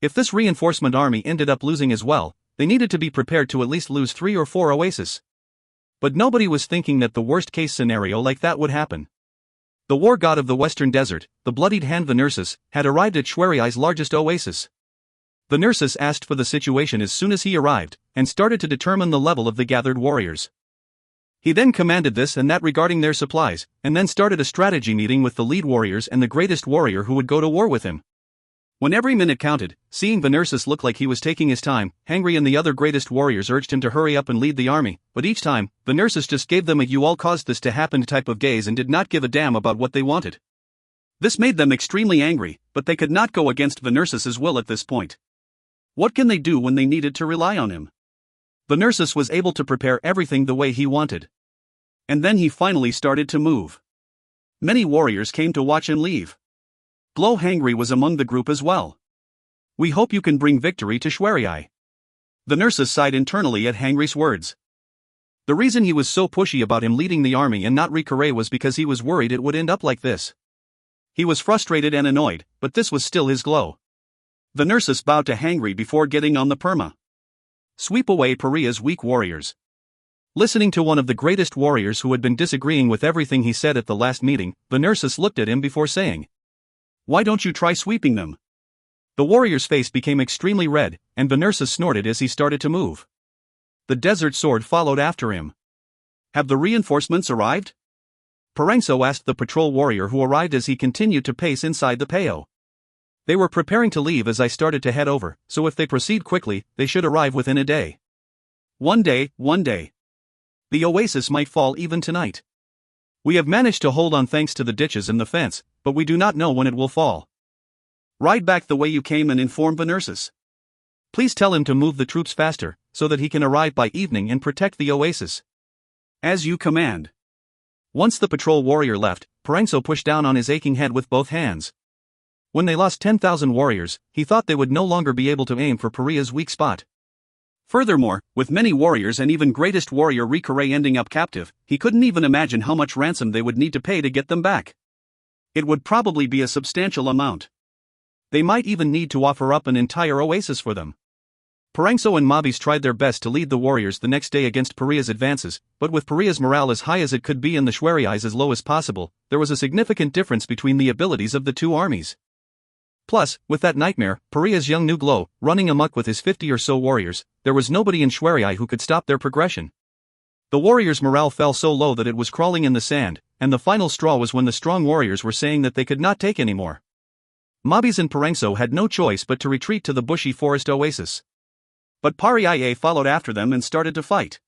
If this reinforcement army ended up losing as well, they needed to be prepared to at least lose 3 or 4 oases. But nobody was thinking that the worst-case scenario like that would happen. The war god of the western desert, the bloodied hand Venursus, had arrived at Shwariai's largest oasis. Venursus asked for the situation as soon as he arrived, and started to determine the level of the gathered warriors. He then commanded this and that regarding their supplies, and then started a strategy meeting with the lead warriors and the greatest warrior who would go to war with him. When every minute counted, seeing Venursus look like he was taking his time, Hangry and the other greatest warriors urged him to hurry up and lead the army, but each time, Venursus just gave them a "you all caused this to happen" type of gaze and did not give a damn about what they wanted. This made them extremely angry, but they could not go against Venursus's will at this point. What can they do when they needed to rely on him? Venursus was able to prepare everything the way he wanted. And then he finally started to move. Many warriors came to watch him leave. Glow Hangry was among the group as well. "We hope you can bring victory to Shwariai." Venursus sighed internally at Hangry's words. The reason he was so pushy about him leading the army and not Rikare was because he was worried it would end up like this. He was frustrated and annoyed, but this was still his glow. Venursus bowed to Hangry before getting on the perma. "Sweep away Paria's weak warriors." Listening to one of the greatest warriors who had been disagreeing with everything he said at the last meeting, Venursus looked at him before saying, "Why don't you try sweeping them?" The warrior's face became extremely red, and Venursus snorted as he started to move. The desert sword followed after him. "Have the reinforcements arrived?" Parengso asked the patrol warrior who arrived as he continued to pace inside the peo. "They were preparing to leave as I started to head over, so if they proceed quickly, they should arrive within a day." One day. The oasis might fall even tonight. "We have managed to hold on thanks to the ditches and the fence, but we do not know when it will fall." "Ride back the way you came and inform Venursus. Please tell him to move the troops faster, so that he can arrive by evening and protect the oasis." "As you command." Once the patrol warrior left, Parengso pushed down on his aching head with both hands. When they lost 10,000 warriors, he thought they would no longer be able to aim for Paria's weak spot. Furthermore, with many warriors and even greatest warrior Rikare ending up captive, he couldn't even imagine how much ransom they would need to pay to get them back. It would probably be a substantial amount. They might even need to offer up an entire oasis for them. Parengso and Mabis tried their best to lead the warriors the next day against Paria's advances, but with Paria's morale as high as it could be and the Shwariai's as low as possible, there was a significant difference between the abilities of the two armies. Plus, with that nightmare, Paria's young new glow, running amok with his 50 or so warriors, there was nobody in Shwariai who could stop their progression. The warriors' morale fell so low that it was crawling in the sand, and the final straw was when the strong warriors were saying that they could not take anymore. Mabis and Parengso had no choice but to retreat to the bushy forest oasis. But Pariae followed after them and started to fight.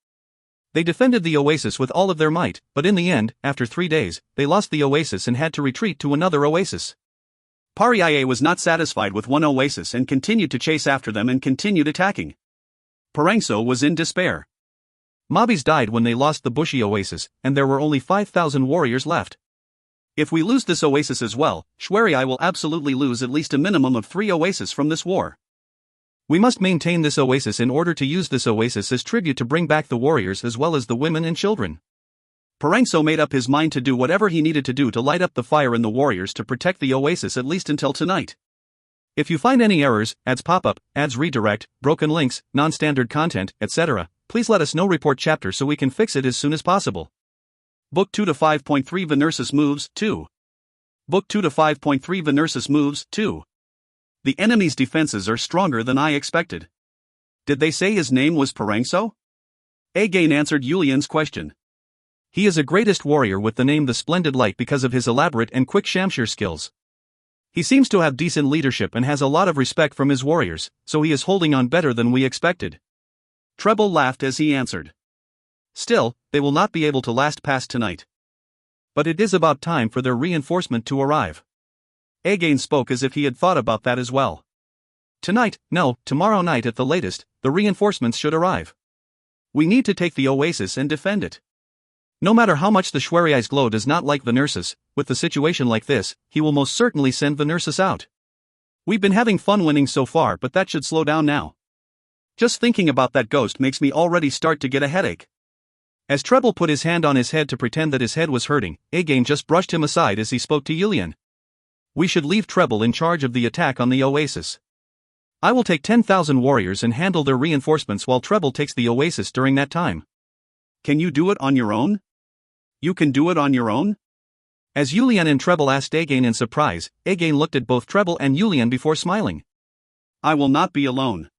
They defended the oasis with all of their might, but in the end, after 3 days, they lost the oasis and had to retreat to another oasis. Pariae was not satisfied with one oasis and continued to chase after them and continued attacking. Parengso was in despair. Mabis died when they lost the bushy oasis, and there were only 5,000 warriors left. "If we lose this oasis as well, Shwariai will absolutely lose at least a minimum of 3 oases from this war. We must maintain this oasis in order to use this oasis as tribute to bring back the warriors as well as the women and children." Parengso made up his mind to do whatever he needed to do to light up the fire in the warriors to protect the oasis at least until tonight. If you find any errors, ads pop up, ads redirect, broken links, non-standard content, etc., please let us know. Report chapter so we can fix it as soon as possible. Book 2 to 5.3 Venursus moves 2. Book 2 to 5.3 Venursus moves 2. The enemy's defenses are stronger than I expected. Did they say his name was Parengso? Again answered Yulian's question. He is a greatest warrior with the name the Splendid Light because of his elaborate and quick Shamshir skills. He seems to have decent leadership and has a lot of respect from his warriors, so he is holding on better than we expected. Treble laughed as he answered. Still, they will not be able to last past tonight. But it is about time for their reinforcement to arrive. Again spoke as if he had thought about that as well. Tonight, no, tomorrow night at the latest, the reinforcements should arrive. We need to take the oasis and defend it. No matter how much the Shwariai's glow does not like Venursus, with the situation like this, he will most certainly send Venursus out. We've been having fun winning so far, but that should slow down now. Just thinking about that ghost makes me already start to get a headache. As Treble put his hand on his head to pretend that his head was hurting, Again just brushed him aside as he spoke to Yulian. We should leave Treble in charge of the attack on the oasis. I will take 10,000 warriors and handle their reinforcements while Treble takes the oasis during that time. Can you do it on your own? You can do it on your own? As Yulian and Treble asked Again in surprise, Again looked at both Treble and Yulian before smiling. I will not be alone.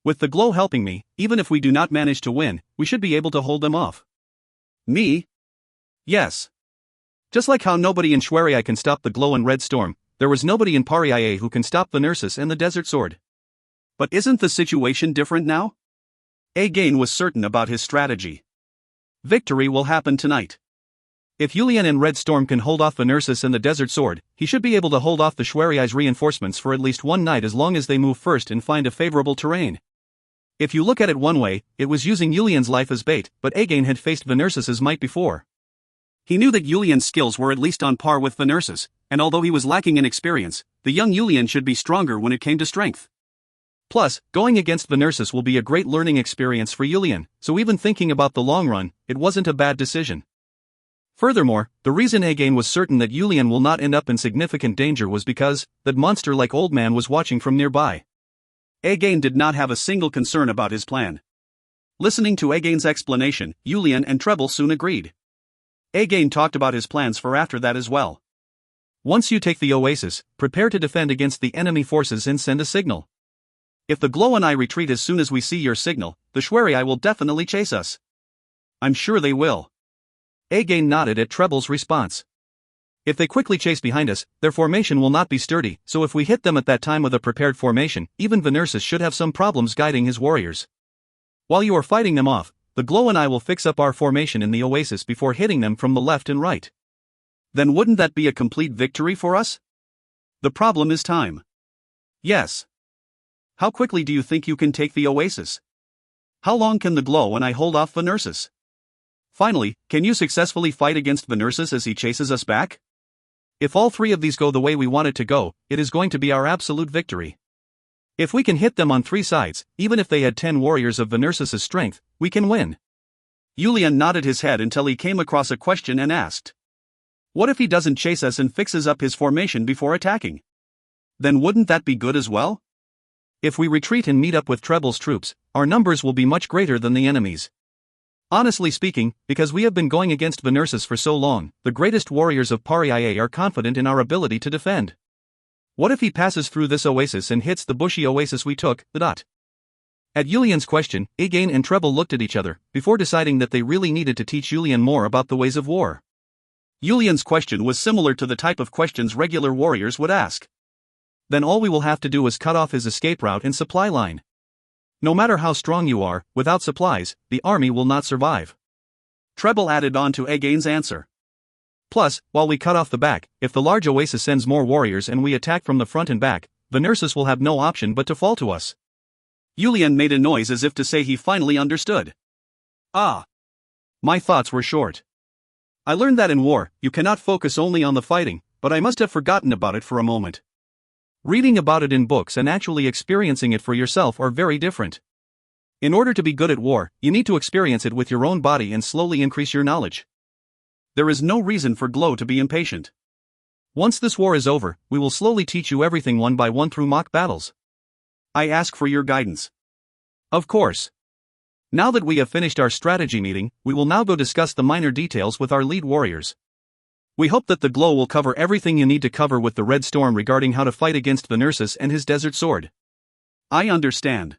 With the glow helping me, even if we do not manage to win, we should be able to hold them off. Me? Yes. Just like how nobody in Schweria can stop the glow and red storm, there was nobody in Pariae who can stop the Nurses and the Desert Sword. But isn't the situation different now? Again was certain about his strategy. Victory will happen tonight. If Yulian and Red Storm can hold off the Nurses and the Desert Sword, he should be able to hold off the Schweriai's reinforcements for at least one night as long as they move first and find a favorable terrain. If you look at it one way, it was using Yulian's life as bait, but Again had faced the Nurses' might before. He knew that Yulian's skills were at least on par with the Nurses, and although he was lacking in experience, the young Yulian should be stronger when it came to strength. Plus, going against the Nurses will be a great learning experience for Yulian, so even thinking about the long run, it wasn't a bad decision. Furthermore, the reason Again was certain that Yulian will not end up in significant danger was because that monster-like old man was watching from nearby. Again did not have a single concern about his plan. Listening to Again's explanation, Yulian and Treble soon agreed. Again talked about his plans for after that as well. Once you take the oasis, prepare to defend against the enemy forces and send a signal. If the Glow and I retreat as soon as we see your signal, the Schwerii will definitely chase us. I'm sure they will. Again nodded at Treble's response. If they quickly chase behind us, their formation will not be sturdy, so if we hit them at that time with a prepared formation, even Venersis should have some problems guiding his warriors. While you are fighting them off, the Glow and I will fix up our formation in the oasis before hitting them from the left and right. Then wouldn't that be a complete victory for us? The problem is time. Yes. How quickly do you think you can take the oasis? How long can the Glow and I hold off Venersis? Finally, can you successfully fight against Venersis as he chases us back? If all three of these go the way we want it to go, it is going to be our absolute victory. If we can hit them on three sides, even if they had 10 warriors of Venersis' strength, we can win. Yulian nodded his head until he came across a question and asked. What if he doesn't chase us and fixes up his formation before attacking? Then wouldn't that be good as well? If we retreat and meet up with Treble's troops, our numbers will be much greater than the enemy's. Honestly speaking, because we have been going against Venersis for so long, the greatest warriors of Pariae are confident in our ability to defend. What if he passes through this oasis and hits the bushy oasis we took, At Yulian's question, Again and Treble looked at each other, before deciding that they really needed to teach Yulian more about the ways of war. Yulian's question was similar to the type of questions regular warriors would ask. Then all we will have to do is cut off his escape route and supply line. No matter how strong you are, without supplies, the army will not survive. Treble added on to Again's answer. Plus, while we cut off the back, if the large oasis sends more warriors and we attack from the front and back, Venersis will have no option but to fall to us. Yulian made a noise as if to say he finally understood. Ah. My thoughts were short. I learned that in war, you cannot focus only on the fighting, but I must have forgotten about it for a moment. Reading about it in books and actually experiencing it for yourself are very different. In order to be good at war, you need to experience it with your own body and slowly increase your knowledge. There is no reason for Glow to be impatient. Once this war is over, we will slowly teach you everything one by one through mock battles. I ask for your guidance. Of course. Now that we have finished our strategy meeting, we will now go discuss the minor details with our lead warriors. We hope that the Glow will cover everything you need to cover with the Red Storm regarding how to fight against Venersis and his Desert Sword. I understand.